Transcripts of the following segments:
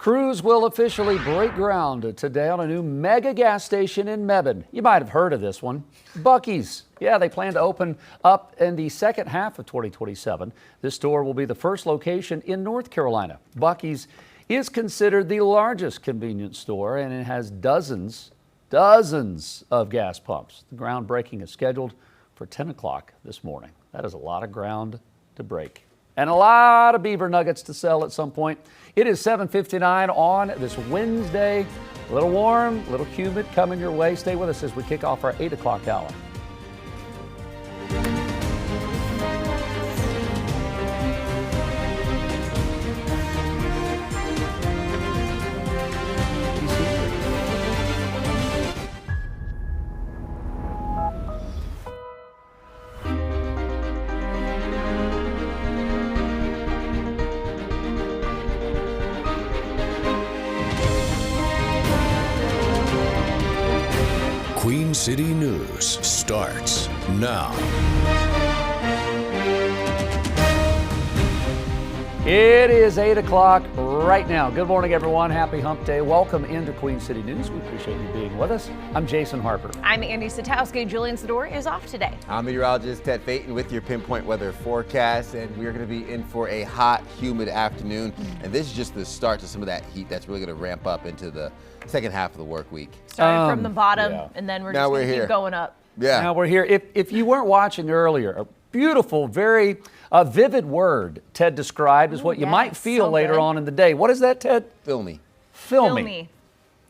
Crews will officially break ground today on a new mega gas station in Mebane. You might have heard of this one. Buc-ee's. Yeah, they plan to open up in the second half of 2027. This store will be the first location in North Carolina. Buc-ee's is considered the largest convenience store, and it has dozens of gas pumps. The groundbreaking is scheduled for 10 o'clock this morning. That is a lot of ground to break. And a lot of beaver nuggets to sell at some point. It is 7:59 on this Wednesday. A little warm, a little humid coming your way. Stay with us as we kick off our 8 o'clock hour. Queen City News starts now. It is 8 o'clock right now. Good morning, everyone. Happy Hump Day. Welcome into Queen City News. We appreciate you being with us. I'm Jason Harper. I'm Andy Satowski. Julian Sadori is off today. I'm meteorologist Ted Payton with your pinpoint weather forecast, and we're going to be in for a hot, humid afternoon. And this is just the start to some of that heat that's really going to ramp up into the second half of the work week. Starting from the bottom, and then we're just going to keep going up. Yeah. Now we're here. If you weren't watching earlier, a beautiful, very vivid word Ted described is what you might feel later on in the day. What is that, Ted? Filmy. Filmy.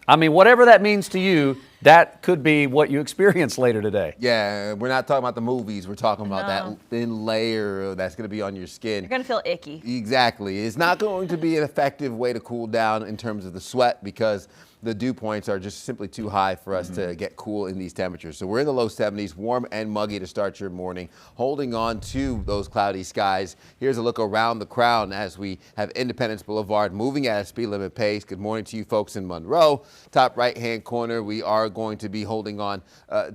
I mean, whatever that means to you, that could be what you experience later today. Yeah, we're not talking about the movies. We're talking about that thin layer that's going to be on your skin. You're going to feel icky. Exactly. It's not going to be an effective way to cool down in terms of the sweat because the dew points are just simply too high for us to get cool in these temperatures. So we're in the low 70s, warm and muggy to start your morning, holding on to those cloudy skies. Here's a look around the crown as we have Independence Boulevard moving at a speed limit pace. Good morning to you folks in Monroe. Top right-hand corner, we are going to be holding on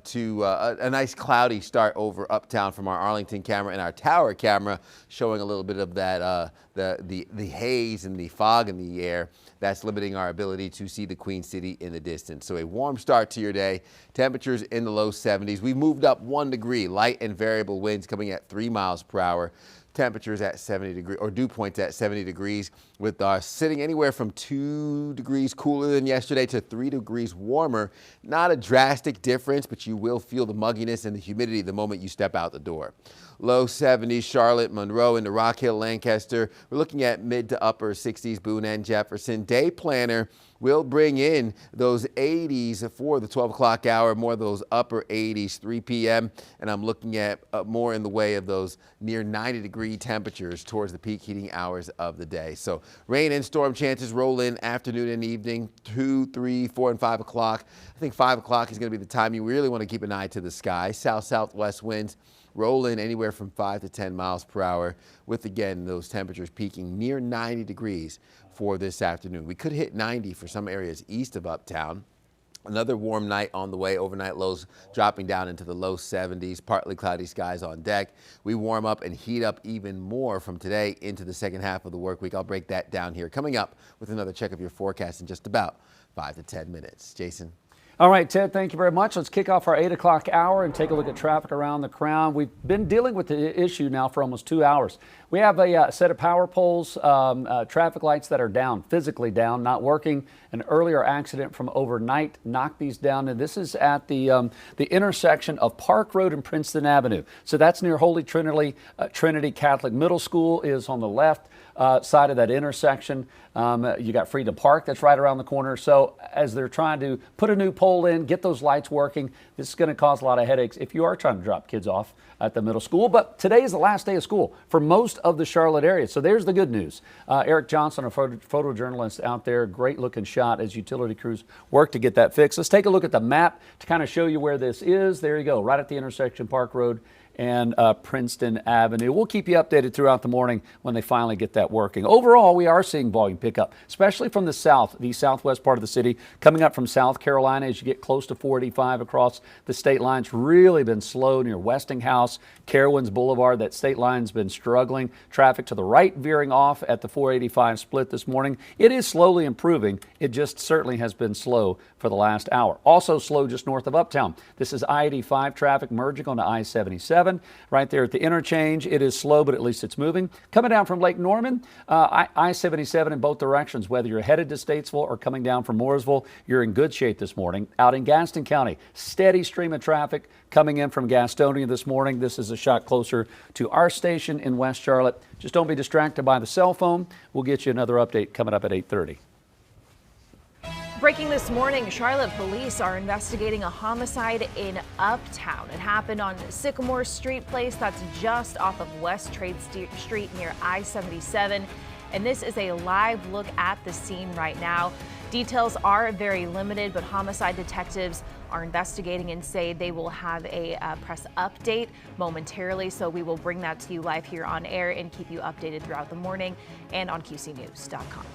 to a nice cloudy start over uptown from our Arlington camera and our tower camera, showing a little bit of that the haze and the fog in the air that's limiting our ability to see the Queen City in the distance. So a warm start to your day. Temperatures in the low 70s. We've moved up 1 degree. Light and variable winds coming at 3 miles per hour. Temperatures at 70 degrees, or dew points at 70 degrees, with sitting anywhere from 2 degrees cooler than yesterday to 3 degrees warmer. Not a drastic difference, but you will feel the mugginess and the humidity the moment you step out the door. Low 70s, Charlotte, Monroe, into Rock Hill, Lancaster. We're looking at mid to upper 60s, Boone and Jefferson. Day planner will bring in those 80s for the 12 o'clock hour, more of those upper 80s, 3 p.m. And I'm looking at more in the way of those near 90-degree temperatures towards the peak heating hours of the day. So rain and storm chances roll in afternoon and evening, 2, 3, 4, and 5 o'clock. I think 5 o'clock is going to be the time you really want to keep an eye to the sky. South-southwest winds roll in anywhere from 5 to 10 miles per hour, with, again, those temperatures peaking near 90 degrees for this afternoon. We could hit 90 for some areas east of uptown. Another warm night on the way. Overnight lows dropping down into the low 70s, partly cloudy skies on deck. We warm up and heat up even more from today into the second half of the work week. I'll break that down here. Coming up with another check of your forecast in just about 5 to 10 minutes. Jason. All right, Ted, thank you very much. Let's kick off our 8 o'clock hour and take a look at traffic around the crown. We've been dealing with the issue now for almost 2 hours. We have a set of power poles, traffic lights that are down, physically down, not working. An earlier accident from overnight knocked these down, and this is at the intersection of Park Road and Princeton Avenue. So that's near Holy Trinity. Trinity Catholic Middle School is on the left side of that intersection. You got Freedom Park that's right around the corner. So as they're trying to put a new pole in, get those lights working, this is going to cause a lot of headaches if you are trying to drop kids off at the middle school. But today is the last day of school for most of the Charlotte area. So there's the good news. Eric Johnson, a photojournalist out there, great looking shot as utility crews work to get that fixed. Let's take a look at the map to kind of show you where this is. There you go, right at the intersection, Park Road and Princeton Avenue. We'll keep you updated throughout the morning when they finally get that working. Overall, we are seeing volume pick up, especially from the south, the southwest part of the city, coming up from South Carolina as you get close to 485 across the state lines. Really been slow near Westinghouse, Carowinds Boulevard. That state line's been struggling. Traffic to the right veering off at the 485 split this morning. It is slowly improving. It just certainly has been slow for the last hour. Also slow just north of Uptown. This is I-85 traffic merging onto I-77 right there at the interchange. It is slow, but at least it's moving. Coming down from Lake Norman, I-77 in both directions. Whether you're headed to Statesville or coming down from Mooresville, you're in good shape this morning. Out in Gaston County, steady stream of traffic coming in from Gastonia this morning. This is a shot closer to our station in West Charlotte. Just don't be distracted by the cell phone. We'll get you another update coming up at 8:30. Breaking this morning, Charlotte police are investigating a homicide in Uptown. It happened on Sycamore Street Place. That's just off of West Trade Street near I-77. And this is a live look at the scene right now. Details are very limited, but homicide detectives are investigating and say they will have a press update momentarily. So we will bring that to you live here on air and keep you updated throughout the morning and on QCnews.com.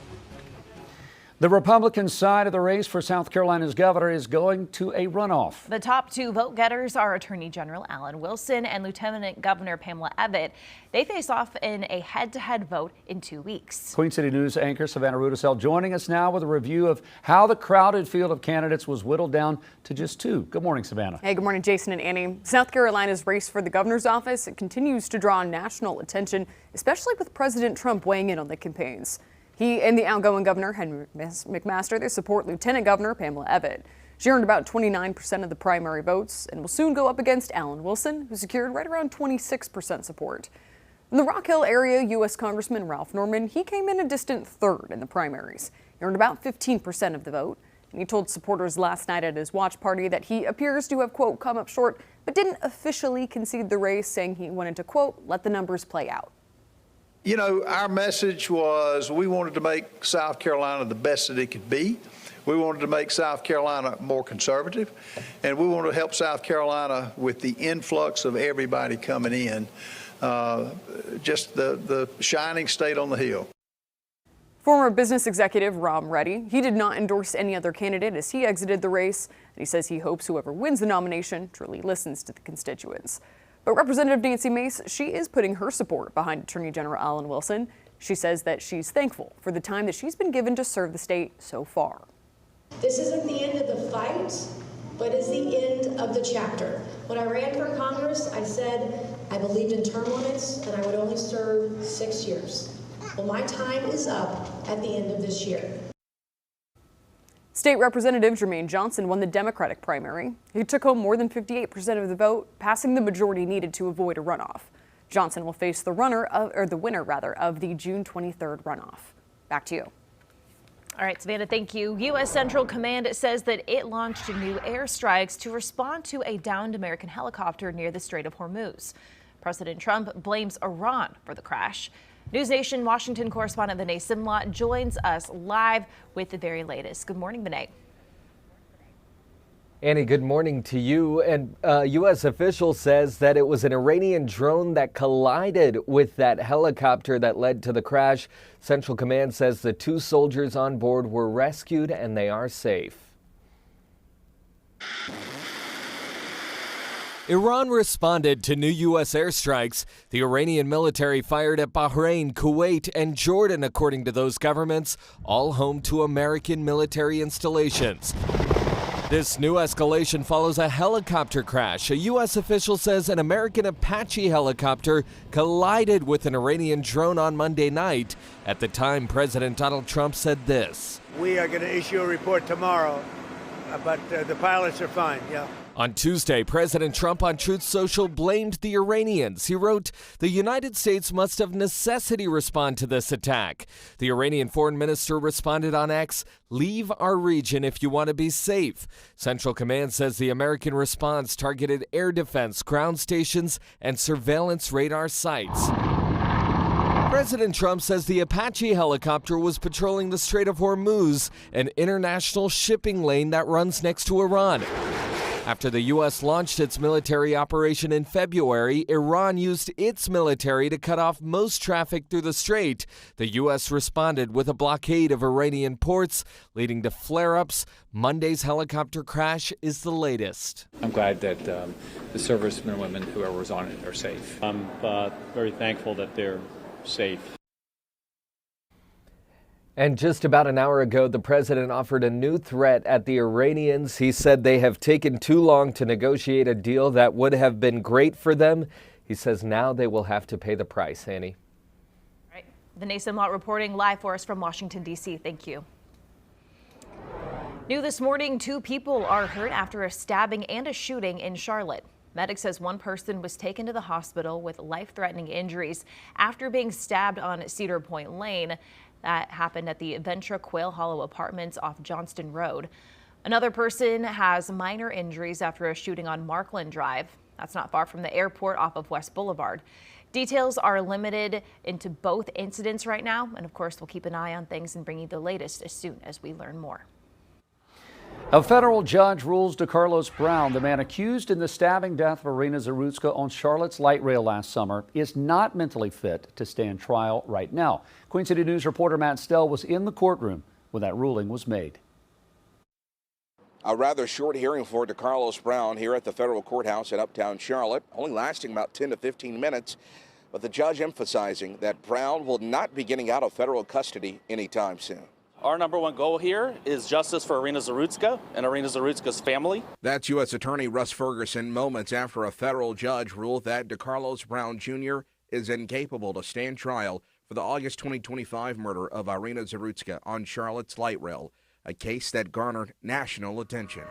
The Republican side of the race for South Carolina's governor is going to a runoff. The top two vote getters are Attorney General Alan Wilson and Lieutenant Governor Pamela Abbott. They face off in a head-to-head vote in 2 weeks. Queen City News anchor Savannah Rudisell joining us now with a review of how the crowded field of candidates was whittled down to just two. Good morning, Savannah. Hey, good morning, Jason and Annie. South Carolina's race for the governor's office continues to draw national attention, especially with President Trump weighing in on the campaigns. He and the outgoing governor, Henry McMaster, they support Lieutenant Governor Pamela Abbott. She earned about 29% of the primary votes and will soon go up against Alan Wilson, who secured right around 26% support. In the Rock Hill area, U.S. Congressman Ralph Norman, he came in a distant third in the primaries. He earned about 15% of the vote, and he told supporters last night at his watch party that he appears to have, quote, come up short, but didn't officially concede the race, saying he wanted to, quote, let the numbers play out. You know, our message was we wanted to make South Carolina the best that it could be. We wanted to make South Carolina more conservative, and we wanted to help South Carolina with the influx of everybody coming in, just the shining state on the hill. Former business executive Rom Reddy, he did not endorse any other candidate as he exited the race, and he says he hopes whoever wins the nomination truly listens to the constituents. But Representative Nancy Mace, she is putting her support behind Attorney General Alan Wilson. She says that she's thankful for the time that she's been given to serve the state so far. This isn't the end of the fight, but is the end of the chapter. When I ran for Congress, I said I believed in term limits and I would only serve 6 years. Well, my time is up at the end of this year. State Representative Jermaine Johnson won the Democratic primary. He took home more than 58% of the vote, passing the majority needed to avoid a runoff. Johnson will face the winner of the June 23rd runoff. Back to you. All right, Savannah, thank you. U.S. Central Command says that it launched new airstrikes to respond to a downed American helicopter near the Strait of Hormuz. President Trump blames Iran for the crash. News Nation Washington correspondent Vinay Simlot joins us live with the very latest. Good morning, Vinay. Annie, good morning to you. And U.S. official says that it was an Iranian drone that collided with that helicopter that led to the crash. Central Command says the two soldiers on board were rescued and they are safe. Iran responded to new U.S. airstrikes. The Iranian military fired at Bahrain, Kuwait, and Jordan, according to those governments, all home to American military installations. This new escalation follows a helicopter crash. A U.S. official says an American Apache helicopter collided with an Iranian drone on Monday night. At the time, President Donald Trump said this. We are going to issue a report tomorrow, but the pilots are fine, yeah. On Tuesday, President Trump on Truth Social blamed the Iranians. He wrote, "The United States must of necessity respond to this attack." The Iranian foreign minister responded on X, "Leave our region if you want to be safe." Central Command says the American response targeted air defense, ground stations, and surveillance radar sites. President Trump says the Apache helicopter was patrolling the Strait of Hormuz, an international shipping lane that runs next to Iran. After the U.S. launched its military operation in February, Iran used its military to cut off most traffic through the strait. The U.S. responded with a blockade of Iranian ports, leading to flare-ups. Monday's helicopter crash is the latest. I'm glad that the servicemen and women, whoever was on it, are safe. I'm very thankful that they're safe. And just about an hour ago, the president offered a new threat at the Iranians. He said they have taken too long to negotiate a deal that would have been great for them. He says now they will have to pay the price. Annie. All right. The Nason Lott reporting live for us from Washington, D.C. Thank you. New this morning, 2 people are hurt after a stabbing and a shooting in Charlotte. Medics says one person was taken to the hospital with life-threatening injuries after being stabbed on Cedar Point Lane. That happened at the Ventura Quail Hollow Apartments off Johnston Road. Another person has minor injuries after a shooting on Markland Drive. That's not far from the airport off of West Boulevard. Details are limited into both incidents right now. And of course, we'll keep an eye on things and bring you the latest as soon as we learn more. A federal judge rules DeCarlos Brown, the man accused in the stabbing death of Irina Zarutska on Charlotte's light rail last summer, is not mentally fit to stand trial right now. Queen City News reporter Matt Stell was in the courtroom when that ruling was made. A rather short hearing for DeCarlos Brown here at the federal courthouse in uptown Charlotte, only lasting about 10 to 15 minutes, but the judge emphasizing that Brown will not be getting out of federal custody anytime soon. Our number one goal here is justice for Irina Zarutska and Irina Zarutska's family. That's U.S. Attorney Russ Ferguson moments after a federal judge ruled that DeCarlos Brown Jr. is incapable to stand trial for the August 2025 murder of Irina Zarutska on Charlotte's light rail, a case that garnered national attention.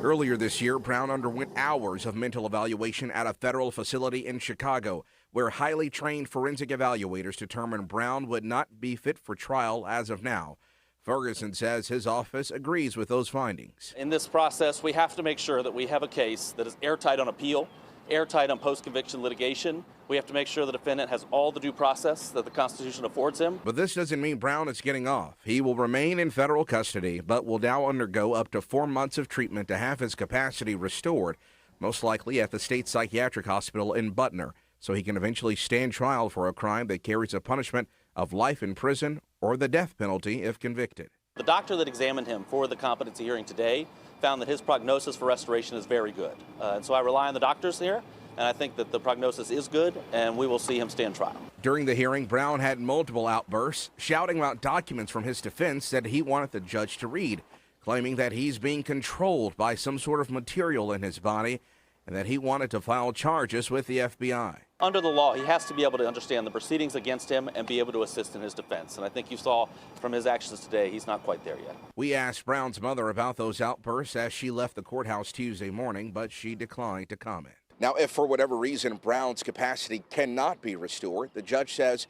Earlier this year, Brown underwent hours of mental evaluation at a federal facility in Chicago, where highly trained forensic evaluators determined Brown would not be fit for trial as of now. Ferguson says his office agrees with those findings. In this process, we have to make sure that we have a case that is airtight on appeal, airtight on post-conviction litigation. We have to make sure the defendant has all the due process that the Constitution affords him. But this doesn't mean Brown is getting off. He will remain in federal custody, but will now undergo up to 4 months of treatment to have his capacity restored, most likely at the state psychiatric hospital in Butner, so he can eventually stand trial for a crime that carries a punishment of life in prison or the death penalty if convicted. The doctor that examined him for the competency hearing today found that his prognosis for restoration is very good. And so I rely on the doctors here, and I think that the prognosis is good, and we will see him stand trial. During the hearing, Brown had multiple outbursts, shouting about documents from his defense that he wanted the judge to read, claiming that he's being controlled by some sort of material in his body and that he wanted to file charges with the FBI. Under the law, he has to be able to understand the proceedings against him and be able to assist in his defense. And I think you saw from his actions today, he's not quite there yet. We asked Brown's mother about those outbursts as she left the courthouse Tuesday morning, but she declined to comment. Now, if for whatever reason Brown's capacity cannot be restored, the judge says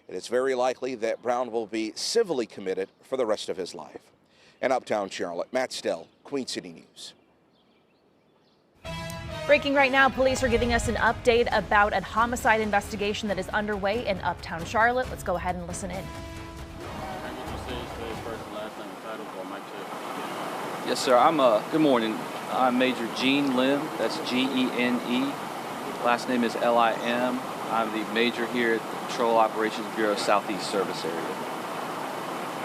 it is very likely that Brown will be civilly committed for the rest of his life. In uptown Charlotte, Matt Stell, Queen City News. Breaking right now, police are giving us an update about a homicide investigation that is underway in uptown Charlotte. Let's go ahead and listen in. Yes, sir. Good morning. I'm Major Gene Lim. That's Gene. Last name is Lim. I'm the major here at the Patrol Operations Bureau Southeast Service Area.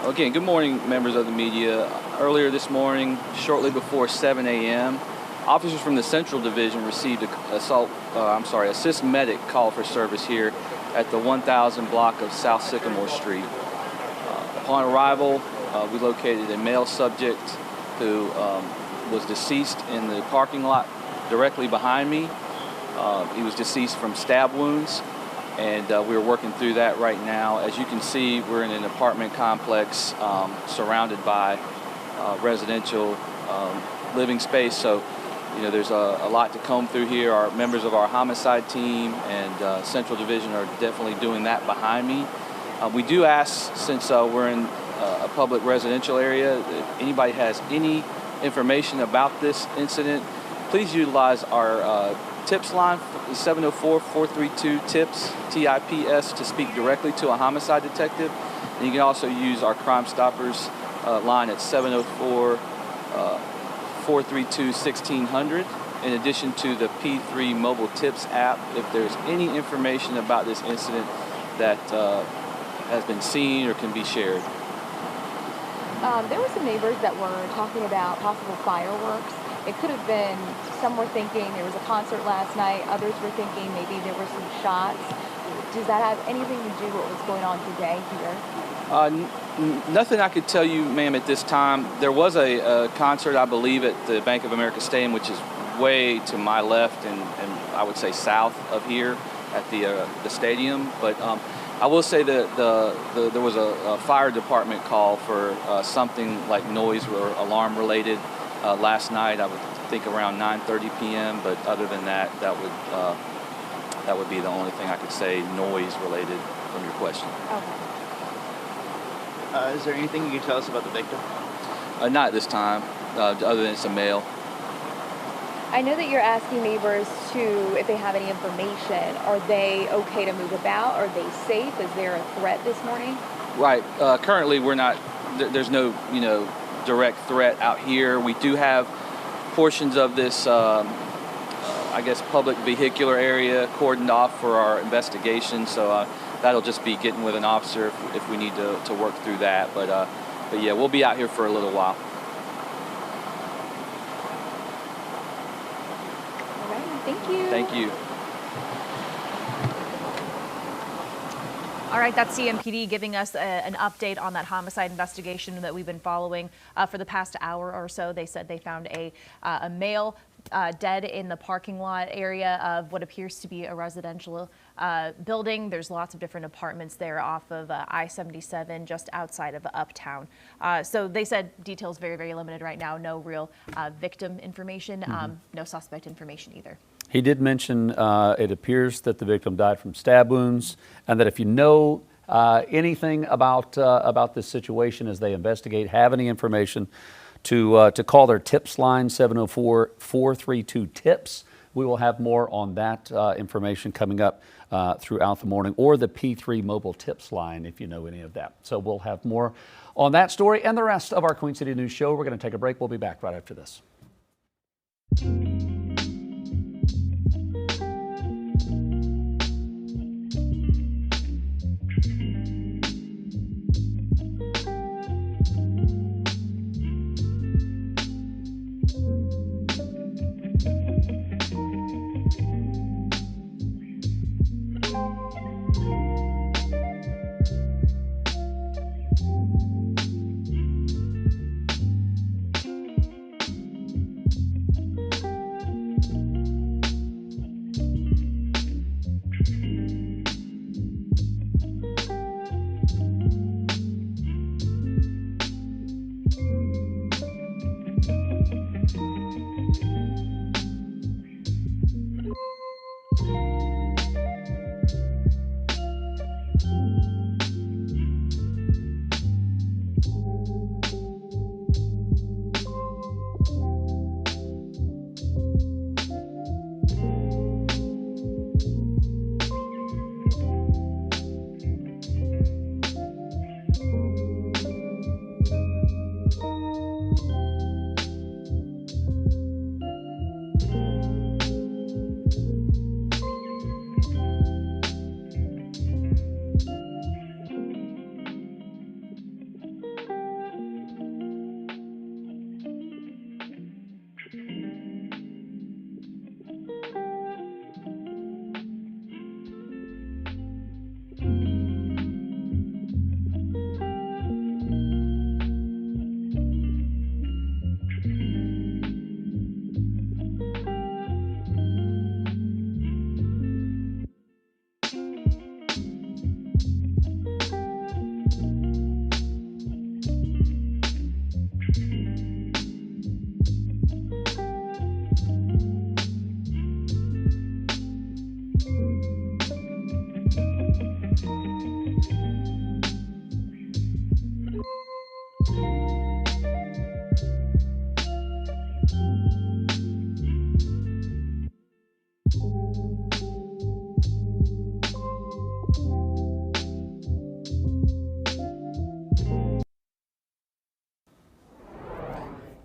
Again, good morning, members of the media. Earlier this morning, shortly before 7 a.m., officers from the Central Division received a assist medic call for service here at the 1000 block of South Sycamore Street. Upon arrival, we located a male subject who was deceased in the parking lot directly behind me. He was deceased from stab wounds, and we're working through that right now. As you can see, we're in an apartment complex surrounded by residential living space, so there's a lot to comb through here. Our members of our homicide team and Central Division are definitely doing that behind me. We do ask, since we're in a public residential area, if anybody has any information about this incident, please utilize our TIPS line, 704-432-TIPS, TIPS, to speak directly to a homicide detective. And you can also use our Crime Stoppers line at 704 432-1600. In addition to the P3 mobile tips app, if there's any information about this incident that has been seen or can be shared. There were some neighbors that were talking about possible fireworks. It could have been, some were thinking there was a concert last night, others were thinking maybe there were some shots. Does that have anything to do with what's going on today here? Nothing I could tell you, ma'am, at this time. There was a concert, I believe, at the Bank of America Stadium, which is way to my left and I would say south of here at the stadium. But I will say that there was a fire department call for something like noise or alarm related last night. I would think around 9:30 p.m. But other than that, that would be the only thing I could say noise related from your question. Okay. Is there anything you can tell us about the victim? Not at this time, other than it's a male. I know that you're asking neighbors if they have any information. Are they okay to move about? Are they safe? Is there a threat this morning? Right. Currently, we're not. There's no, direct threat out here. We do have portions of this, I guess, public vehicular area cordoned off for our investigation. So that'll just be getting with an officer if we need to work through that. But yeah, we'll be out here for a little while. Thank you. Thank you. All right, that's CMPD giving us an update on that homicide investigation that we've been following for the past hour or so. They said they found a male dead in the parking lot area of what appears to be a residential building. There's lots of different apartments there off of I-77 just outside of Uptown. So they said details very, very limited right now. No real victim information, no suspect information either. He did mention it appears that the victim died from stab wounds, and that if you know anything about this situation as they investigate, have any information, to call their TIPS line, 704-432-TIPS. We will have more on that information coming up throughout the morning, or the P3 mobile TIPS line if you know any of that. So we'll have more on that story and the rest of our Queen City News show. We're going to take a break. We'll be back right after this.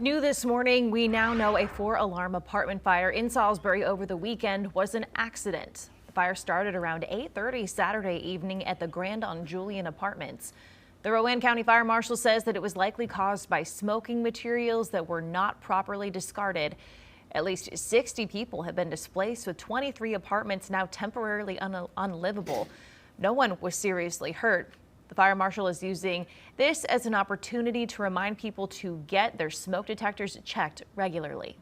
New this morning, we now know a 4-alarm apartment fire in Salisbury over the weekend was an accident. The fire started around 8:30 Saturday evening at the Grand on Julian Apartments. The Rowan County Fire Marshal says that it was likely caused by smoking materials that were not properly discarded. At least 60 people have been displaced, with 23 apartments now temporarily unlivable. No one was seriously hurt. The fire marshal is using this as an opportunity to remind people to get their smoke detectors checked regularly.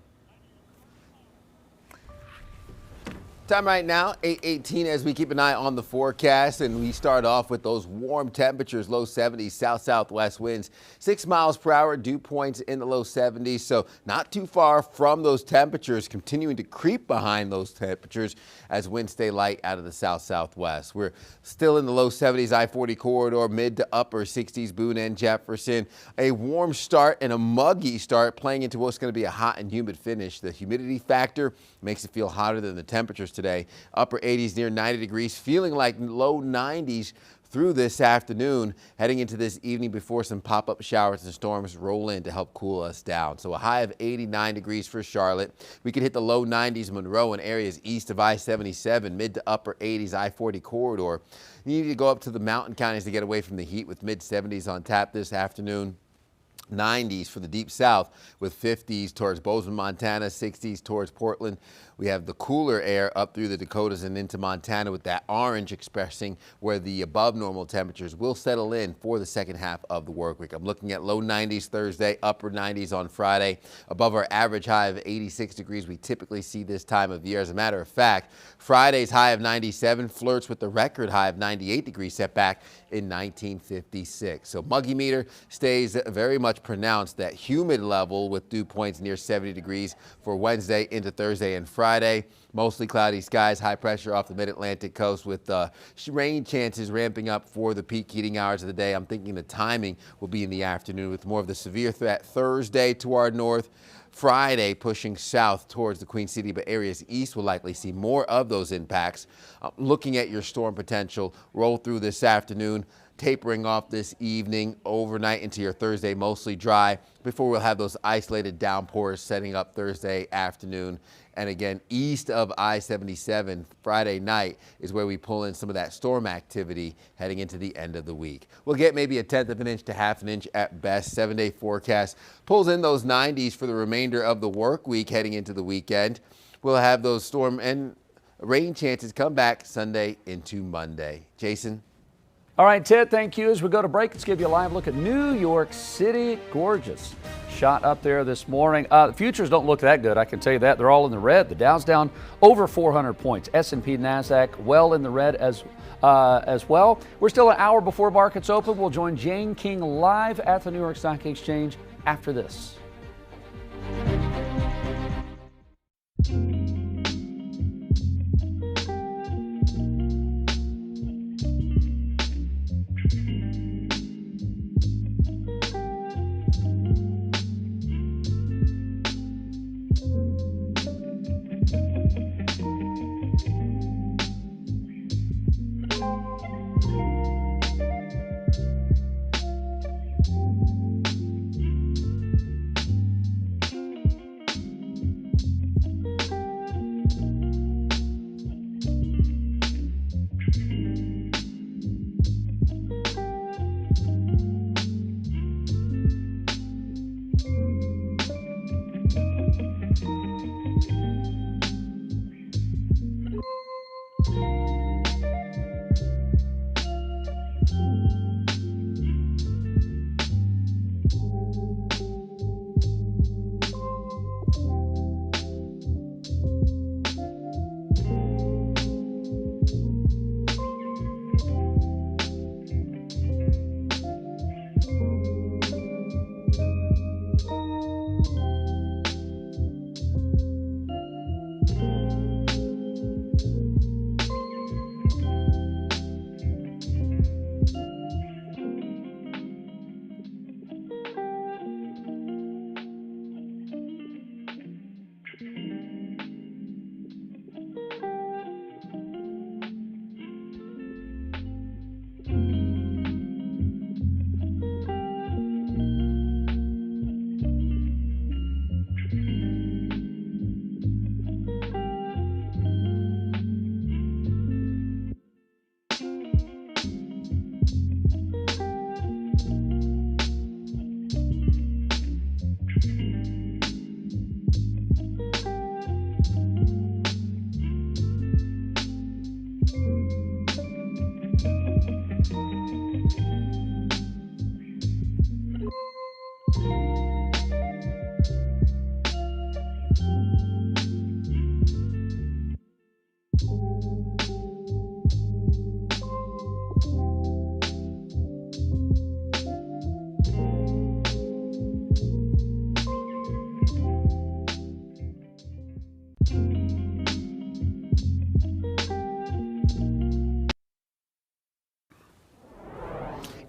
Time right now, 8:18, as we keep an eye on the forecast, and we start off with those warm temperatures, low 70s, south-southwest winds, 6 miles per hour, dew points in the low 70s, so not too far from those temperatures, continuing to creep behind those temperatures as winds stay light out of the south-southwest. We're still in the low 70s, I-40 corridor, mid to upper 60s, Boone and Jefferson. A warm start and a muggy start playing into what's going to be a hot and humid finish. The humidity factor makes it feel hotter than the temperatures today. Upper 80s near 90 degrees, feeling like low 90s through this afternoon, heading into this evening before some pop-up showers and storms roll in to help cool us down. So a high of 89 degrees for Charlotte. We could hit the low 90s Monroe and areas east of I-77, mid to upper 80s I-40 corridor. You need to go up to the mountain counties to get away from the heat, with mid 70s on tap this afternoon. 90s for the deep south, with 50s towards Bozeman, Montana, 60s towards Portland. We have the cooler air up through the Dakotas and into Montana, with that orange expressing where the above normal temperatures will settle in for the second half of the work week. I'm looking at low 90s Thursday, upper 90s on Friday, above our average high of 86 degrees we typically see this time of year. As a matter of fact, Friday's high of 97 flirts with the record high of 98 degrees set back in 1956. So muggy meter stays very much pronounced, that humid level with dew points near 70 degrees for Wednesday into Thursday and Friday. Mostly cloudy skies, high pressure off the mid-Atlantic coast, with rain chances ramping up for the peak heating hours of the day. I'm thinking the timing will be in the afternoon, with more of the severe threat Thursday to our north. Friday pushing south towards the Queen City, but areas east will likely see more of those impacts. Looking at your storm potential roll through this afternoon, tapering off this evening, overnight into your Thursday, mostly dry, before we'll have those isolated downpours setting up Thursday afternoon. And again, east of I-77, Friday night is where we pull in some of that storm activity heading into the end of the week. We'll get maybe a 1/10 of an inch to half an inch at best. 7-day forecast pulls in those 90s for the remainder of the work week heading into the weekend. We'll have those storm and rain chances come back Sunday into Monday. Jason? All right, Ted, thank you. As we go to break, let's give you a live look at New York City. Gorgeous shot up there this morning. The futures don't look that good, I can tell you that. They're all in the red. The Dow's down over 400 points. S&P, NASDAQ, well in the red as well. We're still an hour before markets open. We'll join Jane King live at the New York Stock Exchange after this.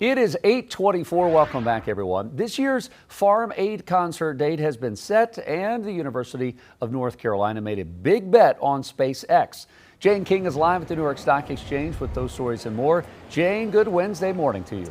It is 8:24. Welcome back, everyone. This year's Farm Aid concert date has been set, and the University of North Carolina made a big bet on SpaceX. Jane King is live at the New York Stock Exchange with those stories and more. Jane, good Wednesday morning to you.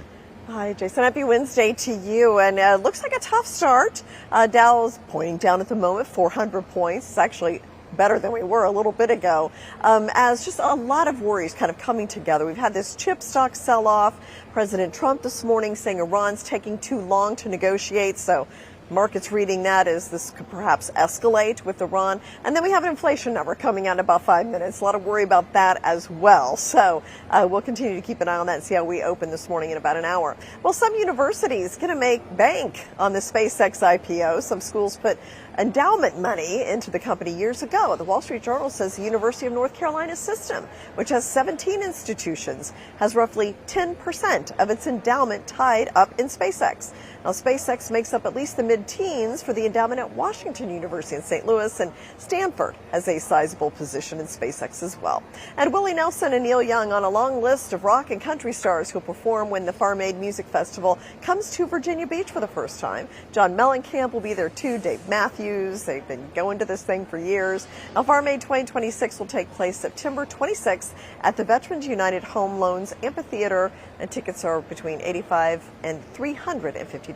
Hi, Jason. Happy Wednesday to you. And looks like a tough start. Dow's pointing down at the moment, 400 points. It's actually better than we were a little bit ago, as just a lot of worries kind of coming together. We've had this chip stock sell-off. President Trump this morning saying Iran's taking too long to negotiate, so markets reading that as this could perhaps escalate with Iran. And then we have an inflation number coming out in about 5 minutes. A lot of worry about that as well. So we'll continue to keep an eye on that and see how we open this morning in about an hour. Well, some universities going to make bank on the SpaceX IPO. Some schools put endowment money into the company years ago. The Wall Street Journal says the University of North Carolina system, which has 17 institutions, has roughly 10% of its endowment tied up in SpaceX. Now, SpaceX makes up at least the mid-teens for the endowment at Washington University in St. Louis, and Stanford has a sizable position in SpaceX as well. And Willie Nelson and Neil Young on a long list of rock and country stars who'll perform when the Farm Aid Music Festival comes to Virginia Beach for the first time. John Mellencamp will be there too, Dave Matthews. They've been going to this thing for years. Now, Farm Aid 2026 will take place September 26th at the Veterans United Home Loans Amphitheater, and tickets are between $85 and $350.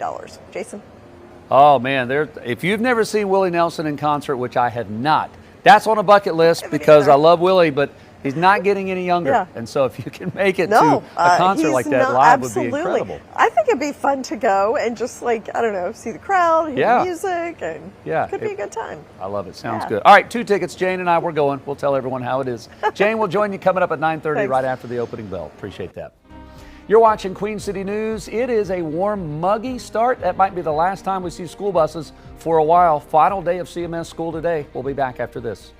Jason? Oh, man, if you've never seen Willie Nelson in concert, which I have not, that's on a bucket list because I love Willie, but he's not getting any younger. Yeah. And so if you can make it to a concert like that live would be incredible. I think it'd be fun to go and just see the crowd, hear the music, and it could be a good time. I love it. Sounds good. All right, 2 tickets. Jane and I, we're going. We'll tell everyone how it is. Jane will join you coming up at 9:30 right after the opening bell. Appreciate that. You're watching Queen City News. It is a warm, muggy start. That might be the last time we see school buses for a while. Final day of CMS school today. We'll be back after this.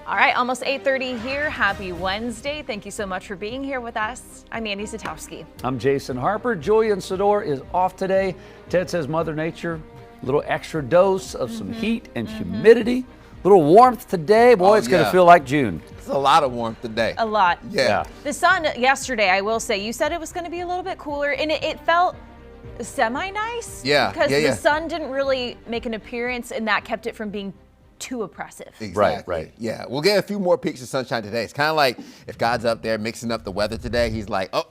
All right, almost 8:30 here. Happy Wednesday. Thank you so much for being here with us. I'm Andy Satowski. I'm Jason Harper. Julian Sador is off today. Ted says Mother Nature A little extra dose of some heat and humidity. A little warmth today. Boy, it's going to feel like June. It's a lot of warmth today. A lot. Yeah. The sun yesterday, I will say, you said it was going to be a little bit cooler, and it felt semi-nice. Yeah, Because yeah. the sun didn't really make an appearance, and that kept it from being too oppressive. Exactly. Right. Yeah, we'll get a few more peaks of sunshine today. It's kind of like if God's up there mixing up the weather today, he's like, a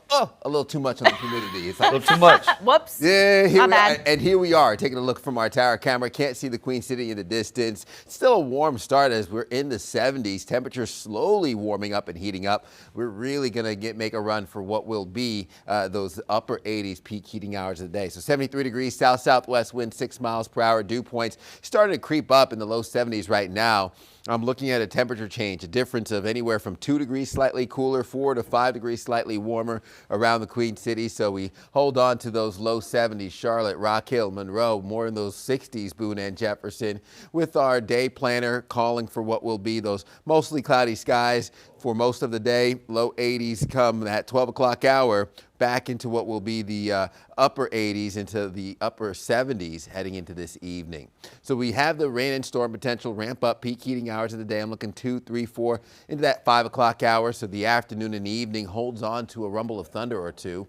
little too much on the humidity. It's like, A little too much. Whoops. Yeah, My bad. And here we are taking a look from our tower camera. Can't see the Queen City in the distance. Still a warm start as we're in the 70s. Temperatures slowly warming up and heating up. We're really going to make a run for what will be those upper 80s peak heating hours of the day. So 73 degrees, south-southwest wind, 6 miles per hour. Dew points starting to creep up in the low 70s right now. I'm looking at a temperature change, a difference of anywhere from 2 degrees slightly cooler, 4 to 5 degrees slightly warmer around the Queen City. So we hold on to those low 70s, Charlotte, Rock Hill, Monroe, more in those 60s, Boone and Jefferson, with our day planner calling for what will be those mostly cloudy skies for most of the day. Low 80s come at 12 o'clock hour, back into what will be the upper 80s into the upper 70s heading into this evening. So we have the rain and storm potential ramp up peak heating hours of the day. I'm looking 2, 3, 4 into that 5 o'clock hour. So the afternoon and the evening holds on to a rumble of thunder or two.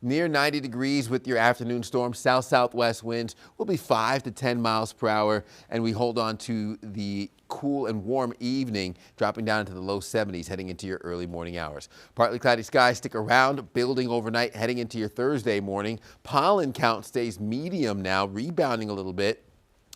Near 90 degrees with your afternoon storm. South-southwest winds will be 5 to 10 miles per hour. And we hold on to the cool and warm evening, dropping down into the low 70s heading into your early morning hours. Partly cloudy skies stick around, building overnight heading into your Thursday morning. Pollen count stays medium now, rebounding a little bit.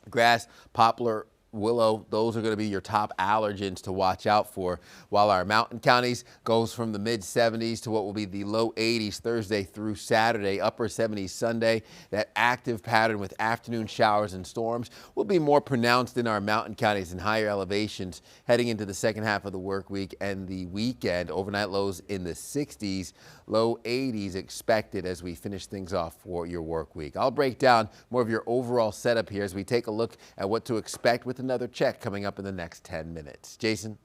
Grass, poplar, willow, those are going to be your top allergens to watch out for, while our mountain counties goes from the mid 70s to what will be the low 80s Thursday through Saturday, upper 70s Sunday. That active pattern with afternoon showers and storms will be more pronounced in our mountain counties and higher elevations heading into the second half of the work week and the weekend. Overnight lows in the 60s, low 80s expected as we finish things off for your work week. I'll break down more of your overall setup here as we take a look at what to expect with another check coming up in the next 10 minutes. Jason?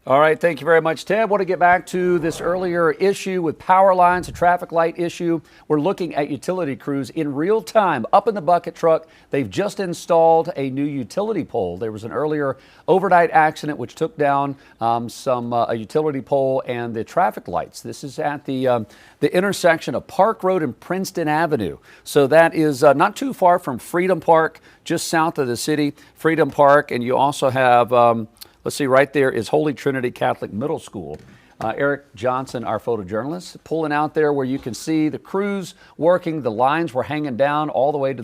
All right, thank you very much, Ted. I want to get back to this earlier issue with power lines, a traffic light issue. We're looking at utility crews in real time up in the bucket truck. They've just installed a new utility pole. There was an earlier overnight accident which took down a utility pole and the traffic lights. This is at the intersection of Park Road and Princeton Avenue. So that is not too far from Freedom Park, just south of the city, Freedom Park. And you also have let's see, right there is Holy Trinity Catholic Middle School. Eric Johnson, our photojournalist, pulling out there where you can see the crews working. The lines were hanging down all the way to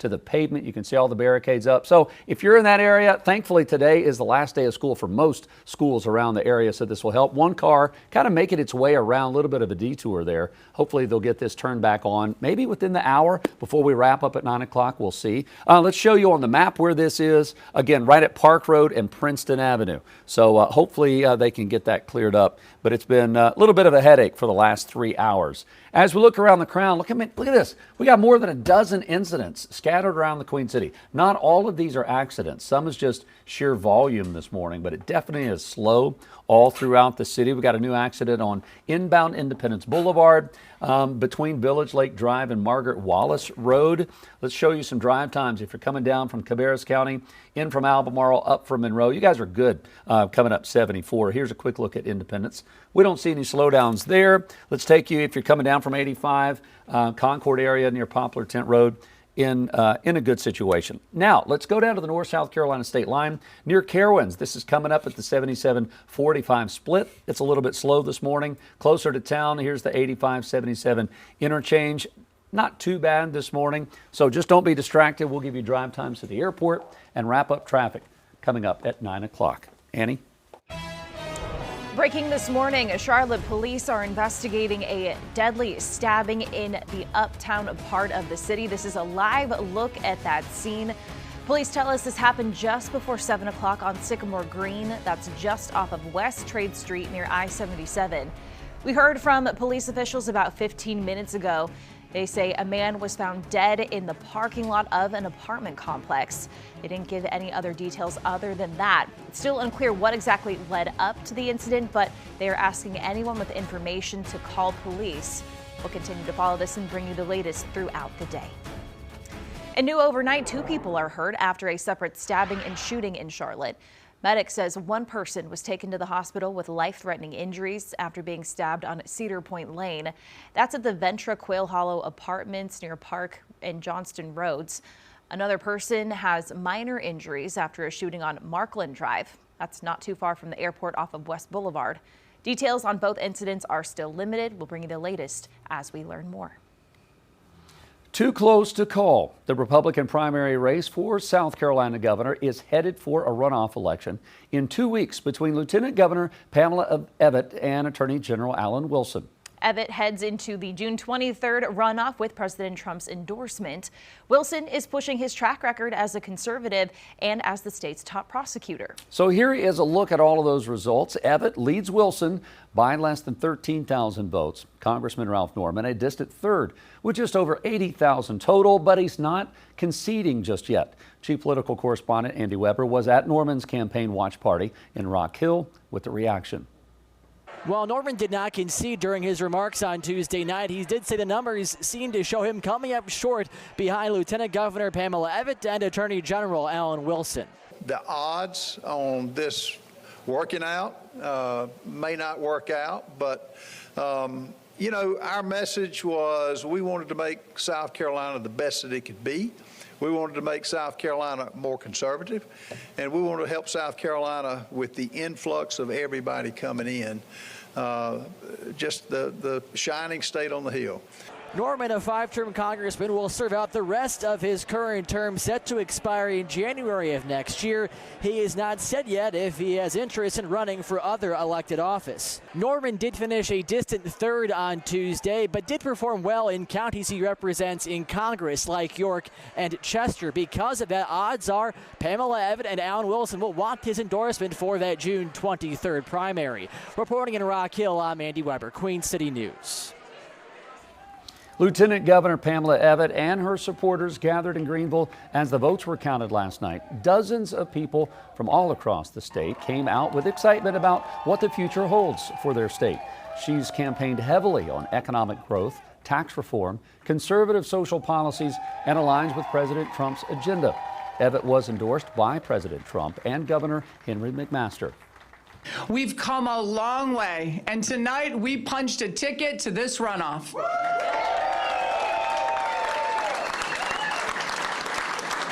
the pavement. You can see all the barricades up. So if you're in that area, thankfully today is the last day of school for most schools around the area, so this will help. One car kind of making its way around, a little bit of a detour there. Hopefully they'll get this turned back on maybe within the hour before we wrap up at 9 o'clock. We'll see. Let's show you on the map where this is. Again, right at Park Road and Princeton Avenue. So hopefully they can get that cleared up. But it's been a little bit of a headache for the last 3 hours. As we look around the Crown, look at this. We got more than a dozen incidents scattered around the Queen City. Not all of these are accidents. Some is just sheer volume this morning, but it definitely is slow all throughout the city. We got a new accident on inbound Independence Boulevard between Village Lake Drive and Margaret Wallace Road. Let's show you some drive times if you're coming down from Cabarrus County, in from Albemarle, up from Monroe. You guys are good coming up 74. Here's a quick look at Independence. We don't see any slowdowns there. Let's take you, if you're coming down from 85, Concord area near Poplar Tent Road, in a good situation. Now, let's go down to the North South Carolina state line near Carowinds. This is coming up at the 77-45 split. It's a little bit slow this morning. Closer to town, here's the 85-77 interchange. Not too bad this morning, so just don't be distracted. We'll give you drive times to the airport and wrap up traffic coming up at 9 o'clock. Annie? Breaking this morning, Charlotte police are investigating a deadly stabbing in the uptown part of the city. This is a live look at that scene. Police tell us this happened just before 7 o'clock on Sycamore Green. That's just off of West Trade Street near I-77. We heard from police officials about 15 minutes ago. They say a man was found dead in the parking lot of an apartment complex. They didn't give any other details other than that. It's still unclear what exactly led up to the incident, but they are asking anyone with information to call police. We'll continue to follow this and bring you the latest throughout the day. And new overnight, 2 people are hurt after a separate stabbing and shooting in Charlotte. Medic says 1 person was taken to the hospital with life-threatening injuries after being stabbed on Cedar Point Lane. That's at the Ventra Quail Hollow Apartments near Park and Johnston Roads. Another person has minor injuries after a shooting on Markland Drive. That's not too far from the airport off of West Boulevard. Details on both incidents are still limited. We'll bring you the latest as we learn more. Too close to call. The Republican primary race for South Carolina governor is headed for a runoff election in 2 weeks between Lieutenant Governor Pamela Evette and Attorney General Alan Wilson. Evette heads into the June 23rd runoff with President Trump's endorsement. Wilson is pushing his track record as a conservative and as the state's top prosecutor. So here is a look at all of those results. Evette leads Wilson by less than 13,000 votes. Congressman Ralph Norman a distant third with just over 80,000 total, but he's not conceding just yet. Chief political correspondent Andy Weber was at Norman's campaign watch party in Rock Hill with the reaction. While Norman did not concede during his remarks on Tuesday night, he did say the numbers seem to show him coming up short behind Lieutenant Governor Pamela Evette and Attorney General Alan Wilson. The odds on this working out may not work out, but you know, our message was we wanted to make South Carolina the best that it could be. We wanted to make South Carolina more conservative, and we wanted to help South Carolina with the influx of everybody coming in, just the shining state on the hill. Norman, a 5-term congressman, will serve out the rest of his current term, set to expire in January of next year. He has not said yet if he has interest in running for other elected office. Norman did finish a distant third on Tuesday, but did perform well in counties he represents in Congress, like York and Chester. Because of that, odds are Pamela Evette and Alan Wilson will want his endorsement for that June 23rd primary. Reporting in Rock Hill, I'm Andy Weber, Queen City News. Lieutenant Governor Pamela Evette and her supporters gathered in Greenville as the votes were counted last night. Dozens of people from all across the state came out with excitement about what the future holds for their state. She's campaigned heavily on economic growth, tax reform, conservative social policies, and aligns with President Trump's agenda. Evette was endorsed by President Trump and Governor Henry McMaster. We've come a long way, and tonight we punched a ticket to this runoff.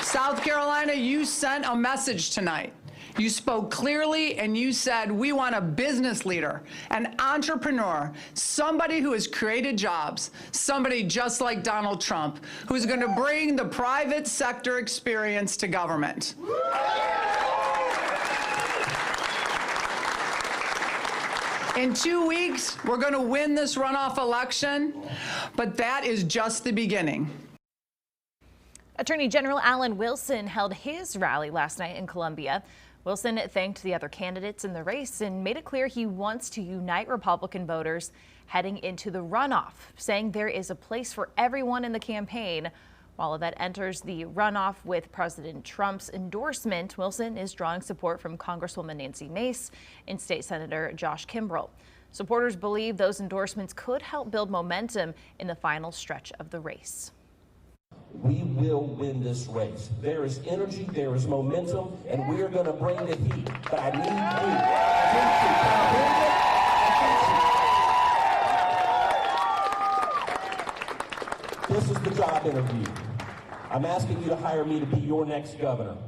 South Carolina, you sent a message tonight. You spoke clearly and you said, we want a business leader, an entrepreneur, somebody who has created jobs, somebody just like Donald Trump, who's going to bring the private sector experience to government. In 2 weeks, we're going to win this runoff election, but that is just the beginning. Attorney General Alan Wilson held his rally last night in Columbia. Wilson thanked the other candidates in the race and made it clear he wants to unite Republican voters heading into the runoff, saying there is a place for everyone in the campaign. While Evette enters the runoff with President Trump's endorsement, Wilson is drawing support from Congresswoman Nancy Mace and State Senator Josh Kimbrell. Supporters believe those endorsements could help build momentum in the final stretch of the race. We will win this race. There is energy, there is momentum, and we are going to bring the heat. But I need you. This is the job interview. I'm asking you to hire me to be your next governor.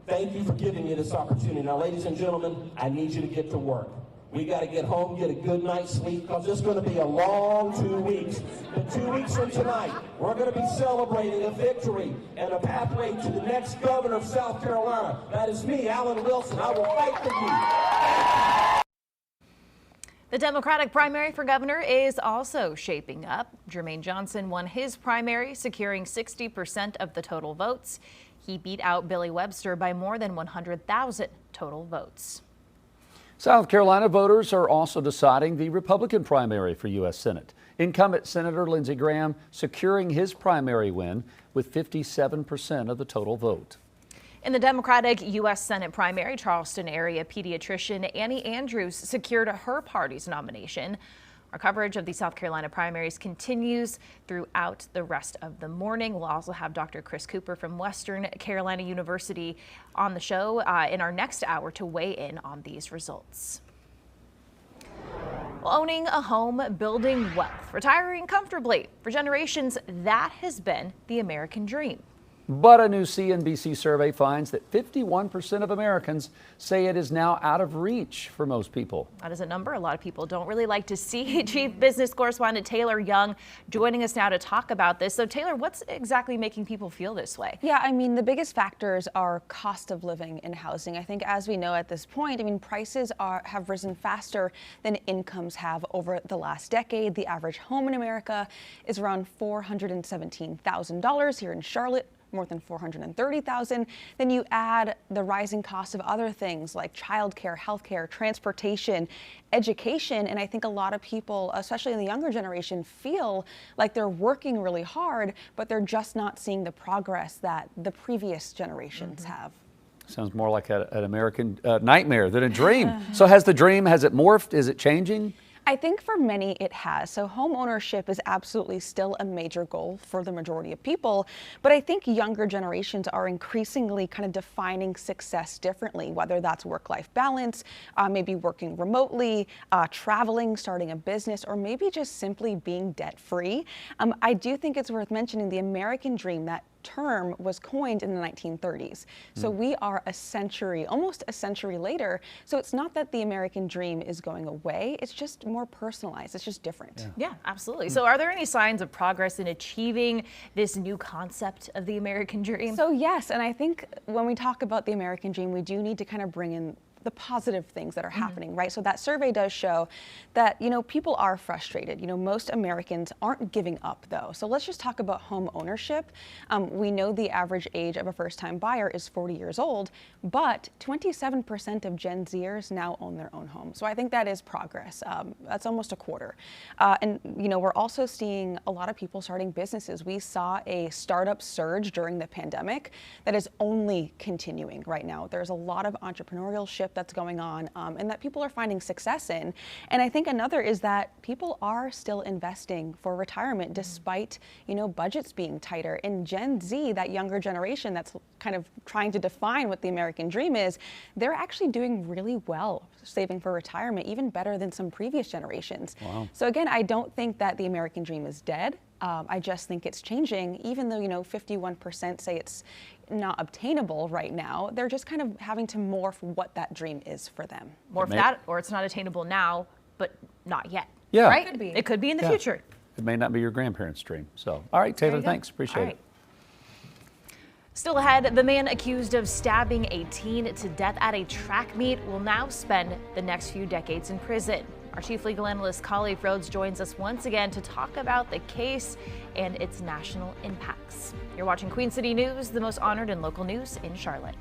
Thank you for giving me this opportunity. Now, ladies and gentlemen, I need you to get to work. We got to get home, get a good night's sleep, because it's going to be a long 2 weeks. But 2 weeks from tonight, we're going to be celebrating a victory and a pathway to the next governor of South Carolina. That is me, Alan Wilson. I will fight for you. The Democratic primary for governor is also shaping up. Jermaine Johnson won his primary, securing 60% of the total votes. He beat out Billy Webster by more than 100,000 total votes. South Carolina voters are also deciding the Republican primary for U.S. Senate. Incumbent Senator Lindsey Graham securing his primary win with 57% of the total vote. In the Democratic U.S. Senate primary, Charleston area pediatrician Annie Andrews secured her party's nomination. Our coverage of the South Carolina primaries continues throughout the rest of the morning. We'll also have Dr. Chris Cooper from Western Carolina University on the show in our next hour to weigh in on these results. Owning a home, building wealth, retiring comfortably. For generations, that has been the American dream. But a new CNBC survey finds that 51% of Americans say it is now out of reach for most people. That is a number a lot of people don't really like to see. Chief Business Correspondent Taylor Young joining us now to talk about this. So Taylor, what's exactly making people feel this way? Yeah, I mean, the biggest factors are cost of living and housing. I think as we know at this point, I mean, prices have risen faster than incomes have over the last decade. The average home in America is around $417,000 here in Charlotte, more than $430,000. Then you add the rising cost of other things like childcare, healthcare, transportation, education, and I think a lot of people, especially in the younger generation, feel like they're working really hard, but they're just not seeing the progress that the previous generations have. Sounds more like an American nightmare than a dream. So has it morphed? Is it changing? I think for many it has. So home ownership is absolutely still a major goal for the majority of people, but I think younger generations are increasingly kind of defining success differently, whether that's work-life balance, maybe working remotely, traveling, starting a business, or maybe just simply being debt-free. I do think it's worth mentioning the American dream, that term was coined in the 1930s. So we are almost a century later. So it's not that the American dream is going away, it's just more personalized, it's just different. Yeah, absolutely. So are there any signs of progress in achieving this new concept of the American dream? So yes, and I think when we talk about the American dream, we do need to kind of bring in the positive things that are happening, right? So that survey does show that, people are frustrated. Most Americans aren't giving up though. So let's just talk about home ownership. We know the average age of a first-time buyer is 40 years old, but 27% of Gen Zers now own their own home. So I think that is progress. That's almost a quarter. And we're also seeing a lot of people starting businesses. We saw a startup surge during the pandemic that is only continuing right now. There's a lot of entrepreneurship that's going on and that people are finding success in. And I think another is that people are still investing for retirement despite, budgets being tighter. And Gen Z, that younger generation that's kind of trying to define what the American dream is, they're actually doing really well saving for retirement, even better than some previous generations. Wow. So again, I don't think that the American dream is dead. I just think it's changing, even though, 51% say it's not obtainable right now. They're just kind of having to morph what that dream is for them. Morph that, or it's not attainable now, but not yet. Yeah. Right? It could be in the future. It may not be your grandparents' dream. So, all right, Taylor, thanks. Appreciate it. Still ahead, the man accused of stabbing a teen to death at a track meet will now spend the next few decades in prison. Our chief legal analyst, Khalif Rhodes, joins us once again to talk about the case and its national impacts. You're watching Queen City News, the most honored and local news in Charlotte.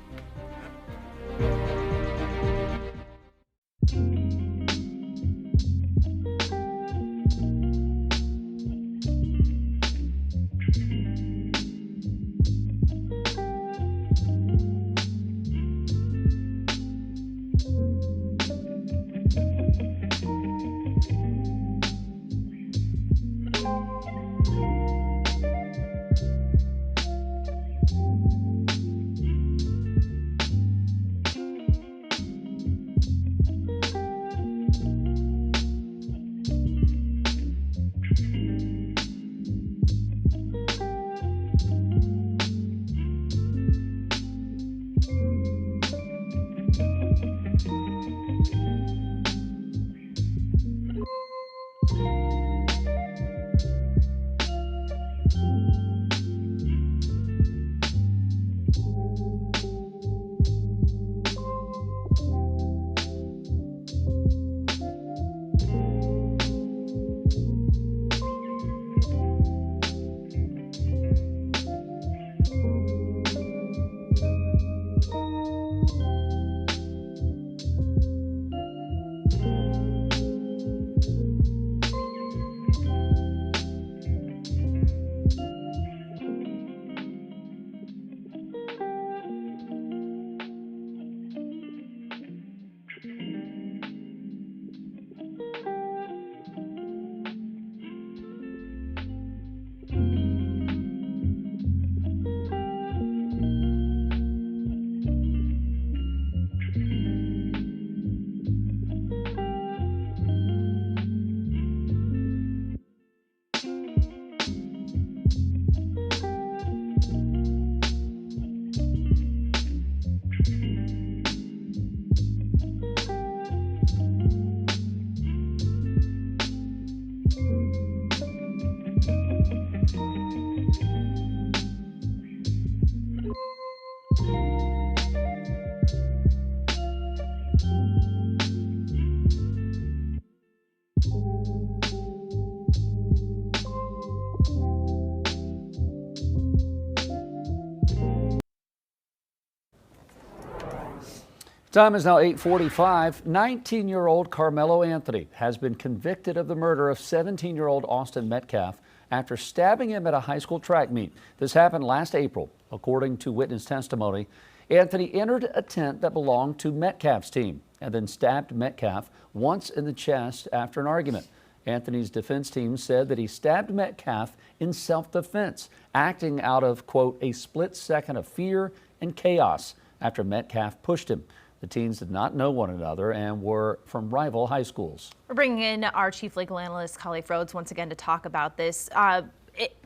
Time is now 8:45. 19-year-old Carmelo Anthony has been convicted of the murder of 17-year-old Austin Metcalf after stabbing him at a high school track meet. This happened last April. According to witness testimony, Anthony entered a tent that belonged to Metcalf's team and then stabbed Metcalf once in the chest after an argument. Anthony's defense team said that he stabbed Metcalf in self-defense, acting out of, quote, a split second of fear and chaos after Metcalf pushed him. The teens did not know one another and were from rival high schools. We're bringing in our chief legal analyst, Khalif Rhodes, once again to talk about this.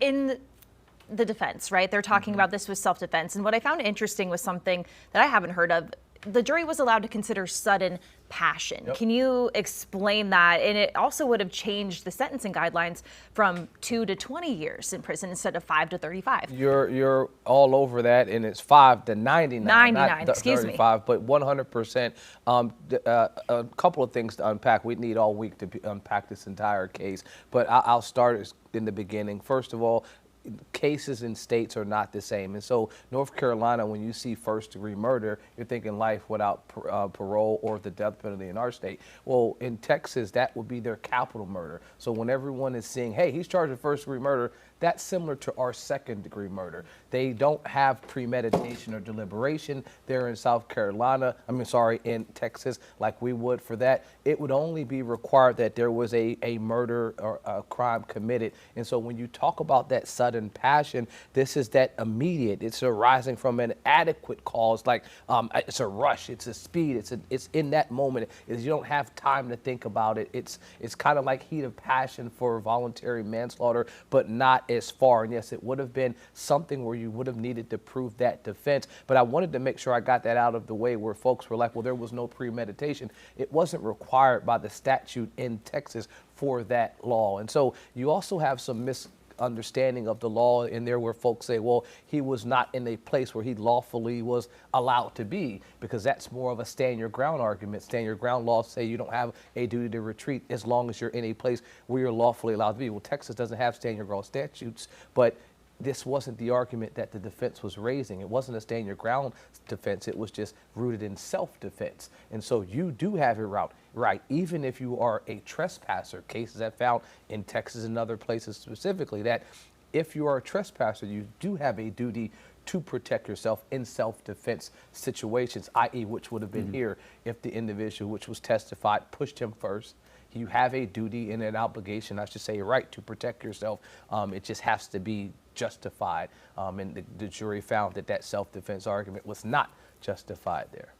In the defense, right? They're talking about this was self-defense. And what I found interesting was something that I haven't heard of. The jury was allowed to consider sudden passion. Yep. Can you explain that? And it also would have changed the sentencing guidelines from 2 to 20 years in prison instead of 5 to 35. You're all over that, and it's 5 to 99. 99, not excuse 35, me. But 100%. A couple of things to unpack. We need all week to unpack this entire case, but I'll start in the beginning. First of all, cases in states are not the same. And so North Carolina, when you see first-degree murder, you're thinking life without parole or the death penalty in our state. Well, in Texas, that would be their capital murder. So when everyone is saying, hey, he's charged with first-degree murder, that's similar to our second-degree murder. They don't have premeditation or deliberation. They're in South Carolina, in Texas, like we would for that. It would only be required that there was a murder or a crime committed. And so when you talk about that sudden passion, this is that immediate. It's arising from an adequate cause, like it's a rush, it's a speed, it's in that moment. You don't have time to think about it. It's kind of like heat of passion for voluntary manslaughter, but not as far. And yes, it would have been something where you would have needed to prove that defense. But I wanted to make sure I got that out of the way where folks were like, well, there was no premeditation. It wasn't required by the statute in Texas for that law. And so you also have some misunderstanding of the law in there where folks say, well, he was not in a place where he lawfully was allowed to be, because that's more of a stand your ground argument. Stand your ground laws say you don't have a duty to retreat as long as you're in a place where you're lawfully allowed to be. Well, Texas doesn't have stand your ground statutes, but this wasn't the argument that the defense was raising. It wasn't a stand your ground defense. It was just rooted in self-defense. And so you do have it right, even if you are a trespasser. Cases have found in Texas and other places specifically that if you are a trespasser, you do have a duty to protect yourself in self-defense situations, i.e. which would have been here if the individual which was testified pushed him first. You have a duty and an obligation, I should say, a right to protect yourself. It just has to be justified. And the jury found that self-defense argument was not justified there.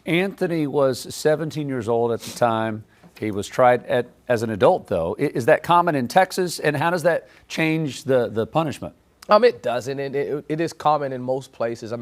Anthony was 17 years old at the time. He was tried as an adult, though. Is that common in Texas? And how does that change the punishment? It doesn't. It is common in most places.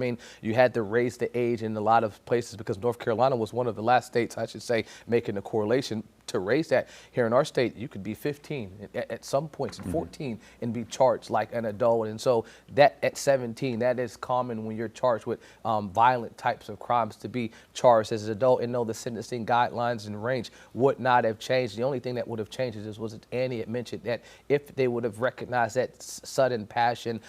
You had to raise the age in a lot of places because North Carolina was one of the last states, I should say, making the correlation to raise that. Here in our state, you could be 15 at some points, 14, and be charged like an adult. And so that at 17, that is common when you're charged with violent types of crimes to be charged as an adult. And no, the sentencing guidelines and range would not have changed. The only thing that would have changed was Annie had mentioned that if they would have recognized that sudden passion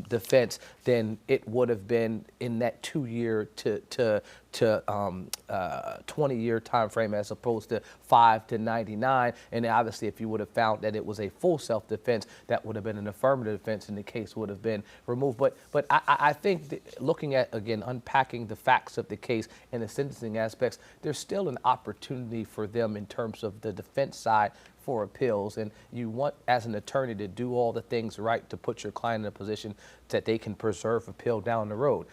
defense, then it would have been in that 2-year to 20-year time frame as opposed to 5 to 99. And obviously, if you would have found that it was a full self-defense, that would have been an affirmative defense and the case would have been removed. But I think that looking at, again, unpacking the facts of the case and the sentencing aspects, there's still an opportunity for them in terms of the defense side for appeals. And you want, as an attorney, to do all the things right to put your client in a position that they can preserve appeal down the road.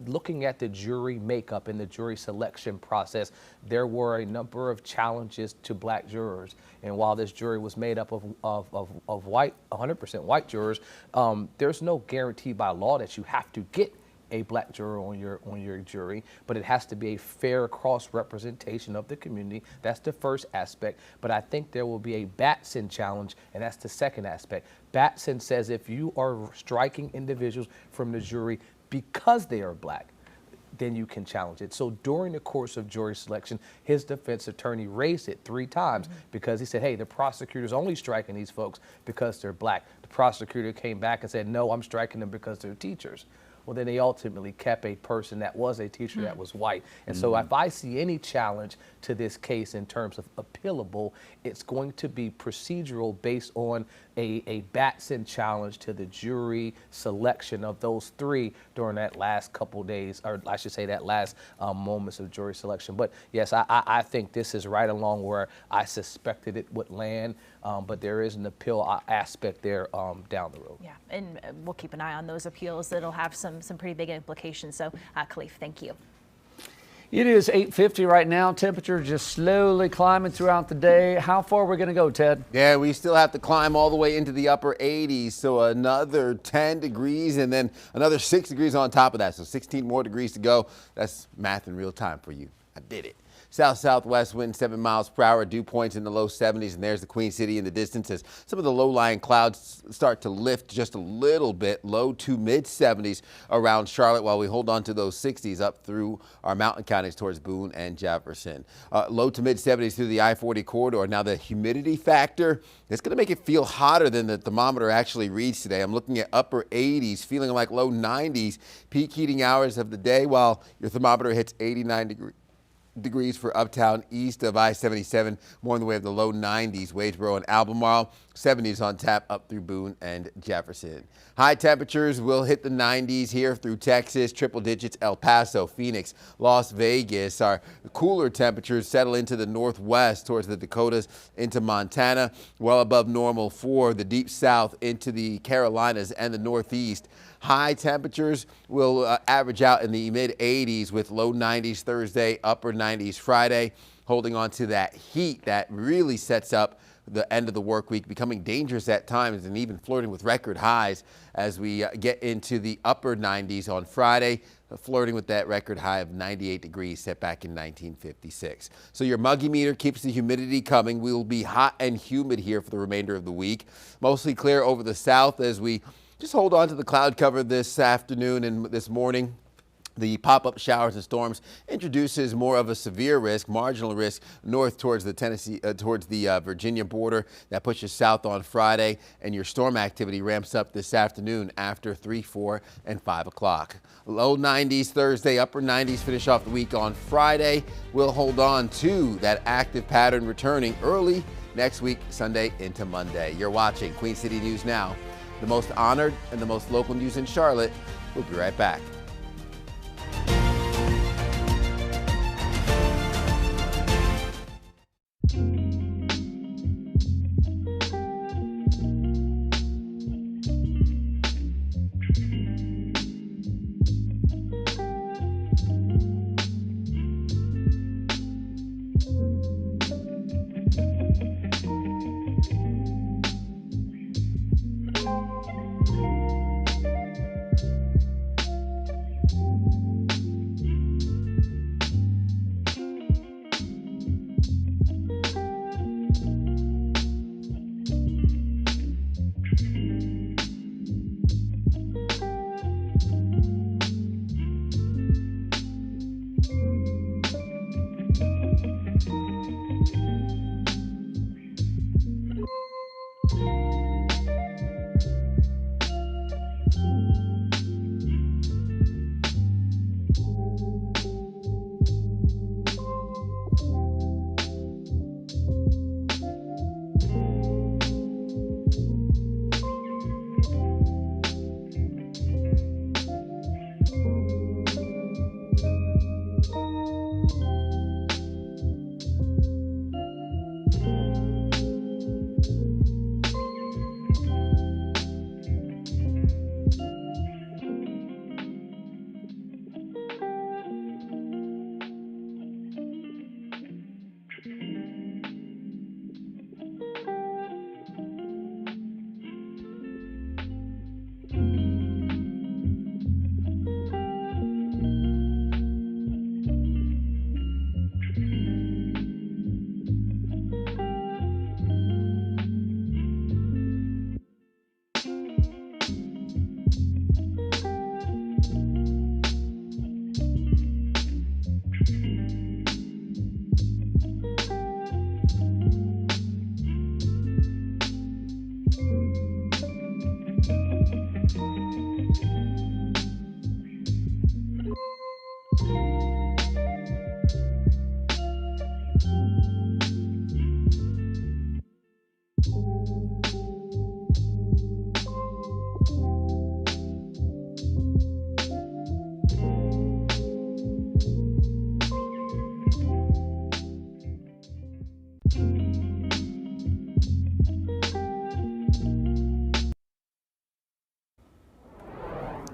Looking at the jury makeup and the jury selection process, there were a number of challenges to black jurors. And while this jury was made up of white, 100% white jurors, there's no guarantee by law that you have to get a black juror on your jury, but it has to be a fair cross-representation of the community. That's the first aspect. But I think there will be a Batson challenge, and that's the second aspect. Batson says if you are striking individuals from the jury because they are black, then you can challenge it. So during the course of jury selection, his defense attorney raised it 3 times because he said, hey, the prosecutor's only striking these folks because they're black. The prosecutor came back and said, no, I'm striking them because they're teachers. well, then they ultimately kept a person that was a teacher that was white. And so if I see any challenge to this case in terms of appealable, it's going to be procedural based on a Batson challenge to the jury selection of those three during that last couple days, or I should say that last moments of jury selection. But yes, I think this is right along where I suspected it would land, but there is an appeal aspect there down the road. Yeah, and we'll keep an eye on those appeals. It'll have some pretty big implications. So, Khalif, thank you. It is 8:50 right now. Temperature just slowly climbing throughout the day. How far are we going to go, Ted? Yeah, we still have to climb all the way into the upper 80s. So another 10 degrees and then another 6 degrees on top of that. So 16 more degrees to go. That's math in real time for you. I did it. South-southwest wind 7 miles per hour, dew points in the low 70s, and there's the Queen City in the distance as some of the low-lying clouds start to lift just a little bit, low to mid-70s around Charlotte, while we hold on to those 60s up through our mountain counties towards Boone and Jefferson. Low to mid-70s through the I-40 corridor. Now the humidity factor, it's going to make it feel hotter than the thermometer actually reads today. I'm looking at upper 80s, feeling like low 90s, peak heating hours of the day, while your thermometer hits 89 degrees for uptown east of I-77, more in the way of the low 90s, Wadesboro and Albemarle, 70s on tap up through Boone and Jefferson. High temperatures will hit the 90s here through Texas, triple digits, El Paso, Phoenix, Las Vegas. Our cooler temperatures settle into the northwest towards the Dakotas into Montana, well above normal for the deep south into the Carolinas and the northeast. High temperatures will average out in the mid-80s with low 90s Thursday, upper 90s Friday, holding on to that heat that really sets up the end of the work week, becoming dangerous at times and even flirting with record highs as we get into the upper 90s on Friday, flirting with that record high of 98 degrees set back in 1956. So your muggy meter keeps the humidity coming. We will be hot and humid here for the remainder of the week. Mostly clear over the south as we just hold on to the cloud cover this afternoon and this morning. The pop-up showers and storms introduces more of a severe risk, marginal risk, north towards the Virginia border. That pushes south on Friday, and your storm activity ramps up this afternoon after 3, 4, and 5 o'clock. Low 90s Thursday, upper 90s finish off the week on Friday. We'll hold on to that active pattern returning early next week, Sunday into Monday. You're watching Queen City News Now, the most honored and the most local news in Charlotte. We'll be right back.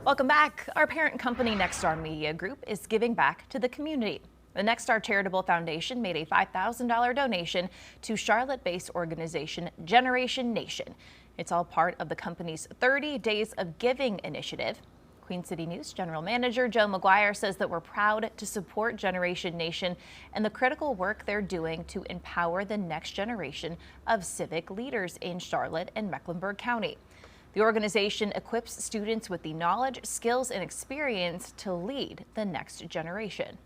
Welcome back. Our parent company, Nexstar Media Group, is giving back to the community. The Nexstar Charitable Foundation made a $5,000 donation to Charlotte-based organization Generation Nation. It's all part of the company's 30 Days of Giving initiative. Queen City News General Manager Joe McGuire says that we're proud to support Generation Nation and the critical work they're doing to empower the next generation of civic leaders in Charlotte and Mecklenburg County. The organization equips students with the knowledge, skills, and experience to lead the next generation.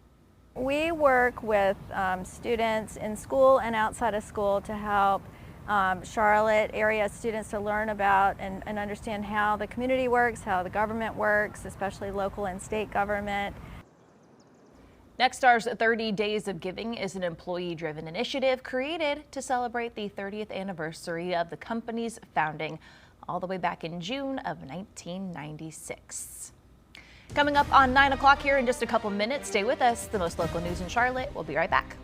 We work with students in school and outside of school to help Charlotte area students to learn about and understand how the community works, how the government works, especially local and state government. Nexstar's 30 Days of Giving is an employee-driven initiative created to celebrate the 30th anniversary of the company's founding, all the way back in June of 1996. Coming up on 9 o'clock here in just a couple minutes, stay with us. The most local news in Charlotte. We'll be right back.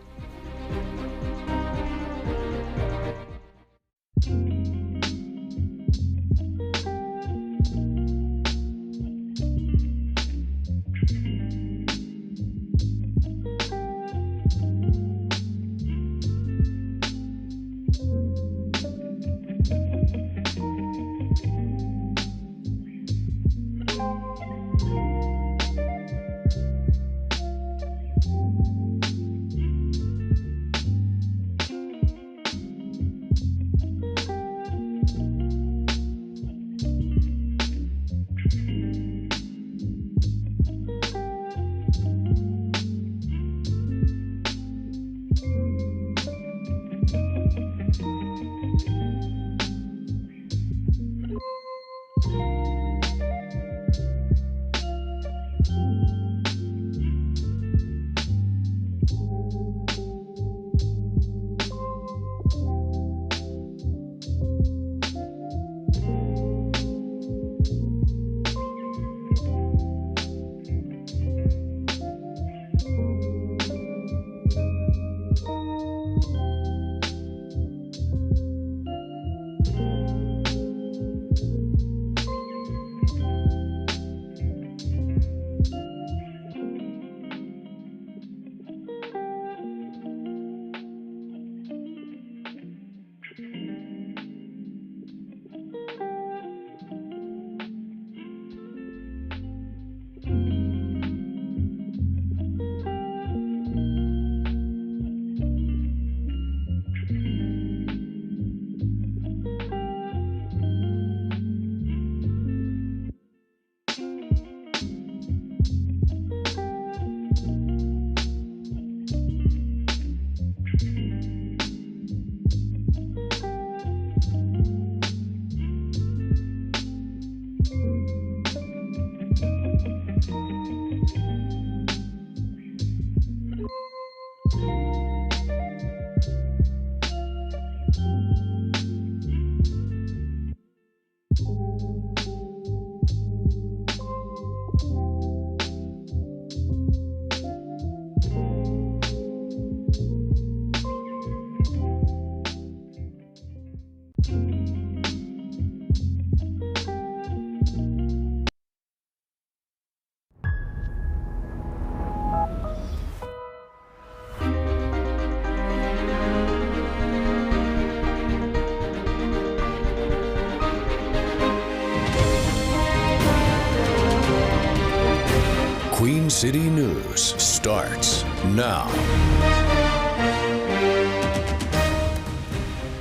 Queen City News starts now.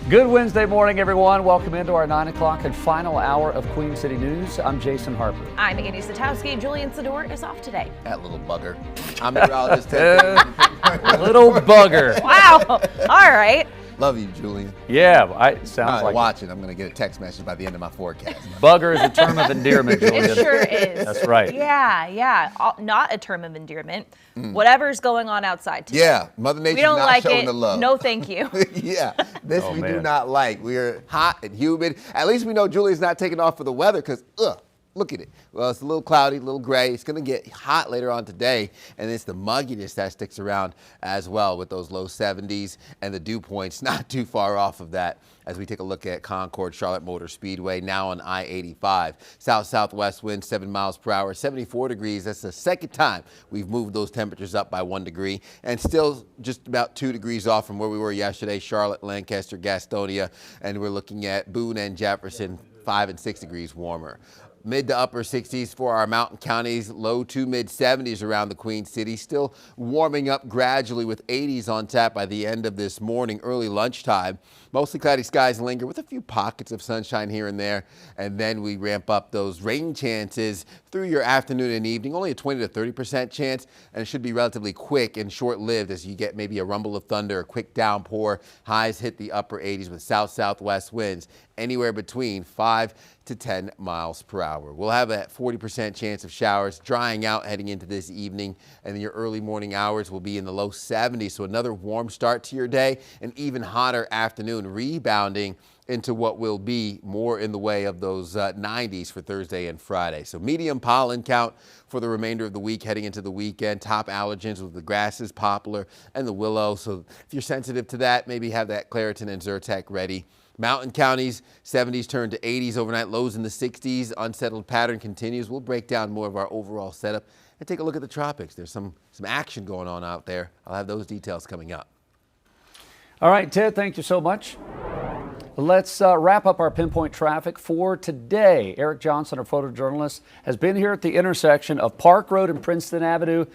Good Wednesday morning, everyone. Welcome into our 9 o'clock and final hour of Queen City News. I'm Jason Harper. I'm Annie Satowski. Julian Sador is off today. That little bugger. I'm meteorologist. Little bugger. Wow. All right. Love you, Julian. Yeah, sounds like watch it. I'm going to get a text message by the end of my forecast. Bugger is a term of endearment, Julian. It sure is. That's right. Yeah. Not a term of endearment. Whatever's going on outside today. Yeah, Mother Nature's not like showing the love. No, thank you. Yeah, this we do not like. We're hot and humid. At least we know Julian's not taking off for the weather because, look at it. Well, it's a little cloudy, a little gray. It's going to get hot later on today, and it's the mugginess that sticks around as well with those low 70s and the dew points not too far off of that as we take a look at Concord Charlotte Motor Speedway now on I-85. South-southwest wind 7 miles per hour, 74 degrees. That's the second time we've moved those temperatures up by 1 degree, and still just about 2 degrees off from where we were yesterday. Charlotte, Lancaster, Gastonia, and we're looking at Boone and Jefferson 5 and 6 degrees warmer. Mid to upper 60s for our mountain counties, low to mid 70s around the Queen City, still warming up gradually with 80s on tap by the end of this morning, early lunchtime. Mostly cloudy skies linger with a few pockets of sunshine here and there, and then we ramp up those rain chances through your afternoon and evening, only a 20 to 30% chance, and it should be relatively quick and short-lived as you get maybe a rumble of thunder, a quick downpour. Highs hit the upper 80s with south-southwest winds, anywhere between 5 to 10 miles per hour. We'll have a 40% chance of showers drying out heading into this evening, and your early morning hours will be in the low 70s. So another warm start to your day, an even hotter afternoon, rebounding into what will be more in the way of those 90s for Thursday and Friday. So medium pollen count for the remainder of the week heading into the weekend. Top allergens with the grasses, poplar, and the willow. So if you're sensitive to that, maybe have that Claritin and Zyrtec ready. Mountain counties, 70s turn to 80s overnight, lows in the 60s. Unsettled pattern continues. We'll break down more of our overall setup and take a look at the tropics. There's some action going on out there. I'll have those details coming up. All right, Ted, thank you so much. Let's wrap up our pinpoint traffic for today. Eric Johnson, our photojournalist, has been here at the intersection of Park Road and Princeton Avenue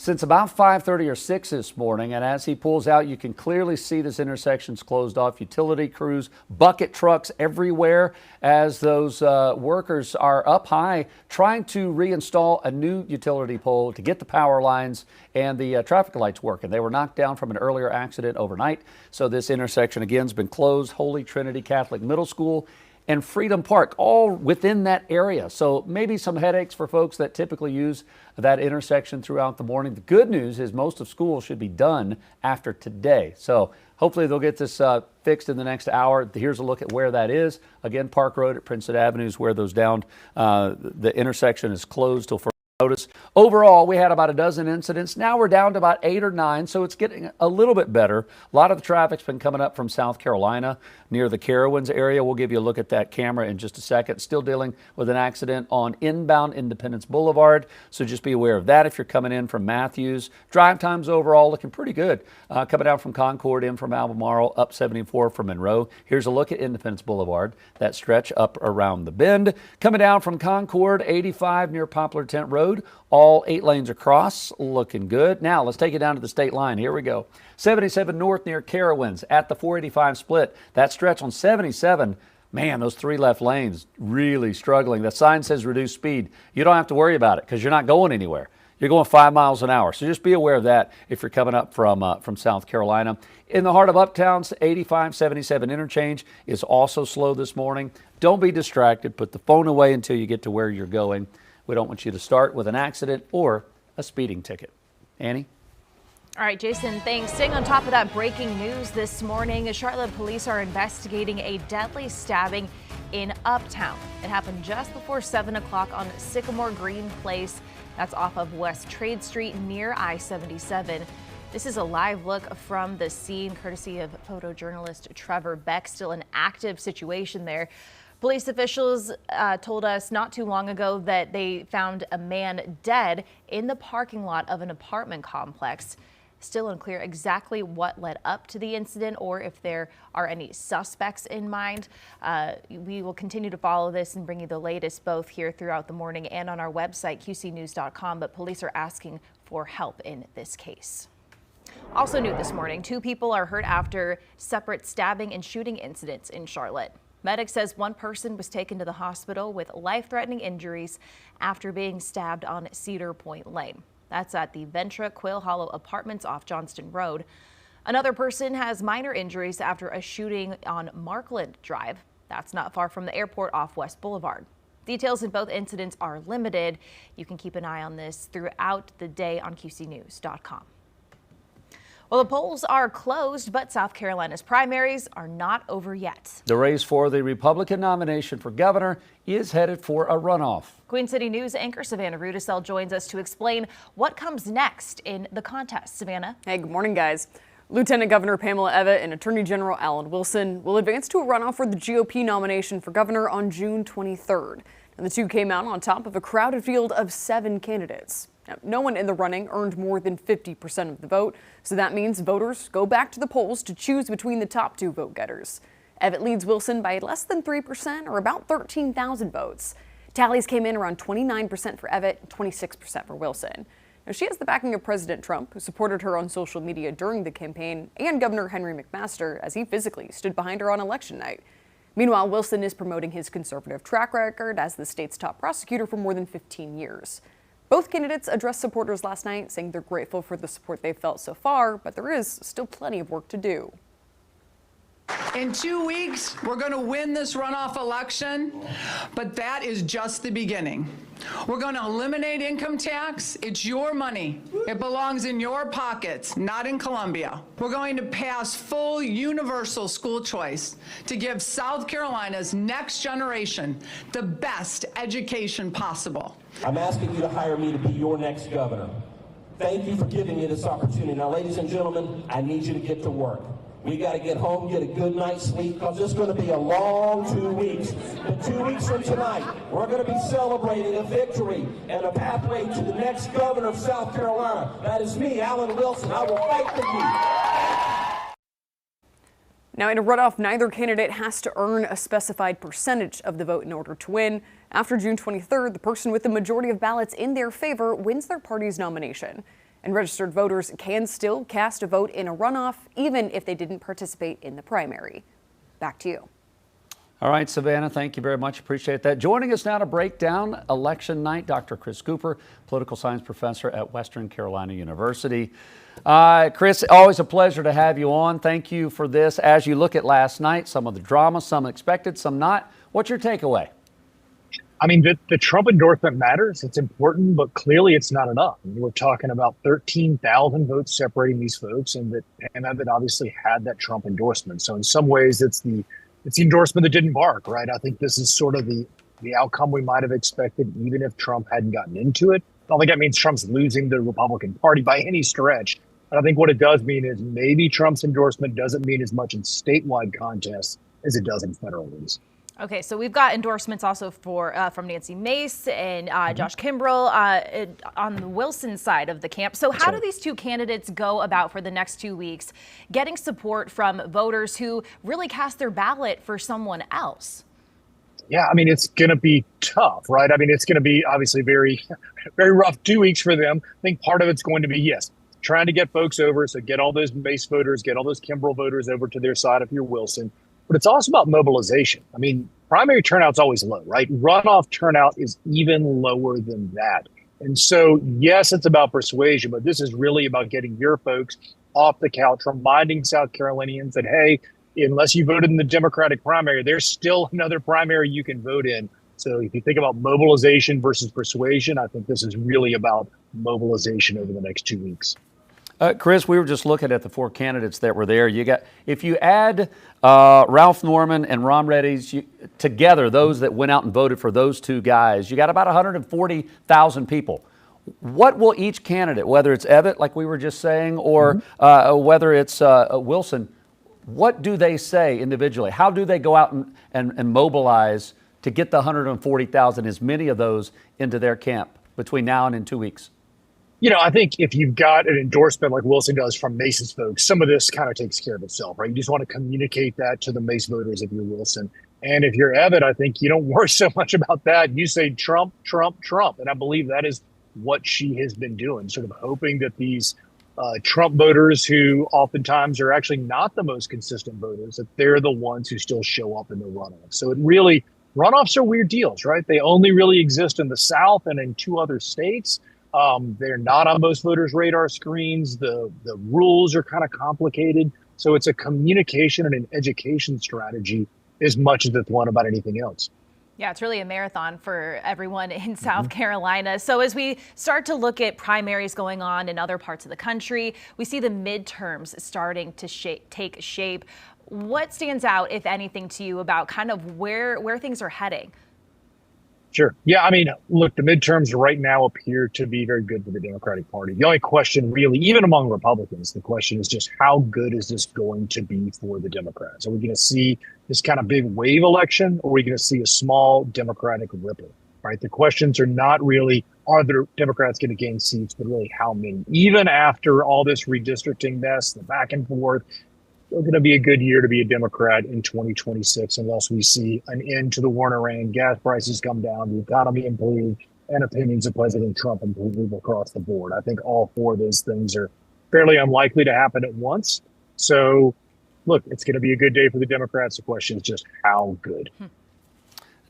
since about 5:30 or 6 this morning, and as he pulls out, you can clearly see this intersection's closed off. Utility crews, bucket trucks everywhere as those workers are up high trying to reinstall a new utility pole to get the power lines and the traffic lights working. They were knocked down from an earlier accident overnight, so this intersection again has been closed. Holy Trinity Catholic Middle School and Freedom Park, all within that area. So maybe some headaches for folks that typically use that intersection throughout the morning. The good news is most of school should be done after today. So hopefully they'll get this fixed in the next hour. Here's a look at where that is. Again, Park Road at Princeton Avenue is where those down. The intersection is closed till further notice. Overall, we had about a dozen incidents. Now we're down to about 8 or 9, so it's getting a little bit better. A lot of the traffic's been coming up from South Carolina near the Carowinds area. We'll give you a look at that camera in just a second. Still dealing with an accident on inbound Independence Boulevard, so just be aware of that if you're coming in from Matthews. Drive times overall looking pretty good. Coming out from Concord, in from Albemarle, up 74 from Monroe. Here's a look at Independence Boulevard, that stretch up around the bend. Coming down from Concord, 85 near Poplar Tent Road. All 8 lanes across, looking good. Now let's take it down to the state line. Here we go. 77 north near Carowinds at the 485 split. That stretch on 77, man, those 3 left lanes really struggling. The sign says reduce speed. You don't have to worry about it because you're not going anywhere. You're going 5 miles an hour. So just be aware of that if you're coming up from South Carolina. In the heart of Uptown's 85-77 interchange is also slow this morning. Don't be distracted. Put the phone away until you get to where you're going. We don't want you to start with an accident or a speeding ticket. Annie? All right, Jason, thanks. Staying on top of that breaking news this morning, Charlotte police are investigating a deadly stabbing in Uptown. It happened just before 7 o'clock on Sycamore Green Place. That's off of West Trade Street near I-77. This is a live look from the scene, courtesy of photojournalist Trevor Beck. Still an active situation there. Police officials told us not too long ago that they found a man dead in the parking lot of an apartment complex. Still unclear exactly what led up to the incident or if there are any suspects in mind. We will continue to follow this and bring you the latest both here throughout the morning and on our website, qcnews.com. But police are asking for help in this case. Also new this morning, 2 people are hurt after separate stabbing and shooting incidents in Charlotte. Medic says one person was taken to the hospital with life-threatening injuries after being stabbed on Cedar Point Lane. That's at the Ventra Quill Hollow Apartments off Johnston Road. Another person has minor injuries after a shooting on Markland Drive. That's not far from the airport off West Boulevard. Details in both incidents are limited. You can keep an eye on this throughout the day on qcnews.com. Well, the polls are closed, but South Carolina's primaries are not over yet. The race for the Republican nomination for governor is headed for a runoff. Queen City News anchor Savannah Rudisell joins us to explain what comes next in the contest. Savannah. Hey, good morning, guys. Lieutenant Governor Pamela Evette and Attorney General Alan Wilson will advance to a runoff for the GOP nomination for governor on June 23rd. And the two came out on top of a crowded field of 7 candidates. Now, no one in the running earned more than 50% of the vote, so that means voters go back to the polls to choose between the top 2 vote getters. Evette leads Wilson by less than 3%, or about 13,000 votes. Tallies came in around 29% for Evette and 26% for Wilson. Now, she has the backing of President Trump, who supported her on social media during the campaign, and Governor Henry McMaster, as he physically stood behind her on election night. Meanwhile, Wilson is promoting his conservative track record as the state's top prosecutor for more than 15 years. Both candidates addressed supporters last night, saying they're grateful for the support they've felt so far, but there is still plenty of work to do. In 2 weeks, we're going to win this runoff election, but that is just the beginning. We're going to eliminate income tax. It's your money. It belongs in your pockets, not in Columbia. We're going to pass full universal school choice to give South Carolina's next generation the best education possible. I'm asking you to hire me to be your next governor. Thank you for giving me this opportunity. Now, ladies and gentlemen, I need you to get to work. We got to get home, get a good night's sleep, because it's going to be a long 2 weeks. But 2 weeks from tonight, we're going to be celebrating a victory and a pathway to the next governor of South Carolina. That is me, Alan Wilson. I will fight for you. Now, in a runoff, neither candidate has to earn a specified percentage of the vote in order to win. After June 23rd, the person with the majority of ballots in their favor wins their party's nomination. And registered voters can still cast a vote in a runoff, even if they didn't participate in the primary. Back to you. All right, Savannah, thank you very much. Appreciate that. Joining us now to break down election night, Dr. Chris Cooper, political science professor at Western Carolina University. Chris, always a pleasure to have you on. Thank you for this. As you look at last night, some of the drama, some expected, some not. What's your takeaway? I mean, the Trump endorsement matters. It's important, but clearly it's not enough. I mean, we're talking about 13,000 votes separating these folks, and that Evette obviously had that Trump endorsement. So in some ways, it's the endorsement that didn't bark, right? I think this is sort of the outcome we might have expected, even if Trump hadn't gotten into it. I don't think that means Trump's losing the Republican Party by any stretch. But I think what it does mean is maybe Trump's endorsement doesn't mean as much in statewide contests as it does in federal ones. Okay, so we've got endorsements also for from Nancy Mace and Josh Kimbrell on the Wilson side of the camp. So how do these two candidates go about for the next 2 weeks getting support from voters who really cast their ballot for someone else? Yeah, I mean, it's going to be tough, right? I mean, it's going to be obviously very, very rough 2 weeks for them. I think part of it's going to be, yes, trying to get folks over. So get all those Mace voters, get all those Kimbrell voters over to their side if you're Wilson. But it's also about mobilization. I mean, primary turnout's always low, right? Runoff turnout is even lower than that. And so, yes, it's about persuasion, but this is really about getting your folks off the couch, reminding South Carolinians that, hey, unless you voted in the Democratic primary, there's still another primary you can vote in. So if you think about mobilization versus persuasion, I think this is really about mobilization over the next 2 weeks. Chris, we were just looking at the 4 candidates that were there. You got, if you add Ralph Norman and Ron Reddy's together, those that went out and voted for those 2 guys, you got about 140,000 people. What will each candidate, whether it's Evette, like we were just saying, or whether it's Wilson, what do they say individually? How do they go out and mobilize to get the 140,000, as many of those, into their camp between now and in 2 weeks? You know, I think if you've got an endorsement like Wilson does from Mace's folks, some of this kind of takes care of itself, right? You just want to communicate that to the Mace voters if you're Wilson. And if you're Evette, I think you don't worry so much about that. You say Trump, Trump, Trump. And I believe that is what she has been doing, sort of hoping that these Trump voters, who oftentimes are actually not the most consistent voters, that they're the ones who still show up in the runoff. So it really, runoffs are weird deals, right? They only really exist in the South and in 2 other states. They're not on most voters' radar screens. The rules are kind of complicated. So it's a communication and an education strategy as much as it's one about anything else. Yeah, it's really a marathon for everyone in South Carolina. So as we start to look at primaries going on in other parts of the country, we see the midterms starting to take shape. What stands out, if anything, to you about kind of where things are heading? Sure. Yeah, I mean, look, the midterms right now appear to be very good for the Democratic Party. The only question really, even among Republicans, the question is just how good is this going to be for the Democrats? Are we going to see this kind of big wave election, or are we going to see a small Democratic ripple, right? The questions are not really, are the Democrats going to gain seats, but really how many? Even after all this redistricting mess, the back and forth, it's going to be a good year to be a Democrat in 2026 unless we see an end to the war in Iran, gas prices come down, the economy improve, and opinions of President Trump improve across the board. I think all four of those things are fairly unlikely to happen at once. So, look, it's going to be a good day for the Democrats. The question is just how good.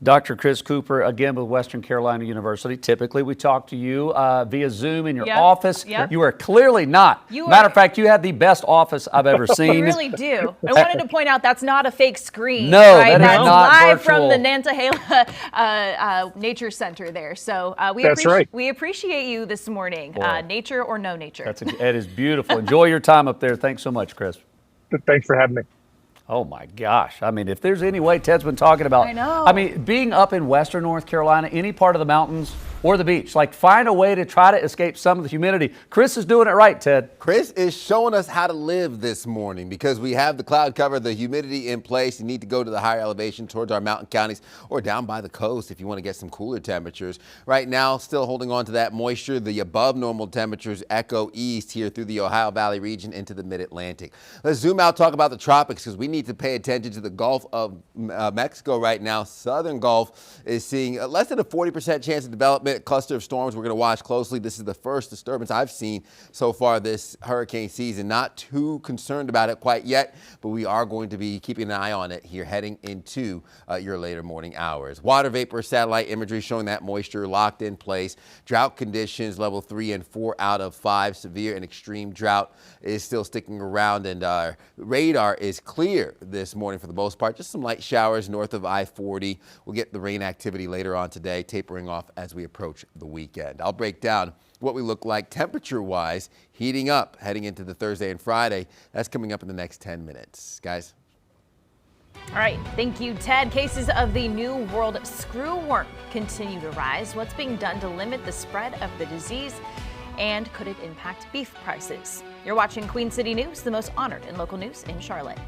Dr. Chris Cooper, again with Western Carolina University. Typically, we talk to you via Zoom in your office. Yep. You are clearly not. Matter of fact, you have the best office I've ever seen. You really do. I wanted to point out that's not a fake screen. No, right? that is That's not live virtual. from the Nantahala Nature Center there. So we appreciate you this morning. Nature or no nature. That is beautiful. Enjoy your time up there. Thanks so much, Chris. Thanks for having me. Oh my gosh. I mean, if there's any way Ted's been talking about, I know. I mean, being up in Western North Carolina, any part of the mountains or the beach, like find a way to try to escape some of the humidity. Chris is doing it right, Ted. Chris is showing us how to live this morning because we have the cloud cover, the humidity in place. You need to go to the higher elevation towards our mountain counties or down by the coast if you want to get some cooler temperatures. Right now, still holding on to that moisture. The above normal temperatures echo east here through the Ohio Valley region into the mid-Atlantic. Let's zoom out, talk about the tropics because we need to pay attention to the Gulf of Mexico right now. Southern Gulf is seeing less than a 40% chance of development. Cluster of storms we're going to watch closely. This is the first disturbance I've seen so far this hurricane season. Not too concerned about it quite yet, but we are going to be keeping an eye on it here heading into your later morning hours. Water vapor satellite imagery showing that moisture locked in place. Drought conditions level 3 and 4 out of 5. Severe and extreme drought is still sticking around, and our radar is clear this morning for the most part. Just some light showers north of I-40. We'll get the rain activity later on today, tapering off as we approach the weekend. I'll break down what we look like temperature-wise, heating up heading into the Thursday and Friday. That's coming up in the next 10 minutes. Guys. All right. Thank you, Ted. Cases of the New World screwworm continue to rise. What's being done to limit the spread of the disease? And could it impact beef prices? You're watching Queen City News, the most honored in local news in Charlotte.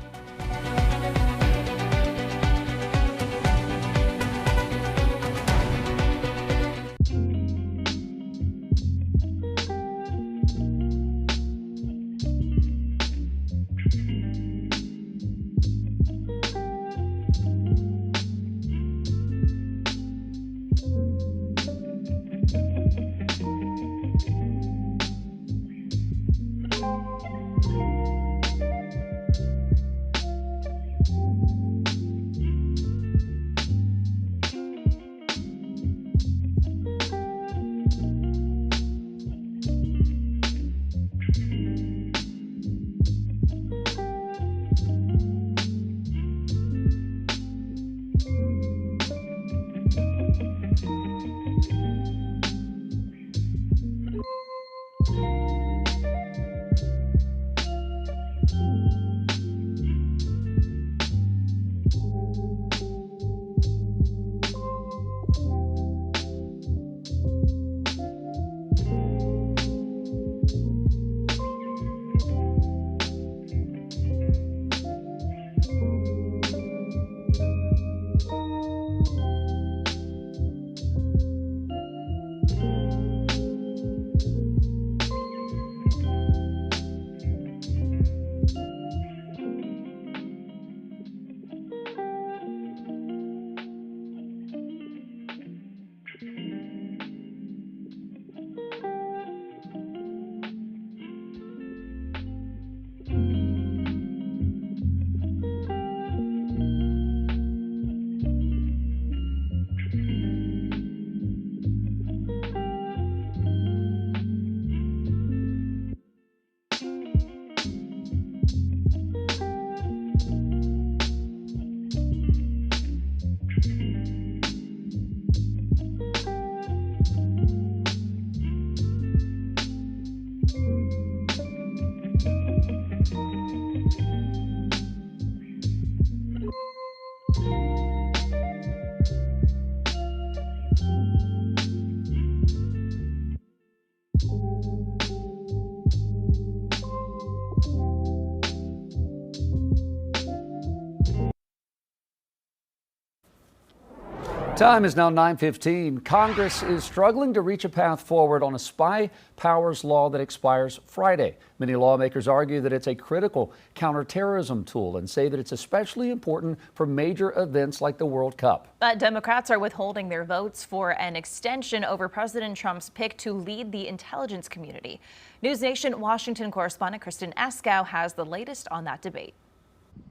Time is now 9:15. Congress is struggling to reach a path forward on a spy powers law that expires Friday. Many lawmakers argue that it's a critical counterterrorism tool and say that it's especially important for major events like the World Cup. But Democrats are withholding their votes for an extension over President Trump's pick to lead the intelligence community. News Nation Washington correspondent Kristen Eskow has the latest on that debate.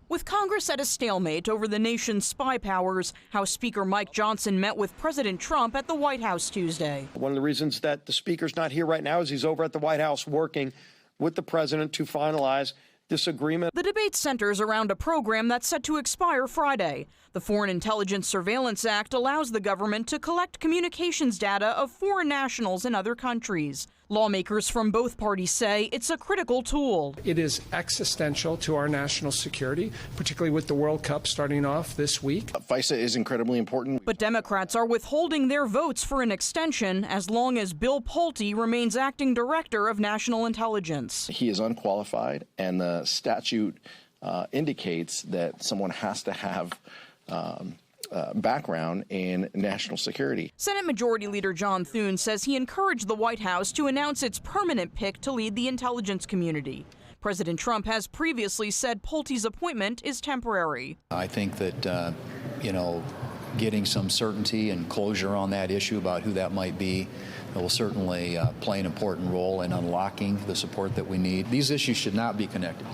With Congress at a stalemate over the nation's spy powers, House Speaker Mike Johnson met with President Trump at the White House Tuesday. One of the reasons that the Speaker's not here right now is he's over at the White House working with the president to finalize this agreement. The debate centers around a program that's set to expire Friday. The Foreign Intelligence Surveillance Act allows the government to collect communications data of foreign nationals in other countries. Lawmakers from both parties say it's a critical tool. It is existential to our national security, particularly with the World Cup starting off this week. FISA is incredibly important. But Democrats are withholding their votes for an extension as long as Bill Pulte remains acting director of national intelligence. He is unqualified, and the statute indicates that someone has to have background in national security. Senate Majority Leader John Thune says he encouraged the White House to announce its permanent pick to lead the intelligence community. President Trump has previously said Pulte's appointment is temporary. I think that, getting some certainty and closure on that issue about who that might be will certainly play an important role in unlocking the support that we need. These issues should not be connected,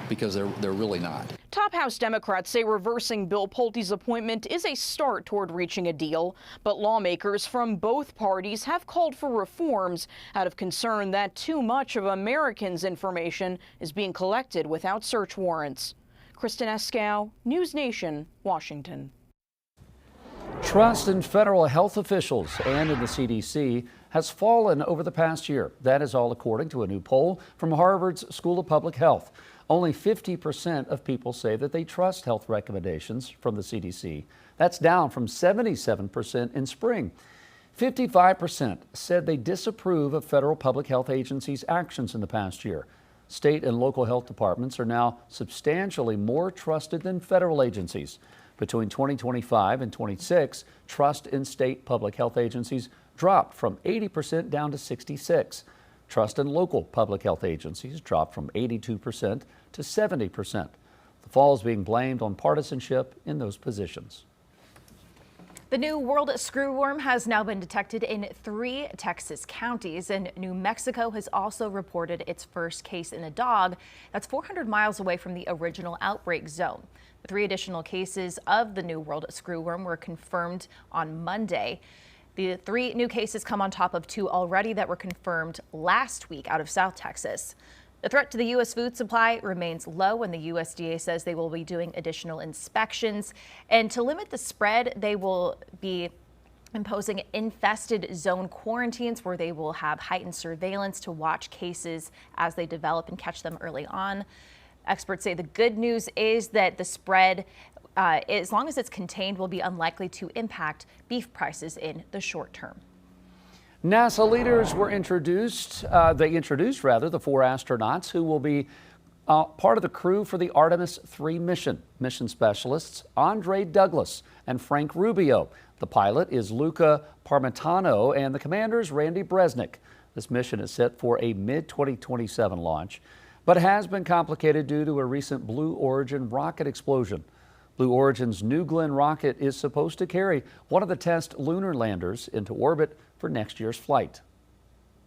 because they're really not. Top House Democrats say reversing Bill Pulte's appointment is a start toward reaching a deal, but lawmakers from both parties have called for reforms out of concern that too much of Americans' information is being collected without search warrants. Kristen Eskow, News Nation, Washington. Trust in federal health officials and in the CDC has fallen over the past year. That is all according to a new poll from Harvard's School of Public Health. Only 50% of people say that they trust health recommendations from the CDC. That's down from 77% in spring. 55% said they disapprove of federal public health agencies' actions in the past year. State and local health departments are now substantially more trusted than federal agencies. Between 2025 and 26, trust in state public health agencies dropped from 80% down to 66%. Trust in local public health agencies dropped from 82% to 70%. The fall is being blamed on partisanship in those positions. The new world screwworm has now been detected in 3 Texas counties, and New Mexico has also reported its first case in a dog that's 400 miles away from the original outbreak zone. The 3 additional cases of the new world screwworm were confirmed on Monday. The 3 new cases come on top of 2 already that were confirmed last week out of South Texas. The threat to the U.S. food supply remains low, and the USDA says they will be doing additional inspections. And to limit the spread, they will be imposing infested zone quarantines where they will have heightened surveillance to watch cases as they develop and catch them early on. Experts say the good news is that the spread, as long as it's contained, will be unlikely to impact beef prices in the short term. NASA leaders were introduced the 4 astronauts who will be part of the crew for the Artemis 3 mission. Mission specialists Andre Douglas and Frank Rubio. The pilot is Luca Parmitano and the commander is Randy Bresnik. This mission is set for a mid-2027 launch, but has been complicated due to a recent Blue Origin rocket explosion. Blue Origin's New Glenn rocket is supposed to carry one of the test lunar landers into orbit for next year's flight.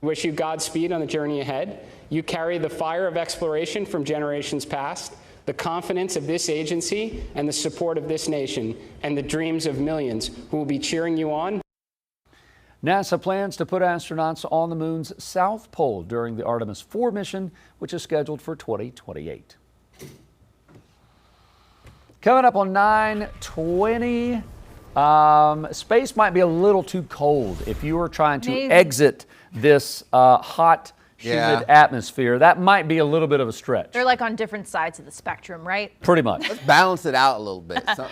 Wish you Godspeed on the journey ahead. You carry the fire of exploration from generations past, the confidence of this agency and the support of this nation, and the dreams of millions who will be cheering you on. NASA plans to put astronauts on the moon's south pole during the Artemis 4 mission, which is scheduled for 2028. Coming up on 9:20, space might be a little too cold if you are trying to exit this hot humid atmosphere, that might be a little bit of a stretch. They're like on different sides of the spectrum, right? Pretty much. Let's balance it out a little bit. So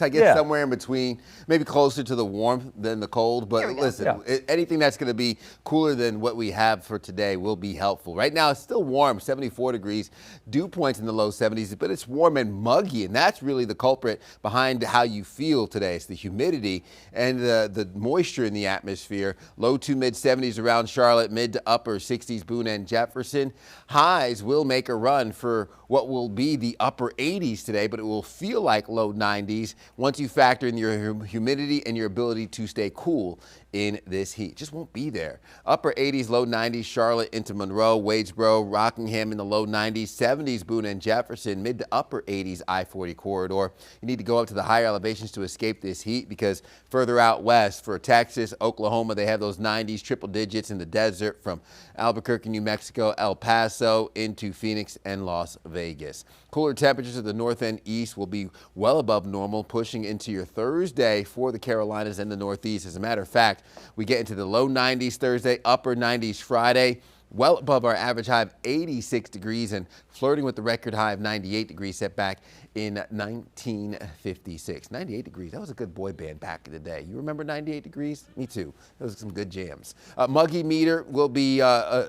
I guess somewhere in between, maybe closer to the warmth than the cold. But listen, anything that's going to be cooler than what we have for today will be helpful. Right now, it's still warm, 74 degrees, dew points in the low 70s, but it's warm and muggy, and that's really the culprit behind how you feel today. It's the humidity and the moisture in the atmosphere. Low to mid 70s around Charlotte, mid to upper 60s Boone and Jefferson. Highs will make a run for what will be the upper 80s today, but it will feel like low 90s once you factor in your humidity and your ability to stay cool in this heat. Just won't be there. Upper 80s, low 90s, Charlotte into Monroe, Wadesboro, Rockingham in the low 90s, 70s, Boone and Jefferson, mid to upper 80s, I-40 corridor. You need to go up to the higher elevations to escape this heat because further out west for Texas, Oklahoma, they have those 90s, triple digits in the desert from Albuquerque, New Mexico, El Paso into Phoenix and Las Vegas. Cooler temperatures at the north and east will be well above normal, pushing into your Thursday for the Carolinas and the Northeast. As a matter of fact, we get into the low 90s Thursday, upper 90s Friday, well above our average high of 86 degrees and flirting with the record high of 98 degrees set back in 1956. 98 degrees, that was a good boy band back in the day. You remember 98 degrees? Me too. Those are some good jams. Muggy meter will be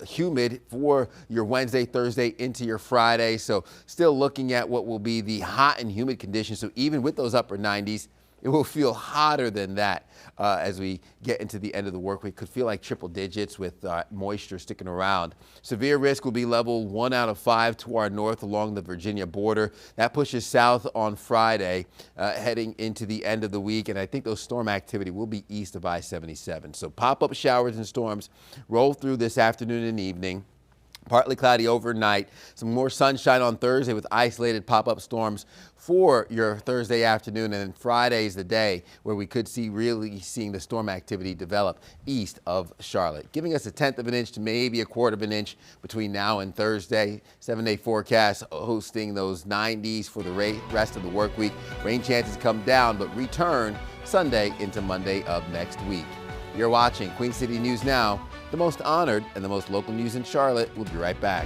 humid for your Wednesday, Thursday into your Friday. So still looking at what will be the hot and humid conditions. So even with those upper 90s, it will feel hotter than that as we get into the end of the work week. Could feel like triple digits with moisture sticking around. Severe risk will be level 1 out of 5 to our north along the Virginia border. That pushes south on Friday, heading into the end of the week. And I think those storm activity will be east of I-77. So pop-up showers and storms roll through this afternoon and evening. Partly cloudy overnight. Some more sunshine on Thursday with isolated pop-up storms for your Thursday afternoon, and then Friday is the day where we could really seeing the storm activity develop east of Charlotte, giving us 1/10 of an inch to maybe 1/4 of an inch between now and Thursday. 7-day forecast hosting those 90s for the rest of the work week. Rain chances come down, but return Sunday into Monday of next week. You're watching Queen City News Now, the most honored and the most local news in Charlotte. We'll be right back.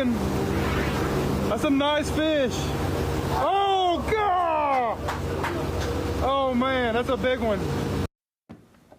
moving. That's a nice fish. Oh, God! Oh, man, that's a big one.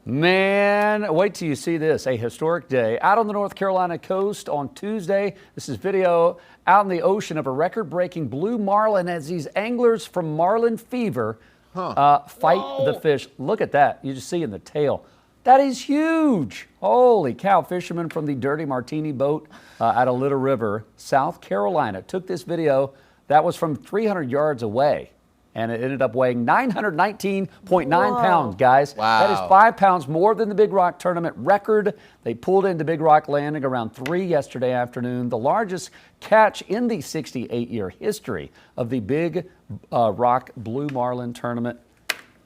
Man, wait till you see this. A historic day out on the North Carolina coast on Tuesday. This is video out in the ocean of a record-breaking blue marlin as these anglers from Marlin Fever fight the fish. Look at that. You just see in the tail. That is huge. Holy cow. Fishermen from the Dirty Martini boat out of Little River, South Carolina, took this video. That was from 300 yards away. And it ended up weighing 919.9 pounds, guys. Wow. That is 5 pounds more than the Big Rock tournament record. They pulled into Big Rock Landing around 3 yesterday afternoon, the largest catch in the 68-year history of the Big Rock Blue Marlin tournament.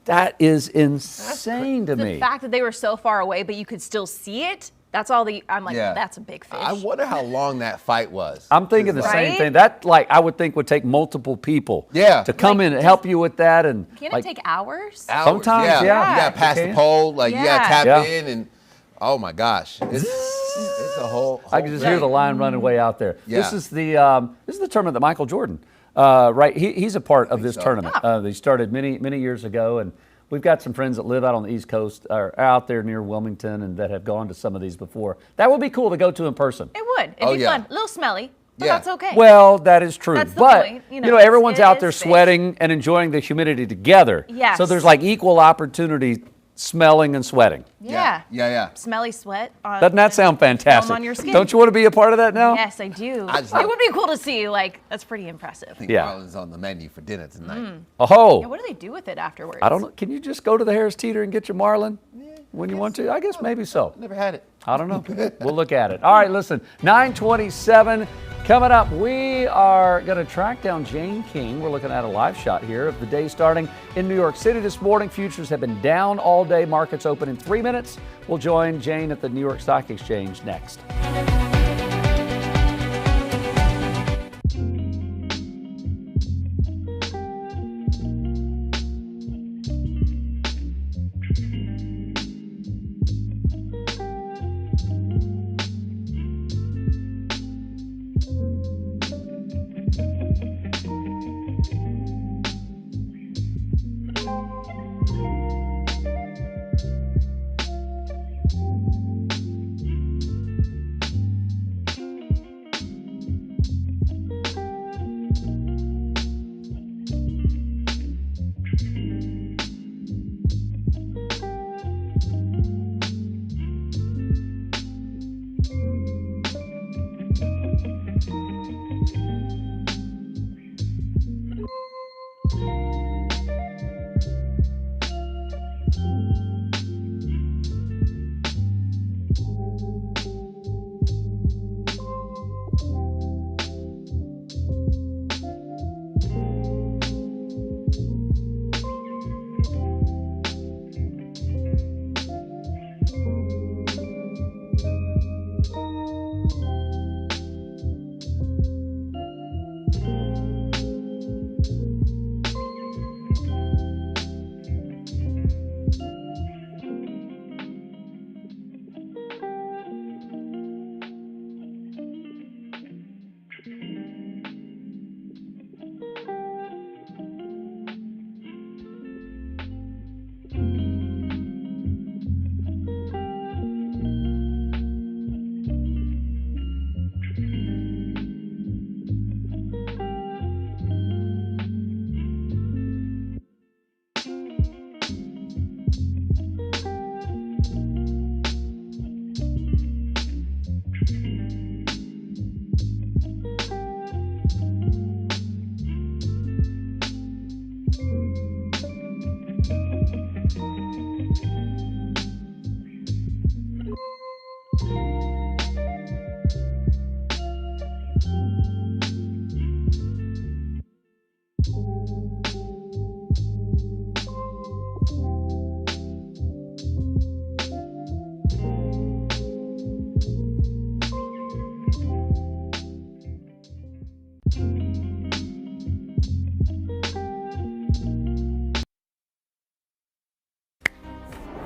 That is insane to me. The fact that they were so far away, but you could still see it. That's all I'm like, that's a big fish. I wonder how long that fight was. I'm thinking the same thing. That, like, I would think would take multiple people to come in and help you with that. And can it take hours? Sometimes, You got to pass the pole, you got to tap in, and oh my gosh, it's a whole I can just hear the line running way out there. Yeah. This is the tournament that Michael Jordan, he's a part of this tournament. They started many years ago, and we've got some friends that live out on the East Coast, or out there near Wilmington, and that have gone to some of these before. That would be cool to go to in person. It would. It'd be fun. A little smelly, but that's okay. Well, that is true. That's the but point. Everyone's out there sweating and enjoying the humidity together. Yes. So there's like equal opportunity smelling and sweating. Yeah. Smelly sweat. Doesn't that sound fantastic? On your skin. Don't you want to be a part of that now? Yes, I do. It would be cool to see. That's pretty impressive. I think marlin's on the menu for dinner tonight. Oh. Yeah, what do they do with it afterwards? I don't know. Can you just go to the Harris Teeter and get your marlin when you want to? I guess maybe so. Never had it. I don't know. We'll look at it. All right, listen, 9:27 coming up. We are going to track down Jane King. We're looking at a live shot here of the day starting in New York City this morning. Futures have been down all day. Markets open in 3 minutes. We'll join Jane at the New York Stock Exchange next.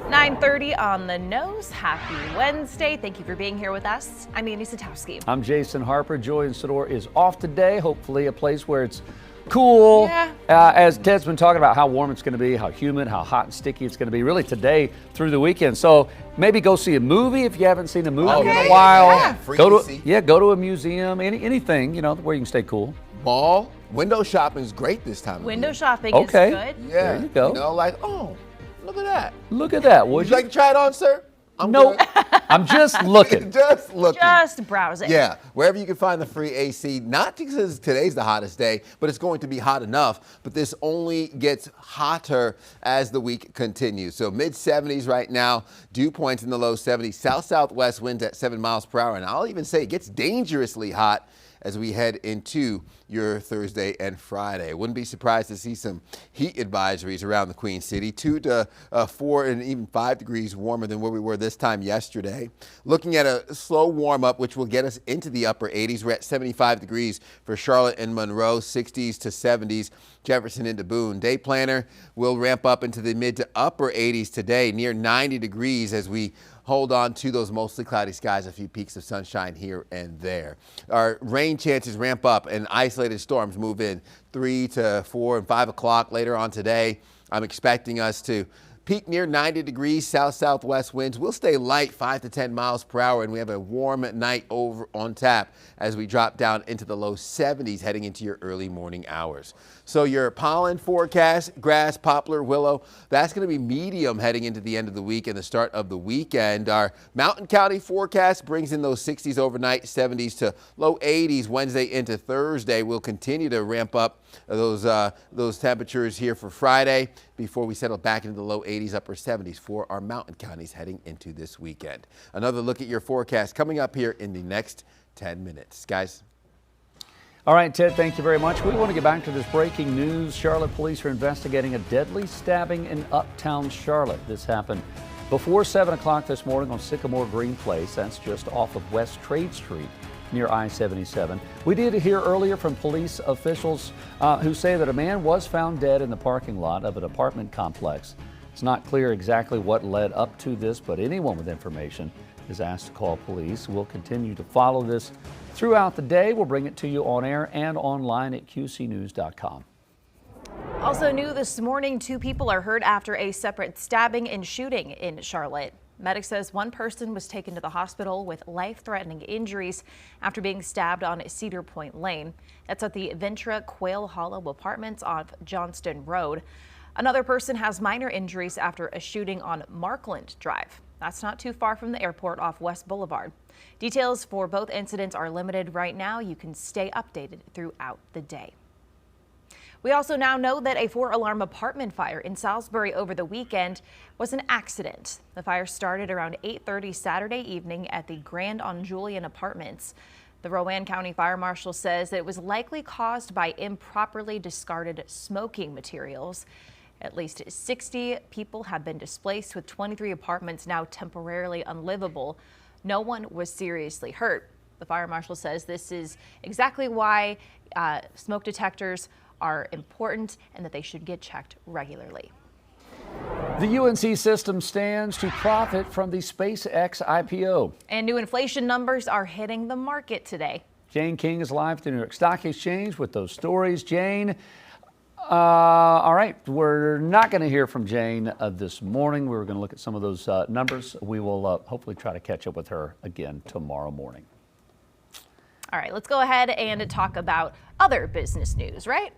9:30 on the nose. Happy Wednesday. Thank you for being here with us. I'm Annie Satowski. I'm Jason Harper. Joy and Sador is off today. Hopefully a place where it's cool. Yeah. As Ted's been talking about how warm it's going to be, how humid, how hot and sticky it's going to be really today through the weekend. So maybe go see a movie if you haven't seen a movie in a while. Yeah. Go to a museum, anything, where you can stay cool. Mall. Window shopping is great this time. Window shopping Okay. is good. Yeah. There you go. Look at that. Look at that. Would you like to try it on, sir? No, I'm just looking. Just looking. Just browsing. Yeah, wherever you can find the free AC, not because today's the hottest day, but it's going to be hot enough. But this only gets hotter as the week continues. So mid-70s right now, dew points in the low 70s, south-southwest winds at 7 miles per hour. And I'll even say it gets dangerously hot as we head into your Thursday and Friday. Wouldn't be surprised to see some heat advisories around the Queen City, 2 to 4 and even 5 degrees warmer than where we were this time yesterday. Looking at a slow warm up, which will get us into the upper 80s. We're at 75 degrees for Charlotte and Monroe, 60s to 70s, Jefferson into Boone. Day planner will ramp up into the mid to upper 80s today, near 90 degrees as we hold on to those mostly cloudy skies, a few peaks of sunshine here and there. Our rain chances ramp up and isolated storms move in 3 to 4 and 5 o'clock later on today. I'm expecting us to peak near 90 degrees, south-southwest winds. We'll stay light 5 to 10 miles per hour, and we have a warm night over on tap as we drop down into the low 70s heading into your early morning hours. So your pollen forecast, grass, poplar, willow, that's going to be medium heading into the end of the week and the start of the weekend. Our Mountain County forecast brings in those 60s overnight, 70s to low 80s Wednesday into Thursday. We'll continue to ramp up those temperatures here for Friday before we settle back into the low 80s, upper 70s for our mountain counties heading into this weekend. Another look at your forecast coming up here in the next 10 minutes. Guys. All right, Ted, thank you very much. We want to get back to this breaking news. Charlotte police are investigating a deadly stabbing in uptown Charlotte. This happened before 7 o'clock this morning on Sycamore Green Place. That's just off of West Trade Street near I-77. We did hear earlier from police officials who say that a man was found dead in the parking lot of an apartment complex. It's not clear exactly what led up to this, but anyone with information is asked to call police. We'll continue to follow this throughout the day. We'll bring it to you on air and online at qcnews.com. Also new this morning, 2 people are hurt after a separate stabbing and shooting in Charlotte. Medic says one person was taken to the hospital with life-threatening injuries after being stabbed on Cedar Point Lane. That's at the Ventura Quail Hollow Apartments off Johnston Road. Another person has minor injuries after a shooting on Markland Drive. That's not too far from the airport off West Boulevard. Details for both incidents are limited right now. You can stay updated throughout the day. We also now know that a 4-alarm apartment fire in Salisbury over the weekend was an accident. The fire started around 8:30 Saturday evening at the Grand on Julian Apartments. The Rowan County Fire Marshal says that it was likely caused by improperly discarded smoking materials. At least 60 people have been displaced, with 23 apartments now temporarily unlivable. No one was seriously hurt. The fire marshal says this is exactly why smoke detectors are important and that they should get checked regularly. The UNC system stands to profit from the SpaceX IPO. And new inflation numbers are hitting the market today. Jane King is live at the New York Stock Exchange with those stories. Jane, all right, we're not going to hear from Jane this morning. We were going to look at some of those numbers. We will hopefully try to catch up with her again tomorrow morning. All right, let's go ahead and talk about other business news, right?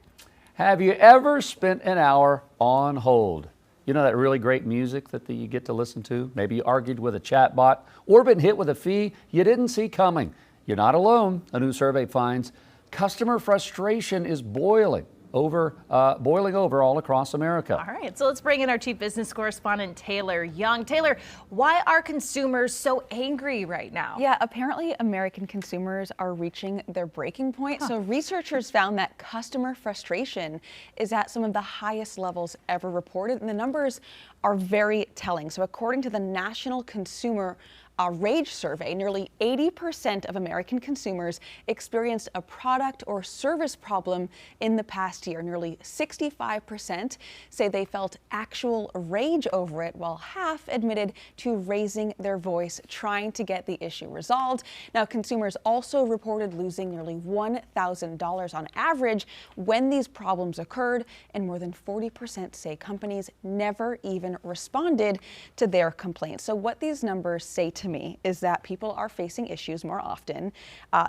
Have you ever spent an hour on hold? You know that really great music that you get to listen to? Maybe you argued with a chatbot or been hit with a fee you didn't see coming. You're not alone. A new survey finds customer frustration is boiling over all across America. All right, so let's bring in our chief business correspondent, Taylor Young. Taylor, why are consumers so angry right now? Yeah, apparently American consumers are reaching their breaking point. So researchers found that customer frustration is at some of the highest levels ever reported, and the numbers are very telling. So according to the National Consumer Rage survey, nearly 80% of American consumers experienced a product or service problem in the past year. Nearly 65% say they felt actual rage over it, while half admitted to raising their voice trying to get the issue resolved. Now, consumers also reported losing nearly $1,000 on average when these problems occurred, and more than 40% say companies never even responded to their complaints. So what these numbers say to me is that people are facing issues more often,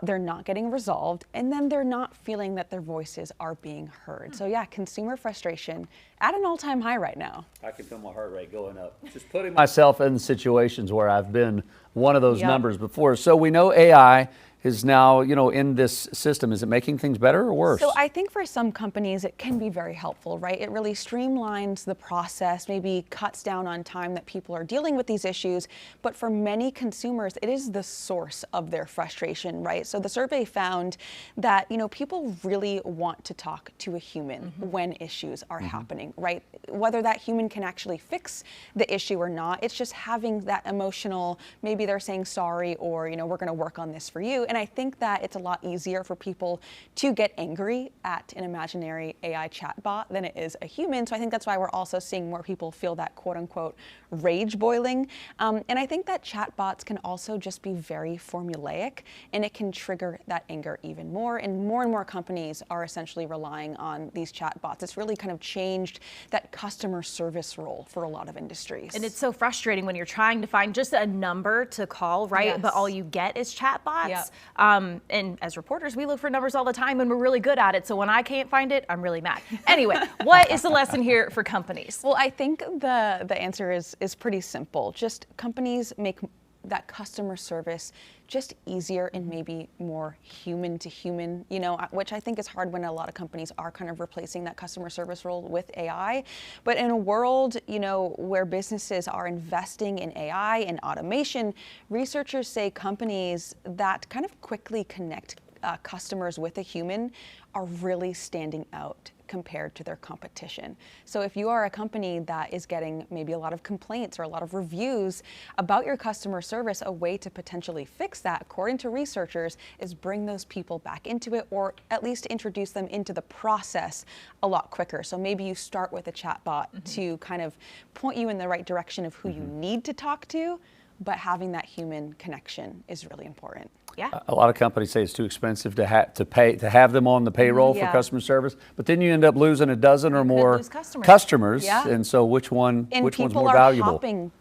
they're not getting resolved, and then they're not feeling that their voices are being heard. So yeah, consumer frustration at an all-time high right now. I can feel my heart rate going up. Just putting myself in situations where I've been one of those numbers before. So we know AI is now, in this system. Is it making things better or worse? So I think for some companies it can be very helpful, right? It really streamlines the process, maybe cuts down on time that people are dealing with these issues. But for many consumers, it is the source of their frustration, right? So the survey found that, people really want to talk to a human when issues are happening, right? Whether that human can actually fix the issue or not, it's just having that emotional, maybe they're saying sorry, or, we're going to work on this for you. And I think that it's a lot easier for people to get angry at an imaginary AI chatbot than it is a human. So I think that's why we're also seeing more people feel that quote unquote rage boiling. And I think that chatbots can also just be very formulaic, and it can trigger that anger even more. And more companies are essentially relying on these chatbots. It's really kind of changed that customer service role for a lot of industries. And it's so frustrating when you're trying to find just a number to call, right? Yes. But all you get is chatbots. Yep. And as reporters, we look for numbers all the time, and we're really good at it. So when I can't find it, I'm really mad. Anyway, what is the lesson here for companies? Well, I think the answer is pretty simple. Just companies make that customer service just easier and maybe more human to human, which I think is hard when a lot of companies are kind of replacing that customer service role with AI. But in a world, where businesses are investing in AI and automation, researchers say companies that kind of quickly connect customers with a human are really standing out compared to their competition. So if you are a company that is getting maybe a lot of complaints or a lot of reviews about your customer service, a way to potentially fix that, according to researchers, is bring those people back into it, or at least introduce them into the process a lot quicker. So maybe you start with a chatbot to kind of point you in the right direction of who you need to talk to, but having that human connection is really important. Yeah. A lot of companies say it's too expensive to have them on the payroll for customer service, but then you end up losing a dozen or more customers. Yeah. And so which one's more valuable? And people are hopping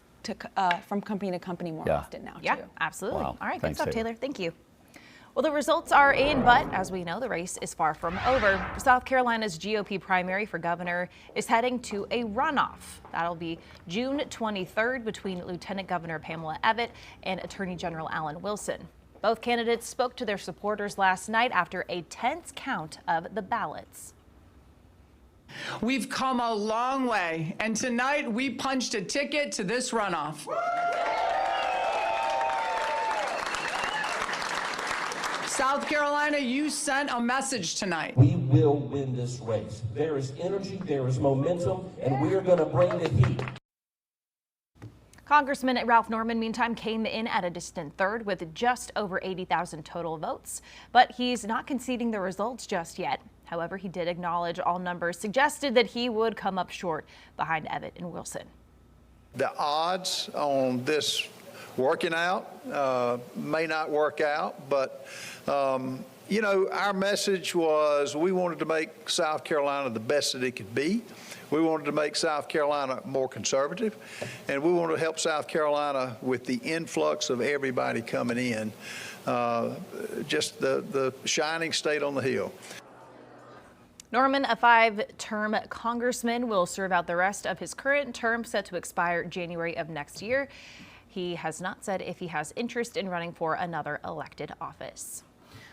from company to company more often now, too. Yeah, absolutely. Wow. All right, Thanks, good stuff, Taylor. Taylor. Thank you. Well, the results are in, but as we know, the race is far from over. South Carolina's GOP primary for governor is heading to a runoff. That'll be June 23rd between Lieutenant Governor Pamela Evette and Attorney General Alan Wilson. Both candidates spoke to their supporters last night after a tense count of the ballots. We've come a long way, and tonight we punched a ticket to this runoff. South Carolina, you sent a message tonight. We will win this race. There is energy, there is momentum, and we're going to bring the heat. Congressman Ralph Norman, meantime, came in at a distant third with just over 80,000 total votes, but he's not conceding the results just yet. However, he did acknowledge all numbers suggested that he would come up short behind Evette and Wilson. The odds on this working out may not work out, but our message was we wanted to make South Carolina the best that it could be. We wanted to make South Carolina more conservative, and we wanted to help South Carolina with the influx of everybody coming in, just the shining state on the hill. Norman, a 5-term congressman, will serve out the rest of his current term, set to expire January of next year. He has not said if he has interest in running for another elected office.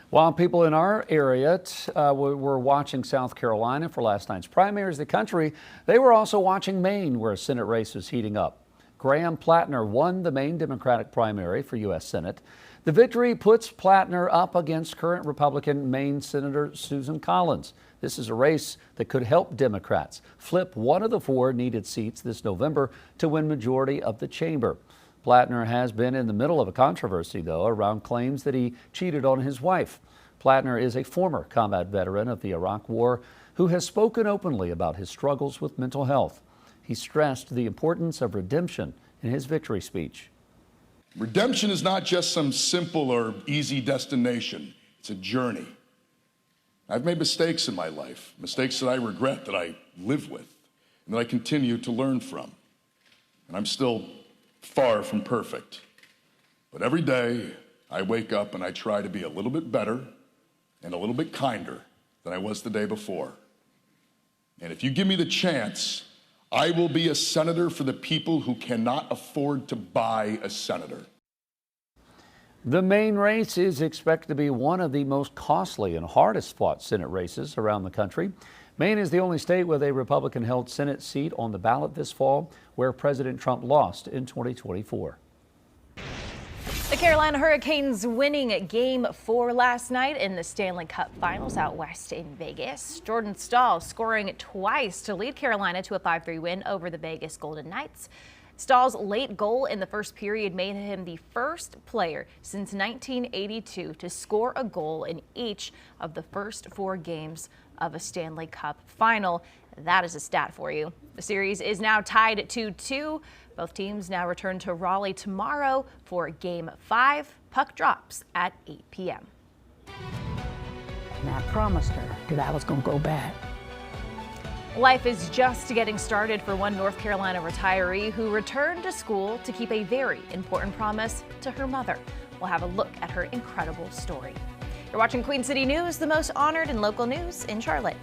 While people in our area were watching South Carolina for last night's primaries of the country, they were also watching Maine, where a Senate race is heating up. Graham Plattner won the Maine Democratic primary for U.S. Senate. The victory puts Plattner up against current Republican Maine Senator Susan Collins. This is a race that could help Democrats flip one of the 4 needed seats this November to win majority of the chamber. Plattner has been in the middle of a controversy, though, around claims that he cheated on his wife. Plattner is a former combat veteran of the Iraq War who has spoken openly about his struggles with mental health. He stressed the importance of redemption in his victory speech. Redemption is not just some simple or easy destination. It's a journey. I've made mistakes in my life, mistakes that I regret, that I live with, and that I continue to learn from. And I'm still far from perfect. But every day I wake up and I try to be a little bit better and a little bit kinder than I was the day before. And if you give me the chance, I will be a senator for the people who cannot afford to buy a senator. The Maine race is expected to be one of the most costly and hardest fought Senate races around the country. Maine is the only state with a Republican-held Senate seat on the ballot this fall, where President Trump lost in 2024. The Carolina Hurricanes winning Game 4 last night in the Stanley Cup Finals out west in Vegas. Jordan Staal scoring twice to lead Carolina to a 5-3 win over the Vegas Golden Knights. Stahl's late goal in the first period made him the first player since 1982 to score a goal in each of the first 4 games of a Stanley Cup final. That is a stat for you. The series is now tied at 2-2. Both teams now return to Raleigh tomorrow for Game 5. Puck drops at 8 p.m. And I promised her that I was going to go back. Life is just getting started for one North Carolina retiree who returned to school to keep a very important promise to her mother. We'll have a look at her incredible story. You're watching Queen City News, the most honored in local news in Charlotte.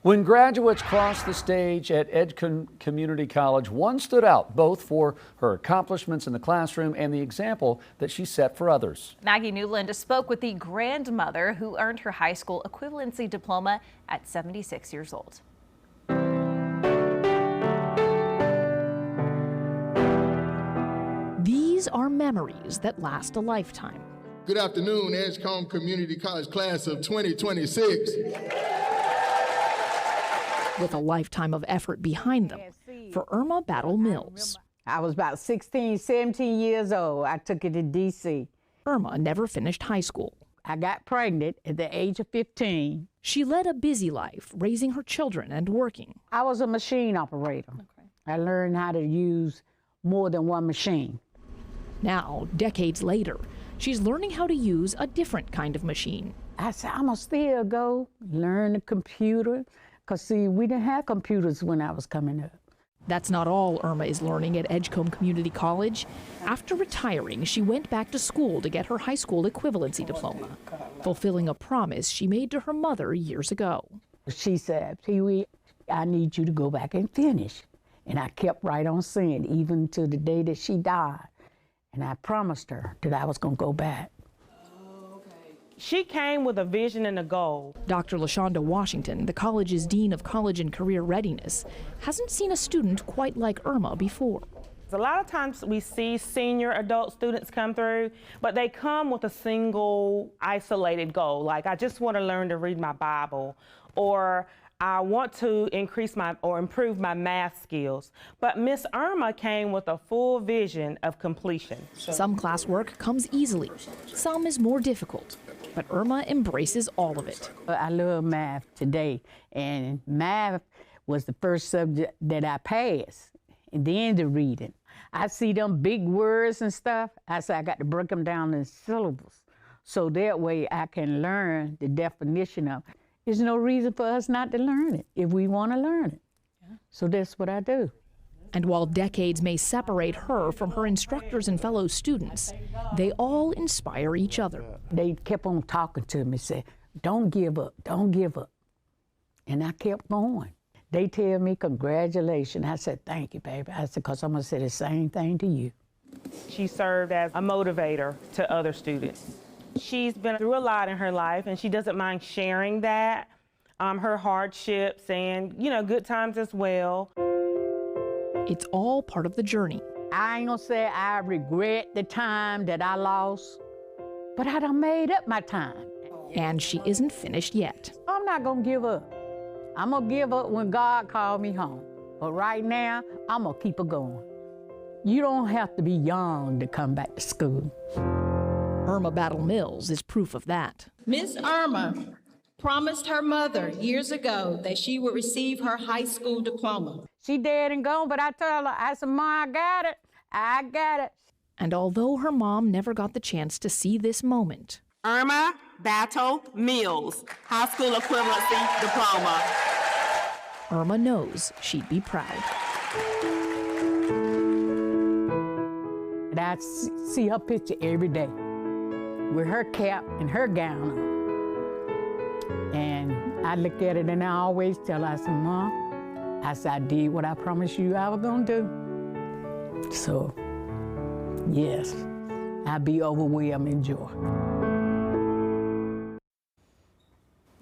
When graduates crossed the stage at Edcon Community College, one stood out both for her accomplishments in the classroom and the example that she set for others. Maggie Newland spoke with the grandmother who earned her high school equivalency diploma at 76 years old. These are memories that last a lifetime. Good afternoon, Edcon Community College class of 2026. With a lifetime of effort behind them. For Irma Battle Mills. I was about 16, 17 years old. I took it to D.C. Irma never finished high school. I got pregnant at the age of 15. She led a busy life, raising her children and working. I was a machine operator. Okay. I learned how to use more than one machine. Now, decades later, she's learning how to use a different kind of machine. I said, I'm gonna still go learn the computer, because see, we didn't have computers when I was coming up. That's not all Irma is learning at Edgecombe Community College. After retiring, she went back to school to get her high school equivalency diploma, fulfilling a promise she made to her mother years ago. She said, Pee-wee, I need you to go back and finish. And I kept right on saying, even to the day that she died. And I promised her that I was gonna go back. She came with a vision and a goal. Dr. LaShonda Washington, the college's Dean of College and Career Readiness, hasn't seen a student quite like Irma before. A lot of times we see senior adult students come through, but they come with a single isolated goal, like I just want to learn to read my Bible, or I want to increase or improve my math skills. But Miss Irma came with a full vision of completion. Some classwork comes easily, some is more difficult. But Irma embraces all of it. I love math today, and math was the first subject that I passed, and then the reading. I see them big words and stuff, I say I got to break them down in syllables, so that way I can learn the definition of it. There's no reason for us not to learn it if we want to learn it. Yeah. So that's what I do. And while decades may separate her from her instructors and fellow students, they all inspire each other. They kept on talking to me, said, don't give up, don't give up. And I kept going. They tell me, congratulations. I said, thank you, baby. I said, because I'm going to say the same thing to you. She served as a motivator to other students. She's been through a lot in her life, and she doesn't mind sharing that, her hardships and, good times as well. It's all part of the journey. I ain't gonna say I regret the time that I lost, but I done made up my time. And she isn't finished yet. I'm not gonna give up. I'm gonna give up when God called me home. But right now, I'm gonna keep it going. You don't have to be young to come back to school. Irma Battle Mills is proof of that. Miss Irma promised her mother years ago that she would receive her high school diploma. She dead and gone, but I told her, I said, Ma, I got it. I got it. And although her mom never got the chance to see this moment, Irma Battle Mills, high school equivalency diploma. Irma knows she'd be proud. And I see her picture every day with her cap and her gown on. And I look at it and I always tell her, I said, Mom, I said, I did what I promised you I was gonna do. So, yes, I'll be overwhelmed in joy.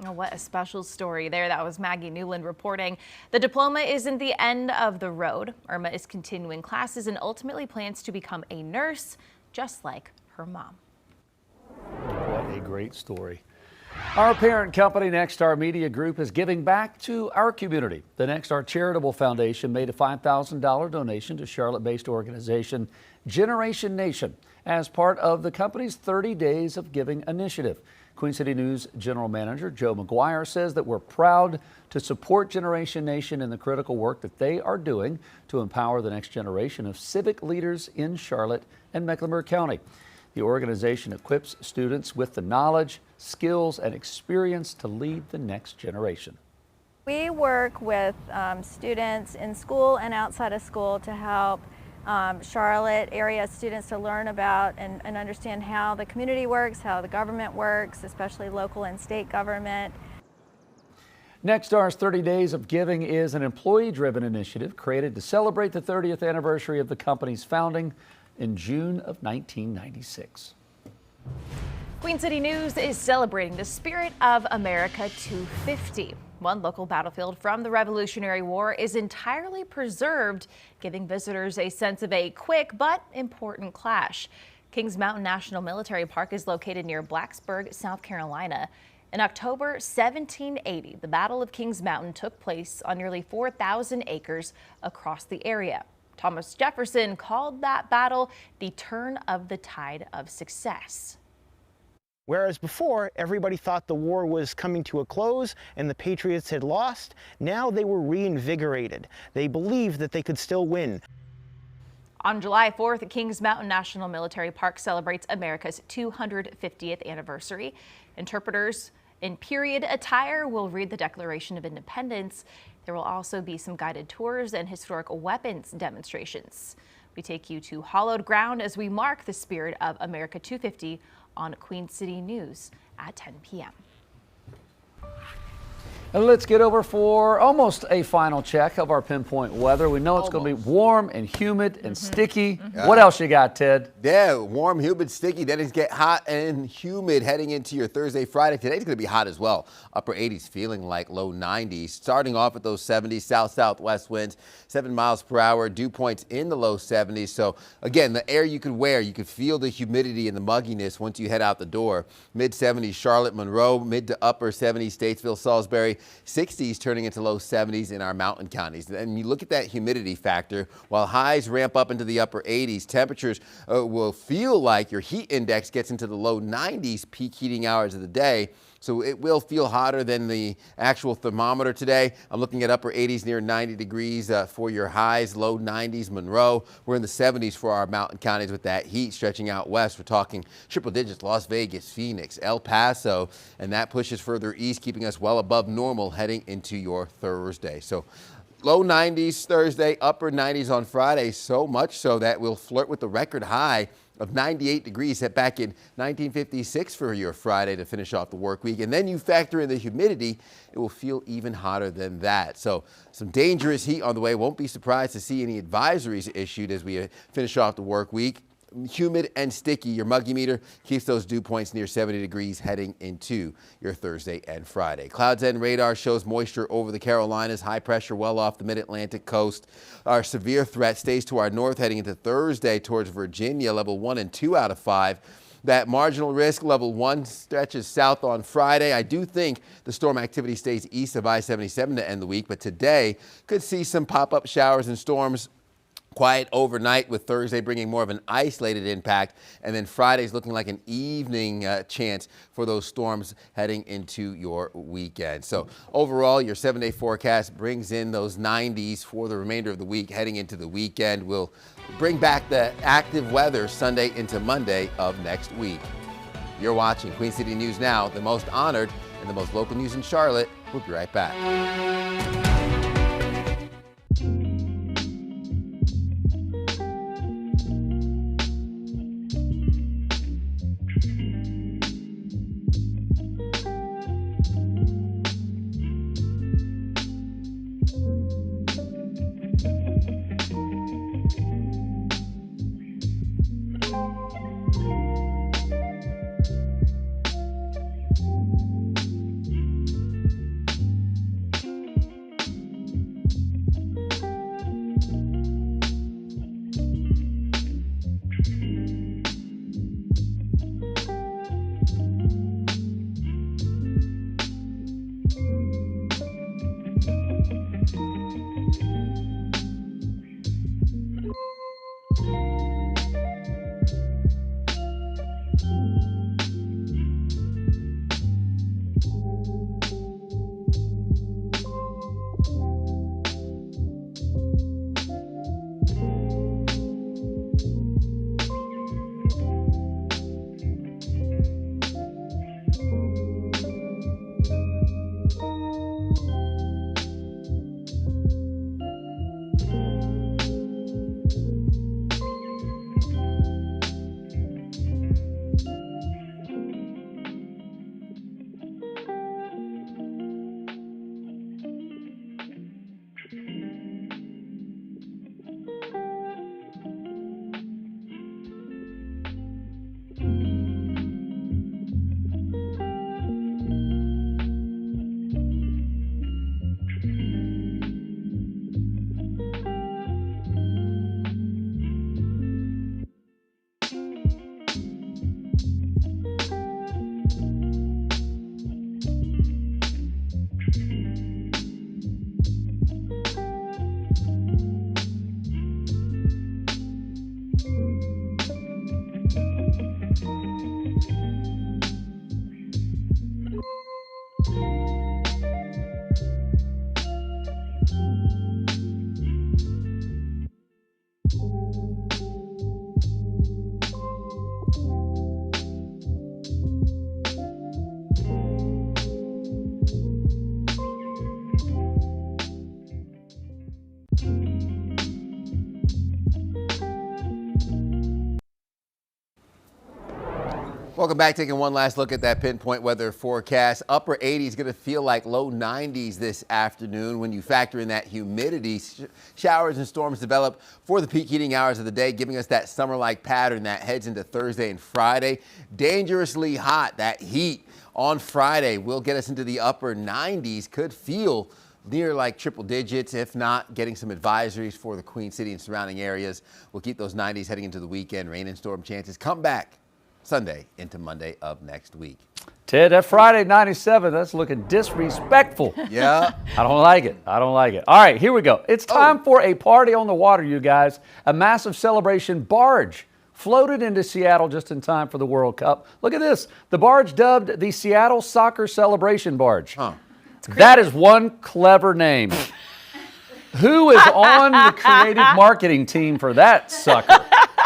Oh, what a special story there. That was Maggie Newland reporting. The diploma isn't the end of the road. Irma is continuing classes and ultimately plans to become a nurse, just like her mom. What a great story. Our parent company, Nexstar Media Group, is giving back to our community. The Nexstar Charitable Foundation made a $5,000 donation to Charlotte-based organization Generation Nation as part of the company's 30 Days of Giving initiative. Queen City News General Manager Joe McGuire says that we're proud to support Generation Nation in the critical work that they are doing to empower the next generation of civic leaders in Charlotte and Mecklenburg County. The organization equips students with the knowledge, skills, and experience to lead the next generation. We work with students in school and outside of school to help Charlotte area students to learn about and understand how the community works, how the government works, especially local and state government. Nexstar's 30 Days of Giving is an employee-driven initiative created to celebrate the 30th anniversary of the company's founding in June of 1996. Queen City News is celebrating the Spirit of America 250. One local battlefield from the Revolutionary War is entirely preserved, giving visitors a sense of a quick but important clash. Kings Mountain National Military Park is located near Blacksburg, South Carolina. In October 1780, the Battle of Kings Mountain took place on nearly 4,000 acres across the area. Thomas Jefferson called that battle the turn of the tide of success. Whereas before, everybody thought the war was coming to a close and the Patriots had lost, now they were reinvigorated. They believed that they could still win. On July 4th, Kings Mountain National Military Park celebrates America's 250th anniversary. Interpreters in period attire will read the Declaration of Independence. There will also be some guided tours and historic weapons demonstrations. We take you to hallowed ground as we mark the spirit of America 250 on Queen City News at 10 p.m. And let's get over for almost a final check of our pinpoint weather. We know it's going to be warm and humid and sticky. What else you got, Ted? Yeah, warm, humid, sticky. Then it's get hot and humid heading into your Thursday, Friday. Today's going to be hot as well. Upper 80s, feeling like low 90s. Starting off at those 70s, south-southwest winds, 7 miles per hour. Dew points in the low 70s. So, again, the air you could wear, you could feel the humidity and the mugginess once you head out the door. Mid-70s, Charlotte, Monroe. Mid to upper 70s, Statesville, Salisbury. 60s turning into low 70s in our mountain counties. And you look at that humidity factor, while highs ramp up into the upper 80s, temperatures will feel like your heat index gets into the low 90s peak heating hours of the day. So it will feel hotter than the actual thermometer today. I'm looking at upper 80s near 90 degrees for your highs, low 90s Monroe. We're in the 70s for our mountain counties with that heat stretching out west. We're talking triple digits, Las Vegas, Phoenix, El Paso, and that pushes further east, keeping us well above normal heading into your Thursday. So low 90s Thursday, upper 90s on Friday, so much so that we'll flirt with the record high of 98 degrees set back in 1956 for your Friday to finish off the work week. And then you factor in the humidity, it will feel even hotter than that. So some dangerous heat on the way. Won't be surprised to see any advisories issued as we finish off the work week. Humid and sticky. Your muggy meter keeps those dew points near 70 degrees heading into your Thursday and Friday. Clouds End radar shows moisture over the Carolinas, high pressure well off the mid-Atlantic coast. Our severe threat stays to our north heading into Thursday towards Virginia, level 1 and 2 out of 5. That marginal risk, level 1, stretches south on Friday. I do think the storm activity stays east of I-77 to end the week, but today could see some pop-up showers and storms. Quiet overnight, with Thursday bringing more of an isolated impact, and then Friday's looking like an evening chance for those storms heading into your weekend. So overall, your 7-day forecast brings in those 90s for the remainder of the week. Heading into the weekend, we'll bring back the active weather Sunday into Monday of next week. You're watching Queen City News Now, the most honored and the most local news in Charlotte. We'll be right back. Welcome back. Taking one last look at that pinpoint weather forecast. Upper 80s going to feel like low 90s this afternoon when you factor in that humidity. Showers and storms develop for the peak heating hours of the day, giving us that summer-like pattern that heads into Thursday and Friday. Dangerously hot. That heat on Friday will get us into the upper 90s. Could feel near like triple digits, if not getting some advisories for the Queen City and surrounding areas. We'll keep those 90s heading into the weekend. Rain and storm chances come back Sunday into Monday of next week. Ted, that Friday 97, that's looking disrespectful. Yeah. I don't like it. I don't like it. All right, here we go. It's time for a party on the water, you guys. A massive celebration barge floated into Seattle just in time for the World Cup. Look at this. The barge dubbed the Seattle Soccer Celebration Barge. That is one clever name. Who is on the creative marketing team for that sucker?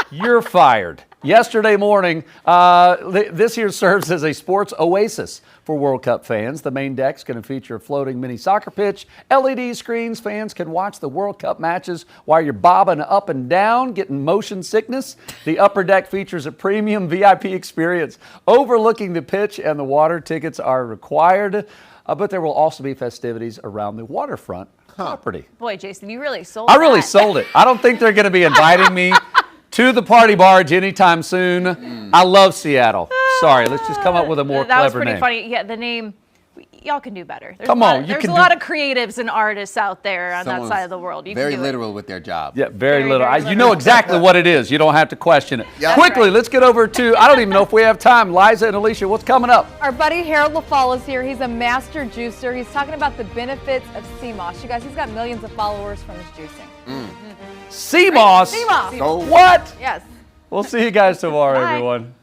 You're fired. Yesterday morning, this here serves as a sports oasis for World Cup fans. The main deck's going to feature a floating mini soccer pitch, LED screens. Fans can watch the World Cup matches while you're bobbing up and down, getting motion sickness. The upper deck features a premium VIP experience overlooking the pitch, and the water tickets are required. But there will also be festivities around the waterfront property. Boy, Jason, you really sold I really sold it. I don't think they're going to be inviting me to the party barge anytime soon. I love Seattle. Sorry, let's just come up with a more That was clever pretty name. funny. Yeah, the name, y'all can do better. There's Come on, you there's can a lot of creatives and artists out there on that Someone's side of the world. You very can do literal with their job. Yeah, very little. very You know exactly what it is. You don't have to question it. That's Quickly, let's get over to, I don't even know if we have time. Liza and Alicia, what's coming up? Our buddy Harold LaFall is here. He's a master juicer. He's talking about the benefits of sea moss. You guys, he's got millions of followers from his juicing. Sea moss? Sea moss. So what? Yes. We'll see you guys tomorrow, Bye. everyone.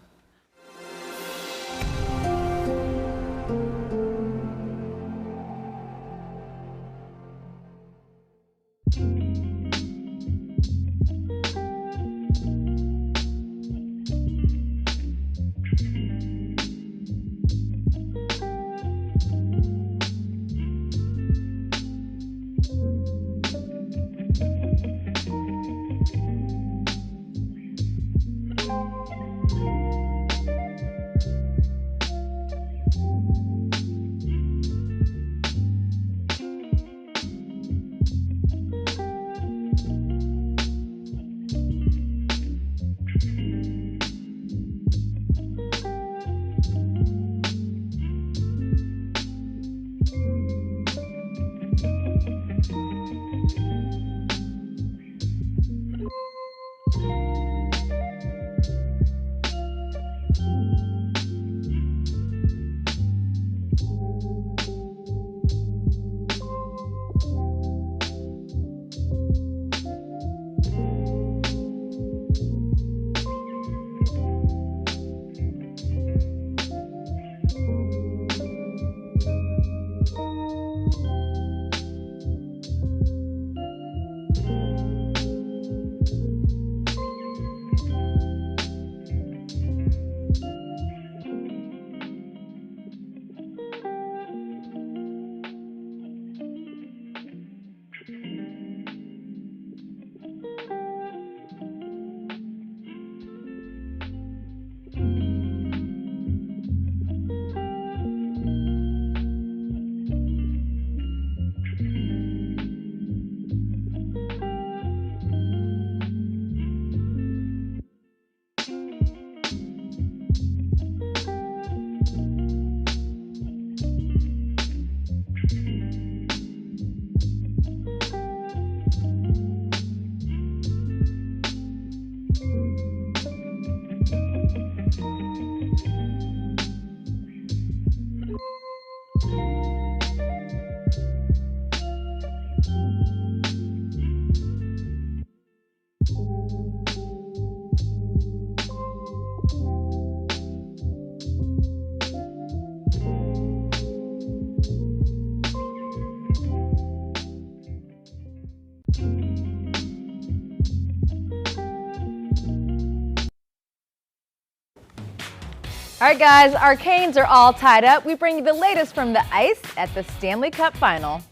All right, guys, our Canes are all tied up. We bring you the latest from the ice at the Stanley Cup Final.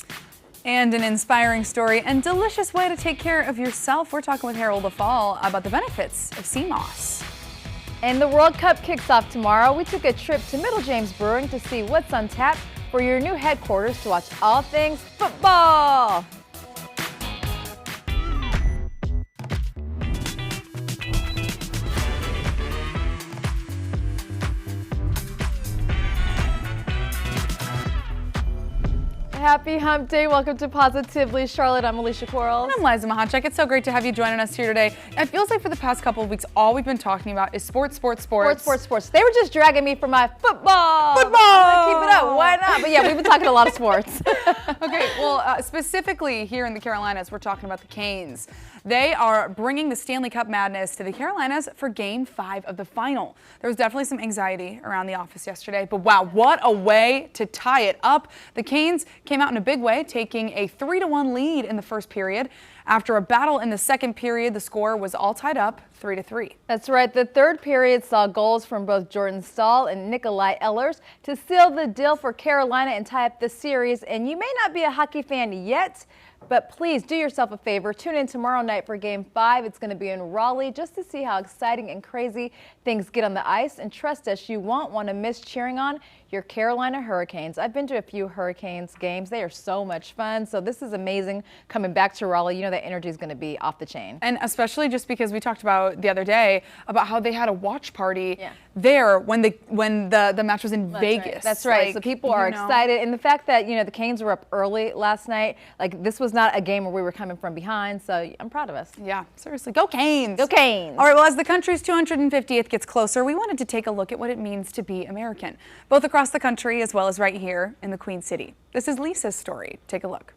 And an inspiring story and delicious way to take care of yourself. We're talking with Harold LaFall about the benefits of sea moss. And the World Cup kicks off tomorrow. We took a trip to Middle James Brewing to see what's on tap for your new headquarters to watch all things football. Happy Hump Day. Welcome to Positively Charlotte. I'm Alicia Quarles. And I'm Liza Mahachek. It's so great to have you joining us here today. It feels like for the past couple of weeks, all we've been talking about is sports. They were just dragging me for my football. Keep it up. Why not? But yeah, we've been talking a lot of sports. Okay, well, specifically here in the Carolinas, we're talking about the Canes. They are bringing the Stanley Cup madness to the Carolinas for Game 5 of the final. There was definitely some anxiety around the office yesterday, but wow, what a way to tie it up. The Canes came out in a big way, taking a 3-1 lead in the first period. After a battle in the second period, the score was all tied up 3-3. That's right. The third period saw goals from both Jordan Stahl and Nikolai Ehlers to seal the deal for Carolina and tie up the series. And you may not be a hockey fan yet, but please do yourself a favor. Tune in tomorrow night for Game 5. It's going to be in Raleigh just to see how exciting and crazy things get on the ice. And trust us, you won't want to miss cheering on your Carolina Hurricanes. I've been to a few Hurricanes games. They are so much fun. So this is amazing coming back to Raleigh. You know that energy is going to be off the chain. And especially just because we talked about the other day about how they had a watch party there when the match was in Vegas. That's right. Like, so people are excited. And the fact that, the Canes were up early last night, like this was not a game where we were coming from behind. So I'm proud of us. Yeah, seriously. Go Canes. Go Canes. All right, well, as the country's 250th gets closer, we wanted to take a look at what it means to be American, both across the country as well as right here in the Queen City. This is Lisa's story. Take a look.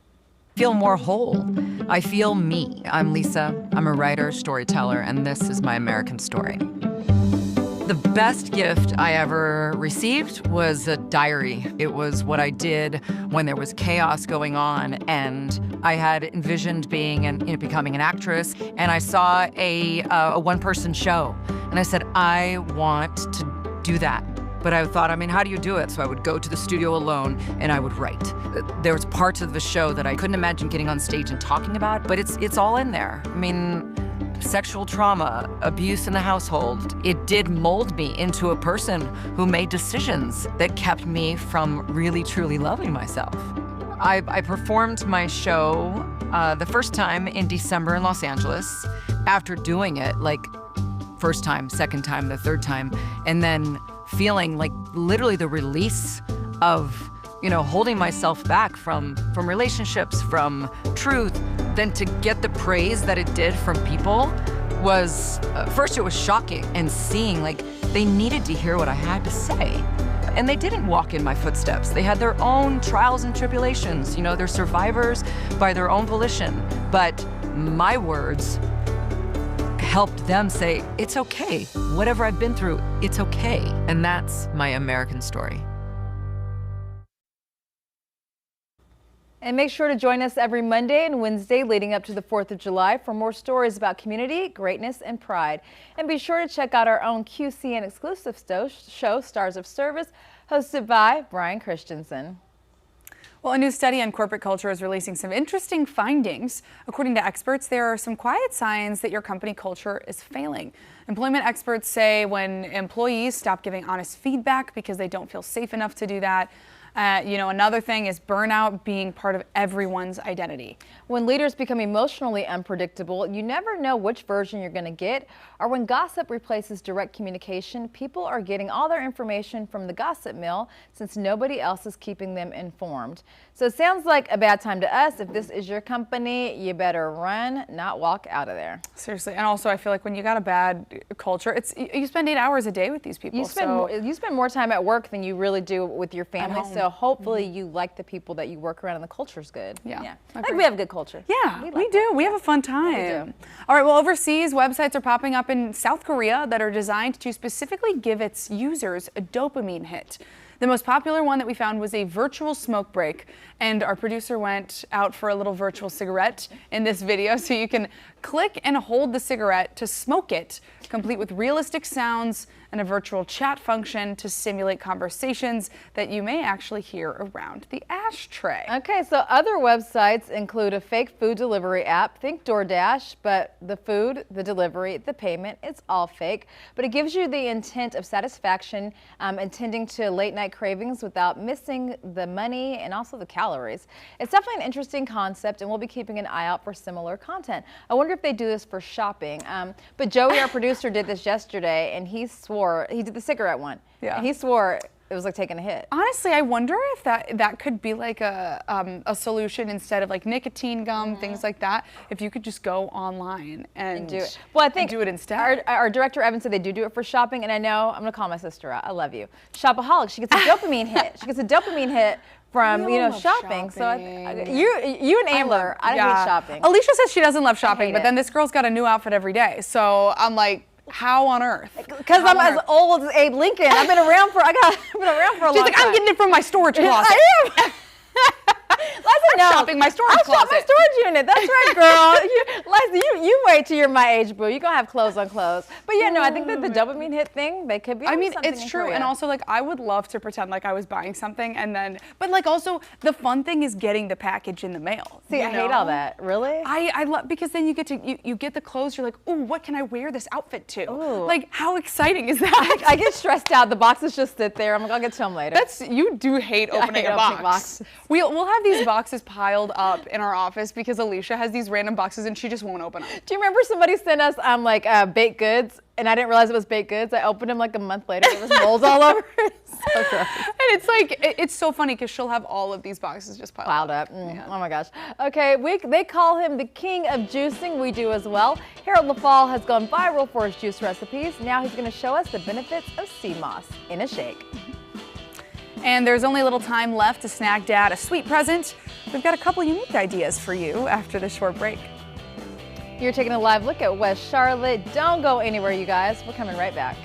Feel more whole. I feel me. I'm Lisa. I'm a writer, storyteller, and this is my American story. The best gift I ever received was a diary. It was what I did when there was chaos going on, and I had envisioned becoming an actress, and I saw a one-person show, and I said, I want to do that. But I thought, how do you do it? So I would go to the studio alone and I would write. There was parts of the show that I couldn't imagine getting on stage and talking about, but it's all in there. Sexual trauma, abuse in the household. It did mold me into a person who made decisions that kept me from really, truly loving myself. I performed my show the first time in December in Los Angeles. After doing it, first time, second time, the third time, and then feeling like literally the release of, holding myself back from relationships, from truth, then to get the praise that it did from people was, first it was shocking, and seeing they needed to hear what I had to say. And they didn't walk in my footsteps. They had their own trials and tribulations. They're survivors by their own volition. But my words helped them say, it's okay. Whatever I've been through, it's okay. And that's my American story. And make sure to join us every Monday and Wednesday leading up to the 4th of July for more stories about community, greatness, and pride. And be sure to check out our own QCN exclusive show, Stars of Service, hosted by Brian Christensen. Well, a new study on corporate culture is releasing some interesting findings. According to experts, there are some quiet signs that your company culture is failing. Employment experts say when employees stop giving honest feedback because they don't feel safe enough to do that. Another thing is burnout being part of everyone's identity. When leaders become emotionally unpredictable, you never know which version you're going to get. Or when gossip replaces direct communication, people are getting all their information from the gossip mill since nobody else is keeping them informed. So it sounds like a bad time to us. If this is your company, you better run, not walk out of there. Seriously. And also, I feel like when you got a bad culture, you spend 8 hours a day with these people. You spend more time at work than you really do with your family. So hopefully you like the people that you work around and the culture's good. Yeah. I think we have a good culture. Yeah, we do. We have a fun time. Yeah, we do. All right, well, overseas, websites are popping up in South Korea that are designed to specifically give its users a dopamine hit. The most popular one that we found was a virtual smoke break, and our producer went out for a little virtual cigarette in this video, so you can click and hold the cigarette to smoke it, complete with realistic sounds and a virtual chat function to simulate conversations that you may actually hear around the ashtray. Okay, so other websites include a fake food delivery app, think DoorDash, but the food, the delivery, the payment, it's all fake. But it gives you the intent of satisfaction, intending to late night cravings without missing the money and also the calories. It's definitely an interesting concept, and we'll be keeping an eye out for similar content. I wonder if they do this for shopping. But Joey, our producer, did this yesterday, and he swore, he did the cigarette one. Yeah. And he swore it was like taking a hit. Honestly, I wonder if that could be like a solution instead of like nicotine gum, things like that. If you could just go online and do it. Well, I think do it instead. Our director Evan said they do it for shopping, and I know I'm gonna call my sister out. I love you, shopaholic. She gets a dopamine hit. She gets a dopamine hit from shopping. So you and Amber, I hate shopping. Alicia says she doesn't love shopping, but it. then this girl's got a new outfit every day. So I'm like, how on earth? Because I'm as old as Abe Lincoln. I've been around for a long time. She's like, I'm getting it from my storage closet. I am. I'm shopping my storage closet. I'll shop my storage unit. That's right, girl. Liza, you wait till you're my age, boo. You're going to have clothes on clothes. But yeah, no, I think that the dopamine hit thing, they could be I mean, something it's in true. Korea. And also, like, I would love to pretend like I was buying something and then, but like also the fun thing is getting the package in the mail. See, I hate all that. Really? I love, because then you get to, you get the clothes, you're like, ooh, what can I wear this outfit to? Ooh. Like, how exciting is that? I get stressed out. The boxes just sit there. I'm like, I'll get to them later. You do hate opening a box. We'll have these boxes piled up in our office because Alicia has these random boxes and she just won't open them. Do you remember somebody sent us baked goods, and I didn't realize it was baked goods? I opened them like a month later. There was molds all over it. So gross. And it's like, it's so funny because she'll have all of these boxes just piled up. Oh my gosh. Okay, they call him the king of juicing. We do as well. Harold LaFall has gone viral for his juice recipes. Now he's going to show us the benefits of sea moss in a shake. And there's only a little time left to snag Dad a sweet present. We've got a couple unique ideas for you after this short break. You're taking a live look at West Charlotte. Don't go anywhere, you guys. We're coming right back.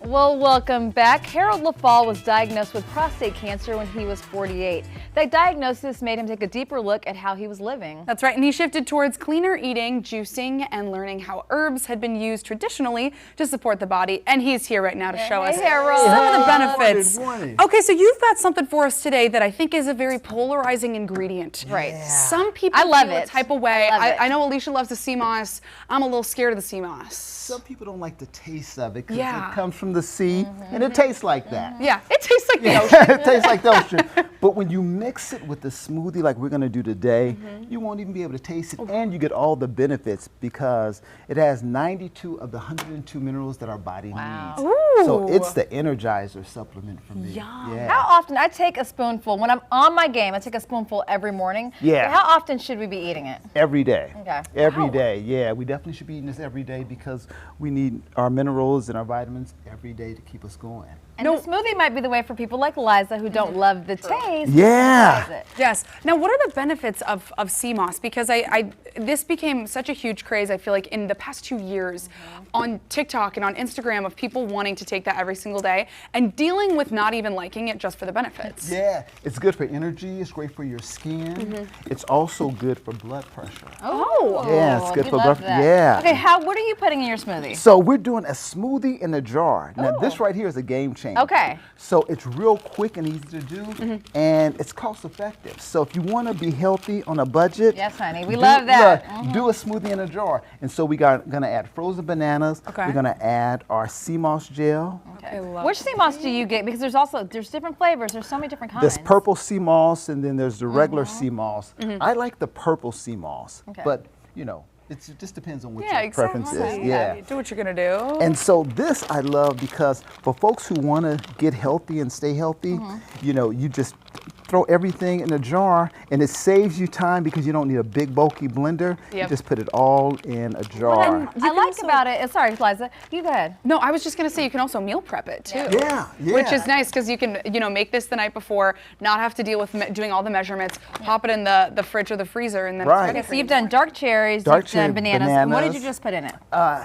Well, welcome back. Harold LaFall was diagnosed with prostate cancer when he was 48. That diagnosis made him take a deeper look at how he was living. That's right, and he shifted towards cleaner eating, juicing, and learning how herbs had been used traditionally to support the body. And he's here right now to show us some of the benefits. Okay, so you've got something for us today that I think is a very polarizing ingredient. Right. Some people feel a type of way. I know Alicia loves the sea moss. I'm a little scared of the sea moss. Some people don't like the taste of it because Yeah. it comes from the sea and it tastes like that. Yeah, it tastes like the ocean. It tastes like the ocean. But when you mix it with the smoothie like we're going to do today, you won't even be able to taste it, and you get all the benefits because it has 92 of the 102 minerals that our body needs. So it's the Energizer supplement for me. Yeah. How often? I take a spoonful. When I'm on my game, I take a spoonful every morning. Yeah. But how often should we be eating it? Every day. Okay. Every day, yeah. We definitely should be eating this every day because we need our minerals and our vitamins every day to keep us going. And the smoothie might be the way for people like Liza who don't love the taste. Yeah. It. Yes. Now, what are the benefits of sea moss? Because this became such a huge craze, I feel like, in the past 2 years on TikTok and on Instagram of people wanting to take that every single day and dealing with not even liking it just for the benefits. Yeah, it's good for energy, it's great for your skin. It's also good for blood pressure. Oh. Yeah, it's good we for love blood that. Yeah. Okay, what are you putting in your smoothie? So we're doing a smoothie in a jar. Now this right here is a game changer. Okay. So it's real quick and easy to do, and it's cost effective. So if you want to be healthy on a budget, yes, honey, we love that. Do a smoothie in a jar. And so gonna add frozen bananas. Okay. We're gonna add our sea moss gel. Okay. Which sea moss do you get? Because there's different flavors. There's so many different kinds. There's purple sea moss, and then there's the regular sea moss. I like the purple sea moss, but you know, it just depends on what your preference is. Yeah. Do what you're gonna do. And so this I love because for folks who want to get healthy and stay healthy, you know, you just throw everything in a jar, and it saves you time because you don't need a big bulky blender. You just put it all in a jar. I like about it. Sorry, Liza. You go ahead. No, I was just gonna say you can also meal prep it too. Yeah. Which is nice because you can, make this the night before, not have to deal with doing all the measurements, pop it in the fridge or the freezer, and then it's ready Okay, so you've done dark cherries, you've done bananas. What did you just put in it?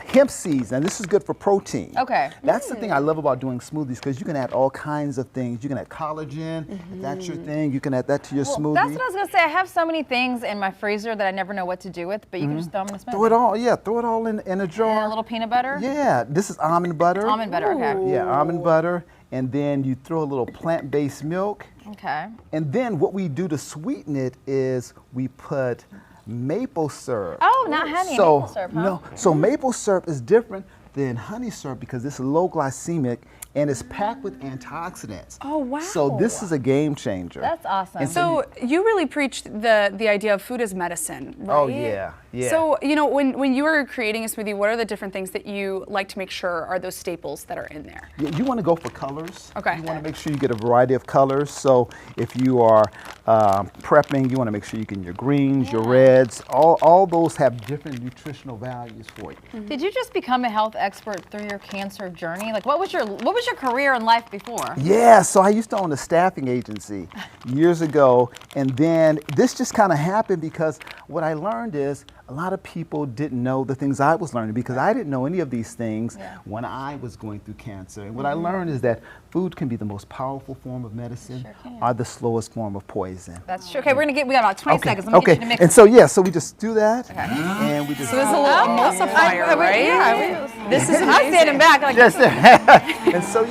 Hemp seeds, and this is good for protein. Okay. That's the thing I love about doing smoothies because you can add all kinds of things. You can add collagen, if that's your thing. You can add that to your smoothie. That's what I was gonna say. I have so many things in my freezer that I never know what to do with, but you can just throw them in a smoothie. Throw it all in a jar. And a little peanut butter? Yeah, this is almond butter. Almond butter, okay. Yeah, almond butter. And then you throw a little plant-based milk. Okay. And then what we do to sweeten it is we put maple syrup. Oh, not honey, maple syrup, huh? No, so maple syrup is different than honey syrup because it's low glycemic and it's packed with antioxidants. Oh, wow. So this is a game changer. That's awesome. And So you really preached the idea of food as medicine, right? Oh, yeah. So, when you are creating a smoothie, what are the different things that you like to make sure are those staples that are in there? You want to go for colors. Okay. You want to make sure you get a variety of colors. So if you are prepping, you want to make sure you get your greens, your reds. All those have different nutritional values for you. Did you just become a health expert through your cancer journey? Like, what was your career in life before? Yeah, so I used to own a staffing agency years ago, and then this just kind of happened because what I learned is a lot of people didn't know the things I was learning because I didn't know any of these things when I was going through cancer. And what I learned is that food can be the most powerful form of medicine or the slowest form of poison. That's true. Okay, we got about 20 seconds. Let me get you to mix and it. so we just do that, and we just. So this is a little emulsifier, right? Yeah, this is I'm standing back like yes. And so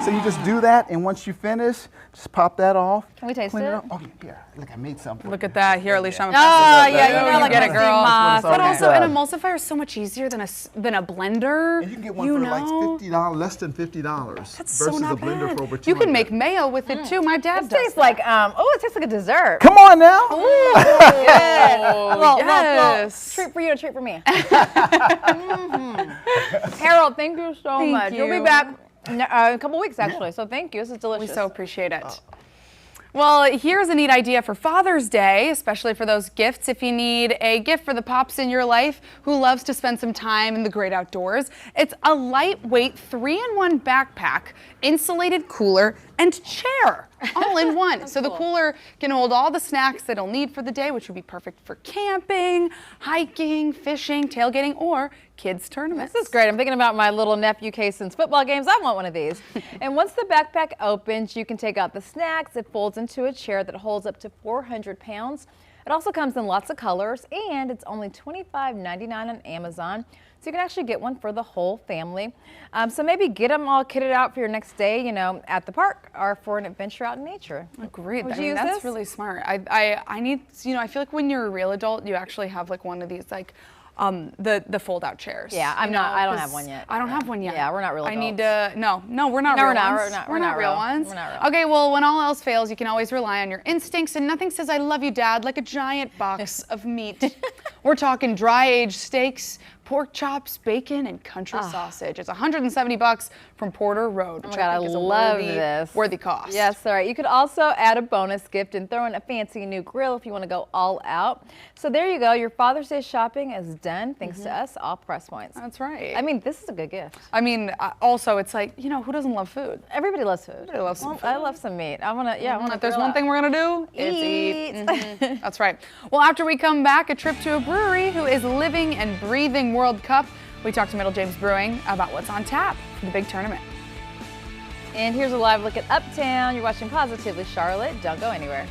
so you just do that, and once you finish, just pop that off. Can we taste clean it? Up. Okay, here, look, I made something. Look at that. Here, Alicia, I'm like get it, girl. But also, an emulsifier is so much easier than a blender. And you can get one for like $50, less than $50. That's versus so not a blender bad. for over $200. You can make mayo with it too. My dad It does. tastes like it tastes like a dessert. Come on now. Ooh, good. Well, treat for you, a treat for me. Harold, thank you so much. You'll be back in a couple weeks, actually. So thank you. This is delicious. We so appreciate it. Well, here's a neat idea for Father's Day, especially for those gifts. If you need a gift for the pops in your life who loves to spend some time in the great outdoors, it's a lightweight 3-in-1 backpack, insulated cooler, and chair all in one. So the cooler can hold all the snacks that you'll need for the day, which would be perfect for camping, hiking, fishing, tailgating, or kids tournaments. This is great. I'm thinking about my little nephew Kayson's football games. I want one of these. And once the backpack opens, you can take out the snacks. It folds into a chair that holds up to 400 pounds. It also comes in lots of colors, and it's only $25.99 on Amazon. So you can actually get one for the whole family. So maybe get them all kitted out for your next day, you know, at the park or for an adventure out in nature. Agreed. Would I you mean, use that's this? really smart. I need, you know, I feel like when you're a real adult, you actually have like one of these like the fold out chairs. Yeah, I don't have one yet. I don't have one yet. Yeah, we're not real I adults. need to, no, we're not No, real we're not, ones. we're not real real. ones. We're not real. Okay, well, when all else fails, you can always rely on your instincts, and nothing says I love you, Dad, like a giant box of meat. We're talking dry-aged steaks, pork chops, bacon, and country sausage. It's $170 from Porter Road, Oh which my God, I think is a love this. worthy cost. Yes, all right. You could also add a bonus gift and throw in a fancy new grill if you want to go all out. So there you go. Your Father's Day shopping is done thanks to us, All Press Points. That's right. I mean, this is a good gift. I mean, also, it's like, you know, who doesn't love food? Everybody loves food. Everybody loves some food. I love some meat. I want to, yeah, I want to. If there's one thing we're gonna do, it's Eat. eat. That's right. Well, after we come back, a trip to a brewery who is living and breathing World Cup. We talked to Middle James Brewing about what's on tap for the big tournament. And here's a live look at Uptown. You're watching Positively Charlotte. Don't go anywhere.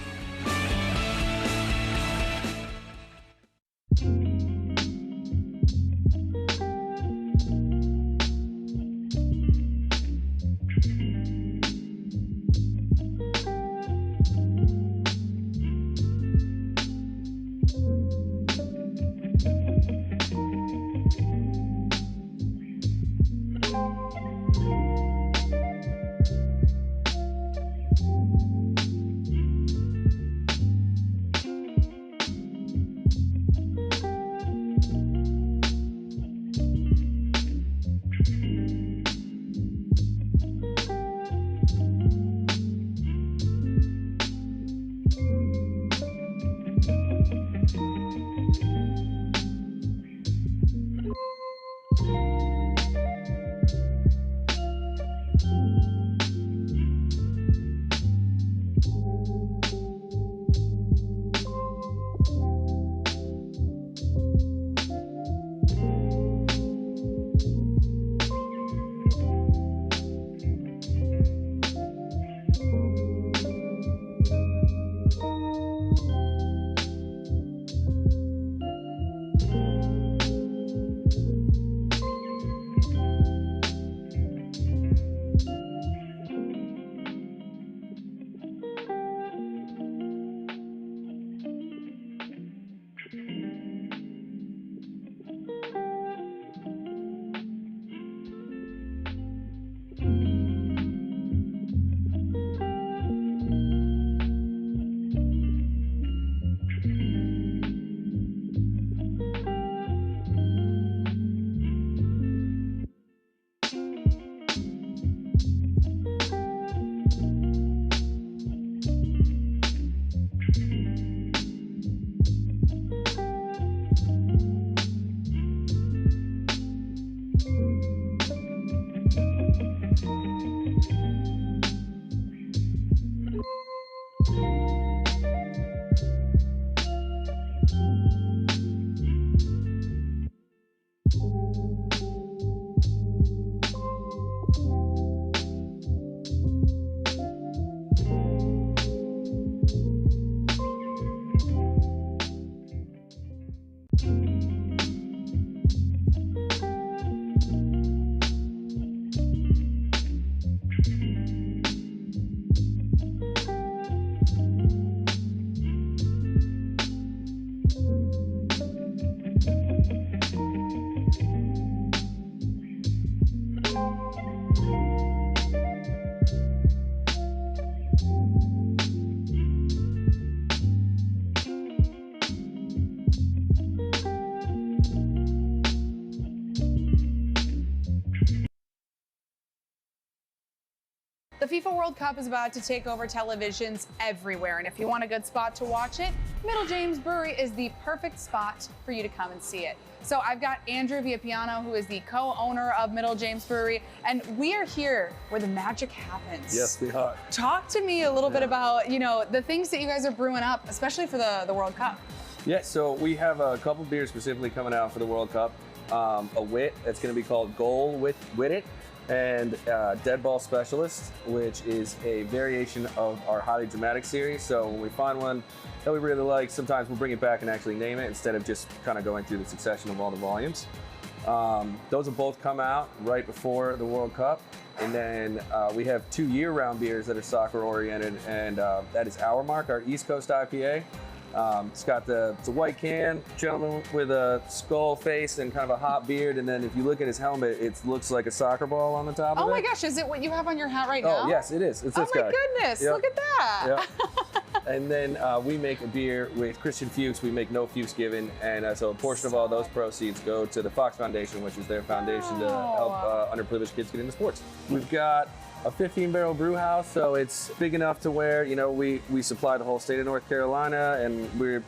The FIFA World Cup is about to take over televisions everywhere, and if you want a good spot to watch it, Middle James Brewery is the perfect spot for you to come and see it. So I've got Andrew Villapiano, who is the co-owner of Middle James Brewery, and we are here where the magic happens. Yes, we are. Talk to me a little bit about, you know, the things that you guys are brewing up, especially for the World Cup. Yeah, so we have a couple beers specifically coming out for the World Cup. A wit that's going to be called Goal with It, and Dead Ball Specialist, which is a variation of our Highly Dramatic series. So when we find one that we really like, sometimes we'll bring it back and actually name it instead of just kind of going through the succession of all the volumes. Those will both come out right before the World Cup. And then we have 2 year-round beers that are soccer-oriented, and that is Our Mark, our East Coast IPA. It's got it's a white can, gentleman with a skull face and kind of a hot beard, and then if you look at his helmet, it looks like a soccer ball on the top of it. Oh my gosh, is it what you have on your hat right now? Oh yes, it is. It's this guy. Oh my goodness, Yep. look at that. Yep. And then we make a beer with Christian Fuchs. We make No Fuchs Given, and so a portion of all those proceeds go to the Fox Foundation, which is their foundation to help underprivileged kids get into sports. We've got a 15-barrel brew house, so it's big enough to where, you know, we supply the whole state of North Carolina, and we are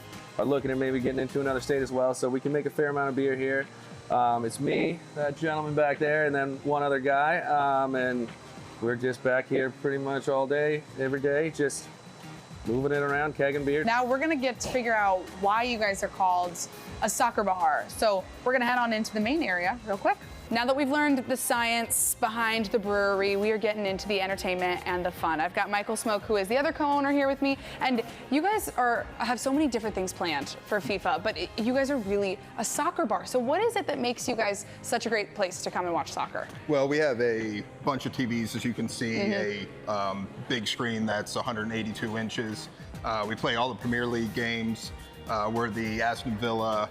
looking at maybe getting into another state as well, so we can make a fair amount of beer here. It's me, that gentleman back there, and then one other guy, and we're just back here pretty much all day, every day, just moving it around, kegging beer. Now we're gonna get to figure out why you guys are called a soccer bar. So we're gonna head on into the main area real quick. Now that we've learned the science behind the brewery, we are getting into the entertainment and the fun. I've got Michael Smoke, who is the other co-owner, here with me, and you guys have so many different things planned for FIFA, but you guys are really a soccer bar. So what is it that makes you guys such a great place to come and watch soccer? Well, we have a bunch of TVs, as you can see, a big screen that's 182 inches. We play all the Premier League games. We're the Aston Villa,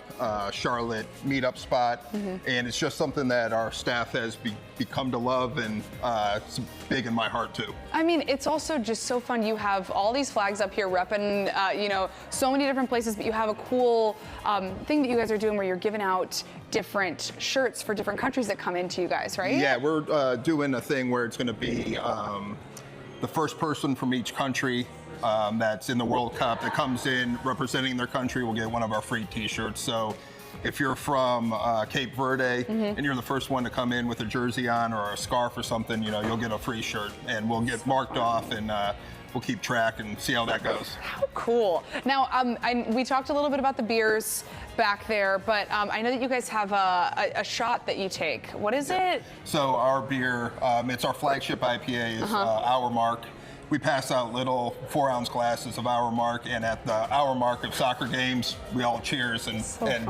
Charlotte meetup spot, and it's just something that our staff has become to love, and it's big in my heart too. I mean, it's also just so fun. You have all these flags up here repping, you know, so many different places, but you have a cool thing that you guys are doing where you're giving out different shirts for different countries that come into you guys, right? Yeah, we're doing a thing where it's going to be the first person from each country that's in the World Cup that comes in representing their country will get one of our free t-shirts. So if you're from Cape Verde and you're the first one to come in with a jersey on or a scarf or something, you know, you'll get a free shirt, and we'll get marked off, and we'll keep track and see how that goes. How cool. Now, we talked a little bit about the beers back there, but I know that you guys have a shot that you take. What is it? So our beer, it's our flagship IPA, is Our Mark. We pass out little 4-ounce glasses of Our Mark, and at the Our Mark of soccer games, we all cheers and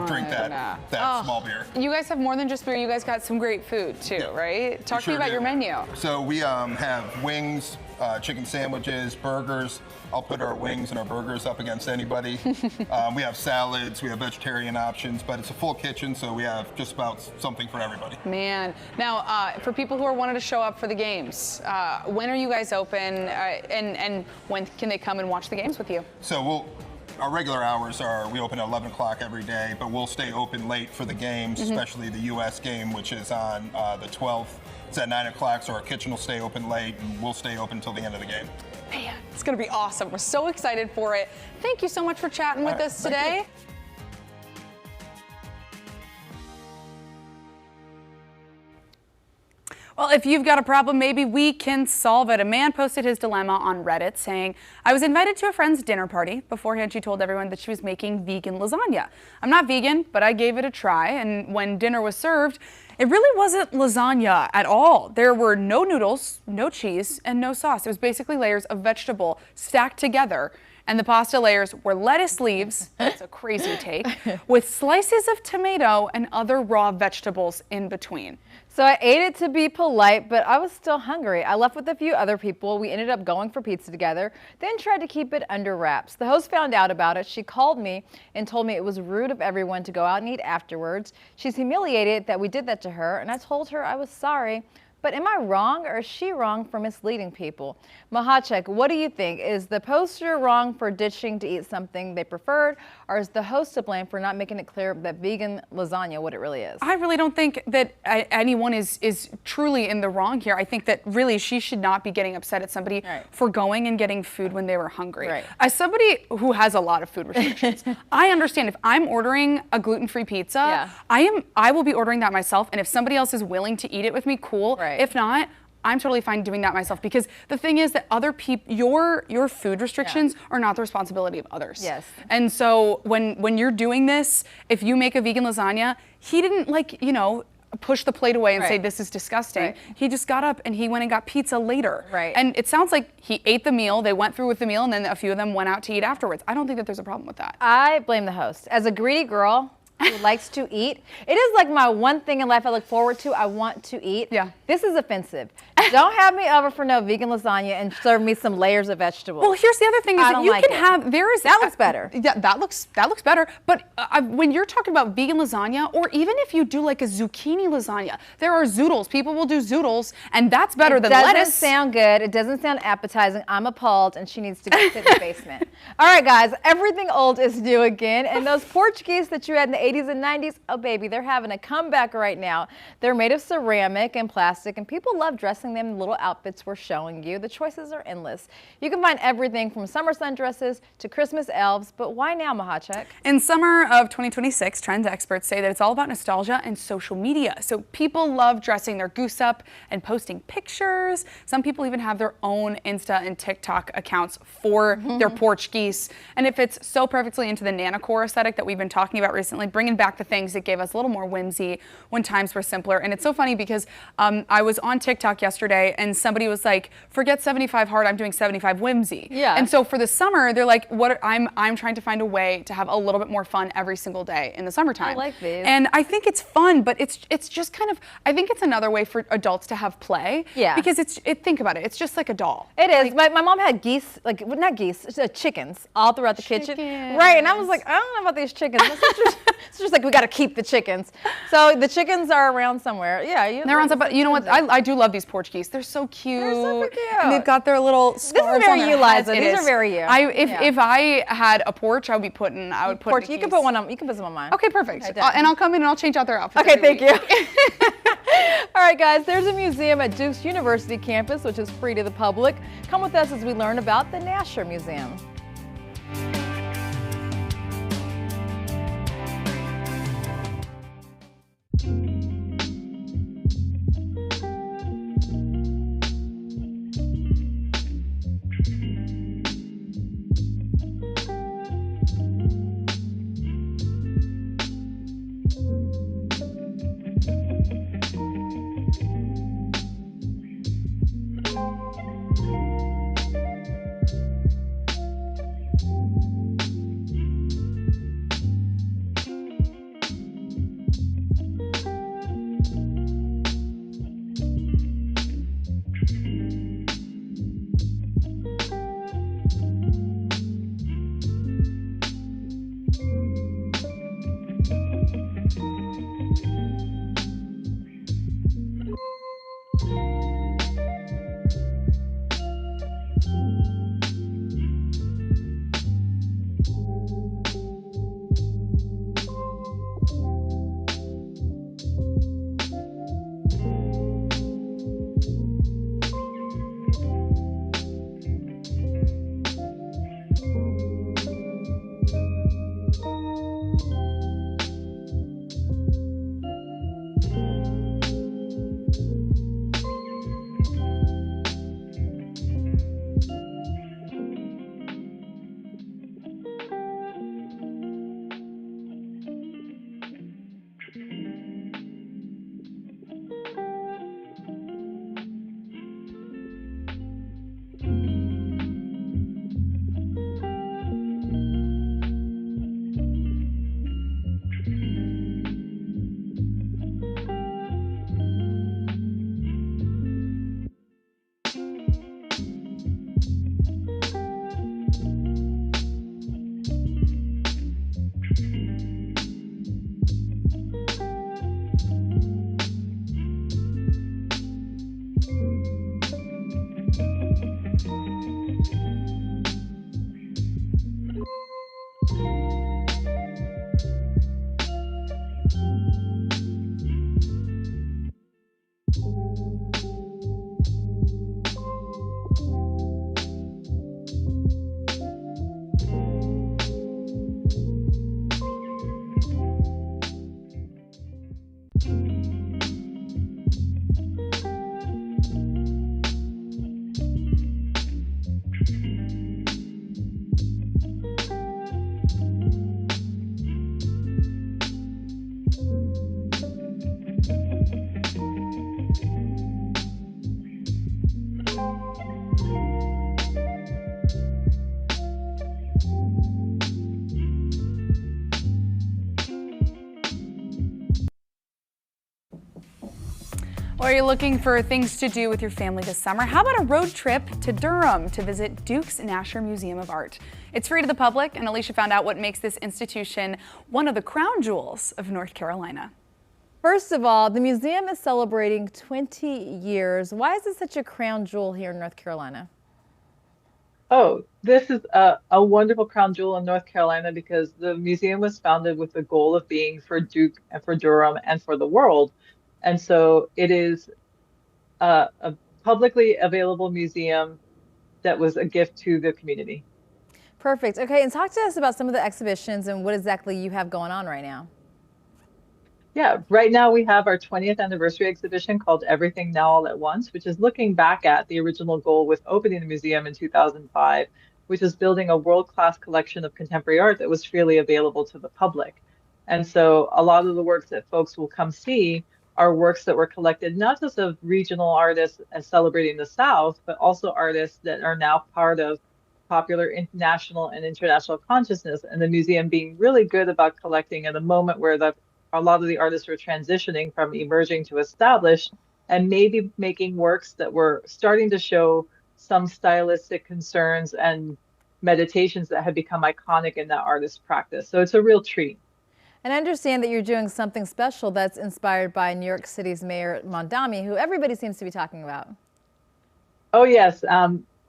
drink that small beer. You guys have more than just beer. You guys got some great food too, right? Talk to me about your menu. So we have wings, chicken sandwiches, burgers. I'll put our wings and our burgers up against anybody. We have salads, we have vegetarian options, but it's a full kitchen, so we have just about something for everybody. Man. Now, for people who are wanting to show up for the games, when are you guys open, and when can they come and watch the games with you? So our regular hours are, we open at 11 o'clock every day, but we'll stay open late for the games, especially the U.S. game, which is on the 12th. It's at 9 o'clock, so our kitchen will stay open late, and we'll stay open until the end of the game. Man, it's going to be awesome. We're so excited for it. Thank you so much for chatting with us today. Well, if you've got a problem, maybe we can solve it. A man posted his dilemma on Reddit saying, I was invited to a friend's dinner party. Beforehand, she told everyone that she was making vegan lasagna. I'm not vegan, but I gave it a try, and when dinner was served, it really wasn't lasagna at all. There were no noodles, no cheese, and no sauce. It was basically layers of vegetable stacked together, and the pasta layers were lettuce leaves, that's a crazy take, with slices of tomato and other raw vegetables in between. So I ate it to be polite, but I was still hungry. I left with a few other people. We ended up going for pizza together, then tried to keep it under wraps. The host found out about it. She called me and told me it was rude of everyone to go out and eat afterwards. She's humiliated that we did that to her, and I told her I was sorry, But am I wrong, or is she wrong for misleading people? Mahachek, what do you think? Is the poster wrong for ditching to eat something they preferred, or is the host to blame for not making it clear that vegan lasagna what it really is? I really don't think that anyone is truly in the wrong here. I think that really she should not be getting upset at somebody for going and getting food when they were hungry. Right. As somebody who has a lot of food restrictions, I understand if I'm ordering a gluten-free pizza, I will be ordering that myself, and if somebody else is willing to eat it with me, cool. If not, I'm totally fine doing that myself, because the thing is that other people, your food restrictions are not the responsibility of others. Yes. And so when you're doing this, if you make a vegan lasagna, he didn't push the plate away and say this is disgusting. He just got up and he went and got pizza later. And it sounds like he ate the meal, they went through with the meal, and then a few of them went out to eat afterwards. I don't think that there's a problem with that. I blame the host. As a greedy girl who likes to eat, it is like my one thing in life I look forward to. I want to eat. Yeah. This is offensive. Don't have me over for no vegan lasagna and serve me some layers of vegetables. Well, here's the other thing is that you can have, that looks better. Yeah, that looks better. But when you're talking about vegan lasagna, or even if you do like a zucchini lasagna, there are zoodles. People will do zoodles, and that's better than lettuce. It doesn't sound good. It doesn't sound appetizing. I'm appalled, and she needs to go sit in the basement. All right, guys, everything old is new again, and those Portuguese that you had in the 80s and 90s, oh baby, they're having a comeback right now. They're made of ceramic and plastic, and people love dressing them in little outfits we're showing you. The choices are endless. You can find everything from summer sundresses to Christmas elves, but why now, Mahachek? In summer of 2026, trend experts say that it's all about nostalgia and social media. So people love dressing their goose up and posting pictures. Some people even have their own Insta and TikTok accounts for their Portuguese. And it fits so perfectly into the nanocore aesthetic that we've been talking about recently, bringing back the things that gave us a little more whimsy when times were simpler. And it's so funny because I was on TikTok yesterday and somebody was like, forget 75 hard, I'm doing 75 whimsy. Yeah. And so for the summer, they're like, I'm trying to find a way to have a little bit more fun every single day in the summertime. I like these. And I think it's fun, but it's just kind of, I think it's another way for adults to have play. Yeah. Because think about it, it's just like a doll. It is. My mom had geese, not geese, chickens all throughout the kitchen. Right, and I was like, I don't know about these chickens. It's just like, we got to keep the chickens. So the chickens are around somewhere. Yeah. They're around, but you know what? I do love these Portuguese. They're so cute. They're super cute. And they've got their little scarves on their heads. These are very you. If I had a porch, I would put in a case. You can put one on. You can put some on mine. Okay, perfect. And I'll come in and I'll change out their outfits. Okay, thank you. All right, guys, there's a museum at Duke's University campus, which is free to the public. Come with us as we learn about the Nasher Museum. Or are you looking for things to do with your family this summer? How about a road trip to Durham to visit Duke's Nasher Museum of Art? It's free to the public, and Alicia found out what makes this institution one of the crown jewels of North Carolina. First of all, the museum is celebrating 20 years. Why is it such a crown jewel here in North Carolina? Oh, this is a wonderful crown jewel in North Carolina because the museum was founded with the goal of being for Duke and for Durham and for the world. And so it is a publicly available museum that was a gift to the community. Perfect. Okay, and talk to us about some of the exhibitions and what exactly you have going on right now. Yeah, right now we have our 20th anniversary exhibition called Everything Now All at Once, which is looking back at the original goal with opening the museum in 2005, which is building a world-class collection of contemporary art that was freely available to the public. And so a lot of the works that folks will come see are works that were collected not just of regional artists as celebrating the South, but also artists that are now part of popular national and international consciousness, and the museum being really good about collecting at a moment where a lot of the artists were transitioning from emerging to established, and maybe making works that were starting to show some stylistic concerns and meditations that had become iconic in that artist's practice. So it's a real treat. And I understand that you're doing something special that's inspired by New York City's Mayor Mondami, who everybody seems to be talking about. Oh, yes.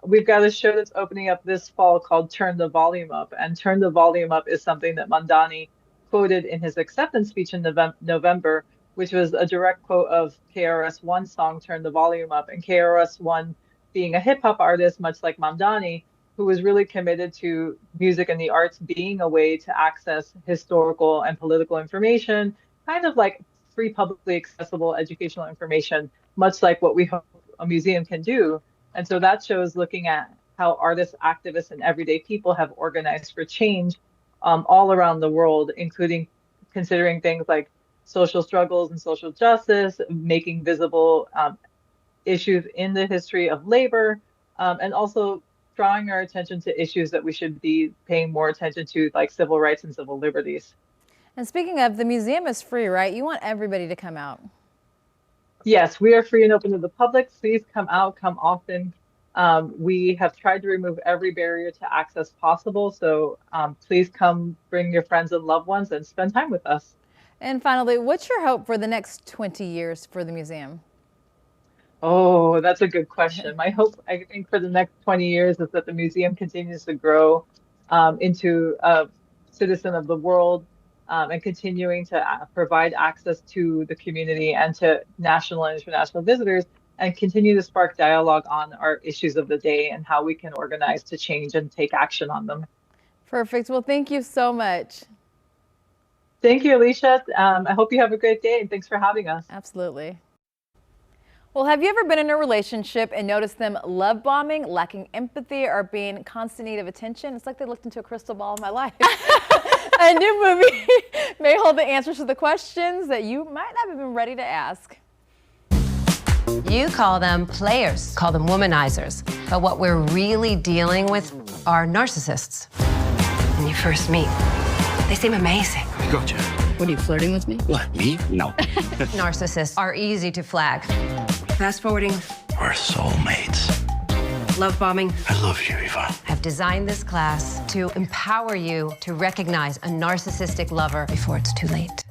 We've got a show that's opening up this fall called Turn the Volume Up. And Turn the Volume Up is something that Mondani quoted in his acceptance speech in November, which was a direct quote of KRS-One's song, Turn the Volume Up. And KRS-One being a hip hop artist, much like Mondani, who was really committed to music and the arts being a way to access historical and political information, kind of like free, publicly accessible educational information, much like what we hope a museum can do. And so that show is looking at how artists, activists, and everyday people have organized for change all around the world, including considering things like social struggles and social justice, making visible issues in the history of labor, and also drawing our attention to issues that we should be paying more attention to, like civil rights and civil liberties. And speaking of, the museum is free, right? You want everybody to come out. Yes, we are free and open to the public. Please come out, come often. We have tried to remove every barrier to access possible. So please come, bring your friends and loved ones and spend time with us. And finally, what's your hope for the next 20 years for the museum? Oh, that's a good question. My hope, I think, for the next 20 years is that the museum continues to grow into a citizen of the world and continuing to provide access to the community and to national and international visitors, and continue to spark dialogue on our issues of the day and how we can organize to change and take action on them. Perfect. Well, thank you so much. Thank you, Alicia. I hope you have a great day, and thanks for having us. Absolutely. Well, have you ever been in a relationship and noticed them love bombing, lacking empathy, or being in constant need of attention? It's like they looked into a crystal ball of my life. A new movie may hold the answers to the questions that you might not have been ready to ask. You call them players, call them womanizers. But what we're really dealing with are narcissists. When you first meet, they seem amazing. Gotcha. What, are you flirting with me? What, me? No. Narcissists are easy to flag. Fast forwarding. We're soulmates. Love bombing. I love you, Eva. I've designed this class to empower you to recognize a narcissistic lover before it's too late.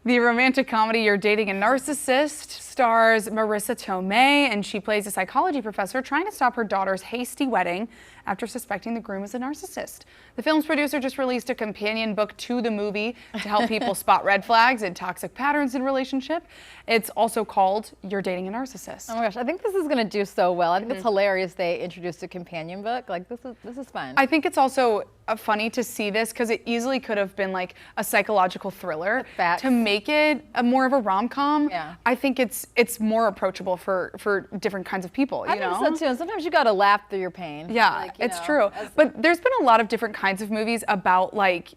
The romantic comedy You're Dating a Narcissist stars Marissa Tomei, and she plays a psychology professor trying to stop her daughter's hasty wedding after suspecting the groom is a narcissist. The film's producer just released a companion book to the movie to help people spot red flags and toxic patterns in relationship. It's also called You're Dating a Narcissist. Oh my gosh, I think this is going to do so well. I think it's hilarious they introduced a companion book. Like, this is fun. I think it's also funny to see this because it easily could have been like a psychological thriller. To make it more of a rom-com, I think it's more approachable for different kinds of people. I think so too, and sometimes you got to laugh through your pain. Yeah, it's true. But there's been a lot of different kinds of movies about like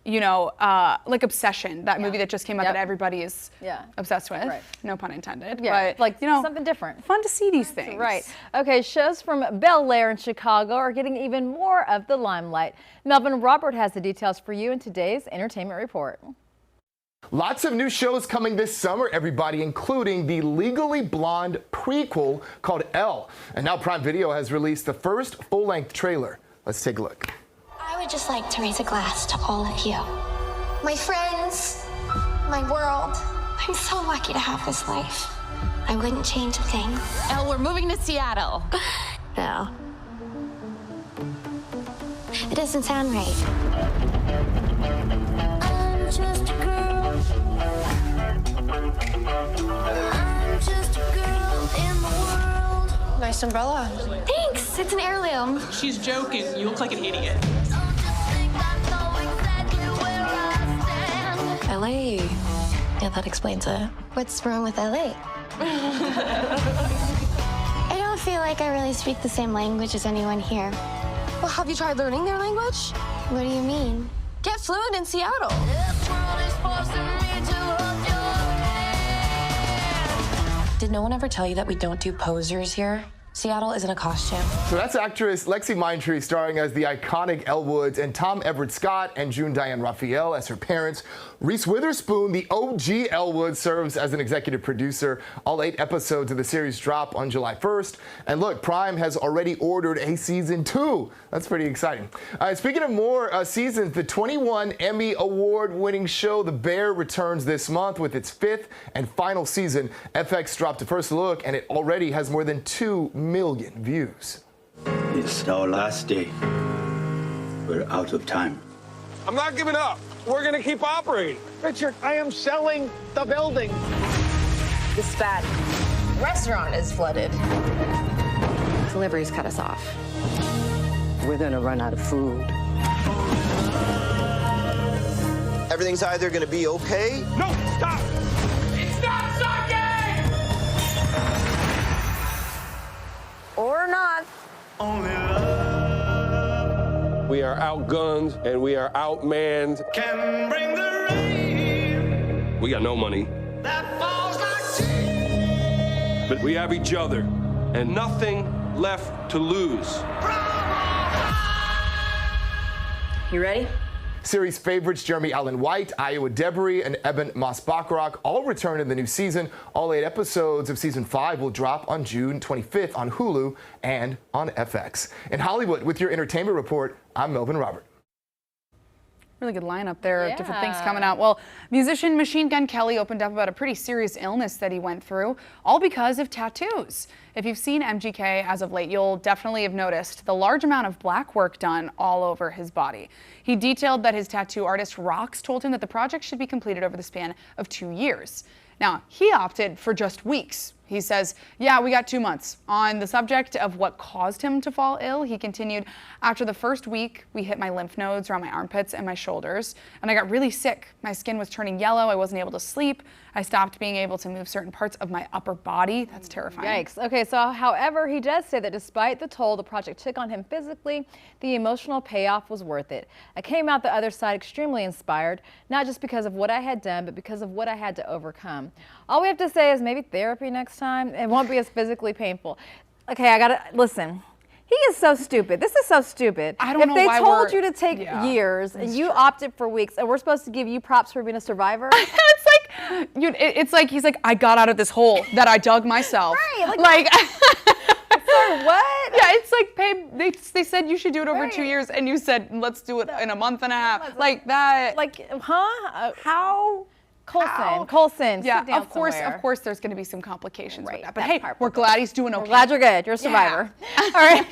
Obsession, that movie that just came out that everybody is obsessed with. Right. No pun intended. Yeah, but like something different. Fun to see these things. Right. Okay, shows from Bel Air in Chicago are getting even more of the limelight. Melvin Robert has the details for you in today's Entertainment Report. Lots of new shows coming this summer, everybody, including the Legally Blonde prequel called Elle. And now Prime Video has released the first full-length trailer. Let's take a look. I would just like to raise a glass to all of you. My friends, my world. I'm so lucky to have this life. I wouldn't change a thing. Elle, we're moving to Seattle. No. It doesn't sound right. I'm just a girl. I'm just a girl in the world. Nice umbrella. Thanks. It's an heirloom. She's joking. You look like an idiot. LA. Yeah, that explains it. What's wrong with LA? I don't feel like I really speak the same language as anyone here. Well, have you tried learning their language? What do you mean? Get fluent in Seattle. Did no one ever tell you that we don't do posers here? Seattle isn't a costume. So that's actress Lexi Mindtree starring as the iconic Elle Woods, and Tom Everett Scott and June Diane Raphael as her parents. Reese Witherspoon, the OG Elle Woods, serves as an executive producer. All 8 episodes of the series drop on July 1st. And look, Prime has already ordered a season 2. That's pretty exciting. Speaking of more seasons, the 21 Emmy Award-winning show The Bear returns this month with its 5th and final season. FX dropped a first look, and it already has more than 2 million views. It's our last day. We're out of time. I'm not giving up. We're going to keep operating. Richard, I am selling the building. This is bad. Restaurant is flooded. Deliveries cut us off. We're gonna run out of food. Everything's either gonna be okay. No, stop! It's not sucking! Or not. We are outgunned and we are outmanned. Can bring the rain. We got no money. That falls like tea. But we have each other and nothing left to lose. You ready? Series favorites Jeremy Allen White, Iowa Debris, and Eben Moss-Bachrach all return in the new season. All 8 episodes of season 5 will drop on June 25th on Hulu and on FX. In Hollywood, with your entertainment report, I'm Melvin Robert. Really good lineup there of different things coming out. Well, musician Machine Gun Kelly opened up about a pretty serious illness that he went through, all because of tattoos. If you've seen MGK as of late, you'll definitely have noticed the large amount of black work done all over his body. He detailed that his tattoo artist Rox told him that the project should be completed over the span of 2 years. Now, he opted for just weeks. He says, yeah, we got 2 months. On the subject of what caused him to fall ill, he continued, after the first week, we hit my lymph nodes around my armpits and my shoulders, and I got really sick. My skin was turning yellow. I wasn't able to sleep. I stopped being able to move certain parts of my upper body. That's terrifying. Yikes. Okay, so however, he does say that despite the toll the project took on him physically, the emotional payoff was worth it. I came out the other side extremely inspired, not just because of what I had done, but because of what I had to overcome. All we have to say is maybe therapy next time. It won't be as physically painful. Okay, I gotta listen. He is so stupid. This is so stupid. I don't know why If they told you to take years and you opted for weeks, and we're supposed to give you props for being a survivor. It's like he's like, I got out of this hole that I dug myself. Right, like sorry, what? Yeah, it's like, babe, they said you should do it over 2 years, and you said let's do it in a month and a half. Like that. Like, huh? How? Colson, yeah, sit down of course, somewhere. of course, there's going to be some complications with that. But That hey, part we're glad he's doing okay. We're glad you're good. You're a survivor. All right.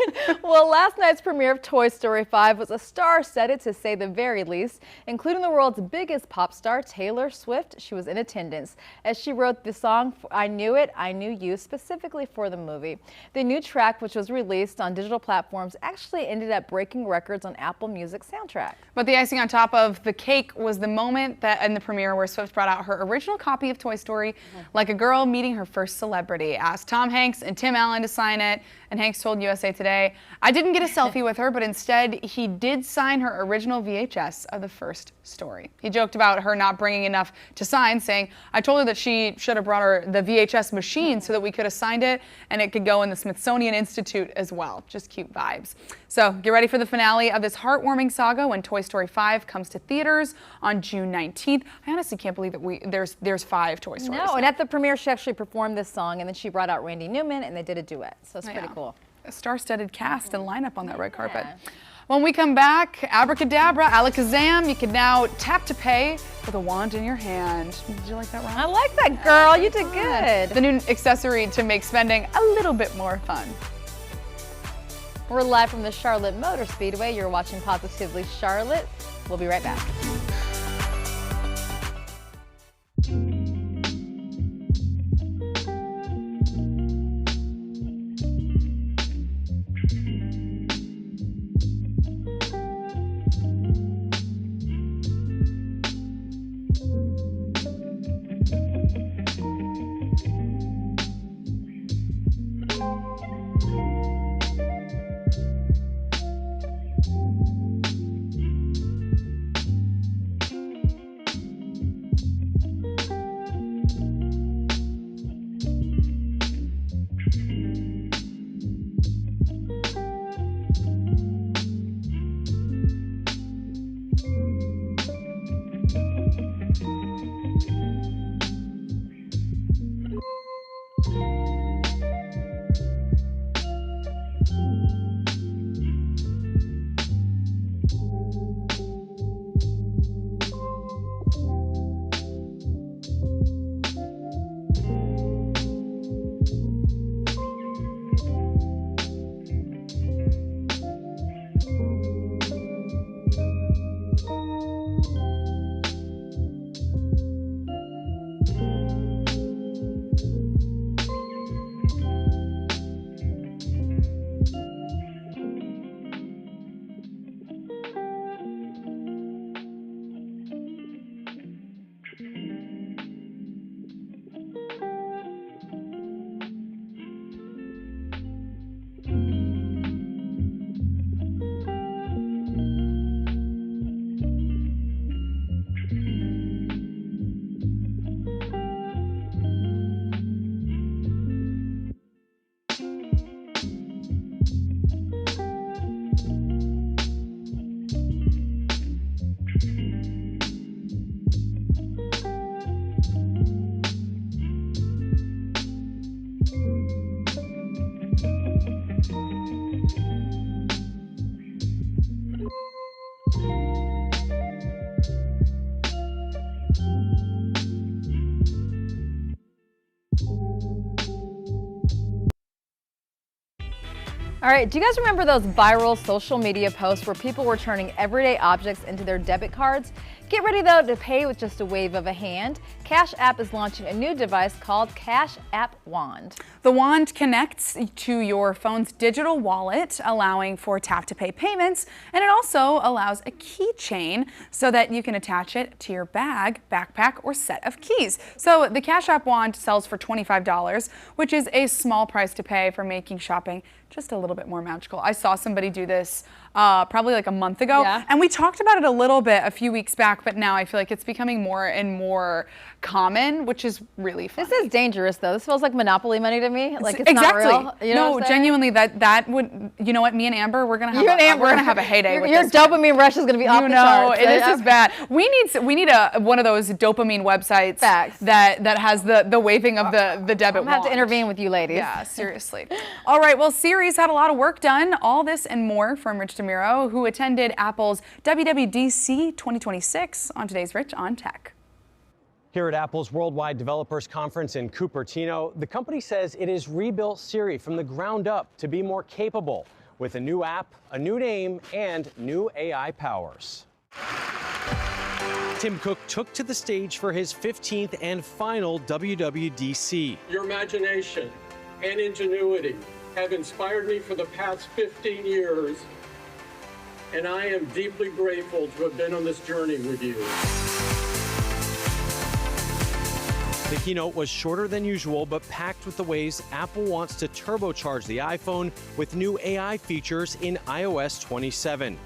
Well, last night's premiere of Toy Story 5 was a star-studded, to say the very least, including the world's biggest pop star, Taylor Swift. She was in attendance as she wrote the song I Knew It, I Knew You, specifically for the movie. The new track, which was released on digital platforms, actually ended up breaking records on Apple Music soundtrack. But the icing on top of the cake was the moment that in the premiere where Swift brought out her original copy of Toy Story, like a girl meeting her first celebrity. Asked Tom Hanks and Tim Allen to sign it, and Hanks told USA Today, I didn't get a selfie with her, but instead he did sign her original VHS of the first story. He joked about her not bringing enough to sign, saying, I told her that she should have brought her the VHS machine so that we could have signed it, and it could go in the Smithsonian Institute as well. Just cute vibes. So get ready for the finale of this heartwarming saga when Toy Story 5 comes to theaters on June 19th. I honestly can't believe that there's 5 Toy Stories. No, and at the premiere, she actually performed this song, and then she brought out Randy Newman, and they did a duet. So it's pretty cool. A star-studded cast and lineup on that red carpet. When we come back, abracadabra, alakazam, you can now tap to pay with a wand in your hand. Did you like that, Ron? I like that, girl. You did good. The new accessory to make spending a little bit more fun. We're live from the Charlotte Motor Speedway. You're watching Positively Charlotte. We'll be right back. All right, do you guys remember those viral social media posts where people were turning everyday objects into their debit cards? Get ready though to pay with just a wave of a hand. Cash App is launching a new device called Cash App Wand. The wand connects to your phone's digital wallet, allowing for tap-to-pay payments, and it also allows a keychain so that you can attach it to your bag, backpack, or set of keys. So the Cash App Wand sells for $25, which is a small price to pay for making shopping just a little bit more magical. I saw somebody do this probably like a month ago, and we talked about it a little bit a few weeks back, but now I feel like it's becoming more and more common, which is really fun. This is dangerous though. This feels like Monopoly money to me. Like it's not real. You know no, genuinely, that would. You know what? Me and Amber, we're gonna have we're gonna have a heyday with your this. dopamine rush is gonna be off the charts. This is bad. We need one of those dopamine websites that has the waving of the debit. I'm gonna have to intervene with you ladies. Yeah, seriously. All right. Well, Siri's had a lot of work done. All this and more from Rich DeMiro, who attended Apple's WWDC 2026 on today's Rich on Tech. Here at Apple's Worldwide Developers Conference in Cupertino, the company says it has rebuilt Siri from the ground up to be more capable with a new app, a new name, and new AI powers. Tim Cook took to the stage for his 15th and final WWDC. Your imagination and ingenuity have inspired me for the past 15 years, and I am deeply grateful to have been on this journey with you. The keynote was shorter than usual, but packed with the ways Apple wants to turbocharge the iPhone with new AI features in iOS 27.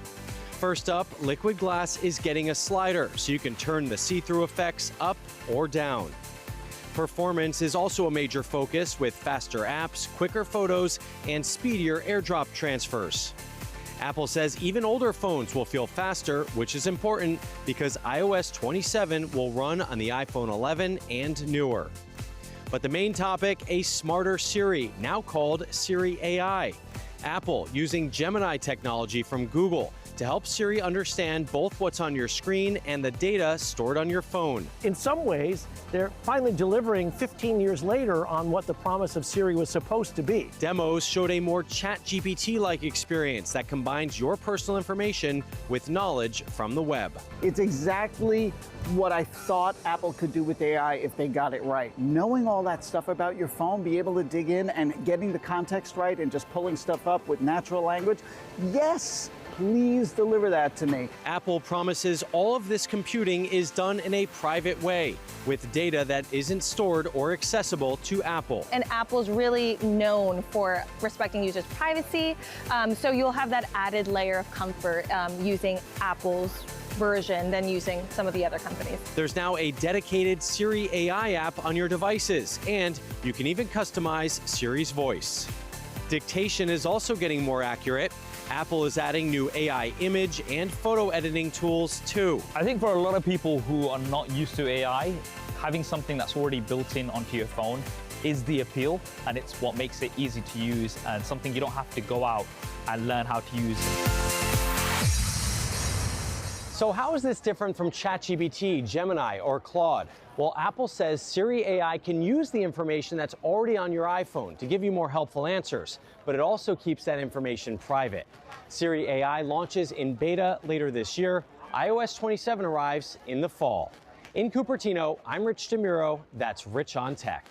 First up, Liquid Glass is getting a slider, so you can turn the see-through effects up or down. Performance is also a major focus with faster apps, quicker photos, and speedier AirDrop transfers. Apple says even older phones will feel faster, which is important because iOS 27 will run on the iPhone 11 and newer. But the main topic, a smarter Siri, now called Siri AI. Apple using Gemini technology from Google to help Siri understand both what's on your screen and the data stored on your phone. In some ways, they're finally delivering 15 years later on what the promise of Siri was supposed to be. Demos showed a more ChatGPT-like experience that combines your personal information with knowledge from the web. It's exactly what I thought Apple could do with AI if they got it right. Knowing all that stuff about your phone, be able to dig in and getting the context right and just pulling stuff up with natural language, yes! Please deliver that to me. Apple promises all of this computing is done in a private way, with data that isn't stored or accessible to Apple. And Apple's really known for respecting users' privacy, so you'll have that added layer of comfort using Apple's version than using some of the other companies. There's now a dedicated Siri AI app on your devices, and you can even customize Siri's voice. Dictation is also getting more accurate. Apple is adding new AI image and photo editing tools too. I think for a lot of people who are not used to AI, having something that's already built in onto your phone is the appeal, and it's what makes it easy to use and something you don't have to go out and learn how to use. So how is this different from ChatGPT, Gemini, or Claude? Well, Apple says Siri AI can use the information that's already on your iPhone to give you more helpful answers, but it also keeps that information private. Siri AI launches in beta later this year. iOS 27 arrives in the fall. In Cupertino, I'm Rich DeMuro. That's Rich on Tech.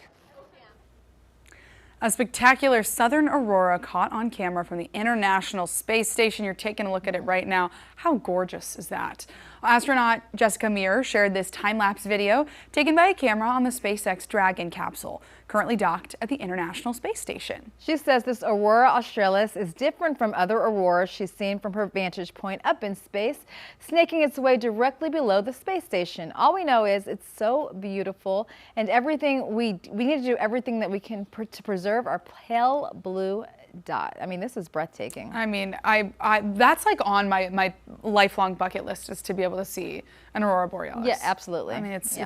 A spectacular southern aurora caught on camera from the International Space Station. You're taking a look at it right now. How gorgeous is that? Astronaut Jessica Meir shared this time-lapse video taken by a camera on the SpaceX Dragon capsule, currently docked at the International Space Station. She says this aurora australis is different from other auroras she's seen from her vantage point up in space, snaking its way directly below the space station. All we know is it's so beautiful, and everything we need to do everything that we can to preserve our pale blue dot. I mean, this is breathtaking. I mean, that's like on my lifelong bucket list, is to be able to see an aurora borealis. Yeah, absolutely. I mean, it's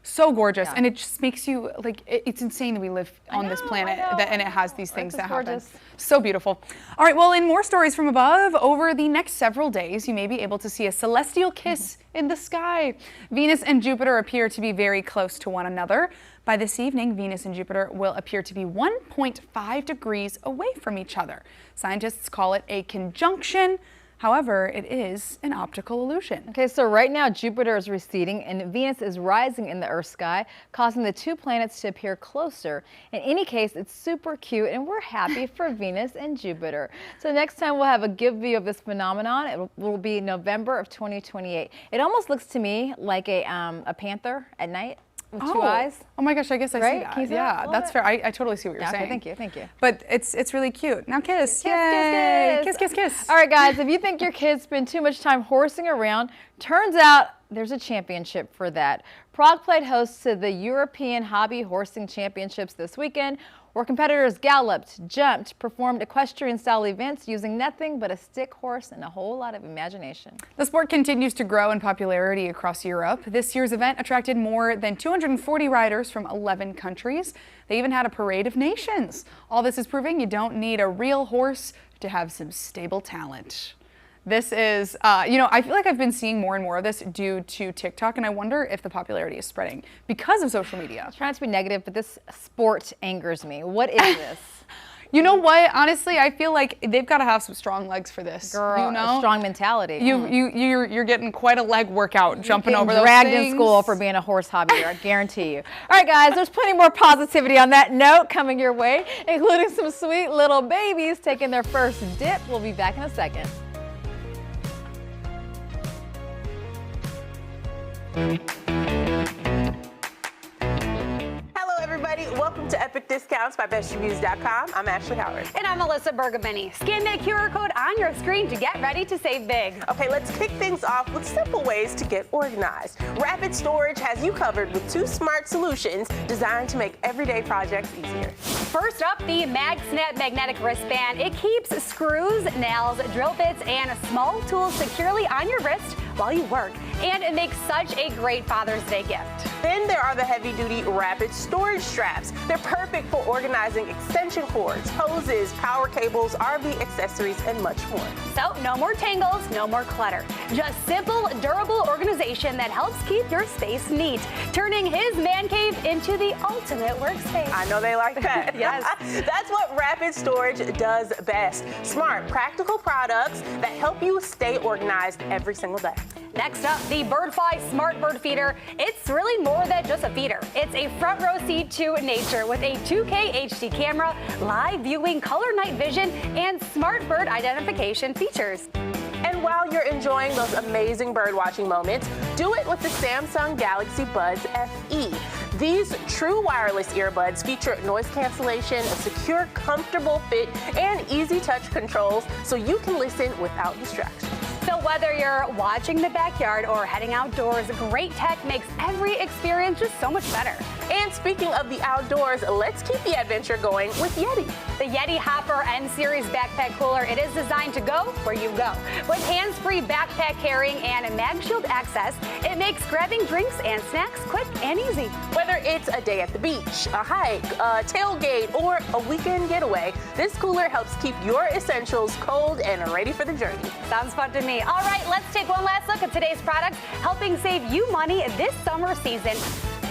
so gorgeous, and it just makes you like, it's insane that we live on this planet and it has these things that happen. So beautiful. All right, well, in more stories from above, over the next several days, you may be able to see a celestial kiss in the sky. Venus and Jupiter appear to be very close to one another. By this evening, Venus and Jupiter will appear to be 1.5 degrees away from each other. Scientists call it a conjunction. However, it is an optical illusion. Okay, so right now Jupiter is receding and Venus is rising in the Earth's sky, causing the two planets to appear closer. In any case, it's super cute and we're happy for Venus and Jupiter. So next time we'll have a good view of this phenomenon. It will be November of 2028. It almost looks to me like a panther at night. With two eyes. Oh my gosh, I guess I see that. Can you see that? That's fair. I totally see what you're saying. Okay, thank you, thank you. But it's really cute. Now kiss. Kiss, Yay. kiss, Kiss, kiss, kiss. All right, guys, if you think your kids spend too much time horsing around, turns out there's a championship for that. Prague played host to the European Hobby Horsing Championships this weekend, where competitors galloped, jumped, performed equestrian-style events using nothing but a stick horse and a whole lot of imagination. The sport continues to grow in popularity across Europe. This year's event attracted more than 240 riders from 11 countries. They even had a parade of nations. All this is proving you don't need a real horse to have some stable talent. This is, I feel like I've been seeing more and more of this due to TikTok, and I wonder if the popularity is spreading because of social media. I'm trying to be negative, but this sport angers me. What is this? You know what? Honestly, I feel like they've got to have some strong legs for this. Girl, you know? a strong mentality. You're getting quite a leg workout jumping over those dragged things. in school for being a horse hobbyer, I guarantee you. All right, guys, there's plenty more positivity on that note coming your way, including some sweet little babies taking their first dip. We'll be back in a second. Hello, everybody. Welcome to Epic Discounts by BestReviews.com. I'm Ashley Howard. And I'm Melissa Bergamini. Scan that QR code on your screen to get ready to save big. Okay, let's kick things off with simple ways to get organized. Rapid Storage has you covered with 2 smart solutions designed to make everyday projects easier. First up, the MagSnap magnetic wristband. It keeps screws, nails, drill bits, and small tools securely on your wrist while you work, and it makes such a great Father's Day gift. Then there are the heavy-duty rapid storage straps. They're perfect for organizing extension cords, hoses, power cables, RV accessories, and much more. So no more tangles, no more clutter. Just simple, durable organization that helps keep your space neat, turning his man cave into the ultimate workspace. I know they like that. Yes. That's what rapid storage does best. Smart, practical products that help you stay organized every single day. Next up, the BirdFly Smart Bird Feeder. It's really more than just a feeder. It's a front row seat to nature with a 2K HD camera, live viewing, color night vision, and smart bird identification features. And while you're enjoying those amazing bird watching moments, do it with the Samsung Galaxy Buds FE. These true wireless earbuds feature noise cancellation, a secure, comfortable fit, and easy touch controls so you can listen without distractions. So whether you're watching the backyard or heading outdoors, great tech makes every experience just so much better. And speaking of the outdoors, let's keep the adventure going with Yeti. The Yeti Hopper N Series backpack cooler, it is designed to go where you go. With hands-free backpack carrying and MagShield access, it makes grabbing drinks and snacks quick and easy. Whether it's a day at the beach, a hike, a tailgate, or a weekend getaway, this cooler helps keep your essentials cold and ready for the journey. Sounds fun to me. All right, let's take one last look at today's products, helping save you money this summer season.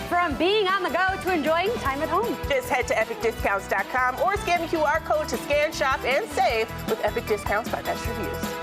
From being on the go to enjoying time at home. Just head to epicdiscounts.com or scan the QR code to scan, shop, and save with Epic Discounts by Best Reviews.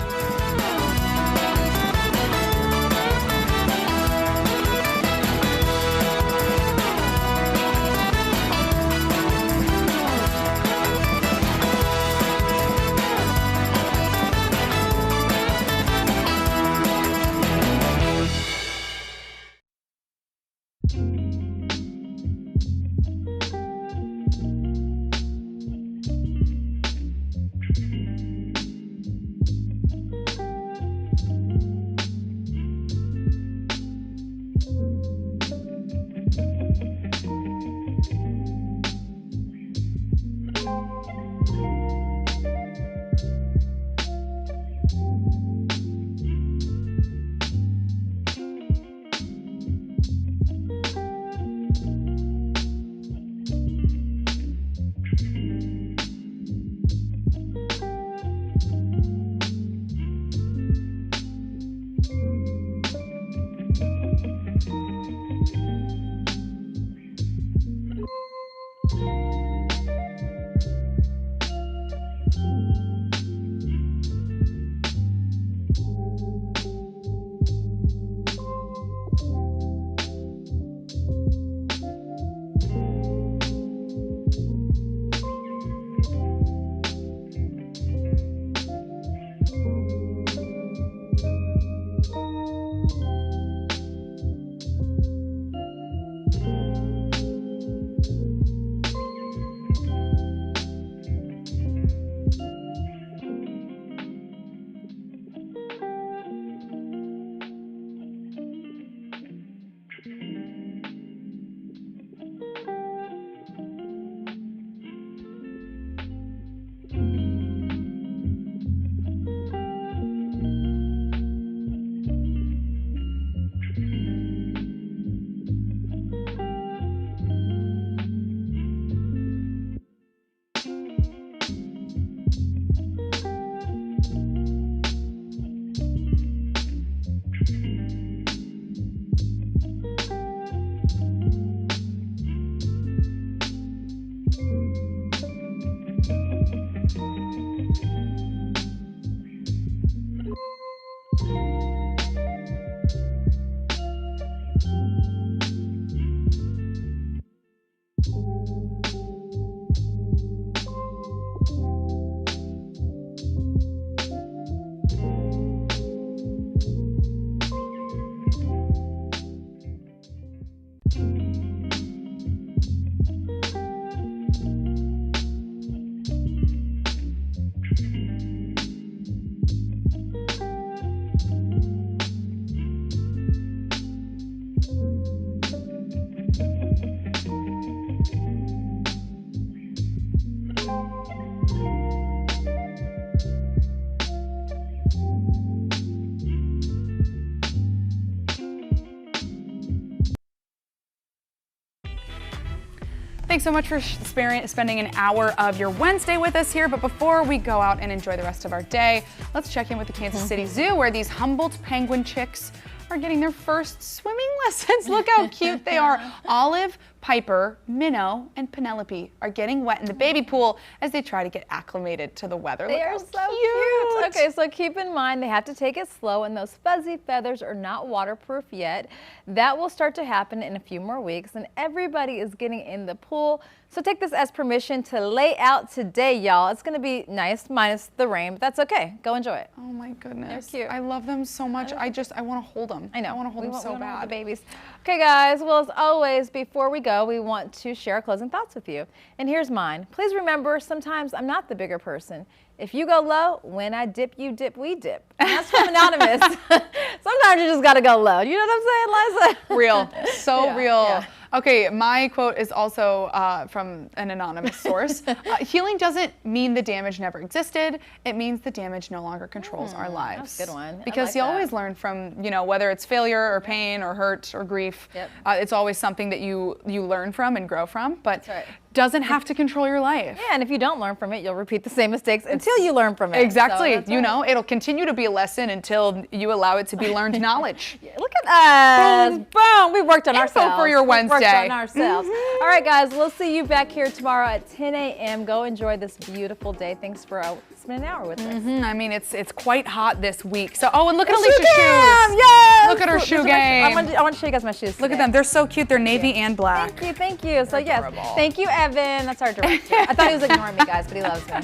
Thanks so much for spending an hour of your Wednesday with us here. But before we go out and enjoy the rest of our day, let's check in with the Kansas City Zoo, where these Humboldt penguin chicks are getting their first swimming lessons. Look how cute they are. Olive, Piper, Minnow, and Penelope are getting wet in the baby pool as they try to get acclimated to the weather. They are so cute. Okay, so keep in mind they have to take it slow, and those fuzzy feathers are not waterproof yet. That will start to happen in a few more weeks, and everybody is getting in the pool. So take this as permission to lay out today, y'all. It's going to be nice minus the rain, but that's okay. Go enjoy it. Oh my goodness. They're cute. I love them so much. I want to hold them. I know. I want to hold them so We bad. the babies. Okay, guys. Well, as always, before we go, we want to share our closing thoughts with you. And here's mine. Please remember, sometimes I'm not the bigger person. If you go low, when I dip, you dip, we dip. And that's from Anonymous. Sometimes you just got to go low. You know what I'm saying, Liza? Real. So Yeah, real. yeah. Okay, my quote is also from an anonymous source. Healing doesn't mean the damage never existed. It means the damage no longer controls our lives. That's a good one. Because like you that. always learn from, you know, whether it's failure or pain or hurt or grief. Yep. It's always something that you learn from and grow from, but That's right. doesn't have to control your life. Yeah, and if you don't learn from it, you'll repeat the same mistakes until you learn from it. Exactly. So that's you right. know, it'll continue to be a lesson until you allow it to be learned knowledge. Look at us. Boom. We worked on Info ourselves. for your We worked Wednesday. on ourselves. All right, guys. We'll see you back here tomorrow at 10 a.m. Go enjoy this beautiful day. Thanks for spending an hour with us. I mean, it's quite hot this week. So, oh, and look at The Alicia's shoe game! shoes. Yes! Look at her These shoe are my game. I want to show you guys my shoes. Look today. at them. They're so cute. They're navy and black. Thank you, thank you. So yes, adorable. thank you, Evan. That's our director. I thought he was ignoring me, guys, but he loves me.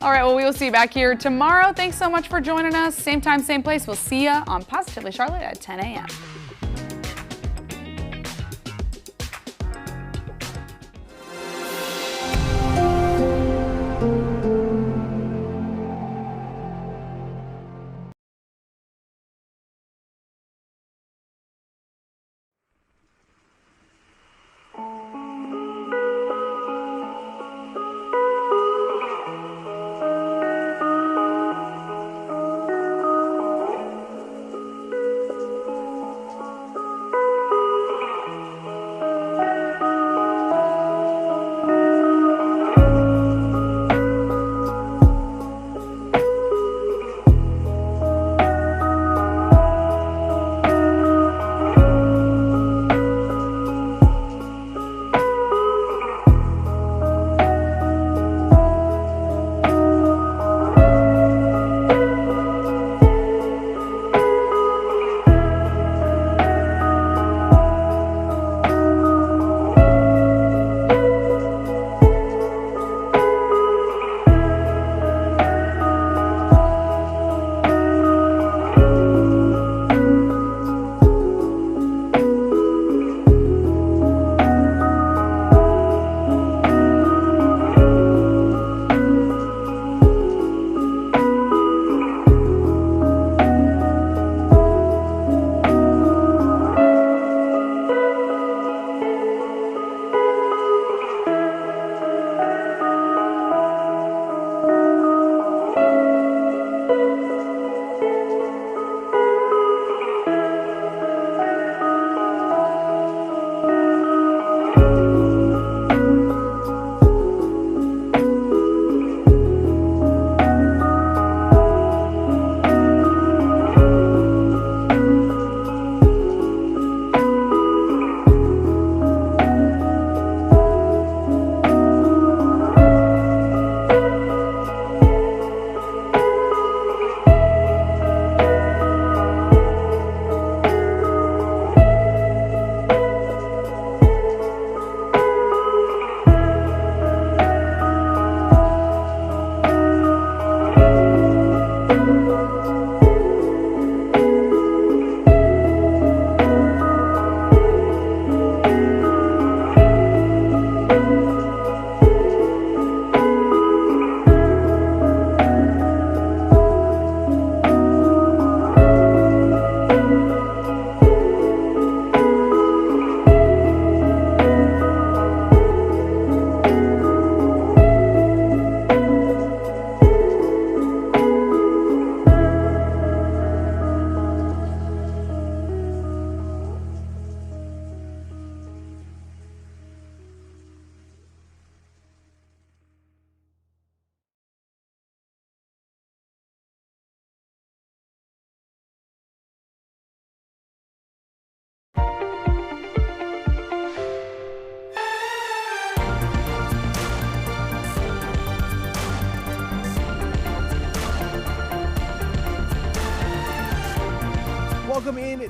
All right, well, we will see you back here tomorrow. Thanks so much for joining us. Same time, same place. We'll see you on Positively Charlotte at 10 a.m.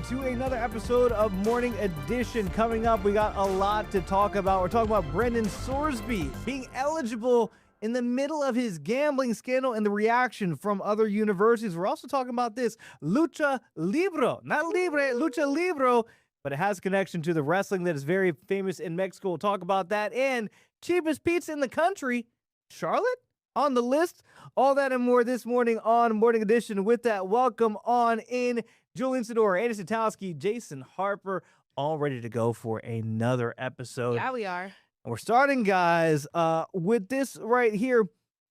to another episode of Morning Edition. Coming up, we got a lot to talk about. We're talking about Brendan Sorsby being eligible in the middle of his gambling scandal and the reaction from other universities. We're also talking about this lucha libre, not libre, lucha libre, but it has a connection to the wrestling that is very famous in Mexico. We'll talk about that. And cheapest pizza in the country, Charlotte, on the list. All that and more this morning on Morning Edition. With that, welcome on in Julian Sidora, Andy Satowski, Jason Harper, all ready to go for another episode. Yeah, we are. And we're starting, guys, with this right here.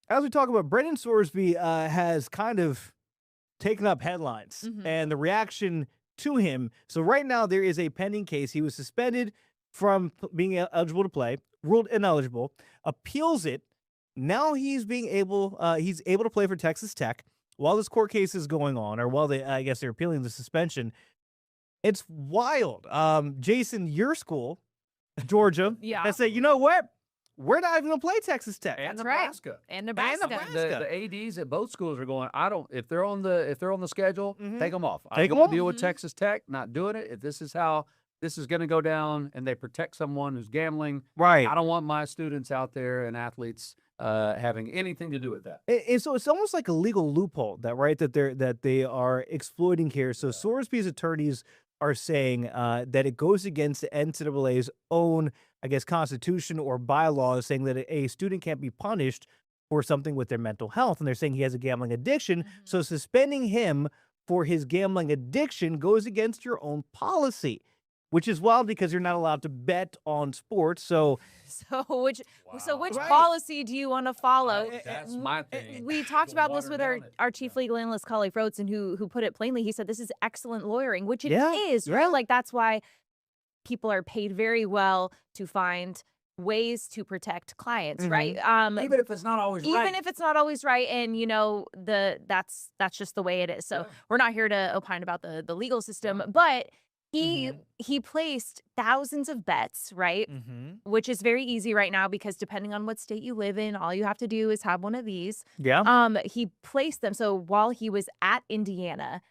As we talk about, Brendan Sorsby has kind of taken up headlines and the reaction to him. So right now there is a pending case. He was suspended from being eligible to play, ruled ineligible, appeals it. Now he's able to play for Texas Tech while this court case is going on, or while I guess they're appealing the suspension. It's wild. Jason, your school, Georgia, has said, you know what? We're not even gonna play Texas Tech. And Nebraska. And Nebraska. The ADs at both schools are going, if they're on the schedule, take them off. Take them I off. deal with Texas Tech, not doing it. If this is how this is going to go down and they protect someone who's gambling, right? I don't want my students out there and athletes having anything to do with that. And so it's almost like a legal loophole that they are exploiting here. So Sorsby's attorneys are saying that it goes against the NCAA's own, I guess, constitution or bylaws, saying that a student can't be punished for something with their mental health. And they're saying he has a gambling addiction. So suspending him for his gambling addiction goes against your own policy, which is wild because you're not allowed to bet on sports. So which policy do you want to follow? That's my thing. We talked about this with our chief legal analyst, Collie Frotzen, who put it plainly. He said this is excellent lawyering, which it is, right? Like, that's why people are paid very well to find ways to protect clients, right? Even if it's not always right. Even if it's not always right, and that's just the way it is. So we're not here to opine about the legal system, but he placed thousands of bets, right? Which is very easy right now because depending on what state you live in, all you have to do is have one of these. Yeah. He placed them. So while he was at Indiana,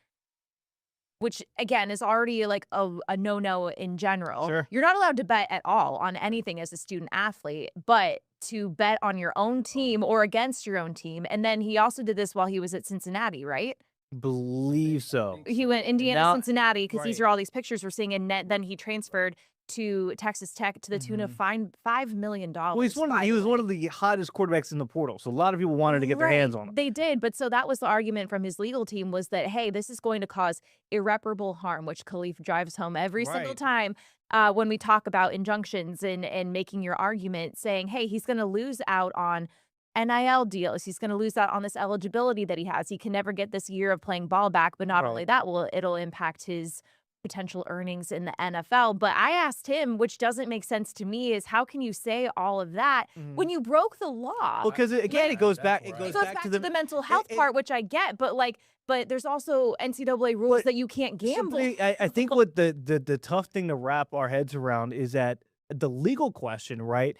which again is already like a no-no in general. Sure. You're not allowed to bet at all on anything as a student athlete, but to bet on your own team or against your own team. And then he also did this while he was at Cincinnati, right? Believe so. He went Indiana, Cincinnati, because these right. are all these pictures we're seeing, and then he transferred to Texas Tech to the tune of $5 million. Well, he was one of the hottest quarterbacks in the portal, so a lot of people wanted to get their hands on him. They did, but so that was the argument from his legal team, was that, hey, this is going to cause irreparable harm, which Khalif drives home every single time when we talk about injunctions and making your argument, saying, hey, he's going to lose out on NIL deals. He's going to lose out on this eligibility that he has. He can never get this year of playing ball back, but not only that, it'll impact his potential earnings in the NFL. But I asked him, which doesn't make sense to me, is how can you say all of that when you broke the law? Well, because again, it goes back to the mental health part, which I get, but there's also NCAA rules that you can't gamble. I think what the tough thing to wrap our heads around is that the legal question, right,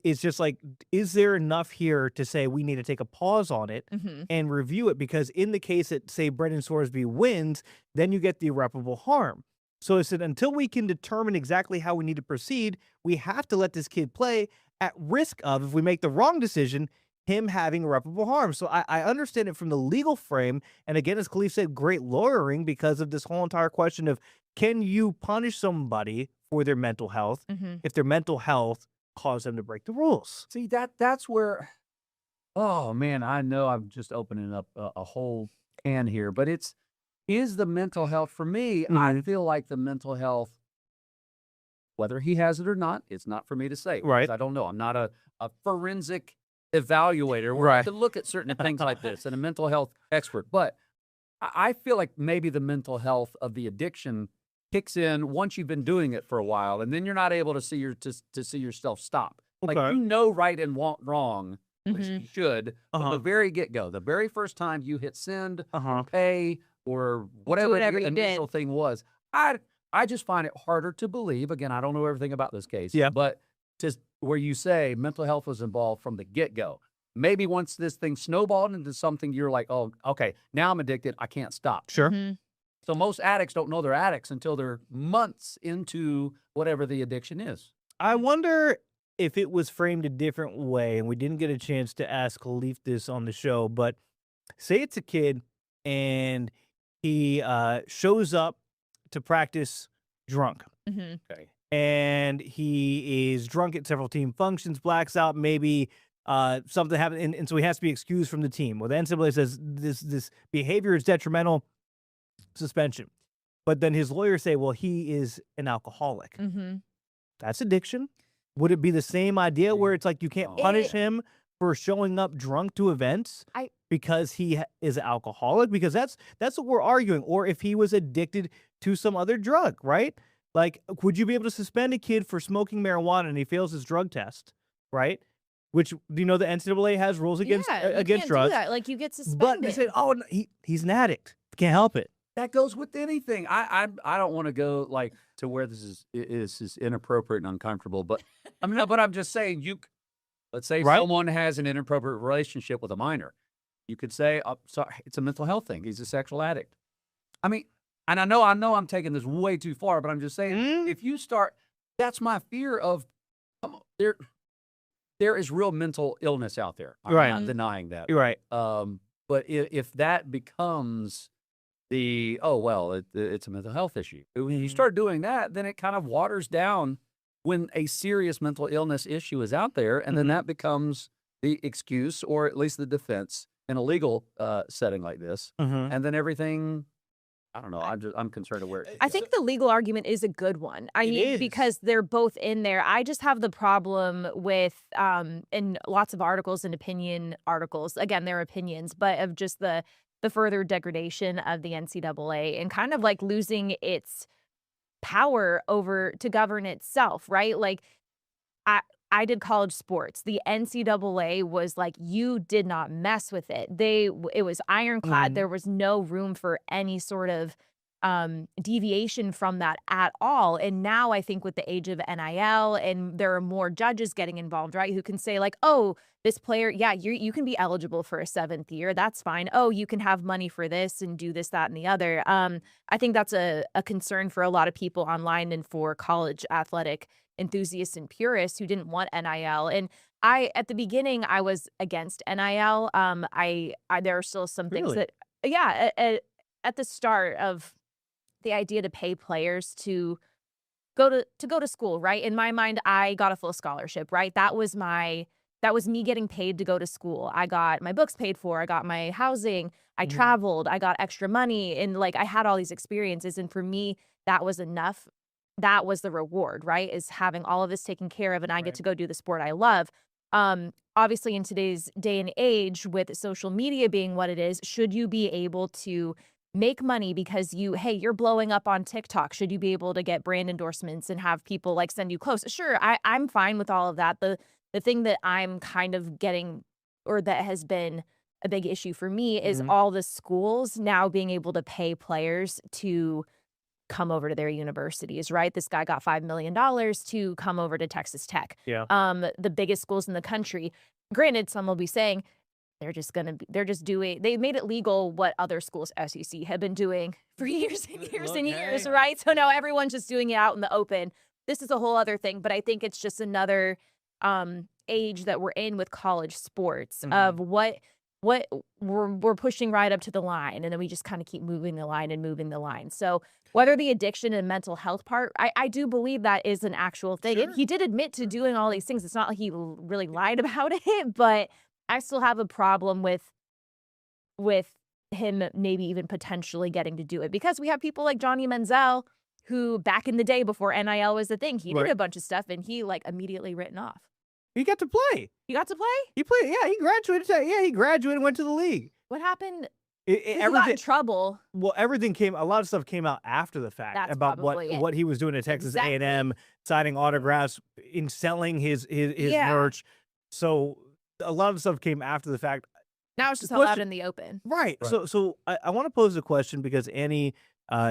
is just like, is there enough here to say we need to take a pause on it and review it? Because in the case that, say, Brendan Sorsby wins, then you get the irreparable harm. So I said, until we can determine exactly how we need to proceed, we have to let this kid play at risk of, if we make the wrong decision, him having irreparable harm. So I understand it from the legal frame. And again, as Khalif said, great lawyering, because of this whole entire question of, can you punish somebody for their mental health if their mental health cause them to break the rules? See, that's where, oh man, I know I'm just opening up a whole can here, but is the mental health, for me, I feel like the mental health, whether he has it or not, it's not for me to say. Right. I don't know. I'm not a forensic evaluator where I have to look at certain things like this and a mental health expert. But I feel like maybe the mental health of the addiction kicks in once you've been doing it for a while, and then you're not able to see yourself stop. Like, you know right and wrong, which you should, from the very get-go. The very first time you hit send, or pay, or whatever the initial thing was, I just find it harder to believe. Again, I don't know everything about this case, but just where you say mental health was involved from the get-go. Maybe once this thing snowballed into something, you're like, oh, okay, now I'm addicted, I can't stop. Sure. So most addicts don't know they're addicts until they're months into whatever the addiction is. I wonder if it was framed a different way, and we didn't get a chance to ask Khalif this on the show, but say it's a kid and he shows up to practice drunk. Okay. And he is drunk at several team functions, blacks out, maybe something happened, and so he has to be excused from the team. Well, the NCAA says this behavior is detrimental, suspension. But then his lawyers say, well, he is an alcoholic. That's addiction. Would it be the same idea where it's like you can't punish him for showing up drunk to events because he is an alcoholic? Because that's what we're arguing. Or if he was addicted to some other drug, right? Like, would you be able to suspend a kid for smoking marijuana and he fails his drug test, right? Which, do you know the NCAA has rules against against drugs? Do that. Like, you get suspended. But they said, oh, no, he's an addict. Can't help it. That goes with anything. I don't want to go like to where this is inappropriate and uncomfortable, but I'm just saying let's say someone has an inappropriate relationship with a minor. You could say, oh, sorry, it's a mental health thing. He's a sexual addict. I mean, and I know I'm taking this way too far, but I'm just saying if you start, that's my fear of there is real mental illness out there. I'm not denying that. You're right. But if that becomes it's a mental health issue. When you start doing that, then it kind of waters down when a serious mental illness issue is out there, and then that becomes the excuse, or at least the defense, in a legal setting like this. And then everything, I don't know. I'm concerned of where. I think the legal argument is a good one. I mean, because they're both in there. I just have the problem with, in lots of articles and opinion articles, again, they're opinions, but of just the further degradation of the NCAA and kind of like losing its power over to govern itself, right? Like, I did college sports. The NCAA was like, you did not mess with it. It was ironclad. There was no room for any sort of deviation from that at all. And now I think with the age of NIL and there are more judges getting involved, right? Who can say like, oh, this player, yeah, you can be eligible for a 7th year. That's fine. Oh, you can have money for this and do this, that, and the other. I think that's a concern for a lot of people online and for college athletic enthusiasts and purists who didn't want NIL. And at the beginning, I was against NIL. There are still some things that, at the start of the idea to pay players to go to school, right? In my mind, I got a full scholarship, right? That was me getting paid to go to school. I got my books paid for. I got my housing. I traveled. I got extra money. And like, I had all these experiences. And for me, that was enough. That was the reward, right? Is having all of this taken care of and I get to go do the sport I love. Obviously, in today's day and age, with social media being what it is, should you be able to make money because you're blowing up on TikTok? Should you be able to get brand endorsements and have people like send you clothes? Sure, I'm fine with all of that. The thing that I'm kind of getting, or that has been a big issue for me, is all the schools now being able to pay players to come over to their universities, right? This guy got $5 million to come over to Texas Tech. Yeah. The biggest schools in the country. Granted, some will be saying they made it legal what other schools, SEC, have been doing for years and years and years, right? So now everyone's just doing it out in the open. This is a whole other thing, but I think it's just another age that we're in with college sports of what we're pushing right up to the line, and then we just kind of keep moving the line. So whether the addiction and mental health part, I do believe that is an actual thing. Sure. And he did admit to doing all these things. It's not like he really lied about it, but I still have a problem with him maybe even potentially getting to do it, because we have people like Johnny Manziel, who back in the day before NIL was the thing, he did a bunch of stuff and he like immediately written off. He got to play. You got to play? He played. Yeah, he graduated. Yeah, he graduated and went to the league. What happened? He got in trouble. Well, a lot of stuff came out after the fact. That's about probably what he was doing at Texas A&M, signing autographs, in selling his merch. So a lot of stuff came after the fact. Now it's just all out in the open. Right. So I want to pose a question, because Annie,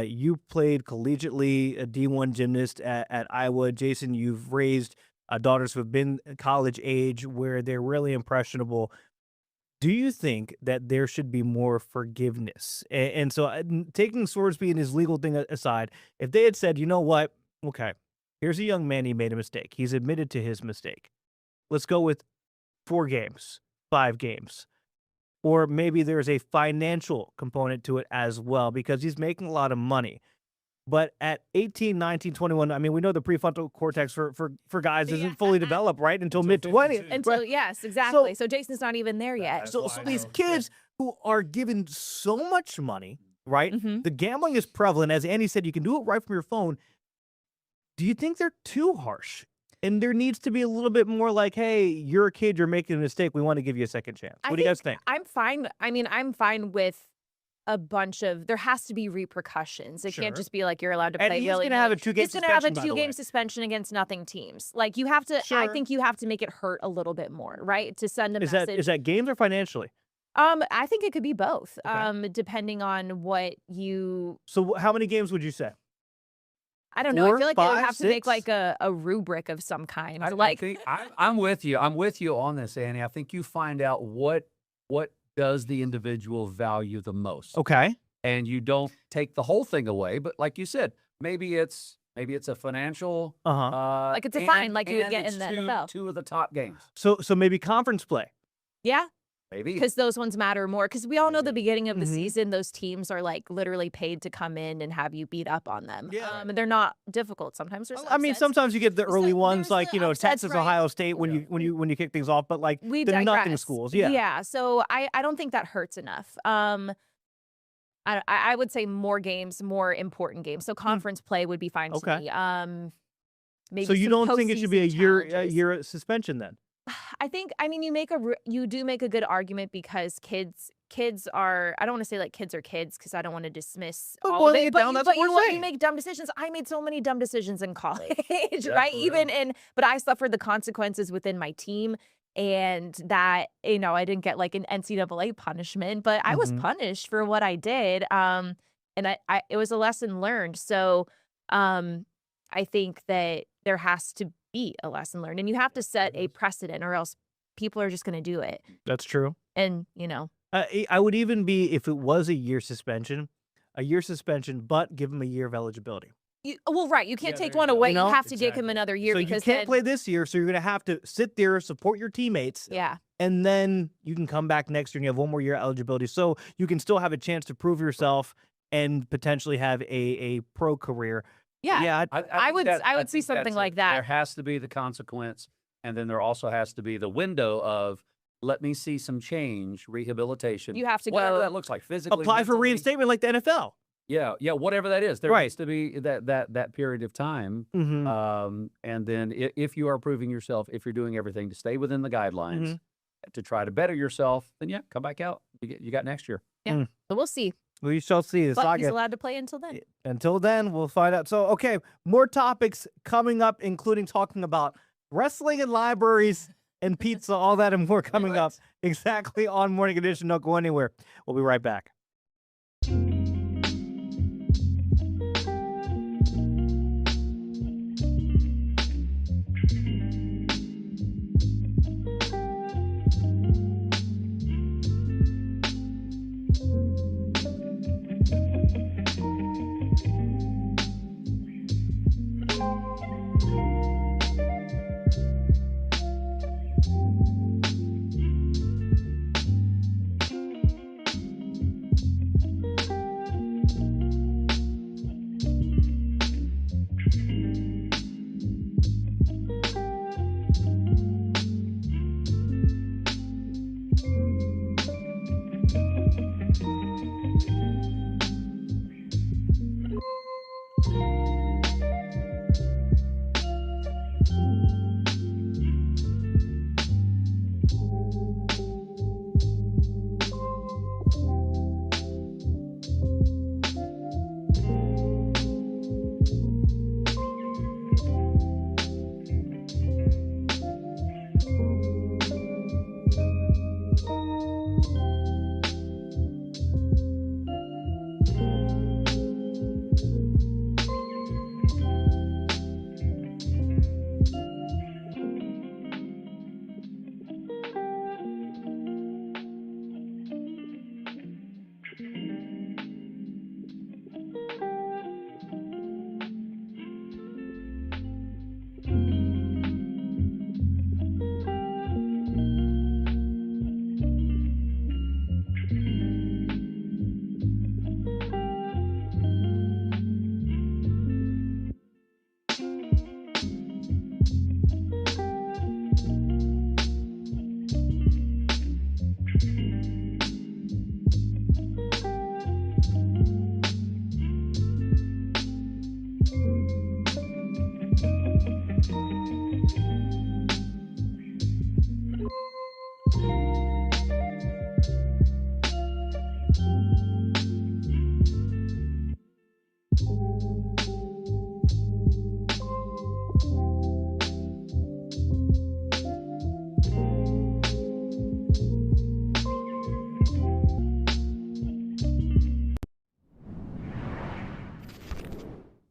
you played collegiately, a D1 gymnast at Iowa. Jason, you've raised daughters who have been college age where they're really impressionable. Do you think that there should be more forgiveness? And so, taking Swordsby and his legal thing aside, if they had said, you know what, okay, here's a young man, he made a mistake. He's admitted to his mistake. Let's go with 4 games, 5 games. Or maybe there's a financial component to it as well because he's making a lot of money. But at 18, 19, 21, I mean, we know the prefrontal cortex for guys isn't fully developed, right? Until mid-20s. Until, yes, exactly. So Jason's not even there yet. So these kids who are given so much money, right? The gambling is prevalent. As Andy said, you can do it right from your phone. Do you think they're too harsh? And there needs to be a little bit more like, hey, you're a kid, you're making a mistake. We want to give you a second chance. What do you guys think? I'm fine. I mean, I'm fine with a bunch of, there has to be repercussions. It can't just be like you're allowed to play. And he's going to have a 2-game suspension, He's going to have a by the 2-game way. suspension against nothing teams. Like you have to, I think you have to make it hurt a little bit more, right? To send a message. Is that games or financially? I think it could be both, depending on what you. So how many games would you say? I don't know. 4, I feel like 5, they would have to 6? make like a rubric of some kind. I'm with you. I'm with you on this, Annie. I think you find out what does the individual value the most. Okay. And you don't take the whole thing away, but like you said, maybe it's a financial like it's a fine, like you would get in the NFL. 2 of the top games. So maybe conference play. Yeah. Maybe. Because those ones matter more. Because we all know the beginning of the season, those teams are like literally paid to come in and have you beat up on them. Yeah. And they're not difficult. Sometimes there's I mean, upsets. sometimes you get the early ones like, upsets, Texas, right. Ohio State when you kick things off, but like We the nothing digress. schools. Yeah. Yeah. So I don't think that hurts enough. I would say more games, more important games. So conference play would be fine to me. Maybe So you some don't think it should be a postseason year suspension then? I mean, you do make a good argument because kids are, I don't want to say like kids are kids because I don't want to dismiss all of it, but you make dumb decisions. I made so many dumb decisions in college, right? But I suffered the consequences within my team, and that, I didn't get like an NCAA punishment, but I was punished for what I did. And it was a lesson learned. So I think that there has to be a lesson learned, and you have to set a precedent or else people are just going to do it. That's true. And, I would even be, if it was a year suspension, but give him a year of eligibility. Right. You can't take one away. You have to give him another year So because you can't play this year, so you're going to have to sit there, support your teammates. Yeah. And then you can come back next year and you have one more year of eligibility. So you can still have a chance to prove yourself and potentially have a pro career. Yeah. I would see something like that. There has to be the consequence, and then there also has to be the window of let me see some change, rehabilitation. You have to whatever go. that looks like physically. Apply for mentally. reinstatement like the NFL. Yeah, whatever that is. There Right. needs to be that period of time. And then if you are proving yourself, if you're doing everything to stay within the guidelines, to try to better yourself, then come back out. You got next year. Yeah. So we'll see. We shall see. But he's allowed to play until then. Until then, we'll find out. So, okay, more topics coming up, including talking about wrestling and libraries and pizza, all that and more coming up exactly on Morning Edition. Don't go anywhere. We'll be right back.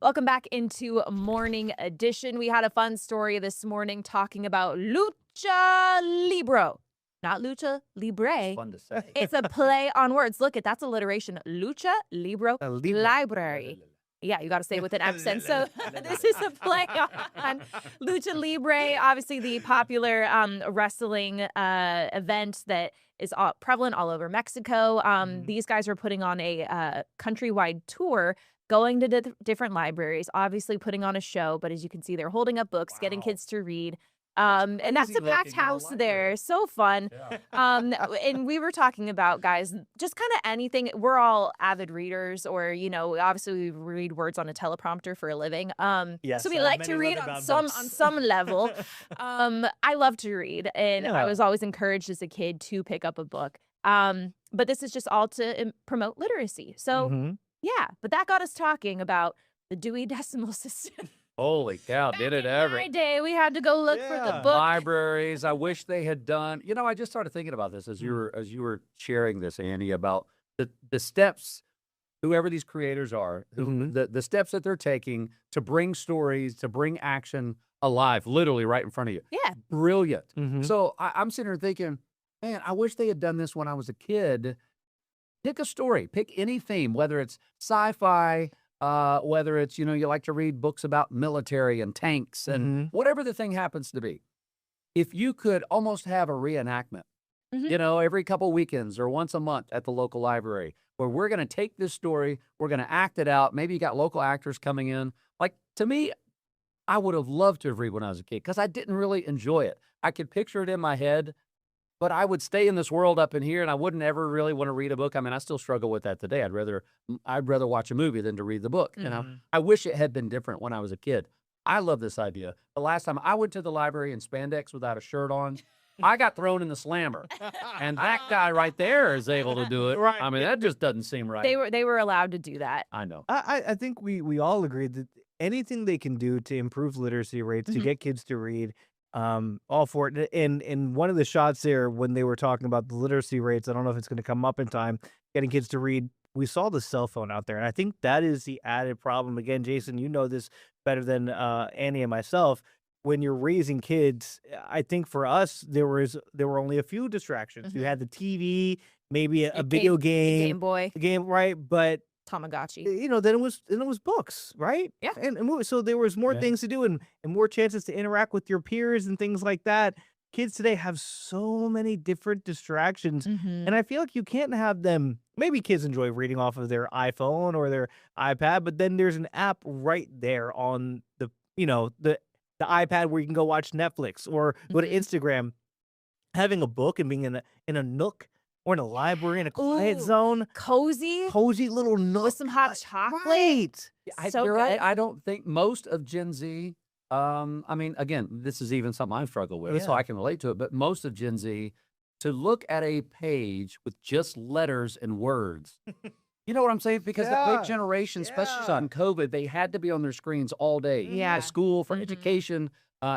Welcome back into Morning Edition. We had a fun story this morning talking about Lucha Libre. Not Lucha Libre. Fun to say. It's a play on words. Look, that's alliteration. Lucha Libre Library. Yeah, you got to say it with an accent. So this is a play on Lucha Libre, obviously the popular wrestling event that is prevalent all over Mexico. These guys are putting on a countrywide tour, going to different libraries, obviously putting on a show. But as you can see, they're holding up books, getting kids to read. And that's a packed house there. So fun. Yeah. And we were talking about, guys, just kind of anything. We're all avid readers, or, you know, obviously we read words on a teleprompter for a living. Yes, so we like to read on some level. I love to read, and I was always encouraged as a kid to pick up a book. But this is just all to promote literacy. So yeah, but that got us talking about the Dewey Decimal System. Holy cow, did it ever. My day, we had to go look for the book. Libraries, I wish they had done. You know, I just started thinking about this as you were sharing this, Annie, about the steps, whoever these creators are, the steps that they're taking to bring stories, to bring action alive, literally right in front of you. Yeah. Brilliant. So I'm sitting here thinking, man, I wish they had done this when I was a kid. Pick a story, pick any theme, whether it's sci-fi, whether it's, you know, you like to read books about military and tanks and whatever the thing happens to be. If you could almost have a reenactment, you know, every couple weekends or once a month at the local library, where we're going to take this story, we're going to act it out. Maybe you got local actors coming in. Like, to me, I would have loved to have read when I was a kid because I didn't really enjoy it. I could picture it in my head, but I would stay in this world up in here, and I wouldn't ever really want to read a book. I mean, I still struggle with that today. I'd rather watch a movie than to read the book. You know, I wish it had been different when I was a kid. I love this idea. The last time I went to the library in spandex without a shirt on, I got thrown in the slammer, and that guy right there is able to do it. Right. I mean, that just doesn't seem right. They were allowed to do that. I know. I think we all agree that anything they can do to improve literacy rates, to get kids to read, all for it. And one of the shots there when they were talking about the literacy rates, I don't know if it's going to come up in time, getting kids to read, we saw the cell phone out there. And I think that is the added problem. Again, Jason, you know this better than Annie and myself. When you're raising kids, I think for us, there were only a few distractions. You had the TV, maybe a video game. Game Boy. Game, right? But Tamagotchi. you know, then it was books, right? Yeah. And movies. So there was more things to do and more chances to interact with your peers and things like that. Kids today have so many different distractions. And I feel like you can't have them. Maybe kids enjoy reading off of their iPhone or their iPad, but then there's an app right there on the, you know, the iPad where you can go watch Netflix or go to Instagram. Having a book and being in a nook or in a library in a quiet zone. Cozy little nook. with some hot chocolate. Right. So You're right. good. I don't think most of Gen Z, I mean, again, this is even something I've struggled with, so I can relate to it, but most of Gen Z, to look at a page with just letters and words. You know what I'm saying? Because the big generation, especially on COVID, they had to be on their screens all day. Yeah. For school, for education.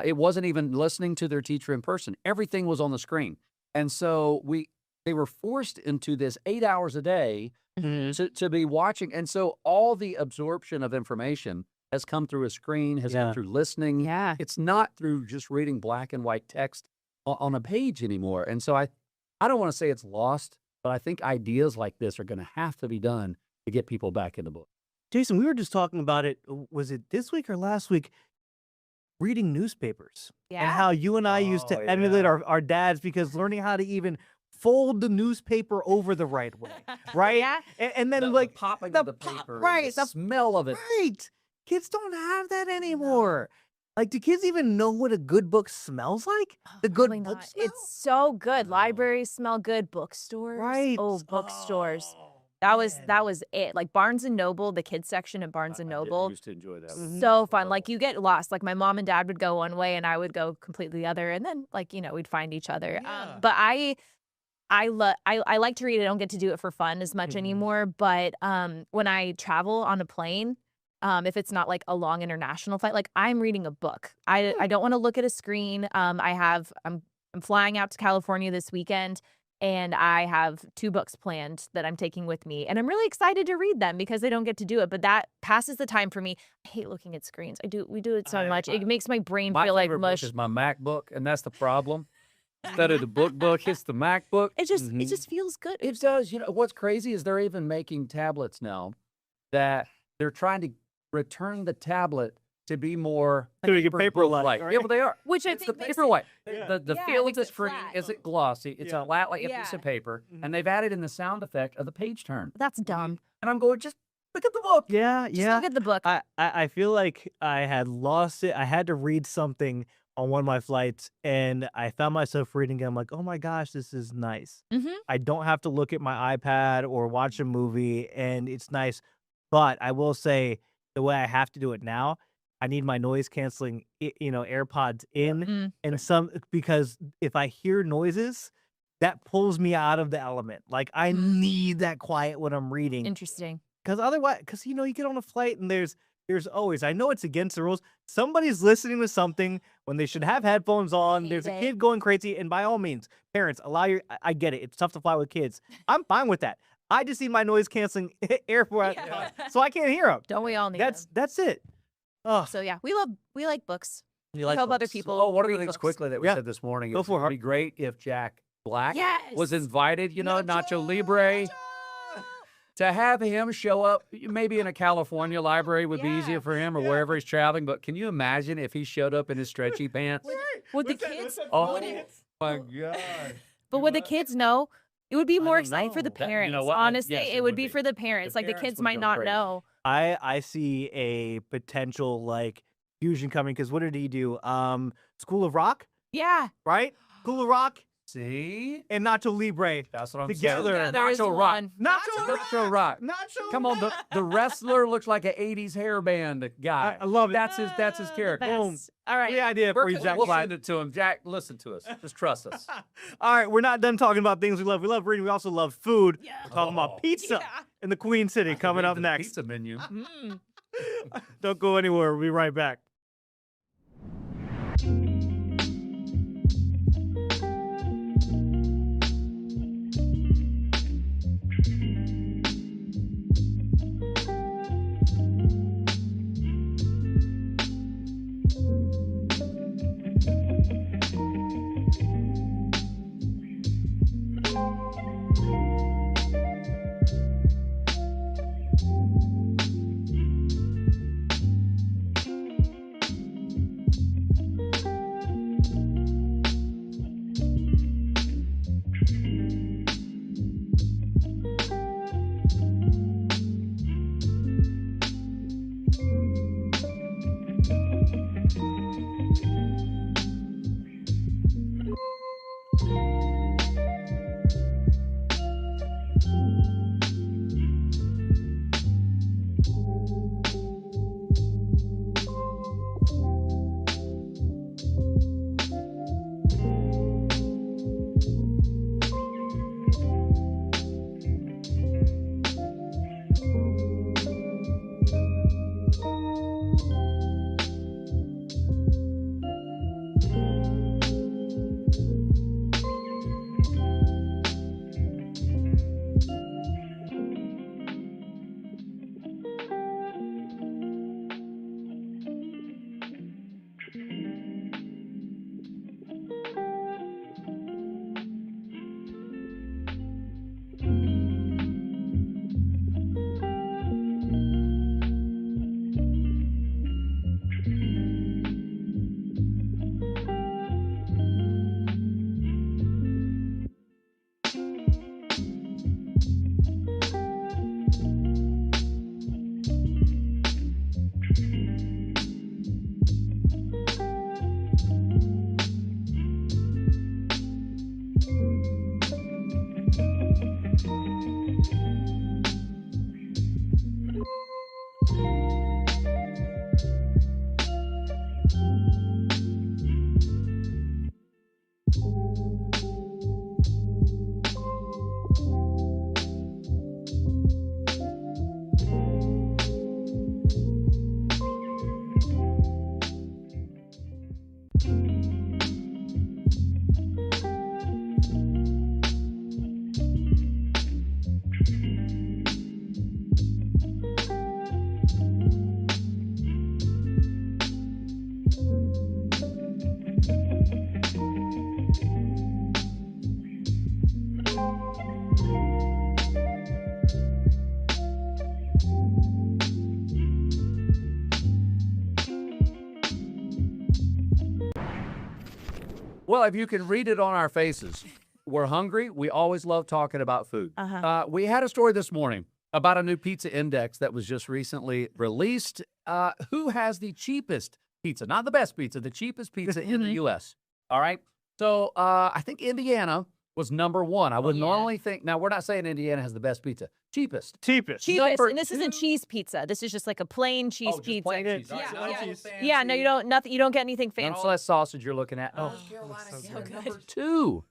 It wasn't even listening to their teacher in person. Everything was on the screen. And so they were forced into this 8 hours a day to be watching. And so all the absorption of information has come through a screen, has come through listening. Yeah. It's not through just reading black and white text on a page anymore. And so I don't want to say it's lost, but I think ideas like this are going to have to be done to get people back in the book. Jason, we were just talking about it. Was it this week or last week? Reading newspapers. Yeah. And how you and I used to emulate our dads because learning how to even fold the newspaper over the right way. Right? Yeah. And then The popping of the paper, right, the smell of it. Right. Kids don't have that anymore. Like, do kids even know what a good book smells like? The good Probably book not. smell? It's so good. Libraries smell good. Bookstores. Right. Oh, bookstores. That was it. Like Barnes and Noble, the kids section at Barnes and I Noble. used to enjoy that. So fun. Like you get lost. Like my mom and dad would go one way and I would go completely the other. And then like, you know, we'd find each other. But I like to read. I don't get to do it for fun as much anymore. But when I travel on a plane, if it's not like a long international flight, like I'm reading a book. I don't want to look at a screen. I'm flying out to California this weekend. And I have 2 books planned that I'm taking with me. And I'm really excited to read them because they don't get to do it. But that passes the time for me. I hate looking at screens. We do it so much. It makes my brain feel like favorite mush. book is my MacBook, and that's the problem. Instead of the book, it's the MacBook. It just feels good. It does. You know, what's crazy is they're even making tablets now that they're trying to return the tablet to be more paper-like. Yeah, well, they are. Which I It's think the makes paperwhite. it- The Yeah, feel of makes the it screen flat. isn't glossy. It's a flat like a piece of paper, and they've added in the sound effect of the page turn. That's dumb. And I'm going, just look at the book. Yeah, yeah. Look at the book. I feel like I had lost it. I had to read something on one of my flights, and I found myself reading it. I'm like, oh my gosh, this is nice. I don't have to look at my iPad or watch a movie, and it's nice. But I will say, the way I have to do it now, I need my noise canceling, AirPods in, and because if I hear noises, that pulls me out of the element. Like I need that quiet when I'm reading. Interesting. Because otherwise, you get on a flight and there's always, I know it's against the rules, somebody's listening to something when they should have headphones on. There's a kid going crazy, and by all means, parents, I get it. It's tough to fly with kids. I'm fine with that. I just need my noise canceling AirPods so I can't hear them. Don't we all need That's it. Oh. So yeah, we like books. You like help other books. people. Oh, one of the read things books. quickly that we said this morning. Go for it. It'd be great if Jack Black was Yes. invited, Nacho Libre. To have him show up, maybe in a California library would be easier for him or wherever he's traveling. But can you imagine if he showed up in his stretchy pants? Would the kids? Oh, my God. But would the kids know? It would be more exciting for the parents. what? Honestly, Yes, it would be for the parents. Like the parents kids would might go not crazy. know. I see a potential fusion coming because what did he do? School of Rock, Yeah. right? School of Rock See? and Nacho Libre That's what I'm together. saying. There is Nacho Rock. one. Nacho Rock. Come on, the wrestler looks like an 80s hairband guy. I love it. That's his character. Boom. Best. All right. Great idea for you, Jack We'll Black. send it to him. Jack, listen to us. Just trust us. All right, we're not done talking about things we love. We love reading. We also love food. We're talking about pizza in the Queen City coming up next. Pizza menu. Don't go anywhere. We'll be right back. Well, if you can read it on our faces, we're hungry. We always love talking about food. We had a story this morning about a new pizza index that was just recently released. Who has the cheapest pizza? Not the best pizza, the cheapest pizza in the U.S. All right. So I think Indiana was number one. I would normally think, now we're not saying Indiana has the best pizza. Cheapest. And this isn't cheese pizza. This is just like a plain cheese pizza. Plain cheese. Yeah, no, you don't get anything fancy. Not all that sausage you're looking at. So good. Number two.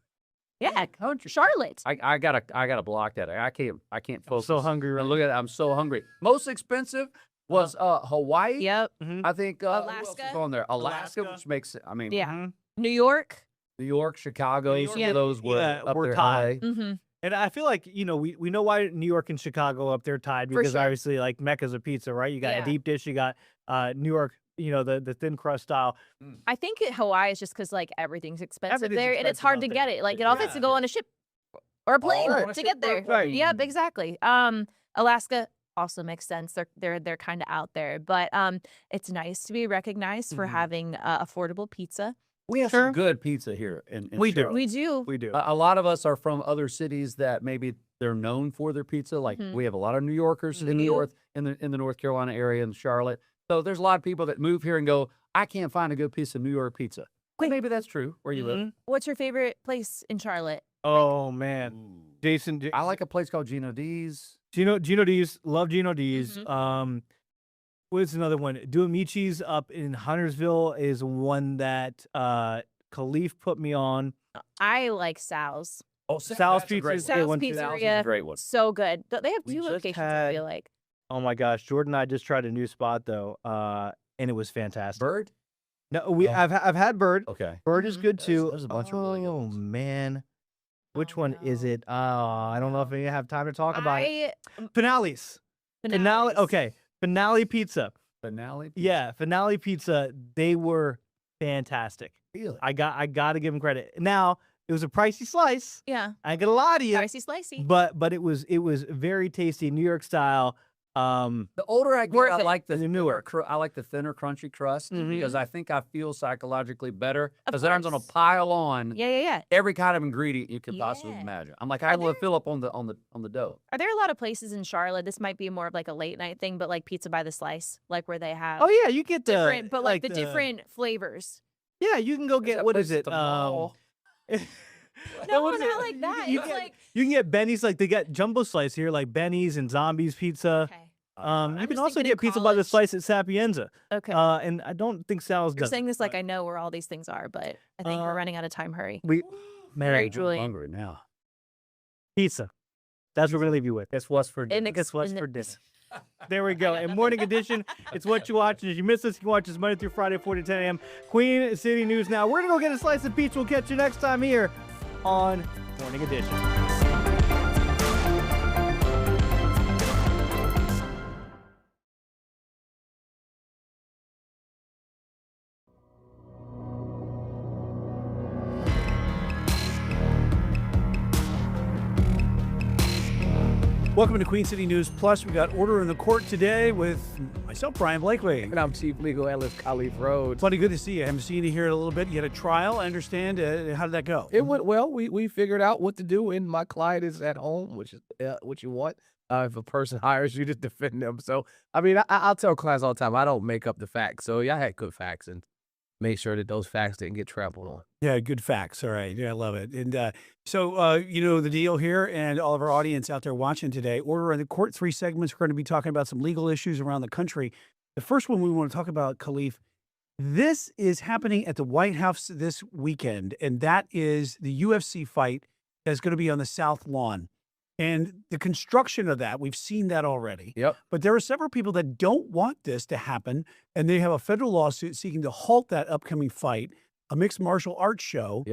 Yeah, Charlotte. I gotta block that. I can't focus. So hungry. Right? Look at that. I'm so hungry. Most expensive was Hawaii. Yep. I think Alaska. who else is on there? Alaska, which makes it. I mean, New York. New York, Chicago. Some of those were up we're there tied. high. And I feel like, we know why New York and Chicago up there tied because obviously like Mecca's a pizza, right? You got a deep dish, you got New York, the thin crust style. I think Hawaii is just because like everything's expensive there, and it's hard to get it. Like it all has to go on a ship or a plane to get there. Right. Yep, exactly. Alaska also makes sense. They're kind of out there, but it's nice to be recognized for having affordable pizza. We have some good pizza here in We do. Charlotte. We do. A lot of us are from other cities that maybe they're known for their pizza. Like we have a lot of New Yorkers in the north, in the North Carolina area, in Charlotte. So there's a lot of people that move here and go, I can't find a good piece of New York pizza. Wait, maybe that's true where you live. What's your favorite place in Charlotte? Oh man, Jason. I like a place called Gino D's. Gino D's. Love Gino D's. What's another one? Duamici's up in Huntersville is one that Khalif put me on. I like Sal's. Oh, Sal's Pizza. Sal's Pizzeria. Great one. So good. They have We two just locations, had- I feel like. Oh my gosh, Jordan and I just tried a new spot though, and it was fantastic. Bird? No, I've had Bird. Okay. Bird is good too. There's a bunch of really good Oh man, which one is it? I don't know if we have time to talk about it. Finales. Okay. Finale Pizza. Finale? Yeah, Finale Pizza. They were fantastic. Really? I got to give them credit. Now it was a pricey slice. Yeah. I ain't gonna lie to you. Pricey slicey. But it was very tasty, New York style. The older I get, I like the newer. I like the thinner, crunchy crust because I think I feel psychologically better because then I'm gonna pile on Yeah. every kind of ingredient you could possibly imagine. I'm like, I will fill up on the dough. Are there a lot of places in Charlotte? This might be more of like a late night thing, but like pizza by the slice, like where they have. Oh yeah, you get the different, but like the the- different flavors. Yeah, you can go get what is it? No, what is not it? like that. You It's can, like you can get Benny's, like they got jumbo slice here, like Benny's and Zombies Pizza. You can just also thinking in get pizza by the slice at Sapienza. Okay. And I don't think Sal's You're does. saying this like I know where all these things are, but I think we're running out of time. Hurry. Mary, Julie. I'm hungry now. Pizza. That's what we're gonna leave you with. Guess what's for dinner? Guess what's for dinner? There we go. And Morning Edition, it's what you watch. And if you miss us, you can watch us Monday through Friday, 4 to 10 a.m. Queen City News Now. We're gonna go get a slice of pizza. We'll catch you next time here on Morning Edition. Welcome to Queen City News Plus. We got Order in the Court today with myself, Brian Blakely. And I'm Chief Legal Analyst Khalif Rhodes. Funny, good to see you. I haven't seen you here in a little bit. You had a trial, I understand. How did that go? It went well. We figured out what to do when my client is at home, which is what you want. If a person hires you to defend them. So, I mean, I'll tell clients all the time, I don't make up the facts. So, yeah, I had good facts and made sure that those facts didn't get trampled on. Yeah, good facts. All right. Yeah, I love it. And so, you know, the deal here and all of our audience out there watching today, Order in the Court, 3 segments. We're going to be talking about some legal issues around the country. The first one we want to talk about, Khalif, this is happening at the White House this weekend, and that is the UFC fight that's going to be on the South Lawn. And the construction of that, we've seen that already. Yep. But there are several people that don't want this to happen, and they have a federal lawsuit seeking to halt that upcoming fight, a mixed martial arts show,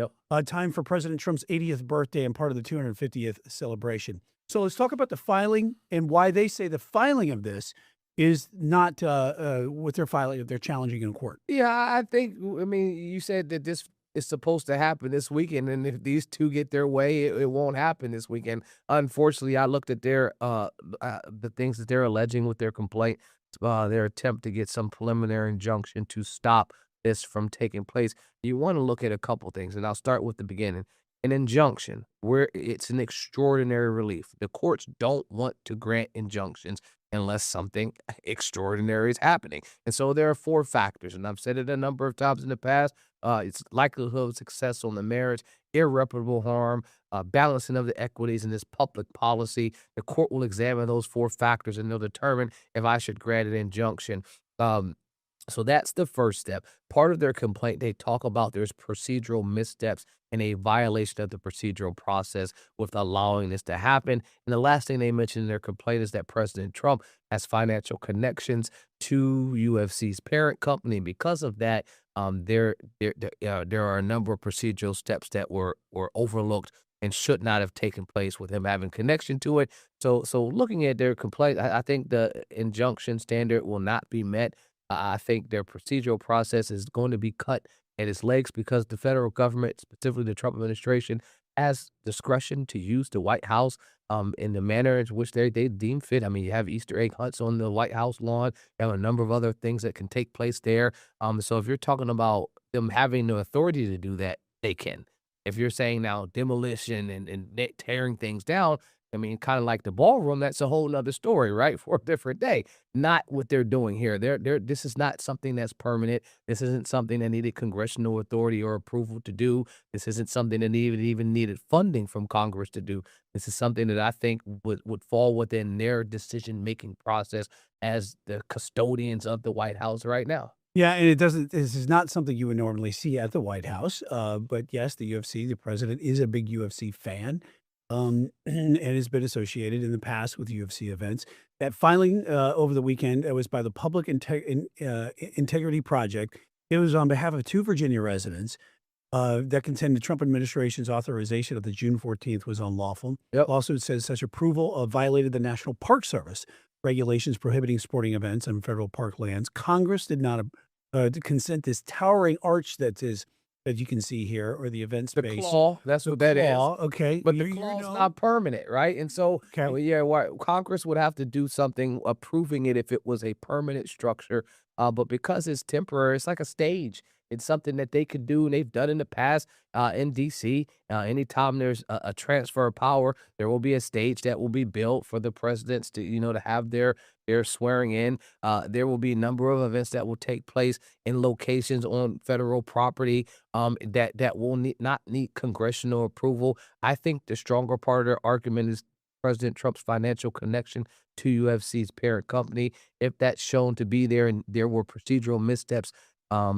time for President Trump's 80th birthday and part of the 250th celebration. So let's talk about the filing and why they say the filing of this is not what they're filing, they're challenging in court. Yeah, I think, I mean, you said that this is supposed to happen this weekend, and if these two get their way, it won't happen this weekend. Unfortunately, I looked at their the things that they're alleging with their complaint, their attempt to get some preliminary injunction to stop this from taking place, you want to look at a couple things, and I'll start with the beginning. An injunction, where it's an extraordinary relief. The courts don't want to grant injunctions unless something extraordinary is happening. And so there are four factors, and I've said it a number of times in the past. It's likelihood of success on the merits, irreparable harm, balancing of the equities, and this public policy. The court will examine those four factors, and they'll determine if I should grant an injunction. So that's the first step. Part of their complaint, they talk about there's procedural missteps and a violation of the procedural process with allowing this to happen. And the last thing they mentioned in their complaint is that President Trump has financial connections to UFC's parent company. Because of that, there are a number of procedural steps that were overlooked and should not have taken place with him having connection to it. So looking at their complaint, I think the injunction standard will not be met. I think their procedural process is going to be cut at its legs because the federal government, specifically the Trump administration, has discretion to use the White House in the manner in which they deem fit. I mean, you have Easter egg hunts on the White House lawn. You have a number of other things that can take place there. So if you're talking about them having the authority to do that, they can. If you're saying now demolition and tearing things down, I mean, kind of like the ballroom, that's a whole nother story, right? For a different day. Not what they're doing here. This is not something that's permanent. This isn't something that needed congressional authority or approval to do. This isn't something that even needed funding from Congress to do. This is something that I think would fall within their decision-making process as the custodians of the White House right now. Yeah, and this is not something you would normally see at the White House. But yes, the UFC, the president is a big UFC fan. And has been associated in the past with UFC events. That filing over the weekend, it was by the Public Integrity Project. It was on behalf of two Virginia residents that contend the Trump administration's authorization of the June 14th was unlawful. Yep. Also, it says such approval violated the National Park Service regulations prohibiting sporting events on federal park lands. Congress did not consent this towering arch that you can see here, or the event The space. claw, that's The what that is. claw, okay. But the You claw's know. not permanent, right? And so, Okay. well, yeah, Congress would have to do something approving it if it was a permanent structure. But because it's temporary, it's like a stage. It's something that they could do, and they've done in the past in D.C. Anytime there's a transfer of power, there will be a stage that will be built for the presidents to have their swearing in. There will be a number of events that will take place in locations on federal property that will not need congressional approval. I think the stronger part of their argument is President Trump's financial connection to UFC's parent company. If that's shown to be there and there were procedural missteps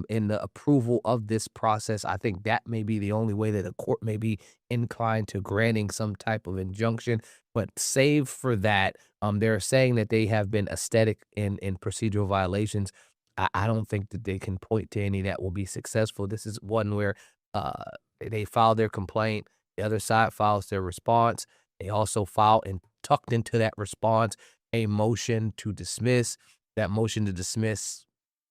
in the approval of this process, I think that may be the only way that a court may be inclined to granting some type of injunction. But save for that, they're saying that they have been aesthetic in procedural violations. I don't think that they can point to any that will be successful. This is one where they filed their complaint, the other side files their response. They also filed and tucked into that response a motion to dismiss. That motion to dismiss,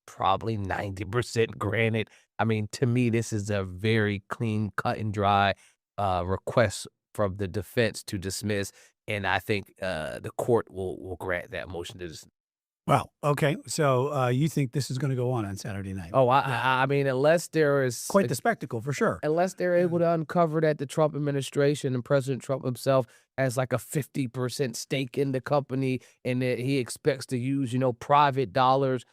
probably 90% granted. I mean, to me, this is a very clean, cut and dry request from the defense to dismiss. And I think the court will grant that motion to dismiss. Wow. Okay. So you think this is going to go on Saturday night? Oh, I mean, unless there is Quite the spectacle for sure. unless they're able to uncover that the Trump administration and President Trump himself has like a 50% stake in the company, and that he expects to use, public dollars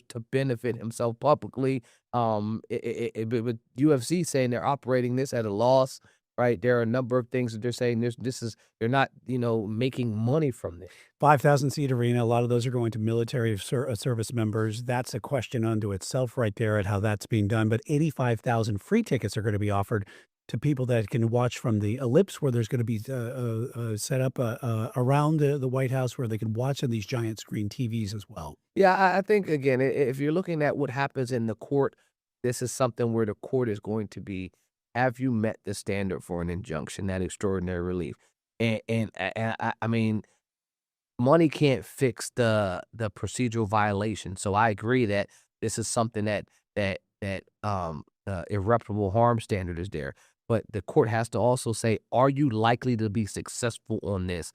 to benefit himself publicly. But with UFC saying they're operating this at a loss, right? There are a number of things that they're saying they're not, making money from this. 5,000-seat arena. A lot of those are going to military service members. That's a question unto itself right there at how that's being done. But 85,000 free tickets are going to be offered to people that can watch from the ellipse, where there's going to be set up around the White House where they can watch on these giant screen TVs as well. Yeah, I think, again, if you're looking at what happens in the court, this is something where the court is going to be, have you met the standard for an injunction, that extraordinary relief? And I mean, money can't fix the procedural violation. So I agree that this is something that irreparable harm standard is there. But the court has to also say, are you likely to be successful on this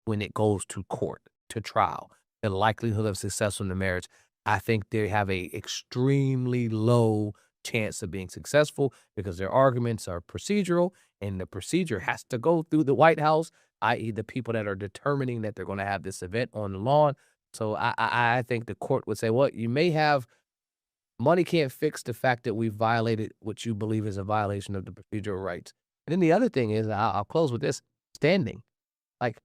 when it goes to court, to trial? The likelihood of success on the merits. I think they have a extremely low chance of being successful because their arguments are procedural, and the procedure has to go through the White House, i.e., the people that are determining that they're going to have this event on the lawn. So I think the court would say, well, you may have money can't fix the fact that we violated what you believe is a violation of the procedural rights. And then the other thing is, I'll close with this: standing. Like,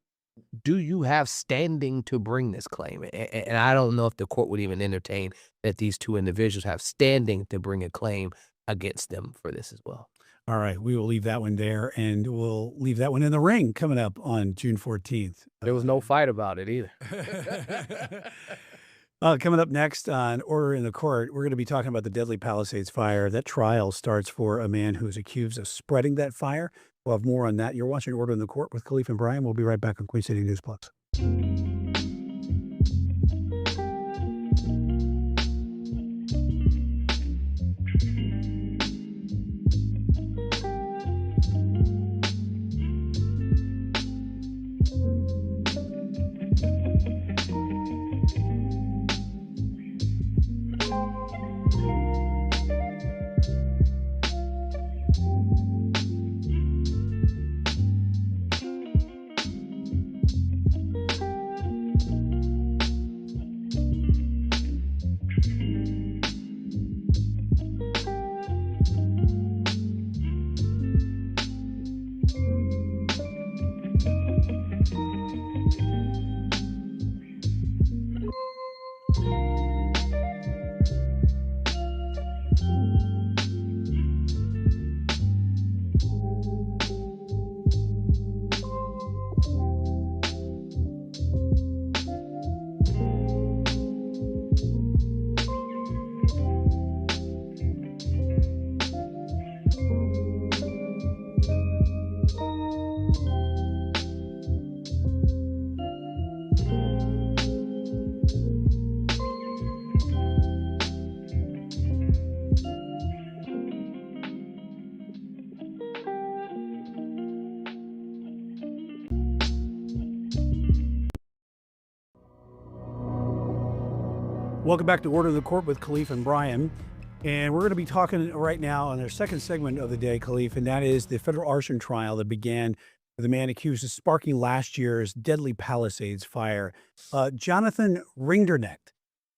do you have standing to bring this claim? And I don't know if the court would even entertain that these two individuals have standing to bring a claim against them for this as well. All right, we will leave that one there, and we'll leave that one in the ring coming up on June 14th. There was no fight about it either. Coming up next on Order in the Court, we're going to be talking about the Deadly Palisades fire. That trial starts for a man who is accused of spreading that fire. We'll have more on that. You're watching Order in the Court with Khalif and Brian. We'll be right back on Queen City News Plus. Welcome back to Order of the Court with Khalif and Brian. And we're going to be talking right now on our second segment of the day, Khalif, and that is the federal arson trial that began with a man accused of sparking last year's Deadly Palisades fire. Jonathan Rinderknecht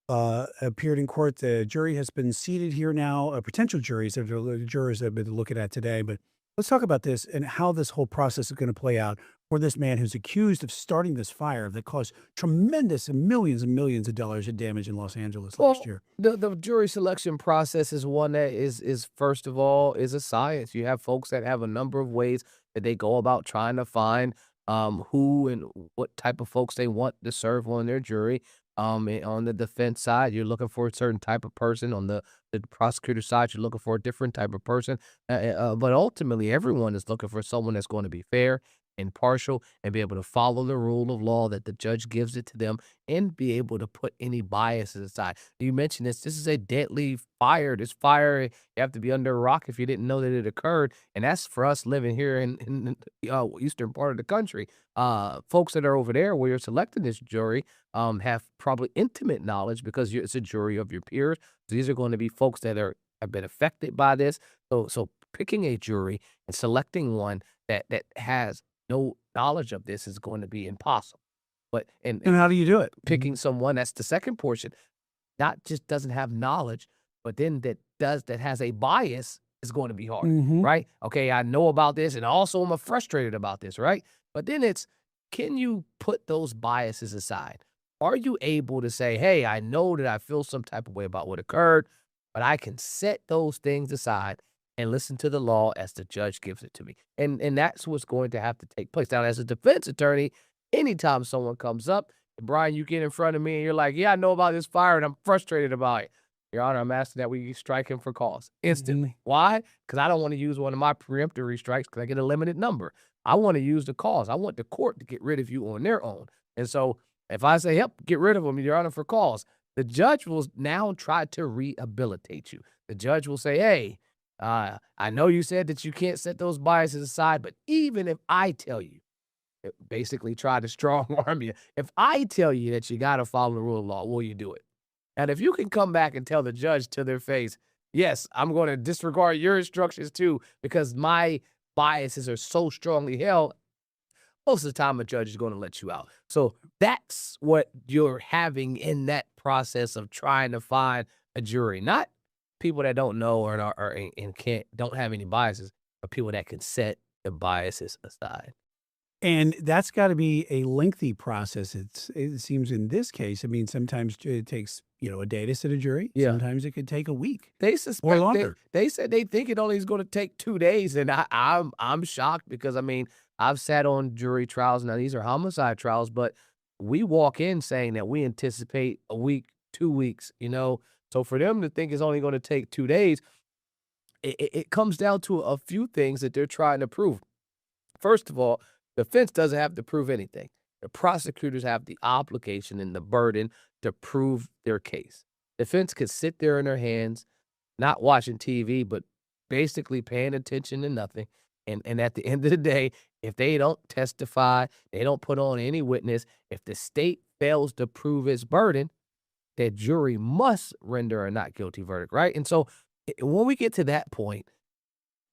appeared in court. The jury has been seated here now, potential juries, the jurors have been looking at today. But let's talk about this and how this whole process is going to play out for this man who's accused of starting this fire that caused tremendous and millions of dollars in damage in Los Angeles last year. The jury selection process is one that is first of all is a science. You have folks that have a number of ways that they go about trying to find who and what type of folks they want to serve on their jury. And on the defense side, you're looking for a certain type of person. On the prosecutor side, you're looking for a different type of person. But ultimately, everyone is looking for someone that's going to be fair, impartial, and be able to follow the rule of law that the judge gives it to them and be able to put any biases aside. You mentioned this. This is a deadly fire. This fire, you have to be under a rock if you didn't know that it occurred. And that's for us living here in the eastern part of the country. Folks that are over there where you're selecting this jury have probably intimate knowledge because it's a jury of your peers. So these are going to be folks that have been affected by this. So picking a jury and selecting one that has no knowledge of this is going to be impossible. But and how do you do it? Picking someone, that's the second portion, not just doesn't have knowledge, but then that has a bias is going to be hard, right? Okay, I know about this, and also I'm frustrated about this, right? But then it's, can you put those biases aside? Are you able to say, hey, I know that I feel some type of way about what occurred, but I can set those things aside and listen to the law as the judge gives it to me. And that's what's going to have to take place. Now, as a defense attorney, anytime someone comes up, and Brian, you get in front of me and you're like, yeah, I know about this fire and I'm frustrated about it. Your Honor, I'm asking that we strike him for cause instantly. Why? Because I don't want to use one of my preemptory strikes because I get a limited number. I want to use the cause. I want the court to get rid of you on their own. And so if I say, yep, get rid of him, Your Honor, for cause, the judge will now try to rehabilitate you. The judge will say, hey, I know you said that you can't set those biases aside, but even if I tell you, basically try to strong arm you, if I tell you that you got to follow the rule of law, will you do it? And if you can come back and tell the judge to their face, yes, I'm going to disregard your instructions too because my biases are so strongly held, most of the time a judge is going to let you out. So that's what you're having in that process of trying to find a jury, not people that don't know and don't have any biases, but people that can set the biases aside. And that's got to be a lengthy process. It seems in this case, I mean, sometimes it takes, a day to sit a jury. Yeah. Sometimes it could take a week They or suspect longer. they said they think it only is going to take 2 days, and I'm shocked because I mean I've sat on jury trials. Now these are homicide trials, but we walk in saying that we anticipate a week, 2 weeks. So for them to think it's only going to take 2 days, it comes down to a few things that they're trying to prove. First of all, the defense doesn't have to prove anything. The prosecutors have the obligation and the burden to prove their case. Defense could sit there in their hands, not watching TV, but basically paying attention to nothing. And at the end of the day, if they don't testify, they don't put on any witness, if the state fails to prove its burden, that jury must render a not guilty verdict, right? And so when we get to that point,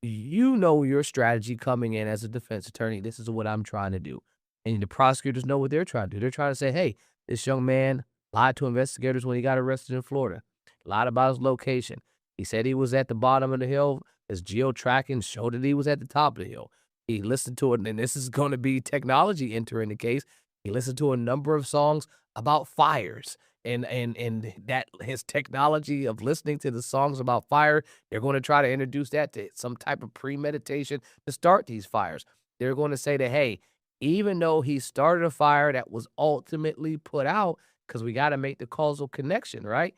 your strategy coming in as a defense attorney, this is what I'm trying to do. And the prosecutors know what they're trying to do. They're trying to say, hey, this young man lied to investigators when he got arrested in Florida, lied about his location. He said he was at the bottom of the hill. His geo-tracking showed that he was at the top of the hill. He listened to it, and this is going to be technology entering the case. He listened to a number of songs about fires. And that his technology of listening to the songs about fire, they're going to try to introduce that to some type of premeditation to start these fires. They're going to say that, hey, even though he started a fire that was ultimately put out, because we got to make the causal connection, right?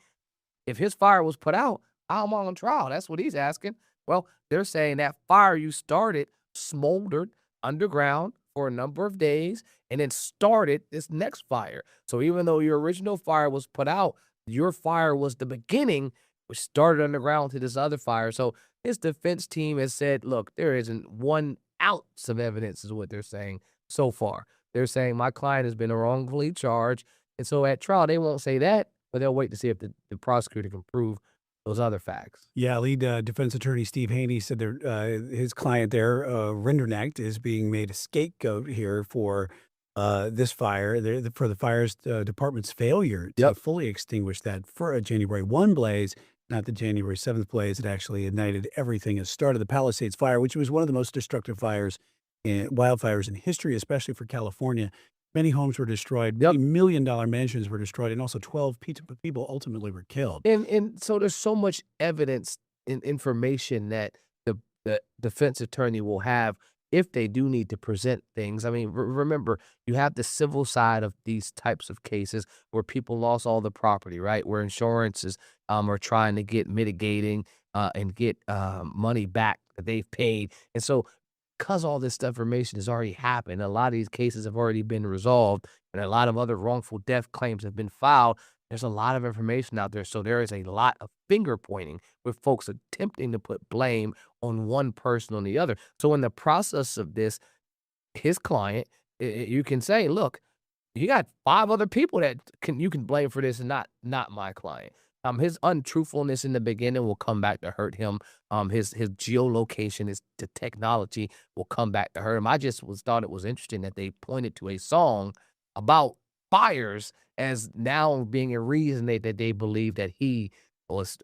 If his fire was put out, I'm on trial. That's what he's asking. Well, they're saying that fire you started smoldered underground for a number of days and then started this next fire. So even though your original fire was put out, your fire was the beginning, which started underground to this other fire. So his defense team has said, look, there isn't 1 ounce of evidence is what they're saying so far. They're saying my client has been wrongfully charged. And so at trial, they won't say that, but they'll wait to see if the prosecutor can prove those other facts. Yeah, lead defense attorney Steve Haney said his client there, Rinderknecht, is being made a scapegoat here for this fire, for the fire's department's failure to fully extinguish that for a January 1 blaze, not the January 7th blaze that actually ignited everything and started the Palisades fire, which was one of the most destructive wildfires in history, especially for California. Many homes were destroyed. $1 million mansions were destroyed, and also 12 people ultimately were killed. And so there's so much evidence and information that the defense attorney will have if they do need to present things. I mean, remember, you have the civil side of these types of cases where people lost all the property, right? Where insurances are trying to get mitigating and get money back that they've paid. And so because all this information has already happened, a lot of these cases have already been resolved, and a lot of other wrongful death claims have been filed. There's a lot of information out there. So there is a lot of finger pointing with folks attempting to put blame on one person or the other. So in the process of this, his client, you can say, look, you got 5 other people that you can blame for this and not my client. His untruthfulness in the beginning will come back to hurt him. His geolocation, the technology will come back to hurt him. I just thought it was interesting that they pointed to a song about fires as now being a reason that they believe that he was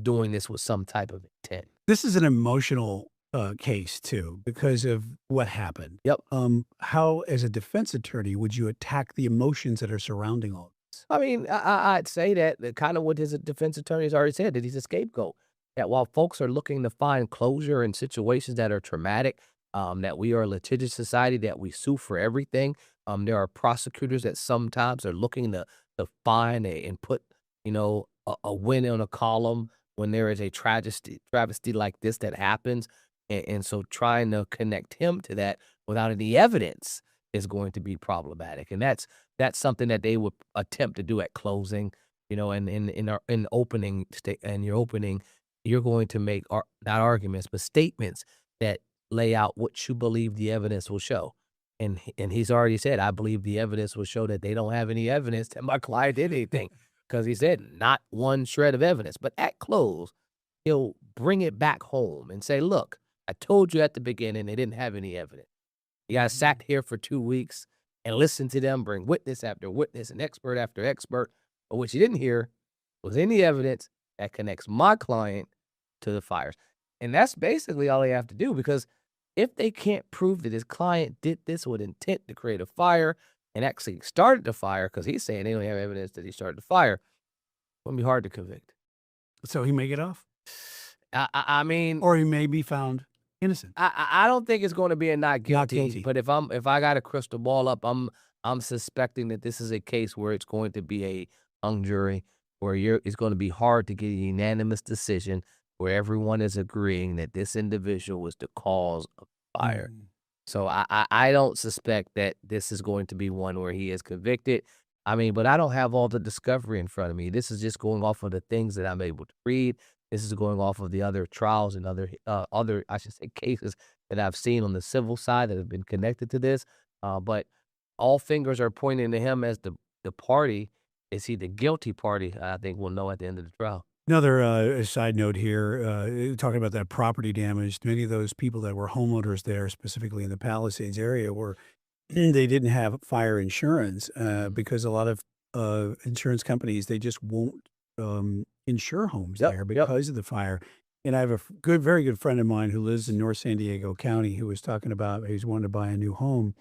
doing this with some type of intent. This is an emotional case too because of what happened. Yep. How, as a defense attorney, would you attack the emotions that are surrounding all? I mean, I'd say that kind of what his defense attorney has already said, that he's a scapegoat. That while folks are looking to find closure in situations that are traumatic, that we are a litigious society, that we sue for everything. There are prosecutors that sometimes are looking to find and put, a win on a column when there is a travesty like this that happens. And so trying to connect him to that without any evidence is going to be problematic. And that's something that they would attempt to do at closing, and in opening your opening, you're going to make not arguments, but statements that lay out what you believe the evidence will show. And he's already said, I believe the evidence will show that they don't have any evidence that my client did anything. because he said not one shred of evidence. But at close, he'll bring it back home and say, look, I told you at the beginning they didn't have any evidence. You guys sat here for 2 weeks and listened to them bring witness after witness and expert after expert. But what you didn't hear was any evidence that connects my client to the fires. And that's basically all they have to do, because if they can't prove that his client did this with intent to create a fire and actually started the fire, because he's saying they don't have evidence that he started the fire, it's going to be hard to convict. So he may get off? I mean, or he may be found innocent. I don't think it's going to be a not guilty. Not guilty. But if I got a crystal ball up, I'm suspecting that this is a case where it's going to be a hung jury, where it's going to be hard to get a unanimous decision where everyone is agreeing that this individual was the cause of fire. So I don't suspect that this is going to be one where he is convicted. I mean, but I don't have all the discovery in front of me. This is just going off of the things that I'm able to read. This is going off of the other trials and other I should say cases that I've seen on the civil side that have been connected to this. But all fingers are pointing to him as the party. Is he the guilty party? I think we'll know at the end of the trial. Another side note here, talking about that property damage, many of those people that were homeowners there, specifically in the Palisades area, were they didn't have fire insurance because a lot of insurance companies, they just won't insure homes there because of the fire. And I have a very good friend of mine who lives in North San Diego County who was talking about he's wanting to buy a new home.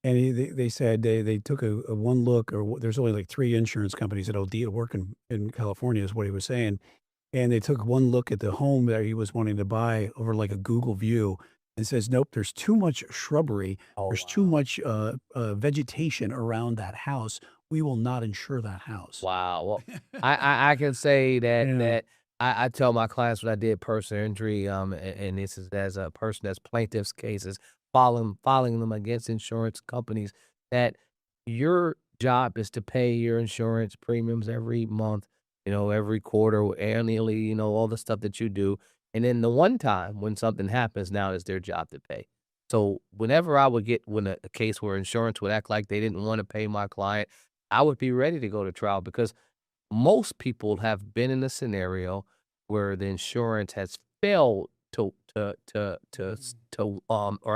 And they said they took a one look, or there's only like 3 insurance companies that'll work in California, is what he was saying. And they took one look at the home that he was wanting to buy over like a Google view and says, nope, there's too much shrubbery. There's too much vegetation around that house. We will not insure that house. Wow. Well, I can say that I tell my clients when I did personal injury, and this is as a person that's plaintiff's cases, filing them against insurance companies, that your job is to pay your insurance premiums every month, every quarter, annually, all the stuff that you do. And then the one time when something happens, now it's their job to pay. So whenever I would get a case where insurance would act like they didn't want to pay my client, I would be ready to go to trial, because most people have been in a scenario where the insurance has failed or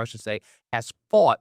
I should say, has fought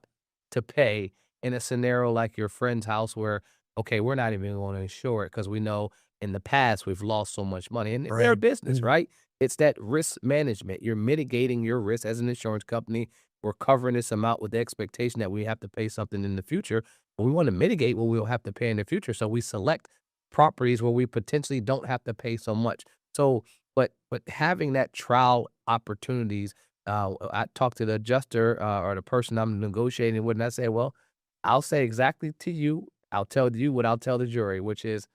to pay in a scenario like your friend's house where, okay, we're not even going to insure it because we know in the past we've lost so much money. And they're a business, right? It's that risk management. You're mitigating your risk as an insurance company. We're covering this amount with the expectation that we have to pay something in the future. But we want to mitigate what we'll have to pay in the future. So we select properties where we potentially don't have to pay so much. So, but having that trial opportunities, I talked to the adjuster or the person I'm negotiating with, and I say, well, I'll say exactly to you, I'll tell you what I'll tell the jury, which is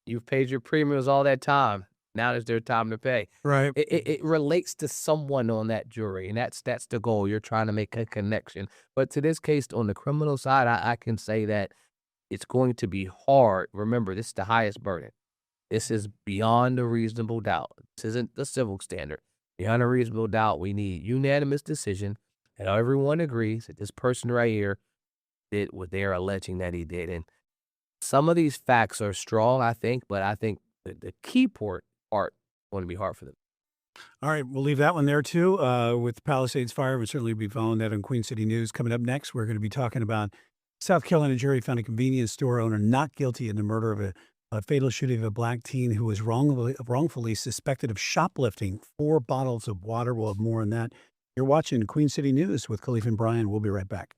you've paid your premiums all that time. Now is their time to pay. Right. It relates to someone on that jury, and that's the goal. You're trying to make a connection. But to this case, on the criminal side, I can say that it's going to be hard. Remember, this is the highest burden. This is beyond a reasonable doubt. This isn't the civil standard. Beyond a reasonable doubt, we need unanimous decision that everyone agrees that this person right here did what they're alleging that he did. And some of these facts are strong, I think, but I think the key part going to be hard for them. All right, we'll leave that one there too. With Palisades Fire, we'll certainly be following that on Queen City News. Coming up next, we're going to be talking about South Carolina jury found a convenience store owner not guilty in the murder of a fatal shooting of a black teen who was wrongfully suspected of shoplifting 4 bottles of water. We'll have more on that. You're watching Queen City News with Khalif and Brian. We'll be right back.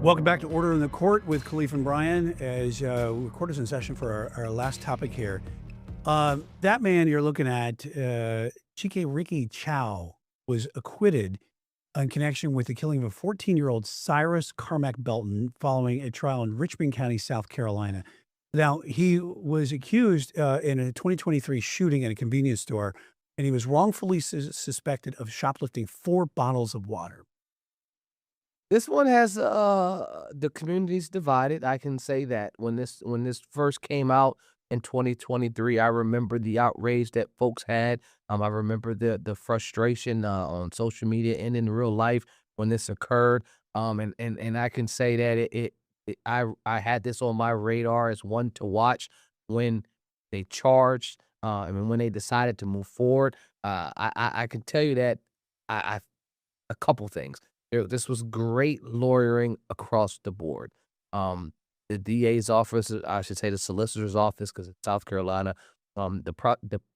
Welcome back to Order in the Court with Khalif and Brian as court is in session for our last topic here. That man you're looking at, Chike Ricky Chow, was acquitted in connection with the killing of a 14-year-old Cyrus Carmack Belton following a trial in Richmond County, South Carolina. Now, he was accused in a 2023 shooting at a convenience store, and he was wrongfully suspected of shoplifting 4 bottles of water. This one has the communities divided. I can say that when this first came out in 2023, I remember the outrage that folks had. I remember the frustration on social media and in real life when this occurred. And I can say that I had this on my radar as one to watch when they charged. And when they decided to move forward. I can tell you that a couple things. This was great lawyering across the board. The DA's office, I should say the solicitor's office, because it's South Carolina,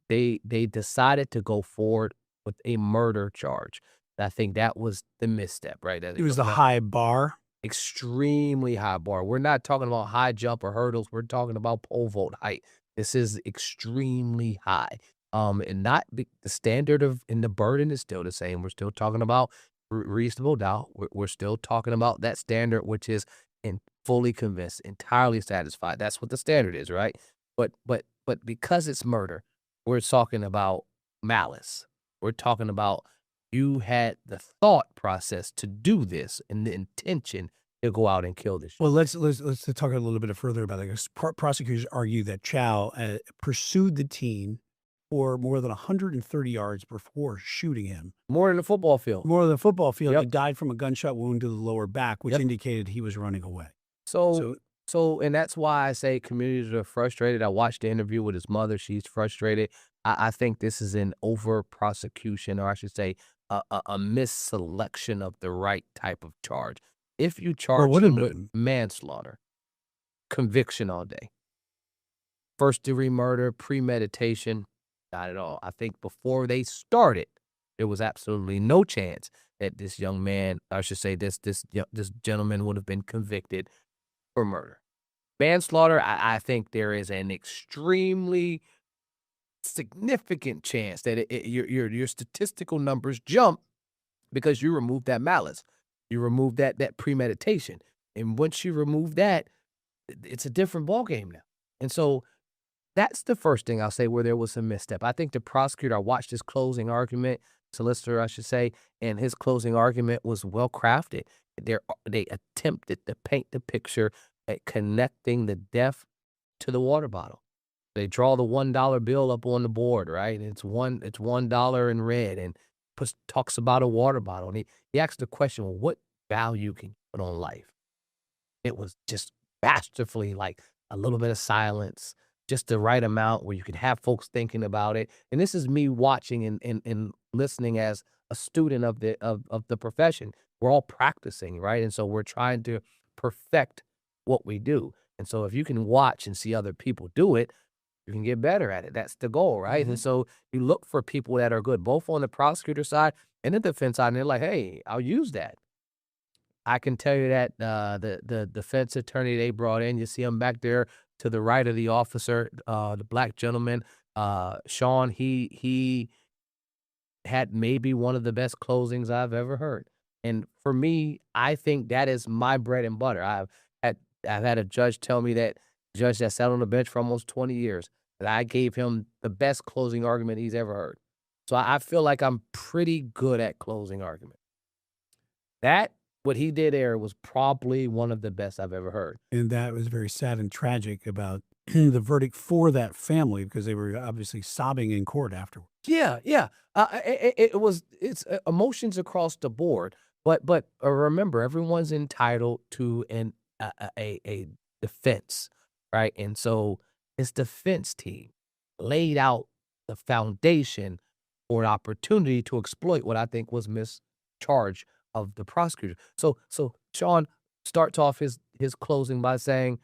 they decided to go forward with a murder charge. I think that was the misstep, right? It was the high bar. Extremely high bar. We're not talking about high jump or hurdles. We're talking about pole vault height. This is extremely high. And not the standard and the burden is still the same. We're still talking about reasonable doubt. We're still talking about that standard, which is fully convinced, entirely satisfied. That's what the standard is, right? But because it's murder, we're talking about malice. We're talking about you had the thought process to do this and the intention to go out and kill this. Well, let's talk a little bit further about it. Prosecutors argue that Chow pursued the teen for more than 130 yards before shooting him. More than a football field. More than a football field. Yep. He died from a gunshot wound to the lower back, which indicated he was running away. So, and that's why I say communities are frustrated. I watched the interview with his mother. She's frustrated. I think this is an over prosecution, or I should say a misselection of the right type of charge. If you charge him with manslaughter, conviction all day. First degree murder, premeditation, not at all. I think before they started, there was absolutely no chance that this young man, I should say this gentleman, would have been convicted for murder. Manslaughter, I think there is an extremely significant chance that your statistical numbers jump because you remove that malice, you remove that premeditation, and once you remove that, it's a different ballgame now. And so that's the first thing I'll say where there was a misstep. I think the prosecutor, I watched his closing argument, solicitor, I should say, and his closing argument was well crafted. They attempted to paint the picture at connecting the death to the water bottle. They draw the $1 bill up on the board, right? It's $1 in red, and talks about a water bottle. And he asked the question, well, what value can you put on life? It was just masterfully, like a little bit of silence, just the right amount where you could have folks thinking about it. And this is me watching and listening as a student of the profession. We're all practicing, right? And so we're trying to perfect what we do. And so if you can watch and see other people do it, you can get better at it. That's the goal, right? Mm-hmm. And so you look for people that are good, both on the prosecutor side and the defense side, and they're like, hey, I'll use that. I can tell you that the defense attorney they brought in, you see him back there to the right of the officer, the black gentleman, Sean, he had maybe one of the best closings I've ever heard. And for me, I think that is my bread and butter. I've had a judge tell me that, judge that sat on the bench for almost 20 years, that I gave him the best closing argument he's ever heard. So I feel like I'm pretty good at closing argument. What he did there was probably one of the best I've ever heard. And that was very sad and tragic about the verdict for that family, because they were obviously sobbing in court afterwards. Yeah. It's emotions across the board. But remember, everyone's entitled to a defense, right? And so his defense team laid out the foundation for an opportunity to exploit what I think was mischarge of the prosecutor. So Sean starts off his closing by saying,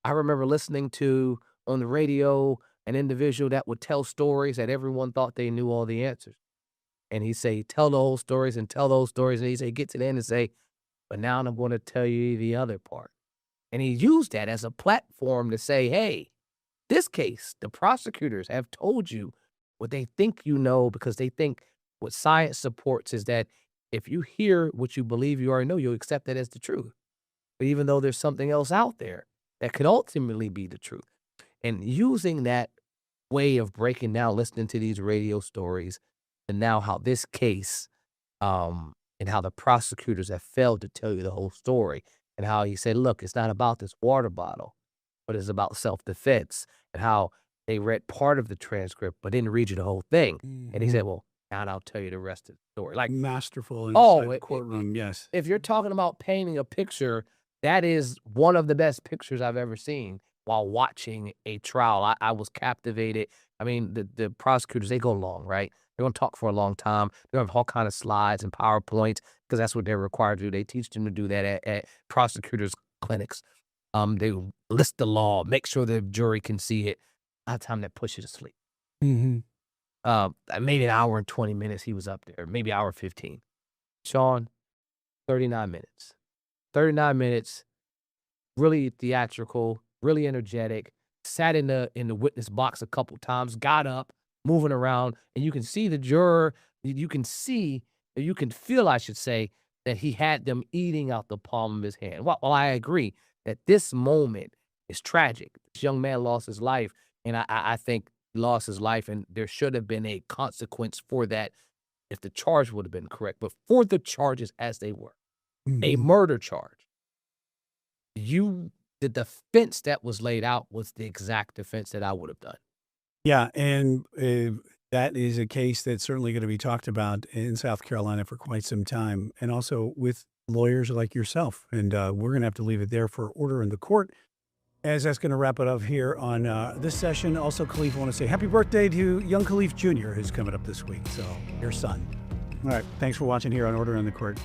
I remember listening to on the radio an individual that would tell stories that everyone thought they knew all the answers. And he say, tell the whole stories and tell those stories. And he say, get to the end and say, but now I'm going to tell you the other part. And he used that as a platform to say, hey, this case, the prosecutors have told you what they think you know, because they think what science supports is that if you hear what you believe you already know, you'll accept that as the truth. But even though there's something else out there that could ultimately be the truth. And using that way of breaking down, listening to these radio stories, and now how this case and how the prosecutors have failed to tell you the whole story, and how he said, look, it's not about this water bottle, but it's about self-defense, and how they read part of the transcript but didn't read you the whole thing. And he said, well, now I'll tell you the rest of the story. Like, masterful oh, inside the courtroom, yes. if you're talking about painting a picture, that is one of the best pictures I've ever seen while watching a trial. I was captivated. I mean, the prosecutors, they go long, right? They're going to talk for a long time. They're going to have all kind of slides and PowerPoints because that's what they're required to do. They teach them to do that at prosecutors' clinics. They list the law, make sure the jury can see it. A lot of time that push you to sleep. Maybe an hour and 20 minutes he was up there, maybe an hour 15. Sean, 39 minutes. 39 minutes, really theatrical, really energetic, sat in the witness box a couple times, got up, moving around, and you can see the juror, you can feel, I should say, that he had them eating out the palm of his hand. Well, I agree that this moment is tragic. This young man lost his life, and I think he lost his life, and there should have been a consequence for that if the charge would have been correct. But for the charges as they were, a murder charge, the defense that was laid out was the exact defense that I would have done. Yeah, and that is a case that's certainly going to be talked about in South Carolina for quite some time, and also with lawyers like yourself. And we're going to have to leave it there for order in the court, as that's going to wrap it up here on this session. Also, Khalif, I want to say happy birthday to young Khalif Jr., who's coming up this week, so your son. All right, thanks for watching here on Order in the Court.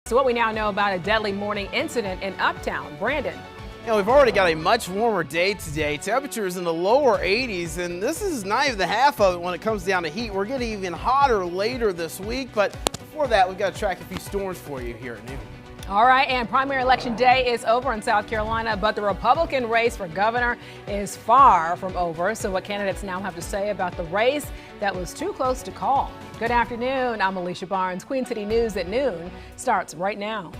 So what we now know about a deadly morning incident in Uptown. Brandon. We've already got a much warmer day today. Temperatures in the lower 80s, and this is not even the half of it when it comes down to heat. We're getting even hotter later this week, but before that, we've got to track a few storms for you here at noon. All right, and primary election day is over in South Carolina, but the Republican race for governor is far from over. So what candidates now have to say about the race that was too close to call? Good afternoon. I'm Alicia Barnes. Queen City News at noon starts right now.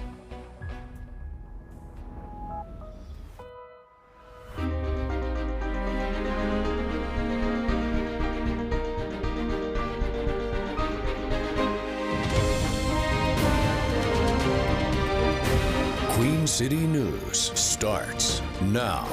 Queen City News starts now.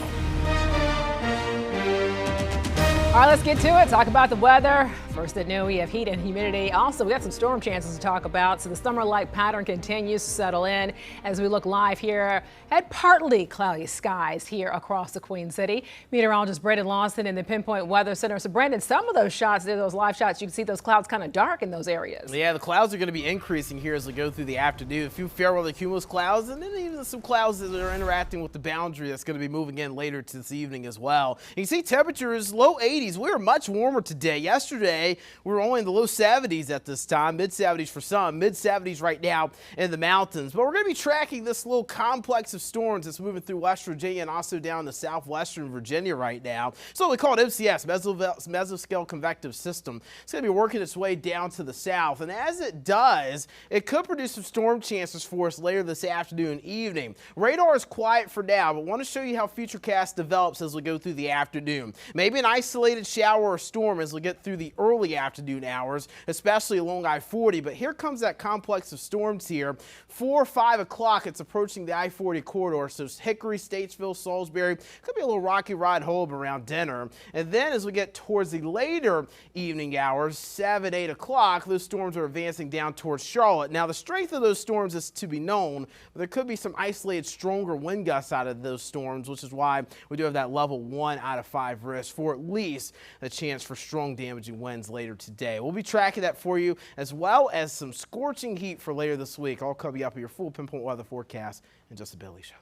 All right, let's get to it. Talk about the weather. First at noon, we have heat and humidity. Also, we got some storm chances to talk about. So the summer-like pattern continues to settle in as we look live here at partly cloudy skies here across the Queen City. Meteorologist Brandon Lawson in the Pinpoint Weather Center. So Brandon, some of those shots, those live shots, you can see those clouds kind of dark in those areas. Yeah, the clouds are going to be increasing here as we go through the afternoon. A few fair weather cumulus clouds, and then even some clouds that are interacting with the boundary that's going to be moving in later this evening as well. You can see temperatures low 80s. We were much warmer today. Yesterday, we were only in the low 70s at this time, mid 70s for some, mid 70s right now in the mountains. But we're going to be tracking this little complex of storms that's moving through West Virginia and also down to southwestern Virginia right now. So we call it MCS, Mesoscale Convective System. It's going to be working its way down to the south. And as it does, it could produce some storm chances for us later this afternoon and evening. Radar is quiet for now, but want to show you how Futurecast develops as we go through the afternoon. Maybe an isolated shower or storm as we get through the early early afternoon hours, especially along I-40. But here comes that complex of storms here. 4 or 5 o'clock, it's approaching the I-40 corridor. So Hickory, Statesville, Salisbury, could be a little rocky ride home around dinner. And then as we get towards the later evening hours, 7, 8 o'clock, those storms are advancing down towards Charlotte. Now, the strength of those storms is to be known, but there could be some isolated stronger wind gusts out of those storms, which is why we do have that level 1 out of 5 risk for at least a chance for strong damaging winds later today. We'll be tracking that for you, as well as some scorching heat for later this week. I'll cover you up with your full pinpoint weather forecast in just a Billy Show.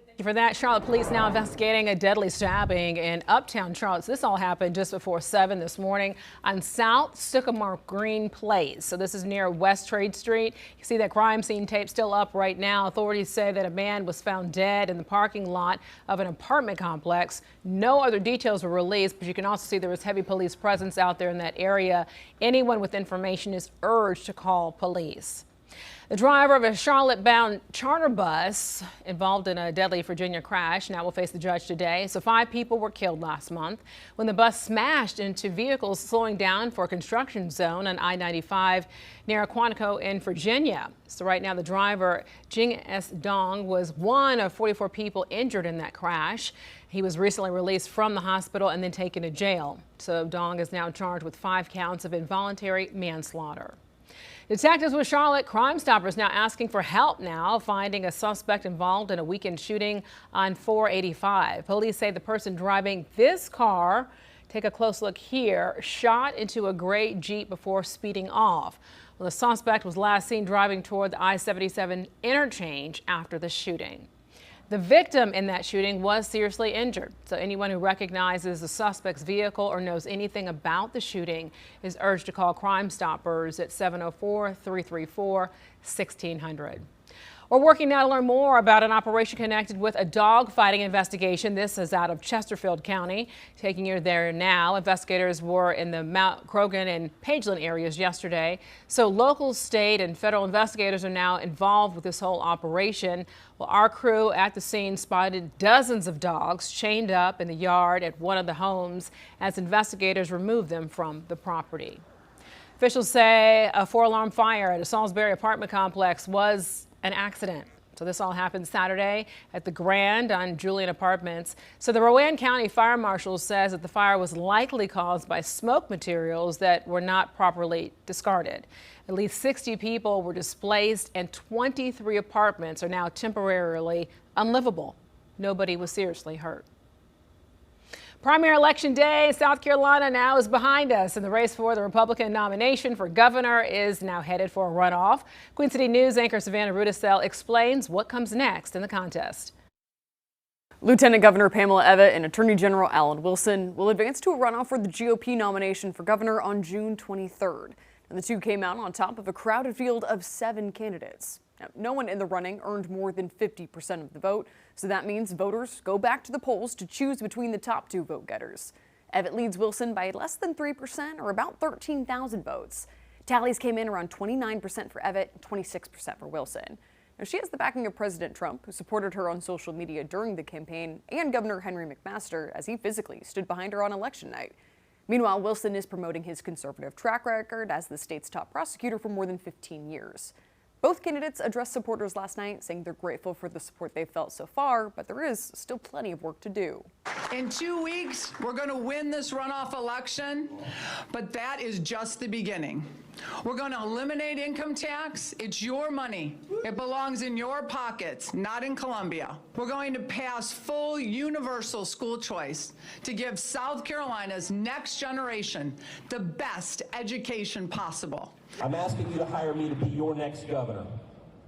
Thank you for that. Charlotte police now investigating a deadly stabbing in uptown Charlotte. So this all happened just before 7 this morning on South Sycamore Green Place. So this is near West Trade Street. You see that crime scene tape still up right now. Authorities say that a man was found dead in the parking lot of an apartment complex. No other details were released, but you can also see there was heavy police presence out there in that area. Anyone with information is urged to call police. The driver of a Charlotte-bound charter bus involved in a deadly Virginia crash now will face the judge today. So 5 people were killed last month when the bus smashed into vehicles slowing down for a construction zone on I-95 near Quantico in Virginia. So right now the driver, Jing S. Dong, was one of 44 people injured in that crash. He was recently released from the hospital and then taken to jail. So Dong is now charged with 5 counts of involuntary manslaughter. Detectives with Charlotte Crime Stoppers now asking for help now, finding a suspect involved in a weekend shooting on 485. Police say the person driving this car, take a close look here, shot into a gray Jeep before speeding off. Well, the suspect was last seen driving toward the I-77 interchange after the shooting. The victim in that shooting was seriously injured, so anyone who recognizes the suspect's vehicle or knows anything about the shooting is urged to call Crime Stoppers at 704-334-1600. We're working now to learn more about an operation connected with a dog fighting investigation. This is out of Chesterfield County. Taking you there now. Investigators were in the Mount Croghan and Pageland areas yesterday. So local, state, and federal investigators are now involved with this whole operation. Well, our crew at the scene spotted dozens of dogs chained up in the yard at one of the homes as investigators removed them from the property. Officials say a 4-alarm fire at a Salisbury apartment complex was an accident. So this all happened Saturday at the Grand on Julian Apartments. So the Rowan County Fire Marshal says that the fire was likely caused by smoke materials that were not properly discarded. At least 60 people were displaced and 23 apartments are now temporarily unlivable. Nobody was seriously hurt. Primary election day in South Carolina now is behind us, and the race for the Republican nomination for governor is now headed for a runoff. Queen City News anchor Savannah Rudisell explains what comes next in the contest. Lieutenant Governor Pamela Evette and Attorney General Alan Wilson will advance to a runoff for the GOP nomination for governor on June 23rd. And the two came out on top of a crowded field of 7 candidates. Now, no one in the running earned more than 50% of the vote, so that means voters go back to the polls to choose between the top 2 vote getters. Evette leads Wilson by less than 3%, or about 13,000 votes. Tallies came in around 29% for Evette and 26% for Wilson. Now, she has the backing of President Trump, who supported her on social media during the campaign, and Governor Henry McMaster, as he physically stood behind her on election night. Meanwhile, Wilson is promoting his conservative track record as the state's top prosecutor for more than 15 years. Both candidates addressed supporters last night, saying they're grateful for the support they've felt so far, but there is still plenty of work to do. In 2 weeks, we're going to win this runoff election, but that is just the beginning. We're going to eliminate income tax. It's your money. It belongs in your pockets, not in Columbia. We're going to pass full universal school choice to give South Carolina's next generation the best education possible. I'm asking you to hire me to be your next governor.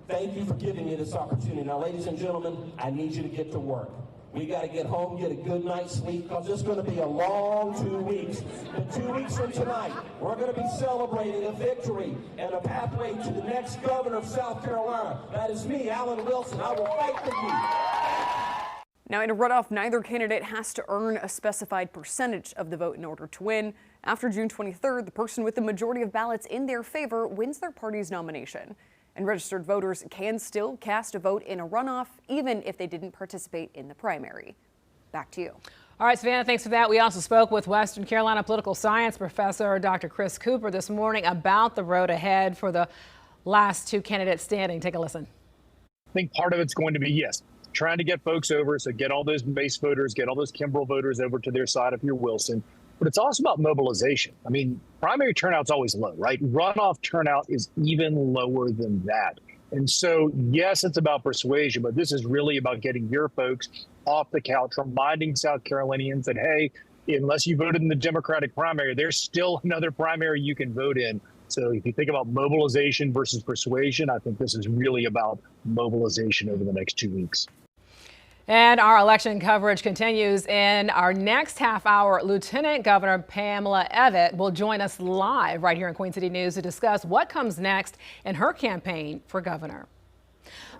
Thank you for giving me this opportunity. Now, ladies and gentlemen, I need you to get to work. We got to get home, get a good night's sleep, because it's going to be a long 2 weeks. But 2 weeks from tonight, we're going to be celebrating a victory and a pathway to the next governor of South Carolina. That is me, Alan Wilson. I will fight for you. Now, in a runoff, neither candidate has to earn a specified percentage of the vote in order to win. After June 23rd, the person with the majority of ballots in their favor wins their party's nomination. And registered voters can still cast a vote in a runoff, even if they didn't participate in the primary. Back to you. All right, Savannah, thanks for that. We also spoke with Western Carolina political science professor Dr. Chris Cooper this morning about the road ahead for the last two candidates standing. Take a listen. I think part of it's going to be, yes, trying to get folks over. So get all those base voters, get all those Kimball voters over to their side if you're Wilson. But it's also about mobilization. I mean, primary turnout's always low, right? Runoff turnout is even lower than that. And so, yes, it's about persuasion, but this is really about getting your folks off the couch, reminding South Carolinians that, hey, unless you voted in the Democratic primary, there's still another primary you can vote in. So if you think about mobilization versus persuasion, I think this is really about mobilization over the next 2 weeks. And our election coverage continues. In our next half hour, Lieutenant Governor Pamela Evette will join us live right here in Queen City News to discuss what comes next in her campaign for governor.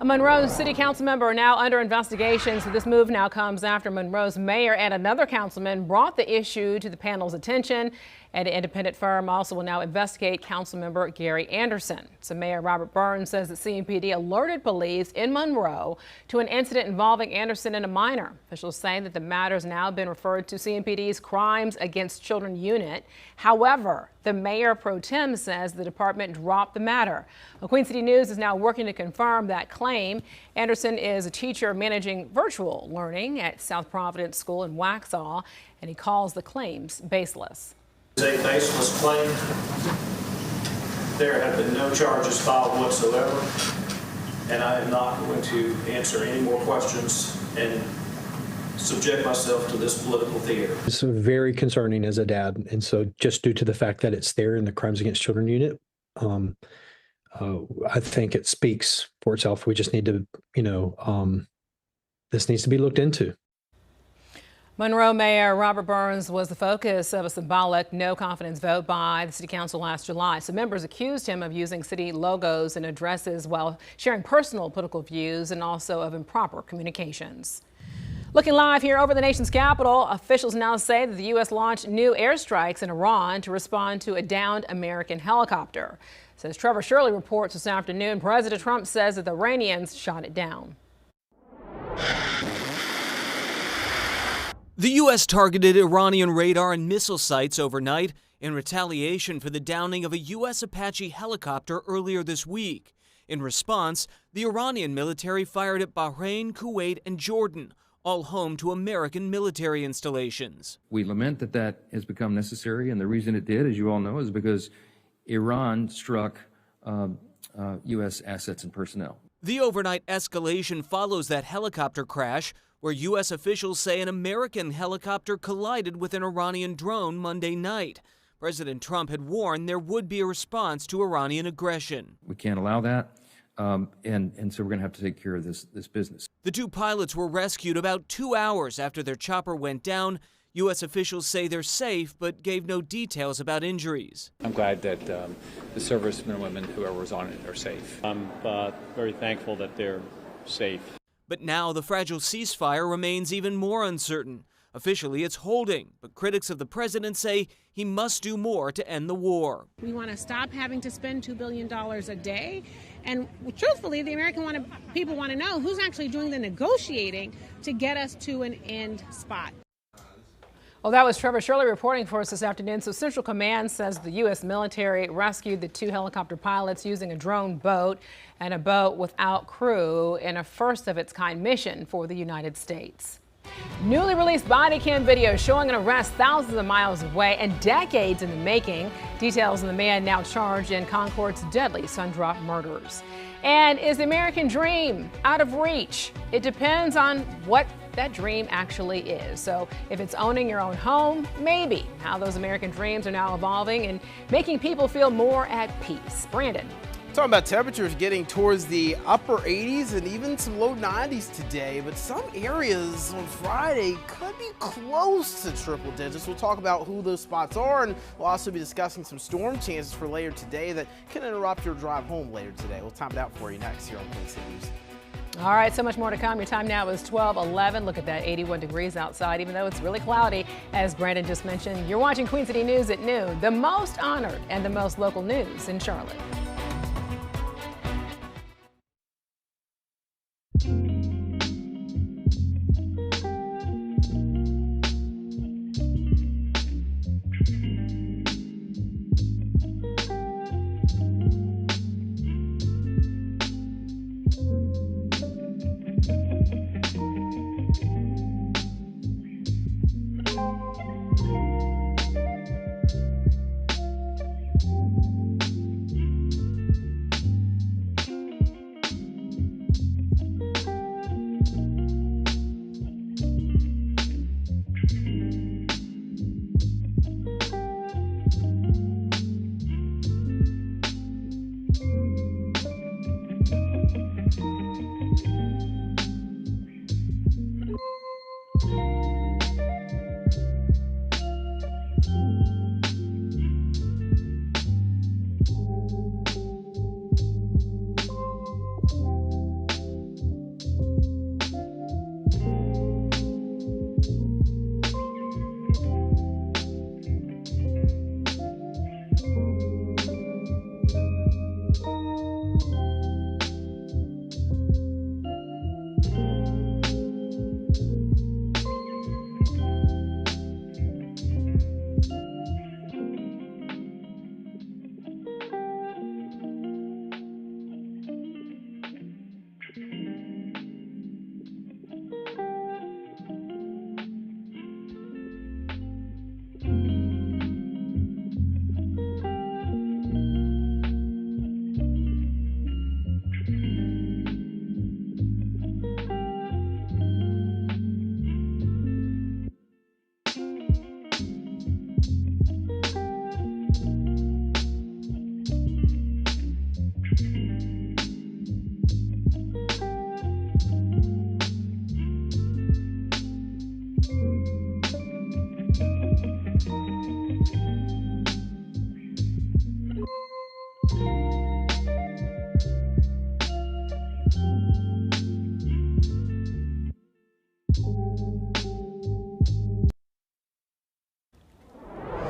A Monroe City Council member are now under investigation. So this move now comes after Monroe's mayor and another councilman brought the issue to the panel's attention. An independent firm also will now investigate Councilmember Gary Anderson. So Mayor Robert Burns says that CMPD alerted police in Monroe to an incident involving Anderson and a minor. Officials say that the matter has now been referred to CMPD's Crimes Against Children unit. However, the mayor pro tem says the department dropped the matter. Well, Queen City News is now working to confirm that claim. Anderson is a teacher managing virtual learning at South Providence School in Waxhaw, and he calls the claims baseless. A baseless claim. There have been no charges filed whatsoever, and I am not going to answer any more questions and subject myself to this political theater. It's very concerning as a dad, and so just due to the fact that it's there in the Crimes Against Children unit, I think it speaks for itself. We just need to, this needs to be looked into. Monroe Mayor Robert Burns was the focus of a symbolic no confidence vote by the City Council last July. So members accused him of using city logos and addresses while sharing personal political views and also of improper communications. Looking live here over the nation's capital, officials now say that the U.S. launched new airstrikes in Iran to respond to a downed American helicopter. Says Trevor Shirley reports this afternoon, President Trump says that the Iranians shot it down. The U.S. targeted Iranian radar and missile sites overnight in retaliation for the downing of a U.S. Apache helicopter earlier this week. In response, the Iranian military fired at Bahrain, Kuwait, and Jordan, all home to American military installations. We lament that that has become necessary, and the reason it did, as you all know, is because Iran struck U.S. assets and personnel. The overnight escalation follows that helicopter crash, where U.S. officials say an American helicopter collided with an Iranian drone Monday night. President Trump had warned there would be a response to Iranian aggression. We can't allow that, and so we're going to have to take care of this business. The two pilots were rescued about 2 hours after their chopper went down. U.S. officials say they're safe, but gave no details about injuries. I'm glad that the servicemen and women, whoever was on it, are safe. I'm very thankful that they're safe. But now the fragile ceasefire remains even more uncertain. Officially, it's holding, but critics of the president say he must do more to end the war. We want to stop having to spend $2 billion a day. And truthfully, the American people want to know who's actually doing the negotiating to get us to an end spot. Well, that was Trevor Shirley reporting for us this afternoon. So Central Command says the U.S. military rescued the two helicopter pilots using a drone boat and a boat without crew in a first-of-its-kind mission for the United States. Newly released body cam video showing an arrest thousands of miles away and decades in the making. Details of the man now charged in Concord's deadly Sundrop murders. And is the American dream out of reach? It depends on what that dream actually is. So if it's owning your own home, maybe. How those American dreams are now evolving and making people feel more at peace. Brandon. Talking about temperatures getting towards the upper 80s and even some low 90s today, but some areas on Friday could be close to triple digits. We'll talk about who those spots are, and we'll also be discussing some storm chances for later today that can interrupt your drive home later today. We'll time it out for you next here on Queen City News. All right, so much more to come. Your time now is 12:11. Look at that, 81 degrees outside, even though it's really cloudy, as Brandon just mentioned. You're watching Queen City News at noon, the most honored and the most local news in Charlotte.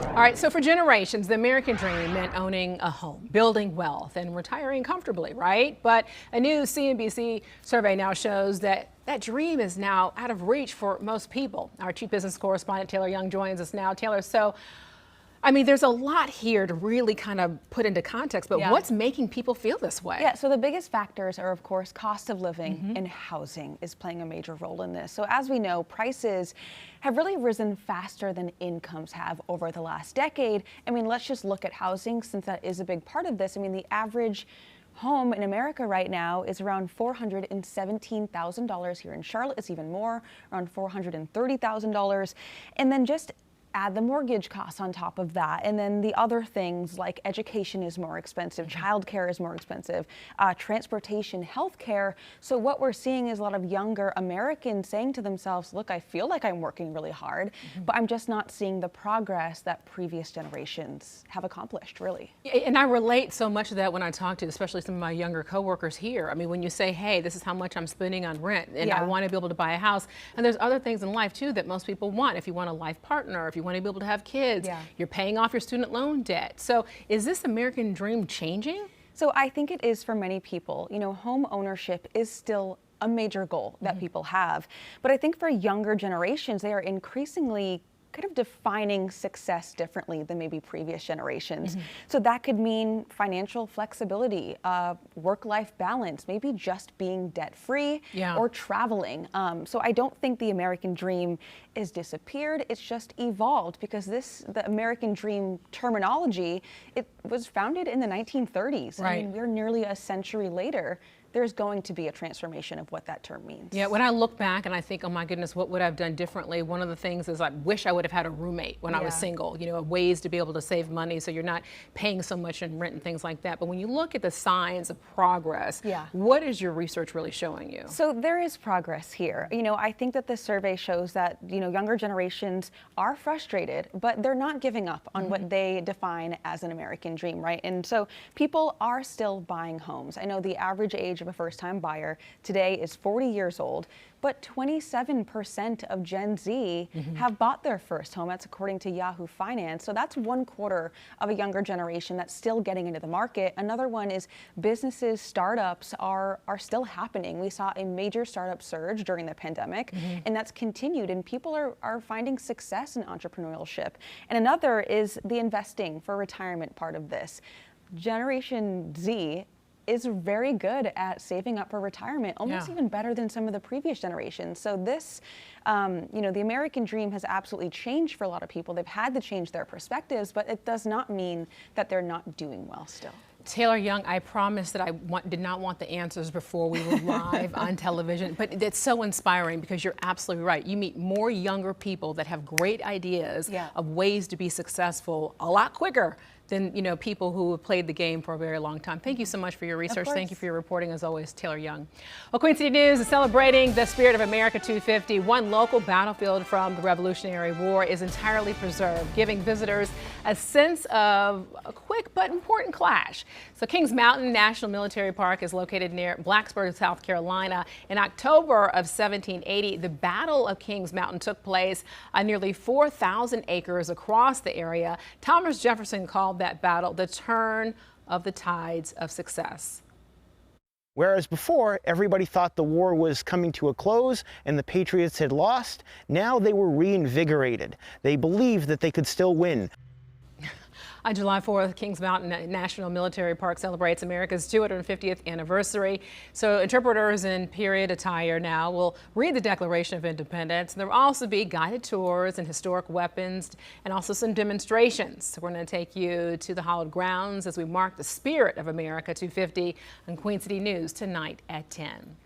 All right, so for generations, the American dream meant owning a home, building wealth, and retiring comfortably, right? But a new CNBC survey now shows that that dream is now out of reach for most people. Our chief business correspondent, Taylor Young, joins us now. Taylor, so, I mean, there's a lot here to really kind of put into context, but what's making people feel this way? Yeah, so the biggest factors are, of course, cost of living and housing is playing a major role in this. So as we know, prices have really risen faster than incomes have over the last decade. I mean, let's just look at housing since that is a big part of this. I mean, the average home in America right now is around $417,000. Here in Charlotte, it's even more, around $430,000. And then just add the mortgage costs on top of that. And then the other things like education is more expensive, childcare is more expensive, transportation, healthcare. So what we're seeing is a lot of younger Americans saying to themselves, look, I feel like I'm working really hard, but I'm just not seeing the progress that previous generations have accomplished, really. And I relate so much to that when I talk to especially some of my younger coworkers here. I mean, when you say, hey, this is how much I'm spending on rent and I want to be able to buy a house. And there's other things in life too that most people want. If you want a life partner, if you want to be able to have kids, you're paying off your student loan debt. So is this American dream changing? So I think it is for many people. You know, home ownership is still a major goal that people have. But I think for younger generations, they are increasingly kind of defining success differently than maybe previous generations. So that could mean financial flexibility, work-life balance, maybe just being debt-free or traveling. So I don't think the American dream is disappeared, it's just evolved because the American dream terminology, it was founded in the 1930s. I mean, we're nearly a century later. There's going to be a transformation of what that term means. Yeah, when I look back and I think, oh my goodness, what would I have done differently? One of the things is I wish I would have had a roommate when I was single, you know, ways to be able to save money so you're not paying so much in rent and things like that. But when you look at the signs of progress, what is your research really showing you? So there is progress here. You know, I think that the survey shows that, you know, younger generations are frustrated, but they're not giving up on what they define as an American dream, right? And so people are still buying homes. I know the average age of a first-time buyer today is 40 years old, but 27% of Gen Z have bought their first home. That's according to Yahoo Finance. So that's 1/4 of a younger generation that's still getting into the market. Another one is businesses, startups are still happening. We saw a major startup surge during the pandemic, and that's continued, and people are finding success in entrepreneurship. And another is the investing for retirement part of this. Generation Z is very good at saving up for retirement, almost even better than some of the previous generations. So this, you know, the American dream has absolutely changed for a lot of people. They've had to change their perspectives, but it does not mean that they're not doing well still. Taylor Young, I promised that I did not want the answers before we were live on television, but it's so inspiring because you're absolutely right. You meet more younger people that have great ideas of ways to be successful a lot quicker than, you know, people who have played the game for a very long time. Thank you so much for your research. Thank you for your reporting, as always, Taylor Young. Well, Queen City News is celebrating the Spirit of America 250. One local battlefield from the Revolutionary War is entirely preserved, giving visitors a sense of a quick but important clash. So Kings Mountain National Military Park is located near Blacksburg, South Carolina. In October of 1780, the Battle of Kings Mountain took place on nearly 4,000 acres across the area. Thomas Jefferson called that battle the turn of the tides of success. Whereas before, everybody thought the war was coming to a close and the Patriots had lost, now they were reinvigorated. They believed that they could still win. On July 4th, Kings Mountain National Military Park celebrates America's 250th anniversary. So interpreters in period attire now will read the Declaration of Independence. There will also be guided tours and historic weapons and also some demonstrations. So we're going to take you to the hallowed grounds as we mark the Spirit of America 250 on Queen City News tonight at 10.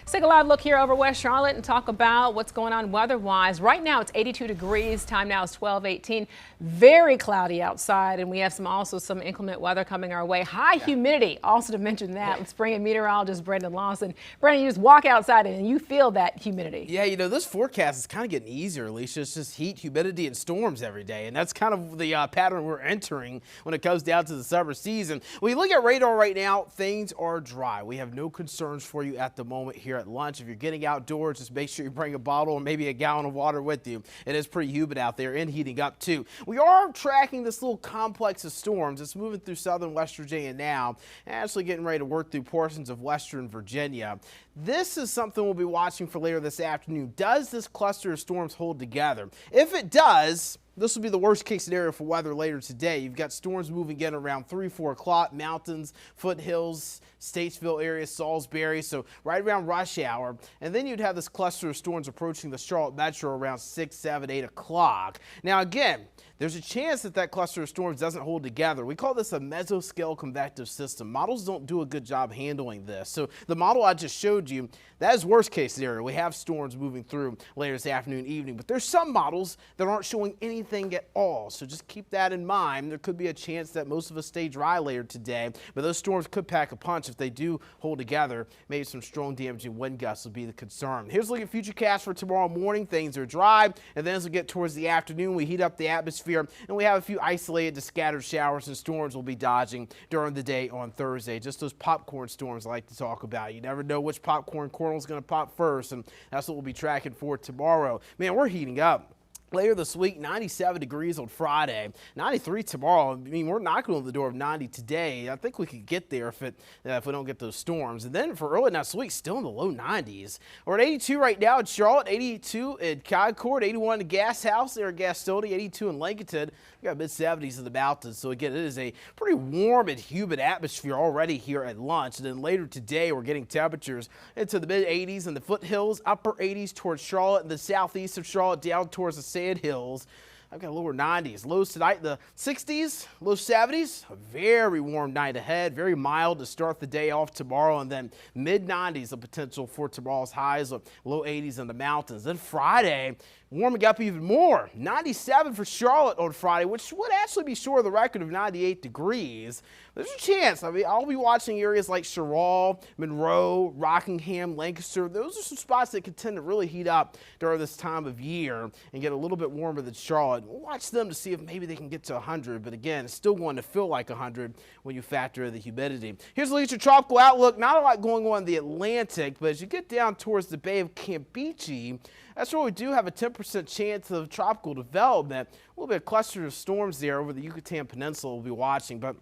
Let's take a live look here over West Charlotte and talk about what's going on weather-wise. Right now it's 82 degrees. Time now is 12:18. Very cloudy outside, and we have also some inclement weather coming our way. High humidity. Also to mention that, let's bring in meteorologist Brandon Lawson. Brandon, you just walk outside and you feel that humidity. Yeah, you know, this forecast is kind of getting easier, Alicia. It's just heat, humidity, and storms every day, and that's kind of the pattern we're entering when it comes down to the summer season. When you look at radar right now, things are dry. We have no concerns for you at the moment. here at lunch. If you're getting outdoors, just make sure you bring a bottle or maybe a gallon of water with you. It is pretty humid out there and heating up too. We are tracking this little complex of storms. It's moving through southern West Virginia now, actually getting ready to work through portions of western Virginia. This is something we'll be watching for later this afternoon. Does this cluster of storms hold together? If it does, this will be the worst case scenario for weather later today. You've got storms moving in around 3, 4 o'clock, mountains, foothills, Statesville area, Salisbury, so right around rush hour. And then you'd have this cluster of storms approaching the Charlotte metro around 6, 7, 8 o'clock. Now again, there's a chance that that cluster of storms doesn't hold together. We call this a mesoscale convective system. Models don't do a good job handling this. So the model I just showed you, that is worst case scenario. We have storms moving through later this afternoon, evening, but there's some models that aren't showing anything at all. So just keep that in mind. There could be a chance that most of us stay dry later today, but those storms could pack a punch if they do hold together. Maybe some strong damaging wind gusts will be the concern. Here's a look at futurecast for tomorrow morning. Things are dry, and then as we get towards the afternoon, we heat up the atmosphere, and we have a few isolated to scattered showers and storms we'll be dodging during the day on Thursday. Just those popcorn storms I like to talk about. You never know which popcorn kernel is going to pop first, and that's what we'll be tracking for tomorrow. Man, we're heating up. Later this week, 97 degrees on Friday, 93 tomorrow. I mean, we're knocking on the door of 90 today. I think we could get there if we don't get those storms. And then for early next week, still in the low 90s. We're at 82 right now in Charlotte, 82 in Concord, 81 in Gas House there at Gastonia, 82 in Lincoln. We got mid-70s in the mountains. So again, it is a pretty warm and humid atmosphere already here at lunch. And then later today, we're getting temperatures into the mid-80s in the foothills, upper 80s towards Charlotte, and the southeast of Charlotte down towards the Sand Hills. I've got lower 90s. Lows tonight, the 60s, low 70s. A very warm night ahead. Very mild to start the day off tomorrow. And then mid-90s, the potential for tomorrow's highs of low 80s in the mountains. Then Friday, warming up even more. 97 for Charlotte on Friday, which would actually be short of the record of 98 degrees. There's a chance. I mean, I'll be watching areas like Sherrall, Monroe, Rockingham, Lancaster. Those are some spots that could tend to really heat up during this time of year and get a little bit warmer than Charlotte. We'll watch them to see if maybe they can get to 100, but again, it's still going to feel like 100 when you factor in the humidity. Here's a look at your tropical outlook. Not a lot going on in the Atlantic, but as you get down towards the Bay of Campeche, that's where we do have a 10% chance of tropical development. A little bit of cluster of storms there over the Yucatan Peninsula we'll be watching, but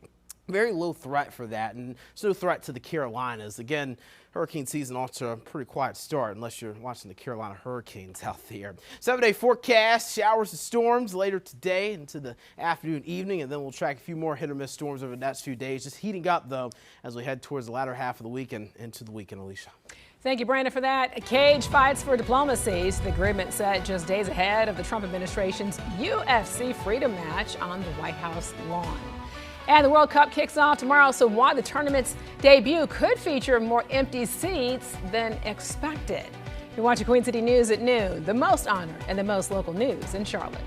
very low threat for that, and it's no threat to the Carolinas. Again, hurricane season off to a pretty quiet start unless you're watching the Carolina Hurricanes out there. 7-day forecast, showers and storms later today into the afternoon, evening, and then we'll track a few more hit or miss storms over the next few days. Just heating up, though, as we head towards the latter half of the week and into the weekend, Alicia. Thank you, Brandon, for that. Cage fights for diplomacy. The agreement set just days ahead of the Trump administration's UFC Freedom match on the White House lawn. And the World Cup kicks off tomorrow, so why the tournament's debut could feature more empty seats than expected. You're watching Queen City News at noon, the most honored and the most local news in Charlotte.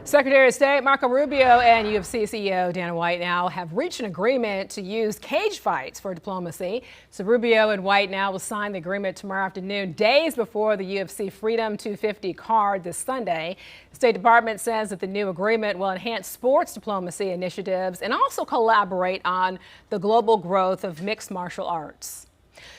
Secretary of State Marco Rubio and UFC CEO Dana White now have reached an agreement to use cage fights for diplomacy. So Rubio and White now will sign the agreement tomorrow afternoon, days before the UFC Freedom 250 card this Sunday. The State Department says that the new agreement will enhance sports diplomacy initiatives and also collaborate on the global growth of mixed martial arts.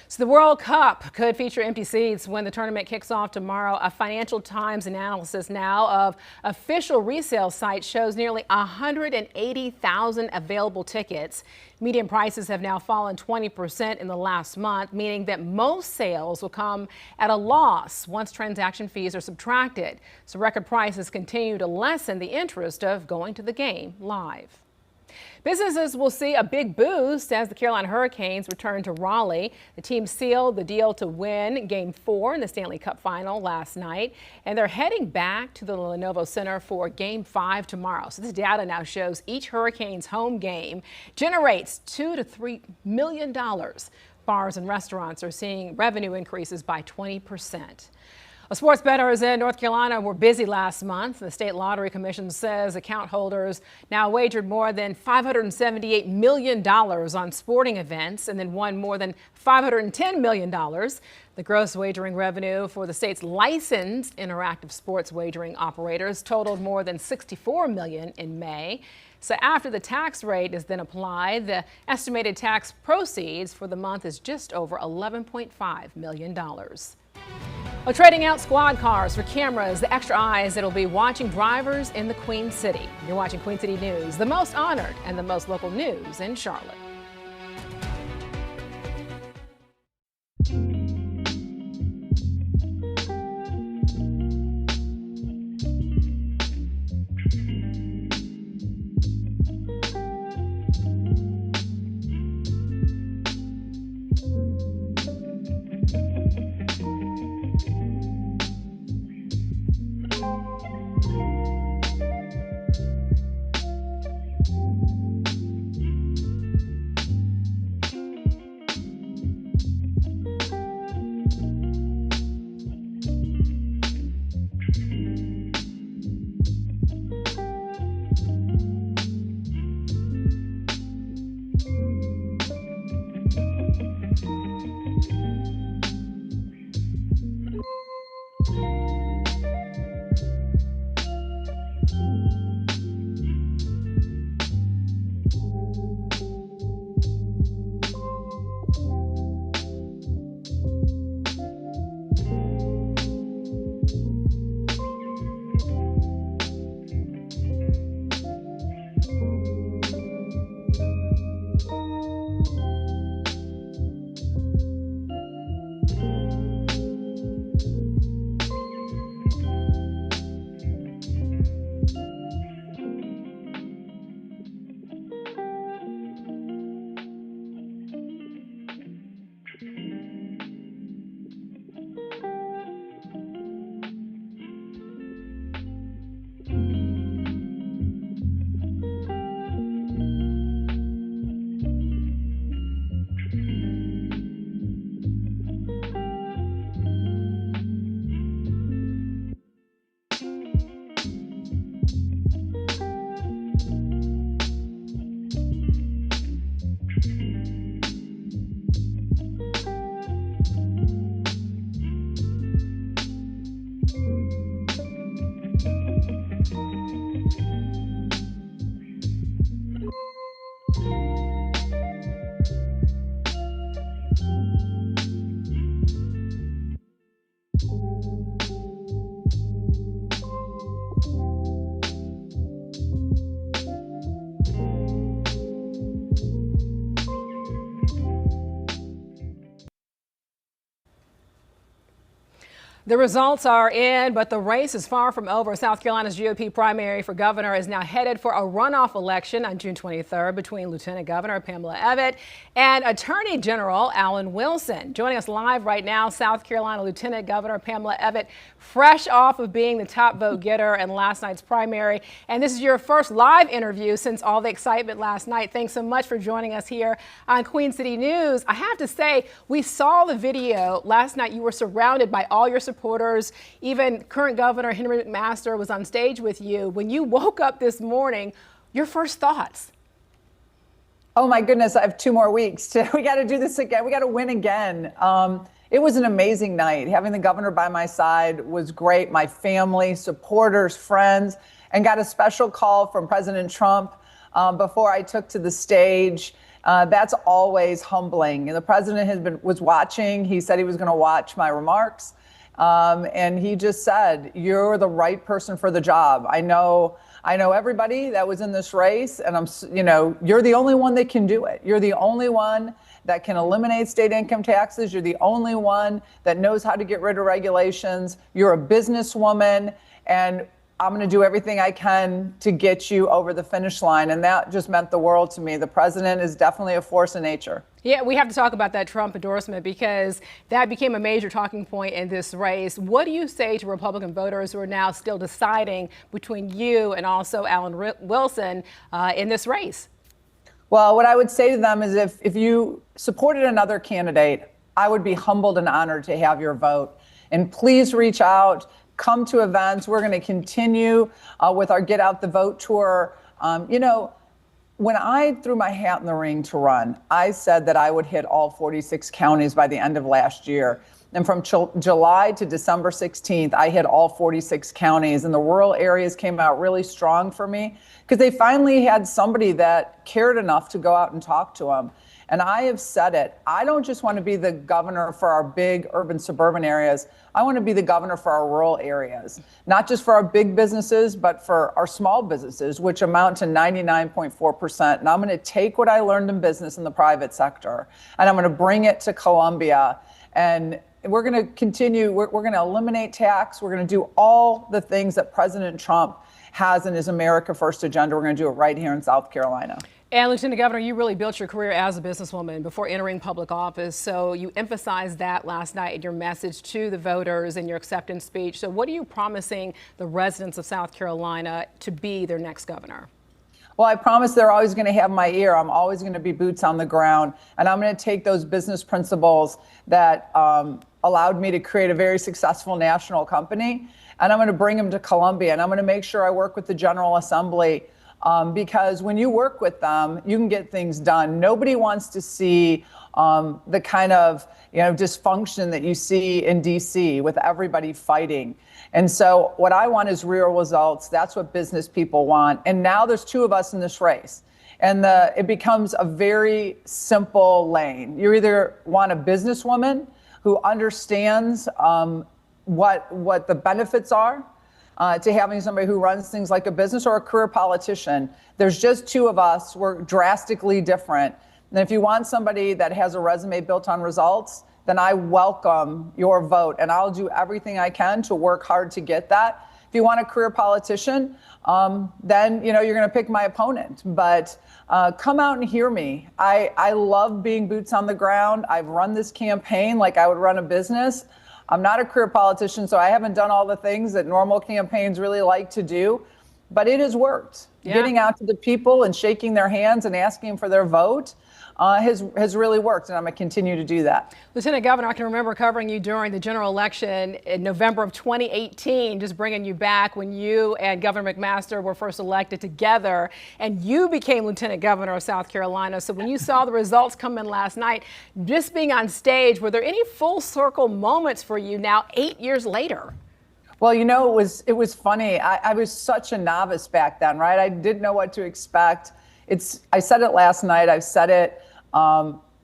So the World Cup could feature empty seats when the tournament kicks off tomorrow. A Financial Times analysis now of official resale sites shows nearly 180,000 available tickets. Median prices have now fallen 20% in the last month, meaning that most sales will come at a loss once transaction fees are subtracted. So record prices continue to lessen the interest of going to the game live. Businesses will see a big boost as the Carolina Hurricanes return to Raleigh. The team sealed the deal to win Game 4 in the Stanley Cup Final last night, and they're heading back to the Lenovo Center for Game 5 tomorrow. So this data now shows each Hurricanes home game generates $2 to $3 million. Bars and restaurants are seeing revenue increases by 20%. Sports bettors in North Carolina were busy last month. The State Lottery Commission says account holders now wagered more than $578 million on sporting events and then won more than $510 million. The gross wagering revenue for the state's licensed interactive sports wagering operators totaled more than $64 million in May. So after the tax rate is then applied, the estimated tax proceeds for the month is just over $11.5 million. Well, trading out squad cars for cameras, the extra eyes that'll be watching drivers in the Queen City. You're watching Queen City News, the most honored and the most local news in Charlotte. The results are in, but the race is far from over. South Carolina's GOP primary for governor is now headed for a runoff election on June 23rd between Lieutenant Governor Pamela Evette and Attorney General Alan Wilson. Joining us live right now, South Carolina Lieutenant Governor Pamela Evette, fresh off of being the top vote getter in last night's primary. And this is your first live interview since all the excitement last night. Thanks so much for joining us here on Queen City News. I have to say, we saw the video last night. You were surrounded by all your supporters supporters, even current Governor Henry McMaster was on stage with you. When you woke up this morning, your first thoughts? Oh my goodness, I have 2 more weeks. We got to do this again. We got to win again. It was an amazing night. Having the governor by my side was great. My family, supporters, friends, and got a special call from President Trump before I took to the stage. That's always humbling. And the president was watching. He said he was going to watch my remarks. And he just said, "You're the right person for the job. I know everybody that was in this race, and you're the only one that can do it. You're the only one that can eliminate state income taxes. You're the only one that knows how to get rid of regulations. You're a businesswoman, and I'm going to do everything I can to get you over the finish line." And that just meant the world to me. The president is definitely a force of nature. Yeah, we have to talk about that Trump endorsement because that became a major talking point in this race. What do you say to Republican voters who are now still deciding between you and also Alan Wilson in this race? Well, what I would say to them is if you supported another candidate, I would be humbled and honored to have your vote. And please reach out, come to events. We're going to continue with our Get Out the Vote tour. When I threw my hat in the ring to run, I said that I would hit all 46 counties by the end of last year. And from July to December 16th, I hit all 46 counties. And the rural areas came out really strong for me because they finally had somebody that cared enough to go out and talk to them. And I have said it. I don't just want to be the governor for our big urban suburban areas. I want to be the governor for our rural areas, not just for our big businesses, but for our small businesses, which amount to 99.4%. And I'm going to take what I learned in business in the private sector, and I'm going to bring it to Columbia. And we're going to continue. We're going to eliminate tax. We're going to do all the things that President Trump has in his America First agenda. We're going to do it right here in South Carolina. And Lieutenant Governor, you really built your career as a businesswoman before entering public office. So you emphasized that last night in your message to the voters in your acceptance speech. So what are you promising the residents of South Carolina to be their next governor? Well, I promise they're always going to have my ear. I'm always going to be boots on the ground. And I'm going to take those business principles that allowed me to create a very successful national company, and I'm going to bring them to Columbia. And I'm going to make sure I work with the General Assembly because when you work with them, you can get things done. Nobody wants to see the kind of dysfunction that you see in D.C. with everybody fighting. And so what I want is real results. That's what business people want. And now there's 2 of us in this race. And it becomes a very simple lane. You either want a businesswoman who understands what the benefits are to having somebody who runs things like a business, or a career politician. There's just 2 of us. We're drastically different. And if you want somebody that has a resume built on results, then I welcome your vote. And I'll do everything I can to work hard to get that. If you want a career politician, then you're going to pick my opponent. But come out and hear me. I love being boots on the ground. I've run this campaign like I would run a business. I'm not a career politician, so I haven't done all the things that normal campaigns really like to do, but it has worked. Yeah. Getting out to the people and shaking their hands and asking them for their vote has really worked, and I'm going to continue to do that. Lieutenant Governor, I can remember covering you during the general election in November of 2018, just bringing you back when you and Governor McMaster were first elected together, and you became Lieutenant Governor of South Carolina. So when you saw the results come in last night, just being on stage, were there any full circle moments for you now 8 years later? Well, it was funny. I was such a novice back then, right? I didn't know what to expect. I said it last night. I've said it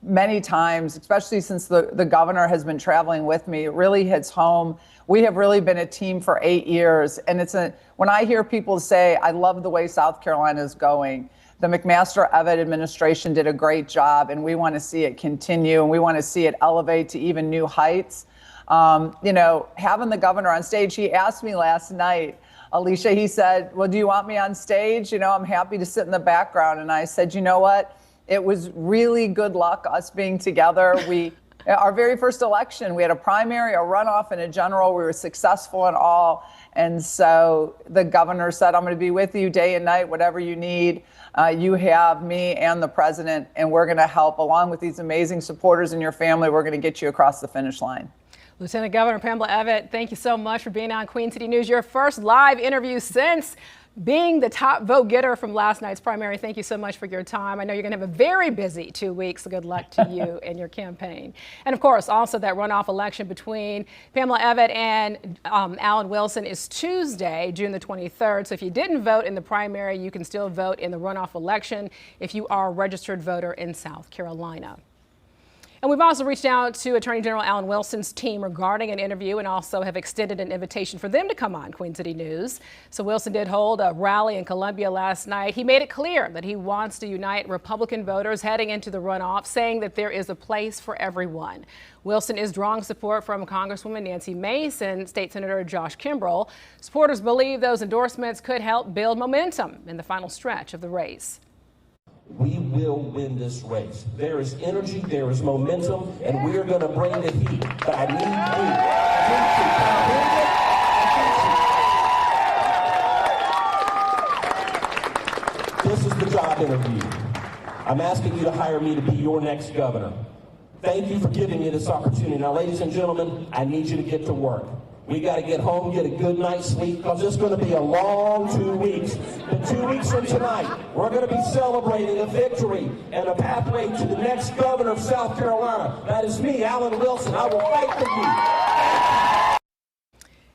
many times, especially since the governor has been traveling with me. It really hits home. We have really been a team for 8 years. And when I hear people say, I love the way South Carolina is going, the McMaster-Evitt administration did a great job, and we want to see it continue, and we want to see it elevate to even new heights. Having the governor on stage, he asked me last night, Alicia, he said, well, do you want me on stage? I'm happy to sit in the background. And I said, you know what? It was really good luck us being together. Our very first election, we had a primary, a runoff, and a general. We were successful in all. And so the governor said, I'm going to be with you day and night, whatever you need. You have me and the president, and we're going to help, along with these amazing supporters in your family. We're going to get you across the finish line. Lieutenant Governor Pamela Evette, thank you so much for being on Queen City News. Your first live interview since being the top vote getter from last night's primary. Thank you so much for your time. I know you're going to have a very busy 2 weeks, so good luck to you and your campaign. And of course, also that runoff election between Pamela Evette and Alan Wilson is Tuesday, June the 23rd. So if you didn't vote in the primary, you can still vote in the runoff election if you are a registered voter in South Carolina. And we've also reached out to Attorney General Alan Wilson's team regarding an interview and also have extended an invitation for them to come on Queen City News. So Wilson did hold a rally in Columbia last night. He made it clear that he wants to unite Republican voters heading into the runoff, saying that there is a place for everyone. Wilson is drawing support from Congresswoman Nancy Mace and State Senator Josh Kimbrell. Supporters believe those endorsements could help build momentum in the final stretch of the race. We will win this race. There is energy, there is momentum, and we're going to bring the heat. But I need you. This is the job interview. I'm asking you to hire me to be your next governor. Thank you for giving me this opportunity. Now, ladies and gentlemen, I need you to get to work. We got to get home, get a good night's sleep, because it's going to be a long 2 weeks. And 2 weeks from tonight, we're going to be celebrating a victory and a pathway to the next governor of South Carolina. That is me, Alan Wilson. I will fight for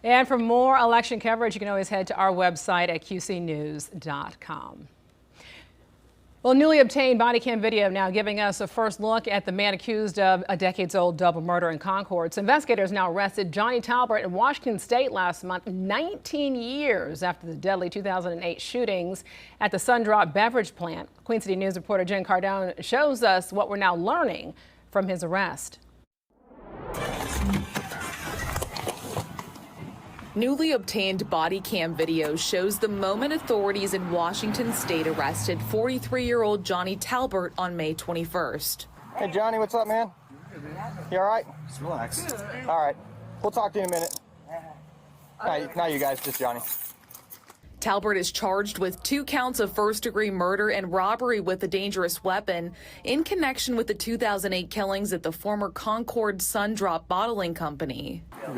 you. And for more election coverage, you can always head to our website at qcnews.com. Well, newly obtained body cam video now giving us a first look at the man accused of a decades-old double murder in Concord. So investigators now arrested Johnny Talbert in Washington State last month, 19 years after the deadly 2008 shootings at the Sundrop beverage plant. Queen City News reporter Jen Cardone shows us what we're now learning from his arrest. Newly obtained body cam video shows the moment authorities in Washington State arrested 43-year-old Johnny Talbert on May 21st. Hey, Johnny, what's up, man? You all right? Just relax. All right. We'll talk to you in a minute. Not you guys, just Johnny. Talbert is charged with 2 counts of first-degree murder and robbery with a dangerous weapon in connection with the 2008 killings at the former Concord Sundrop Bottling Company. I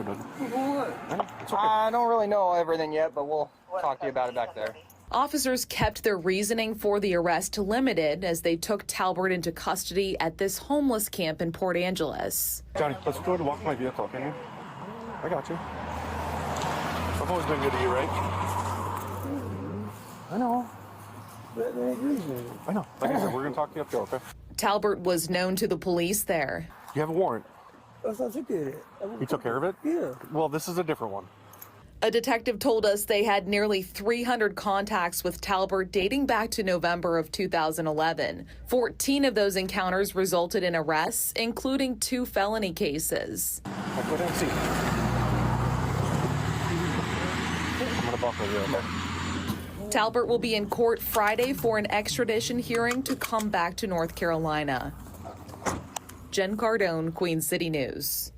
don't really know everything yet, but we'll talk to you about it back there. Officers kept their reasoning for the arrest limited as they took Talbert into custody at this homeless camp in Port Angeles. Johnny, let's go and walk my vehicle, can you? I got you. I've always been good to you, right? I know. I know. Like I said, we're going to talk to you up there, okay? Talbert was known to the police there. You have a warrant. I thought you did it. You took care of it? Yeah. Well, this is a different one. A detective told us they had nearly 300 contacts with Talbert dating back to November of 2011. 14 of those encounters resulted in arrests, including 2 felony cases. I couldn't see. I'm going to buckle you, okay? Talbert will be in court Friday for an extradition hearing to come back to North Carolina. Jen Cardone, Queen City News.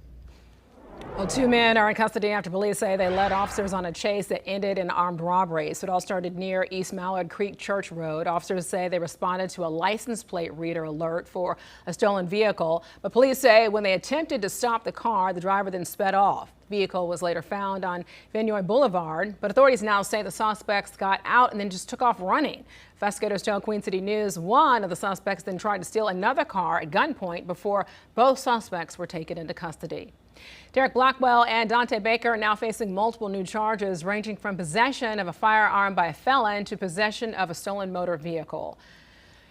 Well, 2 men are in custody after police say they led officers on a chase that ended in armed robbery. So it all started near East Mallard Creek Church Road. Officers say they responded to a license plate reader alert for a stolen vehicle. But police say when they attempted to stop the car, the driver then sped off. The vehicle was later found on Vinoy Boulevard, but authorities now say the suspects got out and then just took off running. Investigators tell Queen City News one of the suspects then tried to steal another car at gunpoint before both suspects were taken into custody. Derek Blackwell and Dante Baker are now facing multiple new charges ranging from possession of a firearm by a felon to possession of a stolen motor vehicle.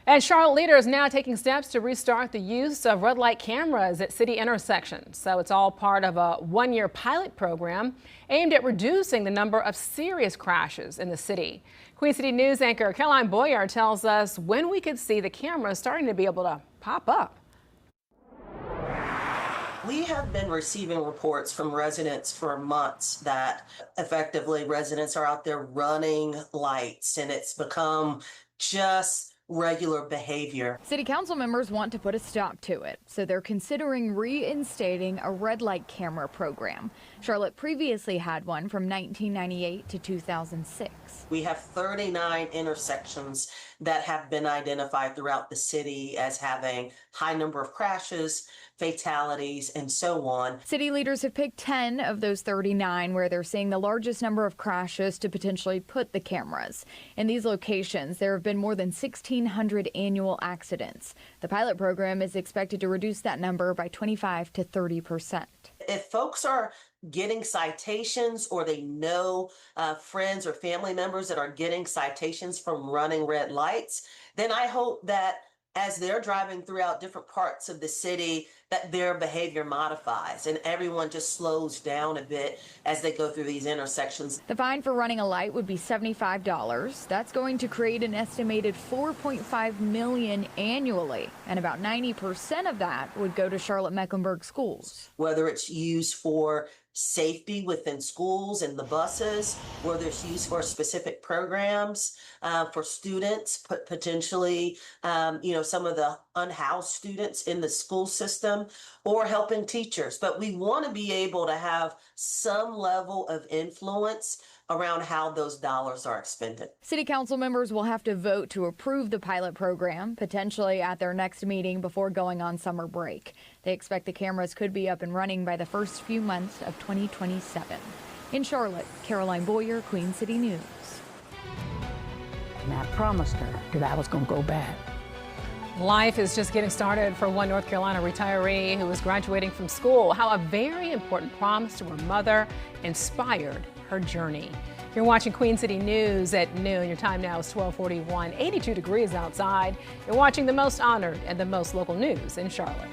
And Charlotte leaders now taking steps to restart the use of red light cameras at city intersections. So it's all part of a 1-year pilot program aimed at reducing the number of serious crashes in the city. Queen City News anchor Caroline Boyer tells us when we could see the cameras starting to be able to pop up. We have been receiving reports from residents for months that effectively residents are out there running lights, and it's become just regular behavior. City council members want to put a stop to it, so they're considering reinstating a red light camera program. Charlotte previously had one from 1998 to 2006. We have 39 intersections that have been identified throughout the city as having high number of crashes, fatalities, and so on. City leaders have picked 10 of those 39 where they're seeing the largest number of crashes to potentially put the cameras. In these locations, there have been more than 1,600 annual accidents. The pilot program is expected to reduce that number by 25 to 30%. If folks are getting citations or they know friends or family members that are getting citations from running red lights, then I hope that as they're driving throughout different parts of the city, that their behavior modifies and everyone just slows down a bit as they go through these intersections. The fine for running a light would be $75. That's going to create an estimated $4.5 million annually, and about 90% of that would go to Charlotte-Mecklenburg schools. Whether it's used for safety within schools and the buses, whether it's used for specific programs for students, potentially, some of the unhoused students in the school system, or helping teachers. But we want to be able to have some level of influence around how those dollars are expended. City council members will have to vote to approve the pilot program, potentially at their next meeting before going on summer break. They expect the cameras could be up and running by the first few months of 2027. In Charlotte, Caroline Boyer, Queen City News. And I promised her that I was going to go back. Life is just getting started for one North Carolina retiree who is graduating from school. How a very important promise to her mother inspired her journey. You're watching Queen City News at noon. Your time now is 12:41, 82 degrees outside. You're watching the most honored and the most local news in Charlotte.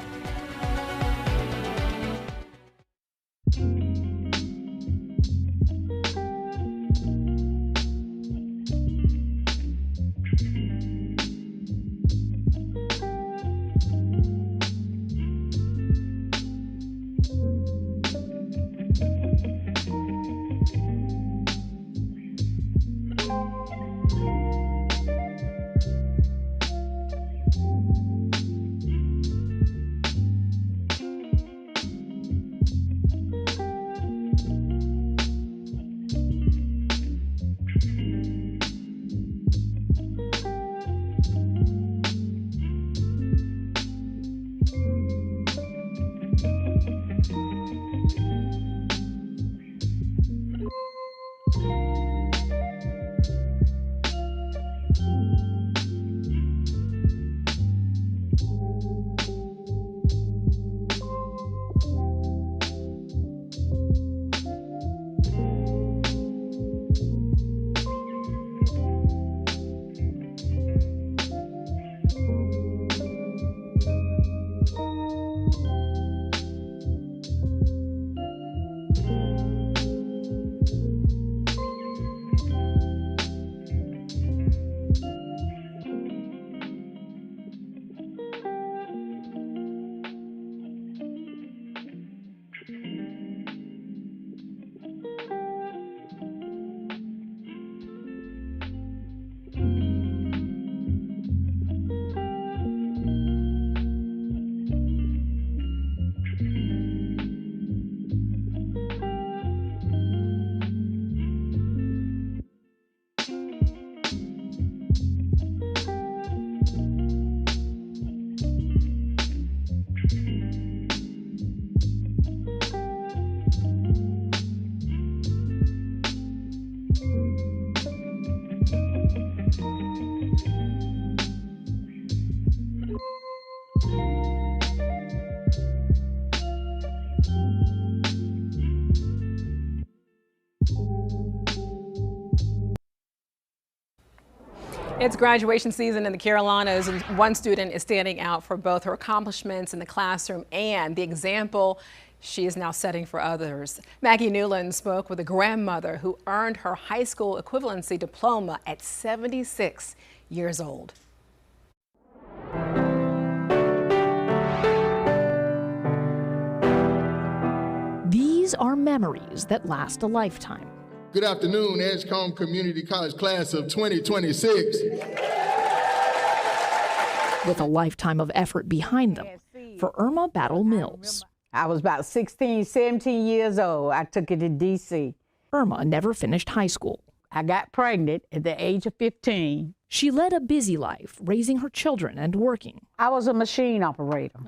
It's graduation season in the Carolinas, and one student is standing out for both her accomplishments in the classroom and the example she is now setting for others. Maggie Newland spoke with a grandmother who earned her high school equivalency diploma at 76 years old. These are memories that last a lifetime. Good afternoon, Edgecombe Community College class of 2026. with a lifetime of effort behind them. For Irma Battle Mills, I was about 16, 17 years old. I took it to D.C. Irma never finished high school. I got pregnant at the age of 15. She led a busy life, raising her children and working. I was a machine operator.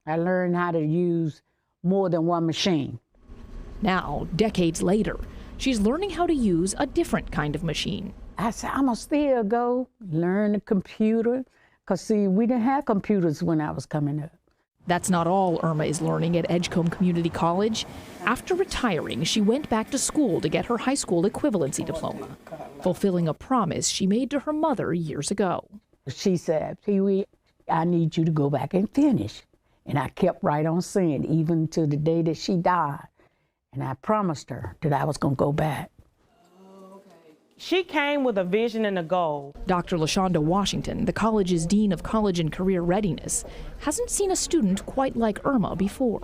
I learned how to use more than one machine. Now, decades later, she's learning how to use a different kind of machine. I said, I'm going to still go learn the computer. Because, see, we didn't have computers when I was coming up. That's not all Irma is learning at Edgecombe Community College. After retiring, she went back to school to get her high school equivalency diploma, fulfilling a promise she made to her mother years ago. She said, Pee-wee, I need you to go back and finish. And I kept right on saying, even to the day that she died. And I promised her that I was going to go back. She came with a vision and a goal. Dr. LaShonda Washington, the college's Dean of College and Career Readiness, hasn't seen a student quite like Irma before.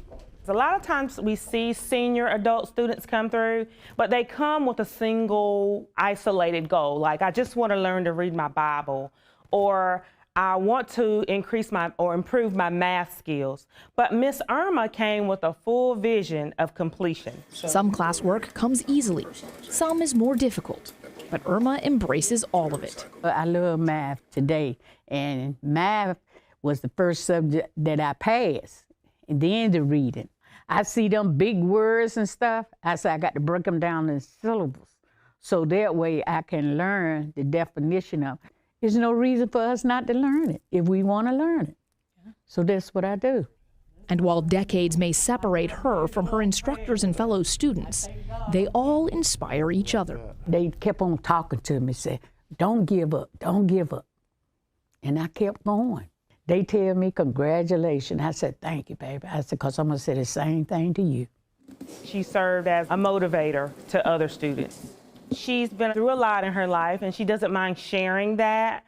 A lot of times we see senior adult students come through, but they come with a single isolated goal. Like, I just want to learn to read my Bible, or I want to increase or improve my math skills. But Miss Irma came with a full vision of completion. Some classwork comes easily, some is more difficult. But Irma embraces all of it. I love math today, and math was the first subject that I passed, and then the reading. I see them big words and stuff. I say I got to break them down in syllables, so that way I can learn the definition of it. There's no reason for us not to learn it if we want to learn it. So that's what I do. And while decades may separate her from her instructors and fellow students, they all inspire each other. They kept on talking to me, said, don't give up, don't give up. And I kept going. They tell me, congratulations. I said, thank you, baby. I said, because I'm going to say the same thing to you. She served as a motivator to other students. She's been through a lot in her life, and she doesn't mind sharing that,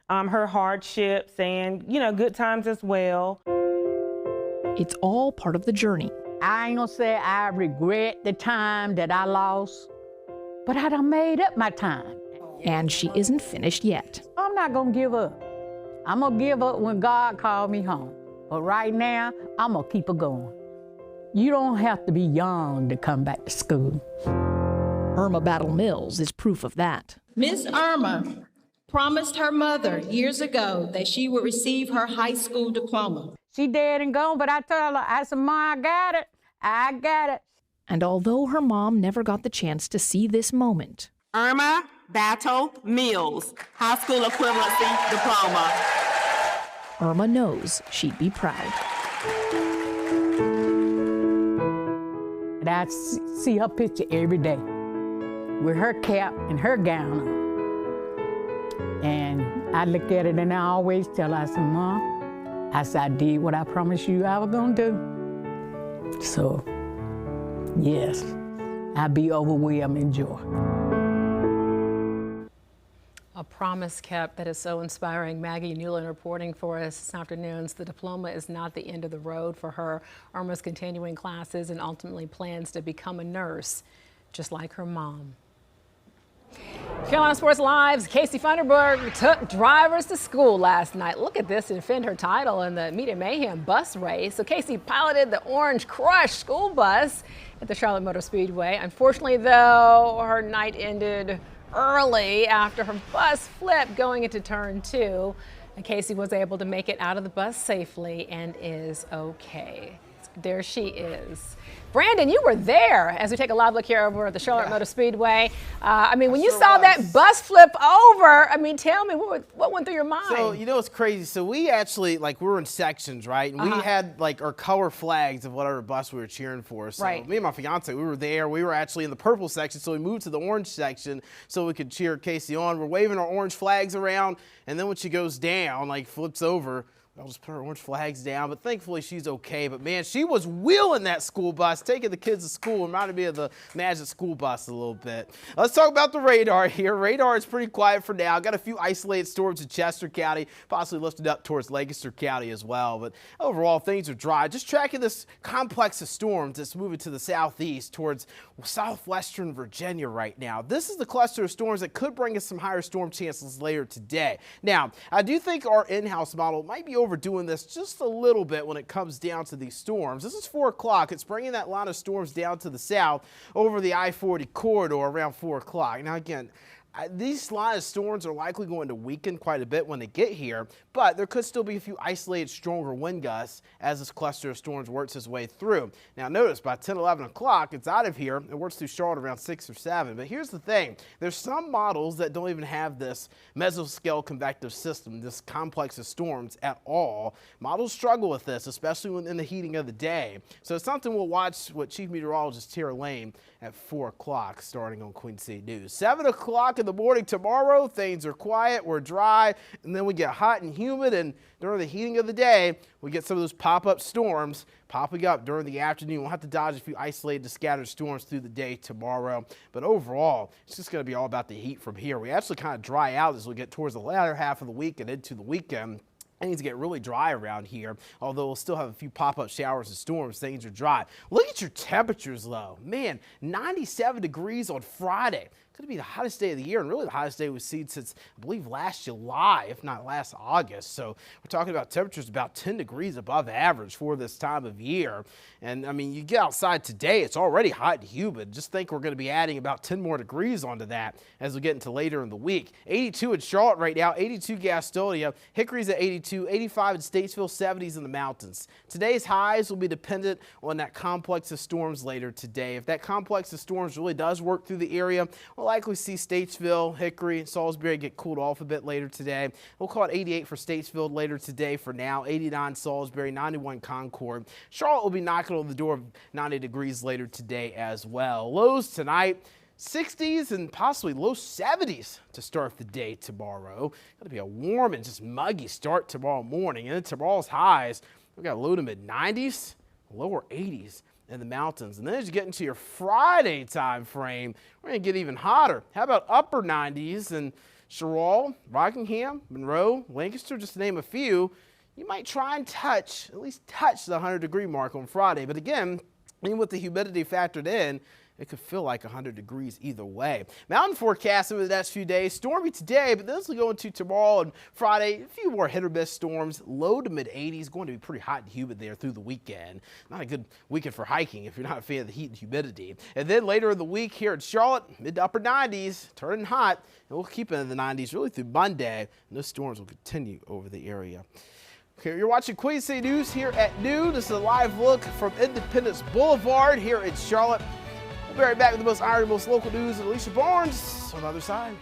her hardships and, good times as well. It's all part of the journey. I ain't gonna say I regret the time that I lost, but I done made up my time. And she isn't finished yet. I'm not gonna give up. I'm gonna give up when God called me home. But right now, I'm gonna keep it going. You don't have to be young to come back to school. Irma Battle Mills is proof of that. Miss Irma promised her mother years ago that she would receive her high school diploma. She dead and gone, but I told her, I said, Ma, I got it. I got it. And although her mom never got the chance to see this moment, Irma Battle Mills, high school equivalency diploma. Irma knows she'd be proud. And I see her picture every day with her cap and her gown on. And I look at it and I always tell her, I said, Mom, I said, I did what I promised you I was gonna do. So, yes, I'll be overwhelmed in joy. A promise kept that is so inspiring. Maggie Newland reporting for us this afternoon. The diploma is not the end of the road for her. Irma's continuing classes and ultimately plans to become a nurse, just like her mom. Carolina Sports Live's Casey Funderburg took drivers to school last night. Look at this to defend her title in the Meet and Mayhem bus race. So Casey piloted the Orange Crush school bus at the Charlotte Motor Speedway. Unfortunately, though, her night ended early after her bus flipped going into turn 2. And Casey was able to make it out of the bus safely and is okay. There she is. Brandon, you were there as we take a live look here over at the Charlotte Motor Speedway. When you saw that bus flip over, tell me what went through your mind? So, it's crazy. So we actually, we were in sections, right? And we had, our color flags of whatever bus we were cheering for. So me and my fiance, we were there. We were actually in the purple section, so we moved to the orange section so we could cheer Casey on. We're waving our orange flags around, and then when she goes down, flips over, I'll just put her orange flags down, but thankfully she's okay. But man, she was wheeling that school bus, taking the kids to school. Reminded me of the Magic School Bus a little bit. Let's talk about the radar here. Radar is pretty quiet for now. Got a few isolated storms in Chester County, possibly lifted up towards Lancaster County as well. But overall, things are dry. Just tracking this complex of storms that's moving to the southeast towards southwestern Virginia right now. This is the cluster of storms that could bring us some higher storm chances later today. Now, I do think our in-house model might be overdoing this just a little bit when it comes down to these storms. This is 4 o'clock. It's bringing that line of storms down to the south over the I-40 corridor around 4 o'clock. Now, again, these line of storms are likely going to weaken quite a bit when they get here, but there could still be a few isolated stronger wind gusts as this cluster of storms works its way through. Now notice by 10, 11 o'clock, it's out of here. It works through Charlotte around 6 or 7. But here's the thing. There's some models that don't even have this mesoscale convective system, this complex of storms at all. Models struggle with this, especially when in the heating of the day. So it's something we'll watch with Chief Meteorologist Tara Lane at 4 o'clock starting on Queen City News. 7 o'clock in the morning tomorrow, things are quiet, we're dry, and then we get hot and humid, and during the heating of the day, we get some of those pop-up storms popping up during the afternoon. We'll have to dodge a few isolated scattered storms through the day tomorrow, but overall, it's just going to be all about the heat from here. We actually kind of dry out as we get towards the latter half of the week and into the weekend. It needs to get really dry around here, although we'll still have a few pop-up showers and storms. Things are dry. Look at your temperatures, though. Man, 97 degrees on Friday. Could be the hottest day of the year, and really the hottest day we've seen since, I believe, last July, if not last August. So we're talking about temperatures about 10 degrees above average for this time of year. And, I mean, you get outside today, it's already hot and humid. Just think we're going to be adding about 10 more degrees onto that as we get into later in the week. 82 in Charlotte right now, 82 Gastonia, Hickory's at 82, 85 in Statesville, 70s in the mountains. Today's highs will be dependent on that complex of storms later today. If that complex of storms really does work through the area, we'll likely see Statesville, Hickory, and Salisbury get cooled off a bit later today. We'll call it 88 for Statesville later today for now, 89 Salisbury, 91 Concord. Charlotte will be knocking on the door of 90 degrees later today as well. Lows tonight, 60s and possibly low 70s to start the day tomorrow. Going to be a warm and just muggy start tomorrow morning. And then tomorrow's highs, we've got low to mid 90s, lower 80s in the mountains. And then as you get into your Friday time frame, we're going to get even hotter. How about upper 90s in Sherrill, Rockingham, Monroe, Lancaster, just to name a few. You might try and at least touch the 100-degree mark on Friday. But again, even with the humidity factored in, it could feel like 100 degrees either way. Mountain forecast over the next few days. Stormy today, but this will go into tomorrow and Friday. A few more hit or miss storms. Low to mid 80s. Going to be pretty hot and humid there through the weekend. Not a good weekend for hiking if you're not a fan of the heat and humidity. And then later in the week here in Charlotte, mid to upper 90s, turning hot. And we'll keep it in the 90s really through Monday. And those storms will continue over the area. Okay, you're watching Queen City News here at noon. This is a live look from Independence Boulevard here in Charlotte. We'll be right back with the most iron, most local news with Alicia Barnes on the other side.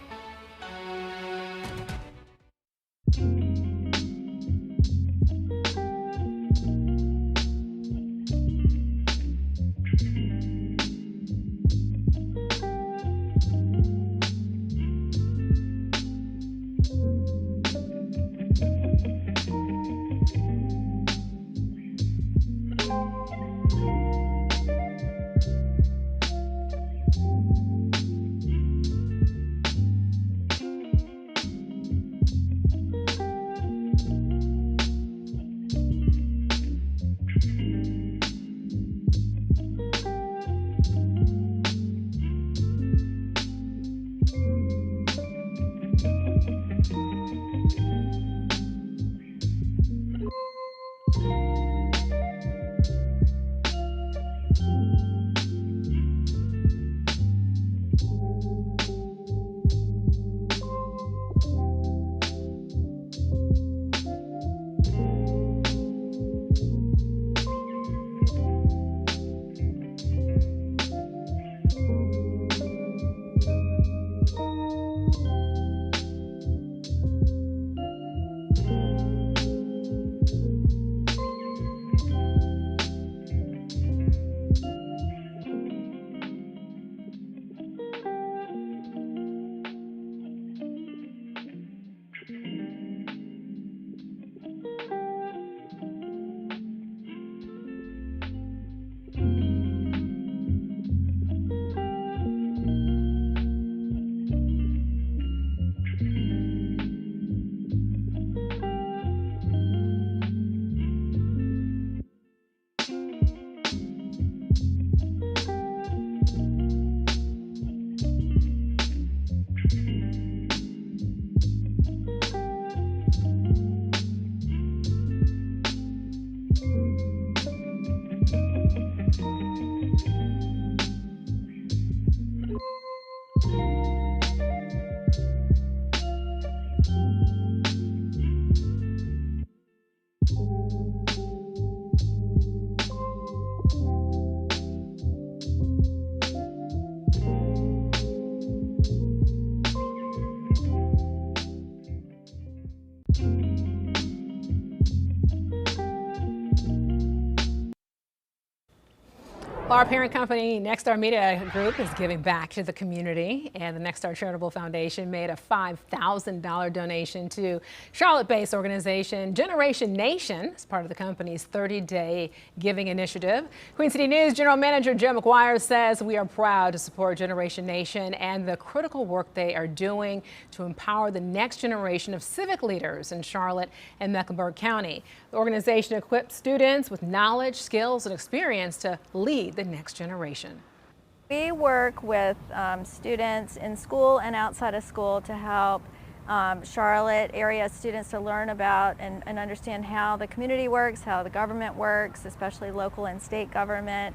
Our parent company, Nexstar Media Group, is giving back to the community, and the Nexstar Charitable Foundation made a $5,000 donation to Charlotte-based organization Generation Nation as part of the company's 30-day giving initiative. Queen City News General Manager Joe McGuire says we are proud to support Generation Nation and the critical work they are doing to empower the next generation of civic leaders in Charlotte and Mecklenburg County. The organization equips students with knowledge, skills, and experience to lead the next generation. We work with students in school and outside of school to help Charlotte area students to learn about and understand how the community works, how the government works, especially local and state government.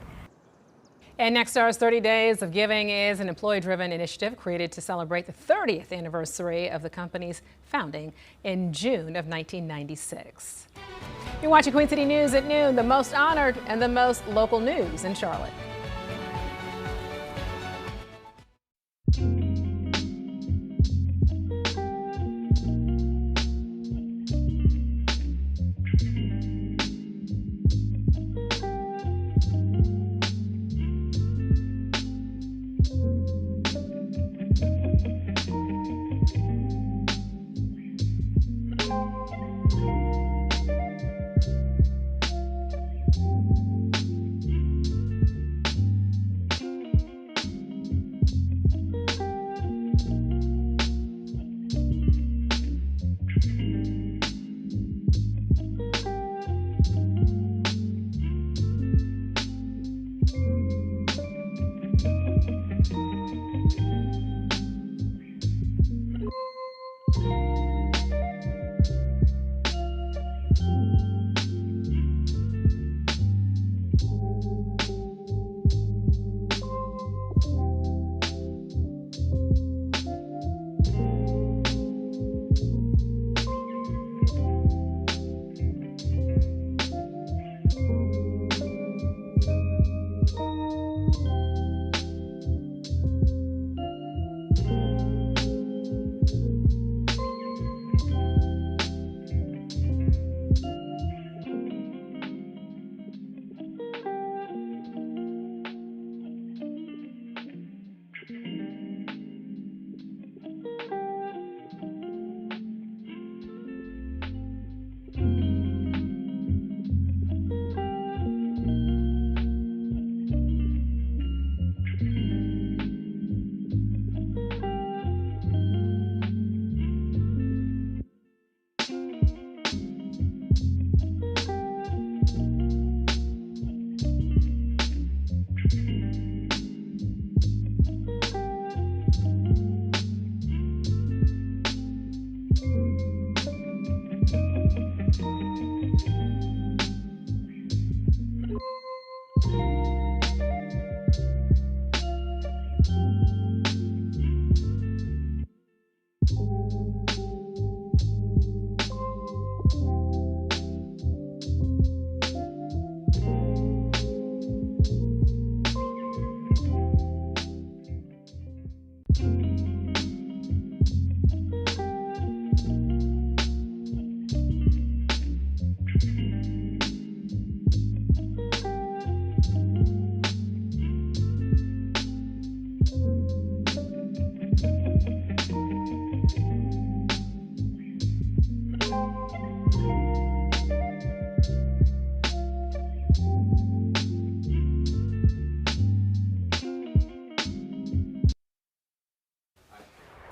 And Nexstar's 30 Days of Giving is an employee-driven initiative created to celebrate the 30th anniversary of the company's founding in June of 1996. You're watching Queen City News at noon, the most honored and the most local news in Charlotte.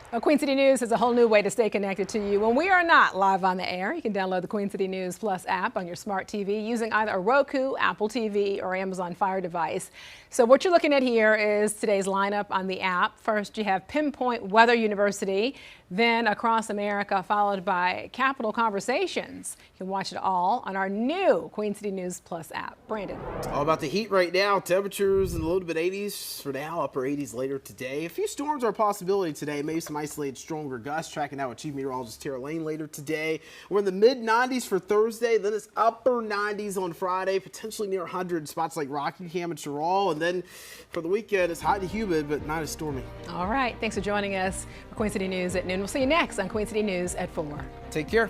Well, Queen City News is a whole new way to stay connected to you when we are not live on the air. You can download the Queen City News Plus app on your smart TV using either a Roku, Apple TV, or Amazon Fire device. So what you're looking at here is today's lineup on the app. First, you have Pinpoint Weather University, then Across America, followed by Capital Conversations. You can watch it all on our new Queen City News Plus app. Brandon. All about the heat right now. Temperatures in the low to mid 80s for now, upper 80s later today. A few storms are a possibility today, maybe some isolated stronger gusts. Tracking out with Chief Meteorologist Tara Lane later today. We're in the mid-90s for Thursday. Then it's upper 90s on Friday, potentially near 100 in spots like Rockingham and Chirral. And then for the weekend, it's hot and humid, but not as stormy. All right. Thanks for joining us for Queen City News at noon. We'll see you next on Queen City News at 4. Take care.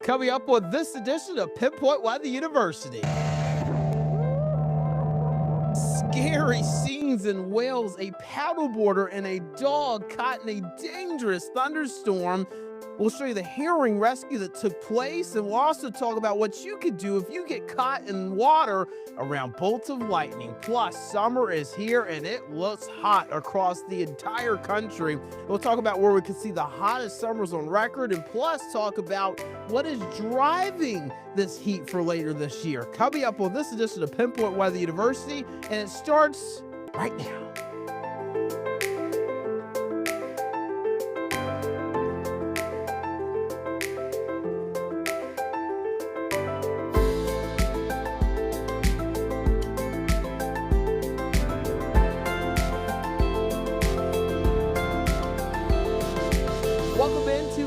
Coming up on this edition of Pinpoint Weather University. Scary scenes in Wales. A paddleboarder and a dog caught in a dangerous thunderstorm. We'll show you the herring rescue that took place, and we'll also talk about what you could do if you get caught in water around bolts of lightning. Plus, summer is here, and it looks hot across the entire country. We'll talk about where we can see the hottest summers on record, and plus talk about what is driving this heat for later this year. Coming up on this edition of Pinpoint Weather University, and it starts right now.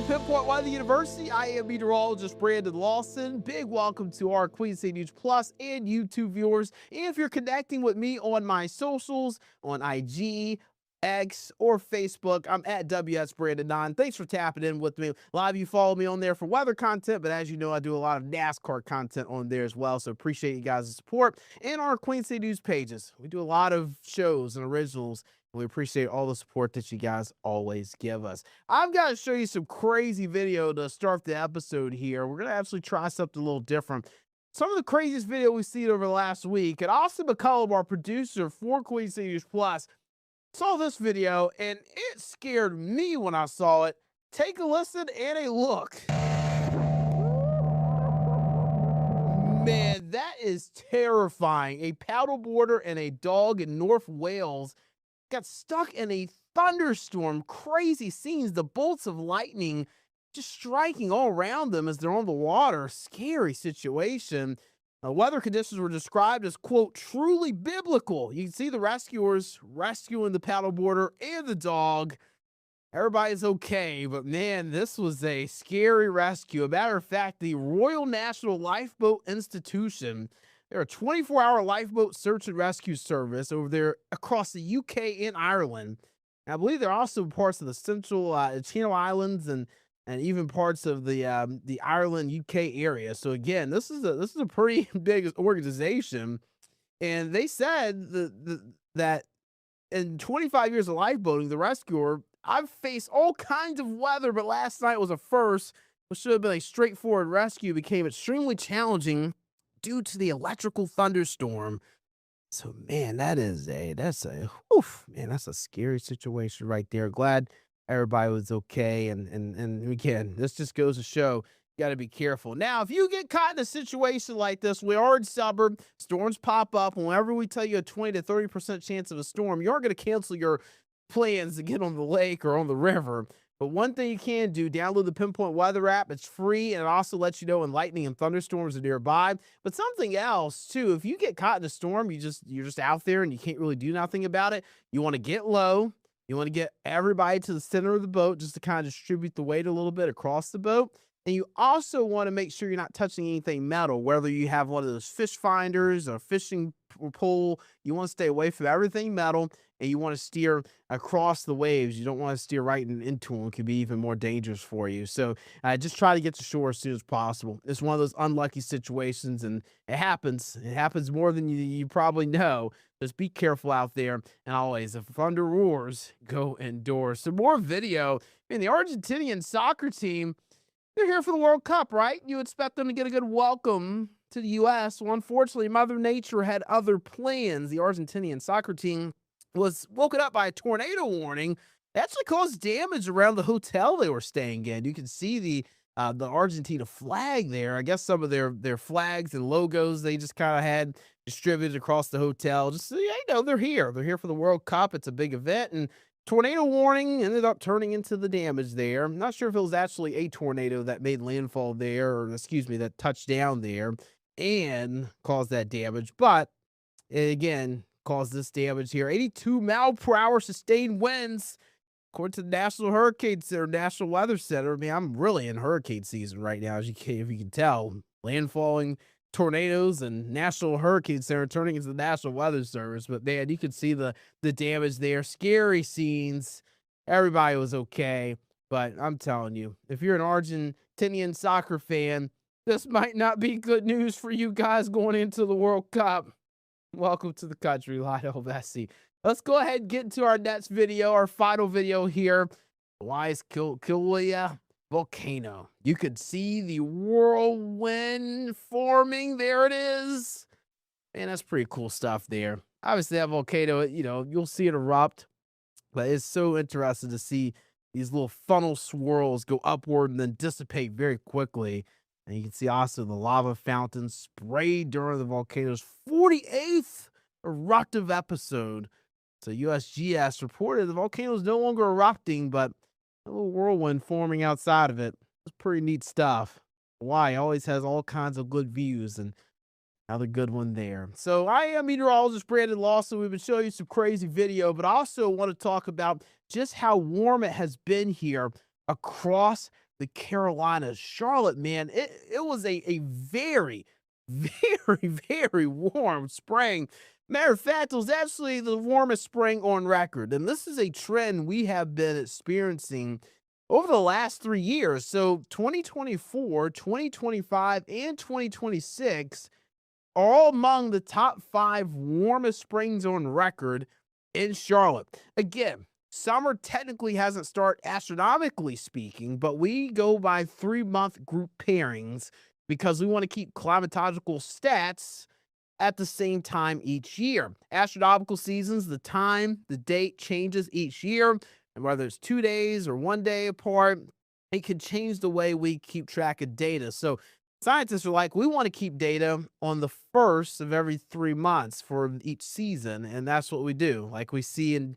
Pinpoint Weather University. I am meteorologist Brandon Lawson. Big welcome to our Queen City News Plus and YouTube viewers. And if you're connecting with me on my socials, on IG, X, or Facebook, I'm at WSBrandon9. Thanks for tapping in with me. A lot of you follow me on there for weather content, but as you know, I do a lot of NASCAR content on there as well, so appreciate you guys' support. And our Queen City News pages. We do a lot of shows and originals. We appreciate all the support that you guys always give us. I've got to show you some crazy video to start the episode here. We're going to actually try something a little different. Some of the craziest video we've seen over the last week. And Austin McCullum, our producer for Queen City News Plus, saw this video, and it scared me when I saw it. Take a listen and a look. Man, that is terrifying. A paddleboarder and a dog in North Wales got stuck in a thunderstorm. Crazy scenes, the bolts of lightning just striking all around them as they're on the water. Scary situation. Weather conditions were described as, quote, truly biblical. You can see the rescuers rescuing the paddleboarder and the dog. Everybody's okay, but man, this was a scary rescue. A matter of fact, the Royal National Lifeboat Institution, they're a 24-hour lifeboat search and rescue service over there across the UK and Ireland. And I believe they're also parts of the Central Channel Islands and even parts of the Ireland UK area. So again, this is a pretty big organization, and they said that in 25 years of lifeboating, the rescuer, I've faced all kinds of weather, but last night was a first. What should have been a straightforward rescue became extremely challenging due to the electrical thunderstorm. So man, that's a scary situation right there. Glad everybody was okay. And again, this just goes to show you got to be careful. Now, if you get caught in a situation like this, we are in summer, storms pop up. Whenever we tell you a 20 to 30% chance of a storm, you aren't going to cancel your plans to get on the lake or on the river. But one thing you can do, download the Pinpoint Weather app. It's free, and it also lets you know when lightning and thunderstorms are nearby. But something else, too, if you get caught in a storm, you're just out there and you can't really do nothing about it, you want to get low. You want to get everybody to the center of the boat just to kind of distribute the weight a little bit across the boat. And you also want to make sure you're not touching anything metal, whether you have one of those fish finders or fishing pole. You want to stay away from everything metal, and you want to steer across the waves. You don't want to steer right into them. It could be even more dangerous for you. So just try to get to shore as soon as possible. It's one of those unlucky situations, and it happens. It happens more than you probably know. Just be careful out there. And always, if thunder roars, go indoors. Some more video. I mean, the Argentinian soccer team, they're here for the World Cup, right? You expect them to get a good welcome to the U.S. Well, unfortunately, Mother Nature had other plans. The Argentinian soccer team was woken up by a tornado warning. It actually caused damage around the hotel they were staying in. You can see the Argentina flag there. I guess some of their flags and logos they just kind of had distributed across the hotel. Just so you know, they're here. They're here for the World Cup. It's a big event, and tornado warning ended up turning into the damage there. I'm not sure if it was actually a tornado that made landfall there, or excuse me, that touched down there. and caused that damage. But it again caused this damage here. 82-mile-per-hour sustained winds, according to the National Hurricane Center, National Weather Center. I mean, I'm really in hurricane season right now, if you can tell. Landfalling tornadoes and National Hurricane Center turning into the National Weather Service. But man, you could see the damage there. Scary scenes. Everybody was okay. But I'm telling you, if you're an Argentinian soccer fan, this might not be good news for you guys going into the World Cup. Welcome to the country, Lionel Messi. Let's go ahead and get into our next video, our final video here. Hawaii's Kilauea volcano. You could see the whirlwind forming. There it is. Man, that's pretty cool stuff there. Obviously, that volcano, you'll see it erupt. But it's so interesting to see these little funnel swirls go upward and then dissipate very quickly. And you can see also the lava fountain sprayed during the volcano's 48th eruptive episode. So USGS reported the volcano is no longer erupting, but a little whirlwind forming outside of it. It's pretty neat stuff. Hawaii always has all kinds of good views, and another good one there. So I am meteorologist Brandon Lawson. We've been showing you some crazy video, but I also want to talk about just how warm it has been here across the Carolinas. Charlotte, man, it was a very, very, very warm spring. Matter of fact, it was actually the warmest spring on record. And this is a trend we have been experiencing over the last 3 years. So 2024, 2025, and 2026 are all among the top 5 warmest springs on record in Charlotte. Again, summer technically hasn't started astronomically speaking, but we go by 3-month group pairings because we want to keep climatological stats at the same time each year. Astronomical seasons, the time, the date changes each year, and whether it's 2 days or 1 day apart, it can change the way we keep track of data. So scientists are like, we want to keep data on the first of every 3 months for each season, and that's what we do. Like we see in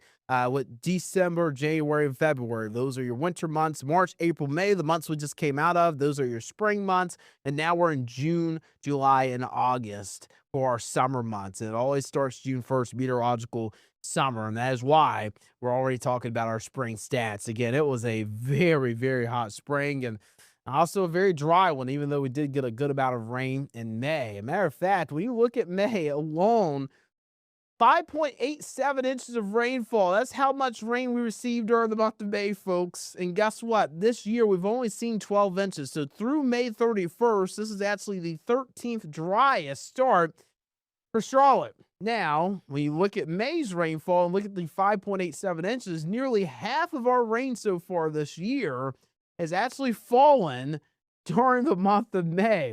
December, January, and February. Those are your winter months. March, April, May, the months we just came out of, those are your spring months. And now we're in June, July, and August for our summer months. And it always starts June 1st, meteorological summer. And that is why we're already talking about our spring stats. Again, it was a very, very hot spring and also a very dry one, even though we did get a good amount of rain in May. As a matter of fact, when you look at May alone, 5.87 inches of rainfall. That's how much rain we received during the month of May, folks. And guess what? This year, we've only seen 12 inches. So through May 31st, this is actually the 13th driest start for Charlotte. Now, when you look at May's rainfall and look at the 5.87 inches, nearly half of our rain so far this year has actually fallen during the month of May.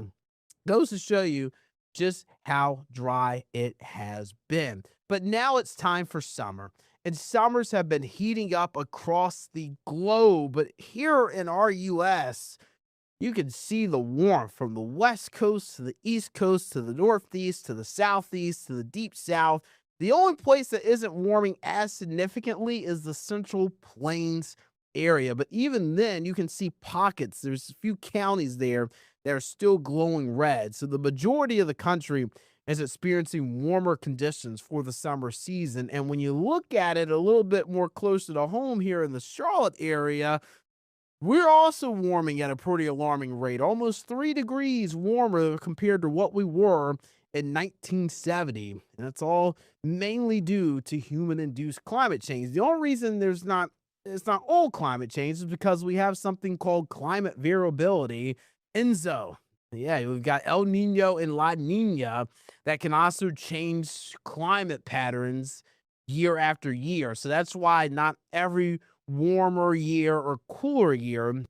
Goes to show you just how dry it has been. But now it's time for summer, and summers have been heating up across the globe. But here in our U.S., you can see the warmth from the West Coast to the East Coast to the Northeast to the Southeast to the Deep South. The only place that isn't warming as significantly is the Central Plains area. But even then, you can see pockets. There's a few counties there that are still glowing red. So the majority of the country is experiencing warmer conditions for the summer season. And when you look at it a little bit more closer to home here in the Charlotte area, we're also warming at a pretty alarming rate, almost 3 degrees warmer compared to what we were in 1970. And that's all mainly due to human-induced climate change. The only reason it's not all climate change is because we have something called climate variability, ENSO. Yeah, we've got El Nino and La Nina that can also change climate patterns year after year. So that's why not every warmer year or cooler year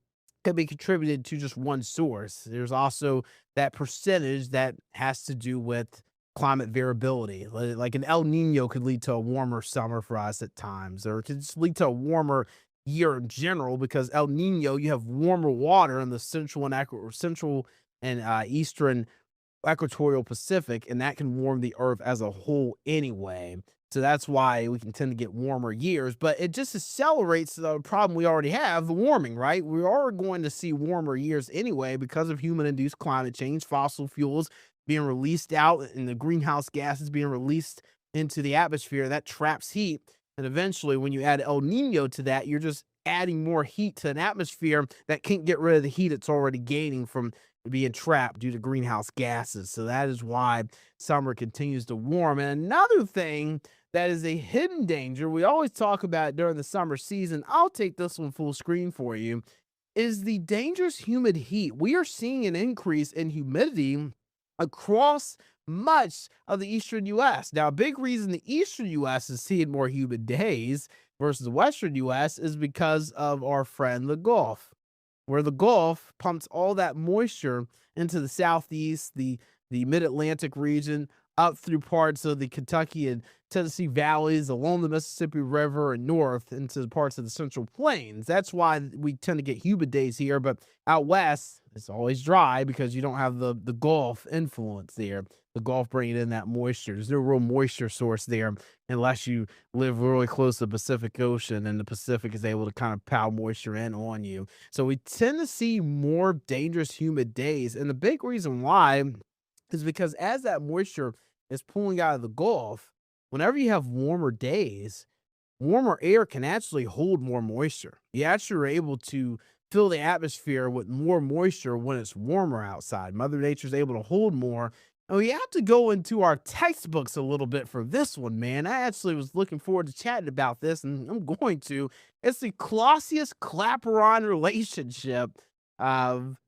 can be contributed to just one source. There's also that percentage that has to do with climate variability. Like an El Nino could lead to a warmer summer for us at times, or it could just lead to a warmer year in general, because El Nino, you have warmer water in the central and eastern equatorial Pacific, and that can warm the earth as a whole anyway. So that's why we can tend to get warmer years, but it just accelerates the problem we already have, the warming, right? We are going to see warmer years anyway because of human-induced climate change, fossil fuels being released out and the greenhouse gases being released into the atmosphere. That traps heat. And eventually, when you add El Nino to that, you're just adding more heat to an atmosphere that can't get rid of the heat it's already gaining from being trapped due to greenhouse gases. So that is why summer continues to warm. And another thing that is a hidden danger, we always talk about during the summer season, I'll take this one full screen for you, is the dangerous humid heat. We are seeing an increase in humidity across much of the eastern U.S. Now, a big reason the eastern U.S. is seeing more humid days versus the western U.S. is because of our friend, the Gulf, where the Gulf pumps all that moisture into the southeast, the mid-Atlantic region, up through parts of the Kentucky and Tennessee valleys, along the Mississippi River, and north into parts of the Central Plains. That's why we tend to get humid days here, but out west, it's always dry because you don't have the Gulf influence there. The Gulf bringing in that moisture. There's no real moisture source there unless you live really close to the Pacific Ocean, and the Pacific is able to kind of pound moisture in on you. So we tend to see more dangerous humid days, and the big reason why is because as that moisture is pulling out of the Gulf, whenever you have warmer days, warmer air can actually hold more moisture. You actually are able to fill the atmosphere with more moisture when it's warmer outside. Mother Nature is able to hold more. And we have to go into our textbooks a little bit for this one, man. I actually was looking forward to chatting about this, and I'm going to. It's the Clausius-Clapeyron relationship.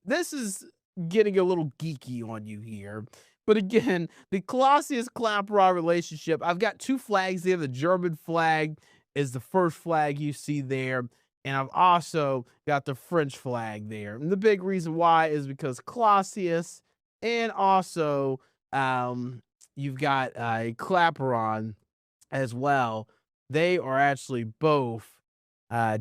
This is getting a little geeky on you here. But again, the Clausius-Clapeyron relationship, I've got two flags there. The German flag is the first flag you see there. And I've also got the French flag there. And the big reason why is because Clausius and also you've got Clapeyron as well. They are actually both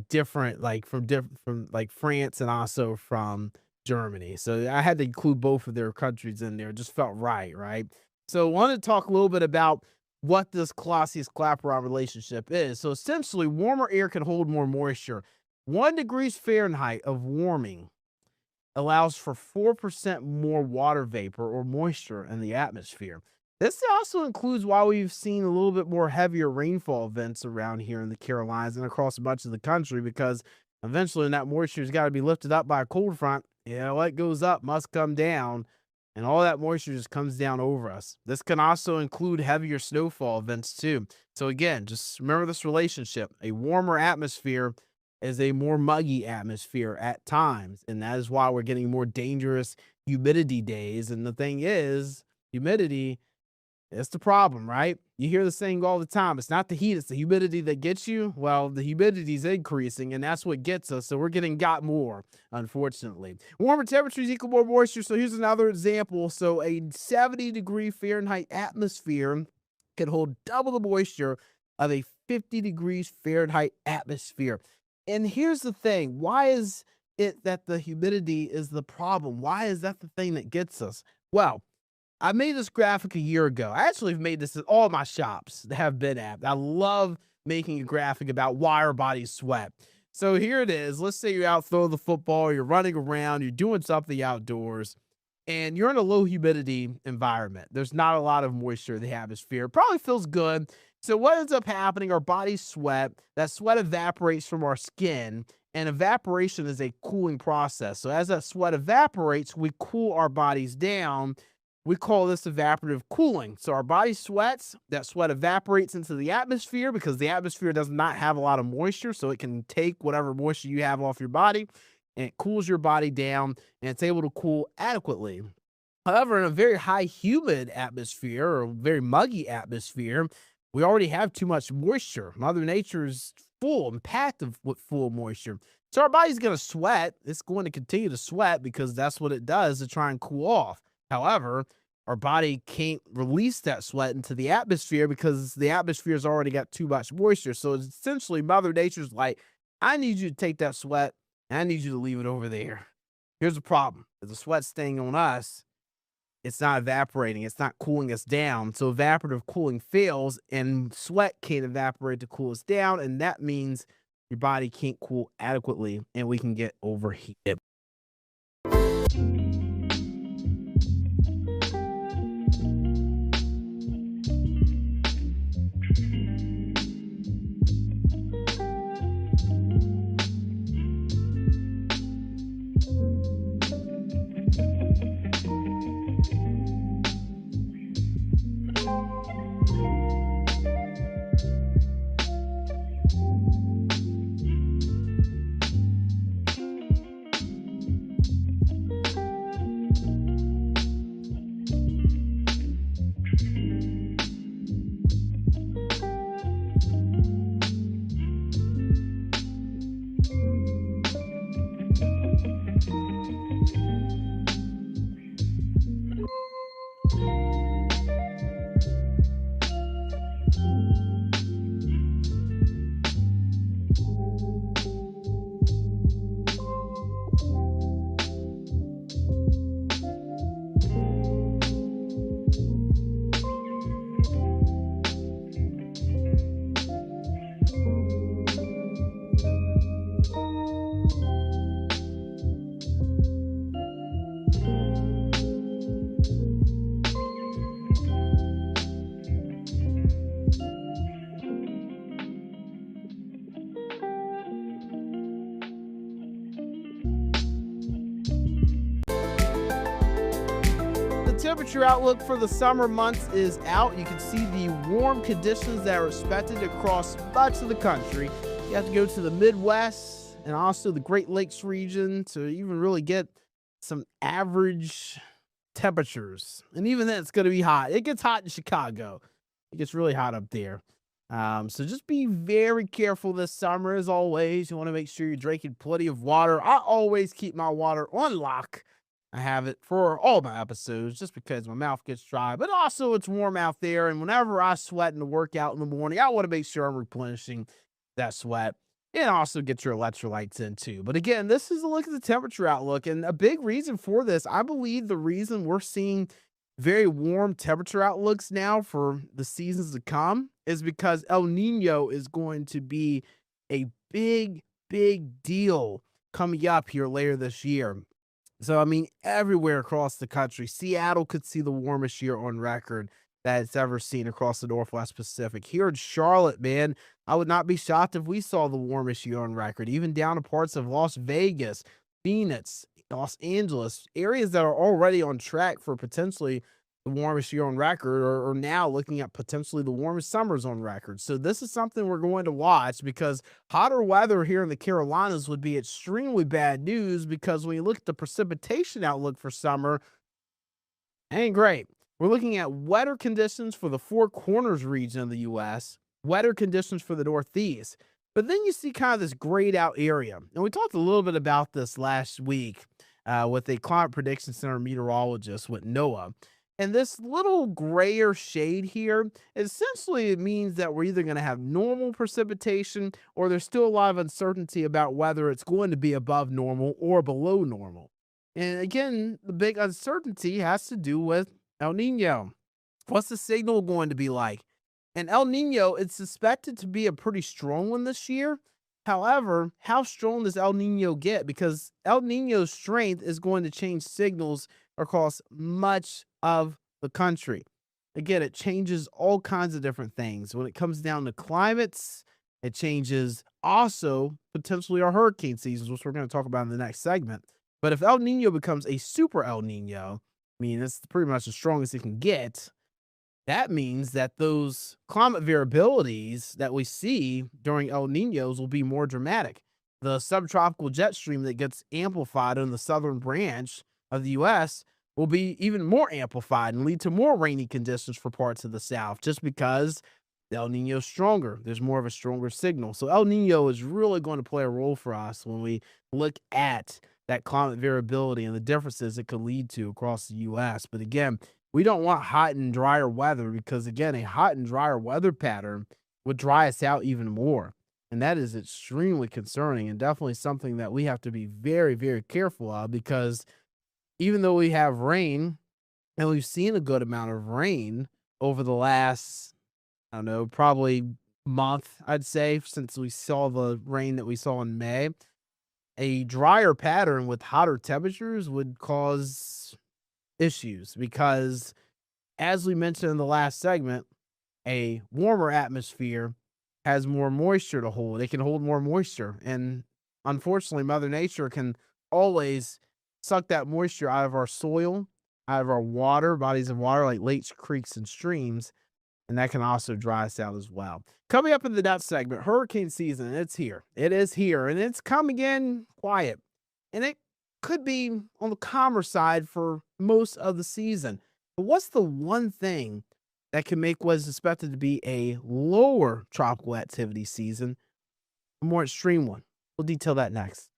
different, like from like France and also from Germany. So I had to include both of their countries in there. It just felt right? So I wanted to talk a little bit about what this Clausius-Clapeyron relationship is. So essentially, warmer air can hold more moisture. 1 degree Fahrenheit of warming allows for 4% more water vapor or moisture in the atmosphere. This also includes why we've seen a little bit more heavier rainfall events around here in the Carolinas and across much of the country, because eventually that moisture has got to be lifted up by a cold front. You know, what goes up must come down, and all that moisture just comes down over us. This can also include heavier snowfall events too. So again, just remember this relationship. A warmer atmosphere is a more muggy atmosphere at times, and that is why we're getting more dangerous humidity days. And the thing is, humidity, it's the problem, right? You hear the saying all the time, it's not the heat, it's the humidity that gets you. Well, the humidity is increasing, and that's what gets us. So we're getting got more, unfortunately. Warmer temperatures equal more moisture. So here's another example. So a 70 degree Fahrenheit atmosphere can hold double the moisture of a 50 degrees Fahrenheit atmosphere. And here's the thing. Why is it that the humidity is the problem? Why is that the thing that gets us? Well, I made this graphic a year ago. I actually have made this at all my shops that have been at. I love making a graphic about why our bodies sweat. So here it is. Let's say you're out throwing the football, you're running around, you're doing something outdoors, and you're in a low humidity environment. There's not a lot of moisture in the atmosphere. It probably feels good. So what ends up happening, our bodies sweat. That sweat evaporates from our skin, and evaporation is a cooling process. So as that sweat evaporates, we cool our bodies down. We call this evaporative cooling. So our body sweats, that sweat evaporates into the atmosphere because the atmosphere does not have a lot of moisture, so it can take whatever moisture you have off your body, and it cools your body down, and it's able to cool adequately. However, in a very high humid atmosphere or very muggy atmosphere, we already have too much moisture. Mother Nature is full and packed with full moisture. So our body's going to sweat. It's going to continue to sweat because that's what it does to try and cool off. However, our body can't release that sweat into the atmosphere because the atmosphere's already got too much moisture. So it's essentially Mother Nature's like, I need you to take that sweat and I need you to leave it over there. Here's the problem. If the sweat's staying on us, it's not evaporating. It's not cooling us down. So evaporative cooling fails and sweat can't evaporate to cool us down. And that means your body can't cool adequately and we can get overheated. temperature outlook for the summer months is out. You can see the warm conditions that are expected across much of the country. You have to go to the Midwest and also the Great Lakes region to even really get some average temperatures. And even then, it's going to be hot. It gets hot in Chicago. It gets really hot up there. So just be very careful this summer, as always. You want to make sure you're drinking plenty of water. I always keep my water on lock. I have it for all my episodes just because my mouth gets dry. But also, it's warm out there. And whenever I sweat in the workout in the morning, I want to make sure I'm replenishing that sweat. And also get your electrolytes in too. But again, this is a look at the temperature outlook. And a big reason for this, I believe the reason we're seeing very warm temperature outlooks now for the seasons to come is because El Nino is going to be a big deal coming up here later this year. So, I mean, everywhere across the country, Seattle could see the warmest year on record that it's ever seen across the Northwest Pacific. Here in Charlotte, man, I would not be shocked if we saw the warmest year on record, even down to parts of Las Vegas, Phoenix, Los Angeles, areas that are already on track for potentially the warmest year on record, or now looking at potentially the warmest summers on record. So this is something we're going to watch, because hotter weather here in the Carolinas would be extremely bad news, because when you look at the precipitation outlook for summer, it ain't great. We're looking at wetter conditions for the Four Corners region of the U.S., wetter conditions for the Northeast. But then you see kind of this grayed out area. And we talked a little bit about this last week with a Climate Prediction Center meteorologist with NOAA. And this little grayer shade here, essentially it means that we're either going to have normal precipitation, or there's still a lot of uncertainty about whether it's going to be above normal or below normal. And again, the big uncertainty has to do with El Nino. What's the signal going to be like? And El Nino, it's suspected to be a pretty strong one this year. However, how strong does El Nino get? Because El Nino's strength is going to change signals across much of the country. Again, it changes all kinds of different things. When it comes down to climates, it changes also potentially our hurricane seasons, which we're going to talk about in the next segment. But if El Nino becomes a super El Nino, I mean, it's pretty much the strongest it can get. That means that those climate variabilities that we see during El Ninos will be more dramatic. The subtropical jet stream that gets amplified in the southern branch of the U.S. will be even more amplified and lead to more rainy conditions for parts of the South, just because the El Nino is stronger. There's more of a stronger signal. So El Nino is really going to play a role for us when we look at that climate variability and the differences it could lead to across the U.S. But again, we don't want hot and drier weather, because again, a hot and drier weather pattern would dry us out even more. And that is extremely concerning, and definitely something that we have to be very, very careful of, because even though we have rain, and we've seen a good amount of rain over the last, I don't know, probably month, I'd say, since we saw the rain that we saw in May, a drier pattern with hotter temperatures would cause issues, because as we mentioned in the last segment, a warmer atmosphere has more moisture to hold. It can hold more moisture, and unfortunately Mother Nature can always suck that moisture out of our soil, out of our water, bodies of water like lakes, creeks, and streams, and that can also dry us out as well. Coming up in the next segment, hurricane season, it's here. It is here, and it's coming in quiet, and it could be on the calmer side for most of the season. But what's the one thing that can make what is expected to be a lower tropical activity season a more extreme one? We'll detail that next.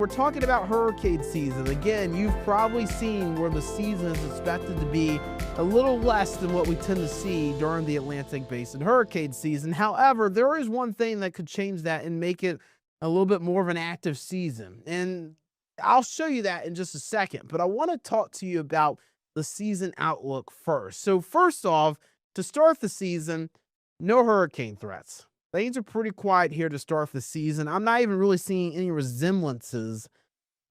we're talking about hurricane season, again, you've probably seen where the season is expected to be a little less than what we tend to see during the Atlantic Basin hurricane season. However, there is one thing that could change that and make it a little bit more of an active season. And I'll show you that in just a second, but I want to talk to you about the season outlook first. So first off, to start the season, no hurricane threats. Things are pretty quiet here to start the season. I'm not even really seeing any resemblances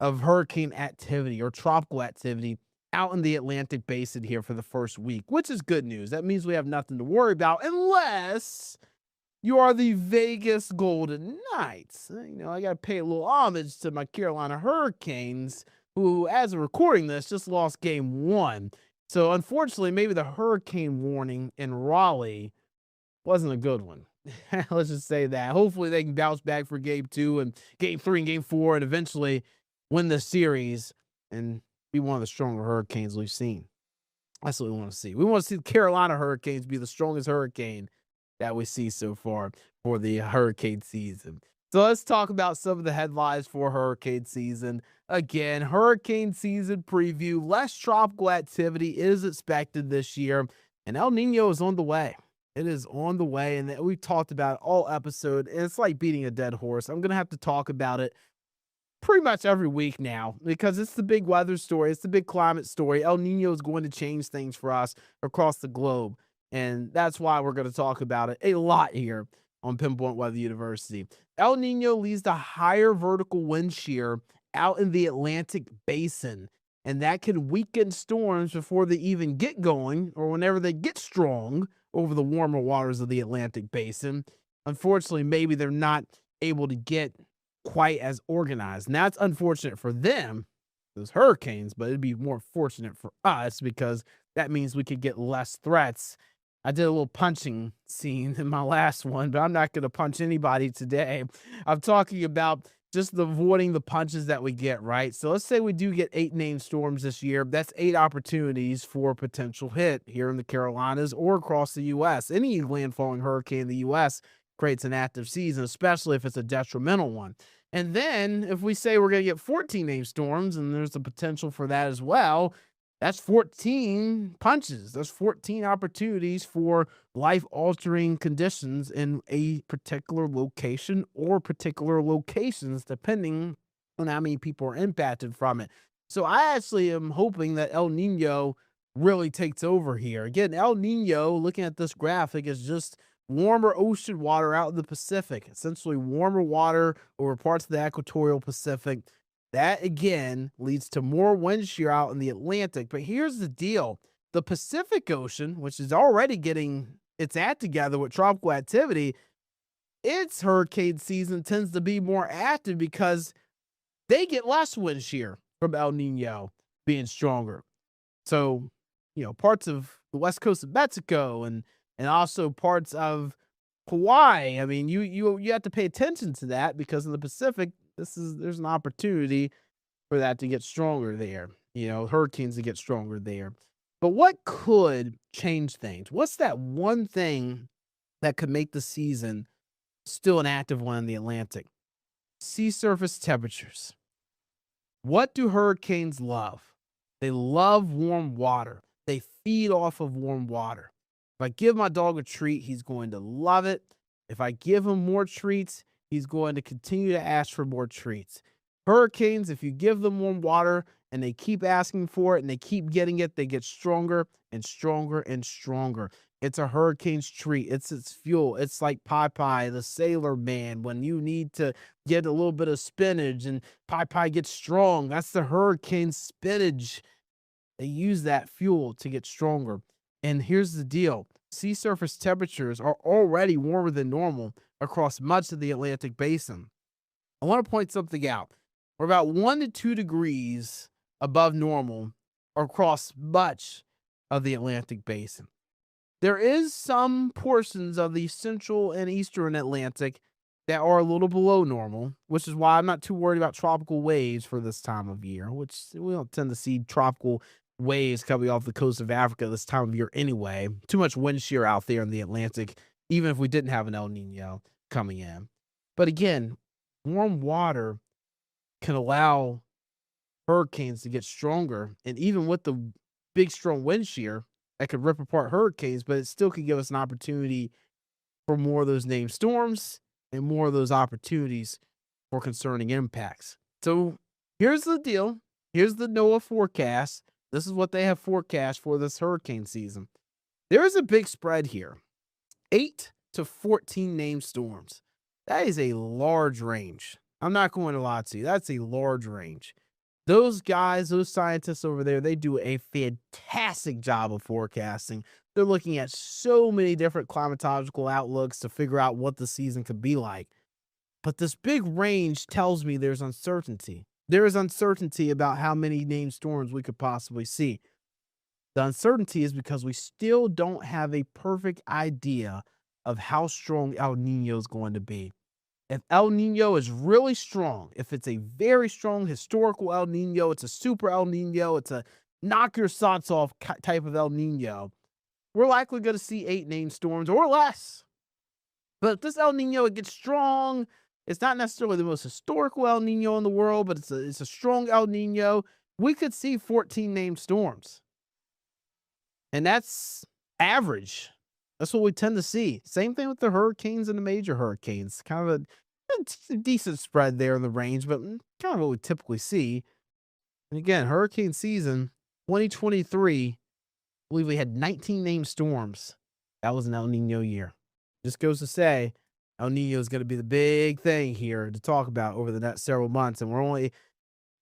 of hurricane activity or tropical activity out in the Atlantic Basin here for the first week, which is good news. That means we have nothing to worry about unless you are the Vegas Golden Knights. I got to pay a little homage to my Carolina Hurricanes, who, as of recording this, just lost game 1. So unfortunately, maybe the hurricane warning in Raleigh wasn't a good one. Let's just say that. Hopefully they can bounce back for game 2 and game 3 and game 4 and eventually win the series and be one of the stronger Hurricanes we've seen. That's what we want to see. We want to see the Carolina Hurricanes be the strongest hurricane that we see so far for the hurricane season. So let's talk about some of the headlines for hurricane season. Again, hurricane season preview. Less tropical activity is expected this year, and El Nino is on the way. It is on the way, and we've talked about it all episode, and it's like beating a dead horse. I'm going to have to talk about it pretty much every week now because it's the big weather story. It's the big climate story. El Nino is going to change things for us across the globe, and that's why we're going to talk about it a lot here on Pinpoint Weather University. El Nino leads to higher vertical wind shear out in the Atlantic Basin, and that can weaken storms before they even get going or whenever they get strong over the warmer waters of the Atlantic Basin. Unfortunately, maybe they're not able to get quite as organized. And that's unfortunate for them, those hurricanes, but it'd be more fortunate for us because that means we could get less threats. I did a little punching scene in my last one, but I'm not going to punch anybody today. I'm talking about just avoiding the punches that we get, right? So let's say we do get 8 named storms this year. That's 8 opportunities for potential hit here in the Carolinas or across the U.S. Any landfalling hurricane in the U.S. creates an active season, especially if it's a detrimental one. And then if we say we're going to get 14 named storms, and there's the potential for that as well, that's 14 punches. That's 14 opportunities for life-altering conditions in a particular location or particular locations, depending on how many people are impacted from it. So I actually am hoping that El Nino really takes over here. Again, El Nino, looking at this graphic, is just warmer ocean water out in the Pacific, essentially warmer water over parts of the equatorial Pacific. That, again, leads to more wind shear out in the Atlantic. But here's the deal. The Pacific Ocean, which is already getting its act together with tropical activity, its hurricane season tends to be more active because they get less wind shear from El Nino being stronger. So, parts of the west coast of Mexico and also parts of Hawaii. I mean, you have to pay attention to that because in the Pacific, there's an opportunity for that to get stronger there, hurricanes to get stronger there. But what could change things? What's that one thing that could make the season still an active one in the Atlantic? Sea surface temperatures. What do hurricanes love? They love warm water. They feed off of warm water. If I give my dog a treat, he's going to love it. If I give him more treats, he's going to continue to ask for more treats. Hurricanes, if you give them warm water and they keep asking for it and they keep getting it, they get stronger and stronger and stronger. It's a hurricane's treat. It's its fuel. It's like Popeye, the sailor man, when you need to get a little bit of spinach and Popeye gets strong. That's the hurricane spinach. They use that fuel to get stronger. And here's the deal. Sea surface temperatures are already warmer than normal across much of the Atlantic Basin. I want to point something out. We're about 1 to 2 degrees above normal across much of the Atlantic Basin. There is some portions of the central and eastern Atlantic that are a little below normal, which is why I'm not too worried about tropical waves for this time of year, which we don't tend to see tropical waves coming off the coast of Africa this time of year anyway. Too much wind shear out there in the Atlantic, even if we didn't have an El Nino coming in. But again, warm water can allow hurricanes to get stronger. And even with the big, strong wind shear, that could rip apart hurricanes, but it still could give us an opportunity for more of those named storms and more of those opportunities for concerning impacts. So here's the deal. Here's the NOAA forecast. This is what they have forecast for this hurricane season. There is a big spread here. 8 to 14 named storms. That is a large range. I'm not going to lie to you. That's a large range. Those guys, those scientists over there, they do a fantastic job of forecasting. They're looking at so many different climatological outlooks to figure out what the season could be like. But this big range tells me there's uncertainty. There is uncertainty about how many named storms we could possibly see. The uncertainty is because we still don't have a perfect idea of how strong El Nino is going to be. If El Nino is really strong, if it's a very strong historical El Nino, it's a super El Nino, it's a knock your socks off type of El Nino, we're likely going to see 8 named storms or less. But if this El Nino, it gets strong, it's not necessarily the most historical El Nino in the world, but it's a strong El Nino, we could see 14 named storms. And that's average. That's what we tend to see. Same thing with the hurricanes and the major hurricanes. Kind of a decent spread there in the range, but kind of what we typically see. And again, hurricane season 2023, I believe we had 19 named storms. That was an El Nino year. Just goes to say, El Nino is going to be the big thing here to talk about over the next several months, and we're only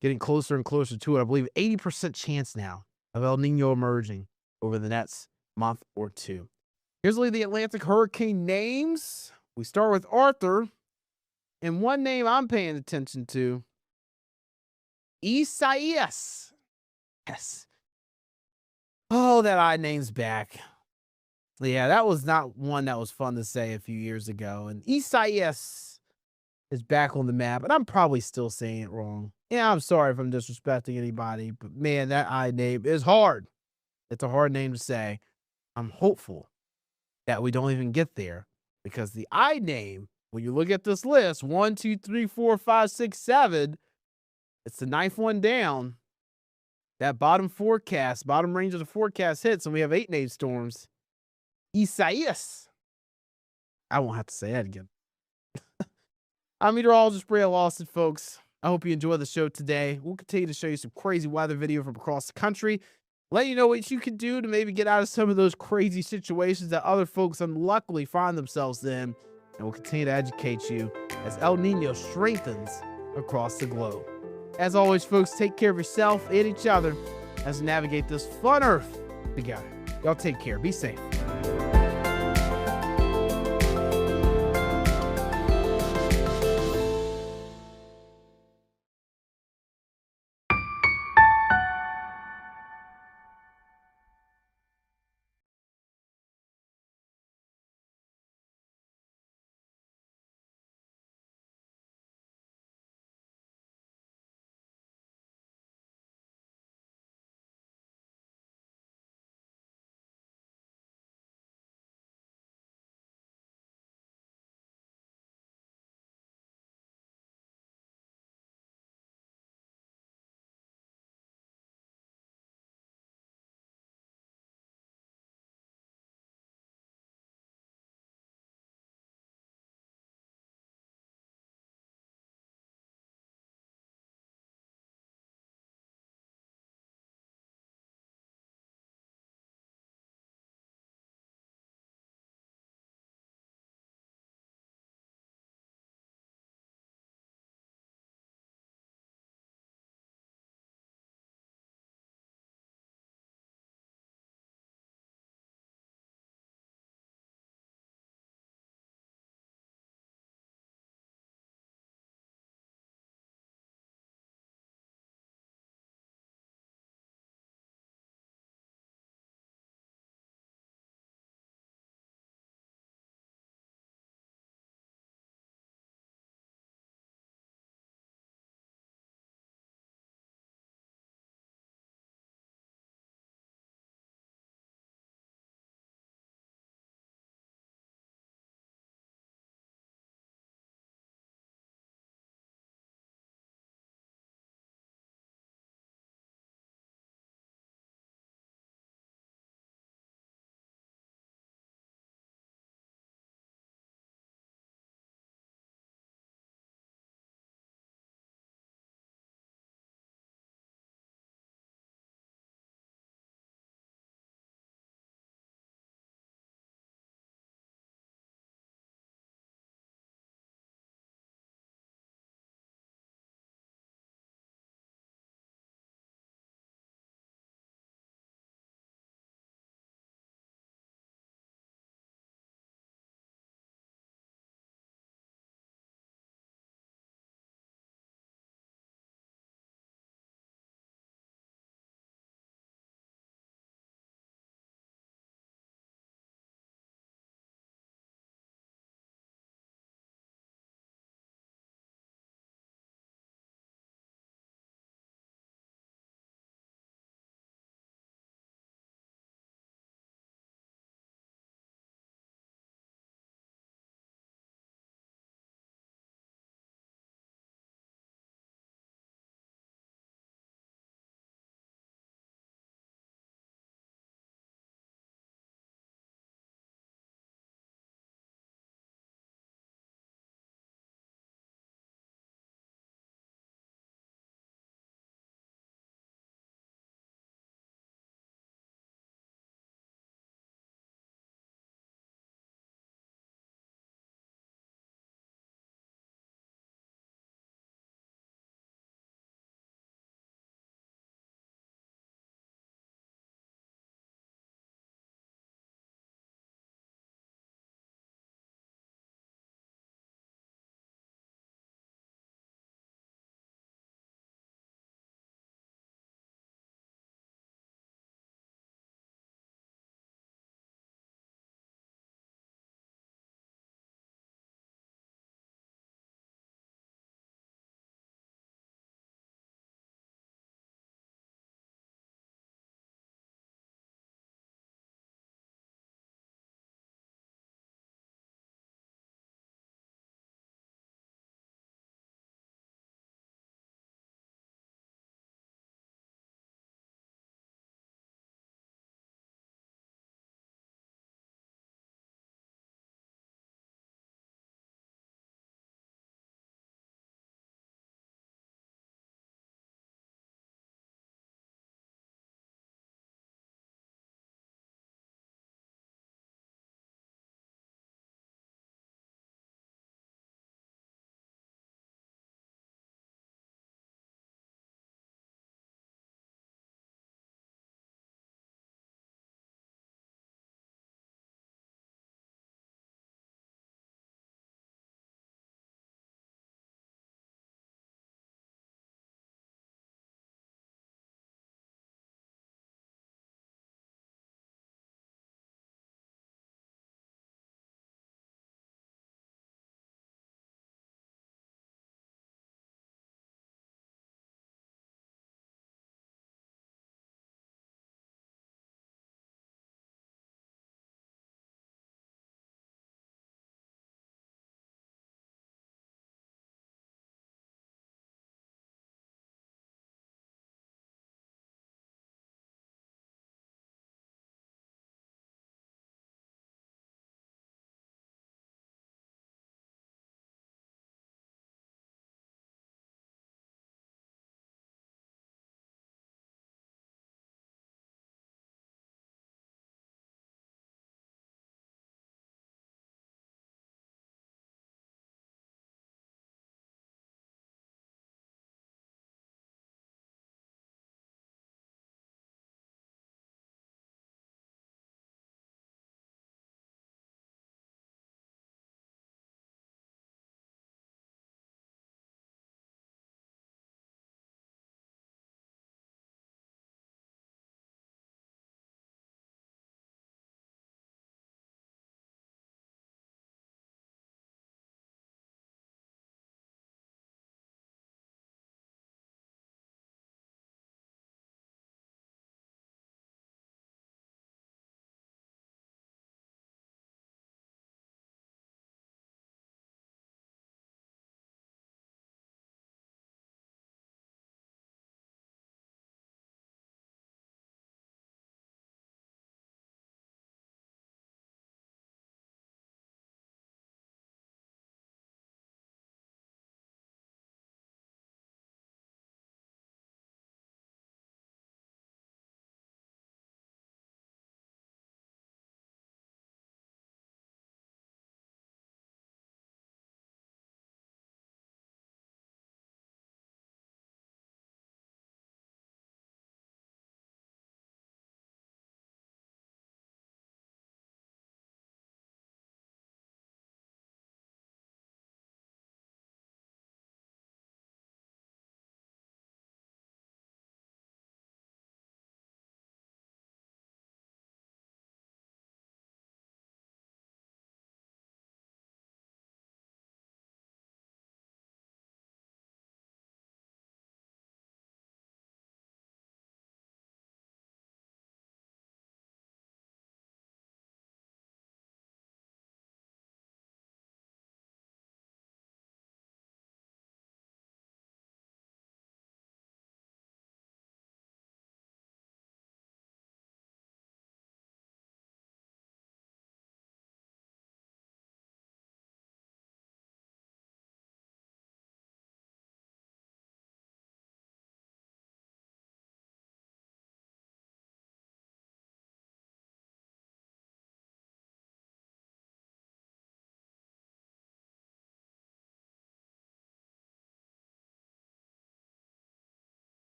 getting closer and closer to it. I believe 80% chance now of El Nino emerging over the next month or two. Here's the Atlantic hurricane names. We start with Arthur. And one name I'm paying attention to, Isaias. Yes. Oh, that I name's back. Yeah, that was not one that was fun to say a few years ago. And Isaias is back on the map, and I'm probably still saying it wrong. Yeah, I'm sorry if I'm disrespecting anybody, but man, that I name is hard. It's a hard name to say. I'm hopeful that we don't even get there, because the I name, when you look at this list, 1, 2, 3, 4, 5, 6, 7, it's the 9th one down. That bottom range of the forecast hits, and we have 8 named storms. Isaias. I won't have to say that again. I'm meteorologist Brea Lawson, folks. I hope you enjoyed the show today. We'll continue to show you some crazy weather video from across the country. Let you know what you can do to maybe get out of some of those crazy situations that other folks unluckily find themselves in. And we'll continue to educate you as El Nino strengthens across the globe. As always, folks, take care of yourself and each other as we navigate this fun earth together. Y'all take care. Be safe.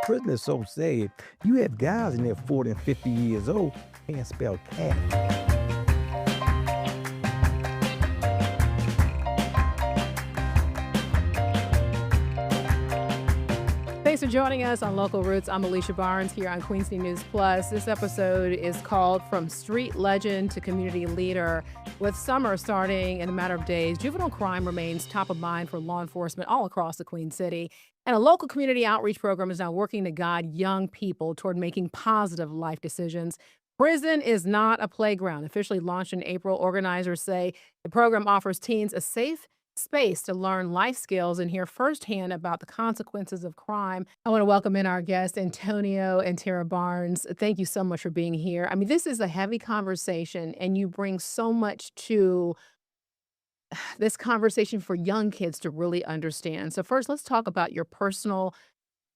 Prison is so sad. You have guys in there 40 and 50 years old can't spell cat. Thanks for joining us on Local Roots. I'm Alicia Barnes here on Queensland News Plus. This episode is called From Street Legend to Community Leader. With summer starting in a matter of days, juvenile crime remains top of mind for law enforcement all across the Queen City. And a local community outreach program is now working to guide young people toward making positive life decisions. Prison is not a playground. Officially launched in April, organizers say the program offers teens a safe space to learn life skills and hear firsthand about the consequences of crime. I want to welcome in our guests, Antonio and Tara Barnes. Thank you so much for being here. I mean, this is a heavy conversation, and you bring so much to this conversation for young kids to really understand. So first, let's talk about your personal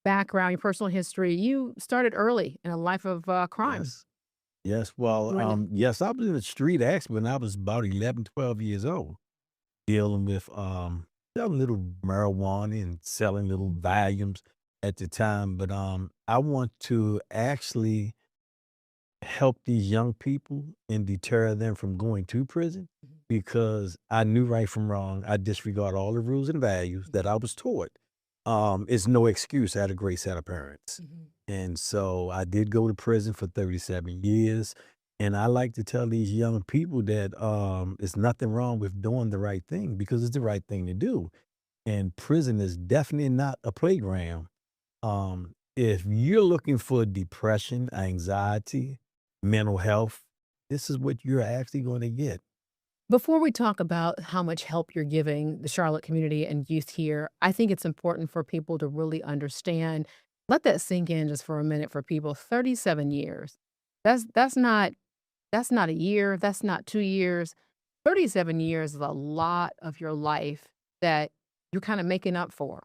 background, your personal history. You started early in a life of crime. Yes. Well, Right. yes, I was in the street actually when I was about 11, 12 years old, dealing with selling little marijuana and selling little volumes at the time. But I want to actually help these young people and deter them from going to prison because I knew right from wrong. I disregard all the rules and values that I was taught. It's no excuse. I had a great set of parents. And so I did go to prison for 37 years. And I like to tell these young people that it's nothing wrong with doing the right thing because it's the right thing to do. And prison is definitely not a playground. If you're looking for depression, anxiety, mental health, this is what you're actually going to get. Before we talk about how much help you're giving the Charlotte community and youth here, I think it's important for people to really understand. Let that sink in just for a minute for people. 37 years. That's not a year, that's not 2 years. 37 years is a lot of your life that you're kind of making up for.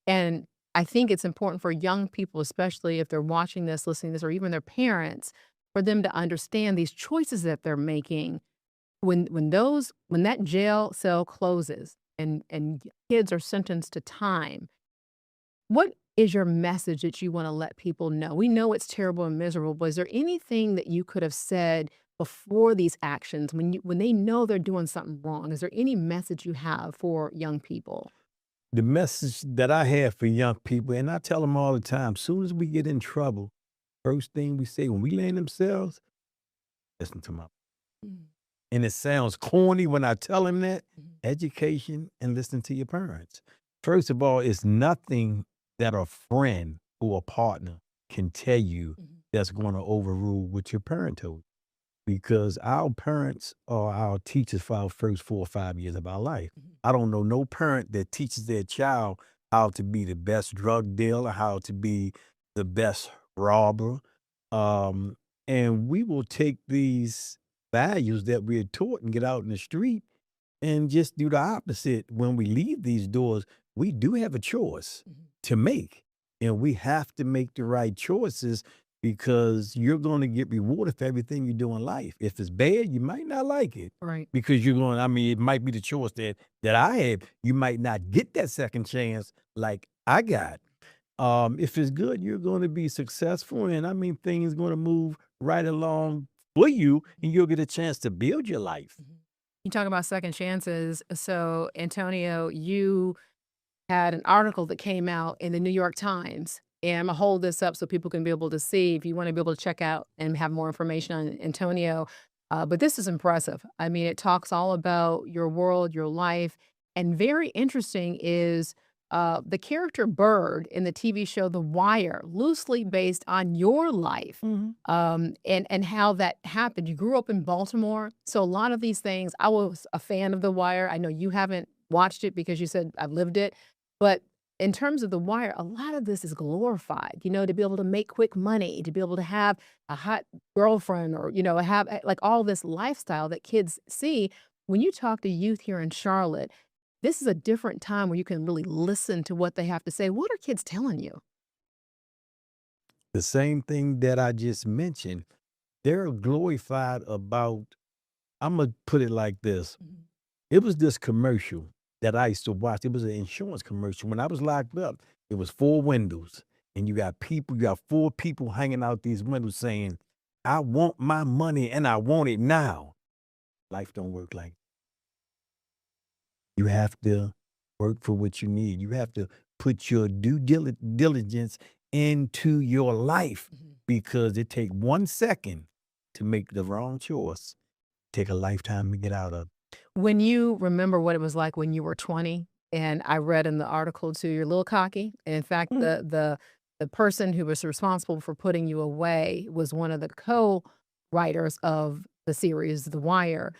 And I think it's important for young people, especially if they're watching this, listening to this, or even their parents, for them to understand these choices that they're making when that jail cell closes and kids are sentenced to time. What is your message that you want to let people know? We know it's terrible and miserable, but is there anything that you could have said before these actions when they know they're doing something wrong? Is there any message you have for young people? The message that I have for young people, and I tell them all the time, soon as we get in trouble, first thing we say when we land themselves, listen to my. And it sounds corny when I tell them that. Education and listen to your parents. First of all, it's nothing that a friend or a partner can tell you that's going to overrule what your parent told you. Because our parents are our teachers for our first 4 or 5 years of our life. I don't know no parent that teaches their child how to be the best drug dealer, how to be the best robber. And we will take these values that we're taught and get out in the street and just do the opposite. When we leave these doors, we do have a choice to make. And we have to make the right choices because you're going to get rewarded for everything you do in life. If it's bad, you might not like it. Right. Because it might be the choice that I had. You might not get that second chance like I got. If it's good, you're going to be successful. And things going to move right along for you and you'll get a chance to build your life. You talk about second chances. So, Antonio, you had an article that came out in the New York Times. And I'm going to hold this up so people can be able to see if you want to be able to check out and have more information on Antonio. But this is impressive. I mean, it talks all about your world, your life. And very interesting is the character Bird in the TV show The Wire, loosely based on your life and how that happened. You grew up in Baltimore. So a lot of these things, I was a fan of The Wire. I know you haven't watched it because you said I've lived it. But in terms of The Wire, a lot of this is glorified, to be able to make quick money, to be able to have a hot girlfriend or, have like all this lifestyle that kids see. When you talk to youth here in Charlotte, this is a different time where you can really listen to what they have to say. What are kids telling you? The same thing that I just mentioned. They're glorified about, I'm going to put it like this. It was this commercial that I used to watch. It was an insurance commercial. When I was locked up, it was 4 windows. and you got 4 people hanging out these windows saying, I want my money and I want it now. Life don't work like that. You have to work for what you need. You have to put your due diligence into your life because it take 1 second to make the wrong choice. Take a lifetime to get out of. When you remember what it was like when you were 20, and I read in the article too, you're a little cocky. And in fact, the person who was responsible for putting you away was one of the co-writers of the series The Wire.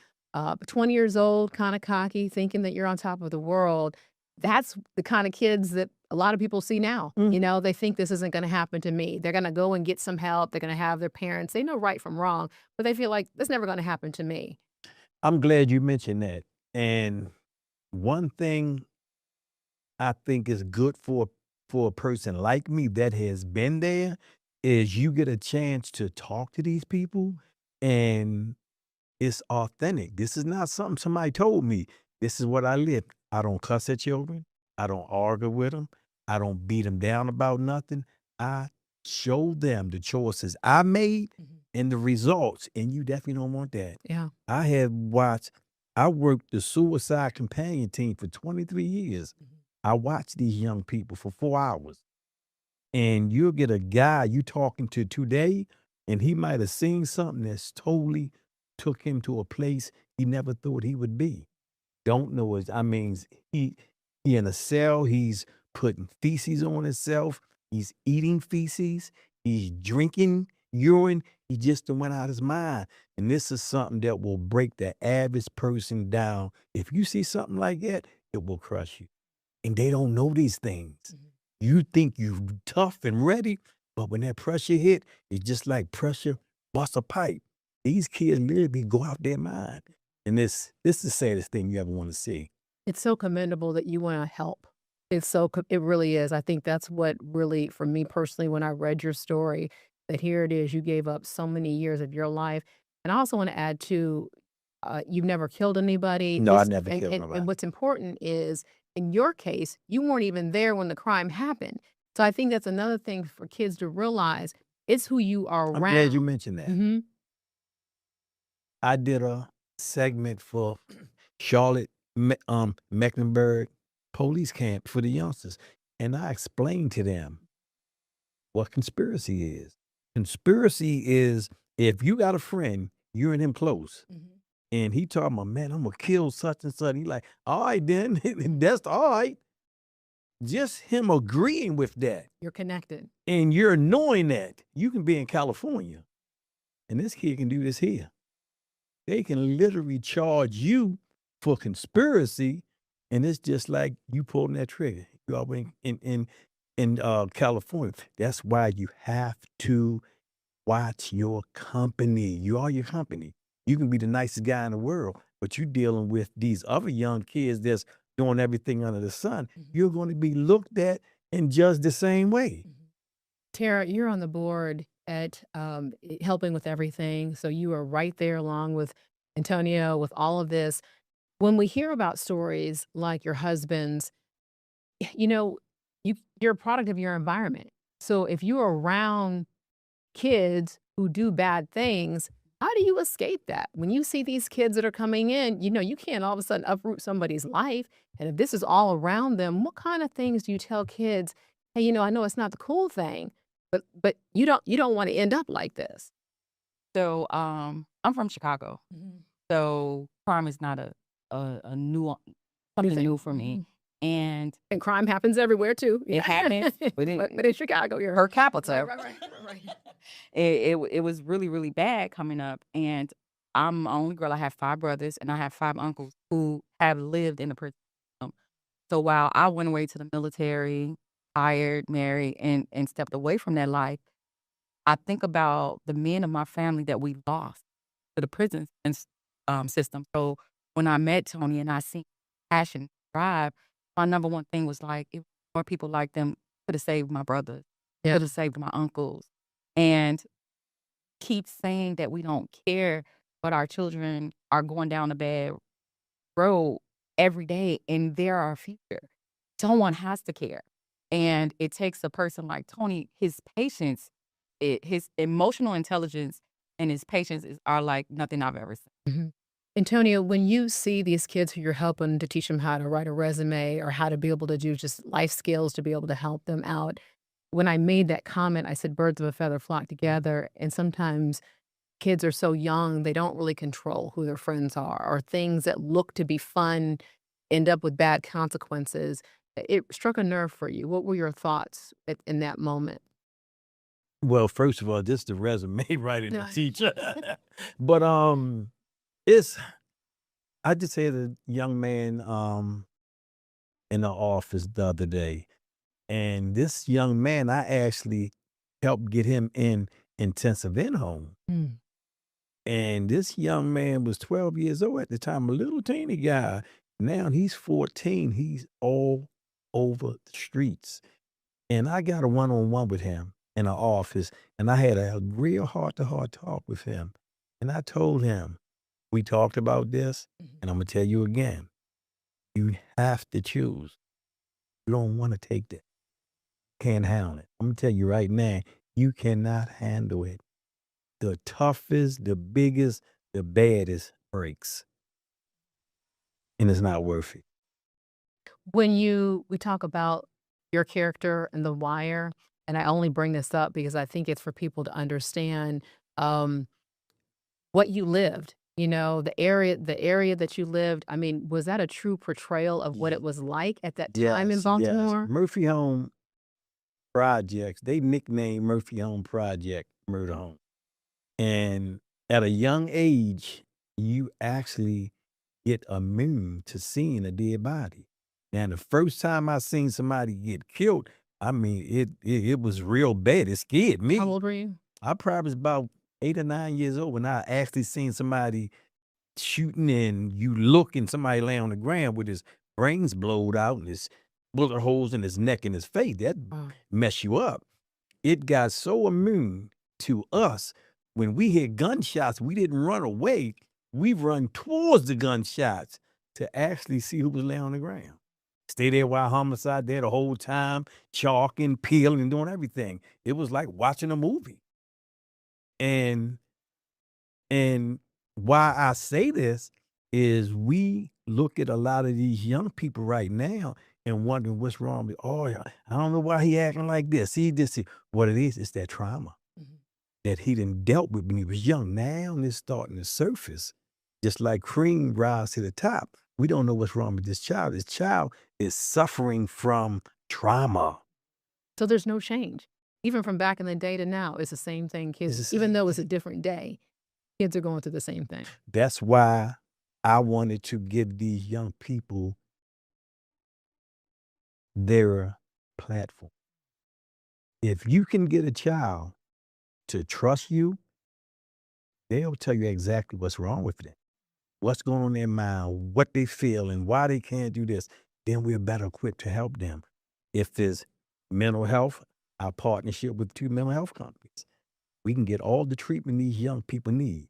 20 years old, kind of cocky, thinking that you're on top of the world. That's the kind of kids that a lot of people see now. You know, they think this isn't going to happen to me. They're going to go and get some help. They're going to have their parents. They know right from wrong, but they feel like that's never going to happen to me. I'm glad you mentioned that. And one thing I think is good for a person like me that has been there is you get a chance to talk to these people and it's authentic. This is not something somebody told me. This is what I live. I don't cuss at children. I don't argue with them. I don't beat them down about nothing. I show them the choices I made and the results, and you definitely don't want that. Yeah. I worked the suicide companion team for 23 years. I watched these young people for 4 hours. And you'll get a guy you talking to today, and he might have seen something that's totally took him to a place he never thought he would be. Don't know his, I mean, he in a cell, he's putting feces on himself, he's eating feces, he's drinking urine, he just done went out his mind. And this is something that will break the average person down. If you see something like that, it will crush you. And they don't know these things. You think you're tough and ready, but when that pressure hit, it's just like pressure bust a pipe. These kids literally go out their mind. And this is the saddest thing you ever want to see. It's so commendable that you want to help. It really is. I think that's what really, for me personally, when I read your story, that here it is, you gave up so many years of your life. And I also want to add too, you've never killed anybody. No, I never killed nobody. And what's important is, in your case, you weren't even there when the crime happened. So I think that's another thing for kids to realize. It's who you are I'm around. glad you mentioned that. Mm-hmm. I did a segment for Charlotte Mecklenburg police camp for the youngsters. And I explained to them what conspiracy is. Conspiracy is if you got a friend, you and him close, and he talking about, man, I'm gonna kill such and such. He like, all right, then, that's all right. Just him agreeing with that. You're connected. And you're knowing that you can be in California and this kid can do this here. They can literally charge you for conspiracy. And it's just like you pulling that trigger. You are in California. That's why you have to watch your company. You are your company. You can be the nicest guy in the world, but you're dealing with these other young kids that's doing everything under the sun. You're going to be looked at and judged the same way. Tara, you're on the board at Helping with Everything. So you are right there along with Antonio with all of this. When we hear about stories like your husband's, you know, you're a product of your environment. So if you're around kids who do bad things, how do you escape that? When you see these kids that are coming in, you know, you can't all of a sudden uproot somebody's life. And if this is all around them, what kind of things do you tell kids? Hey, you know, I know it's not the cool thing, but you don't want to end up like this. So I'm from Chicago. So crime is not a new something new for me. And crime happens everywhere too. It happens, but in Chicago, you're per capita. Right. It was really, really bad coming up. And I'm the only girl. I have 5 brothers and I have 5 uncles who have lived in the prison system. So while I went away to the military, hired, married, and stepped away from that life, I think about the men of my family that we lost to the prison system. So when I met Tony and I seen passion, drive, my number one thing was like, if more people like them could have saved my brothers, could have saved my uncles. And keep saying that we don't care, but our children are going down a bad road every day and they're our future. Someone has to care. And it takes a person like Tony, his patience, his emotional intelligence and his patience are like nothing I've ever seen. Mhm. Antonio, when you see these kids who you're helping to teach them how to write a resume or how to be able to do just life skills to be able to help them out, when I made that comment, I said birds of a feather flock together. And sometimes kids are so young, they don't really control who their friends are, or things that look to be fun end up with bad consequences. It struck a nerve for you. What were your thoughts in that moment? Well, first of all, this the resume writing the Yeah. teacher. But it's I just had a young man in the office the other day. And this young man, I actually helped get him in intensive in-home. Mm. And this young man was 12 years old at the time, a little teeny guy. Now he's 14. He's all over the streets. And I got a one-on-one with him in the office, and I had a real heart-to-heart talk with him. And I told him, we talked about this, and I'm going to tell you again, you have to choose. You don't want to take that. Can't handle it. I'm going to tell you right now, you cannot handle it. The toughest, the biggest, the baddest breaks. And it's not worth it. When we talk about your character in The Wire, and I only bring this up because I think it's for people to understand what you lived. You know, the area that you lived. I mean, was that a true portrayal of what it was like at that time in Yes, yes. Baltimore? Murphy Home Projects, they nicknamed Murphy Home Project Murder Home. And at a young age, you actually get immune to seeing a dead body. Now, the first time I seen somebody get killed, I mean, it was real bad. It scared me. How old were you? I probably was about 8 or 9 years old when I actually seen somebody shooting, and you look and somebody lay on the ground with his brains blowed out and his bullet holes in his neck and his face. That mess you up. It got so immune to us. When we hear gunshots, we didn't run away. We run towards the gunshots to actually see who was laying on the ground. Stay there while homicide there the whole time, chalking, peeling, and doing everything. It was like watching a movie. And why I say this is we look at a lot of these young people right now and wondering what's wrong with, oh, I don't know why he acting like this. What it is, it's that trauma that he done dealt with when he was young. Now it's starting to surface. Just like cream rise to the top. We don't know what's wrong with this child. This child is suffering from trauma. So there's no change. Even from back in the day to now, it's the same thing. Kids, even though it's a different day, kids are going through the same thing. That's why I wanted to give these young people their platform. If you can get a child to trust you, they'll tell you exactly what's wrong with them, what's going on in their mind, what they feel, and why they can't do this. Then we're better equipped to help them. If it's mental health, our partnership with 2 mental health companies, we can get all the treatment these young people need.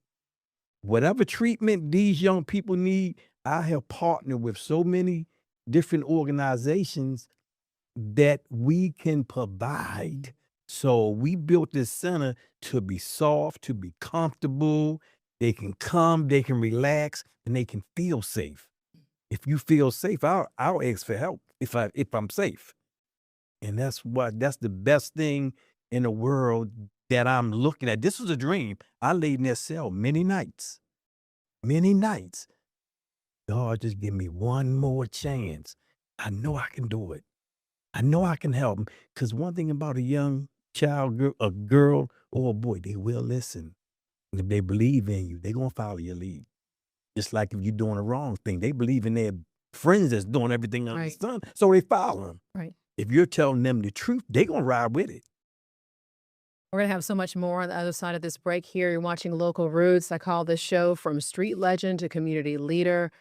Whatever treatment these young people need, I have partnered with so many different organizations that we can provide. So we built this center to be soft, to be comfortable. They can come, they can relax, and they can feel safe. If you feel safe, I'll ask for help if I'm safe. And that's the best thing in the world that I'm looking at. This was a dream. I laid in that cell many nights. Many nights. God, just give me one more chance. I know I can do it. I know I can help them. Because one thing about a young child, a girl or a boy, they will listen. And if they believe in you, they're going to follow your lead. Just like if you're doing the wrong thing, they believe in their friends that's doing everything under the sun, so they follow them. Right. If you're telling them the truth, they're going to ride with it. We're going to have so much more on the other side of this break here. You're watching Local Roots. I call this show From Street Legend to Community Leader.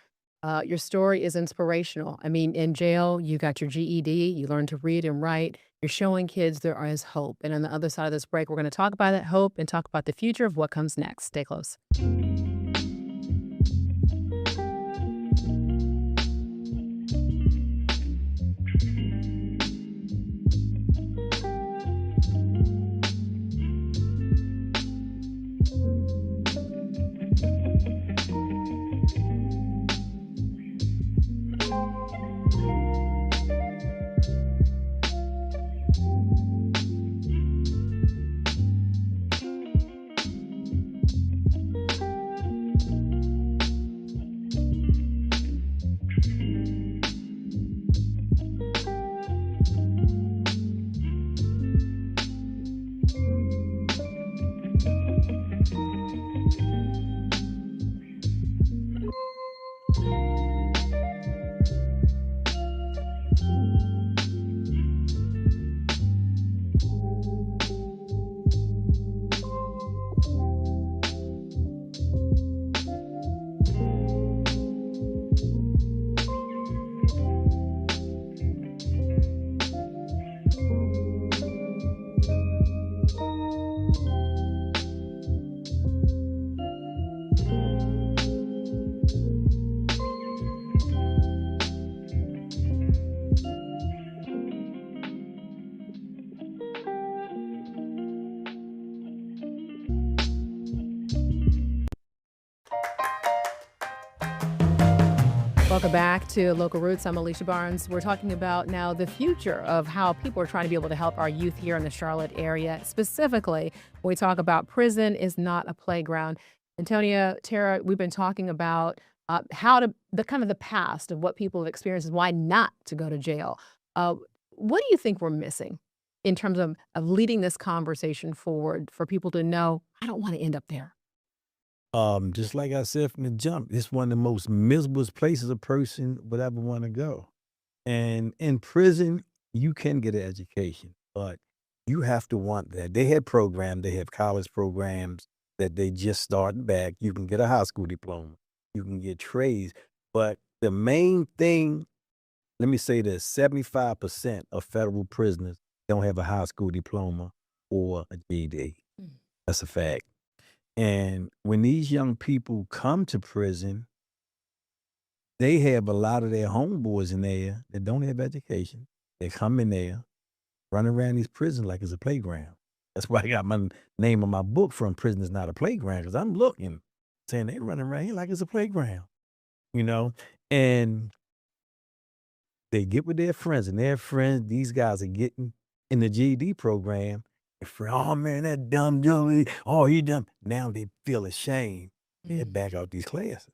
Your story is inspirational. I mean, in jail, you got your GED, you learned to read and write. You're showing kids there is hope. And on the other side of this break, we're going to talk about that hope and talk about the future of what comes next. Stay close. Welcome back to Local Roots. I'm Alicia Barnes. We're talking about now the future of how people are trying to be able to help our youth here in the Charlotte area. Specifically, when we talk about prison is not a playground. Antonia, Tara, we've been talking about how to the past of what people have experienced, why not to go to jail. What do you think we're missing in terms of leading this conversation forward for people to know, I don't want to end up there? Just like I said from the jump, it's one of the most miserable places a person would ever want to go. And in prison, you can get an education, but you have to want that. They have programs, they have college programs that they just starting back. You can get a high school diploma, you can get trades. But the main thing, let me say this, 75% of federal prisoners don't have a high school diploma or a GED. That's a fact. And when these young people come to prison, they have a lot of their homeboys in there that don't have education. They come in there, run around these prisons like it's a playground. That's why I got my name on my book, From Prison is Not a Playground, because I'm looking, saying they running around here like it's a playground, you know? And they get with their friends, and their friends, these guys are getting in the GED program. Oh man, that dumb Joey. Oh, he dumb. Now they feel ashamed. They back out these classes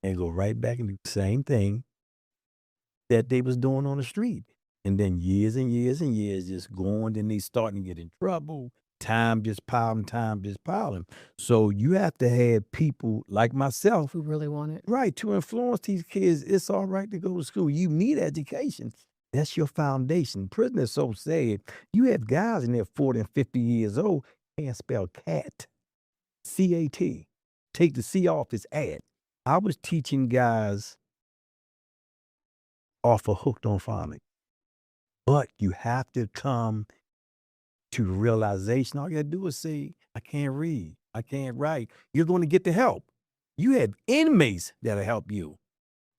and go right back and do the same thing that they was doing on the street. And then years and years and years just going, then they starting to get in trouble. Time just piling. So you have to have people like myself who really want it. Right, to influence these kids. It's all right to go to school. You need education. That's your foundation. Prison is so sad. You have guys in there 40 and 50 years old, can't spell cat. C-A-T. Take the C off this ad. I was teaching guys off of Hooked on Phonics. But you have to come to the realization. All you gotta do is say, I can't read, I can't write. You're going to get the help. You have inmates that'll help you,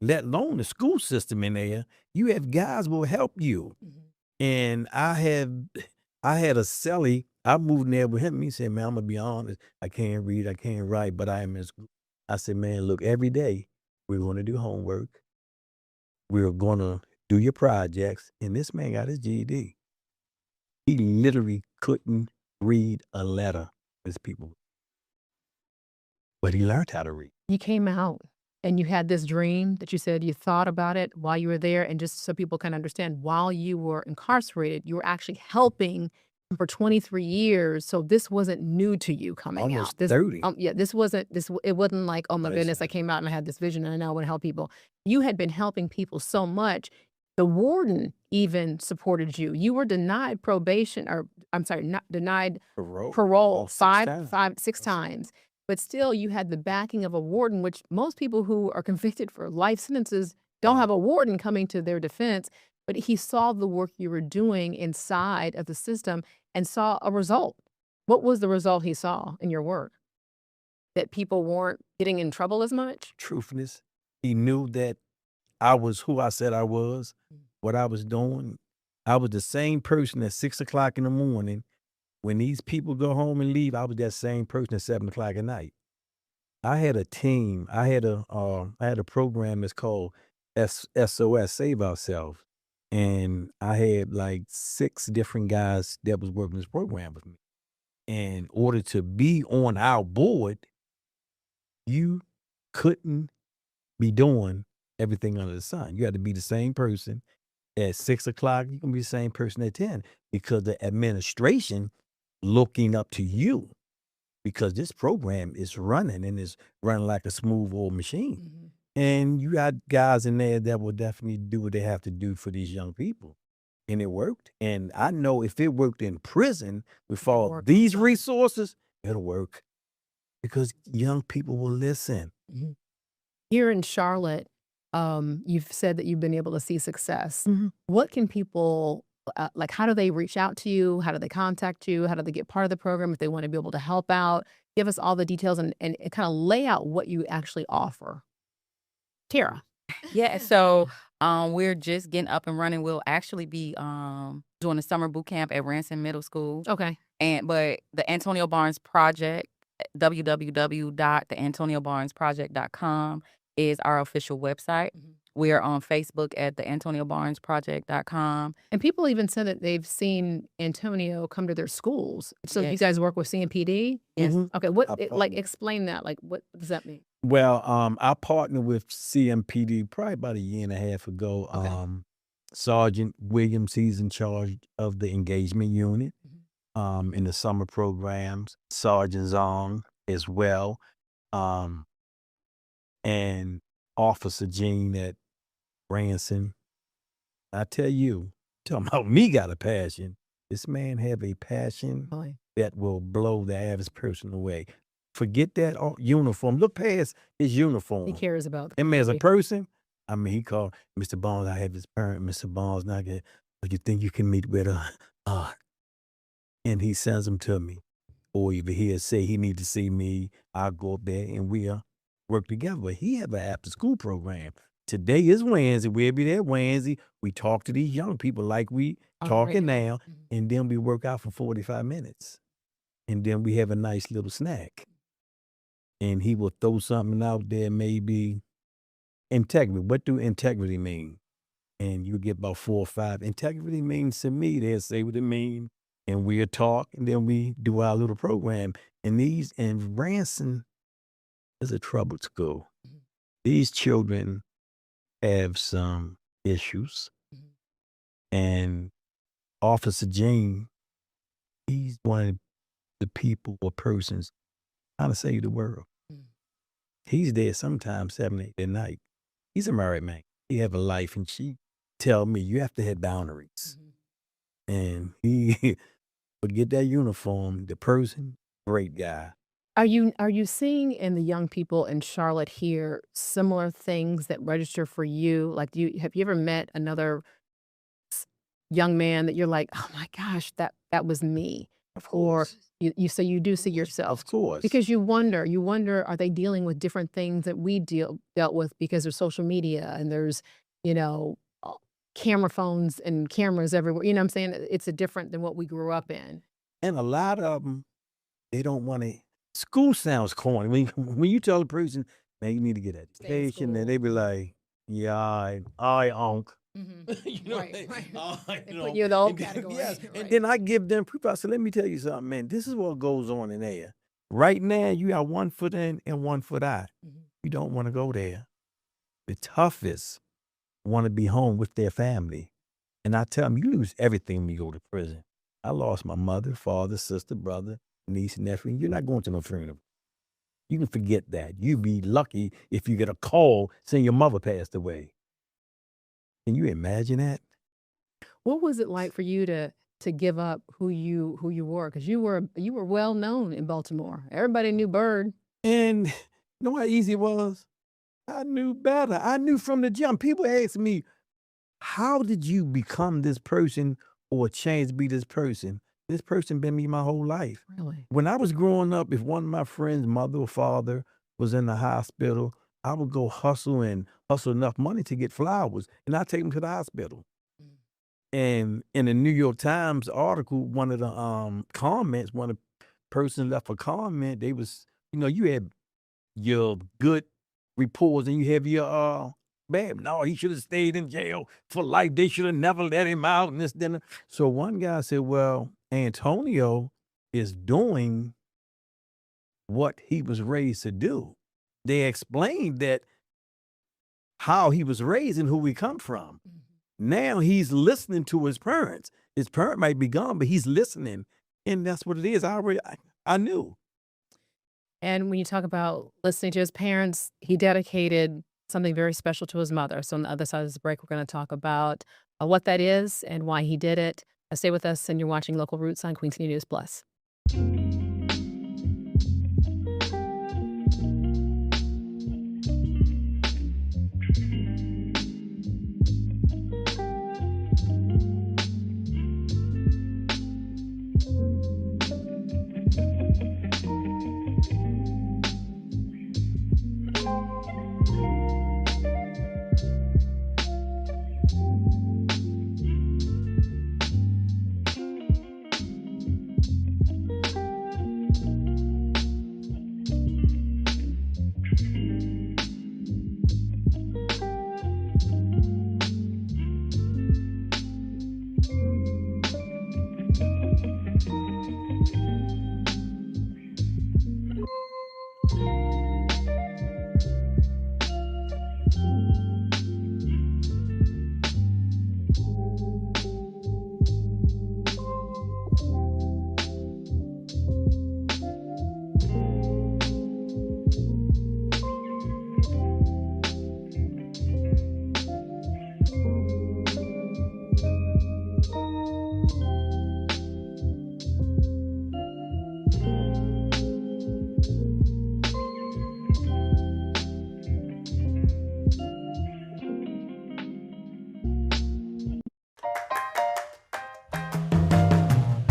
let alone the school system in there. You have guys will help you. And I had a cellie, I moved in there with him. He said, man, I'm gonna be honest, I can't read, I can't write, but I am in school. I said, man, look, every day we're gonna do homework. We're gonna do your projects. And this man got his GED. He literally couldn't read a letter as people. But he learned how to read. You came out and you had this dream that you said you thought about it while you were there. And just so people can understand, while you were incarcerated, you were actually helping for 23 years. So this wasn't new to you coming Almost out. This, 30. it wasn't like, oh my goodness, I came out and I had this vision and I now want to help people. You had been helping people so much. The warden even supported you. You were denied probation, or I'm sorry, not denied parole 6 times. But still, you had the backing of a warden, which most people who are convicted for life sentences don't have a warden coming to their defense. But he saw the work you were doing inside of the system and saw a result. What was the result he saw in your work? That people weren't getting in trouble as much? Truthfulness. He knew that I was who I said I was, what I was doing. I was the same person at 6 o'clock in the morning. When these people go home and leave, I was that same person at 7 o'clock at night. I had a team. I had a program that's called SOS, Save Ourselves. And I had like 6 different guys that was working this program with me. And in order to be on our board, you couldn't be doing everything under the sun. You had to be the same person at 6 o'clock. You can be the same person at 10, because the administration looking up to you, because this program is running and it's running like a smooth old machine. And you got guys in there that will definitely do what they have to do for these young people. And it worked. And I know if it worked in prison with all these resources, it'll work, because young people will listen. Here in Charlotte, you've said that you've been able to see success. What can people, like, how do they reach out to you? How do they contact you? How do they get part of the program if they want to be able to help out? Give us all the details and kind of lay out what you actually offer. Tara. Yeah, so we're just getting up and running. We'll actually be doing a summer boot camp at Ransom Middle School. Okay. But the Antonio Barnes Project, www.theantoniobarnesproject.com is our official website. We are on Facebook at the AntonioBarnesProject.com. And people even said that they've seen Antonio come to their schools. So you Yes. guys work with CMPD? Yes. Okay, I like explain that. Like what does that mean? Well, I partnered with CMPD probably about a year and a half ago. Sergeant Williams, he's in charge of the engagement unit in the summer programs. Sergeant Zong as well. And Officer Gene at Branson. I tell you, talking about me got a passion. This man have a passion that will blow the average person away. Forget that uniform. Look past his uniform. He cares about the him as a community. person. I mean, he called Mr. Barnes. I have his parent, Mr. Barnes. Not good. But you think you can meet with her? And he sends them to me. Or either he'll say he need to see me. I'll go up there and we'll work together. But he have an after school program. Today is Wednesday. We'll be there Wednesday. We talk to these young people like we talking now. And then we work out for 45 minutes. And then we have a nice little snack. And he will throw something out there, maybe integrity. What do integrity mean? And you get about 4 or 5. Integrity means to me, they'll say what it means. And we'll talk, and then we do our little program. And Branson is a troubled school. These children have some issues. And Officer Gene, he's one of the people or persons trying to save the world. He's there sometimes 7, 8 at night. He's a married man. He have a life, and she tell me you have to have boundaries. And he forget that uniform. The person, great guy. Are you seeing in the young people in Charlotte here similar things that register for you? Like, have you ever met another young man that you're like, oh my gosh, that was me? Of course. Or so you do see yourself. Of course. Because you wonder, are they dealing with different things that we dealt with because there's social media and there's, camera phones and cameras everywhere. You know what I'm saying? It's different than what we grew up in. And a lot of them, they don't want to. School sounds corny. When you tell a person, man, you need to get education, and they be like, yeah, I onk. You know, they put you in the old category. Yes. And then I give them proof. I said, let me tell you something, man. This is what goes on in there. Right now, you got 1 foot in and 1 foot out. You don't want to go there. The toughest want to be home with their family. And I tell them, you lose everything when you go to prison. I lost my mother, father, sister, brother, niece, nephew. You're not going to no funeral. You can forget that. You'd be lucky if you get a call saying your mother passed away. Can you imagine that? What was it like for you to give up who you were? Because you were well known in Baltimore. Everybody knew Bird. And you know how easy it was? I knew better. I knew from the jump. People ask me, how did you become this person or change to be this person? This person been me my whole life. Really? When I was growing up, if one of my friends' mother or father was in the hospital, I would go hustle enough money to get flowers, and I'd take them to the hospital. And in the New York Times article, one of the comments, one of the person left a comment, they was, you had your good reports and you have your bad. No, he should have stayed in jail for life. They should have never let him out and this, then. So one guy said, well, Antonio is doing what he was raised to do. They explained that how he was raised and who we come from. Now he's listening to his parents. His parent might be gone, but he's listening. And that's what it is. I knew. And when you talk about listening to his parents, he dedicated something very special to his mother. So on the other side of this break, we're going to talk about what that is and why he did it. Stay with us, and you're watching Local Roots on Queen City News Plus.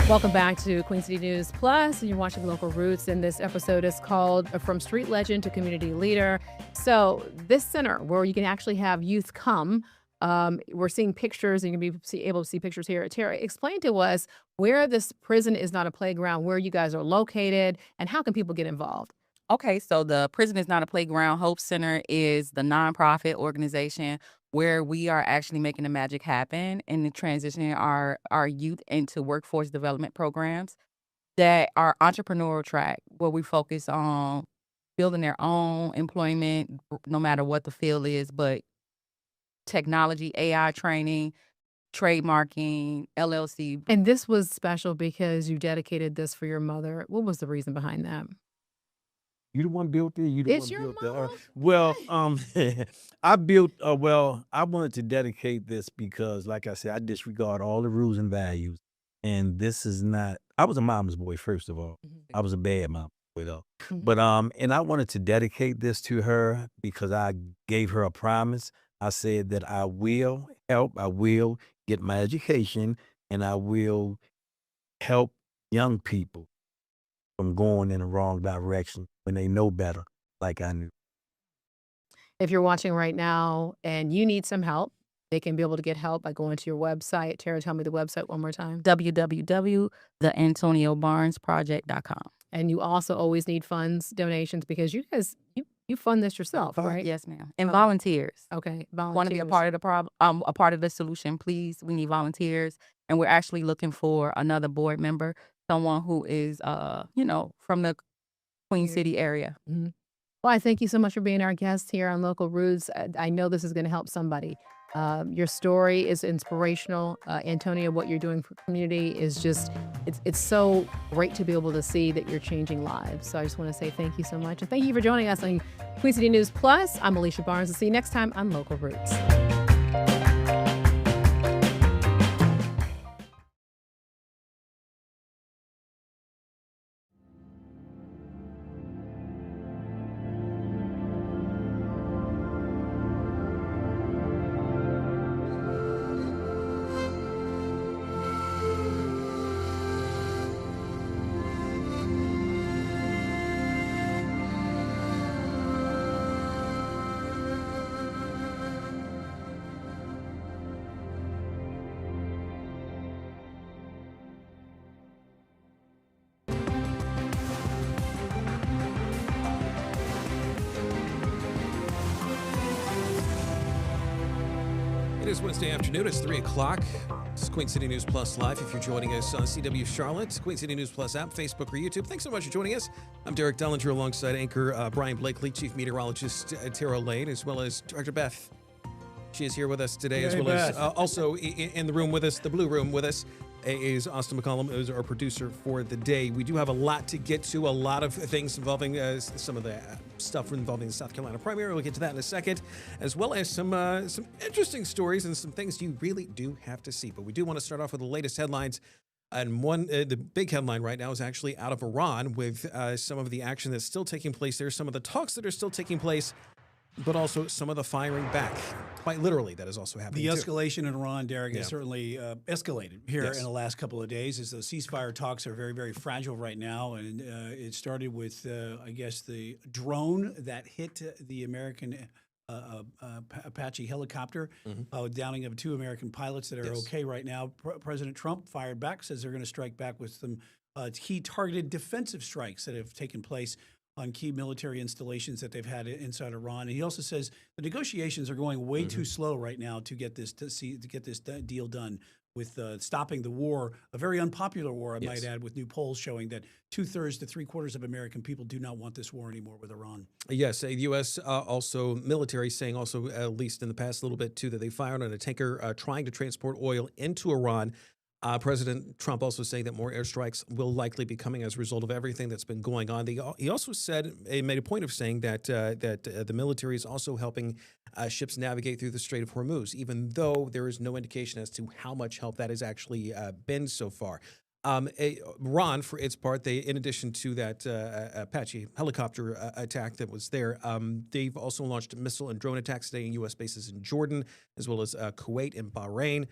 Welcome back to Queen City News Plus, and you're watching Local Roots, and this episode is called From Street Legend to Community Leader. So this center where you can actually have youth come, we're seeing pictures, and you're going to be able to see pictures here. Tara, explain to us where this prison is not a playground, where you guys are located, and how can people get involved? Okay, so the Prison is Not a Playground Hope Center is the nonprofit organization where we are actually making the magic happen and transitioning our youth into workforce development programs that are entrepreneurial track, where we focus on building their own employment, no matter what the field is, but technology, AI training, trademarking, LLC. And this was special because you dedicated this for your mother. What was the reason behind that? You the one built it. You the It's one your built the. Well, I built. Well, I wanted to dedicate this because, like I said, I disregard all the rules and values, and this is not. I was a mama's boy, first of all. I was a bad mom boy though, but and I wanted to dedicate this to her because I gave her a promise. I said that I will help. I will get my education, and I will help young people from going in the wrong direction when they know better, like I knew. If you're watching right now and you need some help, they can be able to get help by going to your website. Tara, tell me the website one more time. www.theantoniobarnesproject.com. And you also always need funds, donations, because you guys, you fund this yourself, right? Yes, ma'am. And volunteers. Okay, volunteers. Want to be a part of the problem, a part of the solution, please. We need volunteers. And we're actually looking for another board member, someone who is, from the Queen City area. Mm-hmm. Well, I thank you so much for being our guest here on Local Roots. I know this is going to help somebody. Your story is inspirational. Antonia, what you're doing for community is just, it's so great to be able to see that you're changing lives. So I just want to say thank you so much. And thank you for joining us on Queen City News Plus. I'm Alicia Barnes. I'll see you next time on Local Roots. It is Wednesday afternoon. It's 3 o'clock. It's Queen City News Plus Live. If you're joining us on CW Charlotte, Queen City News Plus app, Facebook, or YouTube, thanks so much for joining us. I'm Derek Dellinger alongside anchor Brian Blakely, Chief Meteorologist Tara Lane, as well as Director Beth. She is here with us today, as well as also in the room with us, the blue room with us, is Austin McCollum, who's our producer for the day. We do have a lot to get to, a lot of things involving some of the stuff involving the South Carolina primary. We'll get to that in a second, as well as some interesting stories and some things you really do have to see. But we do want to start off with the latest headlines. And the big headline right now is actually out of Iran, with some of the action that's still taking place there, some of the talks that are still taking place, but also some of the firing back. Quite literally, that is also happening. The escalation in Iran, Derek, has certainly escalated here in the last couple of days, as those ceasefire talks are very, very fragile right now. And it started with, I guess, the drone that hit the American Apache helicopter, downing of 2 American pilots that are okay right now. President Trump fired back, says they're going to strike back with some key targeted defensive strikes that have taken place on key military installations that they've had inside Iran. And he also says the negotiations are going way too slow right now to get this deal done. with stopping the war, a very unpopular war, I might add, with new polls showing that 2/3 to 3/4 of American people do not want this war anymore with Iran. Yes, the U.S. Also military saying also, at least in the past little bit too, that they fired on a tanker trying to transport oil into Iran. President Trump also saying that more airstrikes will likely be coming as a result of everything that's been going on. He also said, he made a point of saying that the military is also helping ships navigate through the Strait of Hormuz, even though there is no indication as to how much help that has actually been so far. Iran, for its part, in addition to that Apache helicopter attack that was there, they've also launched missile and drone attacks today in U.S. bases in Jordan, as well as Kuwait and Bahrain.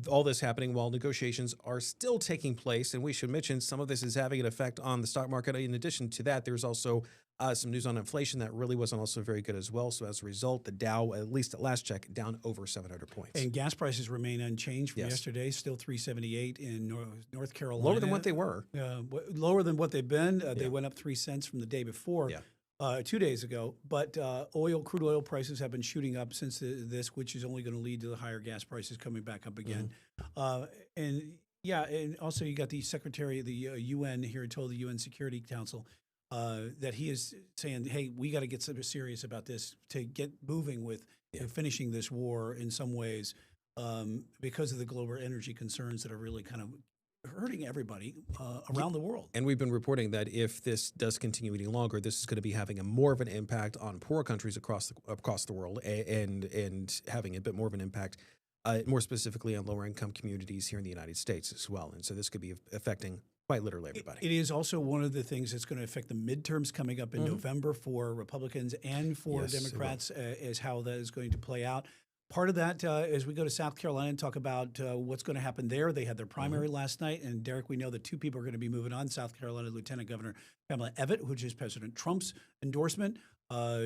All this happening while negotiations are still taking place, and we should mention some of this is having an effect on the stock market. In addition to that, there's also some news on inflation that really wasn't also very good as well. So as a result, the Dow, at least at last check, down over 700 points. And gas prices remain unchanged from yesterday, still $3.78 in North Carolina. Lower than what they were. Lower than what they've been. They went up 3 cents from the day before. 2 days ago, but crude oil prices have been shooting up since this, which is only going to lead to the higher gas prices coming back up again. And also you got the secretary of the UN here told the UN Security Council that he is saying, hey, we got to get serious about this to get moving with finishing this war in some ways because of the global energy concerns that are really kind of hurting everybody around the world. And we've been reporting that if this does continue any longer, this is going to be having more of an impact on poor countries across the world, and having a bit more of an impact, more specifically on lower income communities here in the United States as well. And so this could be affecting quite literally everybody. It is also one of the things that's going to affect the midterms coming up in November for Republicans and for Democrats, as how that is going to play out. Part of that, as we go to South Carolina and talk about what's going to happen there, they had their primary last night. And Derek, we know that 2 people are going to be moving on. South Carolina Lieutenant Governor Pamela Evette, which is President Trump's endorsement.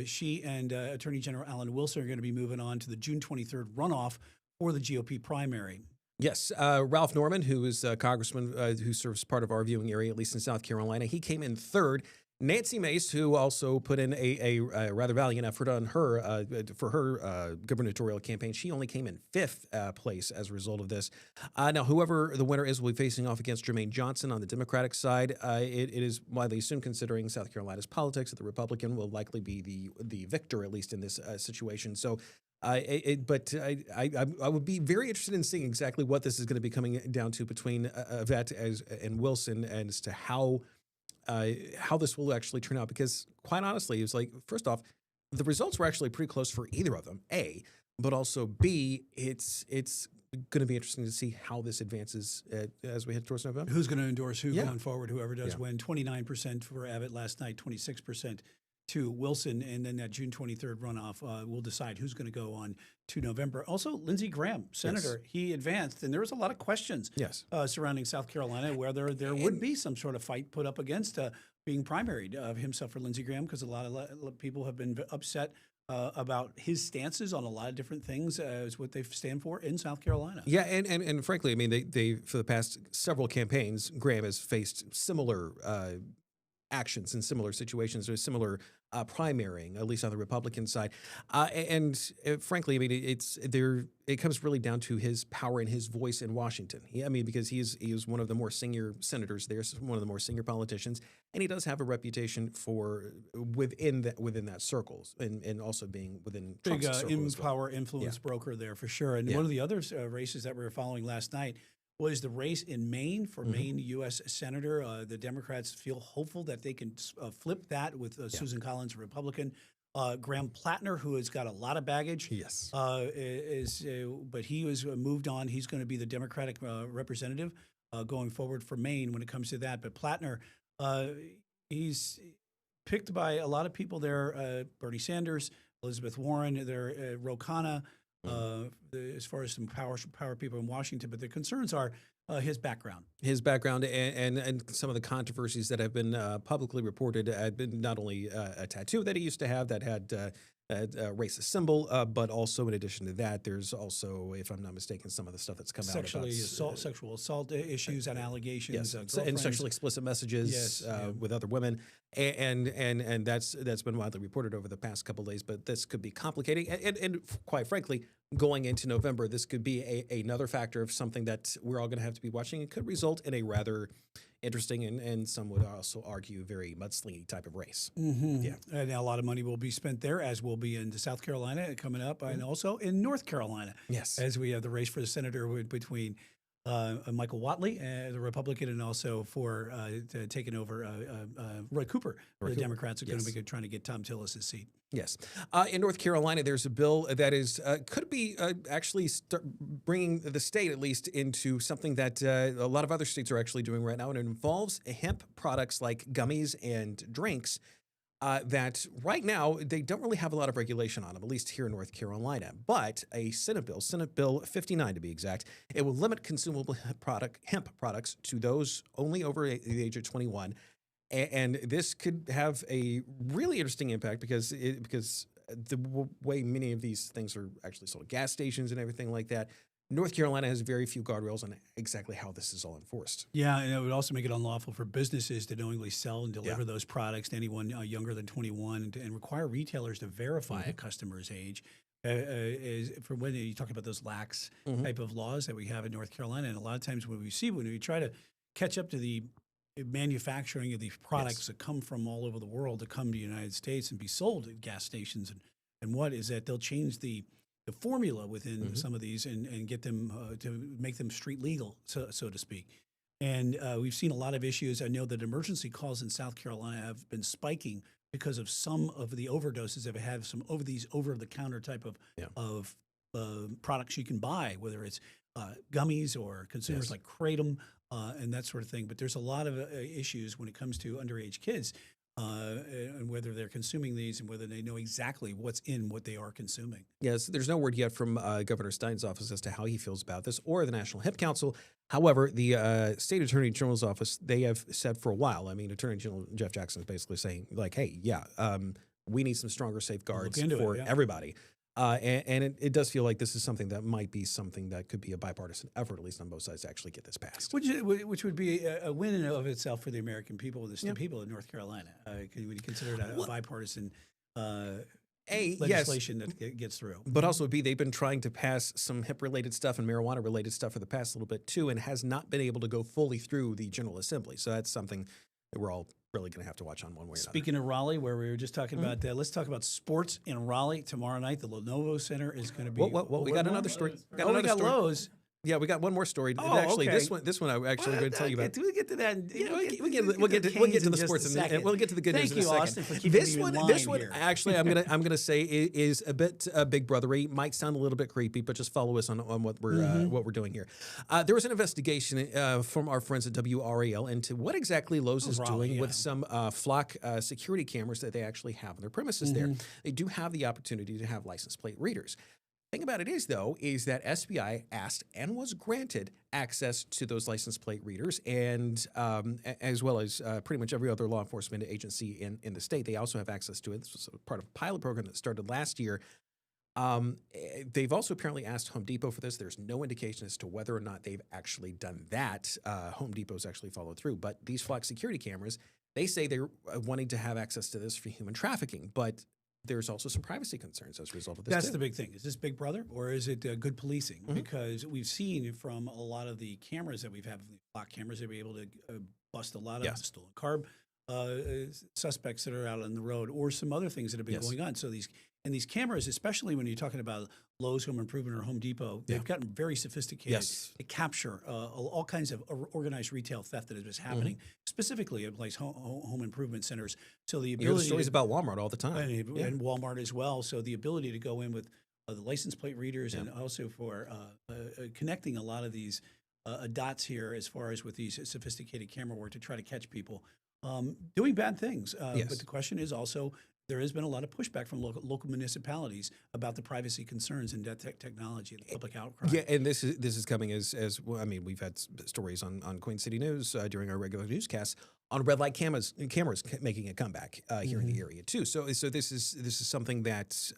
She and Attorney General Alan Wilson are going to be moving on to the June 23rd runoff for the GOP primary. Yes, Ralph Norman, who is a congressman who serves part of our viewing area, at least in South Carolina, he came in third. Nancy Mace, who also put in a rather valiant effort on her for her gubernatorial campaign, she only came in 5th place as a result of this. Now, whoever the winner is will be facing off against Jermaine Johnson on the Democratic side. It is widely assumed, considering South Carolina's politics, that the Republican will likely be the victor, at least in this situation. So. I would be very interested in seeing exactly what this is going to be coming down to between Evette and Wilson, and as to how this will actually turn out. Because quite honestly, it's like, first off, the results were actually pretty close for either of them, A, but also B, it's going to be interesting to see how this advances as we head towards November. Who's going to endorse who going forward, whoever does win. 29% for Abbott last night, 26% to Wilson, and then that June 23rd runoff will decide who's going to go on to November. Also, Lindsey Graham, Senator, he advanced, and there was a lot of questions surrounding South Carolina, whether there would be some sort of fight put up against being primaried of himself for Lindsey Graham, because a lot of people have been upset about his stances on a lot of different things as what they stand for in South Carolina. Yeah, and frankly, I mean, they for the past several campaigns, Graham has faced similar actions in similar situations, or similar primarying, at least on the Republican side. Frankly, I mean, it comes really down to his power and his voice in Washington. Because he is one of the more senior senators there, one of the more senior politicians, and he does have a reputation for within that circles, and also being within Trump's circle as well. Power influence broker there for sure. And one of the other races that we were following last night was the race in Maine for Maine U.S. Senator. The Democrats feel hopeful that they can flip that with Susan Collins, a Republican. Graham Plattner, who has got a lot of baggage, but he was moved on. He's going to be the Democratic representative going forward for Maine when it comes to that. But Plattner, he's picked by a lot of people there, Bernie Sanders, Elizabeth Warren, Ro Khanna, as far as some power people in Washington, but the concerns are his background. His background and some of the controversies that have been publicly reported had been not only a tattoo that he used to have that had racist symbol, but also in addition to that, there's also, if I'm not mistaken, some of the stuff that's come out about sexual assault issues and allegations, and sexually explicit messages with other women, and that's been widely reported over the past couple of days. But this could be complicating, and quite frankly, going into November, this could be another factor of something that we're all going to have to be watching. It could result in a rather interesting and some would also argue very mudslinging type of race. Yeah, and a lot of money will be spent there, as will be in South Carolina coming up, and also in North Carolina. Yes, as we have the race for the senator between Michael Whatley, the Republican, and also for taking over Roy Cooper. The Democrats are going to be trying to get Tom Tillis' seat. Yes. In North Carolina, there's a bill that is could be actually bringing the state, at least, into something that a lot of other states are actually doing right now, and it involves hemp products like gummies and drinks that right now they don't really have a lot of regulation on them, at least here in North Carolina. But a Senate Bill 59 to be exact, it will limit consumable hemp products to those only over the age of 21. And this could have a really interesting impact because the way many of these things are actually sold at gas stations and everything like that, North Carolina has very few guardrails on exactly how this is all enforced. Yeah, and it would also make it unlawful for businesses to knowingly sell and deliver those products to anyone younger than 21, and require retailers to verify a customer's age. For when you talk about those lax type of laws that we have in North Carolina, and a lot of times when we try to catch up to the manufacturing of these products that come from all over the world to come to the United States and be sold at gas stations, and what is that they'll change the formula within some of these and get them to make them street legal, so to speak. And we've seen a lot of issues. I know that emergency calls in South Carolina have been spiking because of some of the overdoses that have had some over these over-the-counter type of products you can buy, whether it's gummies or consumers like Kratom and that sort of thing. But there's a lot of issues when it comes to underage kids and whether they're consuming these and whether they know exactly what's in what they are consuming. Yes, there's no word yet from Governor Stein's office as to how he feels about this or the National Hemp Council. However, the State Attorney General's office, they have said for a while, I mean, Attorney General Jeff Jackson is basically saying, like, hey, we need some stronger safeguards for everybody. And it does feel like this is something that might be something that could be a bipartisan effort, at least on both sides, to actually get this passed. Which would be a win in and of itself for the American people, the people of North Carolina. Would you consider it a bipartisan legislation that gets through? But also, they've been trying to pass some hemp-related stuff and marijuana-related stuff for the past little bit, too, and has not been able to go fully through the General Assembly. So that's something that we're all really going to have to watch on one way or another. Speaking of Raleigh, where we were just talking about that, let's talk about sports in Raleigh tomorrow night. The Lenovo Center is going to be. We got another story. We got Lowe's. Yeah, we got one more story. Oh, actually, okay. this one I actually going to tell you about. Do we get to that? We'll get to the sports and we'll get to the good news in a second. Austin, for keeping me in line this one here. actually I'm gonna say is a bit big brothery. Might sound a little bit creepy, but just follow us on what we're doing here. There was an investigation from our friends at WRAL into what exactly Lowe's is doing with some flock security cameras that they actually have on their premises there. They do have the opportunity to have license plate readers. Thing about it is, though, is that SBI asked and was granted access to those license plate readers, and as well as pretty much every other law enforcement agency in the state. They also have access to it. This was part of a pilot program that started last year. They've also apparently asked Home Depot for this. There's no indication as to whether or not they've actually done that. Home Depot's actually followed through. But these flock security cameras, they say they're wanting to have access to this for human trafficking, but there's also some privacy concerns as a result of this. That's the big thing. Is this Big Brother or is it good policing? Because we've seen from a lot of the cameras that we've had, block cameras, they'll be able to bust a lot of stolen car suspects that are out on the road, or some other things that have been going on. So these cameras, especially when you're talking about Lowe's Home Improvement or Home Depot, they've gotten very sophisticated to capture all kinds of organized retail theft that is happening, specifically at home improvement centers. So the ability, you hear the stories about Walmart all the time, and Walmart as well. So the ability to go in with the license plate readers, and also for connecting a lot of these dots here, as far as with these sophisticated camera work to try to catch people doing bad things. But the question is also, there has been a lot of pushback from local municipalities about the privacy concerns in that technology and the public outcry. Yeah, and this is coming as well. I mean, we've had stories on Queen City News during our regular newscast on red light cameras making a comeback here in the area too. So this is something that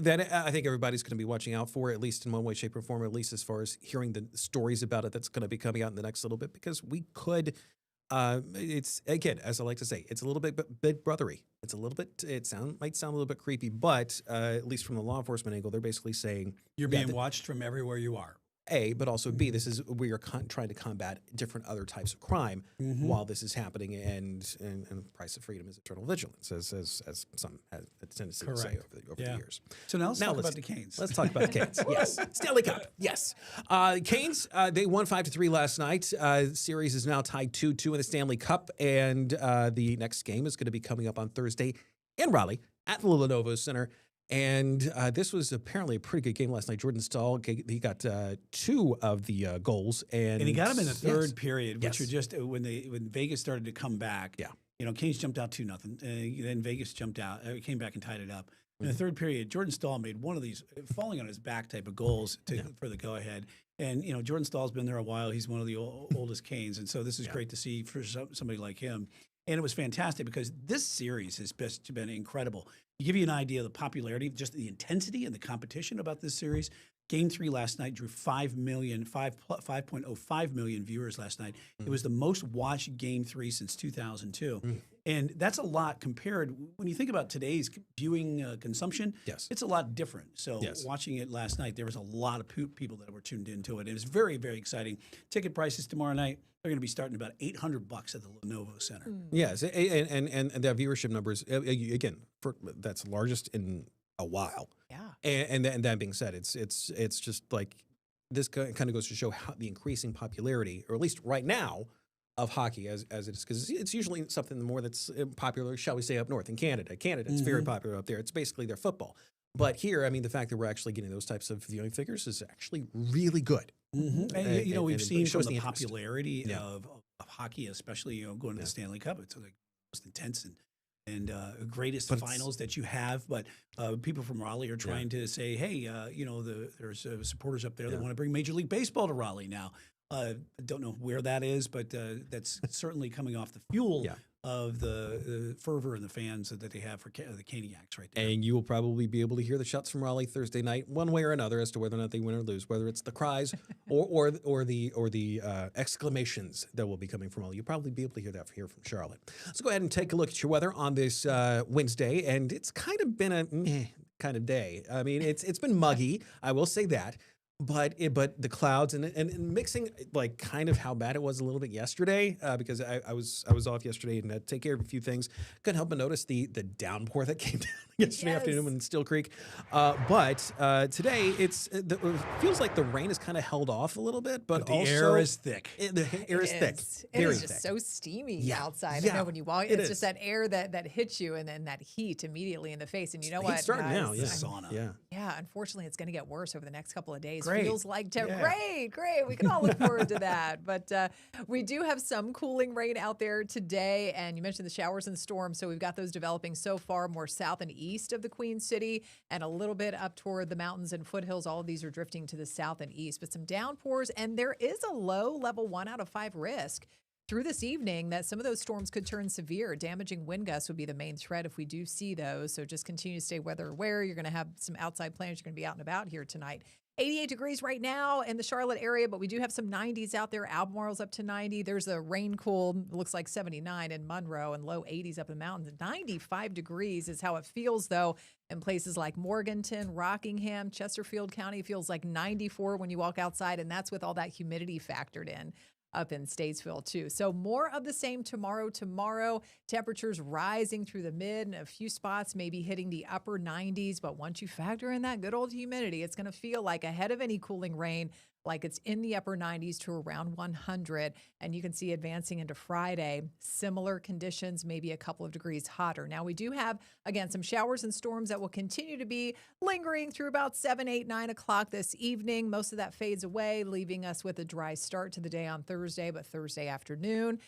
that I think everybody's going to be watching out for, at least in one way, shape, or form, at least as far as hearing the stories about it that's going to be coming out in the next little bit, because we could. It's, again, as I like to say, it's a little bit big brothery. It's a little bit. Might sound a little bit creepy, but at least from the law enforcement angle, they're basically saying You're being watched from everywhere you are. A, but also B, this is we are trying to combat different other types of crime while this is happening, and the price of freedom is eternal vigilance, as some have a tendency to say over the years. So now let's talk about the Canes. Let's talk about the Canes. Yes, Stanley Cup. Yes, Canes. They won 5-3 last night. Series is now tied 2-2 in the Stanley Cup, and the next game is going to be coming up on Thursday in Raleigh at the Lenovo Center. And this was apparently a pretty good game last night. Jordan Stahl, he got 2 of the goals, and he got them in the third period, which were just when Vegas started to come back. Yeah, Canes jumped out 2-0. Then Vegas jumped out, came back and tied it up. In the third period, Jordan Stahl made one of these falling on his back type of goals for the go ahead. And Jordan Stahl's been there a while. He's one of the oldest Canes, and so this is great to see for somebody like him. And it was fantastic because this series has been incredible. To give you an idea of the popularity, just the intensity and the competition about this series, Game 3 last night drew 5.05 million viewers last night. It was the most watched Game 3 since 2002. And that's a lot compared, when you think about today's viewing consumption, it's a lot different. So watching it last night, there was a lot of people that were tuned into it. It was very, very exciting. Ticket prices tomorrow night, they're going to be starting about $800 at the Lenovo Center. Yes, and the viewership numbers, again, that's largest in a while. Yeah. And that being said, it's just like, this kind of goes to show how the increasing popularity, or at least right now, of hockey as it is, because it's usually something more that's popular, shall we say, up north in Canada. It's very popular up there. It's basically their football. But here, I mean, the fact that we're actually getting those types of viewing figures is actually really good. And we've seen from the popularity of hockey, especially going to the Stanley Cup. It's like the most intense and greatest finals that you have. But people from Raleigh are trying to say, hey, there's supporters up there that want to bring Major League Baseball to Raleigh now. I don't know where that is, but that's certainly coming off the fuel of the fervor and the fans that they have for the Caniacs right there. And you will probably be able to hear the shots from Raleigh Thursday night, one way or another, as to whether or not they win or lose, whether it's the cries or the exclamations that will be coming from Raleigh. You'll probably be able to hear that here from Charlotte. Let's go ahead and take a look at your weather on this Wednesday, and it's kind of been a kind of day. I mean, it's been muggy, I will say that. But the clouds and mixing, like, kind of how bad it was a little bit yesterday, because I was off yesterday and had to take care of a few things. Couldn't help but notice the downpour that came down yesterday afternoon in Still Creek. But today it feels like the rain is kind of held off a little bit, but the also air is thick. The air is thick. It is just so steamy outside. I know when you walk, it's just that air that hits you, and then that heat immediately in the face. And you know what? It's starting now. Yeah. Sauna. Yeah. Unfortunately, it's going to get worse over the next couple of days. Great. Feels like great. We can all look forward to that. But we do have some cooling rain out there today, and you mentioned the showers and storms. So we've got those developing so far more south and east of the Queen City, and a little bit up toward the mountains and foothills. All of these are drifting to the south and east, but some downpours, and there is a low level 1 out of 5 risk through this evening that some of those storms could turn severe. Damaging wind gusts would be the main threat if we do see those. So just continue to stay weather aware. You're going to have some outside plans. You're going to be out and about here tonight. 88 degrees right now in the Charlotte area, but we do have some 90s out there. Albemarle's up to 90. There's a rain cool, looks like 79 in Monroe, and low 80s up in the mountains. 95 degrees is how it feels, though, in places like Morganton, Rockingham, Chesterfield County. Feels like 94 when you walk outside, and that's with all that humidity factored in up in Statesville too. So more of the same tomorrow. Temperatures rising through the mid, and a few spots maybe hitting the upper 90s. But once you factor in that good old humidity, it's going to feel like, ahead of any cooling rain, like it's in the upper 90s to around 100. And you can see advancing into Friday, similar conditions, maybe a couple of degrees hotter. Now, we do have, again, some showers and storms that will continue to be lingering through about 7, 8, 9 o'clock this evening. Most of that fades away, leaving us with a dry start to the day on Thursday, but Thursday afternoon,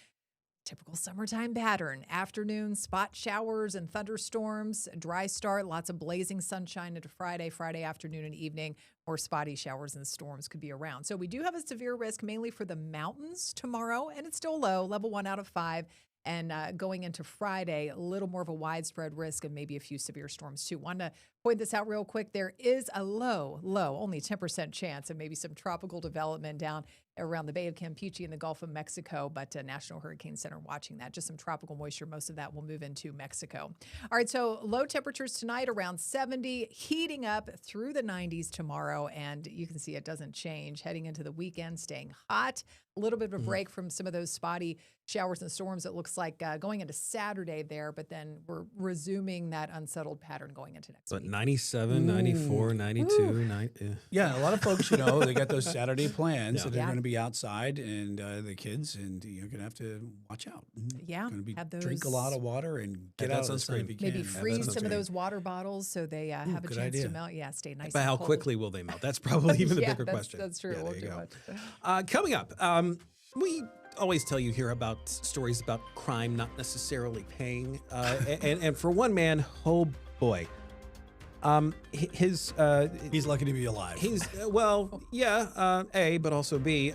Typical summertime pattern. Afternoon, spot showers and thunderstorms. A dry start, lots of blazing sunshine into Friday. Friday afternoon and evening, more spotty showers and storms could be around. So we do have a severe risk mainly for the mountains tomorrow, and it's still low, level 1 out of 5. And going into Friday, a little more of a widespread risk of maybe a few severe storms too. Want to point this out real quick. There is a low, only 10% chance of maybe some tropical development down around the Bay of Campeche and the Gulf of Mexico, but National Hurricane Center watching that. Just some tropical moisture. Most of that will move into Mexico. All right, so low temperatures tonight around 70, heating up through the 90s tomorrow, and you can see it doesn't change. Heading into the weekend, staying hot. A little bit of a break from some of those spotty showers and storms, it looks like going into Saturday there, but then we're resuming that unsettled pattern going into next week. 97, 94, 92, 90. Yeah, a lot of folks, they got those Saturday plans that they're Yeah. going to be outside and the kids, and you're going to have to watch out. Yeah, Going to be have drink a lot of water and get that out of the sounds sun great. if you can. Maybe freeze some of great. those water bottles so they have a good chance idea. to melt. Yeah, stay nice But and how cold. quickly will they melt? That's probably even the Yeah, bigger question. That's true. Yeah, It won't there do you much. Coming up, we always tell you here about stories about crime not necessarily paying. And for one man, oh boy. He's lucky to be alive. He's A, but also B.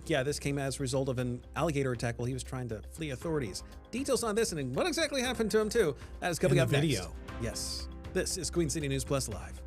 This came as a result of an alligator attack while he was trying to flee authorities. Details on this and what exactly happened to him too. That is coming In up the next. video. Yes, this is Queen City News Plus Live.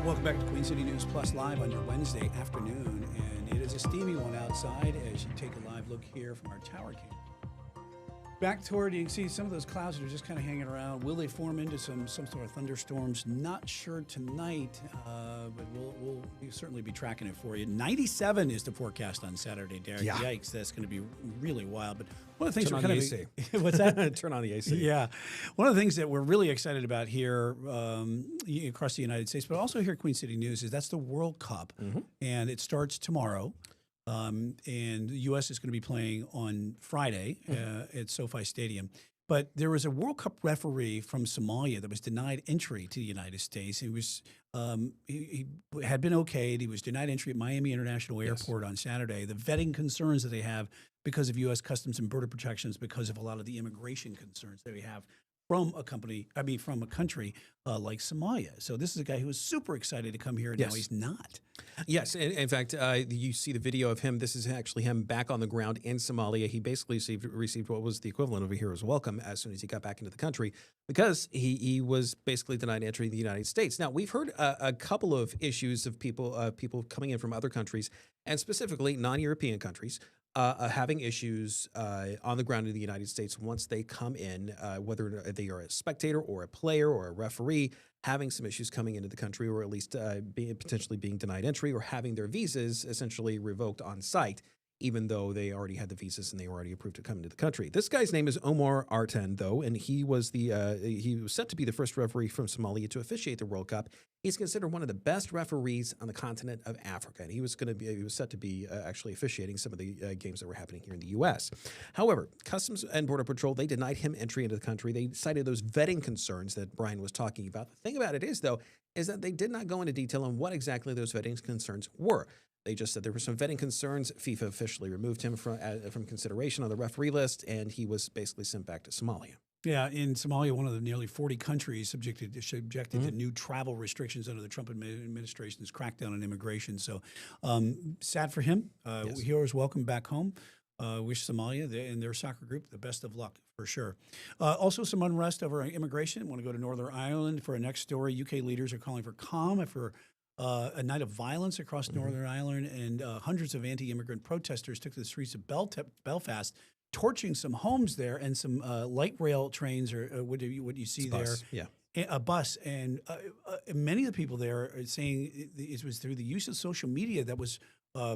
Welcome back to Queen City News Plus Live on your Wednesday afternoon, and it is a steamy one outside as you take a live look here from our tower cam. Back toward, you can see some of those clouds that are just kind of hanging around. Will they form into some sort of thunderstorms? Not sure tonight, but we'll certainly be tracking it for you. 97 is the forecast on Saturday, Derek. Yeah. Yikes, that's going to be really wild. But one of the things Turn we're on kind the of AC. what's that? Turn on the AC. Yeah, one of the things that we're really excited about here across the United States, but also here at Queen City News, is that's the World Cup, and it starts tomorrow. And the U.S. is going to be playing on Friday at SoFi Stadium. But there was a World Cup referee from Somalia that was denied entry to the United States. He was he had been okayed. He was denied entry at Miami International Airport on Saturday. The vetting concerns that they have because of U.S. Customs and Border Protections, because of a lot of the immigration concerns that we have from a country like Somalia. So this is a guy who was super excited to come here, and now he's not. Yes, in fact, you see the video of him. This is actually him back on the ground in Somalia. He basically received what was the equivalent of a hero's welcome as soon as he got back into the country, because he was basically denied entry in the United States. Now, we've heard a couple of issues of people coming in from other countries, and specifically non-European countries, having issues on the ground in the United States once they come in, whether they are a spectator or a player or a referee, having some issues coming into the country, or at least potentially being denied entry or having their visas essentially revoked on site, even though they already had the visas and they were already approved to come into the country. This guy's name is Omar Artan, though, and he was set to be the first referee from Somalia to officiate the World Cup. He's considered one of the best referees on the continent of Africa, and he was set to be actually officiating some of the games that were happening here in the U.S. However, Customs and Border Patrol, they denied him entry into the country. They cited those vetting concerns that Brian was talking about. The thing about it is, though, is that they did not go into detail on what exactly those vetting concerns were. They just said there were some vetting concerns. FIFA officially removed him from consideration on the referee list, and he was basically sent back to Somalia. Yeah, in Somalia, one of the nearly 40 countries subjected to new travel restrictions under the Trump administration's crackdown on immigration. So sad for him. Heroes welcome back home. Wish Somalia and their soccer group the best of luck, for sure. Also, some unrest over immigration. I want to go to Northern Ireland for our next story. UK leaders are calling for calm after a night of violence across Northern Ireland, and hundreds of anti-immigrant protesters took to the streets of Belfast, torching some homes there and some light rail trains, or what you see there. A bus, and many of the people there are saying it was through the use of social media that was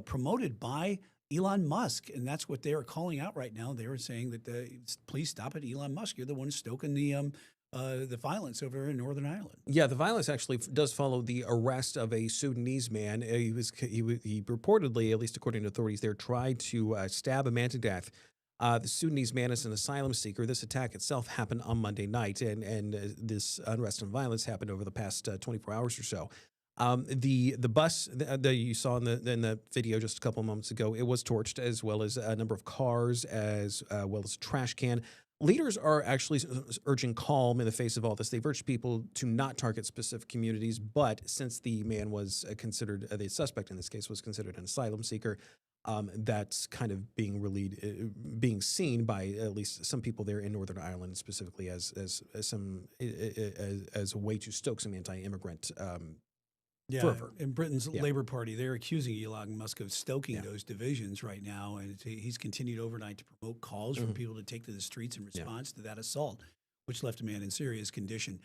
promoted by Elon Musk, and that's what they are calling out right now. They were saying that please stop it, Elon Musk. You're the one stoking the violence over in Northern Ireland. Yeah, the violence actually does follow the arrest of a Sudanese man. He reportedly, at least according to authorities there, tried to stab a man to death. The Sudanese man is an asylum seeker. This attack itself happened on Monday night, and this unrest and violence happened over the past 24 hours or so. The bus that you saw in the video just a couple of moments ago, it was torched, as well as a number of cars, as well as a trash can. Leaders are actually urging calm in the face of all this. They've urged people to not target specific communities, but since the man was considered, the suspect in this case was considered an asylum seeker, that's kind of being seen by at least some people there in Northern Ireland, specifically as a way to stoke some anti-immigrant fervor. In Britain's Labour Party, they're accusing Elon Musk of stoking those divisions right now, and he's continued overnight to promote calls for people to take to the streets in response to that assault, which left a man in serious condition.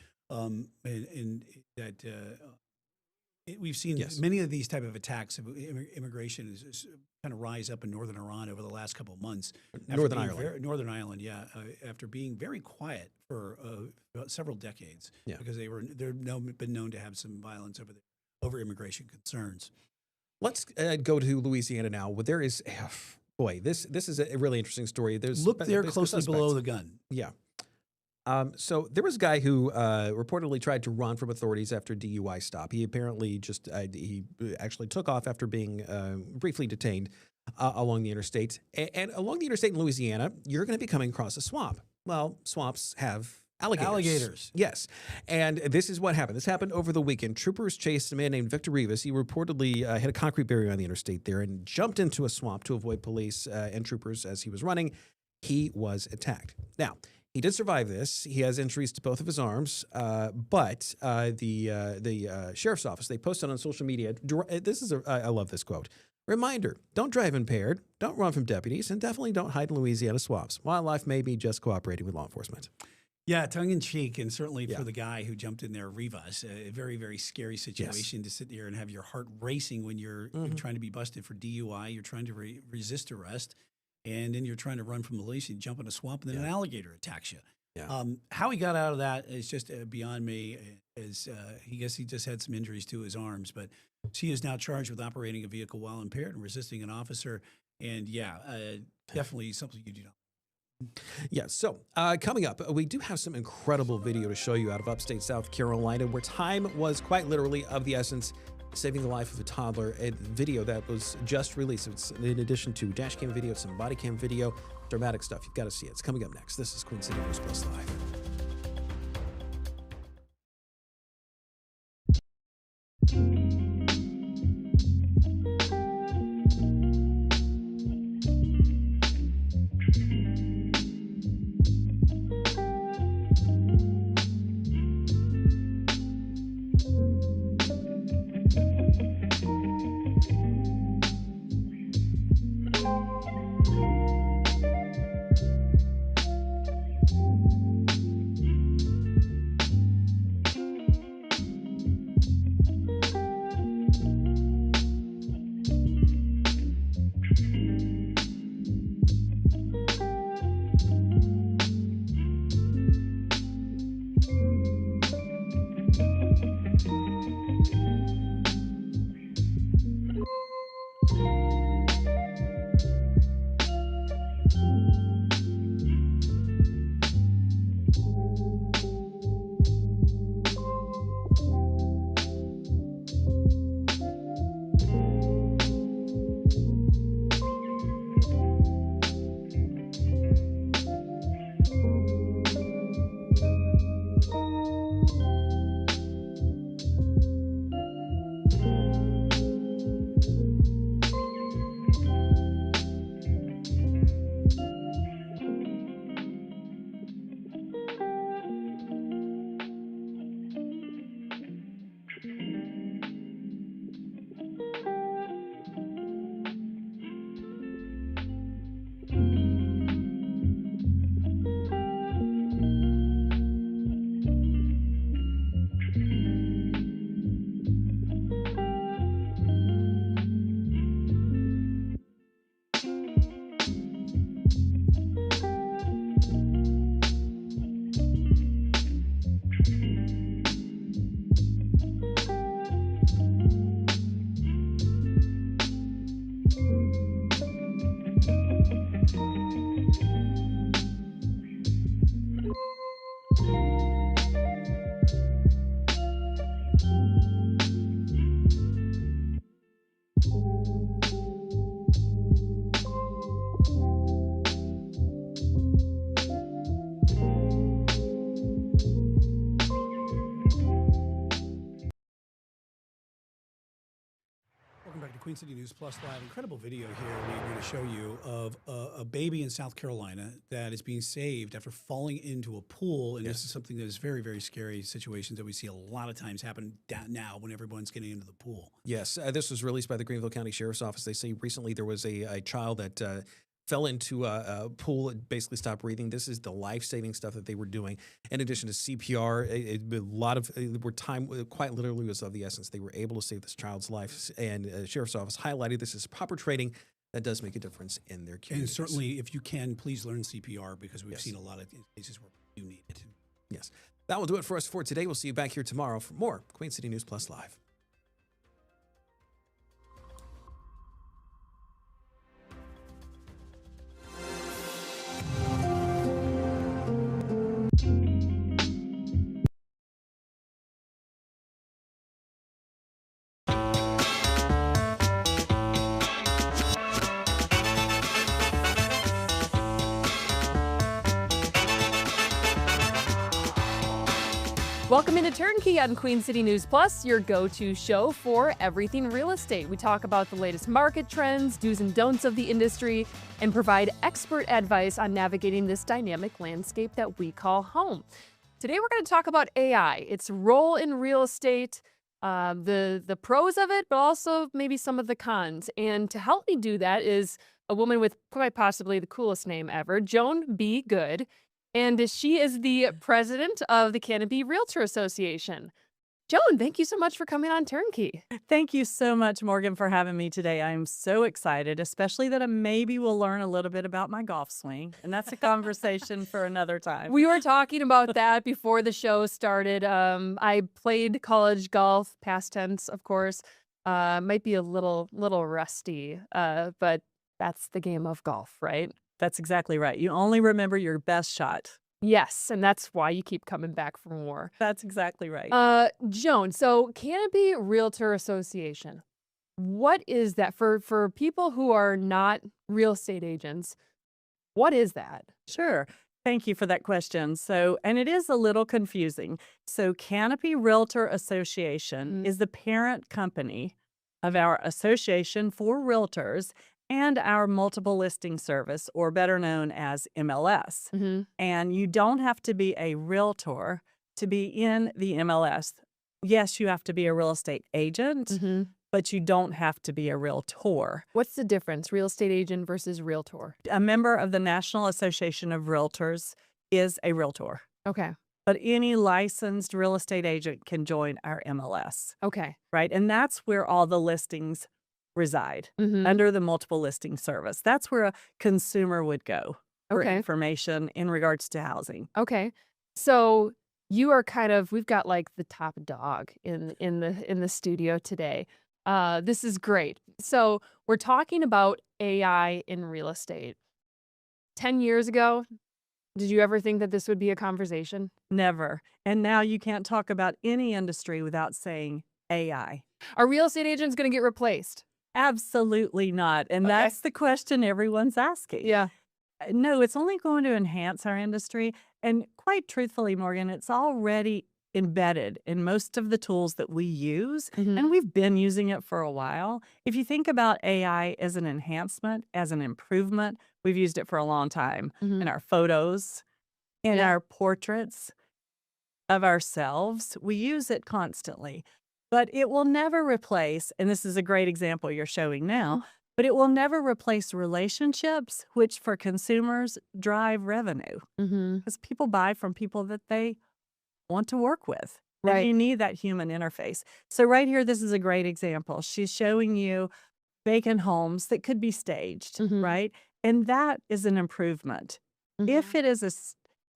We've seen many of these type of attacks of immigration is kind of rise up in Northern Iran over the last couple of months. Northern Ireland. Northern Ireland, after being very quiet for several decades, because they've been known to have some violence over immigration concerns. Let's go to Louisiana now. There is, this is a really interesting story. Look there closely below the gun. Yeah. So there was a guy who reportedly tried to run from authorities after a DUI stop. He apparently he actually took off after being briefly detained along the interstate. And along the interstate in Louisiana, you're going to be coming across a swamp. Well, swamps have alligators. Yes. And this is what happened. This happened over the weekend. Troopers chased a man named Victor Rivas. He reportedly hit a concrete barrier on the interstate there and jumped into a swamp to avoid police and troopers as he was running. He was attacked. Now, He did survive this. He has injuries to both of his arms, but the sheriff's office, they posted on social media, I love this quote. Reminder, don't drive impaired, don't run from deputies, and definitely don't hide in Louisiana swamps. Wildlife may be just cooperating with law enforcement. Yeah, tongue in cheek, and certainly for the guy who jumped in there, Rivas, a very, very scary situation to sit there and have your heart racing when you're trying to be busted for DUI, you're trying to resist arrest, and then you're trying to run from the police, you jump in a swamp, and then an alligator attacks you. Yeah. How he got out of that is just beyond me. He just had some injuries to his arms, but she is now charged with operating a vehicle while impaired and resisting an officer. And definitely something you do not. Yeah, so coming up, we do have some incredible video to show you out of upstate South Carolina where time was quite literally of the essence, saving the life of a toddler. A video that was just released. It's in addition to dash cam video, some body cam video, dramatic stuff. You've got to see it. It's coming up next. This is Queen City News Plus Live. Welcome back to Queen City News Plus Live. Incredible video here we're going to show you of a baby in South Carolina that is being saved after falling into a pool. And this is something that is very, very scary situations that we see a lot of times happen now when everyone's getting into the pool. Yes, this was released by the Greenville County Sheriff's Office. They say recently there was a child that fell into a pool and basically stopped breathing. This is the life-saving stuff that they were doing. In addition to CPR, a lot of time quite literally was of the essence. They were able to save this child's life, and Sheriff's Office highlighted this as proper training that does make a difference in their communities. And certainly, if you can, please learn CPR because we've seen a lot of cases where you need it. Yes. That will do it for us for today. We'll see you back here tomorrow for more Queen City News Plus Live. Welcome into Turnkey on Queen City News Plus, your go-to show for everything real estate. We talk about the latest market trends, do's and don'ts of the industry, and provide expert advice on navigating this dynamic landscape that we call home. Today, we're going to talk about AI, its role in real estate, the pros of it, but also maybe some of the cons. And to help me do that is a woman with quite possibly the coolest name ever, Joan B. Good. And she is the president of the Canopy Realtor Association. Joan, thank you so much for coming on Turnkey. Thank you so much, Morgan, for having me today. I'm so excited, especially that I maybe will learn a little bit about my golf swing. And that's a conversation for another time. We were talking about that before the show started. I played college golf, past tense, of course. Might be a little rusty, but that's the game of golf, right? That's exactly right. You only remember your best shot. Yes, and that's why you keep coming back for more. That's exactly right. Joan, so Canopy Realtor Association, what is that for people who are not real estate agents? What is that? Sure. Thank you for that question. So, and it is a little confusing. So, Canopy Realtor Association is the parent company of our Association for Realtors and our multiple listing service, or better known as MLS. And you don't have to be a realtor to be in the MLS. Yes, you have to be a real estate agent, but you don't have to be a realtor. What's the difference, real estate agent versus realtor? A member of the National Association of Realtors is a realtor. Okay. But any licensed real estate agent can join our MLS. Okay. Right? And that's where all the listings reside, under the multiple listing service. That's where a consumer would go for information in regards to housing. Okay. So you are we've got like the top dog in the studio today. This is great. So we're talking about AI in real estate. 10 years ago, did you ever think that this would be a conversation? Never. And now you can't talk about any industry without saying AI. Are real estate agents going to get replaced? Absolutely not. And that's the question everyone's asking. Yeah. No, it's only going to enhance our industry. And quite truthfully, Morgan, it's already embedded in most of the tools that we use. And we've been using it for a while. If you think about AI as an enhancement, as an improvement, we've used it for a long time in our photos, in our portraits of ourselves. We use it constantly. But it will never replace, and this is a great example you're showing now, but it will never replace relationships, which for consumers drive revenue. Because people buy from people that they want to work with. Right. And you need that human interface. So right here, this is a great example. She's showing you vacant homes that could be staged, right? And that is an improvement. If it is a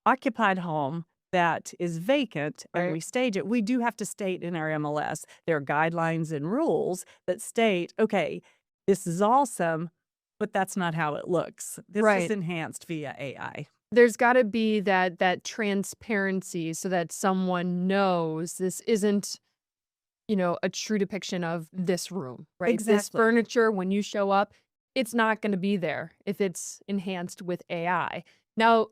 occupied home that is vacant and we stage it, we do have to state in our MLS, there are guidelines and rules that state, okay, this is awesome, but that's not how it looks. This is enhanced via AI. There's got to be that transparency so that someone knows this isn't, a true depiction of this room, right? Exactly. This furniture, when you show up, it's not going to be there if it's enhanced with AI. Now,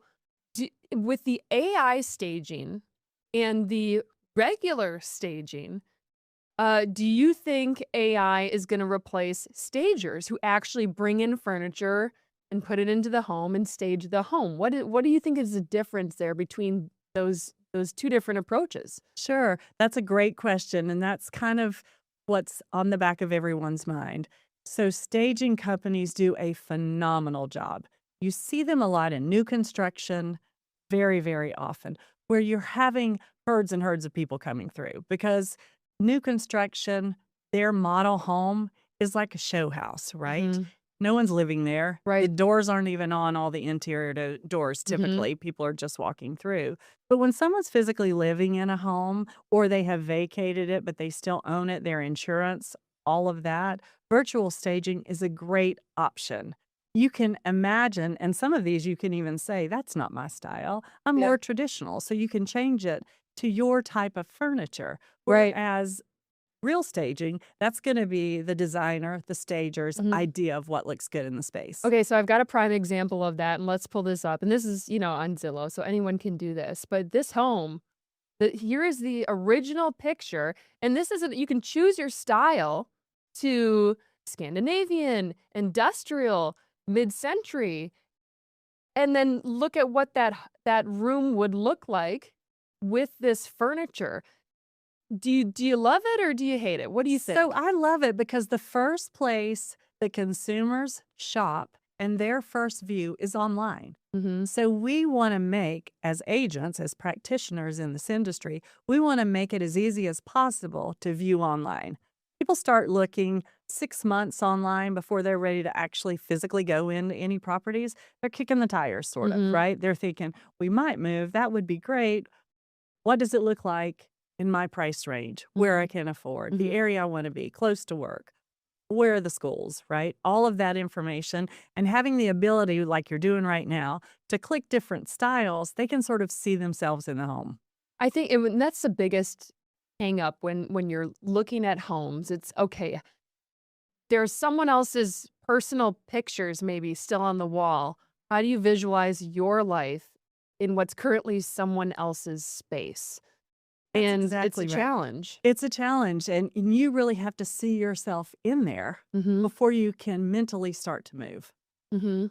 with the AI staging and the regular staging, do you think AI is going to replace stagers who actually bring in furniture and put it into the home and stage the home? What do you think is the difference there between those two different approaches? Sure. That's a great question. And that's kind of what's on the back of everyone's mind. So staging companies do a phenomenal job. You see them a lot in new construction, very, very often, where you're having herds and herds of people coming through, because new construction, their model home is like a show house, right? No one's living there. The doors aren't even on all the interior doors. Typically, people are just walking through. But when someone's physically living in a home, or they have vacated it, but they still own it, their insurance, all of that, virtual staging is a great option. You can imagine, and some of these you can even say, that's not my style. I'm more traditional. So you can change it to your type of furniture. Whereas real staging, that's going to be the designer, the stager's idea of what looks good in the space. Okay, so I've got a prime example of that, and let's pull this up. And this is, on Zillow, so anyone can do this. But this home Here is the original picture, and this is you can choose your style to Scandinavian, industrial, mid-century, and then look at what that room would look like with this furniture. Do you love it or do you hate it? What do you think? So I love it because the first place that consumers shop and their first view is online. So we want to make, as agents, as practitioners in this industry, we want to make it as easy as possible to view online. People start looking 6 months online before they're ready to actually physically go into any properties. They're kicking the tires, sort of, right? They're thinking, we might move. That would be great. What does it look like in my price range, where I can afford, the area I want to be, close to work? Where are the schools, right? All of that information, and having the ability, like you're doing right now, to click different styles, they can sort of see themselves in the home. I think that's the biggest hang up when you're looking at homes. It's okay, there's someone else's personal pictures maybe still on the wall. How do you visualize your life in what's currently someone else's space? And exactly it's a right. challenge. It's a challenge, and you really have to see yourself in there before you can mentally start to move.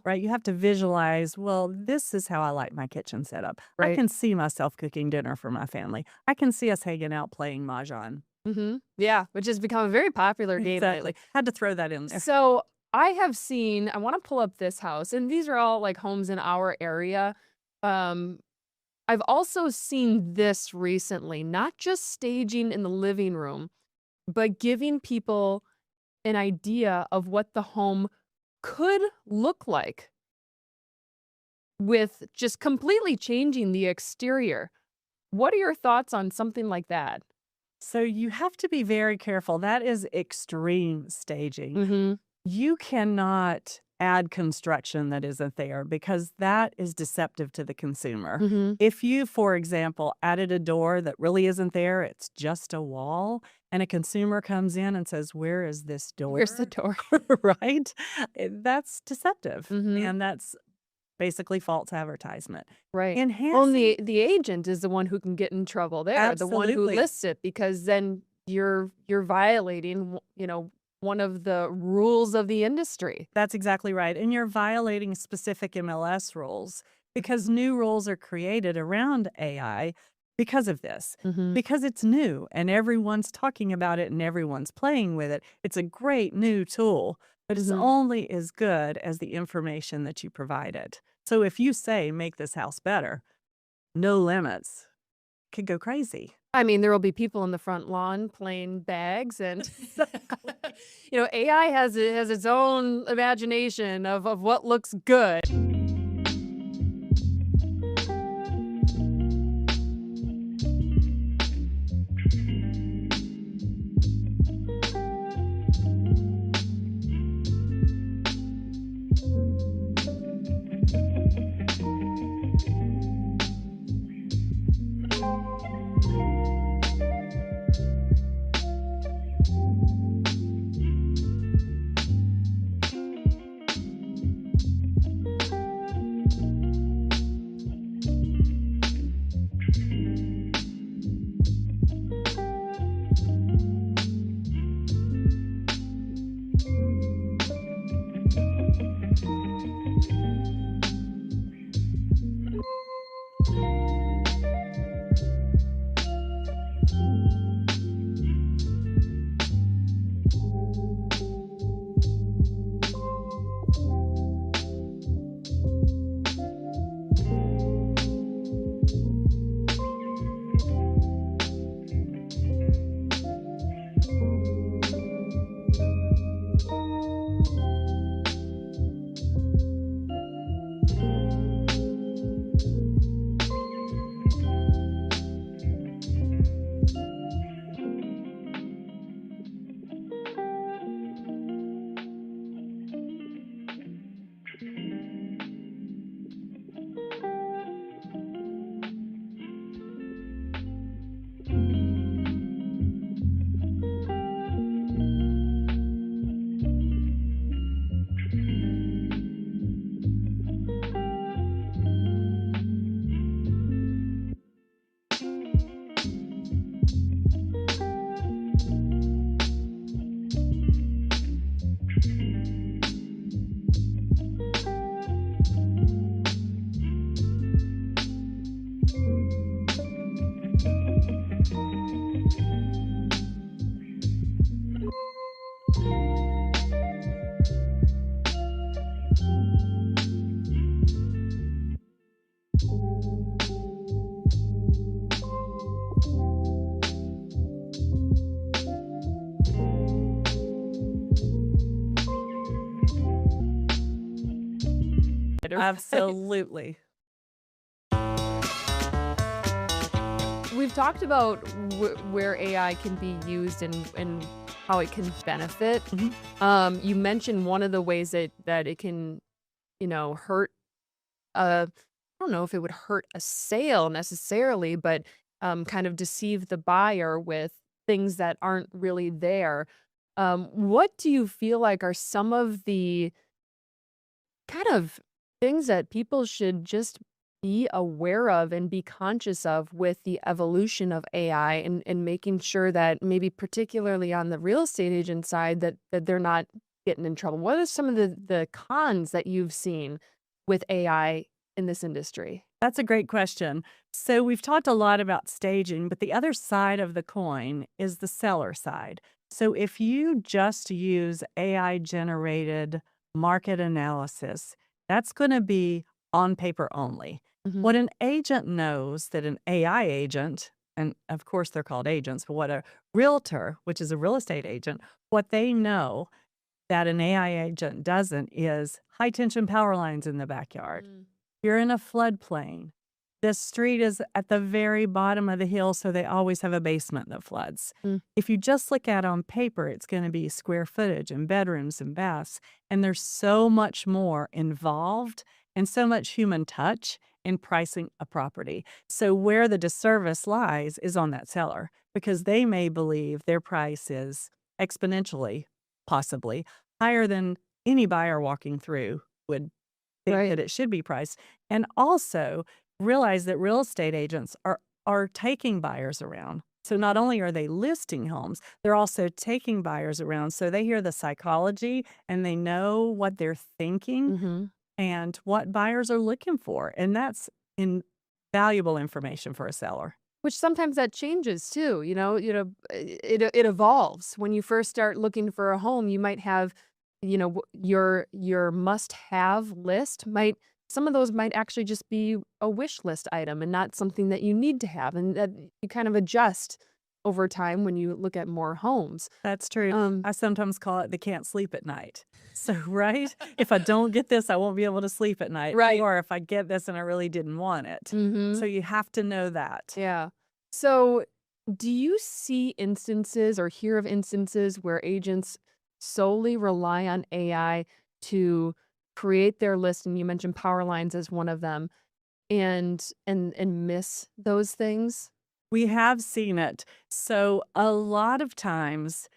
Right? You have to visualize, well, this is how I like my kitchen set up. I Right. can see myself cooking dinner for my family. I can see us hanging out playing Mahjong. Yeah, which has become a very popular game Exactly. lately. Had to throw that in there. So I have seen, I want to pull up this house, and these are all like homes in our area. I've also seen this recently, not just staging in the living room, but giving people an idea of what the home could look like with just completely changing the exterior. What are your thoughts on something like that? So you have to be very careful. That is extreme staging. You cannot add construction that isn't there because that is deceptive to the consumer. If you, for example, added a door that really isn't there, it's just a wall, and a consumer comes in and says, where is this door? Where's the door? Right? That's deceptive. And that's basically false advertisement. Right. Enhancing. Well, the agent is the one who can get in trouble there, the one who Absolutely. lists it, because then you're violating, one of the rules of the industry. That's exactly right. And you're violating specific MLS rules because new rules are created around AI because of this, because it's new and everyone's talking about it and everyone's playing with it. It's a great new tool, but it's only as good as the information that you provided. So if you say, make this house better, no limits, could go crazy. I mean, there will be people in the front lawn playing bags, and AI has its own imagination of what looks good. later. Absolutely. We've talked about where AI can be used and how it can benefit. You mentioned one of the ways that it can, hurt. I don't know if it would hurt a sale necessarily, but kind of deceive the buyer with things that aren't really there. What do you feel like are some of the kind of things that people should just be aware of and be conscious of with the evolution of AI and making sure that maybe particularly on the real estate agent side that they're not getting in trouble? What are some of the cons that you've seen with AI in this industry? That's a great question. So we've talked a lot about staging, but the other side of the coin is the seller side. So if you just use AI generated market analysis, that's going to be on paper only. What an agent knows that an AI agent, and of course they're called agents, but what a realtor, which is a real estate agent, what they know that an AI agent doesn't is high tension power lines in the backyard. You're in a floodplain. This street is at the very bottom of the hill, so they always have a basement that floods. If you just look at it on paper, it's going to be square footage and bedrooms and baths. And there's so much more involved and so much human touch in pricing a property. So where the disservice lies is on that seller, because they may believe their price is exponentially, possibly, higher than any buyer walking through would think that it should be priced. And also realize that real estate agents are taking buyers around. So not only are they listing homes, they're also taking buyers around. So they hear the psychology and they know what they're thinking and what buyers are looking for. And that's invaluable information for a seller. Which sometimes that changes too. It evolves. When you first start looking for a home, you might have, your must-have list some of those might actually just be a wish list item and not something that you need to have, and that you kind of adjust over time when you look at more homes. That's true. I sometimes call it the can't sleep at night. So, right? If I don't get this, I won't be able to sleep at night. Right. Or if I get this and I really didn't want it. So you have to know that. Yeah. So do you see instances or hear of instances where agents solely rely on AI to create their list, and you mentioned power lines as one of them, and miss those things? We have seen it. So a lot of times,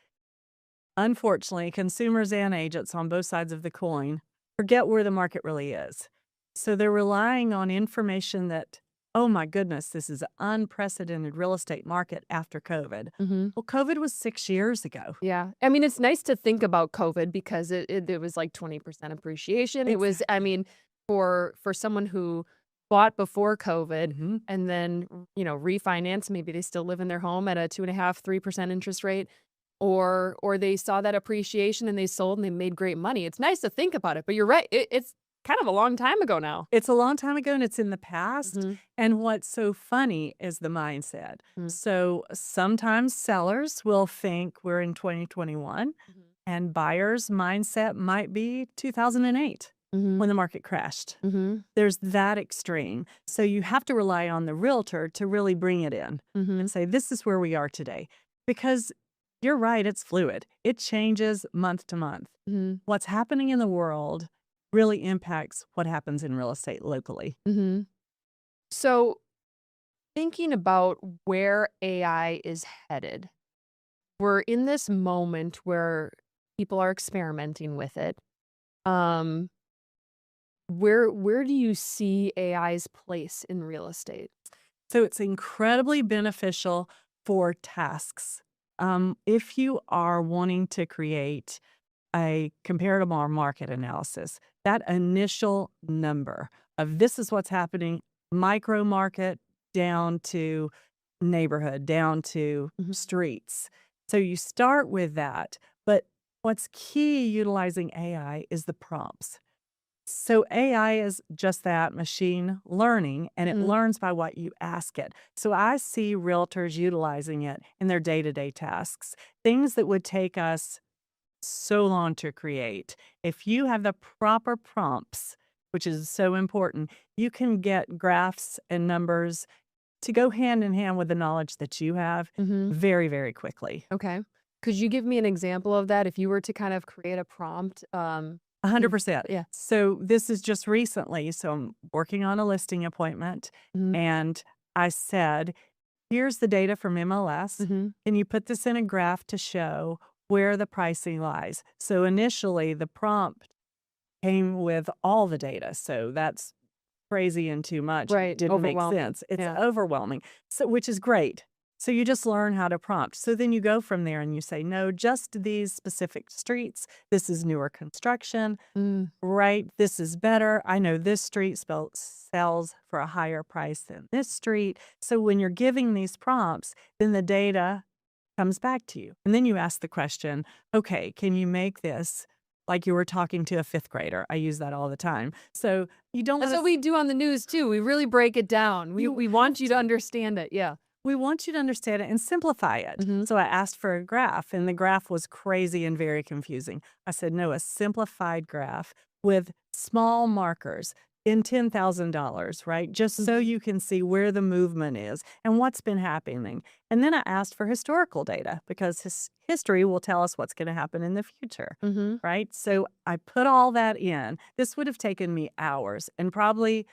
unfortunately, consumers and agents on both sides of the coin forget where the market really is. So they're relying on information that, oh my goodness, this is an unprecedented real estate market after COVID. Well, COVID was 6 years ago. Yeah. I mean, it's nice to think about COVID because it was like 20% appreciation. It was, I mean, for someone who bought before COVID and then, refinance, maybe they still live in their home at a 2.5–3% interest rate, or they saw that appreciation and they sold and they made great money. It's nice to think about it, but you're right. It's kind of a long time ago now. It's a long time ago and it's in the past. And what's so funny is the mindset. So sometimes sellers will think we're in 2021 and buyers' mindset might be 2008 when the market crashed. There's that extreme. So you have to rely on the realtor to really bring it in and say, this is where we are today. Because you're right, it's fluid. It changes month to month. What's happening in the world really impacts what happens in real estate locally. So thinking about where AI is headed, we're in this moment where people are experimenting with it. Where do you see AI's place in real estate? So it's incredibly beneficial for tasks. If you are wanting to create a comparative market analysis, that initial number of this is what's happening, micro market down to neighborhood, down to streets. So you start with that. But what's key utilizing AI is the prompts. So AI is just that, machine learning, and it learns by what you ask it. So I see realtors utilizing it in their day-to-day tasks, things that would take us so long to create. If you have the proper prompts, which is so important, you can get graphs and numbers to go hand in hand with the knowledge that you have very, very quickly. Okay. Could you give me an example of that if you were to kind of create a prompt? 100%. Yeah. So this is just recently. So I'm working on a listing appointment, and I said, here's the data from MLS. And you put this in a graph to show where the pricing lies. So initially, the prompt came with all the data. So that's crazy and too much. Right. Didn't make Overwhelming. sense. It's Yeah. overwhelming. So, which is great. So you just learn how to prompt. So then you go from there and you say, no, just these specific streets. This is newer construction, right? This is better. I know this street sells for a higher price than this street. So when you're giving these prompts, then the data comes back to you. And then you ask the question, okay, can you make this like you were talking to a fifth grader? I use that all the time. So you don't That's wanna what we do on the news too. We really break it down. We want you to understand it. Yeah. We want you to understand it and simplify it. So I asked for a graph, and the graph was crazy and very confusing. I said, no, a simplified graph with small markers in $10,000, right? Just so you can see where the movement is and what's been happening. And then I asked for historical data because history will tell us what's going to happen in the future, right? So I put all that in. This would have taken me hours and probably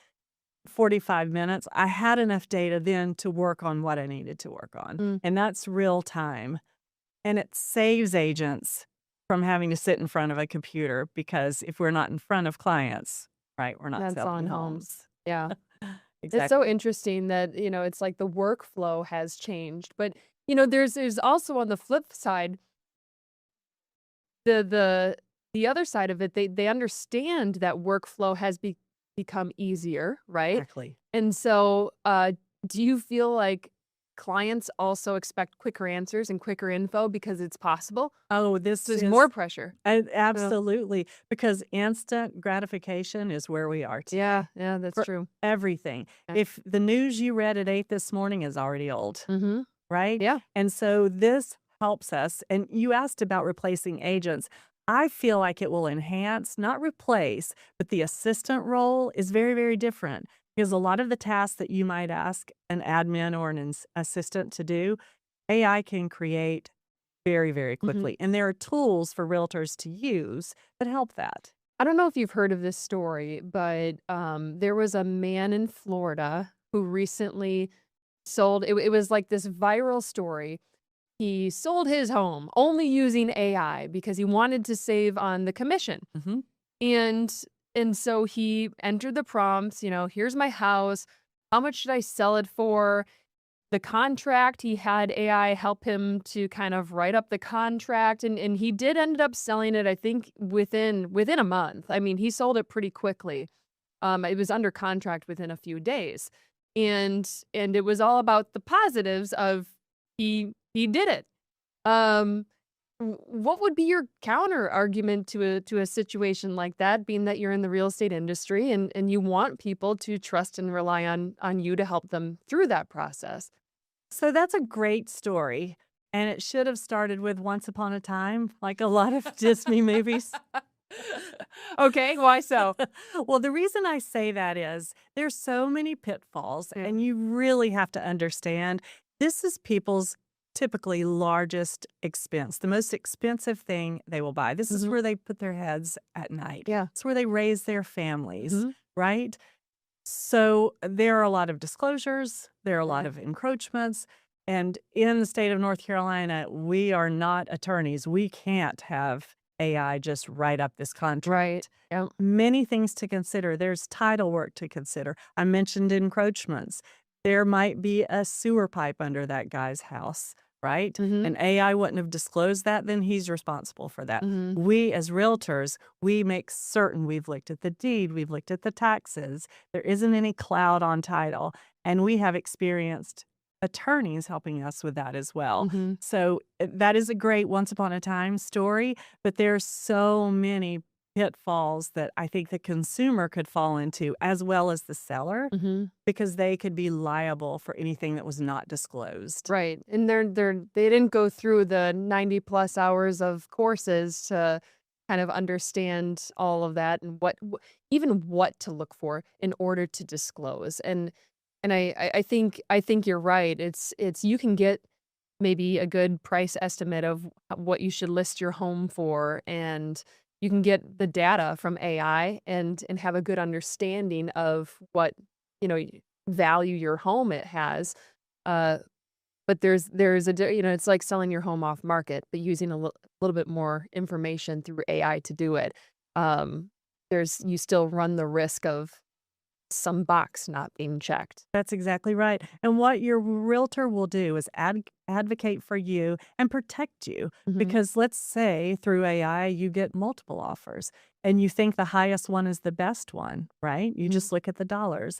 45 minutes. I had enough data then to work on what I needed to work on. And that's real time. And it saves agents from having to sit in front of a computer, because if we're not in front of clients, right, we're not That's selling on homes. Yeah. Exactly. It's so interesting that, it's like the workflow has changed. But, there's also on the flip side, the other side of it, they understand that workflow has become easier, right? Exactly. And so, do you feel like clients also expect quicker answers and quicker info because it's possible? Oh, this So there's is more pressure. absolutely, because instant gratification is where we are today. Yeah, that's For true. everything. Yeah. If the news you read at 8 this morning is already old, right? Yeah. And so this helps us. And you asked about replacing agents. I feel like it will enhance, not replace, but the assistant role is very, very different, because a lot of the tasks that you might ask an admin or an assistant to do, AI can create very, very quickly. And there are tools for realtors to use that help that. I don't know if you've heard of this story, but there was a man in Florida who recently sold, it was like this viral story. He sold his home only using AI because he wanted to save on the commission. And so he entered the prompts, here's my house. How much should I sell it for? The contract, he had AI help him to kind of write up the contract. And he did end up selling it, I think, within a month. I mean, he sold it pretty quickly. It was under contract within a few days. And it was all about the positives of he did it. What would be your counter argument to a situation like that, being that you're in the real estate industry and you want people to trust and rely on you to help them through that process? So that's a great story. And it should have started with Once Upon a Time, like a lot of Disney movies. Okay, why so? Well, the reason I say that is there's so many pitfalls, and you really have to understand this is people's typically largest expense, the most expensive thing they will buy. This is where they put their heads at night. Yeah. It's where they raise their families, right? So there are a lot of disclosures, there are a lot of encroachments. And in the state of North Carolina, we are not attorneys. We can't have AI just write up this contract. Right. Yep. Many things to consider. There's title work to consider. I mentioned encroachments. There might be a sewer pipe under that guy's house, right? And AI wouldn't have disclosed that, then he's responsible for that. We as realtors, we make certain we've looked at the deed, we've looked at the taxes. There isn't any cloud on title. And we have experienced attorneys helping us with that as well. So that is a great Once Upon a Time story, but there's so many pitfalls that I think the consumer could fall into, as well as the seller, because they could be liable for anything that was not disclosed. Right. And they didn't go through the 90 plus hours of courses to kind of understand all of that and even what to look for in order to disclose. And I think you're right. It's you can get maybe a good price estimate of what you should list your home for, and you can get the data from AI and have a good understanding of what, value your home it has. Uh, but it's like selling your home off market, but using a little bit more information through AI to do it. Um, you still run the risk of some box not being checked. That's exactly right. And what your realtor will do is advocate for you and protect you. Because let's say through AI, you get multiple offers and you think the highest one is the best one, right? You just look at the dollars.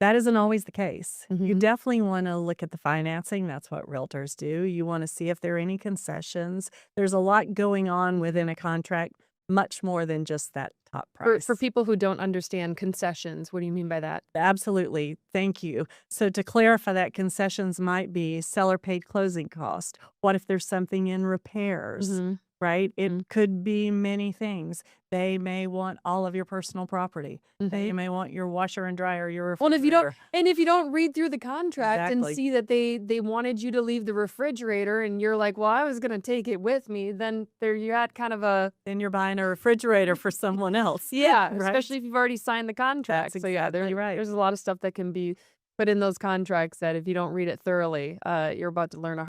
That isn't always the case. You definitely want to look at the financing. That's what realtors do. You want to see if there are any concessions. There's a lot going on within a contract, much more than just that top price. For people who don't understand concessions, what do you mean by that? Absolutely. Thank you. So to clarify that, concessions might be seller paid closing cost. What if there's something in repairs, right? It could be many things. They may want all of your personal property. They may want your washer and dryer, your Well, refrigerator. if you don't read through the contract and Exactly. see that they wanted you to leave the refrigerator and you're like, well, I was gonna take it with me, then you're at kind of a Then you're buying a refrigerator for someone else. yeah, Right? especially if you've already signed the contract. That's So yeah, exactly right. there's a lot of stuff that can be put in those contracts that if you don't read it thoroughly, you're about to learn a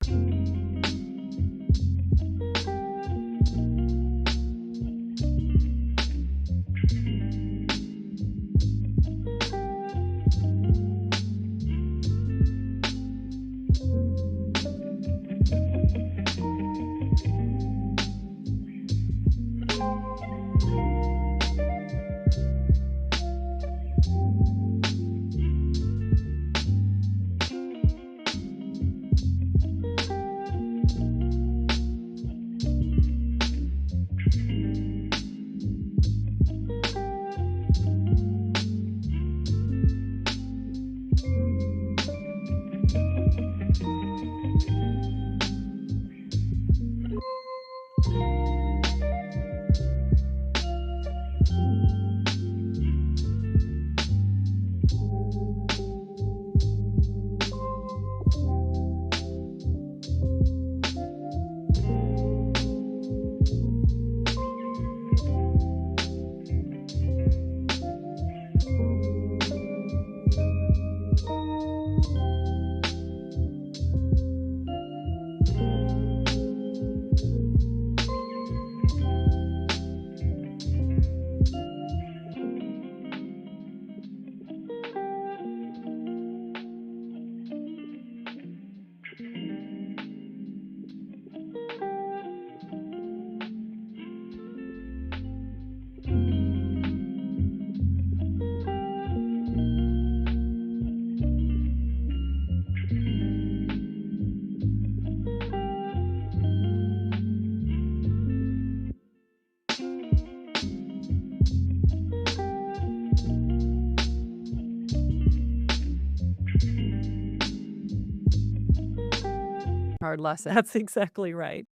hard lesson. That's exactly right.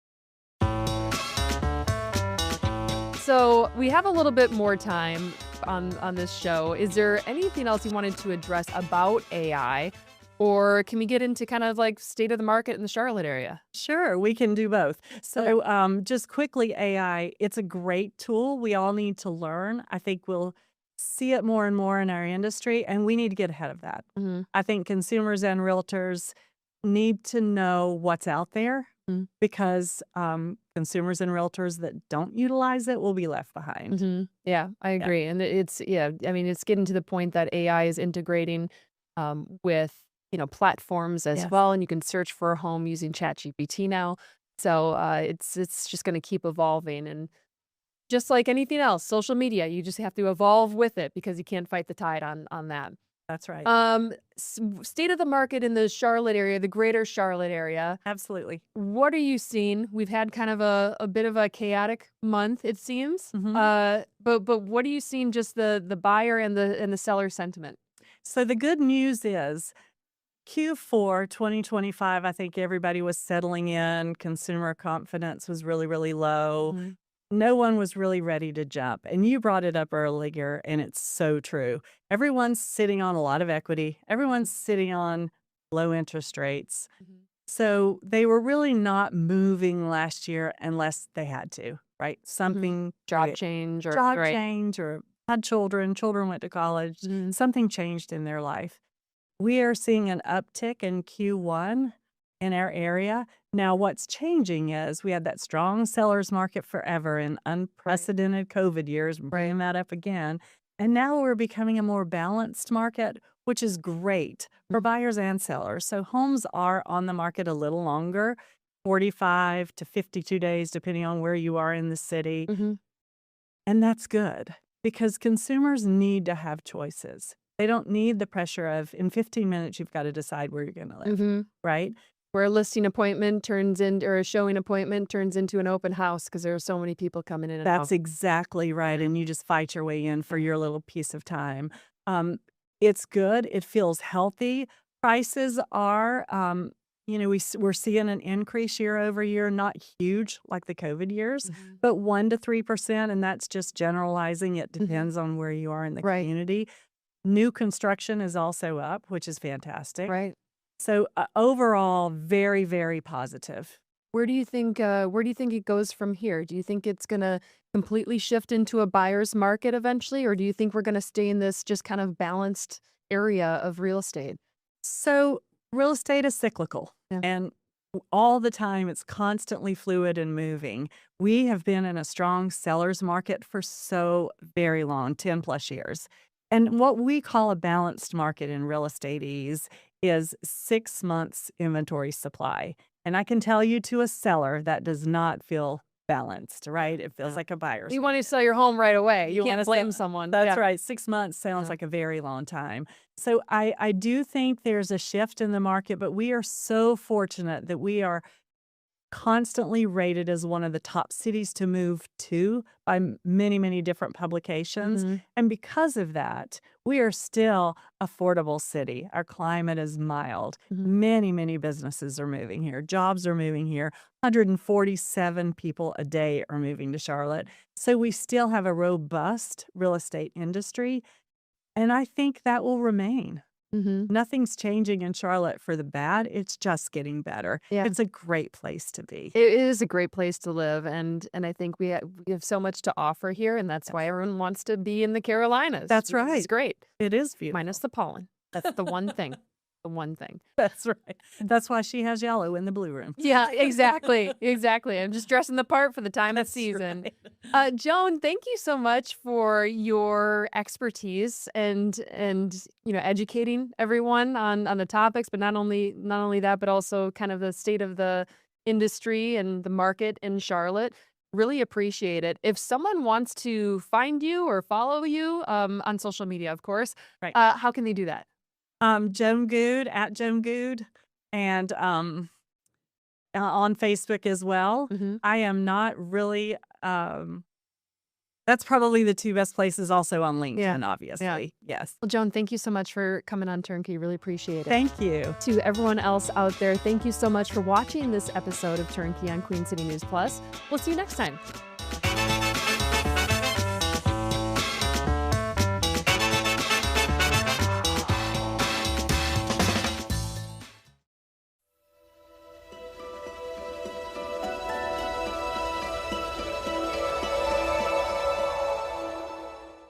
So we have a little bit more time on this show. Is there anything else you wanted to address about AI? Or can we get into kind of like state of the market in the Charlotte area? Sure, we can do both. So, just quickly, AI, it's a great tool. We all need to learn. I think we'll see it more and more in our industry, and we need to get ahead of that. I think consumers and realtors need to know what's out there because consumers and realtors that don't utilize it will be left behind. Yeah, I agree. And it's getting to the point that AI is integrating with platforms as Yes. well, and you can search for a home using ChatGPT now. So it's just going to keep evolving, and just like anything else, social media, you just have to evolve with it because you can't fight the tide on that. That's right. State of the market in the Charlotte area, the greater Charlotte area. Absolutely. What are you seeing? We've had kind of a bit of a chaotic month, it seems. But what are you seeing? Just the buyer and the seller sentiment. So the good news is Q4 2025, I think everybody was settling in. Consumer confidence was really, really low. no one was really ready to jump. And you brought it up earlier, and it's so true. Everyone's sitting on a lot of equity. Everyone's sitting on low interest rates. So they were really not moving last year unless they had to, right? Something Job change or job right. change, or had children went to college, something changed in their life. We are seeing an uptick in Q1 in our area. Now, what's changing is we had that strong seller's market forever in unprecedented COVID years, bringing that up again. And now we're becoming a more balanced market, which is great for buyers and sellers. So homes are on the market a little longer, 45 to 52 days, depending on where you are in the city. And that's good because consumers need to have choices. They don't need the pressure of in 15 minutes, you've got to decide where you're going to live, right? Where a listing appointment turns into, or a showing appointment turns into an open house because there are so many people coming in and out. That's exactly right. And you just fight your way in for your little piece of time. It's good. It feels healthy. Prices are, we're seeing an increase year over year, not huge like the COVID years, but 1% to 3%. And that's just generalizing. It depends on where you are in the community. New construction is also up, which is fantastic. Right. So overall, very, very positive. Where do you think it goes from here? Do you think it's going to completely shift into a buyer's market eventually, or do you think we're going to stay in this just kind of balanced area of real estate? So real estate is cyclical, and all the time it's constantly fluid and moving. We have been in a strong seller's market for so very long, 10 plus years. And what we call a balanced market in real estate is 6 months inventory supply. And I can tell you, to a seller, that does not feel balanced, right? It feels like a buyer's. You want to sell your home right away. You can't blame someone. That's right. 6 months sounds like a very long time. So I do think there's a shift in the market, but we are so fortunate that we are constantly rated as one of the top cities to move to by many, many different publications. And because of that, we are still affordable city. Our climate is mild. Many, many businesses are moving here. Jobs are moving here. 147 people a day are moving to Charlotte. So we still have a robust real estate industry. And I think that will remain. Nothing's changing in Charlotte for the bad. It's just getting better. It's a great place to be. It is a great place to live. And I think we have so much to offer here. And that's why everyone wants to be in the Carolinas. That's right. It's great. It is beautiful. Minus the pollen. That's the one thing. The one thing. That's right. That's why she has yellow in the blue room. Yeah, exactly. Exactly. I'm just dressing the part for the time of season. Right. Joan, thank you so much for your expertise and educating everyone on the topics, but not only that, but also kind of the state of the industry and the market in Charlotte. Really appreciate it. If someone wants to find you or follow you on social media, of course, right. How can they do that? Joan Good, at Joan Good, and on Facebook as well. I am not really, that's probably the two best places, also on LinkedIn, obviously. Yes. Well, Joan, thank you so much for coming on Turnkey. Really appreciate it. Thank you. To everyone else out there, thank you so much for watching this episode of Turnkey on Queen City News Plus. We'll see you next time.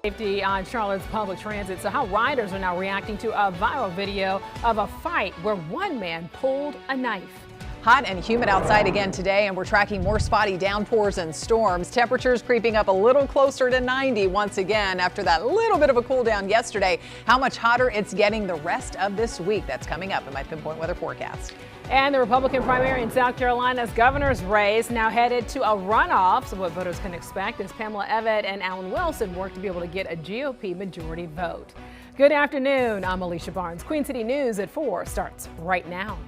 Safety on Charlotte's public transit. So how riders are now reacting to a viral video of a fight where one man pulled a knife. Hot and humid outside again today, and we're tracking more spotty downpours and storms. Temperatures creeping up a little closer to 90 once again after that little bit of a cool down yesterday. How much hotter it's getting the rest of this week. That's coming up in my Pinpoint Weather Forecast. And the Republican primary in South Carolina's governor's race now headed to a runoff. So what voters can expect as Pamela Evett and Alan Wilson work to be able to get a GOP majority vote. Good afternoon. I'm Alicia Barnes. Queen City News at 4 starts right now.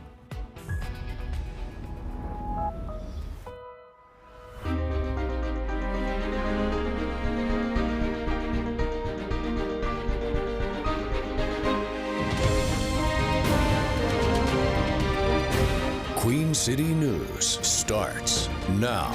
Queen City News starts now.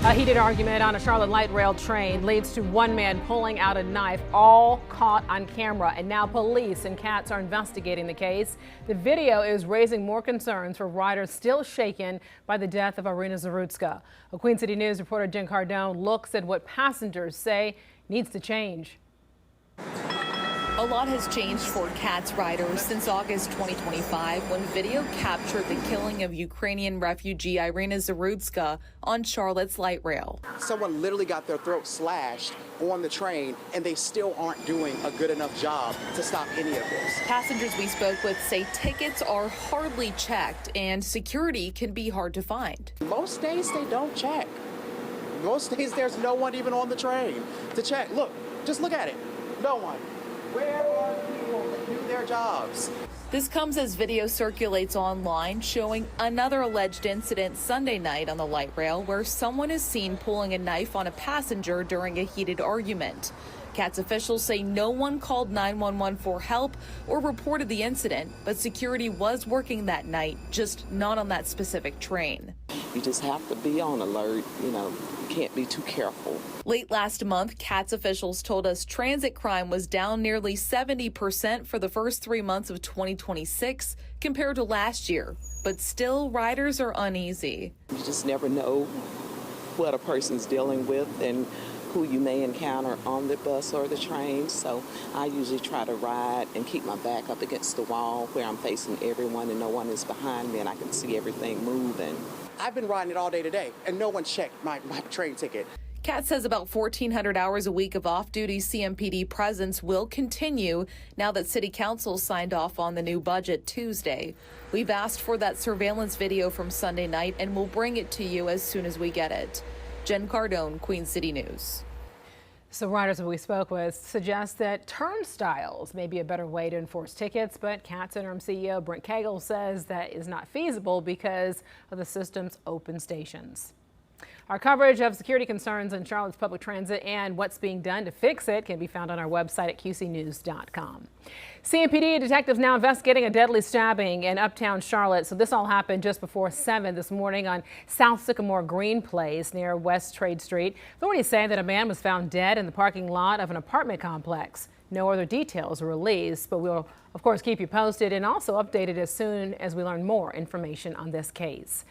A heated argument on a Charlotte light rail train leads to one man pulling out a knife, all caught on camera. And now police and CATS are investigating the case. The video is raising more concerns for riders still shaken by the death of Irina Zarutska. A Queen City News reporter Jen Cardone looks at what passengers say needs to change. A lot has changed for CATS riders since August 2025 when video captured the killing of Ukrainian refugee Irina Zarutska on Charlotte's light rail. Someone literally got their throat slashed on the train, and they still aren't doing a good enough job to stop any of this. Passengers we spoke with say tickets are hardly checked and security can be hard to find. Most days they don't check. Most days there's no one even on the train to check. Look, just look at it. No one. Where are people that do their jobs? This comes as video circulates online showing another alleged incident Sunday night on the light rail where someone is seen pulling a knife on a passenger during a heated argument. CATS officials say no one called 911 for help or reported the incident, but security was working that night, just not on that specific train. You just have to be on alert, can't be too careful. Late last month, CATS officials told us transit crime was down nearly 70% for the first 3 months of 2026 compared to last year. But still, riders are uneasy. You just never know what a person's dealing with and who you may encounter on the bus or the train. So I usually try to ride and keep my back up against the wall where I'm facing everyone and no one is behind me and I can see everything moving. I've been riding it all day today, and no one checked my train ticket. CATS says about 1,400 hours a week of off-duty CMPD presence will continue now that City Council signed off on the new budget Tuesday. We've asked for that surveillance video from Sunday night, and we'll bring it to you as soon as we get it. Jen Cardone, Queen City News. So riders that we spoke with suggest that turnstiles may be a better way to enforce tickets, but CATS interim CEO Brent Cagle says that is not feasible because of the system's open stations. Our coverage of security concerns in Charlotte's public transit and what's being done to fix it can be found on our website at qcnews.com. CMPD detectives now investigating a deadly stabbing in uptown Charlotte. So this all happened just before 7 this morning on South Sycamore Green Place near West Trade Street. Authorities say that a man was found dead in the parking lot of an apartment complex. No other details were released, but we'll of course keep you posted and also updated as soon as we learn more information on this case.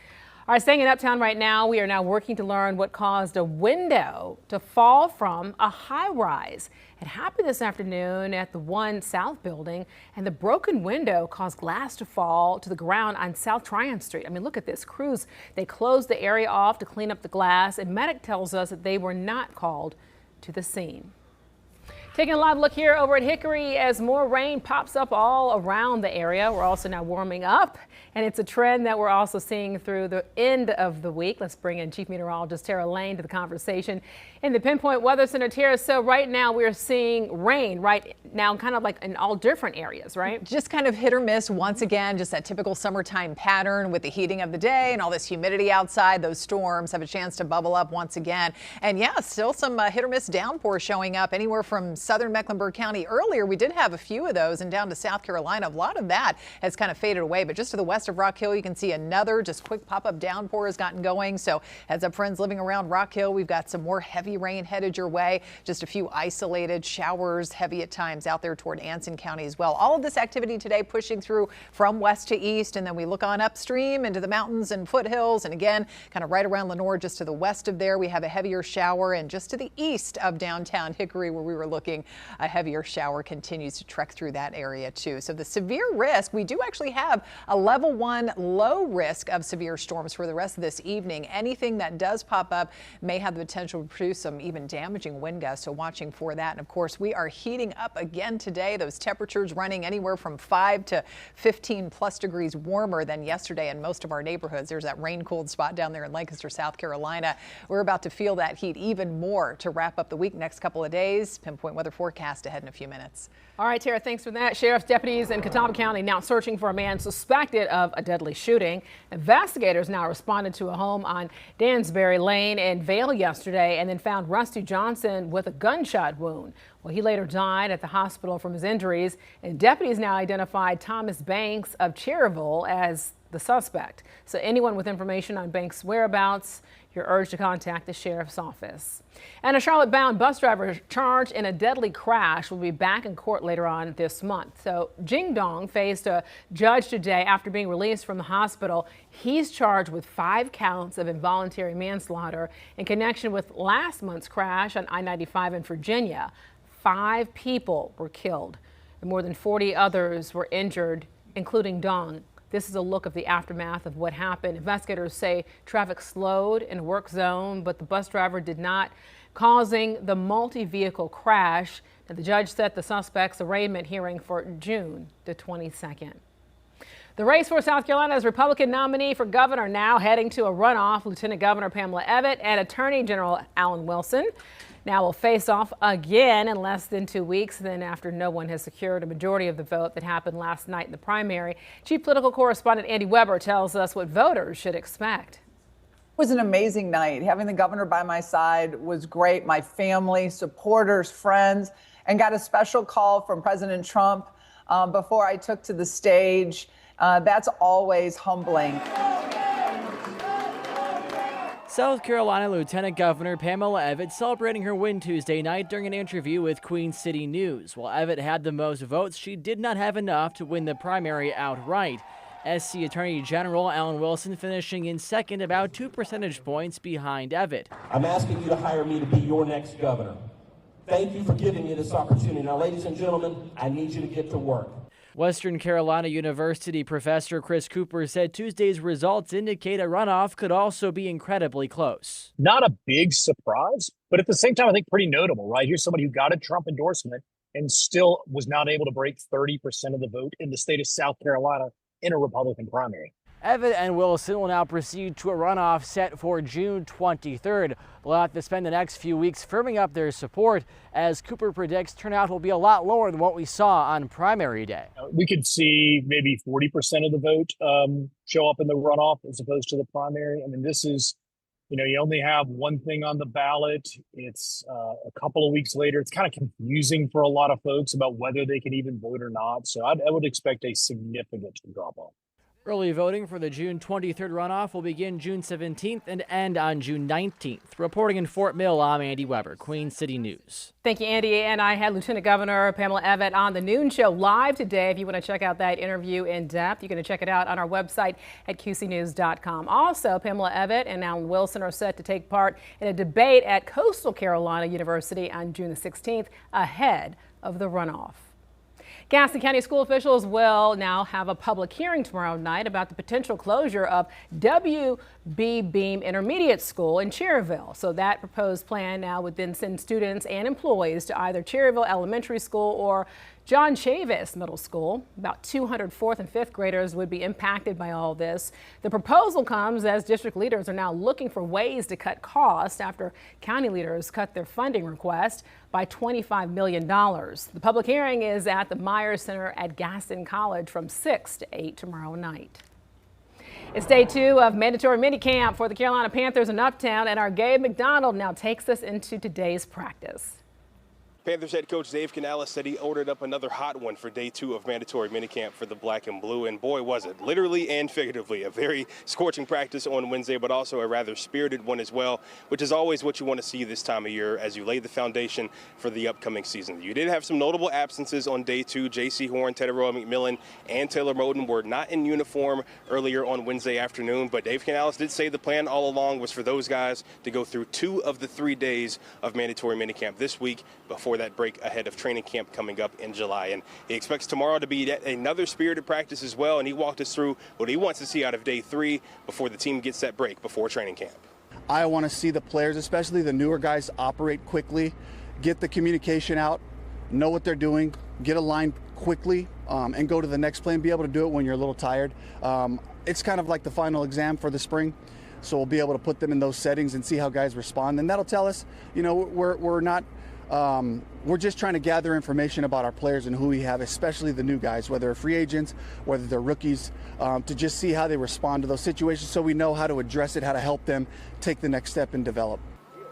All right, staying in Uptown right now, we are now working to learn what caused a window to fall from a high-rise. It happened this afternoon at the 1 South building, and the broken window caused glass to fall to the ground on South Tryon Street. I mean, look at this. Crews, they closed the area off to clean up the glass, and medic tells us that they were not called to the scene. Taking a live look here over at Hickory as more rain pops up all around the area. We're also now warming up, and it's a trend that we're also seeing through the end of the week. Let's bring in Chief Meteorologist Tara Lane to the conversation in the Pinpoint Weather Center. Tara, so right now we're seeing rain right now kind of like in all different areas, right? Just kind of hit or miss once again, just that typical summertime pattern with the heating of the day and all this humidity outside. Those storms have a chance to bubble up once again. And yeah, still some hit or miss downpours showing up anywhere from southern Mecklenburg County. Earlier, we did have a few of those and down to South Carolina. A lot of that has kind of faded away, but just to the west of Rock Hill, you can see another just quick pop-up downpour has gotten going. So heads up, friends living around Rock Hill, we've got some more heavy rain headed your way. Just a few isolated showers, heavy at times out there toward Anson County as well. All of this activity today pushing through from west to east, and then we look on upstream into the mountains and foothills, and again, kind of right around Lenore, just to the west of there, we have a heavier shower, and just to the east of downtown Hickory, where we were looking, a heavier shower continues to trek through that area too. So the severe risk, we do actually have a level 1 low risk of severe storms for the rest of this evening. Anything that does pop up may have the potential to produce some even damaging wind gusts, so watching for that. And of course, we are heating up again today. Those temperatures running anywhere from 5 to 15 plus degrees warmer than yesterday in most of our neighborhoods. There's that rain-cooled spot down there in Lancaster, South Carolina. We're about to feel that heat even more to wrap up the week next couple of days. Pinpoint weather forecast ahead in a few minutes. All right, Tara, thanks for that. Sheriff's deputies in Catawba County now searching for a man suspected of a deadly shooting. Investigators now responded to a home on Dansbury Lane in Vale yesterday and then found Rusty Johnson with a gunshot wound. Well, he later died at the hospital from his injuries, and deputies now identified Thomas Banks of Cherryville as the suspect. So anyone with information on Banks' whereabouts, You're urged to contact the sheriff's office. And a Charlotte-bound bus driver charged in a deadly crash will be back in court later on this month. So Jing Dong faced a judge today after being released from the hospital. He's charged with 5 counts of involuntary manslaughter in connection with last month's crash on I-95 in Virginia. 5 people were killed and more than 40 others were injured, including Dong. This is a look of the aftermath of what happened. Investigators say traffic slowed in a work zone, but the bus driver did not, causing the multi-vehicle crash. And the judge set the suspect's arraignment hearing for June the 22nd. The race for South Carolina's Republican nominee for governor now heading to a runoff. Lieutenant Governor Pamela Abbott and Attorney General Alan Wilson now will face off again in less than 2 weeks, then after no one has secured a majority of the vote that happened last night in the primary. Chief political correspondent Andy Weber tells us what voters should expect. It was an amazing night. Having the governor by my side was great. My family, supporters, friends, and got a special call from President Trump before I took to the stage. That's always humbling. South Carolina Lieutenant Governor Pamela Abbott celebrating her win Tuesday night during an interview with Queen City News. While Abbott had the most votes, she did not have enough to win the primary outright. SC Attorney General Alan Wilson finishing in second, about 2 percentage points behind Abbott. I'm asking you to hire me to be your next governor. Thank you for giving me this opportunity. Now, ladies and gentlemen, I need you to get to work. Western Carolina University professor Chris Cooper said Tuesday's results indicate a runoff could also be incredibly close. Not a big surprise, but at the same time, I think pretty notable, right? Here's somebody who got a Trump endorsement and still was not able to break 30% of the vote in the state of South Carolina in a Republican primary. Abbott and Wilson will now proceed to a runoff set for June 23rd. They'll have to spend the next few weeks firming up their support, as Cooper predicts turnout will be a lot lower than what we saw on primary day. We could see maybe 40% of the vote show up in the runoff as opposed to the primary. I mean, this is, you only have one thing on the ballot. It's a couple of weeks later. It's kind of confusing for a lot of folks about whether they can even vote or not. So I would expect a significant drop off. Early voting for the June 23rd runoff will begin June 17th and end on June 19th. Reporting in Fort Mill, I'm Andy Weber, Queen City News. Thank you, Andy. And I had Lieutenant Governor Pamela Abbott on the Noon Show live today. If you want to check out that interview in depth, you can check it out on our website at qcnews.com. Also, Pamela Abbott and Alan Wilson are set to take part in a debate at Coastal Carolina University on June the 16th ahead of the runoff. Gaston County school officials will now have a public hearing tomorrow night about the potential closure of W.B. Beam Intermediate School in Cherryville. So that proposed plan now would then send students and employees to either Cherryville Elementary School or John Chavis Middle School. About 200 4th and 5th graders would be impacted by all this. The proposal comes as district leaders are now looking for ways to cut costs after county leaders cut their funding request by $25 million. The public hearing is at the Myers Center at Gaston College from 6 to 8 tomorrow night. It's day 2 of mandatory minicamp for the Carolina Panthers in Uptown, and our Gabe McDonald now takes us into today's practice. Panthers head coach Dave Canales said he ordered up another hot one for day 2 of mandatory minicamp for the black and blue, and boy was it, literally and figuratively, a very scorching practice on Wednesday, but also a rather spirited one as well, which is always what you want to see this time of year as you lay the foundation for the upcoming season. You did have some notable absences on day 2. J.C. Horn, Teteroa McMillan, and Taylor Moden were not in uniform earlier on Wednesday afternoon, but Dave Canales did say the plan all along was for those guys to go through 2 of the 3 days of mandatory minicamp this week before that break ahead of training camp coming up in July. And he expects tomorrow to be yet another spirited practice as well, and he walked us through what he wants to see out of day 3 before the team gets that break before training camp. I want to see the players, especially the newer guys, operate quickly, get the communication out, know what they're doing, get aligned quickly, and go to the next play and be able to do it when you're a little tired. It's kind of like the final exam for the spring. So we'll be able to put them in those settings and see how guys respond. And that'll tell us, we're not we're just trying to gather information about our players and who we have, especially the new guys, whether they're free agents, whether they're rookies, to just see how they respond to those situations so we know how to address it, how to help them take the next step and develop.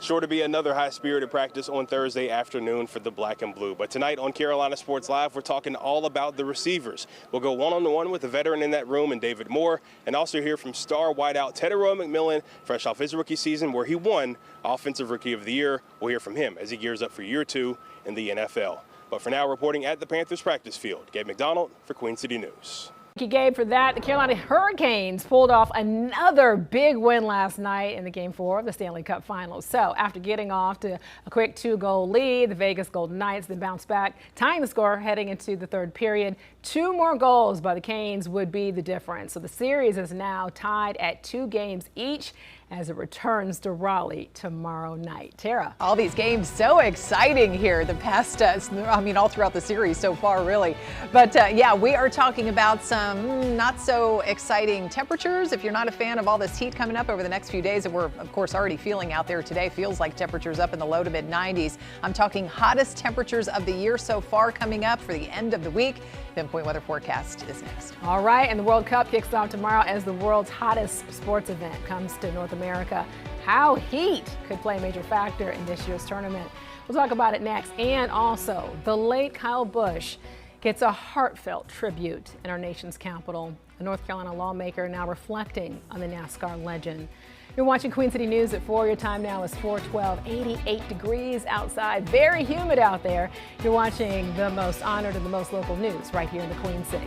Sure to be another high-spirited practice on Thursday afternoon for the Black and Blue. But tonight on Carolina Sports Live, we're talking all about the receivers. We'll go one-on-one with a veteran in that room, and David Moore, and also hear from star wideout Teteroa McMillan, fresh off his rookie season where he won Offensive Rookie of the Year. We'll hear from him as he gears up for year 2 in the NFL. But for now, reporting at the Panthers practice field, Gabe McDonald for Queen City News. Thank you, Gabe, for that. The Carolina Hurricanes pulled off another big win last night in the Game 4 of the Stanley Cup Finals. So after getting off to a quick 2-goal lead, the Vegas Golden Knights then bounced back, tying the score heading into the third period. 2 more goals by the Canes would be the difference. So the series is now tied at 2 games each as it returns to Raleigh tomorrow night. Tara. All these games so exciting here the past, all throughout the series so far, really. But yeah, we are talking about some not so exciting temperatures. If you're not a fan of all this heat coming up over the next few days that we're, of course, already feeling out there today, feels like temperatures up in the low to mid 90s. I'm talking hottest temperatures of the year so far coming up for the end of the week. Pinpoint weather forecast is next. All right, and the World Cup kicks off tomorrow as the world's hottest sports event comes to North America. How heat could play a major factor in this year's tournament. We'll talk about it next. And also, the late Kyle Busch gets a heartfelt tribute in our nation's capital. A North Carolina lawmaker now reflecting on the NASCAR legend. You're watching Queen City News at 4. Your time now is 4:12, 88 degrees outside, very humid out there. You're watching the most honored and the most local news right here in the Queen City.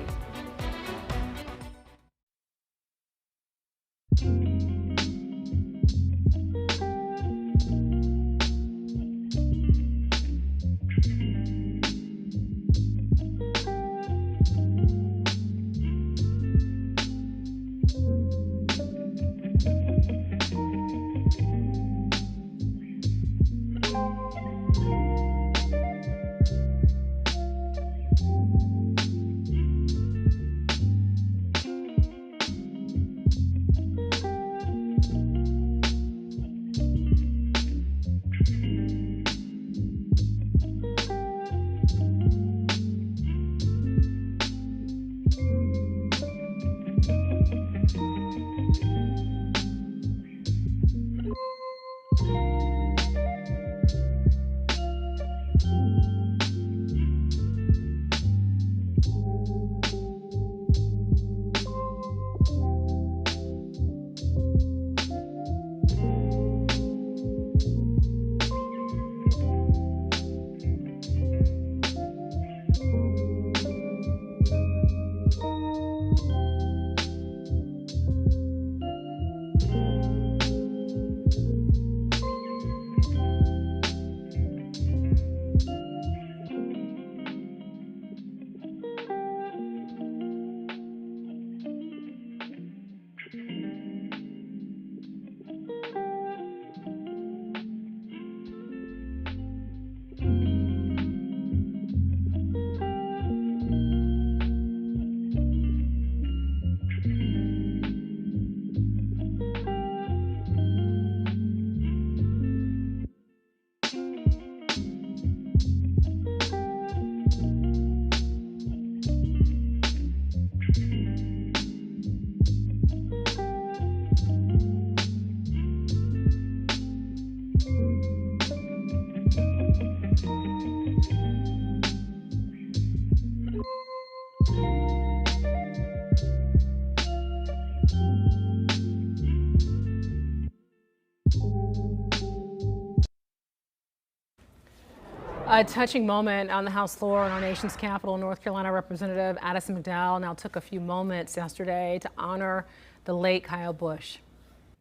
A touching moment on the House floor in our nation's capital. North Carolina Representative Addison McDowell now took a few moments yesterday to honor the late Kyle Busch.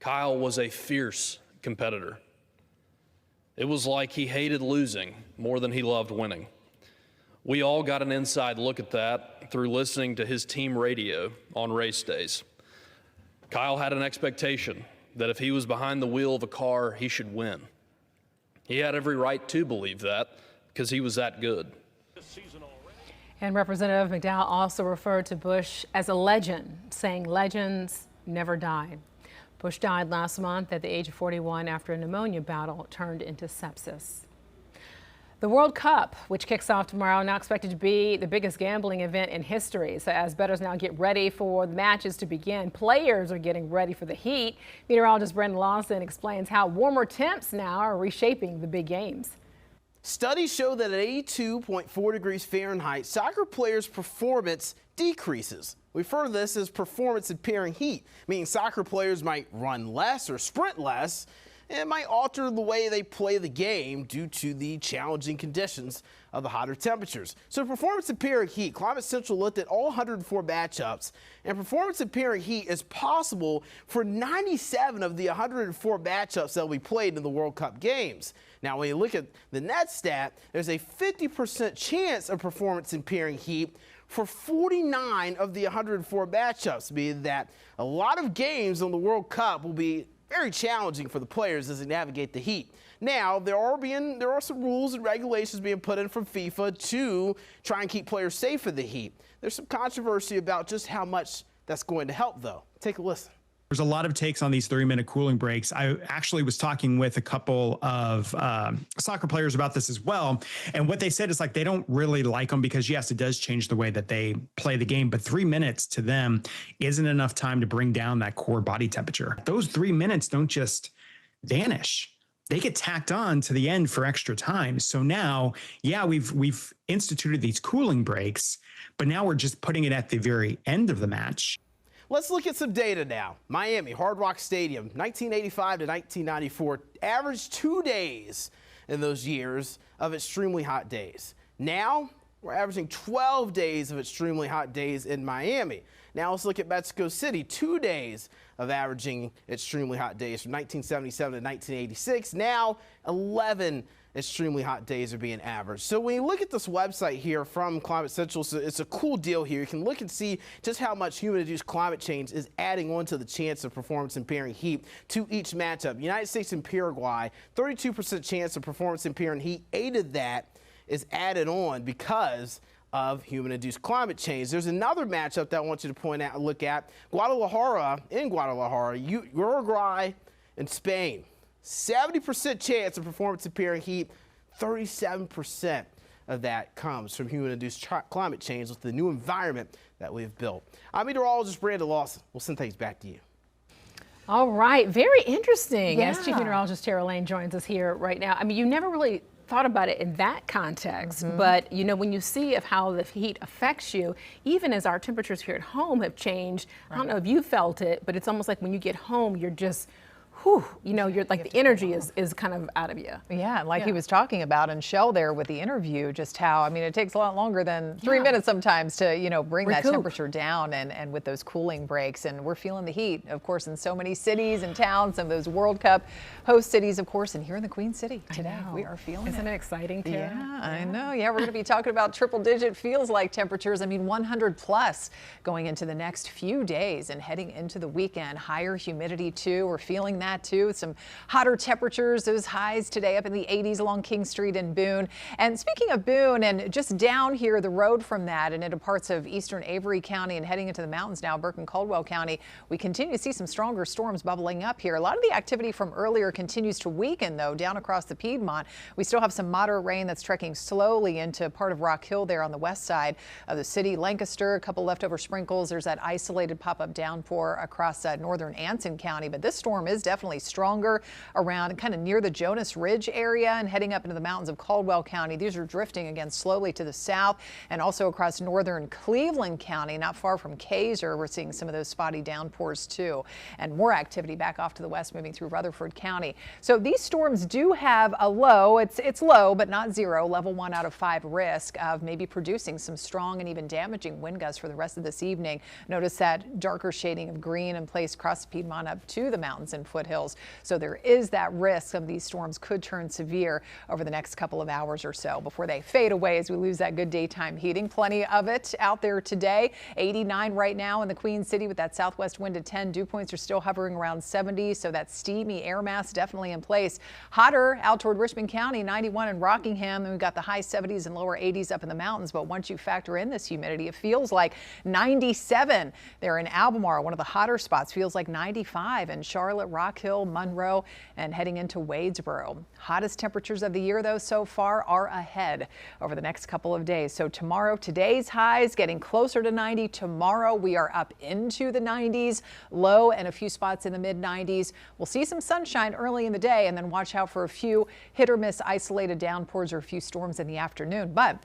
Kyle was a fierce competitor. It was like he hated losing more than he loved winning. We all got an inside look at that through listening to his team radio on race days. Kyle had an expectation that if he was behind the wheel of a car, he should win. He had every right to believe that because he was that good. And Representative McDowell also referred to Busch as a legend, saying legends never die. Busch died last month at the age of 41 after a pneumonia battle turned into sepsis. The World Cup, which kicks off tomorrow, now expected to be the biggest gambling event in history. So as bettors now get ready for the matches to begin, players are getting ready for the heat. Meteorologist Brendan Lawson explains how warmer temps now are reshaping the big games. Studies show that at 82.4 degrees Fahrenheit, soccer players' performance decreases. We refer to this as performance impairing heat, meaning soccer players might run less or sprint less, and it might alter the way they play the game due to the challenging conditions of the hotter temperatures. So performance impairing heat, Climate Central looked at all 104 matchups, and performance impairing heat is possible for 97 of the 104 matchups that will be played in the World Cup games. Now, when you look at the net stat, there's a 50% chance of performance impairing heat for 49 of the 104 matchups, meaning that a lot of games on the World Cup will be very challenging for the players as they navigate the heat. Now, there are some rules and regulations being put in from FIFA to try and keep players safe in the heat. There's some controversy about just how much that's going to help, though. Take a listen. There's a lot of takes on these 3-minute cooling breaks. I actually was talking with a couple of soccer players about this as well. And what they said is like they don't really like them because, yes, it does change the way that they play the game. But 3 minutes to them isn't enough time to bring down that core body temperature. Those 3 minutes don't just vanish. They get tacked on to the end for extra time. So now, yeah, we've instituted these cooling breaks, but now we're just putting it at the very end of the match. Let's look at some data now. Miami, Hard Rock Stadium, 1985 to 1994, averaged 2 days in those years of extremely hot days. Now, we're averaging 12 days of extremely hot days in Miami. Now let's look at Mexico City, 2 days of averaging extremely hot days from 1977 to 1986. Now, 11 extremely hot days are being averaged. So when you look at this website here from Climate Central, it's a cool deal here. You can look and see just how much human-induced climate change is adding on to the chance of performance impairing heat to each matchup. United States and Paraguay, 32% chance of performance impairing heat. 8 of that is added on because of human-induced climate change. There's another matchup that I want you to point out and look at. Guadalajara, Uruguay, and Spain. 70% chance of performance impairing heat, 37% of that comes from human-induced climate change with the new environment that we've built. I'm meteorologist Brandon Lawson. We'll send things back to you. All right, very interesting. Yeah. As Chief Meteorologist Tara Lane joins us here right now. I mean, you never really thought about it in that context, but you know, when you see of how the heat affects you, even as our temperatures here at home have changed, I don't know if you felt it, but it's almost like when you get home, you're just, whew, you know, you're like the energy is kind of out of you. Yeah, like he was talking about in Shell there with the interview, just how, I mean, it takes a lot longer than 3 minutes sometimes to, you know, bring that temperature down and with those cooling breaks. And we're feeling the heat, of course, in so many cities and towns, some of those World Cup host cities, of course, and here in the Queen City today, we are feeling Isn't it exciting, Tara? Yeah, I know. Yeah, we're going to be talking about triple-digit feels-like temperatures. I mean, 100 plus going into the next few days and heading into the weekend. Higher humidity, too. We're feeling that, too. Some hotter temperatures, those highs today up in the 80s along King Street in Boone. And speaking of Boone, and just down here the road from that and into parts of eastern Avery County and heading into the mountains now, Burke and Caldwell County, we continue to see some stronger storms bubbling up here. A lot of the activity from earlier continues to weaken, though, down across the Piedmont. We still have some moderate rain that's trekking slowly into part of Rock Hill there on the west side of the city. Lancaster, a couple leftover sprinkles. There's that isolated pop-up downpour across northern Anson County. But this storm is definitely stronger around kind of near the Jonas Ridge area and heading up into the mountains of Caldwell County. These are drifting again slowly to the south and also across northern Cleveland County, not far from Kaiser. We're seeing some of those spotty downpours too, and more activity back off to the west moving through Rutherford County. So these storms do have a low, it's low but not zero, level 1 out of 5 risk of maybe producing some strong and even damaging wind gusts for the rest of this evening. Notice that darker shading of green in place across the Piedmont up to the mountains and foothills. So there is that risk of these storms could turn severe over the next couple of hours or so before they fade away as we lose that good daytime heating. Plenty of it out there today. 89 right now in the Queen City with that southwest wind at 10. Dew points are still hovering around 70, so that steamy air mass definitely in place. Hotter out toward Richmond County, 91 in Rockingham. Then we've got the high 70s and lower 80s up in the mountains. But once you factor in this humidity, it feels like 97 there in Albemarle, one of the hotter spots. Feels like 95 in Charlotte, Rock Rock Hill, Monroe, and heading into Wadesboro. Hottest temperatures of the year, though, so far are ahead over the next couple of days. So tomorrow, today's highs getting closer to 90. Tomorrow, we are up into the 90s, low and a few spots in the mid 90s. We'll see some sunshine early in the day, and then watch out for a few hit or miss isolated downpours or a few storms in the afternoon. But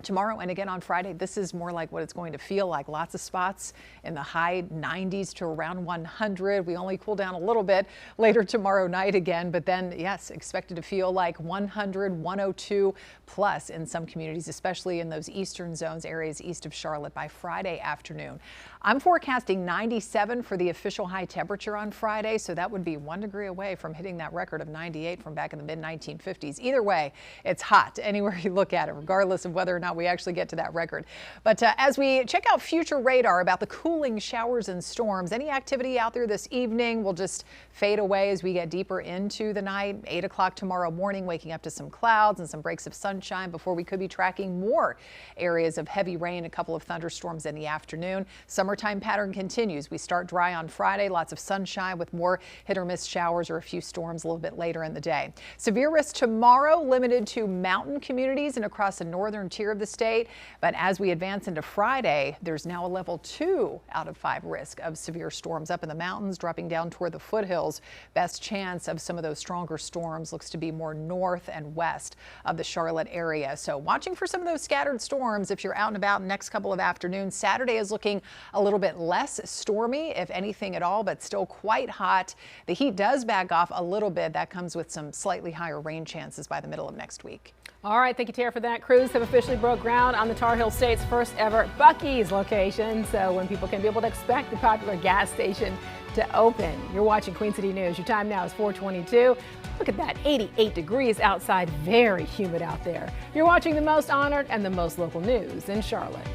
tomorrow and again on Friday, this is more like what it's going to feel like. Lots of spots in the high 90s to around 100. We only cool down a little bit later tomorrow night again, but then, yes, expected to feel like 100, 102 plus in some communities, especially in those eastern zones, areas east of Charlotte by Friday afternoon. I'm forecasting 97 for the official high temperature on Friday, so that would be 1 degree away from hitting that record of 98 from back in the mid-1950s. Either way, it's hot anywhere you look at it, regardless of whether or not we actually get to that record. But as we check out future radar about the cooling showers and storms, any activity out there this evening will just fade away as we get deeper into the night. 8 o'clock tomorrow morning, waking up to some clouds and some breaks of sunshine before we could be tracking more areas of heavy rain, a couple of thunderstorms in the afternoon. Summertime pattern continues. We start dry on Friday, lots of sunshine with more hit or miss showers or a few storms a little bit later in the day. Severe risk tomorrow limited to mountain communities and across the northern tier of the state. But as we advance into Friday, there's now a level 2 out of 5 risk of severe storms up in the mountains, dropping down toward the foothills. Best chance of some of those stronger storms looks to be more north and west of the Charlotte area. So watching for some of those scattered storms if you're out and about next couple of afternoons. Saturday is looking a little bit less stormy, if anything at all, but still quite hot. The heat does back off a little bit. That comes with some slightly higher rain chances by the middle of next week. All right, thank you, Tara, for that. Crews have officially broke ground on the Tar Heel State's first ever Buc-ee's location. So when people can be able to expect the popular gas station to open. You're watching Queen City News. Your time now is 4:22. Look at that, 88 degrees outside, very humid out there. You're watching the most honored and the most local news in Charlotte.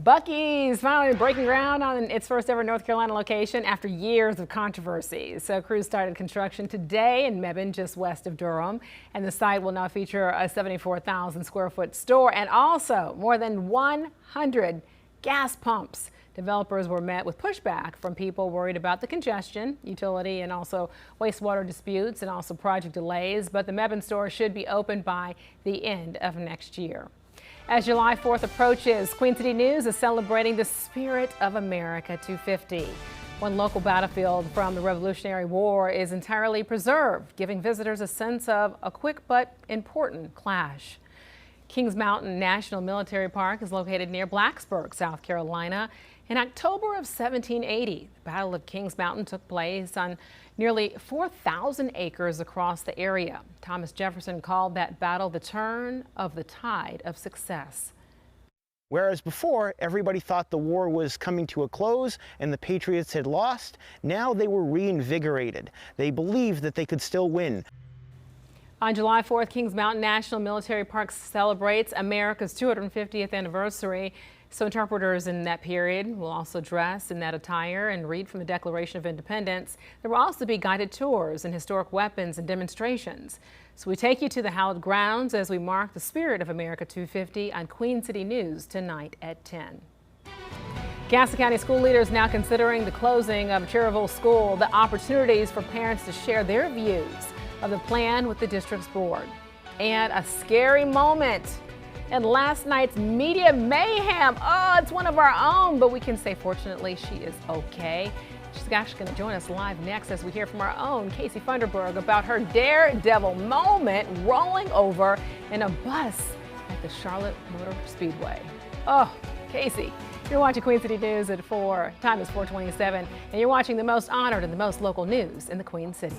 Buc-ee's finally breaking ground on its first ever North Carolina location after years of controversy. So crews started construction today in Mebane, just west of Durham, and the site will now feature a 74,000 square foot store and also more than 100 gas pumps. Developers were met with pushback from people worried about the congestion, utility, and also wastewater disputes and also project delays. But the Mebane store should be open by the end of next year. As July 4th approaches, Queen City News is celebrating the Spirit of America 250. One local battlefield from the Revolutionary War is entirely preserved, giving visitors a sense of a quick but important clash. Kings Mountain National Military Park is located near Blacksburg, South Carolina. In October of 1780, the Battle of Kings Mountain took place on nearly 4,000 acres across the area. Thomas Jefferson called that battle the turn of the tide of success. Whereas before, everybody thought the war was coming to a close and the Patriots had lost, now they were reinvigorated. They believed that they could still win. On July 4th, Kings Mountain National Military Park celebrates America's 250th anniversary. So interpreters in that period will also dress in that attire and read from the Declaration of Independence. There will also be guided tours and historic weapons and demonstrations. So we take you to the hallowed grounds as we mark the Spirit of America 250 on Queen City News tonight at 10. Gaston County school leaders now considering the closing of Cherryville School, the opportunities for parents to share their views of the plan with the district's board. And a scary moment in last night's media mayhem. Oh, it's one of our own, but we can say fortunately she is okay. She's actually going to join us live next as we hear from our own Casey Funderburg about her daredevil moment rolling over in a bus at the Charlotte Motor Speedway. Oh, Casey, you're watching Queen City News at 4. Time is 4:27, and you're watching the most honored and the most local news in the Queen City.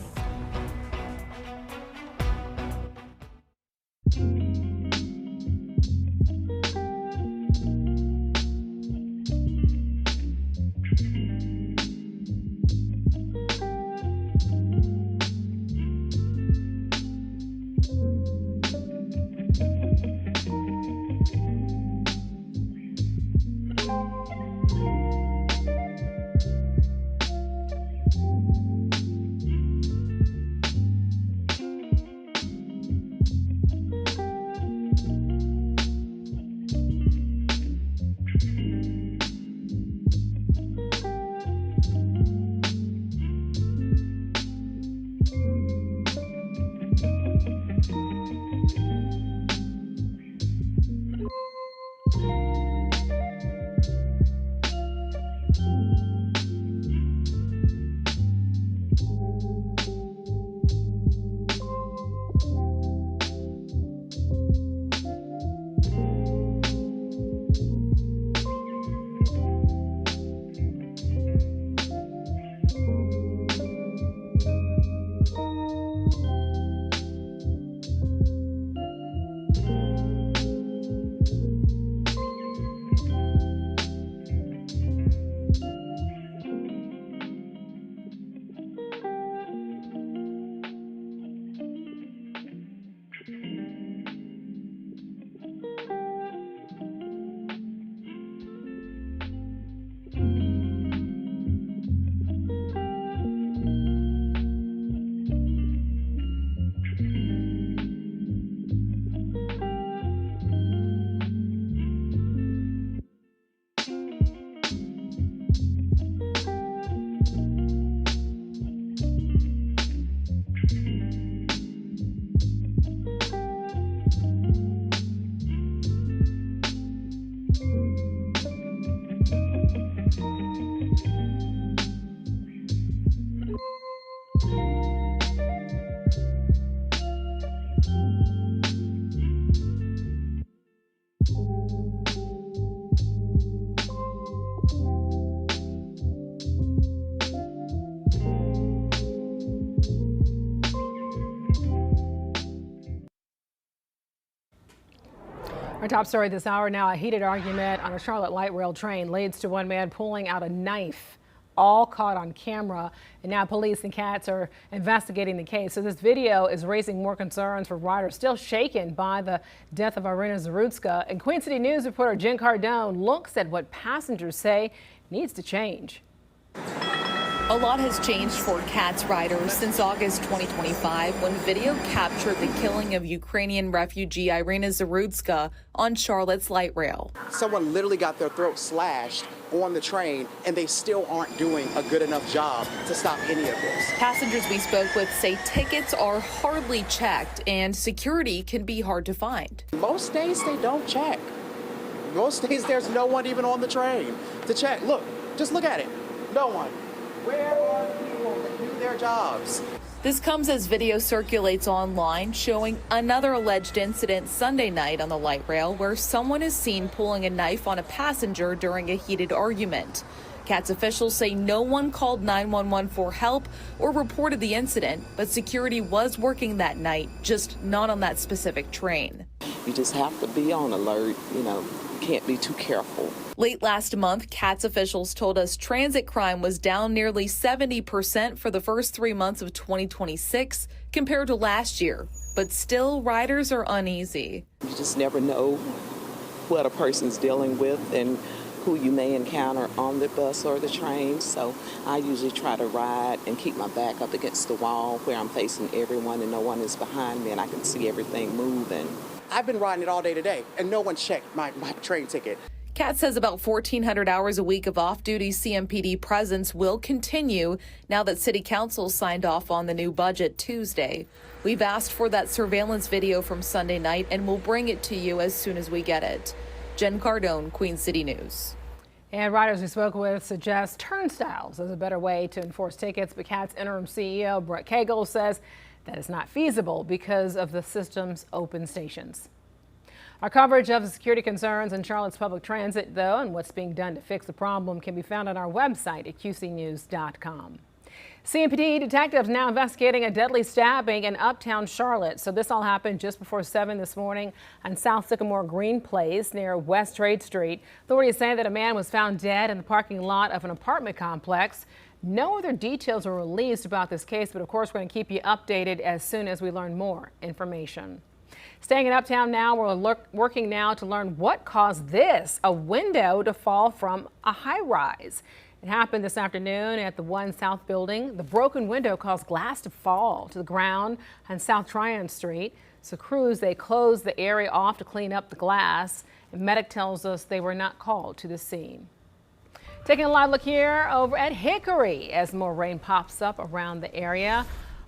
Our top story this hour now, a heated argument on a Charlotte light rail train leads to one man pulling out a knife all caught on camera. And now police and cats are investigating the case. So this video is raising more concerns for riders still shaken by the death of Irina Zarutska. And Queen City News reporter Jen Cardone looks at what passengers say needs to change. A lot has changed for CATS riders since August 2025 when video captured the killing of Ukrainian refugee Irina Zarutska on Charlotte's light rail. Someone literally got their throat slashed on the train, and they still aren't doing a good enough job to stop any of this. Passengers we spoke with say tickets are hardly checked and security can be hard to find. Most days they don't check. Most days there's no one even on the train to check. Look, just look at it. No one. Where are people that do their jobs? This comes as video circulates online showing another alleged incident Sunday night on the light rail where someone is seen pulling a knife on a passenger during a heated argument. CATS officials say no one called 911 for help or reported the incident, but security was working that night, just not on that specific train. You just have to be on alert, can't be too careful. Late last month, CATS officials told us transit crime was down nearly 70% for the first 3 months of 2026 compared to last year. But still, riders are uneasy. You just never know what a person's dealing with and who you may encounter on the bus or the train. So I usually try to ride and keep my back up against the wall where I'm facing everyone and no one is behind me and I can see everything moving. I've been riding it all day today, and no one checked my train ticket. CATS says about 1,400 hours a week of off-duty CMPD presence will continue now that City Council signed off on the new budget Tuesday. We've asked for that surveillance video from Sunday night, and we'll bring it to you as soon as we get it. Jen Cardone, Queen City News. And riders we spoke with suggest turnstiles as a better way to enforce tickets, but CATS interim CEO Brett Cagle says that is not feasible because of the system's open stations. Our coverage of the security concerns in Charlotte's public transit, though, and what's being done to fix the problem can be found on our website at qcnews.com. CMPD detectives now investigating a deadly stabbing in uptown Charlotte. So this all happened just before 7 this morning on South Sycamore Green Place near West Trade Street. Authorities say that a man was found dead in the parking lot of an apartment complex. No other details were released about this case, but of course we're going to keep you updated as soon as we learn more information. Staying in Uptown now, we're working now to learn what caused a window to fall from a high-rise. It happened this afternoon at the 1 South building. The broken window caused glass to fall to the ground on South Tryon Street. So crews, they closed the area off to clean up the glass. And medic tells us they were not called to the scene. Taking a live look here over at Hickory as more rain pops up around the area.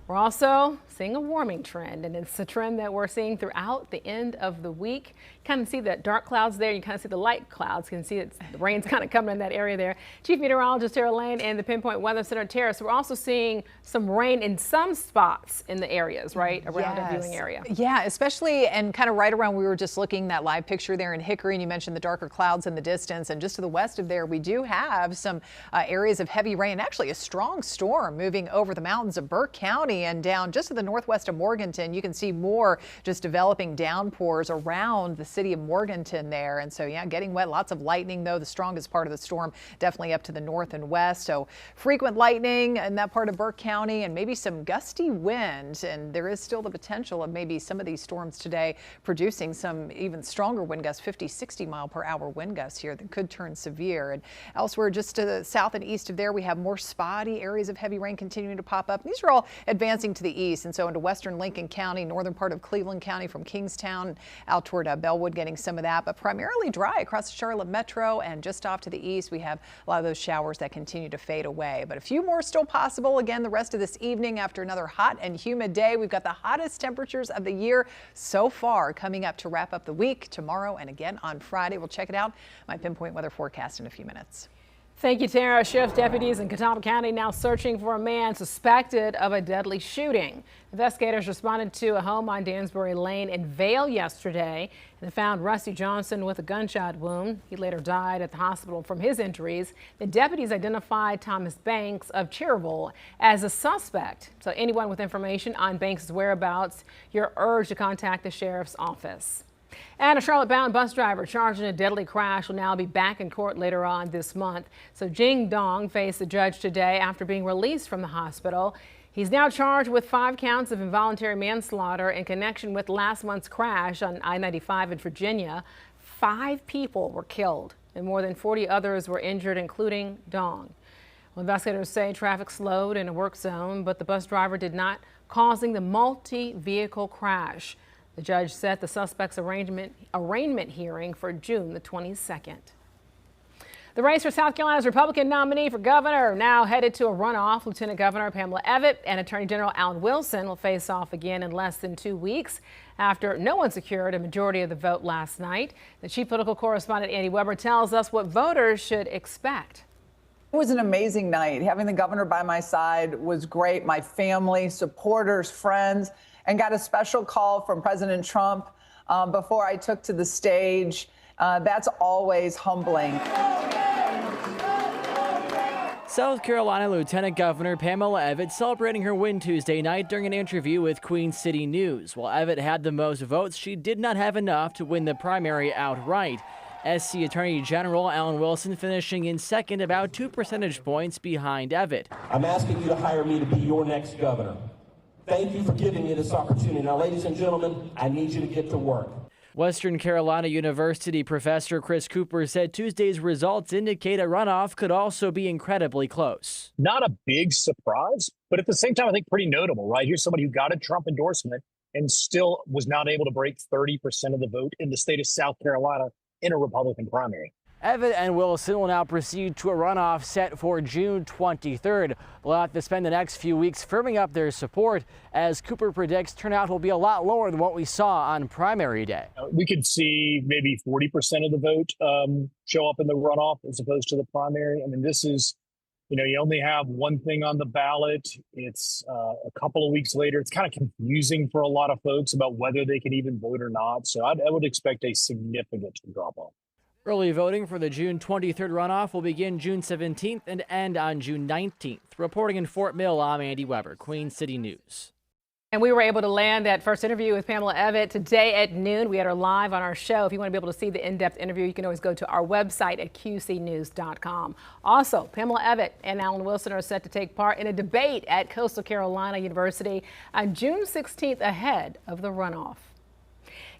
We're also seeing a warming trend, and it's a trend that we're seeing throughout the end of the week. You kind of see the dark clouds there. You kind of see the light clouds. You can see the rain's kind of coming in that area there. Chief Meteorologist Tara Lane and the Pinpoint Weather Center. Tara, so we're also seeing some rain in some spots in the areas, right, around our viewing area. Yeah, especially and kind of right around, we were just looking that live picture there in Hickory, and you mentioned the darker clouds in the distance. And just to the west of there, we do have some areas of heavy rain, actually a strong storm moving over the mountains of Burke County and down just to the northwest of Morganton. You can see more just developing downpours around the city of Morganton there. And so, yeah, getting wet, lots of lightning, though. The strongest part of the storm definitely up to the north and west. So frequent lightning in that part of Burke County and maybe some gusty wind. And there is still the potential of maybe some of these storms today producing some even stronger wind gusts, 50, 60 mile per hour wind gusts here that could turn severe. And elsewhere, just to the south and east of there, we have more spotty areas of heavy rain continuing to pop up. These are all advancing to the east, and so into western Lincoln County, northern part of Cleveland County from Kingstown out toward Bellwood, getting some of that, but primarily dry across the Charlotte Metro, and just off to the east we have a lot of those showers that continue to fade away, but a few more still possible again the rest of this evening after another hot and humid day. We've got the hottest temperatures of the year so far coming up to wrap up the week tomorrow and again on Friday. We'll check it out. My Pinpoint weather forecast in a few minutes. Thank you, Tara. Sheriff's deputies in Catawba County now searching for a man suspected of a deadly shooting. Investigators responded to a home on Dansbury Lane in Vale yesterday and found Rusty Johnson with a gunshot wound. He later died at the hospital from his injuries. The deputies identified Thomas Banks of Cherville as a suspect. So anyone with information on Banks' whereabouts, you're urged to contact the sheriff's office. And a Charlotte-bound bus driver charged in a deadly crash will now be back in court later on this month. So Jing Dong faced the judge today after being released from the hospital. He's now charged with 5 counts of involuntary manslaughter in connection with last month's crash on I-95 in Virginia. 5 people were killed and more than 40 others were injured, including Dong. Well, investigators say traffic slowed in a work zone, but the bus driver did not, causing the multi-vehicle crash. The judge set the suspect's arraignment hearing for June the 22nd. The race for South Carolina's Republican nominee for governor now headed to a runoff. Lieutenant Governor Pamela Evette and Attorney General Alan Wilson will face off again in less than 2 weeks after no one secured a majority of the vote last night. The chief political correspondent Andy Weber tells us what voters should expect. It was an amazing night. Having the governor by my side was great. My family, supporters, friends, and got a special call from President Trump before I took to the stage. That's always humbling. South Carolina Lieutenant Governor Pamela Evette celebrating her win Tuesday night during an interview with Queen City News. While Evette had the most votes, she did not have enough to win the primary outright. SC Attorney General Alan Wilson finishing in second, about 2 percentage points behind Evette. I'm asking you to hire me to be your next governor. Thank you for giving me this opportunity. Now, ladies and gentlemen, I need you to get to work. Western Carolina University professor Chris Cooper said Tuesday's results indicate a runoff could also be incredibly close. Not a big surprise, but at the same time, I think pretty notable, right? Here's somebody who got a Trump endorsement and still was not able to break 30% of the vote in the state of South Carolina in a Republican primary. Evette and Wilson will now proceed to a runoff set for June 23rd. They'll have to spend the next few weeks firming up their support, as Cooper predicts turnout will be a lot lower than what we saw on primary day. We could see maybe 40% of the vote show up in the runoff as opposed to the primary. I mean, this is, you only have one thing on the ballot. It's a couple of weeks later. It's kind of confusing for a lot of folks about whether they can even vote or not. So I would expect a significant drop off. Early voting for the June 23rd runoff will begin June 17th and end on June 19th. Reporting in Fort Mill, I'm Andy Weber, Queen City News. And we were able to land that first interview with Pamela Evette today at noon. We had her live on our show. If you want to be able to see the in-depth interview, you can always go to our website at qcnews.com. Also, Pamela Evette and Alan Wilson are set to take part in a debate at Coastal Carolina University on June 16th ahead of the runoff.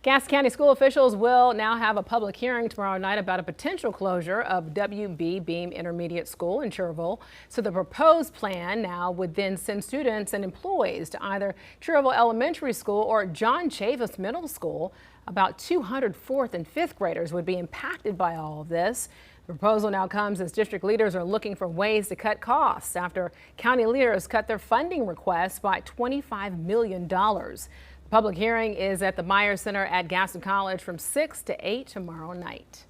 Gaston County school officials will now have a public hearing tomorrow night about a potential closure of WB Beam Intermediate School in Cherville. So the proposed plan now would then send students and employees to either Cherville Elementary School or John Chavis Middle School. About 200 4th and 5th graders would be impacted by all of this. The proposal now comes as district leaders are looking for ways to cut costs after county leaders cut their funding requests by $25 million. The public hearing is at the Myers Center at Gaston College from 6 to 8 tomorrow night.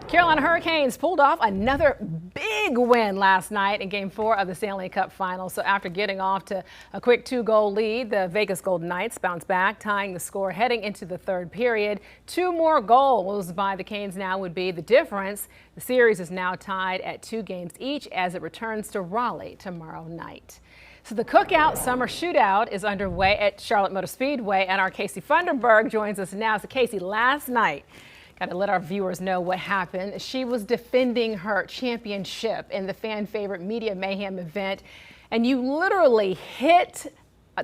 The Carolina Hurricanes pulled off another big win last night in Game 4 of the Stanley Cup Finals. So after getting off to a quick 2-goal lead, the Vegas Golden Knights bounced back, tying the score heading into the third period. 2 more goals by the Canes now would be the difference. The series is now tied at 2 games each as it returns to Raleigh tomorrow night. So the Cookout Summer Shootout is underway at Charlotte Motor Speedway, and our Casey Funderburg joins us now. So Casey, last night, got to let our viewers know what happened. She was defending her championship in the fan favorite Media Mayhem event, and you literally hit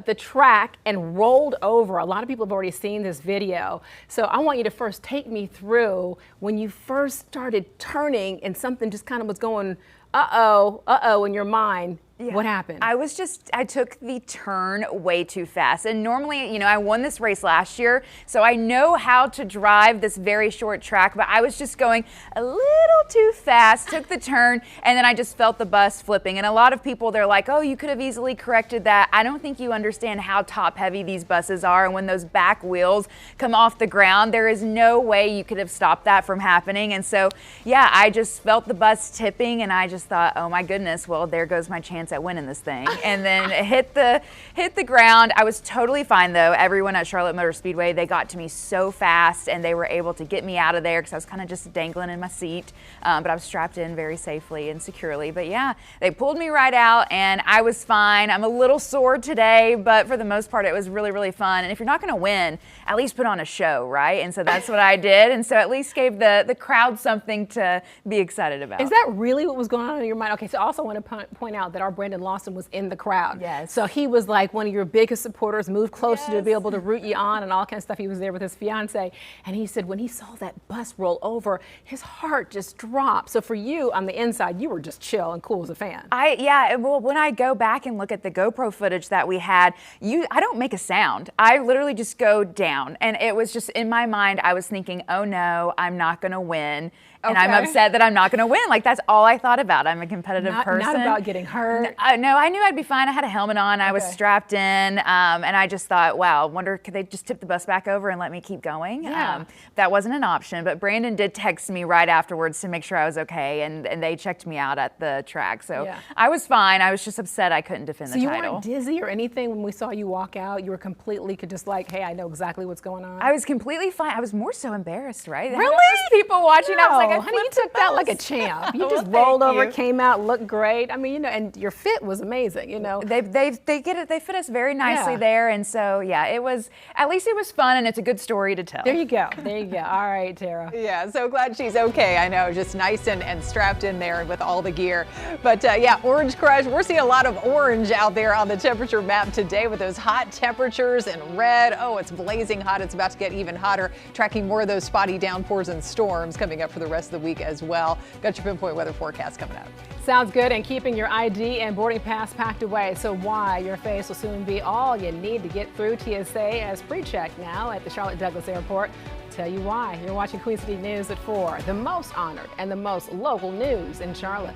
the track and rolled over. A lot of people have already seen this video. So I want you to first take me through when you first started turning and something just kind of was going, uh-oh in your mind. Yeah. What happened? I took the turn way too fast. And normally, I won this race last year, so I know how to drive this very short track, but I was just going a little too fast, took the turn, and then I just felt the bus flipping. And a lot of people, they're like, oh, you could have easily corrected that. I don't think you understand how top heavy these buses are. And when those back wheels come off the ground, there is no way you could have stopped that from happening. And so, yeah, I just felt the bus tipping, and I just thought, oh my goodness, well, there goes my chance chance at winning this thing. And then hit the ground. I was totally fine though. Everyone at Charlotte Motor Speedway, they got to me so fast and they were able to get me out of there because I was kind of just dangling in my seat. But I was strapped in very safely and securely. But yeah, they pulled me right out and I was fine. I'm a little sore today, but for the most part, it was really, really fun. And if you're not going to win, at least put on a show, right? And so that's what I did. And so at least gave the crowd something to be excited about. Is that really what was going on in your mind? Okay, so I also want to point out that our Brandon Lawson was in the crowd. Yes. So he was like one of your biggest supporters, moved closer to be able to root you on and all kinds of stuff. He was there with his fiance. And he said when he saw that bus roll over, his heart just dropped. So for you on the inside, you were just chill and cool as a fan. Well, when I go back and look at the GoPro footage that we had, I don't make a sound. I literally just go down. And it was just in my mind, I was thinking, oh no, I'm not going to win. And I'm upset that I'm not going to win. Like, that's all I thought about. I'm a competitive person. Not about getting hurt. No, I knew I'd be fine. I had a helmet on. I was strapped in. And I just thought, wow, wonder, could they just tip the bus back over and let me keep going? Yeah. That wasn't an option. But Brandon did text me right afterwards to make sure I was okay. And they checked me out at the track. So I was fine. I was just upset I couldn't defend the title. So you weren't dizzy or anything when we saw you walk out? You were completely just like, hey, I know exactly what's going on? I was completely fine. I was more so embarrassed, right? Really? People watching. No, I was like, honey, you took that like a champ. You just rolled over, came out, looked great. I mean, and your fit was amazing. They get it. They fit us very nicely there, and so it was. At least it was fun, and it's a good story to tell. There you go. There you go. All right, Tara. Yeah, so glad she's okay. I know, just nice and strapped in there with all the gear. But Orange Crush. We're seeing a lot of orange out there on the temperature map today with those hot temperatures and red. Oh, it's blazing hot. It's about to get even hotter. Tracking more of those spotty downpours and storms coming up for the rest of the week as well. Got your pinpoint weather forecast coming up. Sounds good, and keeping your ID and boarding pass packed away. So why? Your face will soon be all you need to get through TSA as pre-check now at the Charlotte Douglas Airport. I'll tell you why. You're watching Queen City News at 4, the most honored and the most local news in Charlotte.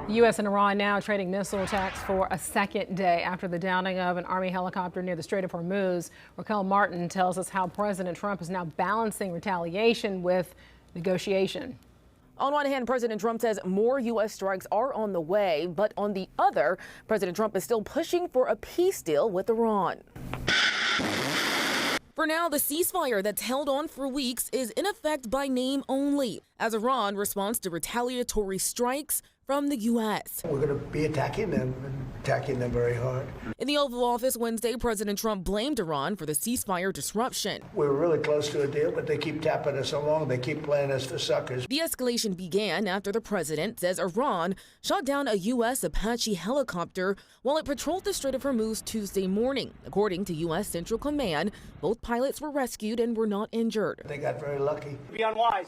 The U.S. and Iran now trading missile attacks for a second day after the downing of an Army helicopter near the Strait of Hormuz. Raquel Martin tells us how President Trump is now balancing retaliation with negotiation. On one hand, President Trump says more U.S. strikes are on the way, but on the other, President Trump is still pushing for a peace deal with Iran. For now, the ceasefire that's held on for weeks is in effect by name only, as Iran responds to retaliatory strikes from the U.S. We're going to be attacking them very hard. In the Oval Office Wednesday, President Trump blamed Iran for the ceasefire disruption. We were really close to a deal, but they keep tapping us along. They keep playing us for suckers. The escalation began after the president says Iran shot down a U.S. Apache helicopter while it patrolled the Strait of Hormuz Tuesday morning. According to U.S. Central Command, both pilots were rescued and were not injured. They got very lucky. Be unwise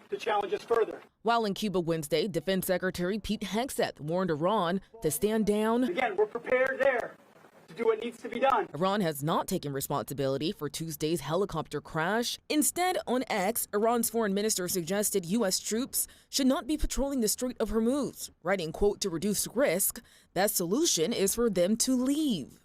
to challenge us further. While in Cuba Wednesday, Defense Secretary Pete Hegseth warned Iran to stand down. Again, we're prepared there to do what needs to be done. Iran has not taken responsibility for Tuesday's helicopter crash. Instead, on X, Iran's foreign minister suggested U.S. troops should not be patrolling the Strait of Hormuz, writing, quote, to reduce risk. Best solution is for them to leave.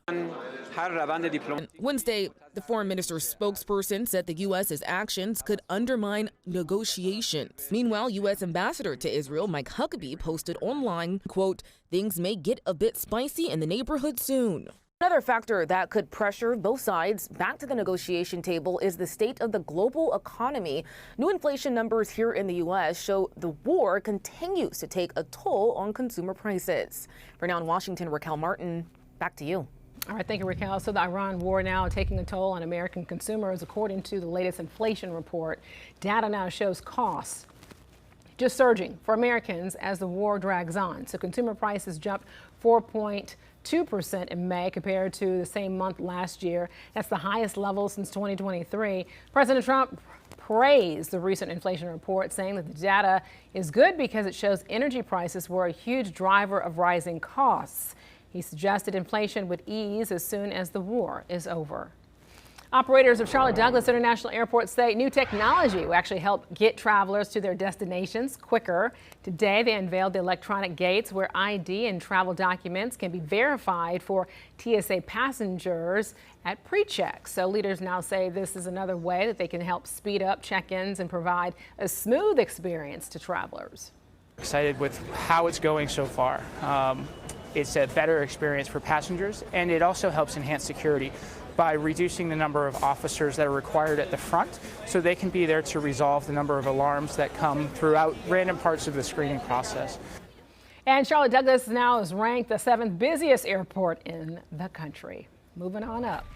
Wednesday, the foreign minister's spokesperson said the U.S.'s actions could undermine negotiations. Meanwhile, U.S. Ambassador to Israel Mike Huckabee posted online, quote, things may get a bit spicy in the neighborhood soon. Another factor that could pressure both sides back to the negotiation table is the state of the global economy. New inflation numbers here in the U.S. show the war continues to take a toll on consumer prices. For now in Washington, Raquel Martin, back to you. All right, thank you, Raquel. So the Iran war now taking a toll on American consumers, according to the latest inflation report. Data now shows costs just surging for Americans as the war drags on. So consumer prices jumped 4.2% in May compared to the same month last year. That's the highest level since 2023. President Trump praised the recent inflation report, saying that the data is good because it shows energy prices were a huge driver of rising costs. He suggested inflation would ease as soon as the war is over. Operators of Charlotte Douglas International Airport say new technology will actually help get travelers to their destinations quicker. Today, they unveiled the electronic gates where ID and travel documents can be verified for TSA passengers at pre-check. So leaders now say this is another way that they can help speed up check-ins and provide a smooth experience to travelers. Excited with how it's going so far. It's a better experience for passengers, and it also helps enhance security by reducing the number of officers that are required at the front, so they can be there to resolve the number of alarms that come throughout random parts of the screening process. And Charlotte Douglas now is ranked the 7th busiest airport in the country. Moving on up.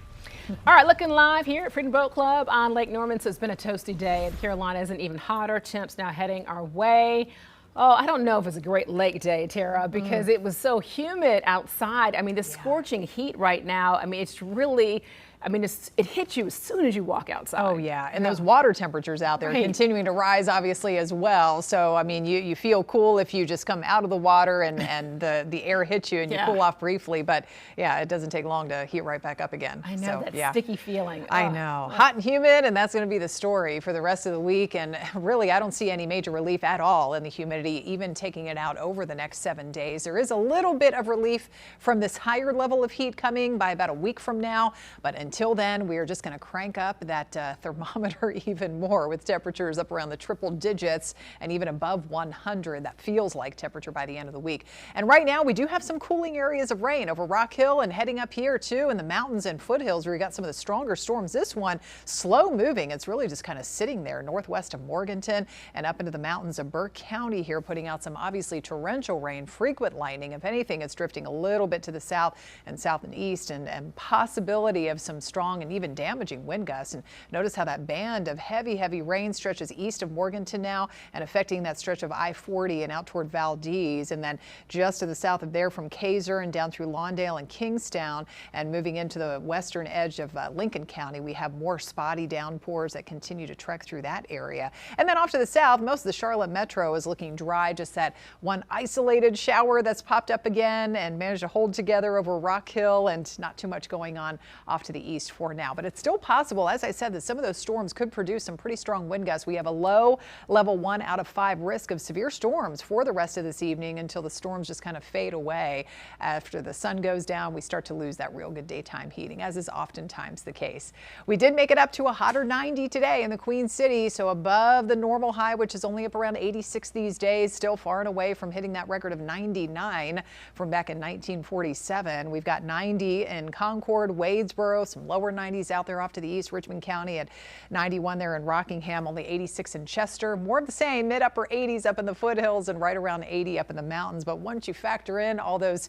All right, looking live here at Freedom Boat Club on Lake Norman. So it's been a toasty day, and Carolina isn't even hotter. Temps now heading our way. Oh, I don't know if it's a great lake day, Tara, because it was so humid outside. I mean, the scorching heat right now, I mean, it's really, it hits you as soon as you walk outside. Oh, yeah. And those water temperatures out there continuing to rise, obviously, as well. So, I mean, you feel cool if you just come out of the water and the air hits you and you cool off briefly. But, yeah, it doesn't take long to heat right back up again. I know, that sticky feeling. I know. Hot and humid, and that's going to be the story for the rest of the week. And really, I don't see any major relief at all in the humidity, even taking it out over the next 7 days. There is a little bit of relief from this higher level of heat coming by about a week from now. But until then, we are just going to crank up that thermometer even more with temperatures up around the triple digits and even above 100. That feels like temperature by the end of the week. And right now, we do have some cooling areas of rain over Rock Hill and heading up here, too, in the mountains and foothills where we got some of the stronger storms. This one, slow moving. It's really just kind of sitting there northwest of Morganton and up into the mountains of Burke County here, putting out some obviously torrential rain, frequent lightning. If anything, it's drifting a little bit to the south and east, and possibility of some strong and even damaging wind gusts. And notice how that band of heavy rain stretches east of Morganton now and affecting that stretch of I-40 and out toward Valdez. And then just to the south of there from Kaiser and down through Lawndale and Kingstown and moving into the western edge of Lincoln County, we have more spotty downpours that continue to trek through that area. And then off to the south, most of the Charlotte metro is looking dry. Just that one isolated shower that's popped up again and managed to hold together over Rock Hill, and not too much going on off to the east for now. But it's still possible, as I said, that some of those storms could produce some pretty strong wind gusts. We have a low level 1 out of 5 risk of severe storms for the rest of this evening until the storms just kind of fade away. After the sun goes down, we start to lose that real good daytime heating, as is oftentimes the case. We did make it up to a hotter 90 today in the Queen City, so above the normal high, which is only up around 86 these days, still far and away from hitting that record of 99 from back in 1947. We've got 90 in Concord, Wadesboro, some Some lower 90s out there off to the east. Richmond County at 91 there in Rockingham, only 86 in Chester. More of the same, mid-upper 80s up in the foothills and right around 80 up in the mountains. But once you factor in all those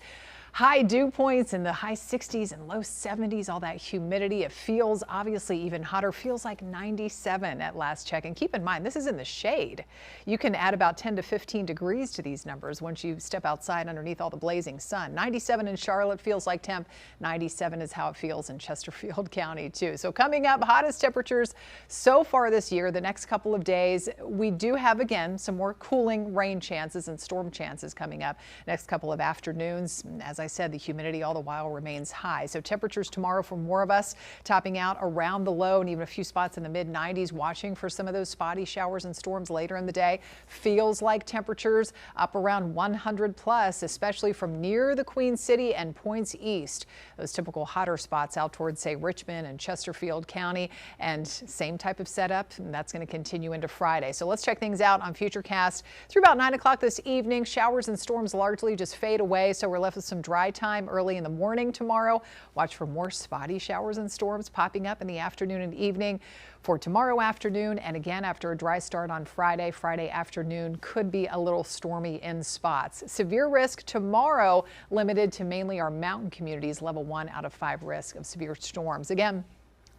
high dew points in the high 60s and low 70s, all that humidity, it feels obviously even hotter, feels like 97 at last check. And keep in mind, this is in the shade. You can add about 10 to 15 degrees to these numbers once you step outside underneath all the blazing sun. 97 in Charlotte feels like temp. 97 is how it feels in Chesterfield County too. So coming up, hottest temperatures so far this year. The next couple of days, we do have again some more cooling rain chances and storm chances coming up next couple of afternoons. As I said, the humidity all the while remains high. So temperatures tomorrow for more of us topping out around the low and even a few spots in the mid 90s, watching for some of those spotty showers and storms later in the day. Feels like temperatures up around 100 plus, especially from near the Queen City and points east. Those typical hotter spots out towards, say, Richmond and Chesterfield County, and same type of setup. And that's going to continue into Friday. So let's check things out on Futurecast. Through about 9 o'clock this evening, showers and storms largely just fade away. So we're left with some dry time early in the morning tomorrow. Watch for more spotty showers and storms popping up in the afternoon and evening for tomorrow afternoon. And again, after a dry start on Friday afternoon could be a little stormy in spots. Severe risk tomorrow, limited to mainly our mountain communities, level 1 out of 5 risk of severe storms. Again,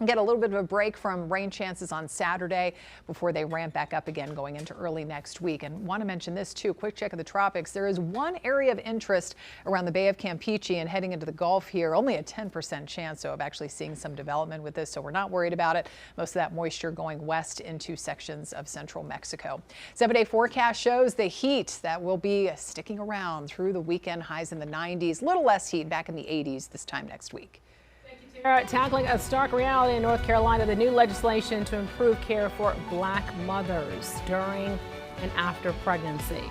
get a little bit of a break from rain chances on Saturday before they ramp back up again going into early next week. And want to mention this too, quick check of the tropics. There is one area of interest around the Bay of Campeche and heading into the Gulf here. Only a 10% chance though of actually seeing some development with this, so we're not worried about it. Most of that moisture going west into sections of central Mexico. 7-day forecast shows the heat that will be sticking around through the weekend, highs in the 90s, little less heat back in the 80s this time next week. Tackling a stark reality in North Carolina, the new legislation to improve care for Black mothers during and after pregnancy.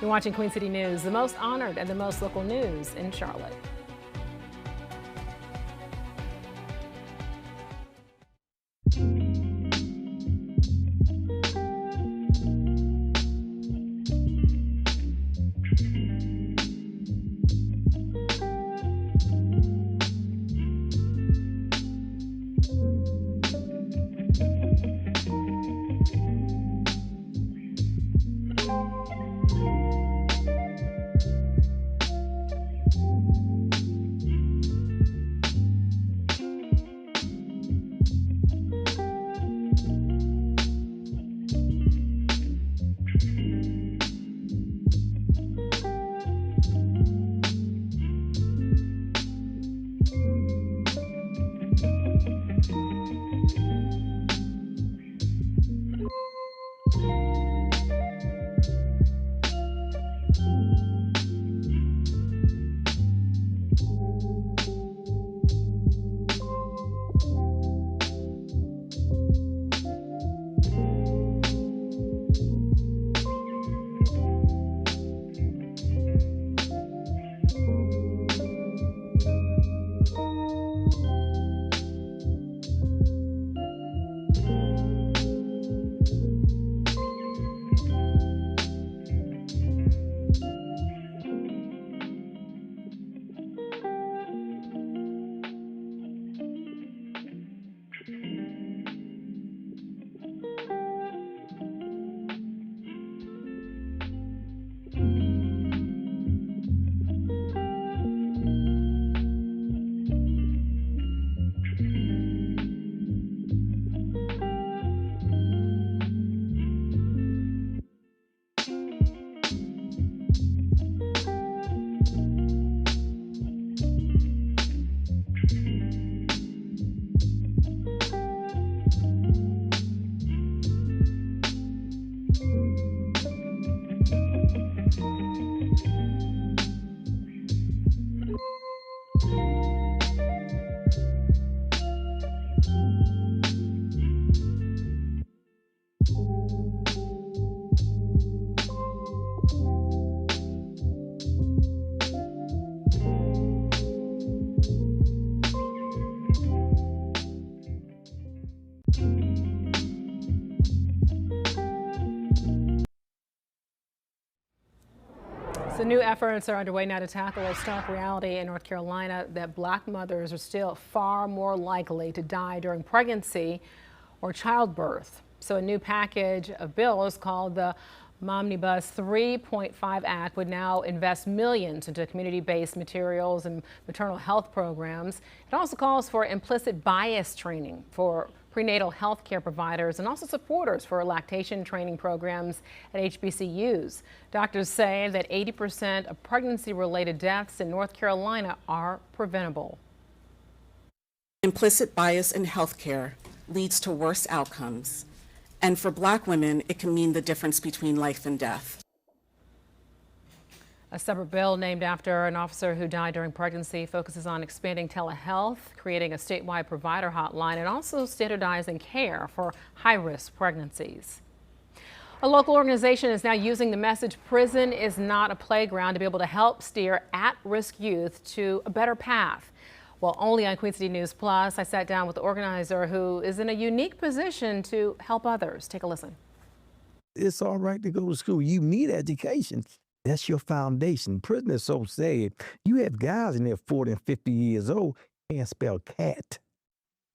You're watching Queen City News, the most honored and the most local news in Charlotte. So new efforts are underway now to tackle a stark reality in North Carolina that black mothers are still far more likely to die during pregnancy or childbirth. So a new package of bills called the Momnibus 3.5 Act would now invest millions into community-based materials and maternal health programs. It also calls for implicit bias training for prenatal health care providers and also supporters for lactation training programs at HBCUs. Doctors say that 80% of pregnancy-related deaths in North Carolina are preventable. Implicit bias in healthcare leads to worse outcomes. And for black women, it can mean the difference between life and death. A separate bill named after an officer who died during pregnancy focuses on expanding telehealth, creating a statewide provider hotline, and also standardizing care for high-risk pregnancies. A local organization is now using the message "Prison is not a playground" to be able to help steer at-risk youth to a better path. Well, only on Queen City News Plus, I sat down with the organizer who is in a unique position to help others. Take a listen. It's all right to go to school. You need education. That's your foundation. Prison is so sad. You have guys in there 40 and 50 years old can't spell cat.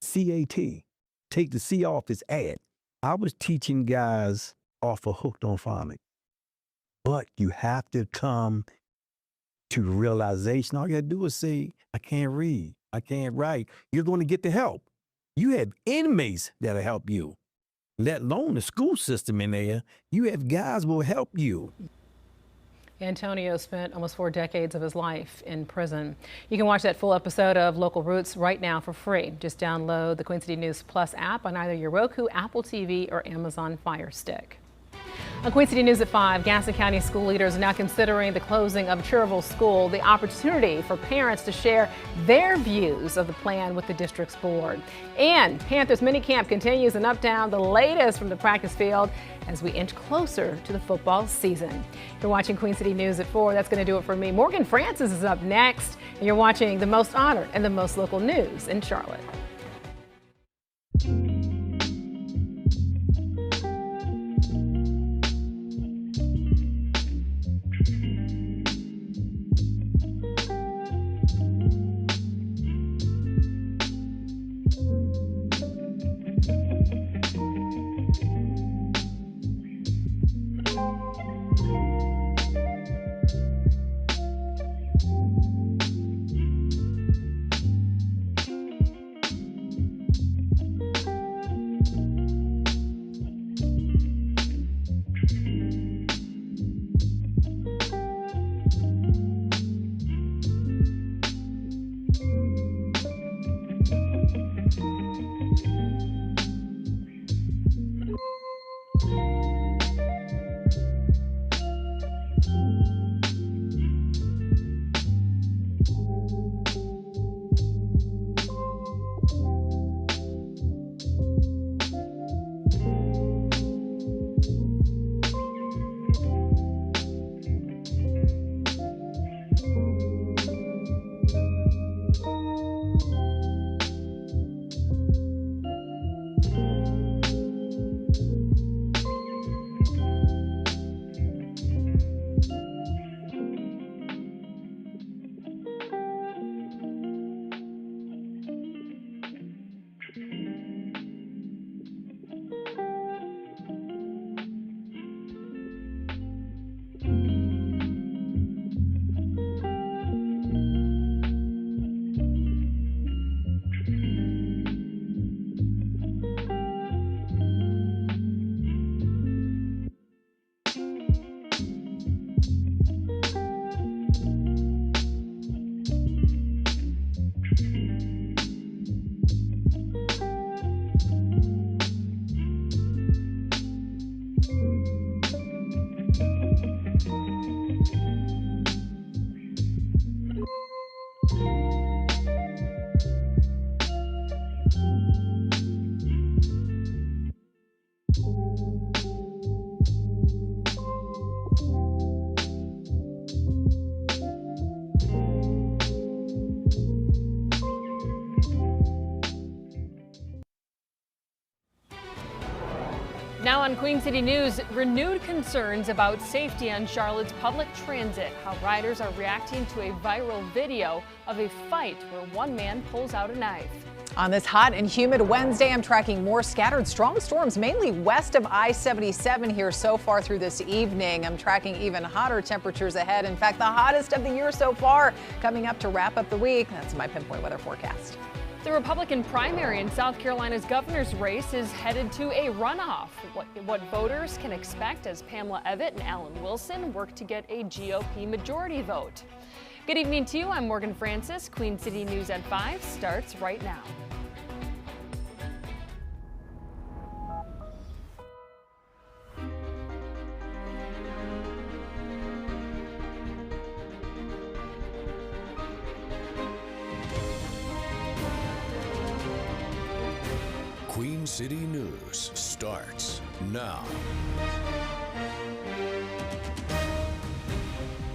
C-A-T. Take the C off its ad. I was teaching guys off of Hooked on Phonics. But you have to come to realization. All you gotta do is say, I can't read, I can't write. You're going to get the help. You have inmates that'll help you, let alone the school system in there. You have guys who will help you. Antonio spent almost 4 decades of his life in prison. You can watch that full episode of Local Roots right now for free. Just download the Queen City News Plus app on either your Roku, Apple TV, or Amazon Fire Stick. On Queen City News at 5, Gaston County school leaders are now considering the closing of Cherville School, the opportunity for parents to share their views of the plan with the district's board. And Panthers minicamp continues in Uptown, the latest from the practice field as we inch closer to the football season. You're watching Queen City News at 4. That's going to do it for me. Morgan Francis is up next, and you're watching the most honored and the most local news in Charlotte. Now on Queen City News, renewed concerns about safety on Charlotte's public transit. How riders are reacting to a viral video of a fight where one man pulls out a knife. On this hot and humid Wednesday, I'm tracking more scattered strong storms, mainly west of I-77 here so far through this evening. I'm tracking even hotter temperatures ahead. In fact, the hottest of the year so far coming up to wrap up the week. That's my pinpoint weather forecast. The Republican primary in South Carolina's governor's race is headed to a runoff. What voters can expect as Pamela Evette and Alan Wilson work to get a GOP majority vote. Good evening to you. I'm Morgan Francis. Queen City News at 5 starts right now. Queen City News starts now.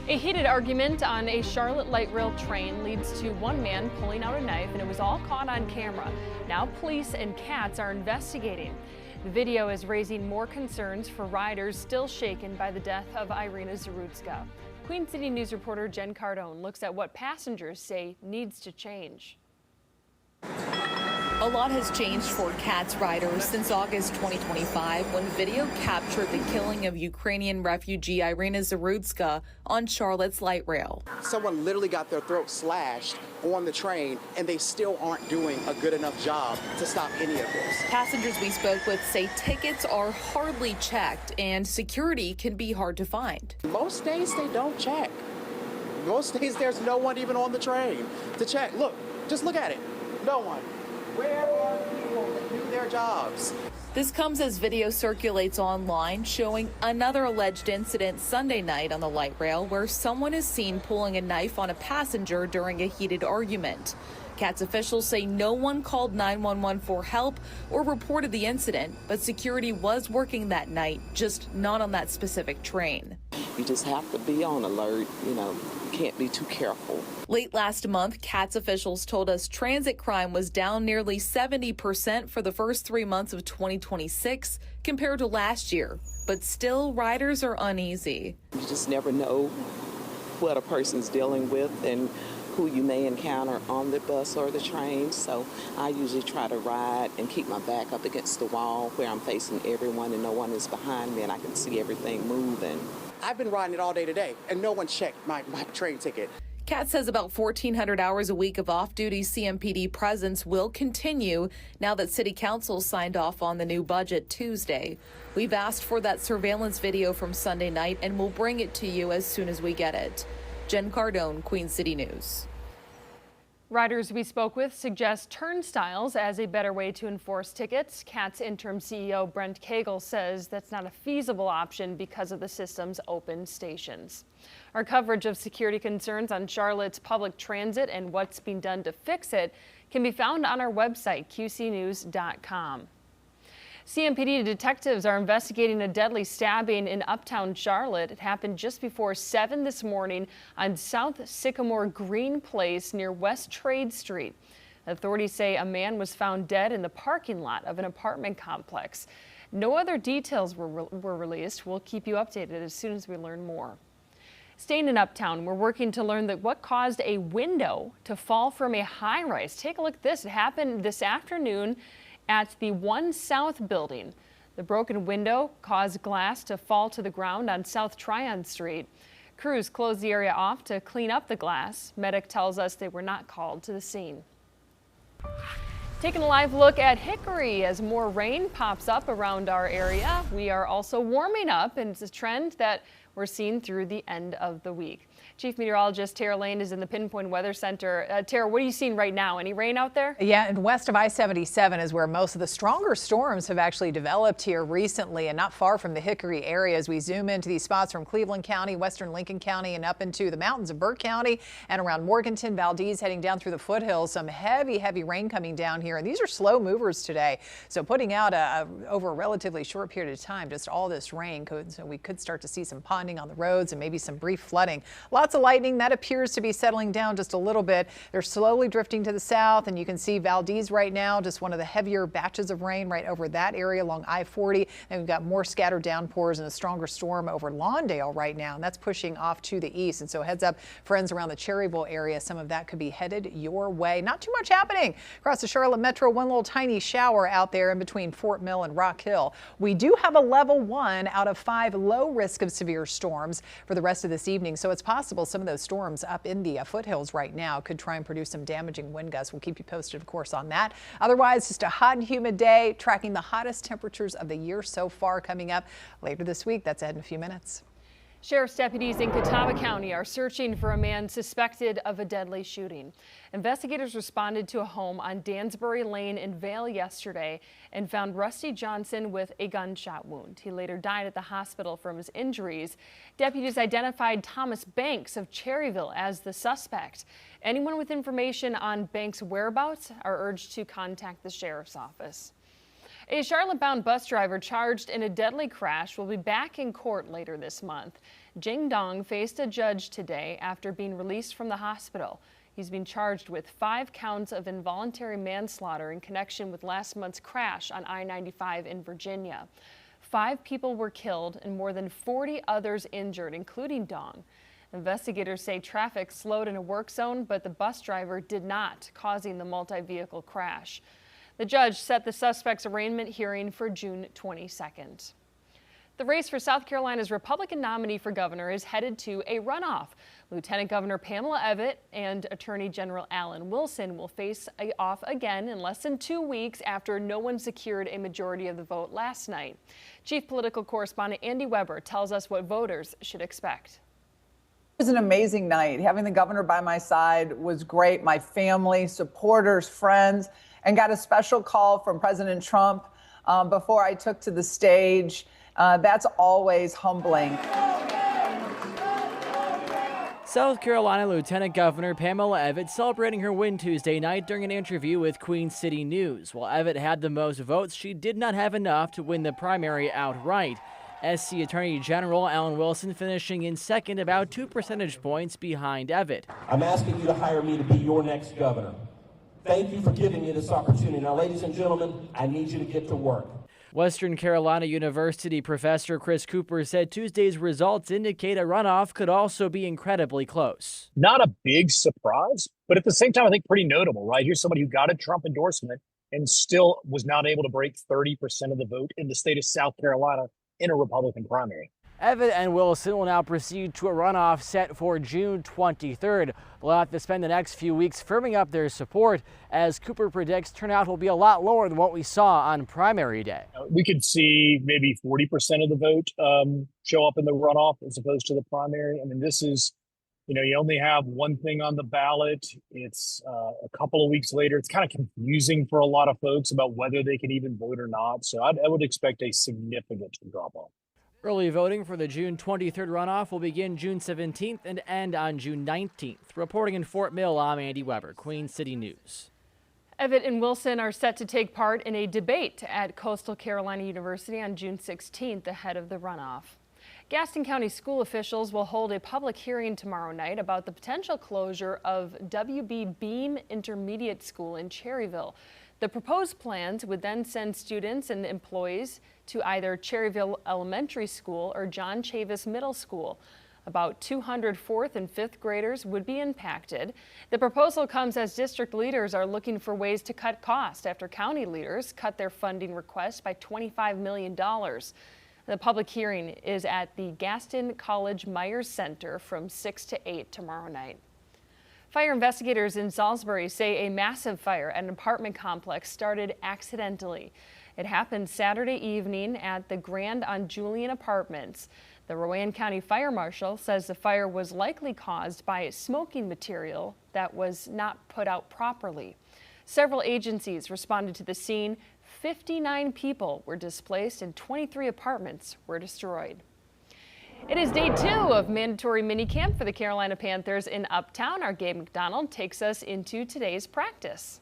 A heated argument on a Charlotte light rail train leads to one man pulling out a knife, and it was all caught on camera. Now police and CATS are investigating. The video is raising more concerns for riders still shaken by the death of Irina Zarutska. Queen City News reporter Jen Cardone looks at what passengers say needs to change. A lot has changed for CATS riders since August 2025 when video captured the killing of Ukrainian refugee Irina Zarutska on Charlotte's light rail. Someone literally got their throat slashed on the train, and they still aren't doing a good enough job to stop any of this. Passengers we spoke with say tickets are hardly checked and security can be hard to find. Most days they don't check. Most days there's no one even on the train to check. Look, just look at it. No one. Where are people that do their jobs? This comes as video circulates online showing another alleged incident Sunday night on the light rail where someone is seen pulling a knife on a passenger during a heated argument. CATS officials say no one called 911 for help or reported the incident, but security was working that night, just not on that specific train. You just have to be on alert, can't be too careful. Late last month, CATS officials told us transit crime was down nearly 70% for the first 3 months of 2026 compared to last year. But still, riders are uneasy. You just never know what a person's dealing with and who you may encounter on the bus or the train. So I usually try to ride and keep my back up against the wall where I'm facing everyone and no one is behind me and I can see everything moving. I've been riding it all day today, and no one checked my train ticket. CATS says about 1,400 hours a week of off-duty CMPD presence will continue now that City Council signed off on the new budget Tuesday. We've asked for that surveillance video from Sunday night, and we'll bring it to you as soon as we get it. Jen Cardone, Queen City News. Riders we spoke with suggest turnstiles as a better way to enforce tickets. CATS interim CEO Brent Cagle says that's not a feasible option because of the system's open stations. Our coverage of security concerns on Charlotte's public transit and what's being done to fix it can be found on our website, qcnews.com. CMPD detectives are investigating a deadly stabbing in uptown Charlotte. It happened just before 7 this morning on South Sycamore Green Place near West Trade Street. Authorities say a man was found dead in the parking lot of an apartment complex. No other details were released. We'll keep you updated as soon as we learn more. Staying in Uptown, we're working to learn what caused a window to fall from a high-rise. Take a look at this. It happened this afternoon at the One South building. The broken window caused glass to fall to the ground on South Tryon Street. Crews closed the area off to clean up the glass. Medic tells us they were not called to the scene. Taking a live look at Hickory as more rain pops up around our area. We are also warming up, and it's a trend that we're seeing through the end of the week. Chief Meteorologist Tara Lane is in the Pinpoint Weather Center. Tara, what are you seeing right now? Any rain out there? Yeah, and west of I-77 is where most of the stronger storms have actually developed here recently, and not far from the Hickory area as we zoom into these spots from Cleveland County, western Lincoln County, and up into the mountains of Burke County and around Morganton, Valdez, heading down through the foothills. Some heavy rain coming down here, and these are slow movers today. So putting out over a relatively short period of time, just all this rain, so we could start to see some ponding on the roads and maybe some brief flooding. Lots lots of lightning. That appears to be settling down just a little bit. They're slowly drifting to the south, and you can see Valdez right now, just one of the heavier batches of rain right over that area along I-40. And we've got more scattered downpours and a stronger storm over Lawndale right now, and that's pushing off to the east. And so heads up, friends around the Cherryville area, some of that could be headed your way. Not too much happening across the Charlotte Metro. One little tiny shower out there in between Fort Mill and Rock Hill. We do have a level 1 out of 5 low risk of severe storms for the rest of this evening. So it's possible some of those storms up in the foothills right now could try and produce some damaging wind gusts. We'll keep you posted, of course, on that. Otherwise, just a hot and humid day, tracking the hottest temperatures of the year so far coming up later this week. That's ahead in a few minutes. Sheriff's deputies in Catawba County are searching for a man suspected of a deadly shooting. Investigators responded to a home on Dansbury Lane in Vale yesterday and found Rusty Johnson with a gunshot wound. He later died at the hospital from his injuries. Deputies identified Thomas Banks of Cherryville as the suspect. Anyone with information on Banks' whereabouts are urged to contact the sheriff's office. A Charlotte-bound bus driver charged in a deadly crash will be back in court later this month. Jing Dong faced a judge today after being released from the hospital. He's been charged with 5 counts of involuntary manslaughter in connection with last month's crash on I-95 in Virginia. 5 people were killed and more than 40 others injured, including Dong. Investigators say traffic slowed in a work zone, but the bus driver did not, causing the multi-vehicle crash. The judge set the suspect's arraignment hearing for June 22nd. The race for South Carolina's Republican nominee for governor is headed to a runoff. Lieutenant Governor Pamela Evette and Attorney General Alan Wilson will face off again in less than 2 weeks after no one secured a majority of the vote last night. Chief Political Correspondent Andy Weber tells us what voters should expect. It was an amazing night. Having the governor by my side was great. My family, supporters, friends, and got a special call from President Trump before I took to the stage. That's always humbling. South Carolina Lieutenant Governor Pamela Evette celebrating her win Tuesday night during an interview with Queen City News. While Evette had the most votes, she did not have enough to win the primary outright. SC Attorney General Alan Wilson finishing in second, about 2 percentage points behind Evette. I'm asking you to hire me to be your next governor. Thank you for giving me this opportunity. Now, ladies and gentlemen, I need you to get to work. Western Carolina University professor Chris Cooper said Tuesday's results indicate a runoff could also be incredibly close. Not a big surprise, but at the same time, I think pretty notable, right? Here's somebody who got a Trump endorsement and still was not able to break 30% of the vote in the state of South Carolina in a Republican primary. Evette and Wilson will now proceed to a runoff set for June 23rd. They'll have to spend the next few weeks firming up their support, as Cooper predicts turnout will be a lot lower than what we saw on primary day. We could see maybe 40% of the vote show up in the runoff as opposed to the primary. I mean, this is, you only have one thing on the ballot. It's a couple of weeks later. It's kind of confusing for a lot of folks about whether they can even vote or not. So I would expect a significant drop off. Early voting for the June 23rd runoff will begin June 17th and end on June 19th. Reporting in Fort Mill, I'm Andy Weber, Queen City News. Evette and Wilson are set to take part in a debate at Coastal Carolina University on June 16th ahead of the runoff. Gaston County school officials will hold a public hearing tomorrow night about the potential closure of W.B. Beam Intermediate School in Cherryville. The proposed plans would then send students and employees to either Cherryville Elementary School or John Chavis Middle School. About 200 4th and 5th graders would be impacted. The proposal comes as district leaders are looking for ways to cut costs after county leaders cut their funding request by $25 million. The public hearing is at the Gaston College Myers Center from 6 to 8 tomorrow night. Fire investigators in Salisbury say a massive fire at an apartment complex started accidentally. It happened Saturday evening at the Grand on Julian Apartments. The Rowan County Fire Marshal says the fire was likely caused by smoking material that was not put out properly. Several agencies responded to the scene. 59 people were displaced and 23 apartments were destroyed. It is day 2 of mandatory minicamp for the Carolina Panthers in Uptown. Our Gabe McDonald takes us into today's practice.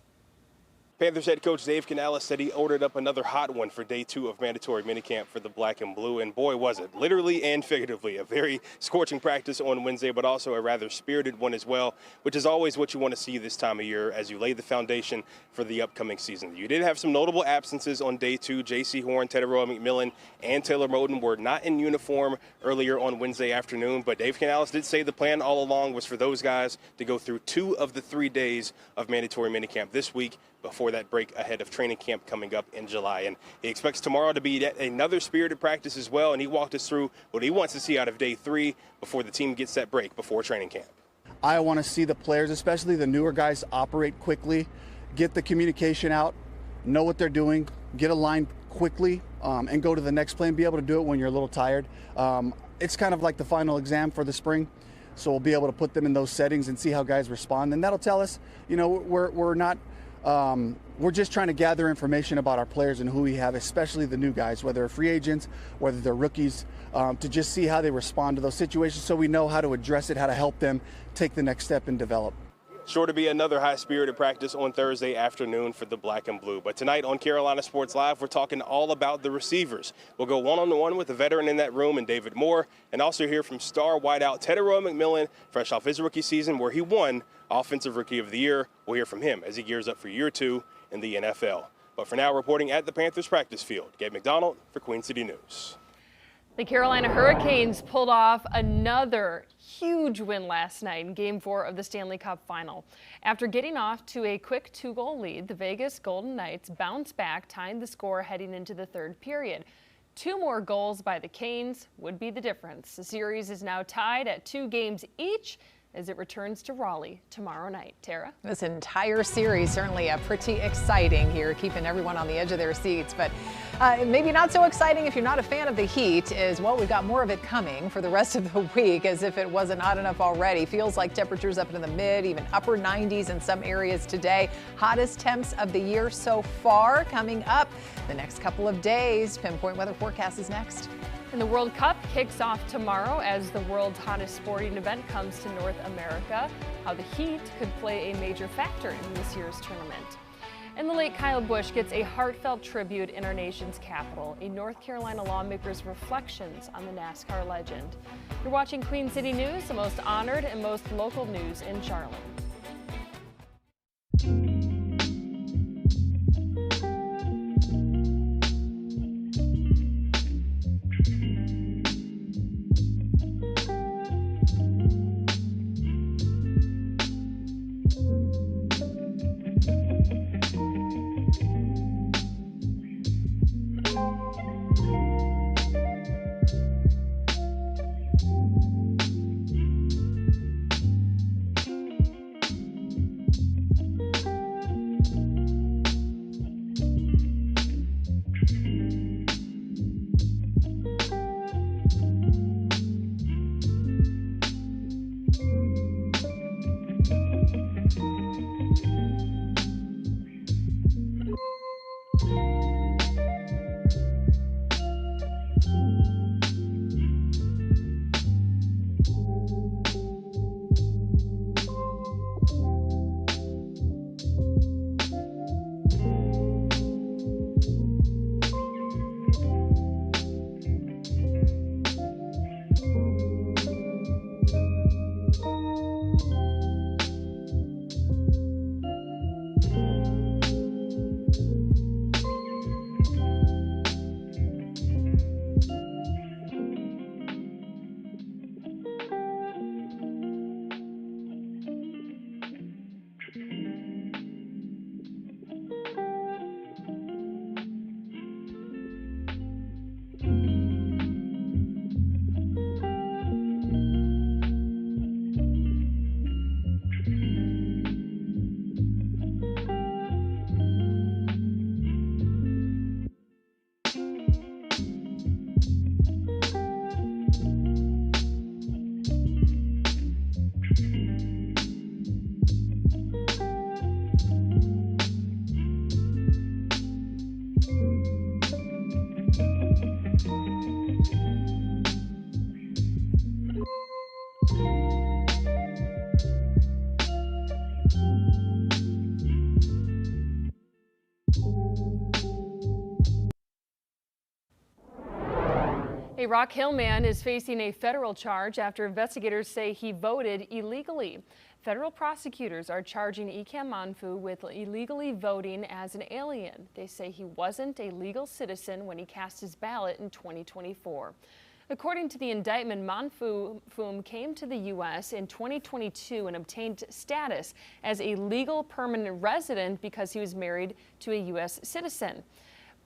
Panthers head coach Dave Canales said he ordered up another hot one for day 2 of mandatory minicamp for the black and blue, and boy was it, literally and figuratively, a very scorching practice on Wednesday, but also a rather spirited one as well, which is always what you want to see this time of year as you lay the foundation for the upcoming season. You did have some notable absences on day 2. J.C. Horn, Teteroa McMillan, and Taylor Moden were not in uniform earlier on Wednesday afternoon, but Dave Canales did say the plan all along was for those guys to go through 2 of the 3 days of mandatory minicamp this week before that break ahead of training camp coming up in July. And he expects tomorrow to be yet another spirited practice as well, and he walked us through what he wants to see out of day 3 before the team gets that break before training camp. I want to see the players, especially the newer guys, operate quickly, get the communication out, know what they're doing, get aligned quickly, and go to the next play and be able to do it when you're a little tired. It's kind of like the final exam for the spring, so we'll be able to put them in those settings and see how guys respond, and that'll tell us, we're not we're just trying to gather information about our players and who we have, especially the new guys, whether they're free agents, whether they're rookies, to just see how they respond to those situations so we know how to address it, how to help them take the next step and develop. Sure to be another high-spirited practice on Thursday afternoon for the black and blue. But tonight on Carolina Sports Live, we're talking all about the receivers. We'll go one-on-one with a veteran in that room, and David Moore, and also hear from star wideout Teteroa McMillan, fresh off his rookie season where he won Offensive Rookie of the Year. We'll hear from him as he gears up for year 2 in the NFL. But for now, reporting at the Panthers practice field, Gabe McDonald for Queen City News. The Carolina Hurricanes pulled off another huge win last night in Game 4 of the Stanley Cup Final. After getting off to a quick 2-goal lead, the Vegas Golden Knights bounced back, tying the score heading into the third period. 2 more goals by the Canes would be the difference. The series is now tied at 2 games each as it returns to Raleigh tomorrow night. Tara? This entire series certainly pretty exciting here, keeping everyone on the edge of their seats. But maybe not so exciting if you're not a fan of the heat is, well, we've got more of it coming for the rest of the week, as if it wasn't hot enough already. Feels like temperatures up into the mid, even upper 90s in some areas today. Hottest temps of the year so far coming up the next couple of days. Pinpoint weather forecast is next. And the World Cup kicks off tomorrow as the world's hottest sporting event comes to North America. How the heat could play a major factor in this year's tournament. And the late Kyle Busch gets a heartfelt tribute in our nation's capital, a North Carolina lawmaker's reflections on the NASCAR legend. You're watching Queen City News, the most honored and most local news in Charlotte. A Rock Hill man is facing a federal charge after investigators say he voted illegally. Federal prosecutors are charging Ikem Manfu with illegally voting as an alien. They say he wasn't a legal citizen when he cast his ballot in 2024. According to the indictment, Manfu came to the U.S. in 2022 and obtained status as a legal permanent resident because he was married to a U.S. citizen.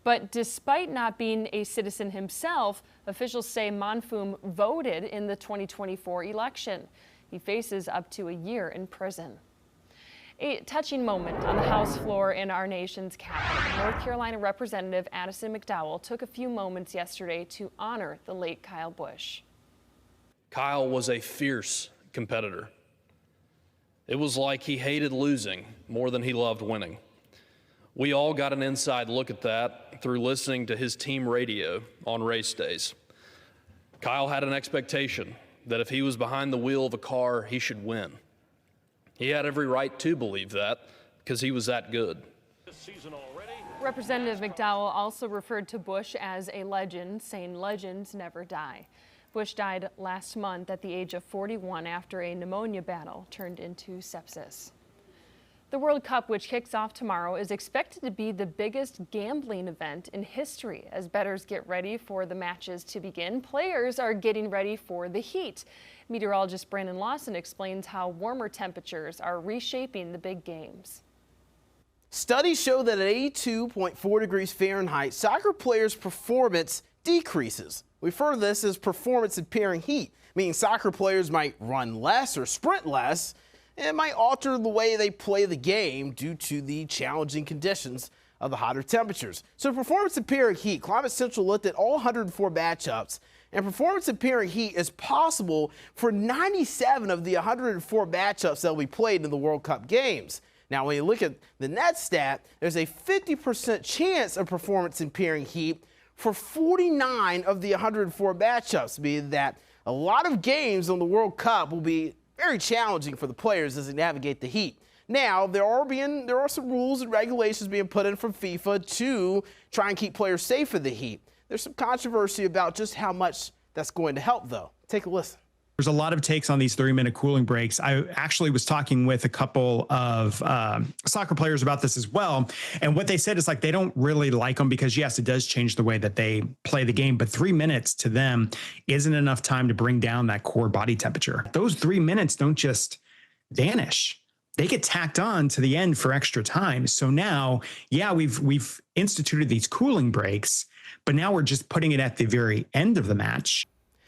But despite not being a citizen himself, officials say Manfu voted in the 2024 election. He faces up to a year in prison. A touching moment on the House floor in our nation's capital. North Carolina Representative Addison McDowell took a few moments yesterday to honor the late Kyle Busch. Kyle was a fierce competitor. It was like he hated losing more than he loved winning. We all got an inside look at that through listening to his team radio on race days. Kyle had an expectation that if he was behind the wheel of a car, he should win. He had every right to believe that because he was that good. Representative McDowell also referred to Busch as a legend, saying legends never die. Busch died last month at the age of 41 after a pneumonia battle turned into sepsis. The World Cup, which kicks off tomorrow, is expected to be the biggest gambling event in history. As bettors get ready for the matches to begin, players are getting ready for the heat. Meteorologist Brandon Lawson explains how warmer temperatures are reshaping the big games. Studies show that at 82.4 degrees Fahrenheit, soccer players' performance decreases. We refer to this as performance impairing heat, meaning soccer players might run less or sprint less, and it might alter the way they play the game due to the challenging conditions of the hotter temperatures. So performance impairing heat, Climate Central looked at all 104 matchups, and performance impairing heat is possible for 97 of the 104 matchups that will be played in the World Cup games. Now, when you look at the net stat, there's a 50% chance of performance impairing heat for 49 of the 104 matchups, meaning that a lot of games on the World Cup will be very challenging for the players as they navigate the heat. Now, there are some rules and regulations being put in from FIFA to try and keep players safe in the heat. There's some controversy about just how much that's going to help, though. Take a listen. There's a lot of takes on these 3-minute cooling breaks. I actually was talking with a couple of soccer players about this as well. And what they said is like they don't really like them because, yes, it does change the way that they play the game. But 3 minutes to them isn't enough time to bring down that core body temperature. Those 3 minutes don't just vanish. They get tacked on to the end for extra time. So now, yeah, we've instituted these cooling breaks, but now we're just putting it at the very end of the match.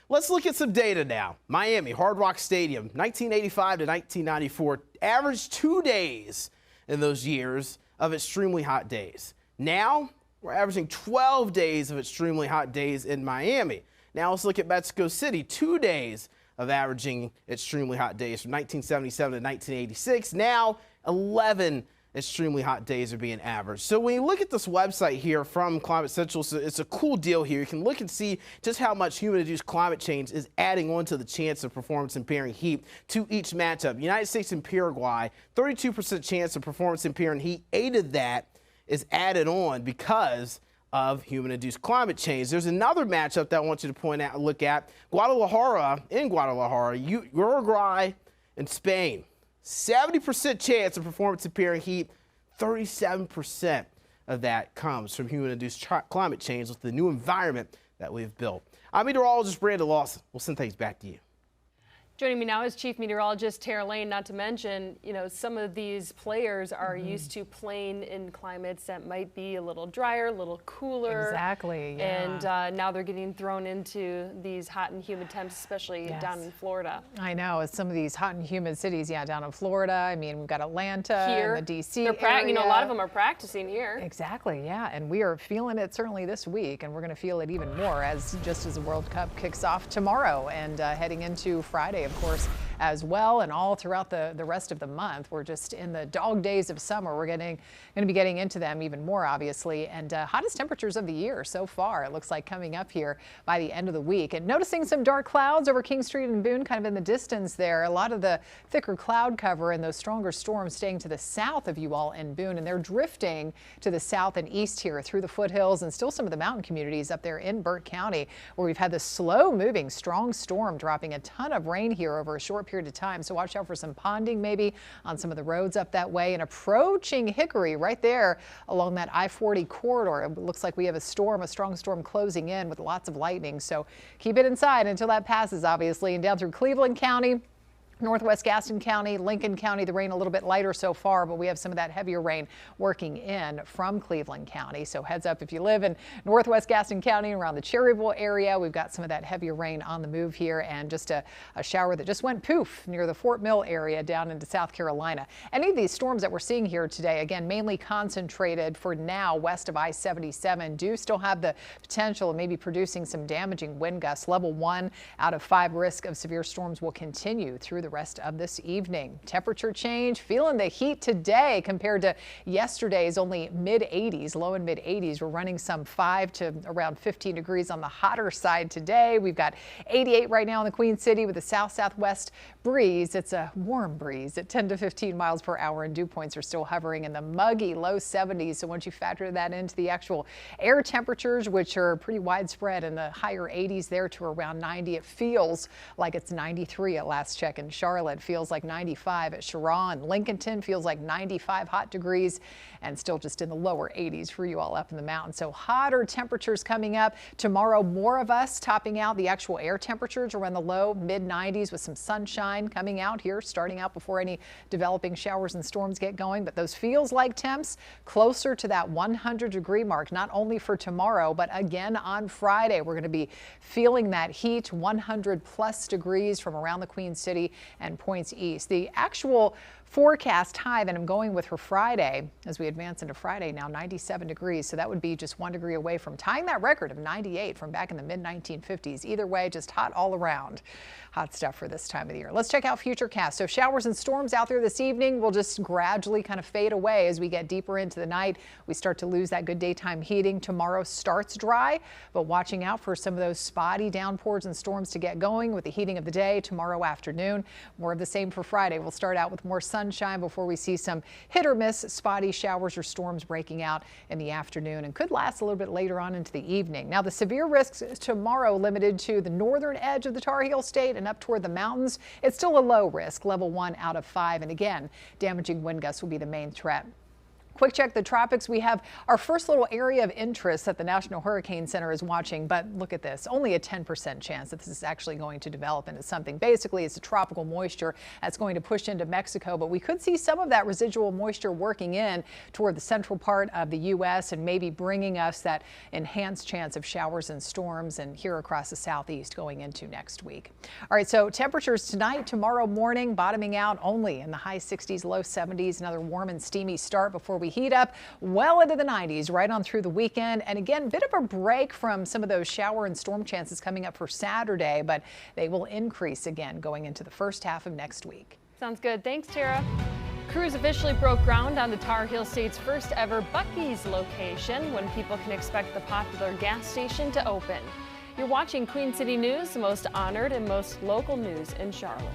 Let's look at some data now. Miami, Hard Rock Stadium, 1985 to 1994, averaged 2 days in those years of extremely hot days. Now, we're averaging 12 days of extremely hot days in Miami. Now, let's look at Mexico City, 2 days of averaging extremely hot days from 1977 to 1986. Now, 11 extremely hot days are being averaged. So when you look at this website here from Climate Central, so it's a cool deal here. You can look and see just how much human-induced climate change is adding on to the chance of performance-impairing heat to each matchup. United States and Paraguay, 32% chance of performance-impairing heat. 8 of that is added on because of human-induced climate change. There's another matchup that I want you to point out and look at. Guadalajara, Uruguay, and Spain. 70% chance of performance-impairing heat, 37% of that comes from human-induced climate change with the new environment that we've built. I'm meteorologist Brandon Lawson. We'll send things back to you. Joining me now is Chief Meteorologist Tara Lane. Not to mention, some of these players are used to playing in climates that might be a little drier, a little cooler. Exactly. Yeah. And now they're getting thrown into these hot and humid temps, especially down in Florida. I know. It's some of these hot and humid cities, down in Florida. I mean, we've got Atlanta here, and the D.C. area. A lot of them are practicing here. Exactly. Yeah, and we are feeling it certainly this week, and we're going to feel it even more just as the World Cup kicks off tomorrow and heading into Friday. Of course, as well. And all throughout the rest of the month, we're just in the dog days of summer. We're going to be getting into them even more, obviously. And hottest temperatures of the year so far, it looks like, coming up here by the end of the week. And noticing some dark clouds over King Street and Boone, kind of in the distance there. A lot of the thicker cloud cover and those stronger storms staying to the south of you all in Boone, and they're drifting to the south and east here through the foothills and still some of the mountain communities up there in Burt County, where we've had the slow moving strong storm dropping a ton of rain here over a short period of time. So watch out for some ponding maybe on some of the roads up that way, and approaching Hickory right there along that I-40 corridor. It looks like we have a strong storm closing in with lots of lightning. So keep it inside until that passes, obviously. And down through Cleveland County, Northwest Gaston County, Lincoln County, the rain a little bit lighter so far, but we have some of that heavier rain working in from Cleveland County. So heads up if you live in Northwest Gaston County and around the Cherryville area. We've got some of that heavier rain on the move here, and just a shower that just went poof near the Fort Mill area down into South Carolina. Any of these storms that we're seeing here today, again, mainly concentrated for now west of I-77, do still have the potential of maybe producing some damaging wind gusts. Level 1 out of 5 risk of severe storms will continue through the rest of this evening. Temperature change, feeling the heat today compared to yesterday's only mid-80s, low and mid-80s. We're running some 5 to around 15 degrees on the hotter side today. We've got 88 right now in the Queen City with a south-southwest breeze. It's a warm breeze at 10 to 15 miles per hour, and dew points are still hovering in the muggy low 70s. So once you factor that into the actual air temperatures, which are pretty widespread in the higher 80s there to around 90, it feels like it's 93 at last check in Charlotte, feels like 95 at Sharon. Lincolnton feels like 95 hot degrees, and still just in the lower 80s for you all up in the mountains. So hotter temperatures coming up tomorrow. More of us topping out the actual air temperatures around the low mid 90s with some sunshine coming out here, starting out before any developing showers and storms get going. But those feels like temps closer to that 100-degree mark, not only for tomorrow, but again on Friday. We're going to be feeling that heat, 100+ degrees from around the Queen City and points east. The actual forecast high that I'm going with for Friday, as we advance into Friday now, 97 degrees. So that would be just 1 degree away from tying that record of 98 from back in the mid-1950s. Either way, just hot all around. Hot stuff for this time of the year. Let's check out Futurecast. So showers and storms out there this evening will just gradually kind of fade away as we get deeper into the night. We start to lose that good daytime heating. Tomorrow starts dry, but watching out for some of those spotty downpours and storms to get going with the heating of the day tomorrow afternoon. More of the same for Friday. We'll start out with more sunshine before we see some hit or miss spotty showers or storms breaking out in the afternoon, and could last a little bit later on into the evening. Now the severe risks tomorrow limited to the northern edge of the Tar Heel State and up toward the mountains. It's still a low risk, level 1 out of 5. And again, damaging wind gusts will be the main threat. Quick check the tropics. We have our first little area of interest that the National Hurricane Center is watching, but look at this, only a 10% chance that this is actually going to develop into something. Basically, it's a tropical moisture that's going to push into Mexico, but we could see some of that residual moisture working in toward the central part of the U.S. and maybe bringing us that enhanced chance of showers and storms and here across the southeast going into next week. All right, so temperatures tonight, tomorrow morning, bottoming out only in the high 60s, low 70s. Another warm and steamy start before we heat up well into the 90s right on through the weekend. And again, bit of a break from some of those shower and storm chances coming up for Saturday, but they will increase again going into the first half of next week. Sounds good. Thanks, Tara. Crews officially broke ground on the Tar Heel State's first ever Buc-ee's location when people can expect the popular gas station to open. You're watching Queen City News, the most honored and most local news in Charlotte.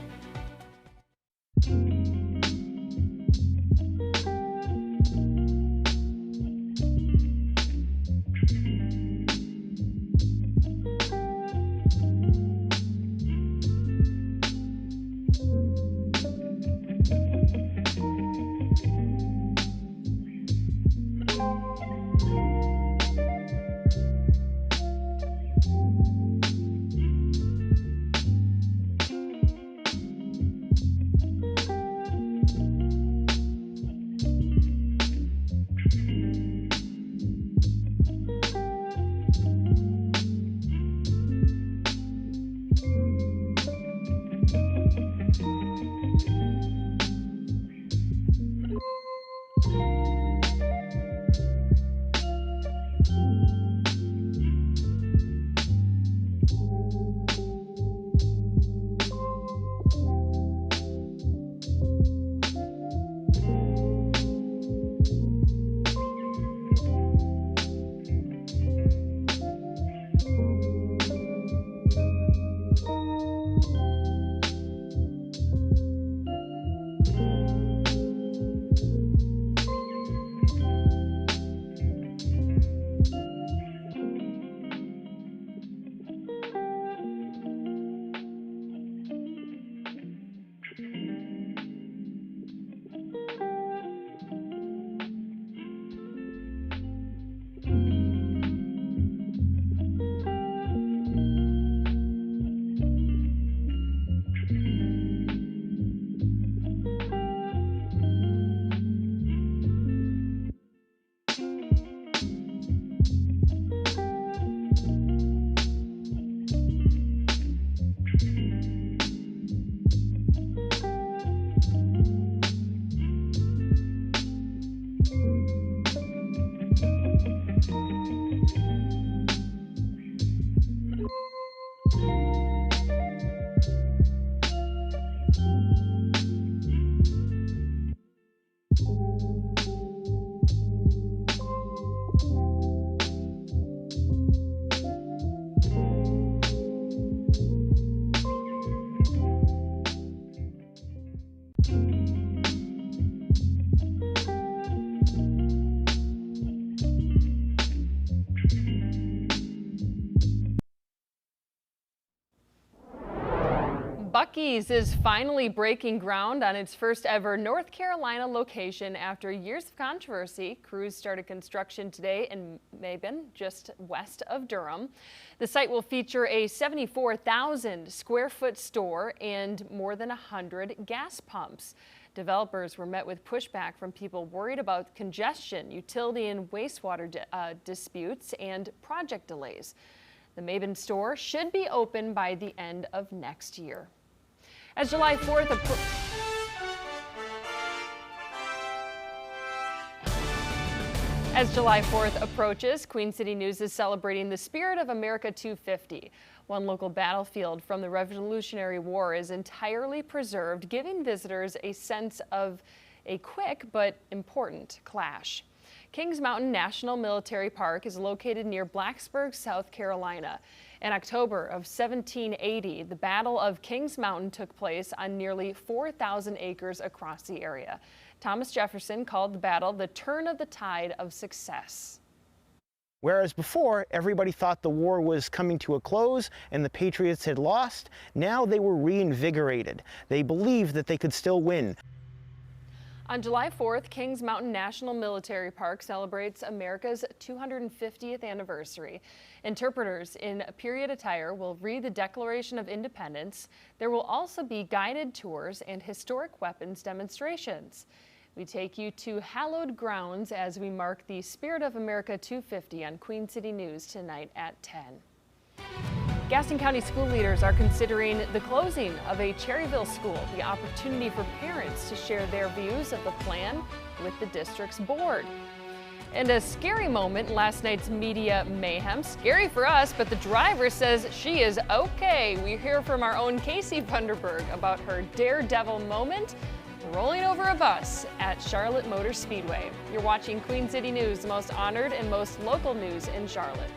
Buc-ee's is finally breaking ground on its first ever North Carolina location after years of controversy. Crews started construction today in Mabin, just west of Durham. The site will feature a 74,000 square foot store and more than 100 gas pumps. Developers were met with pushback from people worried about congestion, utility and wastewater disputes, and project delays. The Mabin store should be open by the end of next year. As July 4th approaches, Queen City News is celebrating the Spirit of America 250. One local battlefield from the Revolutionary War is entirely preserved, giving visitors a sense of a quick but important clash. Kings Mountain National Military Park is located near Blacksburg, South Carolina. In October of 1780, the Battle of Kings Mountain took place on nearly 4,000 acres across the area. Thomas Jefferson called the battle the turn of the tide of success. Whereas before, everybody thought the war was coming to a close and the Patriots had lost, now they were reinvigorated. They believed that they could still win. On July 4th, Kings Mountain National Military Park celebrates America's 250th anniversary. Interpreters in period attire will read the Declaration of Independence. There will also be guided tours and historic weapons demonstrations. We take you to hallowed grounds as we mark the Spirit of America 250 on Queen City News tonight at 10. Gaston County school leaders are considering the closing of a Cherryville school, the opportunity for parents to share their views of the plan with the district's board. And a scary moment in last night's media mayhem. Scary for us, but the driver says she is okay. We hear from our own Casey Punderberg about her daredevil moment rolling over a bus at Charlotte Motor Speedway. You're watching Queen City News, the most honored and most local news in Charlotte.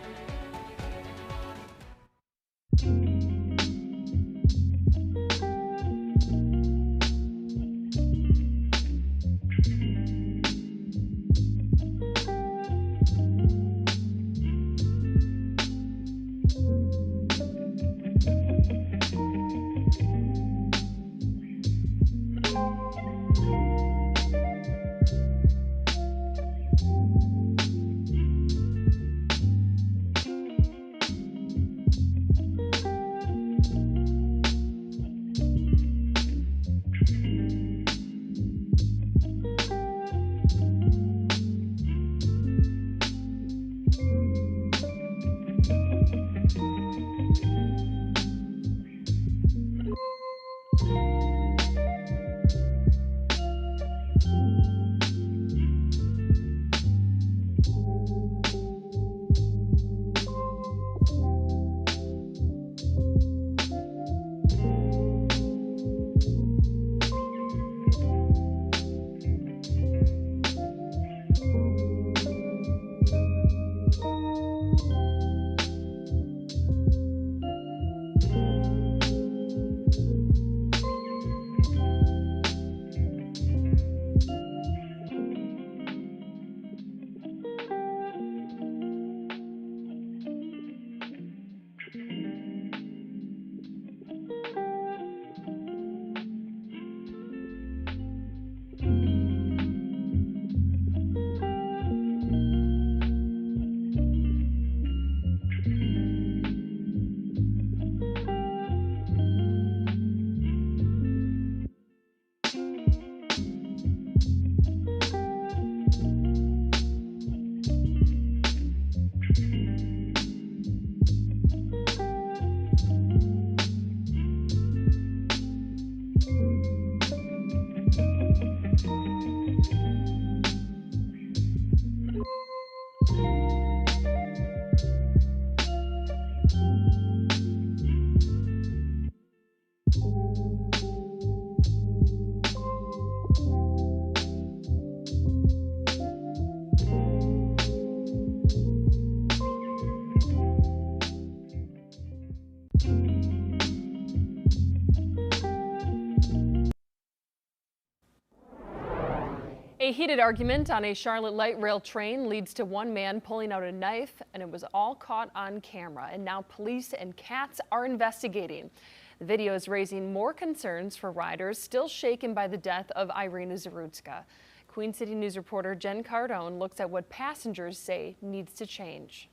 A heated argument on a Charlotte light rail train leads to one man pulling out a knife, and it was all caught on camera. And now police and CATS are investigating. The video is raising more concerns for riders still shaken by the death of Irina Zarutska. Queen City News reporter Jen Cardone looks at what passengers say needs to change.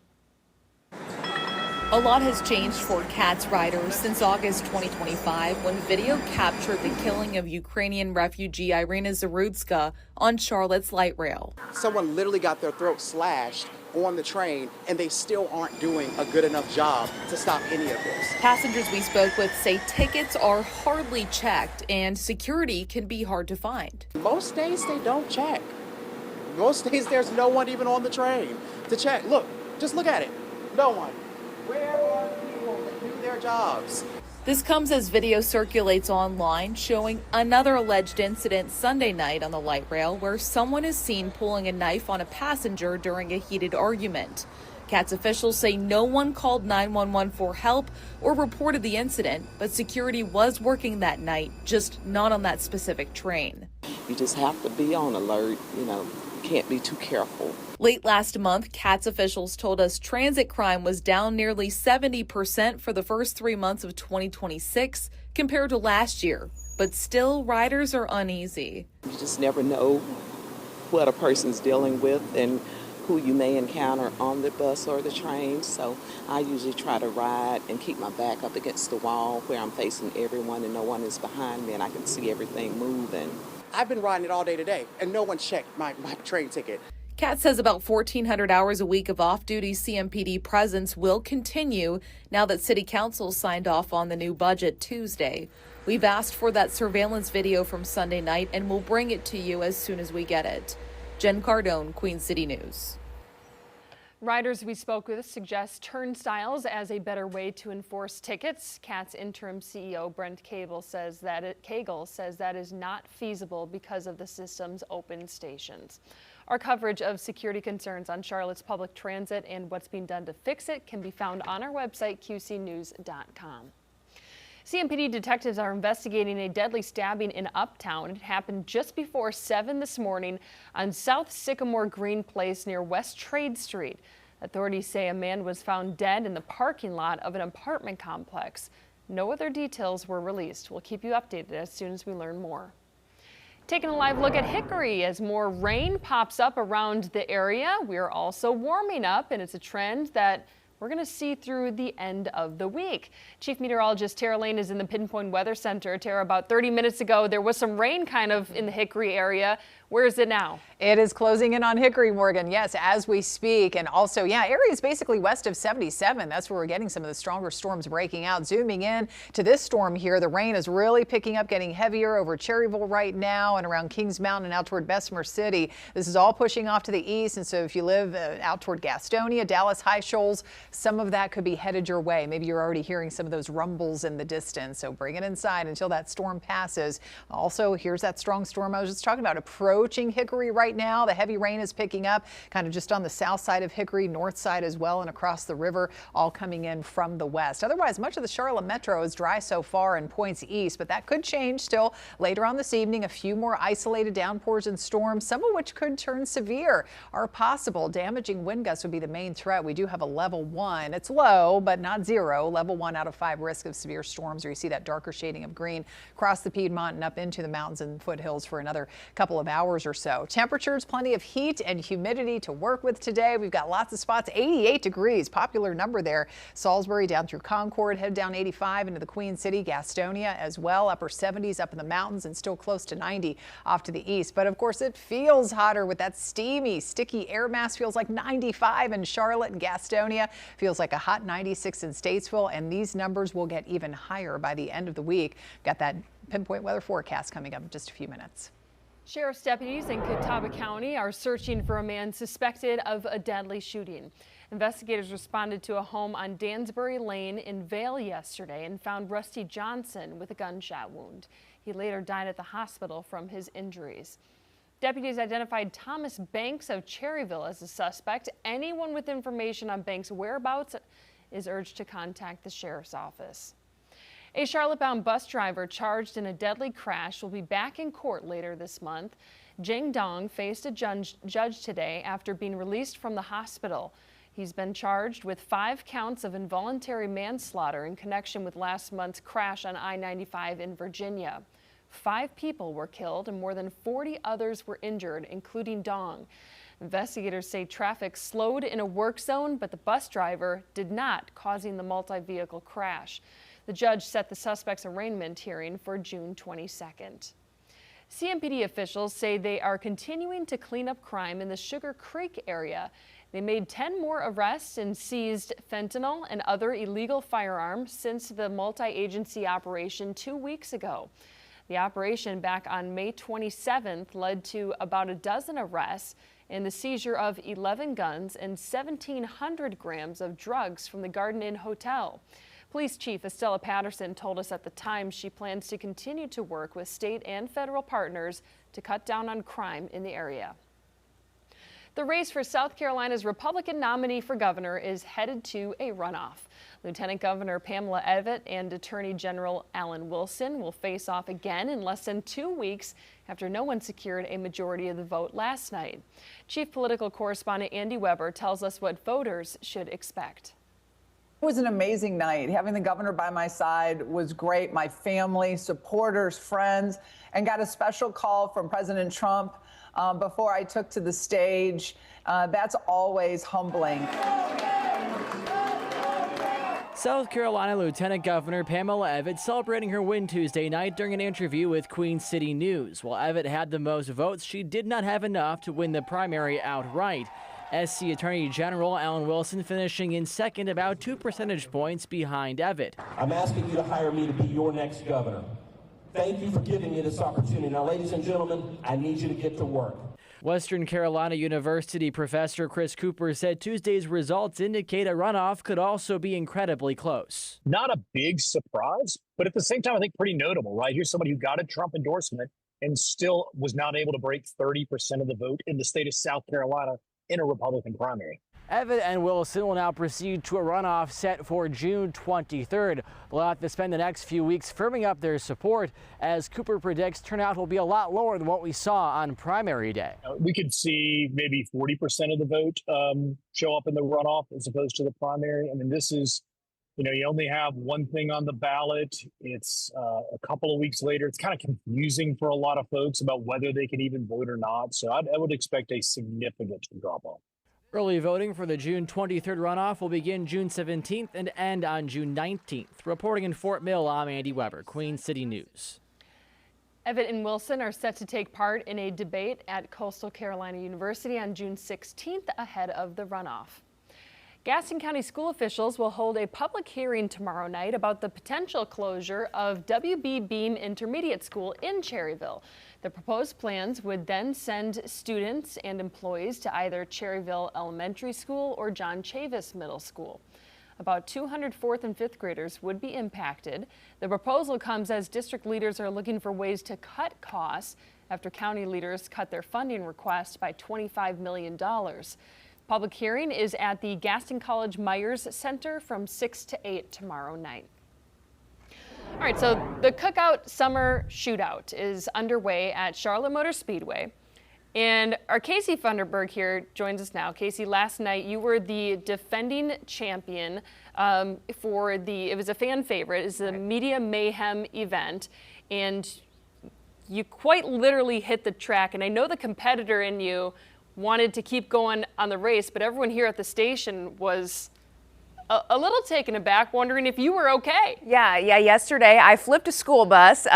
A lot has changed for CATS riders since August 2025 when video captured the killing of Ukrainian refugee Irina Zarutska on Charlotte's light rail. Someone literally got their throat slashed on the train, and they still aren't doing a good enough job to stop any of this. Passengers we spoke with say tickets are hardly checked and security can be hard to find. Most days they don't check. Most days there's no one even on the train to check. Look, just look at it. No one. Where are people that do their jobs? This comes as video circulates online showing another alleged incident Sunday night on the light rail where someone is seen pulling a knife on a passenger during a heated argument. CATS officials say no one called 911 for help or reported the incident, but security was working that night, just not on that specific train. You just have to be on alert, can't be too careful. Late last month, CATS officials told us transit crime was down nearly 70% for the first 3 months of 2026 compared to last year. But still, riders are uneasy. You just never know what a person's dealing with and who you may encounter on the bus or the train. So I usually try to ride and keep my back up against the wall where I'm facing everyone and no one is behind me and I can see everything moving. I've been riding it all day today, and no one checked my train ticket. CATS says about 1,400 hours a week of off-duty CMPD presence will continue now that City Council signed off on the new budget Tuesday. We've asked for that surveillance video from Sunday night, and we'll bring it to you as soon as we get it. Jen Cardone, Queen City News. Riders we spoke with suggest turnstiles as a better way to enforce tickets. CATS interim CEO Brent Cagle says that is not feasible because of the system's open stations. Our coverage of security concerns on Charlotte's public transit and what's being done to fix it can be found on our website, qcnews.com. CMPD detectives are investigating a deadly stabbing in Uptown. It happened just before 7 this morning on South Sycamore Green Place near West Trade Street. Authorities say a man was found dead in the parking lot of an apartment complex. No other details were released. We'll keep you updated as soon as we learn more. Taking a live look at Hickory as more rain pops up around the area. We're also warming up, and it's a trend that we're going to see through the end of the week. Chief Meteorologist Tara Lane is in the Pinpoint Weather Center. Tara, about 30 minutes ago, there was some rain kind of in the Hickory area. Where is it now? It is closing in on Hickory, Morgan. Yes, as we speak. And also, areas basically west of 77. That's where we're getting some of the stronger storms breaking out. Zooming in to this storm here, the rain is really picking up, getting heavier over Cherryville right now and around Kings Mountain and out toward Bessemer City. This is all pushing off to the east. And so if you live out toward Gastonia, Dallas, High Shoals, some of that could be headed your way. Maybe you're already hearing some of those rumbles in the distance. So bring it inside until that storm passes. Also, here's that strong storm I was just talking about approaching Hickory right now. The heavy rain is picking up kind of just on the south side of Hickory, north side as well, and across the river, all coming in from the west. Otherwise, much of the Charlotte Metro is dry so far and points east, but that could change still later on this evening. A few more isolated downpours and storms, some of which could turn severe, are possible. Damaging wind gusts would be the main threat. We do have a level 1. It's low, but not 0. Level 1 out of 5 risk of severe storms, where you see that darker shading of green across the Piedmont and up into the mountains and foothills for another couple of hours or so. Temperatures, plenty of heat and humidity to work with today. We've got lots of spots, 88 degrees, popular number there. Salisbury down through Concord, head down 85 into the Queen City, Gastonia as well, upper 70s up in the mountains and still close to 90 off to the east. But of course it feels hotter with that steamy, sticky air mass. Feels like 95 in Charlotte and Gastonia. Feels like a hot 96 in Statesville, and these numbers will get even higher by the end of the week. Got that pinpoint weather forecast coming up in just a few minutes. Sheriff's deputies in Catawba County are searching for a man suspected of a deadly shooting. Investigators responded to a home on Dansbury Lane in Vale yesterday and found Rusty Johnson with a gunshot wound. He later died at the hospital from his injuries. Deputies identified Thomas Banks of Cherryville as a suspect. Anyone with information on Banks' whereabouts is urged to contact the sheriff's office. A Charlotte-bound bus driver charged in a deadly crash will be back in court later this month. Jing Dong faced a judge today after being released from the hospital. He's been charged with 5 counts of involuntary manslaughter in connection with last month's crash on I-95 in Virginia. 5 people were killed and more than 40 others were injured, including Dong. Investigators say traffic slowed in a work zone, but the bus driver did not, causing the multi-vehicle crash. The judge set the suspect's arraignment hearing for June 22nd. CMPD officials say they are continuing to clean up crime in the Sugar Creek area. They made 10 more arrests and seized fentanyl and other illegal firearms since the multi-agency operation 2 weeks ago. The operation back on May 27th led to about a dozen arrests and the seizure of 11 guns and 1,700 grams of drugs from the Garden Inn Hotel. Police Chief Estella Patterson told us at the time she plans to continue to work with state and federal partners to cut down on crime in the area. The race for South Carolina's Republican nominee for governor is headed to a runoff. Lieutenant Governor Pamela Evette and Attorney General Alan Wilson will face off again in less than 2 weeks after no one secured a majority of the vote last night. Chief Political Correspondent Andy Weber tells us what voters should expect. It was an amazing night. Having the governor by my side was great. My family, supporters, friends, and got a special call from President Trump before I took to the stage. That's always humbling. South Carolina Lieutenant Governor Pamela Evette celebrating her win Tuesday night during an interview with Queen City News. While Evette had the most votes, she did not have enough to win the primary outright. SC Attorney General Alan Wilson finishing in second, about 2 percentage points behind Evette. I'm asking you to hire me to be your next governor. Thank you for giving me this opportunity. Now, ladies and gentlemen, I need you to get to work. Western Carolina University professor Chris Cooper said Tuesday's results indicate a runoff could also be incredibly close. Not a big surprise, but at the same time, I think pretty notable, right? Here's somebody who got a Trump endorsement and still was not able to break 30% of the vote in the state of South Carolina in a Republican primary. Evette and Wilson will now proceed to a runoff set for June 23rd. They'll have to spend the next few weeks firming up their support, as Cooper predicts turnout will be a lot lower than what we saw on primary day. We could see maybe 40% of the vote show up in the runoff as opposed to the primary. I mean, this is, you only have one thing on the ballot. It's a couple of weeks later. It's kind of confusing for a lot of folks about whether they can even vote or not. So I would expect a significant drop off. Early voting for the June 23rd runoff will begin June 17th and end on June 19th. Reporting in Fort Mill, I'm Andy Weber, Queen City News. Evette and Wilson are set to take part in a debate at Coastal Carolina University on June 16th ahead of the runoff. Gaston County school officials will hold a public hearing tomorrow night about the potential closure of W.B. Beam Intermediate School in Cherryville. The proposed plans would then send students and employees to either Cherryville Elementary School or John Chavis Middle School. About 200 4th and 5th graders would be impacted. The proposal comes as district leaders are looking for ways to cut costs after county leaders cut their funding request by $25 million. Public hearing is at the Gaston College Myers Center from 6 to 8 tomorrow night. All right, so the Cookout Summer Shootout is underway at Charlotte Motor Speedway. And our Casey Funderburg here joins us now. Casey, last night you were the defending champion it was a fan favorite, it's the Media Mayhem event. And you quite literally hit the track. And I know the competitor in you wanted to keep going on the race, but everyone here at the station was a little taken aback, wondering if you were okay. Yeah. Yesterday I flipped a school bus,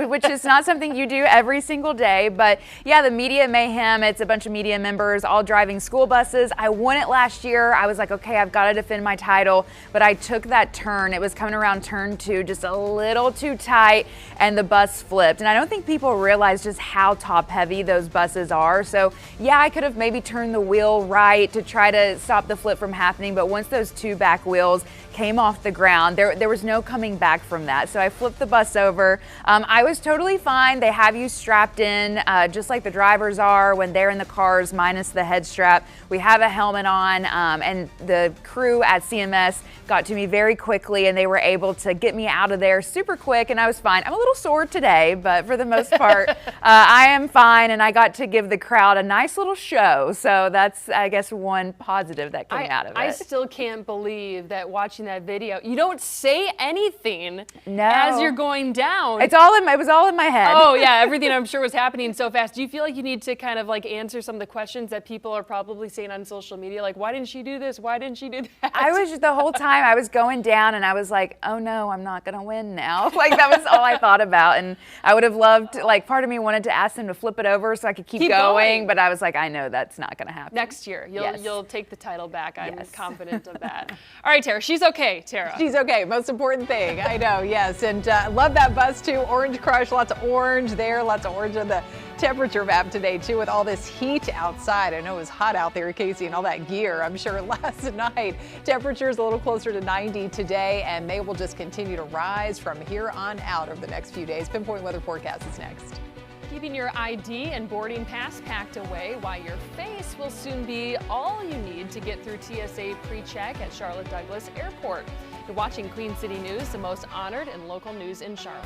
which is not something you do every single day. But yeah, the Media Mayhem, it's a bunch of media members all driving school buses. I won it last year. I was like, okay, I've got to defend my title. But I took that turn. It was coming around turn 2, just a little too tight, and the bus flipped. And I don't think people realize just how top heavy those buses are. So yeah, I could have maybe turned the wheel right to try to stop the flip from happening. But once those two back back wheels came off the ground. There was no coming back from that. So I flipped the bus over. I was totally fine. They have you strapped in just like the drivers are when they're in the cars, minus the head strap. We have a helmet on, and the crew at CMS got to me very quickly, and they were able to get me out of there super quick, and I was fine. I'm a little sore today, but for the most part, I am fine, and I got to give the crowd a nice little show. So that's, I guess, one positive that came out of it. I still can't believe that watching that video, you don't say anything No. as you're going down. It was all in my head. Oh yeah, everything I'm sure was happening so fast. Do you feel like you need to kind of like answer some of the questions that people are probably saying on social media? Like, why didn't she do this? Why didn't she do that? I was just, the whole time I was going down and I was like, oh no, I'm not gonna win now. Like that was all I thought about. And I would have loved, like part of me wanted to ask them to flip it over so I could keep going, but I was like, I know that's not gonna happen. Next year, you'll take the title back. I'm Yes. confident of that. All right, Tara, she's okay, Tara. She's okay. Most important thing. I know, yes. And love that bus too. Orange Crush, lots of orange there, lots of orange on the temperature map today too with all this heat outside. I know it was hot out there, Casey, and all that gear. I'm sure last night temperatures a little closer to 90 today, and they will just continue to rise from here on out over the next few days. Pinpoint weather forecast is next. Keeping your ID and boarding pass packed away while your face will soon be all you need to get through TSA pre-check at Charlotte Douglas Airport. You're watching Queen City News, the most honored and local news in Charlotte.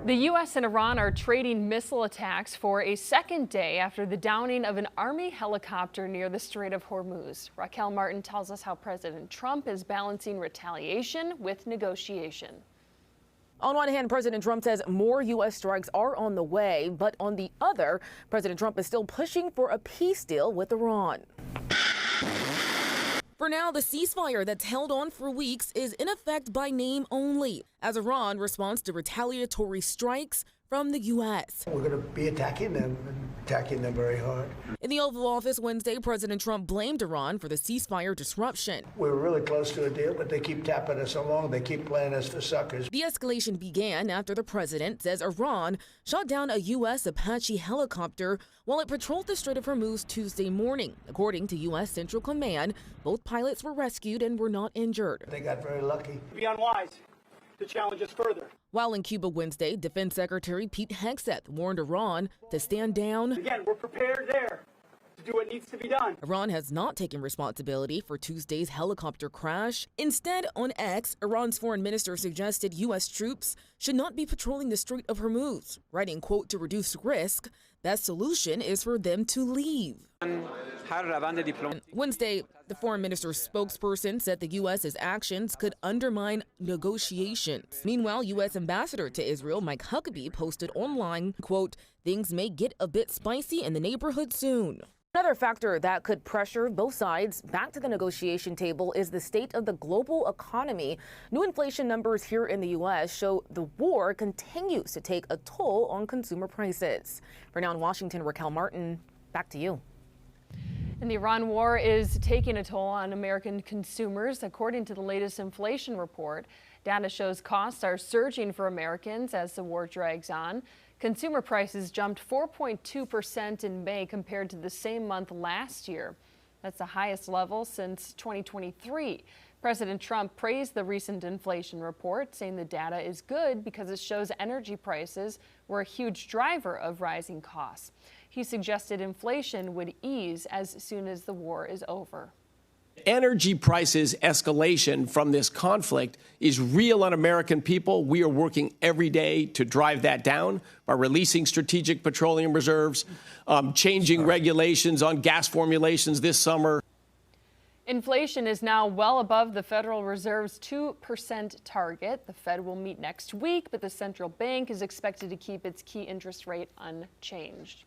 The U.S. and Iran are trading missile attacks for a second day after the downing of an Army helicopter near the Strait of Hormuz. Raquel Martin tells us how President Trump is balancing retaliation with negotiation. On one hand, President Trump says more U.S. strikes are on the way, but on the other, President Trump is still pushing for a peace deal with Iran. For now, the ceasefire that's held on for weeks is in effect by name only, as Iran responds to retaliatory strikes from the U.S. We're going to be attacking them very hard. In the Oval Office Wednesday, President Trump blamed Iran for the ceasefire disruption. We were really close to a deal, but they keep tapping us along. They keep playing us for suckers. The escalation began after the president says Iran shot down a U.S. Apache helicopter while it patrolled the Strait of Hormuz Tuesday morning. According to U.S. Central Command, both pilots were rescued and were not injured. They got very lucky. Be unwise. to challenge us further. While in Cuba Wednesday, Defense Secretary Pete Hegseth warned Iran to stand down. Again, we're prepared there to do what needs to be done. Iran has not taken responsibility for Tuesday's helicopter crash. Instead, on X, Iran's foreign minister suggested U.S. troops should not be patrolling the Strait of Hormuz, writing, quote, to reduce risk. Best solution is for them to leave. Wednesday, the foreign minister's spokesperson said the U.S.'s actions could undermine negotiations. Meanwhile, U.S. Ambassador to Israel Mike Huckabee posted online, quote, things may get a bit spicy in the neighborhood soon. Another factor that could pressure both sides back to the negotiation table is the state of the global economy. New inflation numbers here in the U.S. show the war continues to take a toll on consumer prices. For now in Washington, Raquel Martin, back to you. And the Iran war is taking a toll on American consumers. According to the latest inflation report, data shows costs are surging for Americans as the war drags on. Consumer prices jumped 4.2% in May compared to the same month last year. That's the highest level since 2023. President Trump praised the recent inflation report, saying the data is good because it shows energy prices were a huge driver of rising costs. He suggested inflation would ease as soon as the war is over. Energy prices escalation from this conflict is real on American people. We are working every day to drive that down by releasing strategic petroleum reserves, changing regulations on gas formulations this summer. Inflation is now well above the Federal Reserve's 2% target. The Fed will meet next week, but the central bank is expected to keep its key interest rate unchanged.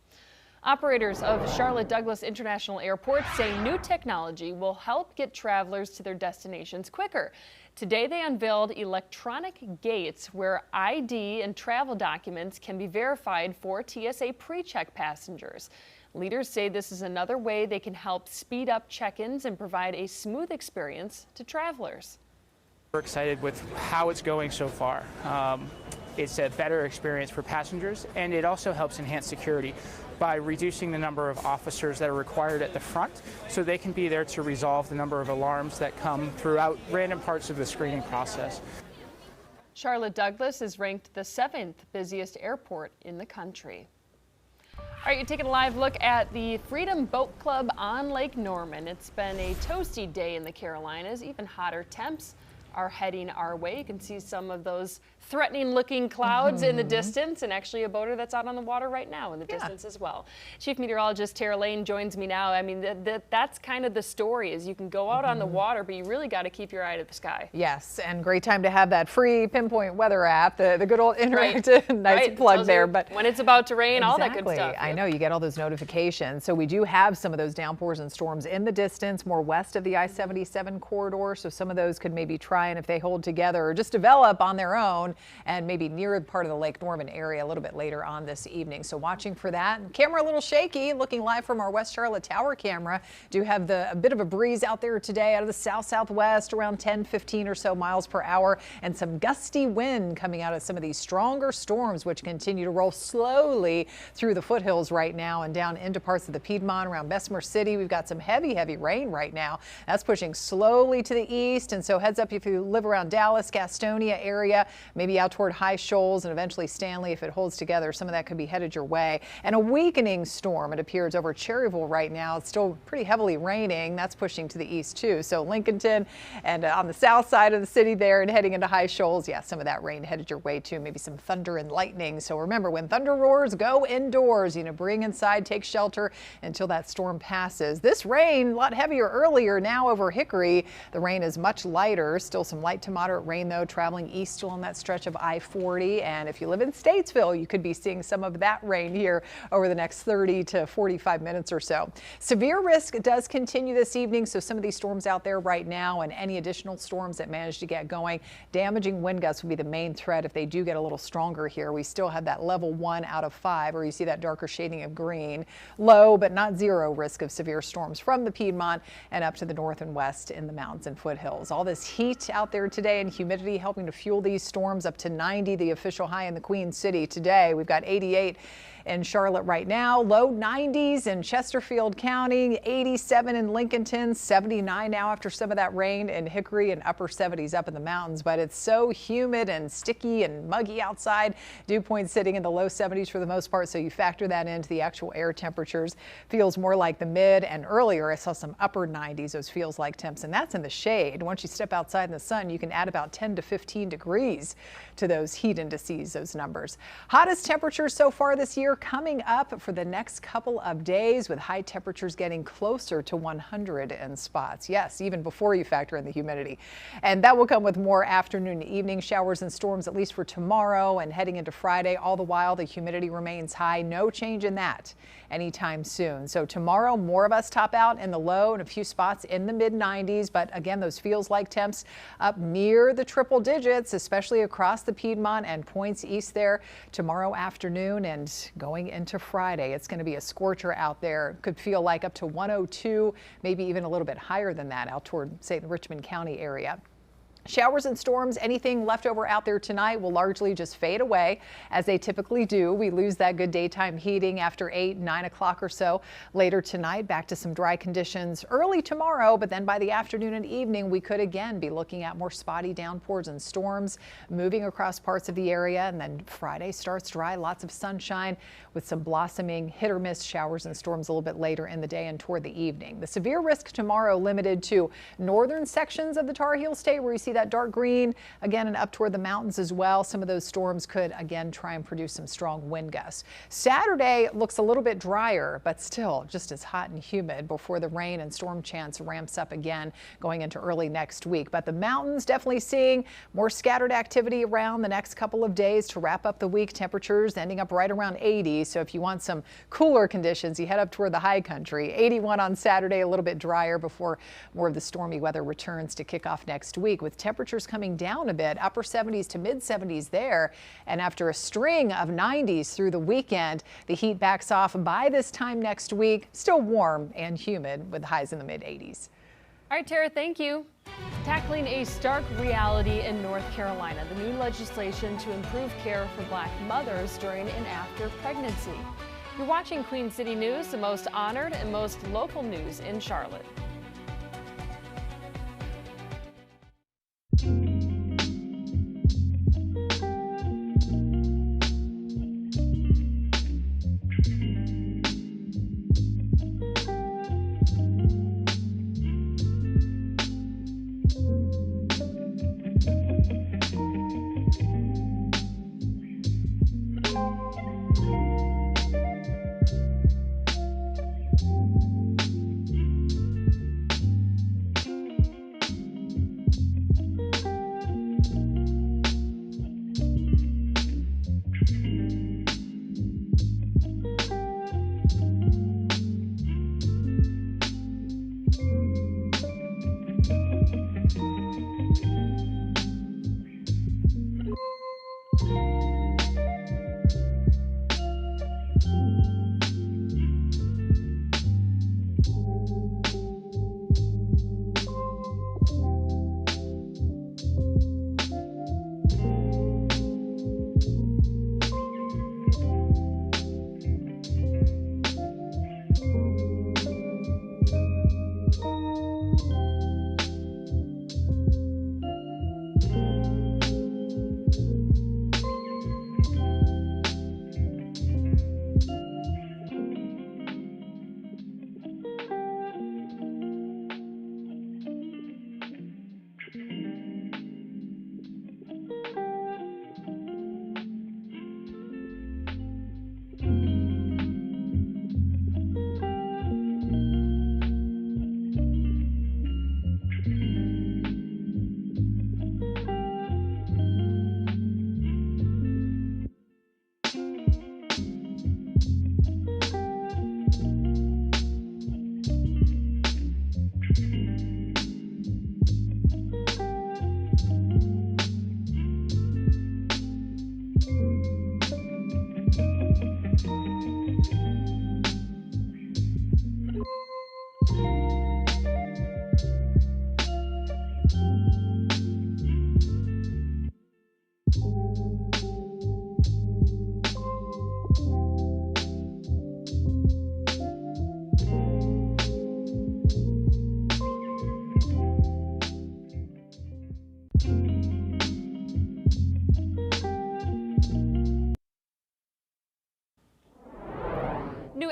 Operators of Charlotte Douglas International Airport say new technology will help get travelers to their destinations quicker. Today they unveiled electronic gates where ID and travel documents can be verified for TSA pre-check passengers. Leaders say this is another way they can help speed up check-ins and provide a smooth experience to travelers. We're excited with how it's going so far. It's a better experience for passengers, and it also helps enhance security by reducing the number of officers that are required at the front so they can be there to resolve the number of alarms that come throughout random parts of the screening process. Charlotte Douglas is ranked the 7th busiest airport in the country. All right, you're taking a live look at the Freedom Boat Club on Lake Norman. It's been a toasty day in the Carolinas. Even hotter temps are heading our way. You can see some of those threatening looking clouds in the distance, and actually a boater that's out on the water right now in the distance as well. Chief Meteorologist Tara Lane joins me now. I mean, that's kind of the story, is you can go out on the water, but you really got to keep your eye to the sky. Yes, and great time to have that free pinpoint weather app, the good old interactive, nice plug there. But when it's about to rain, all that good stuff. I know, you get all those notifications. So we do have some of those downpours and storms in the distance, more west of the I-77 corridor. So some of those could maybe try, and if they hold together or just develop on their own, and maybe near part of the Lake Norman area a little bit later on this evening. So watching for that. Camera a little shaky, looking live from our West Charlotte Tower camera. Do have a bit of a breeze out there today out of the south-southwest, around 10-15 or so miles per hour, and some gusty wind coming out of some of these stronger storms, which continue to roll slowly through the foothills right now and down into parts of the Piedmont around Bessemer City. We've got some heavy rain right now. That's pushing slowly to the east, and so heads up if you live around Dallas, Gastonia area, maybe out toward High Shoals and eventually Stanley. If it holds together, some of that could be headed your way. And a weakening storm, it appears, over Cherryville right now. It's still pretty heavily raining. That's pushing to the east too. So Lincolnton and on the south side of the city there and heading into High Shoals, yeah, some of that rain headed your way too. Maybe some thunder and lightning. So remember, when thunder roars, go indoors. Bring inside, take shelter until that storm passes. This rain, a lot heavier earlier, now over Hickory. The rain is much lighter. Still some light to moderate rain though, traveling east along that stretch of I-40. And if you live in Statesville, you could be seeing some of that rain here over the next 30 to 45 minutes or so. Severe risk does continue this evening. So some of these storms out there right now and any additional storms that manage to get going, damaging wind gusts will be the main threat if they do get a little stronger here. We still have that level 1 out of 5, or you see that darker shading of green. Low but not zero risk of severe storms from the Piedmont and up to the north and west in the mountains and foothills. All this heat out there today and humidity helping to fuel these storms up to 90, the official high in the Queen City today. We've got 88 in Charlotte right now. Low 90s in Chesterfield County, 87 in Lincolnton, 79 now after some of that rain in Hickory, and upper 70s up in the mountains. But it's so humid and sticky and muggy outside. Dew points sitting in the low 70s for the most part, so you factor that into the actual air temperatures. Feels more like the mid, and earlier I saw some upper 90s, those feels like temps, and that's in the shade. Once you step outside in the sun, you can add about 10 to 15 degrees to those heat indices, those numbers. Hottest temperatures so far this year coming up for the next couple of days, with high temperatures getting closer to 100 in spots. Yes, even before you factor in the humidity. And that will come with more afternoon and evening showers and storms, at least for tomorrow and heading into Friday. All the while, the humidity remains high. No change in that anytime soon. So tomorrow, more of us top out in the low and a few spots in the mid 90s. But again, those feels like temps up near the triple digits, especially across the Piedmont and points east there tomorrow afternoon and going into Friday. It's going to be a scorcher out there. Could feel like up to 102, maybe even a little bit higher than that out toward, say, the Richmond County area. Showers and storms, anything left over out there tonight will largely just fade away as they typically do. We lose that good daytime heating after 8, 9 o'clock or so later tonight. Back to some dry conditions early tomorrow, but then by the afternoon and evening, we could again be looking at more spotty downpours and storms moving across parts of the area. And then Friday starts dry, lots of sunshine with some blossoming hit or miss showers and storms a little bit later in the day and toward the evening. The severe risk tomorrow limited to northern sections of the Tar Heel State, where you see that dark green again, and up toward the mountains as well. Some of those storms could again try and produce some strong wind gusts. Saturday looks a little bit drier, but still just as hot and humid before the rain and storm chance ramps up again going into early next week. But the mountains definitely seeing more scattered activity around the next couple of days to wrap up the week. Temperatures ending up right around 80. So if you want some cooler conditions, you head up toward the high country. 81 on Saturday, a little bit drier before more of the stormy weather returns to kick off next week, with temperatures coming down a bit, upper 70s to mid 70s there. And after a string of 90s through the weekend, the heat backs off by this time next week. Still warm and humid with highs in the mid 80s. All right, Tara, thank you. Tackling a stark reality in North Carolina, the new legislation to improve care for Black mothers during and after pregnancy. You're watching Queen City News, the most honored and most local news in Charlotte.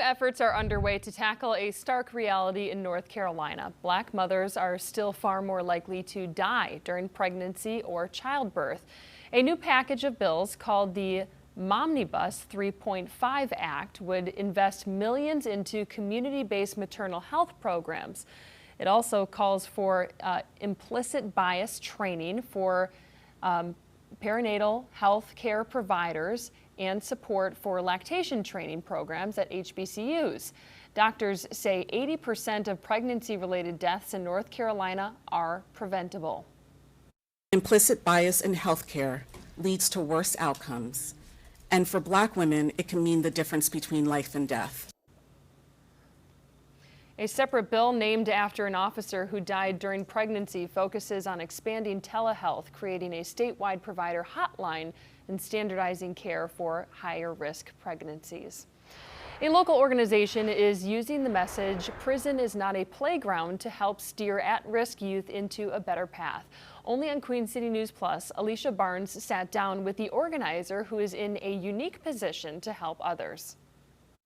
efforts are underway to tackle a stark reality in North Carolina. Black mothers are still far more likely to die during pregnancy or childbirth. A new package of bills called the Momnibus 3.5 Act would invest millions into community-based maternal health programs. It also calls for implicit bias training for perinatal health care providers and support for lactation training programs at HBCUs. Doctors say 80% of pregnancy-related deaths in North Carolina are preventable. Implicit bias in healthcare leads to worse outcomes. And for Black women, it can mean the difference between life and death. A separate bill named after an officer who died during pregnancy focuses on expanding telehealth, creating a statewide provider hotline, and standardizing care for higher risk pregnancies. A local organization is using the message, "Prison is not a playground," to help steer at-risk youth into a better path. Only on Queen City News Plus, Alicia Barnes sat down with the organizer, who is in a unique position to help others.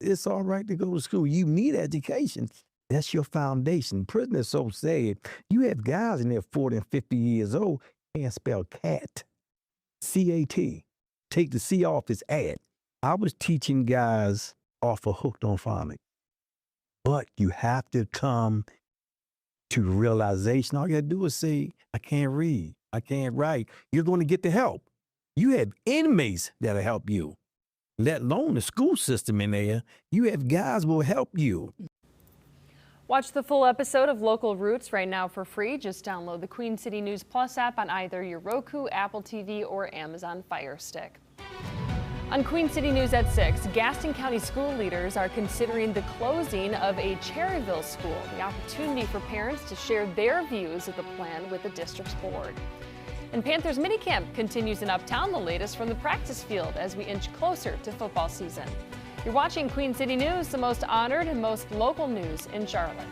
It's all right to go to school. You need education. That's your foundation. Prison is so sad. You have guys in there 40 and 50 years old can't spell cat. C-A-T. Take the C off this ad. I was teaching guys off of Hooked on Phonics. But you have to come to realization. All you got to do is say, I can't read. I can't write. You're going to get the help. You have inmates that'll help you, let alone the school system in there. You have guys who will help you. Watch the full episode of Local Roots right now for free. Just download the Queen City News Plus app on either your Roku, Apple TV, or Amazon Fire Stick. On Queen City News at 6, Gaston County school leaders are considering the closing of a Cherryville school, the opportunity for parents to share their views of the plan with the district's board. And Panthers minicamp continues in Uptown, the latest from the practice field as we inch closer to football season. You're watching Queen City News, the most honored and most local news in Charlotte.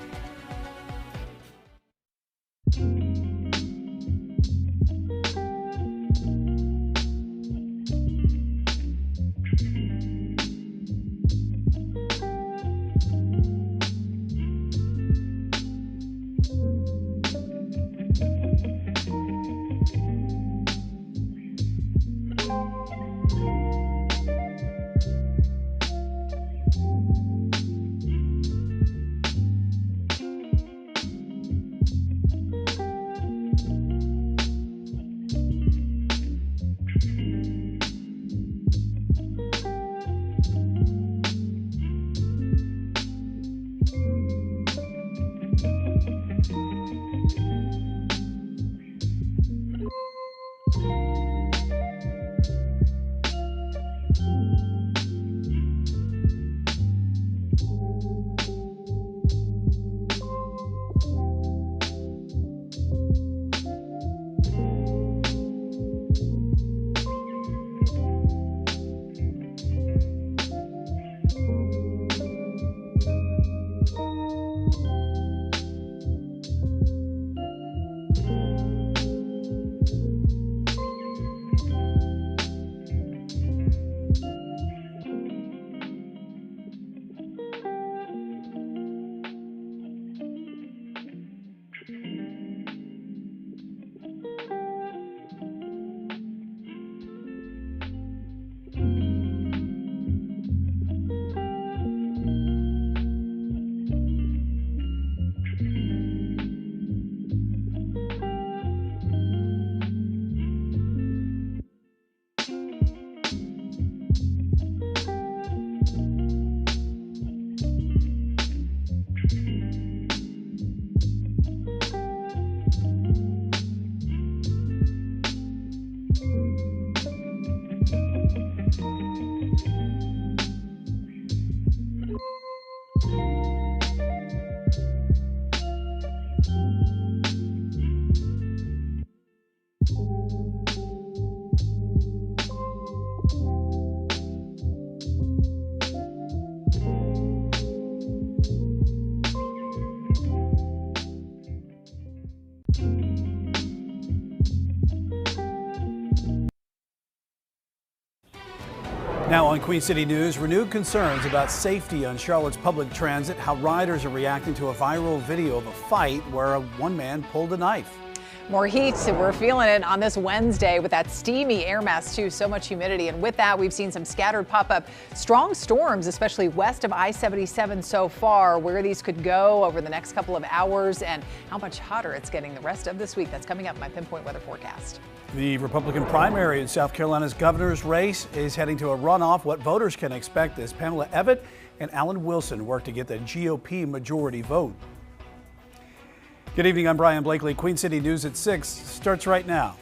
Now on Queen City News, renewed concerns about safety on Charlotte's public transit, how riders are reacting to a viral video of a fight where one man pulled a knife. More heat. We're feeling it on this Wednesday with that steamy air mass too. So much humidity. And with that, we've seen some scattered pop-up strong storms, especially west of I-77 so far. Where these could go over the next couple of hours and how much hotter it's getting the rest of this week. That's coming up in my pinpoint weather forecast. The Republican primary in South Carolina's governor's race is heading to a runoff. What voters can expect as Pamela Evett and Alan Wilson work to get the GOP majority vote. Good evening, I'm Brian Blakely. Queen City News at 6 starts right now.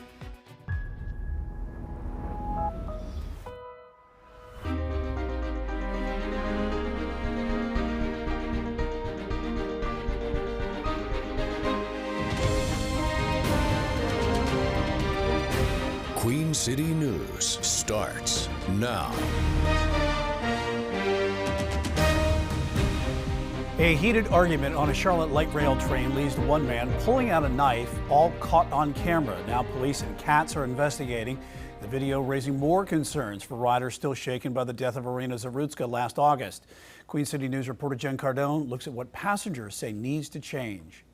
Queen City News starts now. A heated argument on a Charlotte light rail train leads to one man pulling out a knife, all caught on camera. Now police and CATS are investigating. The video raising more concerns for riders still shaken by the death of Irina Zarutska last August. Queen City News reporter Jen Cardone looks at what passengers say needs to change.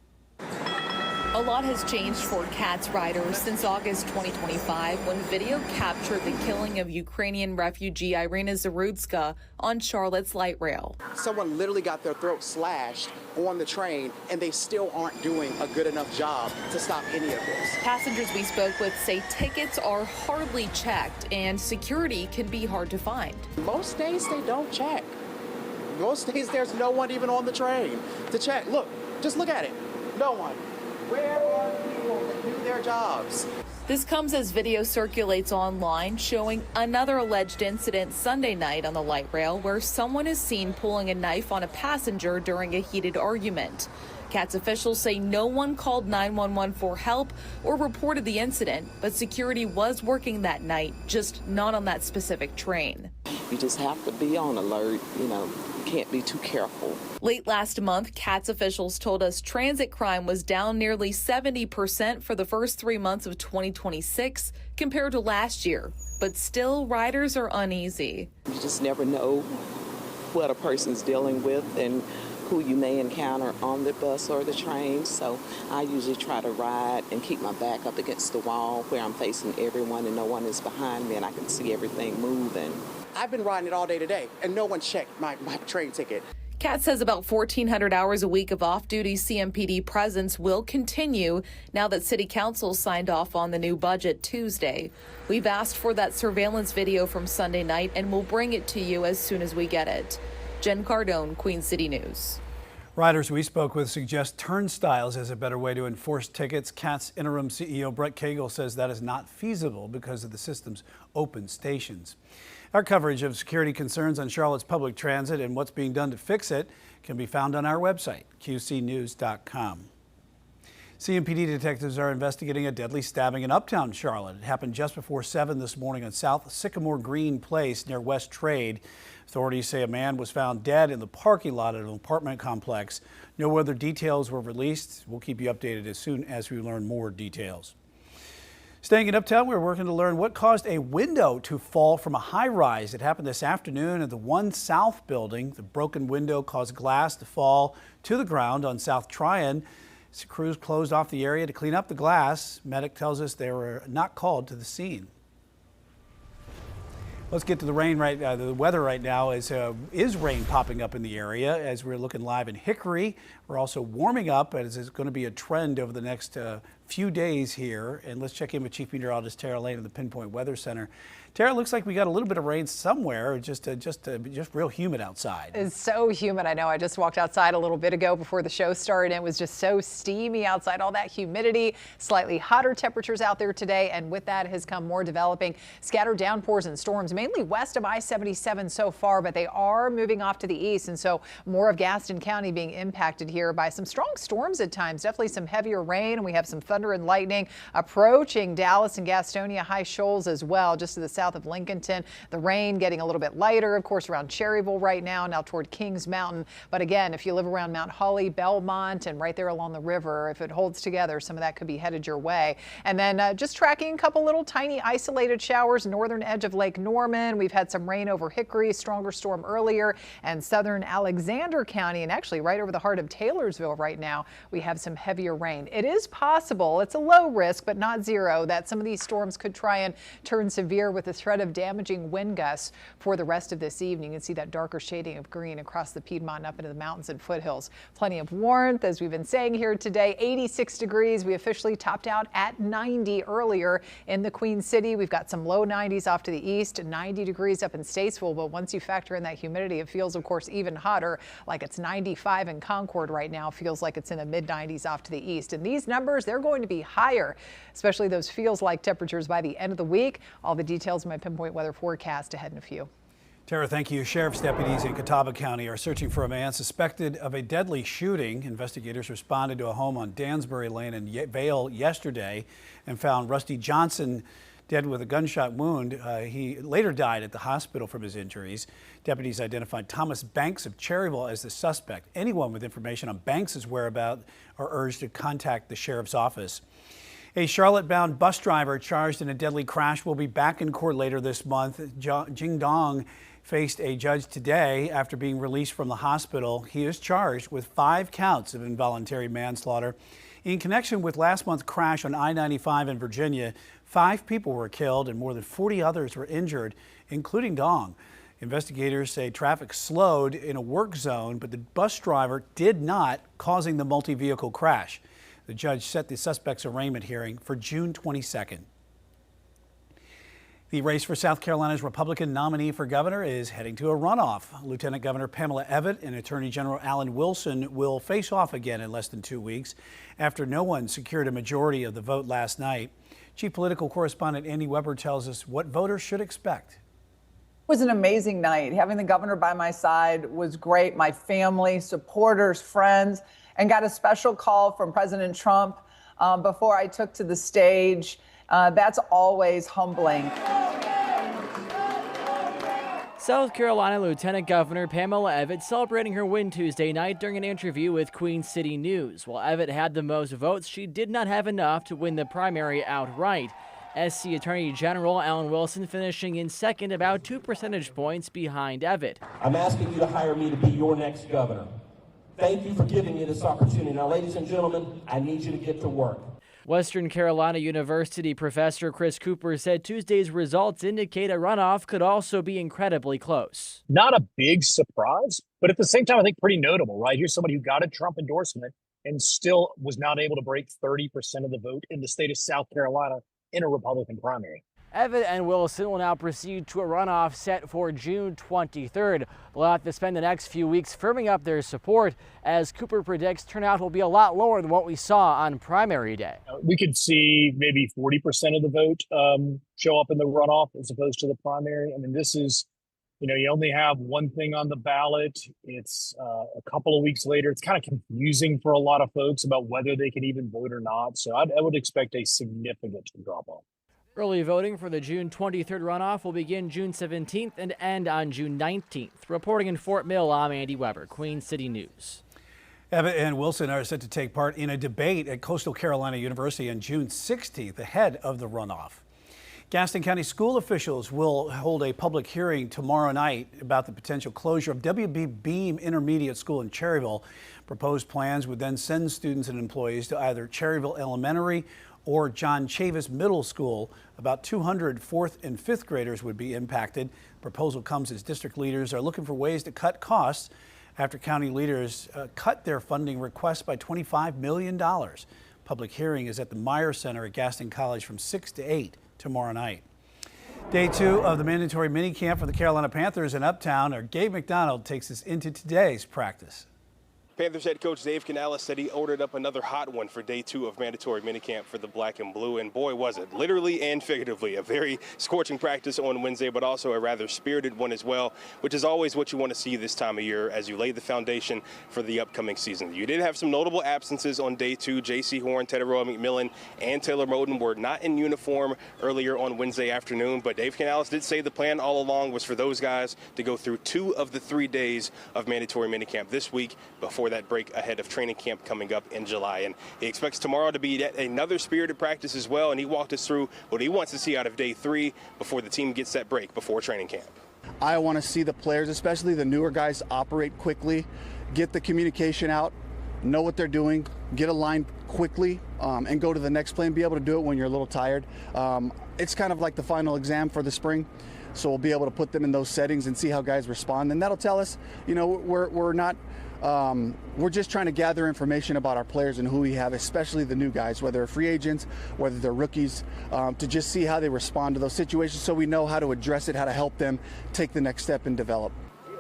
A lot has changed for CATS riders since August 2025 when video captured the killing of Ukrainian refugee Irina Zarutska on Charlotte's light rail. Someone literally got their throat slashed on the train, and they still aren't doing a good enough job to stop any of this. Passengers we spoke with say tickets are hardly checked and security can be hard to find. Most days they don't check. Most days there's no one even on the train to check. Look, just look at it. No one. Where are people that do their jobs? This comes as video circulates online showing another alleged incident Sunday night on the light rail where someone is seen pulling a knife on a passenger during a heated argument. CATS officials say no one called 911 for help or reported the incident, but security was working that night, just not on that specific train. You just have to be on alert, can't be too careful. Late last month, CATS officials told us transit crime was down nearly 70% for the first 3 months of 2026 compared to last year. But still, riders are uneasy. You just never know what a person's dealing with and who you may encounter on the bus or the train. So I usually try to ride and keep my back up against the wall where I'm facing everyone and no one is behind me and I can see everything moving. I've been riding it all day today, and no one checked my train ticket. CATS says about 1,400 hours a week of off-duty CMPD presence will continue now that City Council signed off on the new budget Tuesday. We've asked for that surveillance video from Sunday night, and we'll bring it to you as soon as we get it. Jen Cardone, Queen City News. Riders we spoke with suggest turnstiles as a better way to enforce tickets. CATS interim CEO Brett Cagle says that is not feasible because of the system's open stations. Our coverage of security concerns on Charlotte's public transit and what's being done to fix it can be found on our website, qcnews.com. CMPD detectives are investigating a deadly stabbing in uptown Charlotte. It happened just before 7 this morning on South Sycamore Green Place near West Trade. Authorities say a man was found dead in the parking lot at an apartment complex. No other details were released. We'll keep you updated as soon as we learn more details. Staying in Uptown, we're working to learn what caused a window to fall from a high-rise. It happened this afternoon at the 1 South building. The broken window caused glass to fall to the ground on South Tryon. Crews closed off the area to clean up the glass. Medic tells us they were not called to the scene. Let's get to the rain the weather right now is rain popping up in the area as we're looking live in Hickory. We're also warming up as it's going to be a trend over the next few days here. And let's check in with Chief Meteorologist Tara Lane of the Pinpoint Weather Center. Tara, it looks like we got a little bit of rain somewhere, just real humid outside. It's so humid. I know. I just walked outside a little bit ago before the show started, and it was just so steamy outside, all that humidity, slightly hotter temperatures out there today. And with that has come more developing scattered downpours and storms, mainly west of I-77 so far, but they are moving off to the east. And so more of Gaston County being impacted here by some strong storms at times, definitely some heavier rain. And we have some thunder and lightning approaching Dallas and Gastonia High Shoals as well, just to the south of Lincolnton. The rain getting a little bit lighter, of course, around Cherryville right now toward Kings Mountain. But again, if you live around Mount Holly, Belmont, and right there along the river, if it holds together, some of that could be headed your way. And then just tracking a couple little tiny isolated showers, northern edge of Lake Norman. We've had some rain over Hickory, stronger storm earlier, and southern Alexander County, and actually right over the heart of Taylorsville right now, we have some heavier rain. It is possible, it's a low risk, but not zero, that some of these storms could try and turn severe with the threat of damaging wind gusts for the rest of this evening. You can see that darker shading of green across the Piedmont and up into the mountains and foothills. Plenty of warmth, as we've been saying here today, 86 degrees. We officially topped out at 90 earlier in the Queen City. We've got some low 90s off to the east, 90 degrees up in Statesville. But once you factor in that humidity, it feels, of course, even hotter, like it's 95 in Concord right now. Feels like it's in the mid 90s off to the east. And these numbers, they're going to be higher, especially those feels like temperatures by the end of the week. All the details in my pinpoint weather forecast ahead in a few. Tara, thank you. Sheriff's deputies in Catawba County are searching for a man suspected of a deadly shooting. Investigators responded to a home on Dansbury Lane in Vale yesterday and found Rusty Johnson dead with a gunshot wound. He later died at the hospital from his injuries. Deputies identified Thomas Banks of Cherryville as the suspect. Anyone with information on Banks' whereabouts are urged to contact the sheriff's office. A Charlotte-bound bus driver charged in a deadly crash will be back in court later this month. Jing Dong faced a judge today after being released from the hospital. He is charged with 5 counts of involuntary manslaughter. In connection with last month's crash on I-95 in Virginia, 5 people were killed and more than 40 others were injured, including Dong. Investigators say traffic slowed in a work zone, but the bus driver did not, causing the multi-vehicle crash. The judge set the suspect's arraignment hearing for June 22nd. The race for South Carolina's Republican nominee for governor is heading to a runoff. Lieutenant Governor Pamela Evette and Attorney General Alan Wilson will face off again in less than 2 weeks after no one secured a majority of the vote last night. Chief Political Correspondent Andy Weber tells us what voters should expect. It was an amazing night. Having the governor by my side was great. My family, supporters, friends, and got a special call from President Trump before I took to the stage. That's always humbling. South Carolina Lieutenant Governor Pamela Evette celebrating her win Tuesday night during an interview with Queen City News. While Evette had the most votes, she did not have enough to win the primary outright. SC Attorney General Alan Wilson finishing in second, about 2 percentage points behind Evette. I'm asking you to hire me to be your next governor. Thank you for giving me this opportunity. Now, ladies and gentlemen, I need you to get to work. Western Carolina University professor Chris Cooper said Tuesday's results indicate a runoff could also be incredibly close. Not a big surprise, but at the same time, I think pretty notable, right? Here's somebody who got a Trump endorsement and still was not able to break 30% of the vote in the state of South Carolina in a Republican primary. Evette and Wilson will now proceed to a runoff set for June 23rd. They'll have to spend the next few weeks firming up their support, as Cooper predicts turnout will be a lot lower than what we saw on primary day. We could see maybe 40% of the vote show up in the runoff as opposed to the primary. I mean, this is, you only have one thing on the ballot. It's a couple of weeks later. It's kind of confusing for a lot of folks about whether they can even vote or not. So I would expect a significant drop off. Early voting for the June 23rd runoff will begin June 17th and end on June 19th. Reporting in Fort Mill, I'm Andy Weber, Queen City News. Evette and Wilson are set to take part in a debate at Coastal Carolina University on June 16th, ahead of the runoff. Gaston County school officials will hold a public hearing tomorrow night about the potential closure of WB Beam Intermediate School in Cherryville. Proposed plans would then send students and employees to either Cherryville Elementary or John Chavis Middle School. About 200 4th and 5th graders would be impacted. The proposal comes as district leaders are looking for ways to cut costs after county leaders cut their funding request by $25 million. Public hearing is at the Meyer Center at Gaston College from 6 to 8 tomorrow night. Day 2 of the mandatory minicamp for the Carolina Panthers in Uptown. Our Gabe McDonald takes us into today's practice. Panthers head coach Dave Canales said he ordered up another hot one for day 2 of mandatory minicamp for the black and blue, and boy was it, literally and figuratively, a very scorching practice on Wednesday, but also a rather spirited one as well, which is always what you want to see this time of year as you lay the foundation for the upcoming season. You did have some notable absences on day 2. J.C. Horn, Teteroa McMillan, and Taylor Moden were not in uniform earlier on Wednesday afternoon, but Dave Canales did say the plan all along was for those guys to go through 2 of the 3 days of mandatory minicamp this week before that break ahead of training camp coming up in July. And he expects tomorrow to be yet another spirited practice as well, and he walked us through what he wants to see out of day 3 before the team gets that break before training camp. I want to see the players, especially the newer guys, operate quickly, get the communication out, know what they're doing, get aligned quickly, and go to the next play and be able to do it when you're a little tired. It's kind of like the final exam for the spring. So we'll be able to put them in those settings and see how guys respond. And that'll tell us, you know, we're just trying to gather information about our players and who we have, especially the new guys, whether they're free agents, whether they're rookies, to just see how they respond to those situations so we know how to address it, how to help them take the next step and develop.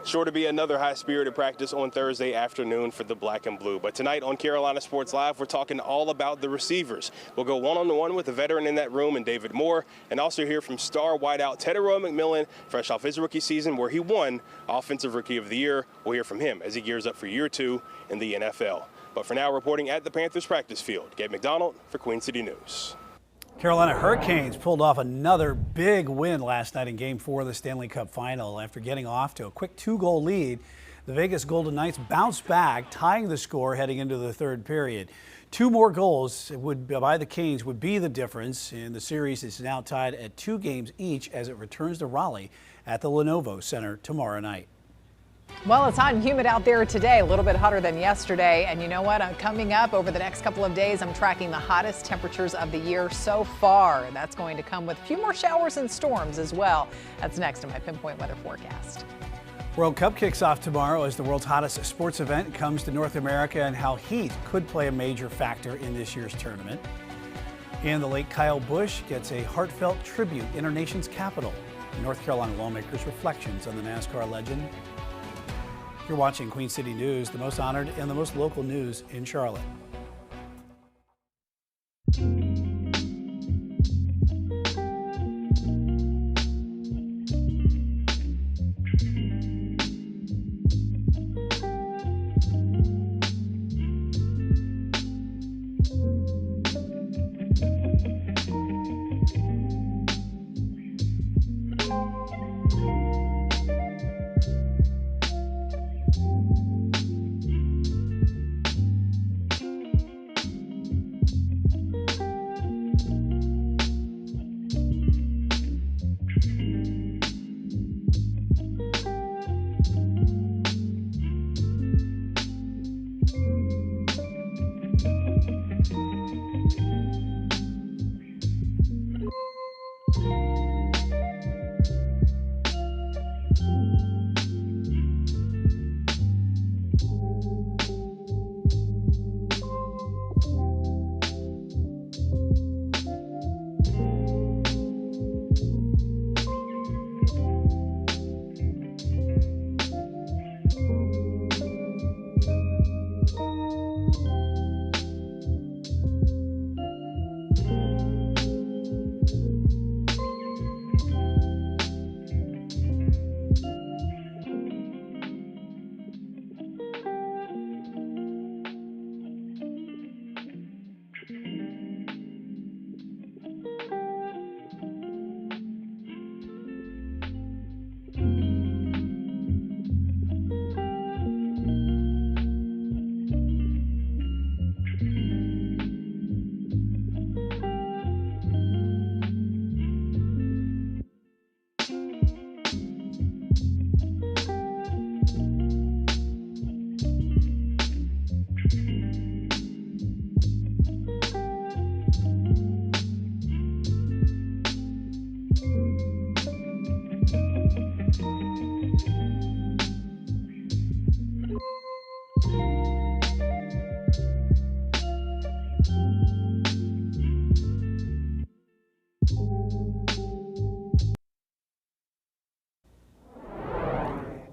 Sure to be another high-spirited practice on Thursday afternoon for the black and blue. But tonight on Carolina Sports Live, we're talking all about the receivers. We'll go one-on-one with a veteran in that room and David Moore, and also hear from star wideout Teteroa McMillan, fresh off his rookie season where he won Offensive Rookie of the Year. We'll hear from him as he gears up for year 2 in the NFL. But for now, reporting at the Panthers practice field, Gabe McDonald for Queen City News. Carolina Hurricanes pulled off another big win last night in Game 4 of the Stanley Cup Final. After getting off to a quick 2-goal lead, the Vegas Golden Knights bounced back, tying the score heading into the third period. 2 more goals by the Canes would be the difference, and the series is now tied at 2 games each as it returns to Raleigh at the Lenovo Center tomorrow night. Well, it's hot and humid out there today, a little bit hotter than yesterday. And you know what? Coming up over the next couple of days, I'm tracking the hottest temperatures of the year so far. That's going to come with a few more showers and storms as well. That's next in my Pinpoint Weather Forecast. World Cup kicks off tomorrow as the world's hottest sports event comes to North America, and how heat could play a major factor in this year's tournament. And the late Kyle Busch gets a heartfelt tribute in our nation's capital. North Carolina lawmakers' reflections on the NASCAR legend. You're watching Queen City News, the most honored and the most local news in Charlotte.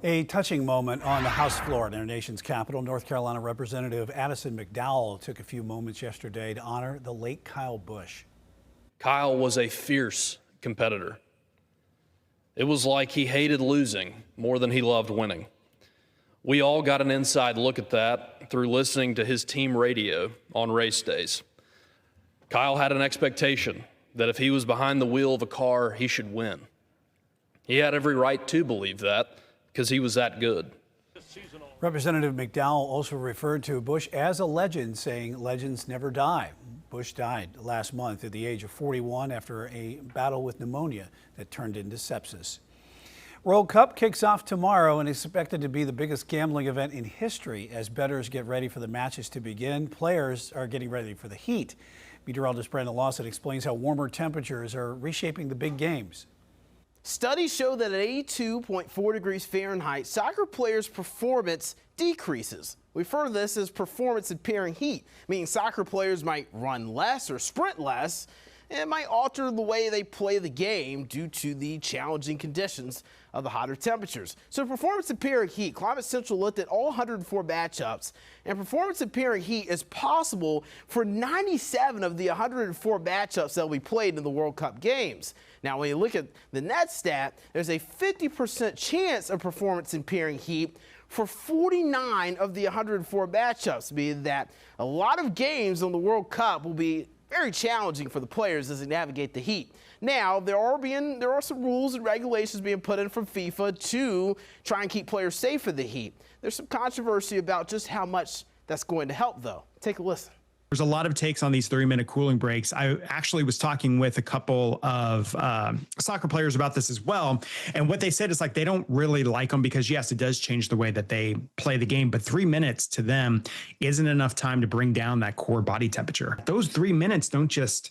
A touching moment on the House floor in our nation's capital. North Carolina Representative Addison McDowell took a few moments yesterday to honor the late Kyle Busch. Kyle was a fierce competitor. It was like he hated losing more than he loved winning. We all got an inside look at that through listening to his team radio on race days. Kyle had an expectation that if he was behind the wheel of a car, he should win. He had every right to believe that because he was that good. Representative McDowell also referred to Busch as a legend, saying legends never die. Busch died last month at the age of 41 after a battle with pneumonia that turned into sepsis. World Cup kicks off tomorrow and is expected to be the biggest gambling event in history. As bettors get ready for the matches to begin, players are getting ready for the heat. Meteorologist Brandon Lawson explains how warmer temperatures are reshaping the big games. Studies show that at 82.4 degrees Fahrenheit, soccer players' performance decreases. We refer to this as performance impairing heat, meaning soccer players might run less or sprint less, and it might alter the way they play the game due to the challenging conditions of the hotter temperatures. So performance impairing heat, Climate Central looked at all 104 matchups, and performance impairing heat is possible for 97 of the 104 matchups that will be played in the World Cup games. Now, when you look at the net stat, there's a 50% chance of performance impairing heat for 49 of the 104 matchups, meaning that a lot of games on the World Cup will be very challenging for the players as they navigate the heat. Now, there are some rules and regulations being put in from FIFA to try and keep players safe in the heat. There's some controversy about just how much that's going to help, though. Take a listen. There's a lot of takes on these 3-minute cooling breaks. I actually was talking with a couple of soccer players about this as well. And what they said is like they don't really like them because, yes, it does change the way that they play the game. But 3 minutes to them isn't enough time to bring down that core body temperature. Those 3 minutes don't just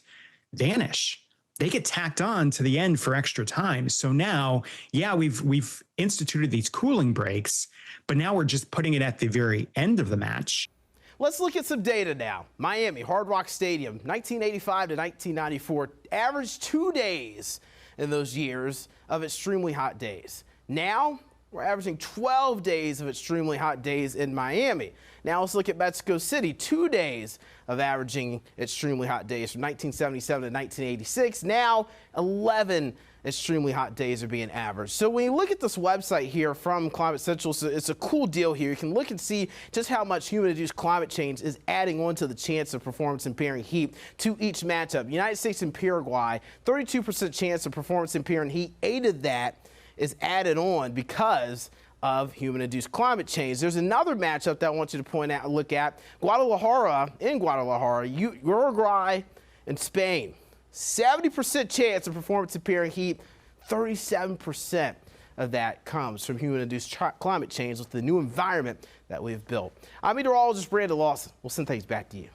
vanish. They get tacked on to the end for extra time. So now, yeah, we've instituted these cooling breaks, but now we're just putting it at the very end of the match. Let's look at some data now. Miami, Hard Rock Stadium, 1985 to 1994, averaged 2 days in those years of extremely hot days. Now, we're averaging 12 days of extremely hot days in Miami. Now let's look at Mexico City, 2 days of averaging extremely hot days from 1977 to 1986. Now 11 extremely hot days are being averaged. So when you look at this website here from Climate Central, it's a cool deal here. You can look and see just how much human-induced climate change is adding on to the chance of performance impairing heat to each matchup. United States and Paraguay, 32% chance of performance impairing heat. 8 of that is added on because of human-induced climate change. There's another matchup that I want you to point out and look at. Guadalajara, Uruguay, and Spain. 70% chance of performance impairing heat. 37% of that comes from human-induced climate change with the new environment that we've built. I'm meteorologist Brandon Lawson. We'll send things back to you.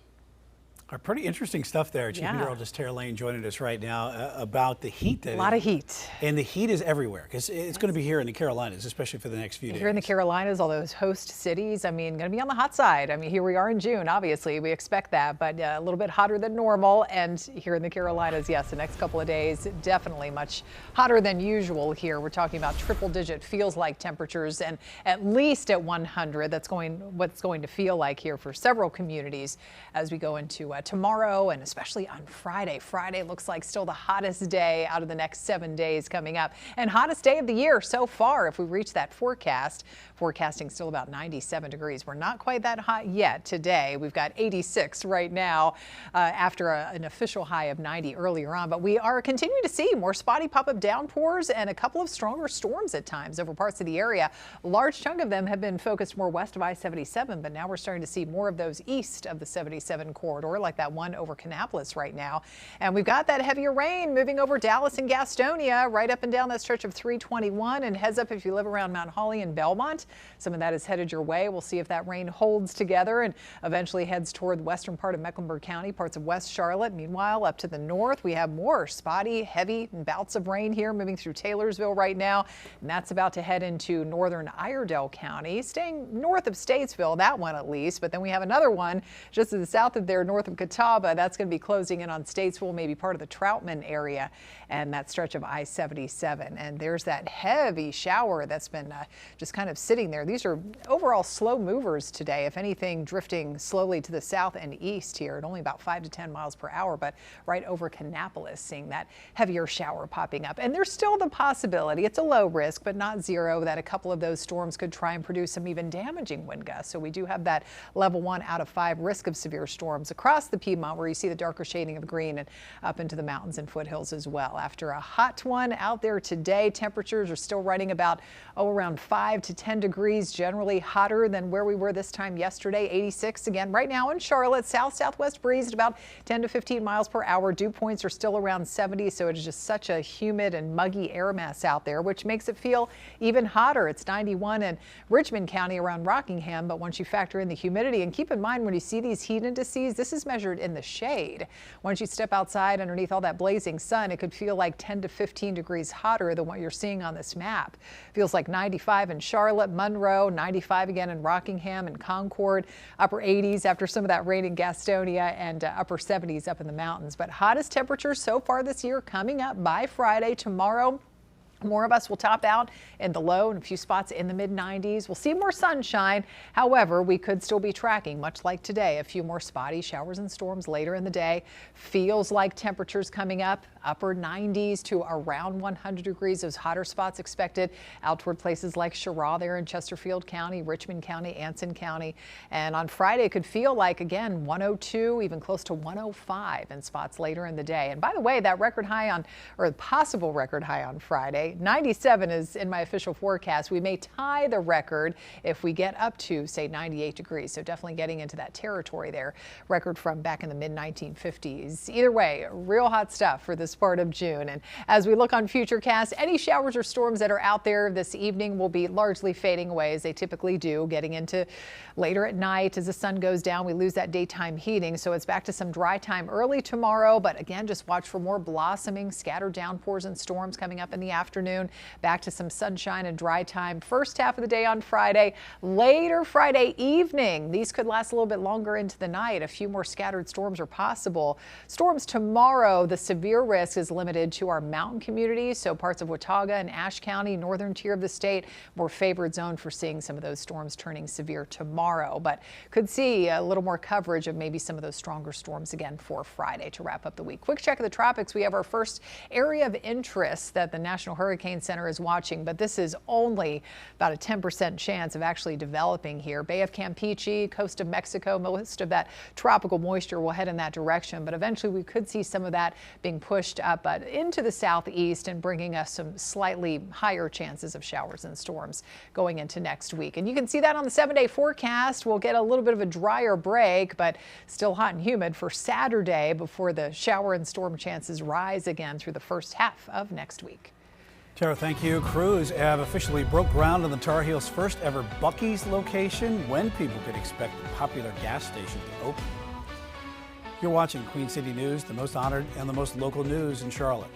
Pretty interesting stuff there. Chief Meteorologist Tara Lane joining us right now about the heat. A lot of heat. And the heat is everywhere because it's going to be here in the Carolinas, especially for the next few days. Here in the Carolinas, all those host cities, I mean, going to be on the hot side. I mean, here we are in June, obviously. We expect that, but a little bit hotter than normal. And here in the Carolinas, yes, the next couple of days, definitely much hotter than usual here. We're talking about triple-digit feels-like temperatures and at least at 100. That's what's going to feel like here for several communities as we go into tomorrow and especially on Friday. Friday looks like still the hottest day out of the next 7 days coming up and hottest day of the year so far if we reach that forecast. Forecasting still about 97 degrees. We're not quite that hot yet today. We've got 86 right now after an official high of 90 earlier on, but we are continuing to see more spotty pop-up downpours and a couple of stronger storms at times over parts of the area. A large chunk of them have been focused more west of I-77, but now we're starting to see more of those east of the 77 corridor, like that one over Kannapolis right now. And we've got that heavier rain moving over Dallas and Gastonia, right up and down that stretch of 321, and heads up if you live around Mount Holly and Belmont. Some of that is headed your way. We'll see if that rain holds together and eventually heads toward the western part of Mecklenburg County, parts of West Charlotte. Meanwhile, up to the north, we have more spotty, heavy bouts of rain here moving through Taylorsville right now. And that's about to head into northern Iredell County, staying north of Statesville, that one at least. But then we have another one just to the south of there, north of from Catawba. That's going to be closing in on Statesville, maybe part of the Troutman area and that stretch of I-77. And there's that heavy shower that's been just kind of sitting there. These are overall slow movers today, if anything, drifting slowly to the south and east here at only about 5 to 10 miles per hour, but right over Kannapolis, seeing that heavier shower popping up. And there's still the possibility, it's a low risk, but not zero, that a couple of those storms could try and produce some even damaging wind gusts. So we do have that level 1 out of 5 risk of severe storms across the Piedmont, where you see the darker shading of green, and up into the mountains and foothills as well. After a hot one out there today, temperatures are still running about around 5 to 10 degrees, generally hotter than where we were this time yesterday. 86 again right now in Charlotte. South-southwest breeze at about 10 to 15 miles per hour. Dew points are still around 70, so it is just such a humid and muggy air mass out there, which makes it feel even hotter. It's 91 in Richmond County around Rockingham, but once you factor in the humidity, and keep in mind when you see these heat indices, this is measured in the shade. Once you step outside underneath all that blazing sun, it could feel like 10 to 15 degrees hotter than what you're seeing on this map. Feels like 95 in Charlotte, Monroe, 95 again in Rockingham and Concord, upper 80s after some of that rain in Gastonia, and upper 70s up in the mountains. But hottest temperatures so far this year coming up by Friday. Tomorrow, more of us will top out in the low and a few spots in the mid-90s. We'll see more sunshine. However, we could still be tracking, much like today, a few more spotty showers and storms later in the day. Feels like temperatures coming up upper 90s to around 100 degrees. Those hotter spots expected out toward places like Cheraw there in Chesterfield County, Richmond County, Anson County. And on Friday, it could feel like, again, 102, even close to 105 in spots later in the day. And by the way, that record high on, or possible record high on Friday, 97 is in my official forecast. We may tie the record if we get up to, say, 98 degrees. So definitely getting into that territory there. Record from back in the mid-1950s. Either way, real hot stuff for this part of June. And as we look on Futurecast, any showers or storms that are out there this evening will be largely fading away, as they typically do. Getting into later at night as the sun goes down, we lose that daytime heating. So it's back to some dry time early tomorrow. But again, just watch for more blossoming, scattered downpours and storms coming up in the afternoon. Back to some sunshine and dry time first half of the day on Friday. Later Friday evening, these could last a little bit longer into the night. A few more scattered storms are possible. Storms tomorrow, the severe risk is limited to our mountain communities, so parts of Watauga and Ashe County, northern tier of the state, more favored zone for seeing some of those storms turning severe tomorrow, but could see a little more coverage of maybe some of those stronger storms again for Friday to wrap up the week. Quick check of the tropics. We have our first area of interest that the National Hurricane Center is watching, but this is only about a 10% chance of actually developing here. Bay of Campeche, coast of Mexico, most of that tropical moisture will head in that direction, but eventually we could see some of that being pushed up into the southeast and bringing us some slightly higher chances of showers and storms going into next week. And you can see that on the 7-day forecast. We'll get a little bit of a drier break, but still hot and humid for Saturday before the shower and storm chances rise again through the first half of next week. Tara, thank you. Crews have officially broke ground on the Tar Heels' first ever Buc-ee's location. When people could expect the popular gas station to open. You're watching Queen City News, the most honored and the most local news in Charlotte.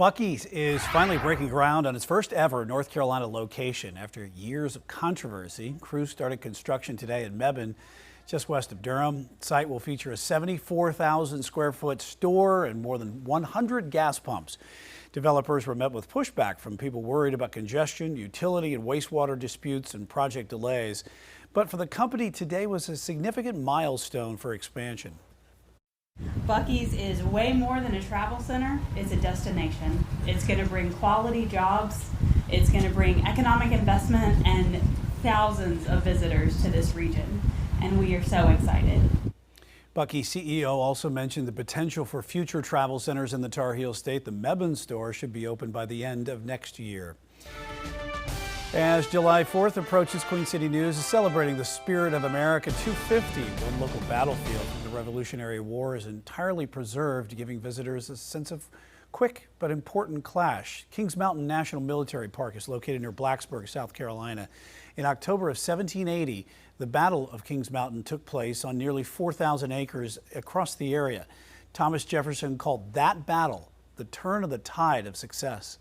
Buc-ee's is finally breaking ground on its first ever North Carolina location. After years of controversy, crews started construction today in Mebane, just west of Durham. The site will feature a 74,000 square foot store and more than 100 gas pumps. Developers were met with pushback from people worried about congestion, utility and wastewater disputes, and project delays. But for the company, today was a significant milestone for expansion. Buc-ee's is way more than a travel center. It's a destination. It's going to bring quality jobs. It's going to bring economic investment and thousands of visitors to this region. And we are so excited. Buc-ee's CEO also mentioned the potential for future travel centers in the Tar Heel State. The Mebane store should be open by the end of next year. As July 4th approaches, Queen City News is celebrating the Spirit of America 250. One local battlefield from the Revolutionary War is entirely preserved, giving visitors a sense of quick but important clash. Kings Mountain National Military Park is located near Blacksburg, South Carolina. In October of 1780, the Battle of Kings Mountain took place on nearly 4,000 acres across the area. Thomas Jefferson called that battle the turn of the tide of success.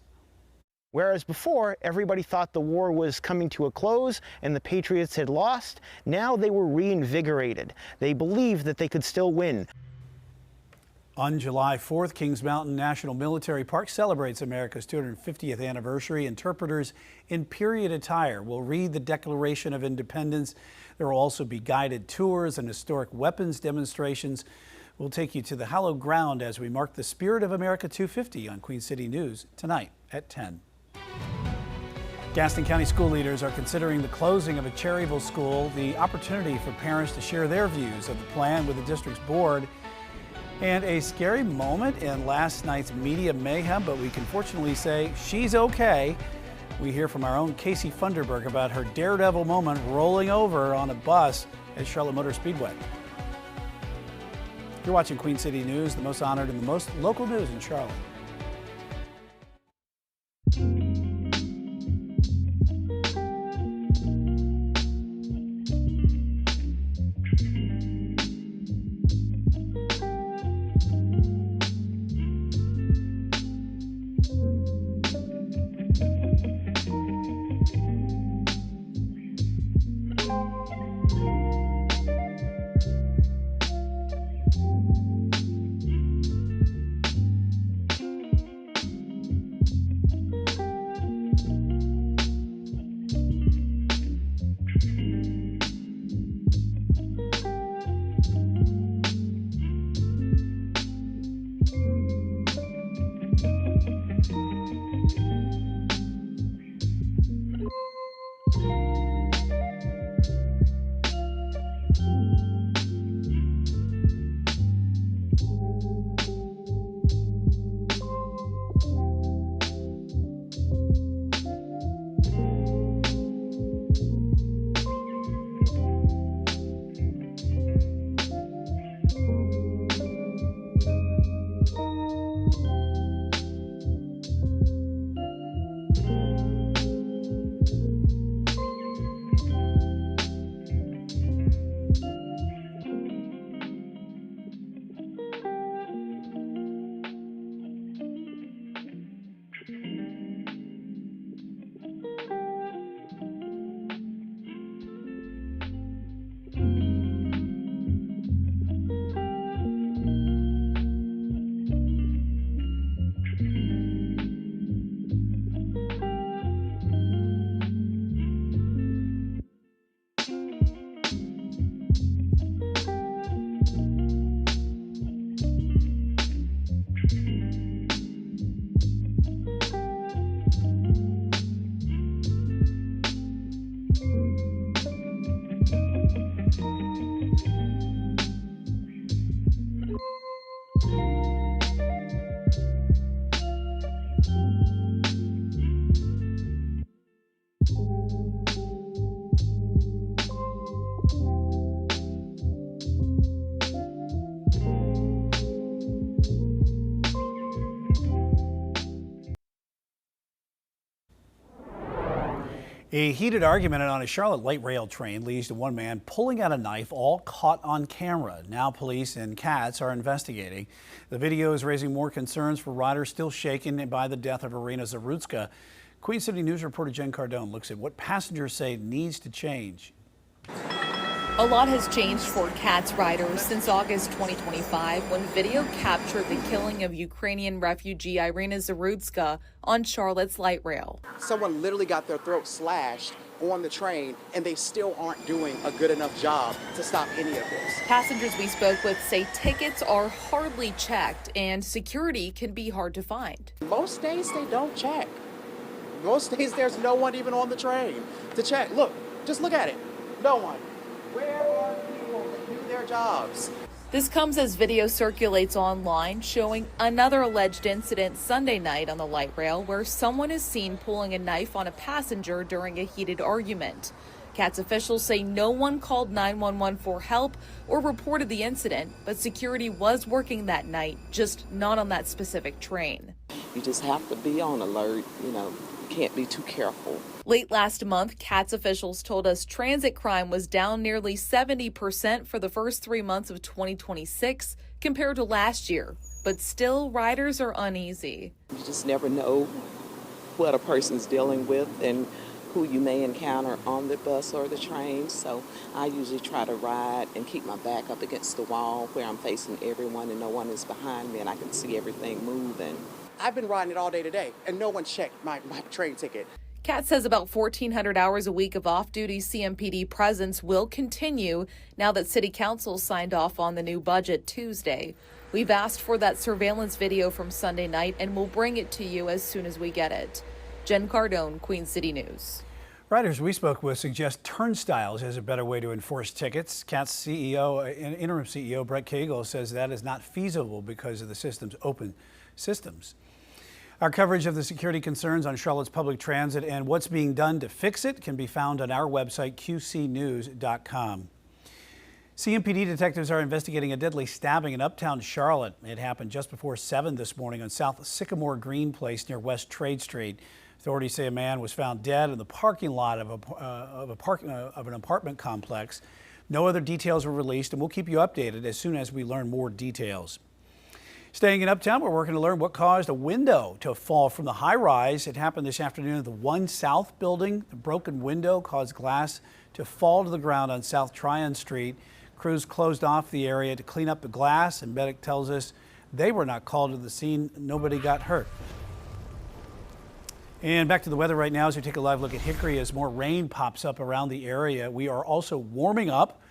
Whereas before, everybody thought the war was coming to a close and the Patriots had lost, now they were reinvigorated. They believed that they could still win. On July 4th, Kings Mountain National Military Park celebrates America's 250th anniversary. Interpreters in period attire will read the Declaration of Independence. There will also be guided tours and historic weapons demonstrations. We'll take you to the hallowed ground as we mark the Spirit of America 250 on Queen City News tonight at 10. Gaston County school leaders are considering the closing of a Cherryville school, the opportunity for parents to share their views of the plan with the district's board, and a scary moment in last night's media mayhem, but we can fortunately say she's okay. We hear from our own Casey Funderburg about her daredevil moment rolling over on a bus at Charlotte Motor Speedway. You're watching Queen City News, the most honored and the most local news in Charlotte. A heated argument on a Charlotte light rail train leads to one man pulling out a knife, all caught on camera. Now police and CATS are investigating. The video is raising more concerns for riders still shaken by the death of Irina Zarutska. Queen City News reporter Jen Cardone looks at what passengers say needs to change. A lot has changed for CATS riders since August 2025 when video captured the killing of Ukrainian refugee Irina Zarutska on Charlotte's light rail. Someone literally got their throat slashed on the train, and they still aren't doing a good enough job to stop any of this. Passengers we spoke with say tickets are hardly checked and security can be hard to find. Most days they don't check. Most days there's no one even on the train to check. Look, just look at it. No one. Where are people that do their jobs? This comes as video circulates online showing another alleged incident Sunday night on the light rail where someone is seen pulling a knife on a passenger during a heated argument. CATS officials say no one called 911 for help or reported the incident, but security was working that night, just not on that specific train. You just have to be on alert, can't be too careful. Late last month, CATS officials told us transit crime was down nearly 70% for the first 3 months of 2026 compared to last year. But still, riders are uneasy. You just never know what a person's dealing with and who you may encounter on the bus or the train. So I usually try to ride and keep my back up against the wall where I'm facing everyone and no one is behind me and I can see everything moving. I've been riding it all day today, and no one checked my train ticket. CATS says about 1,400 hours a week of off-duty CMPD presence will continue now that City Council signed off on the new budget Tuesday. We've asked for that surveillance video from Sunday night, and we'll bring it to you as soon as we get it. Jen Cardone, Queen City News. Riders we spoke with suggest turnstiles as a better way to enforce tickets. CATS CEO, interim CEO Brett Cagle says that is not feasible because of the system's open systems. Our coverage of the security concerns on Charlotte's public transit and what's being done to fix it can be found on our website, qcnews.com. CMPD detectives are investigating a deadly stabbing in uptown Charlotte. It happened just before 7 this morning on South Sycamore Green Place near West Trade Street. Authorities say a man was found dead in the parking lot of an apartment complex. No other details were released, and we'll keep you updated as soon as we learn more details. Staying in Uptown, we're working to learn what caused a window to fall from the high-rise. It happened this afternoon at the 1 South building. The broken window caused glass to fall to the ground on South Tryon Street. Crews closed off the area to clean up the glass, and medic tells us they were not called to the scene. Nobody got hurt. And back to the weather right now as we take a live look at Hickory as more rain pops up around the area. We are also warming up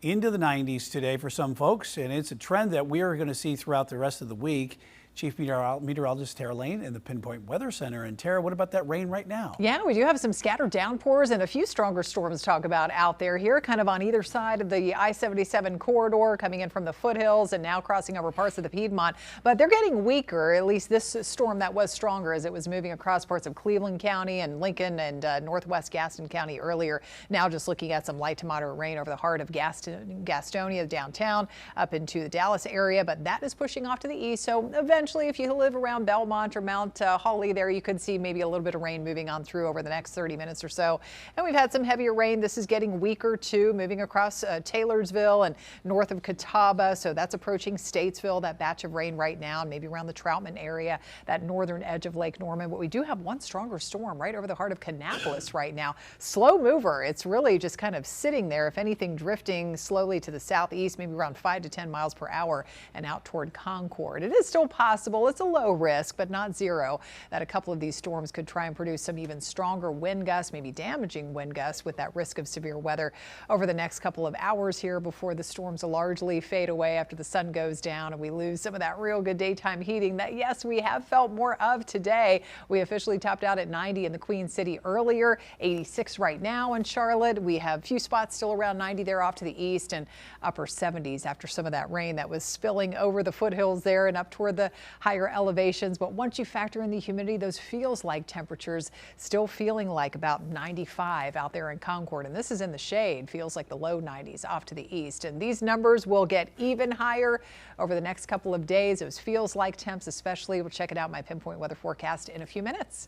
into the 90s today for some folks, and it's a trend that we are going to see throughout the rest of the week. Chief Meteorologist Tara Lane in the Pinpoint Weather Center. And Tara, what about that rain right now? Yeah, we do have some scattered downpours and a few stronger storms to talk about out there here, kind of on either side of the I-77 corridor, coming in from the foothills and now crossing over parts of the Piedmont. But they're getting weaker, at least this storm that was stronger as it was moving across parts of Cleveland County and Lincoln and northwest Gaston County earlier. Now just looking at some light to moderate rain over the heart of Gastonia downtown up into the Dallas area, but that is pushing off to the east. So eventually, if you live around Belmont or Mount Holly there, you could see maybe a little bit of rain moving on through over the next 30 minutes or so. And we've had some heavier rain. This is getting weaker too, moving across Taylorsville and north of Catawba. So that's approaching Statesville, that batch of rain right now, maybe around the Troutman area, that northern edge of Lake Norman. But we do have one stronger storm right over the heart of Kannapolis right now. Slow mover. It's really just kind of sitting there, if anything, drifting slowly to the southeast, maybe around 5 to 10 miles per hour and out toward Concord. It is still possible. It's a low risk, but not zero, that a couple of these storms could try and produce some even stronger wind gusts, maybe damaging wind gusts with that risk of severe weather over the next couple of hours here before the storms largely fade away after the sun goes down and we lose some of that real good daytime heating that, yes, we have felt more of today. We officially topped out at 90 in the Queen City earlier, 86 right now in Charlotte. We have a few spots still around 90 there off to the east and upper 70s after some of that rain that was spilling over the foothills there and up toward the higher elevations. But once you factor in the humidity, those feels like temperatures still feeling like about 95 out there in Concord. And this is in the shade, feels like the low 90s off to the east. And these numbers will get even higher over the next couple of days. Those feels like temps especially. We'll check it out, my Pinpoint weather forecast in a few minutes.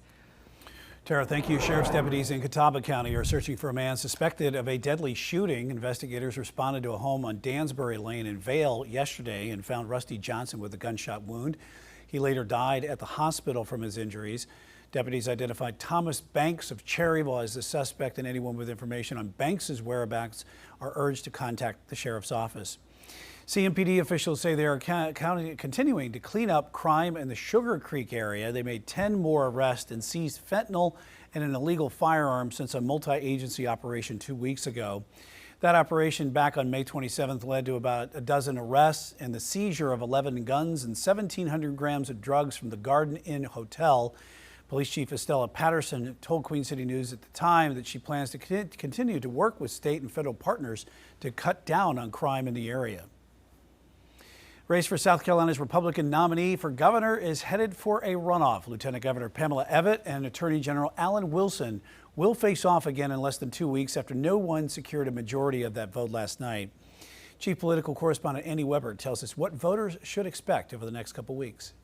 Tara, thank you. Sheriff's deputies in Catawba County are searching for a man suspected of a deadly shooting. Investigators responded to a home on Dansbury Lane in Vale yesterday and found Rusty Johnson with a gunshot wound. He later died at the hospital from his injuries. Deputies identified Thomas Banks of Cherryville as the suspect, and anyone with information on Banks's whereabouts are urged to contact the sheriff's office. CMPD officials say they are continuing to clean up crime in the Sugar Creek area. They made 10 more arrests and seized fentanyl and an illegal firearm since a multi-agency operation 2 weeks ago. That operation back on May 27th led to about a dozen arrests and the seizure of 11 guns and 1,700 grams of drugs from the Garden Inn Hotel. Police Chief Estella Patterson told Queen City News at the time that she plans to continue to work with state and federal partners to cut down on crime in the area. Race for South Carolina's Republican nominee for governor is headed for a runoff. Lieutenant Governor Pamela Evette and Attorney General Alan Wilson will face off again in less than 2 weeks after no one secured a majority of that vote last night. Chief Political Correspondent Andy Weber tells us what voters should expect over the next couple weeks.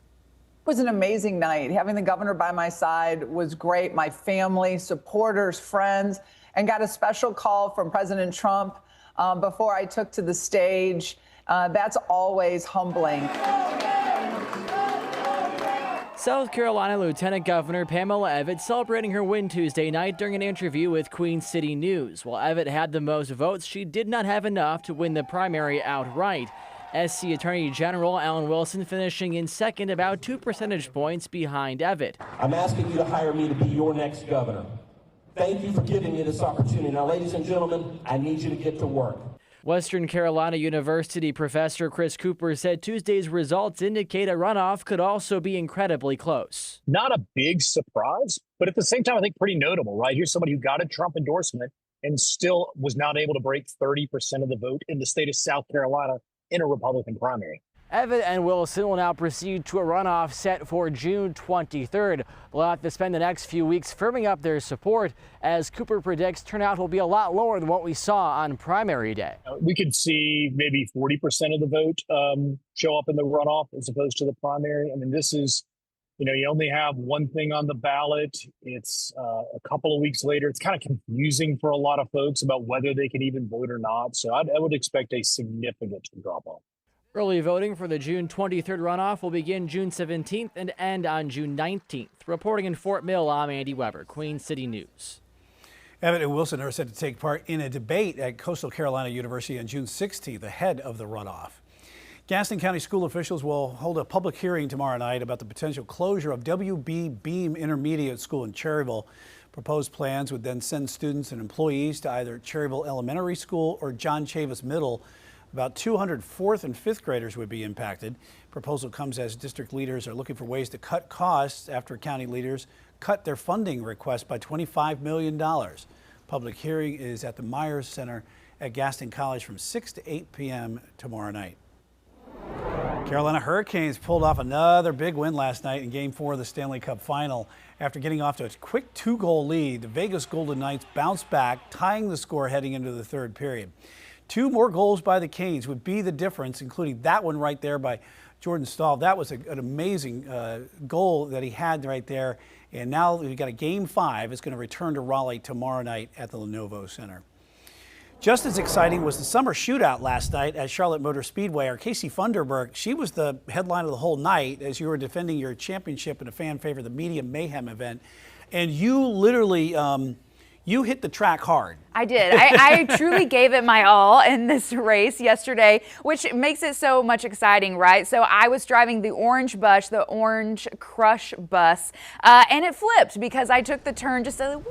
It was an amazing night. Having the governor by my side was great. My family, supporters, friends, and got a special call from President Trump before I took to the stage. That's always humbling. South Carolina Lieutenant Governor Pamela Evette celebrating her win Tuesday night during an interview with Queen City News. While Evette had the most votes, she did not have enough to win the primary outright. SC Attorney General Alan Wilson finishing in second, about 2 percentage points behind Evette. I'm asking you to hire me to be your next governor. Thank you for giving me this opportunity. Now, ladies and gentlemen, I need you to get to work. Western Carolina University professor Chris Cooper said Tuesday's results indicate a runoff could also be incredibly close. Not a big surprise, but at the same time, I think pretty notable, right? Here's somebody who got a Trump endorsement and still was not able to break 30% of the vote in the state of South Carolina in a Republican primary. Evette and Wilson will now proceed to a runoff set for June 23rd. They'll have to spend the next few weeks firming up their support, as Cooper predicts turnout will be a lot lower than what we saw on primary day. We could see maybe 40% of the vote show up in the runoff as opposed to the primary. I mean, this is, you only have one thing on the ballot. It's a couple of weeks later. It's kind of confusing for a lot of folks about whether they can even vote or not. So I would expect a significant drop off. Early voting for the June 23rd runoff will begin June 17th and end on June 19th. Reporting in Fort Mill, I'm Andy Weber, Queen City News. Evette and Wilson are set to take part in a debate at Coastal Carolina University on June 16th ahead of the runoff. Gaston County school officials will hold a public hearing tomorrow night about the potential closure of WB Beam Intermediate School in Cherryville. Proposed plans would then send students and employees to either Cherryville Elementary School or John Chavis Middle. About 200 4th and 5th graders would be impacted. Proposal comes as district leaders are looking for ways to cut costs after county leaders cut their funding request by $25 million. Public hearing is at the Myers Center at Gaston College from 6 to 8 p.m. tomorrow night. Carolina Hurricanes pulled off another big win last night in Game 4 of the Stanley Cup Final. After getting off to a quick 2-goal lead, the Vegas Golden Knights bounced back, tying the score heading into the third period. 2 more goals by the Canes would be the difference, including that one right there by Jordan Stahl. That was an amazing goal that he had right there. And now we've got a Game 5. It's going to return to Raleigh tomorrow night at the Lenovo Center. Just as exciting was the summer shootout last night at Charlotte Motor Speedway. Our Casey Funderburg, she was the headline of the whole night as you were defending your championship in a fan favorite, the Media Mayhem event. And you literally, you hit the track hard. I did. I truly gave it my all in this race yesterday, which makes it so much exciting, right? So I was driving the Orange Bus, the Orange Crush bus, and it flipped because I took the turn just a little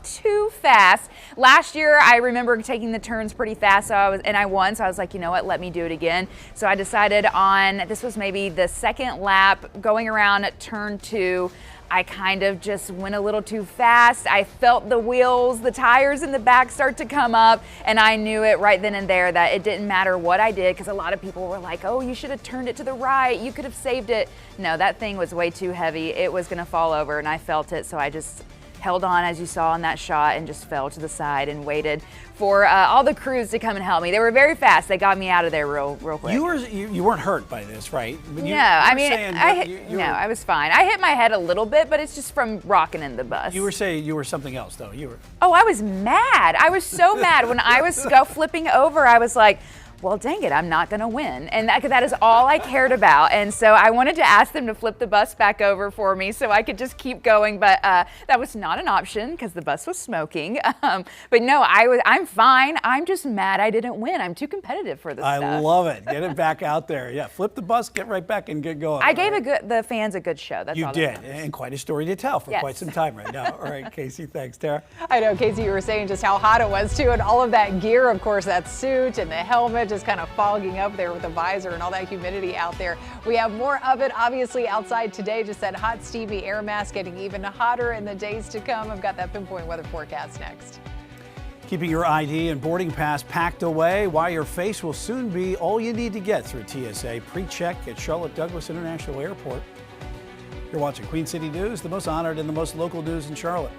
too fast. Last year, I remember taking the turns pretty fast, so I won. So I was like, you know what, let me do it again. So I decided on, this was maybe the second lap, going around turn 2. I kind of just went a little too fast. I felt the wheels, the tires in the back start to come up, and I knew it right then and there that it didn't matter what I did, because a lot of people were like, oh, you should have turned it to the right. You could have saved it. No, that thing was way too heavy. It was going to fall over, and I felt it, so I just held on, as you saw in that shot, and just fell to the side and waited for all the crews to come and help me. They were very fast. They got me out of there real quick. You weren't hurt by this, right? I was fine. I hit my head a little bit, but it's just from rocking in the bus. You were saying you were something else, though. You were. Oh, I was mad. I was so mad. When I was flipping over, I was like, well, dang it, I'm not going to win. And that is all I cared about. And so I wanted to ask them to flip the bus back over for me so I could just keep going. But that was not an option because the bus was smoking. But no, I'm fine. I'm just mad I didn't win. I'm too competitive for this stuff. I love it. Get it back out there. Yeah, flip the bus, get right back and get going. I gave the fans a good show. That's all. You did, and quite a story to tell for quite some time right now. All right, Casey, thanks. Tara? I know, Casey, you were saying just how hot it was, too, and all of that gear, of course, that suit and the helmet just kind of fogging up there with the visor and all that humidity out there. We have more of it, obviously, outside today. Just that hot, steamy air mass getting even hotter in the days to come. I've got that pinpoint weather forecast next. Keeping your ID and boarding pass packed away, while your face will soon be all you need to get through TSA pre-check at Charlotte Douglas International Airport. You're watching Queen City News, the most honored and the most local news in Charlotte.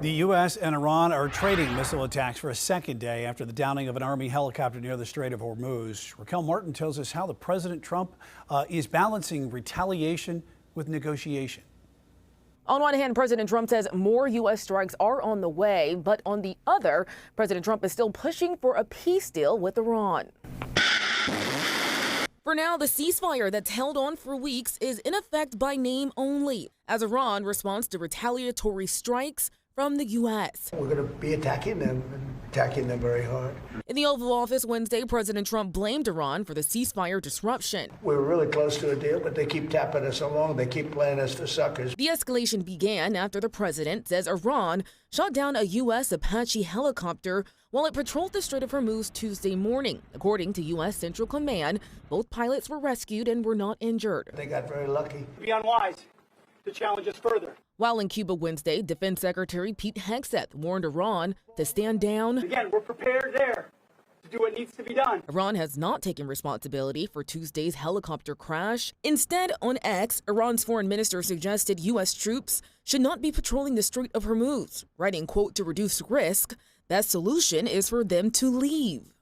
The U.S. and Iran are trading missile attacks for a second day after the downing of an Army helicopter near the Strait of Hormuz. Raquel Martin tells us how the President Trump is balancing retaliation with negotiation. On one hand, President Trump says more U.S. strikes are on the way, but on the other, President Trump is still pushing for a peace deal with Iran. For now, the ceasefire that's held on for weeks is in effect by name only, as Iran responds to retaliatory strikes from the U.S. We're going to be attacking them very hard. In the Oval Office Wednesday, President Trump blamed Iran for the ceasefire disruption. We were really close to a deal, but they keep tapping us along. They keep playing us for suckers. The escalation began after the president says Iran shot down a U.S. Apache helicopter while it patrolled the Strait of Hormuz Tuesday morning. According to U.S. Central Command, both pilots were rescued and were not injured. They got very lucky. Be unwise to challenge us further. While in Cuba Wednesday, Defense Secretary Pete Hegseth warned Iran to stand down. Again, we're prepared there to do what needs to be done. Iran has not taken responsibility for Tuesday's helicopter crash. Instead, on X, Iran's foreign minister suggested U.S. troops should not be patrolling the Strait of Hormuz, writing, quote, to reduce risk. Best solution is for them to leave.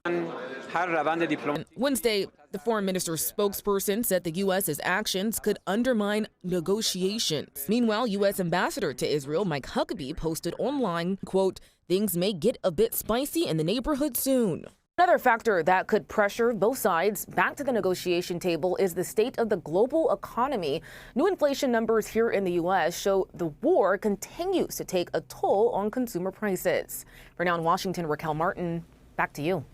Wednesday, the foreign minister's spokesperson said the U.S.'s actions could undermine negotiations. Meanwhile, U.S. Ambassador to Israel Mike Huckabee posted online, quote, "Things may get a bit spicy in the neighborhood soon." Another factor that could pressure both sides back to the negotiation table is the state of the global economy. New inflation numbers here in the U.S. show the war continues to take a toll on consumer prices. For now in Washington, Raquel Martin, back to you.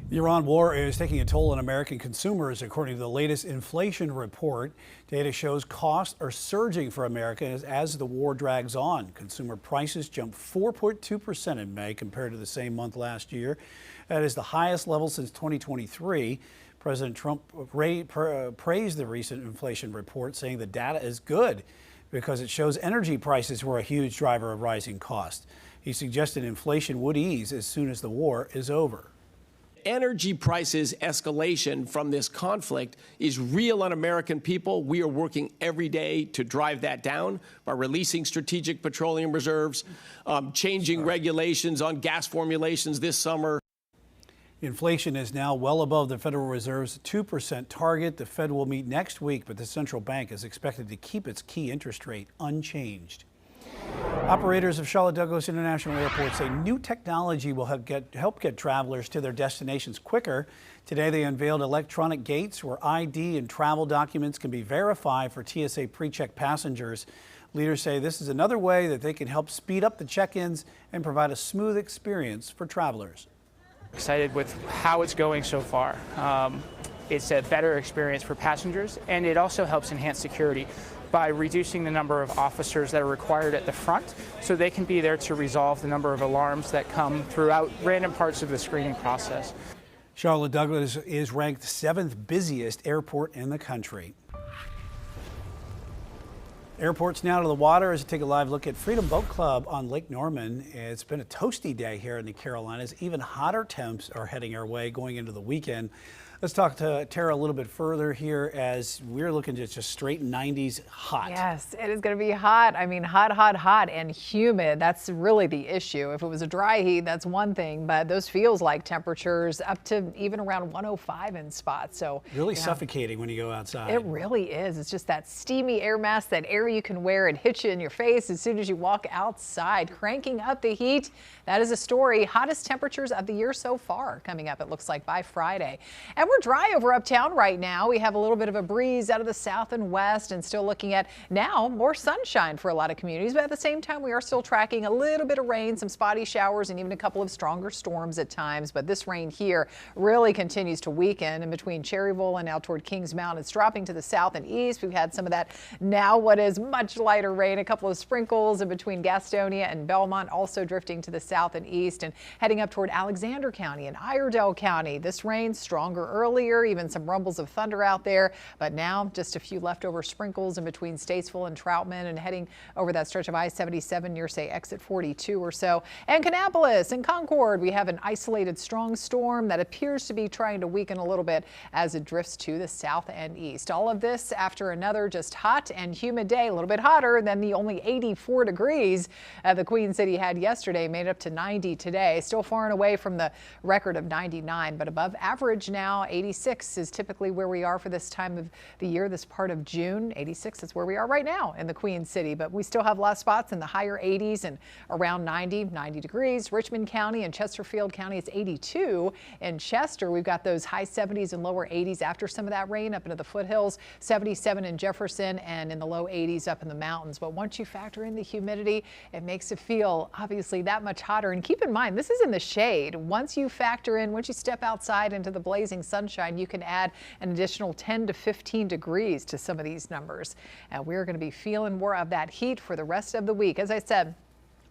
The Iran war is taking a toll on American consumers, according to the latest inflation report. Data shows costs are surging for Americans as the war drags on. Consumer prices jumped 4.2% in May compared to the same month last year. That is the highest level since 2023. President Trump praised the recent inflation report, saying the data is good because it shows energy prices were a huge driver of rising costs. He suggested inflation would ease as soon as the war is over. Energy prices escalation from this conflict is real on American people. We are working every day to drive that down by releasing strategic petroleum reserves, changing regulations on gas formulations this summer. Inflation is now well above the Federal Reserve's 2% target. The Fed will meet next week, but the central bank is expected to keep its key interest rate unchanged. Operators of Charlotte Douglas International Airport say new technology will help get travelers to their destinations quicker. Today, they unveiled electronic gates where ID and travel documents can be verified for TSA pre-check passengers. Leaders say this is another way that they can help speed up the check-ins and provide a smooth experience for travelers. Excited with how it's going so far. It's a better experience for passengers, and it also helps enhance security by reducing the number of officers that are required at the front so they can be there to resolve the number of alarms that come throughout random parts of the screening process. Charlotte Douglas is ranked 7th busiest airport in the country. Airports now to the water as we take a live look at Freedom Boat Club on Lake Norman. It's been a toasty day here in the Carolinas. Even hotter temps are heading our way going into the weekend. Let's talk to Tara a little bit further here as we're looking at just straight 90s hot. Yes, it is going to be hot. I mean, hot, hot, hot and humid. That's really the issue. If it was a dry heat, that's one thing, but those feels like temperatures up to even around 105 in spots. So really suffocating when you go outside. It really is. It's just that steamy air mask, that air you can wear. It hits you in your face as soon as you walk outside, cranking up the heat. That is a story. Hottest temperatures of the year so far coming up, it looks like, by Friday. And we're dry over uptown right now. We have a little bit of a breeze out of the south and west and still looking at now more sunshine for a lot of communities. But at the same time, we are still tracking a little bit of rain, some spotty showers and even a couple of stronger storms at times. But this rain here really continues to weaken in between Cherryville and out toward Kings Mountain. It's dropping to the south and east. We've had some of that now what is much lighter rain, a couple of sprinkles in between Gastonia and Belmont, also drifting to the south and east and heading up toward Alexander County and Iredell County. This rain stronger earlier, even some rumbles of thunder out there, but now just a few leftover sprinkles in between Statesville and Troutman and heading over that stretch of I-77 near, say, exit 42 or so. And Kannapolis and Concord, we have an isolated strong storm that appears to be trying to weaken a little bit as it drifts to the south and east. All of this after another just hot and humid day, a little bit hotter than the only 84 degrees the Queen City had yesterday, made up to 90 today. Still far and away from the record of 99, but above average now. 86 is typically where we are for this time of the year, this part of June. 86 is where we are right now in the Queen City, but we still have a lot of spots in the higher 80s and around 90 degrees. Richmond County and Chesterfield County, it's 82. In Chester, we've got those high 70s and lower 80s after some of that rain up into the foothills. 77 in Jefferson and in the low 80s up in the mountains. But once you factor in the humidity, it makes it feel obviously that much hotter. And keep in mind, this is in the shade. Once you step outside into the blazing sunshine, you can add an additional 10 to 15 degrees to some of these numbers. And we're going to be feeling more of that heat for the rest of the week. As I said,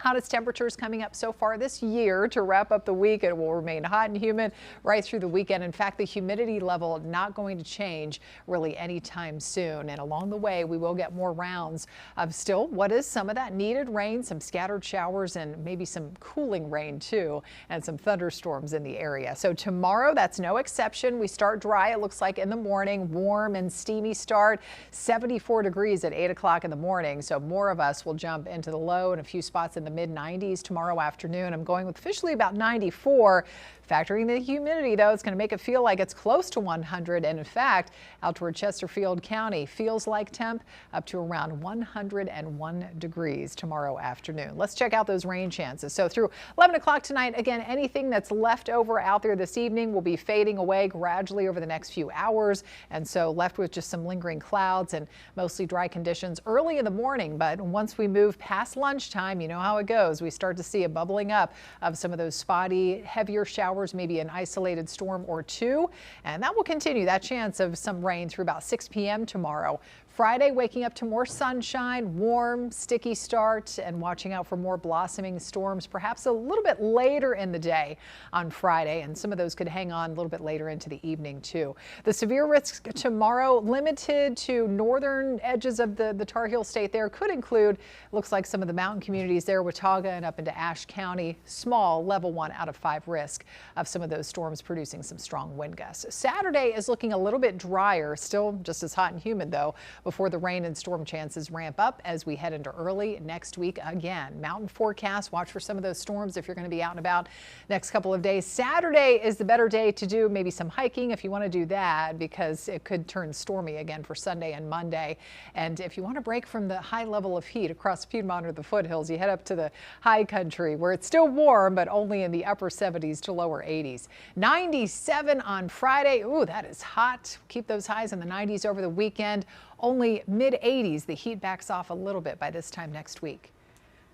hottest temperatures coming up so far this year to wrap up the week. It will remain hot and humid right through the weekend. In fact, the humidity level not going to change really anytime soon. And along the way, we will get more rounds of still what is some of that needed rain, some scattered showers and maybe some cooling rain too, and some thunderstorms in the area. So tomorrow, that's no exception. We start dry. It looks like in the morning, warm and steamy start, 74 degrees at 8 o'clock in the morning. So more of us will jump into the low and a few spots in the the mid-90s tomorrow afternoon. I'm going with officially about 94. Factoring the humidity, though, it's going to make it feel like it's close to 100. And in fact, out toward Chesterfield County, feels like temp up to around 101 degrees tomorrow afternoon. Let's check out those rain chances. So through 11 o'clock tonight, again, anything that's left over out there this evening will be fading away gradually over the next few hours. And so left with just some lingering clouds and mostly dry conditions early in the morning. But once we move past lunchtime, you know how it goes. We start to see a bubbling up of some of those spotty, heavier showers, maybe an isolated storm or two. And that will continue, that chance of some rain through about 6 p.m. tomorrow. Friday, waking up to more sunshine, warm, sticky start, and watching out for more blossoming storms, perhaps a little bit later in the day on Friday. And some of those could hang on a little bit later into the evening, too. The severe risk tomorrow limited to northern edges of the Tar Heel State there could include, looks like some of the mountain communities there, Watauga and up into Ashe County. Small level 1 out of 5 risk of some of those storms producing some strong wind gusts. Saturday is looking a little bit drier, still just as hot and humid, though, before the rain and storm chances ramp up as we head into early next week again. Mountain forecast, watch for some of those storms if you're going to be out and about next couple of days. Saturday is the better day to do maybe some hiking if you want to do that, because it could turn stormy again for Sunday and Monday. And if you want to break from the high level of heat across Piedmont or the foothills, you head up to the high country where it's still warm, but only in the upper 70s to lower 80s. 97 on Friday. Ooh, that is hot. Keep those highs in the 90s over the weekend. Only mid-80s. The heat backs off a little bit by this time next week.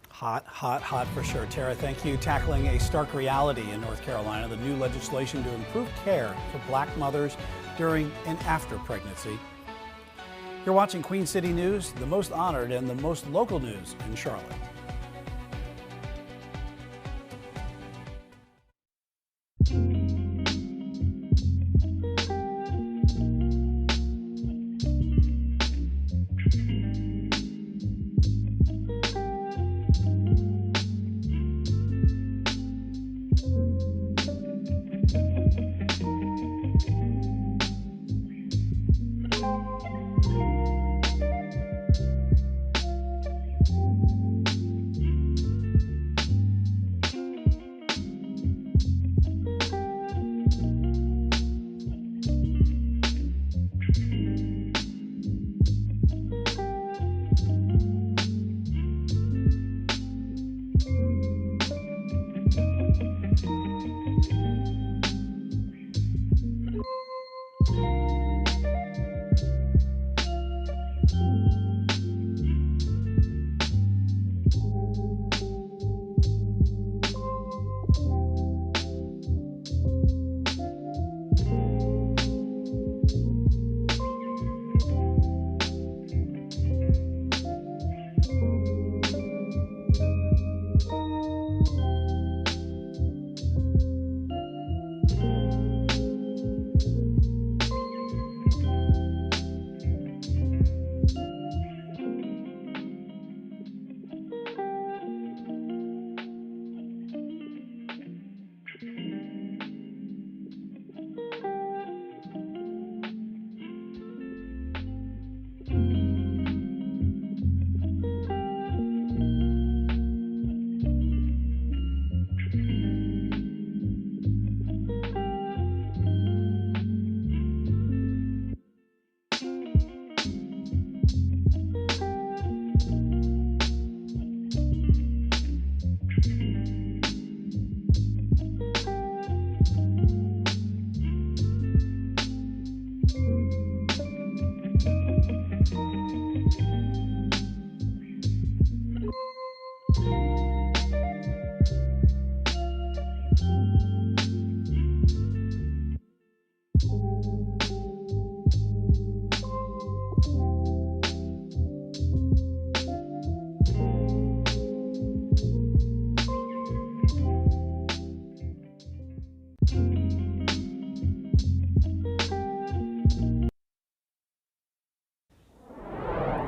Hot, hot, hot for sure. Tara, thank you. Tackling a stark reality in North Carolina, the new legislation to improve care for black mothers during and after pregnancy. You're watching Queen City News, the most honored and the most local news in Charlotte.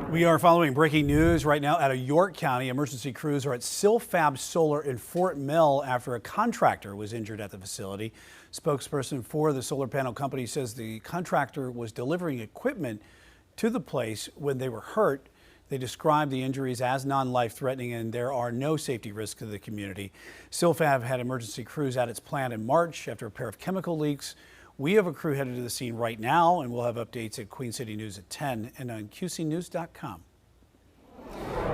We are following breaking news right now out of York County. Emergency crews are at Silfab Solar in Fort Mill after a contractor was injured at the facility. Spokesperson for the solar panel company says the contractor was delivering equipment to the place when they were hurt. They described the injuries as non-life-threatening, and there are no safety risks to the community. Silfab had emergency crews at its plant in March after a pair of chemical leaks. We have a crew headed to the scene right now, and we'll have updates at Queen City News at 10 and on QCnews.com.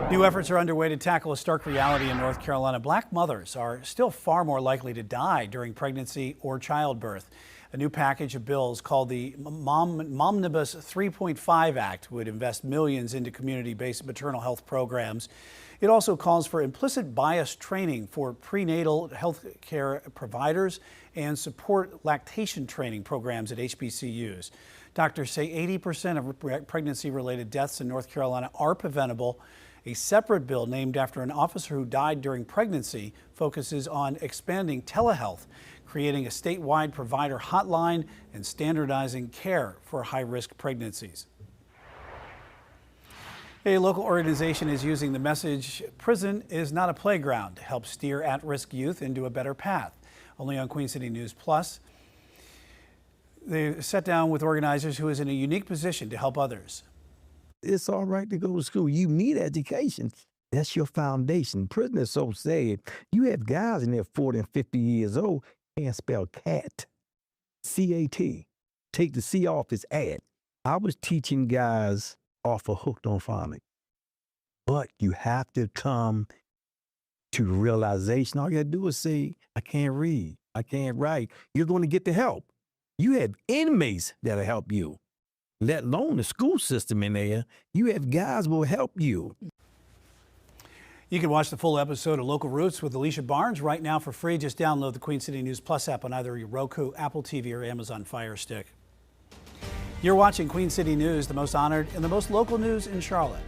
New efforts are underway to tackle a stark reality in North Carolina. Black mothers are still far more likely to die during pregnancy or childbirth. A new package of bills called the Momnibus 3.5 Act would invest millions into community-based maternal health programs. It also calls for implicit bias training for prenatal health care providers and support lactation training programs at HBCUs. Doctors say 80% of pregnancy-related deaths in North Carolina are preventable. A separate bill named after an officer who died during pregnancy focuses on expanding telehealth, creating a statewide provider hotline, and standardizing care for high-risk pregnancies. A local organization is using the message, "Prison is not a playground," to help steer at-risk youth into a better path. Only on Queen City News Plus. They sat down with organizers who is in a unique position to help others. It's all right to go to school. You need education. That's your foundation. Prison is so sad. You have guys in there 40 and 50 years old can't spell cat. C-A-T. Take the C off his ad. I was teaching guys off of Hooked on Phonics. But you have to come to realization. All you got to do is say, I can't read. I can't write. You're going to get the help. You have inmates that'll help you, let alone the school system in there. You have guys who will help you. You can watch the full episode of Local Roots with Alicia Barnes right now for free. Just download the Queen City News Plus app on either your Roku, Apple TV, or Amazon Fire Stick. You're watching Queen City News, the most honored and the most local news in Charlotte.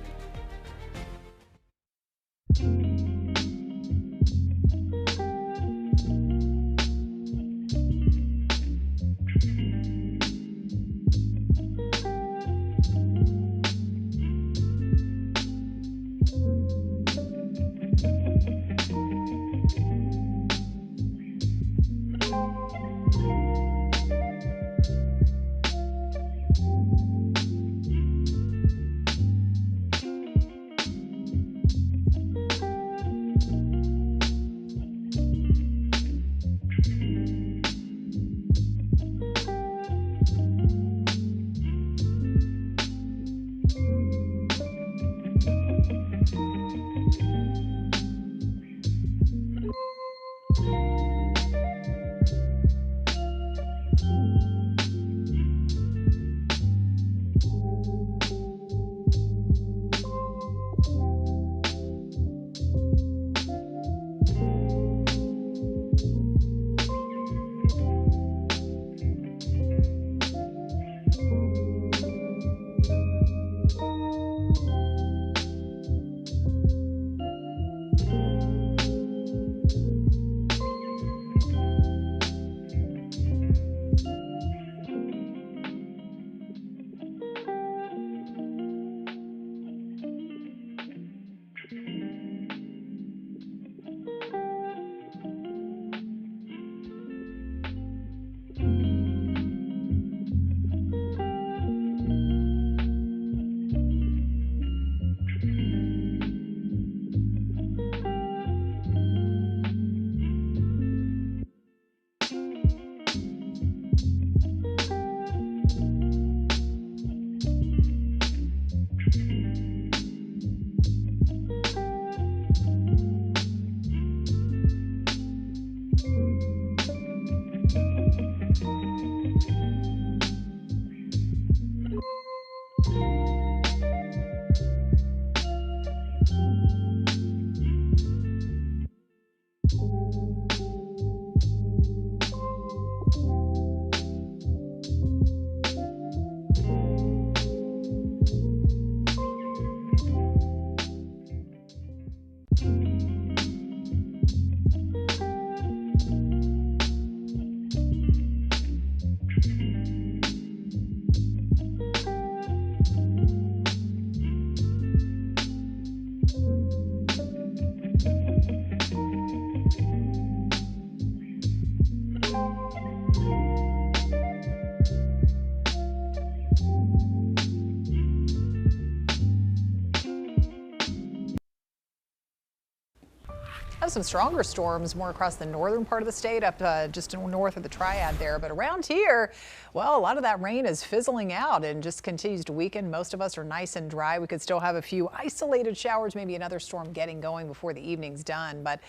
Have some stronger storms more across the northern part of the state, up just north of the Triad there. But around here, well, a lot of that rain is fizzling out and just continues to weaken. Most of us are nice and dry. We could still have a few isolated showers, maybe another storm getting going before the evening's done. But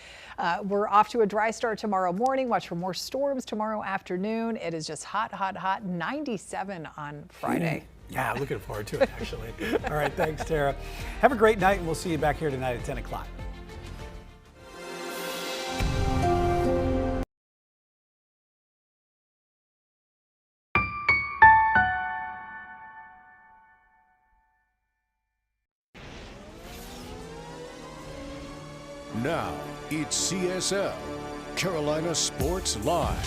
we're off to a dry start tomorrow morning. Watch for more storms tomorrow afternoon. It is just hot, hot, hot. 97 on Friday. Yeah, looking forward to it, actually. All right, thanks, Tara. Have a great night, and we'll see you back here tonight at 10 o'clock. Now, it's CSL, Carolina Sports Live.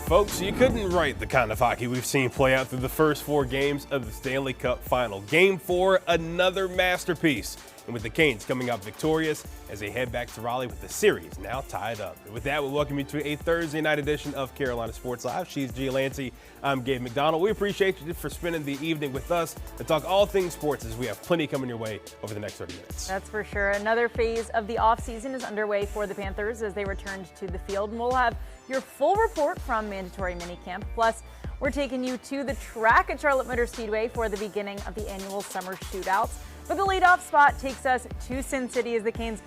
Folks, you couldn't write the kind of hockey we've seen play out through the first 4 games of the Stanley Cup Final. Game 4, another masterpiece. And with the Canes coming out victorious as they head back to Raleigh with the series now tied up. And with that, we'll welcome you to a Thursday night edition of Carolina Sports Live. She's Gia Lancey. I'm Gabe McDonald. We appreciate you for spending the evening with us and talk all things sports as we have plenty coming your way over the next 30 minutes. That's for sure. Another phase of the offseason is underway for the Panthers as they returned to the field. And we'll have your full report from mandatory minicamp. Plus, we're taking you to the track at Charlotte Motor Speedway for the beginning of the annual summer shootouts. But the leadoff spot takes us to Sin City as the Canes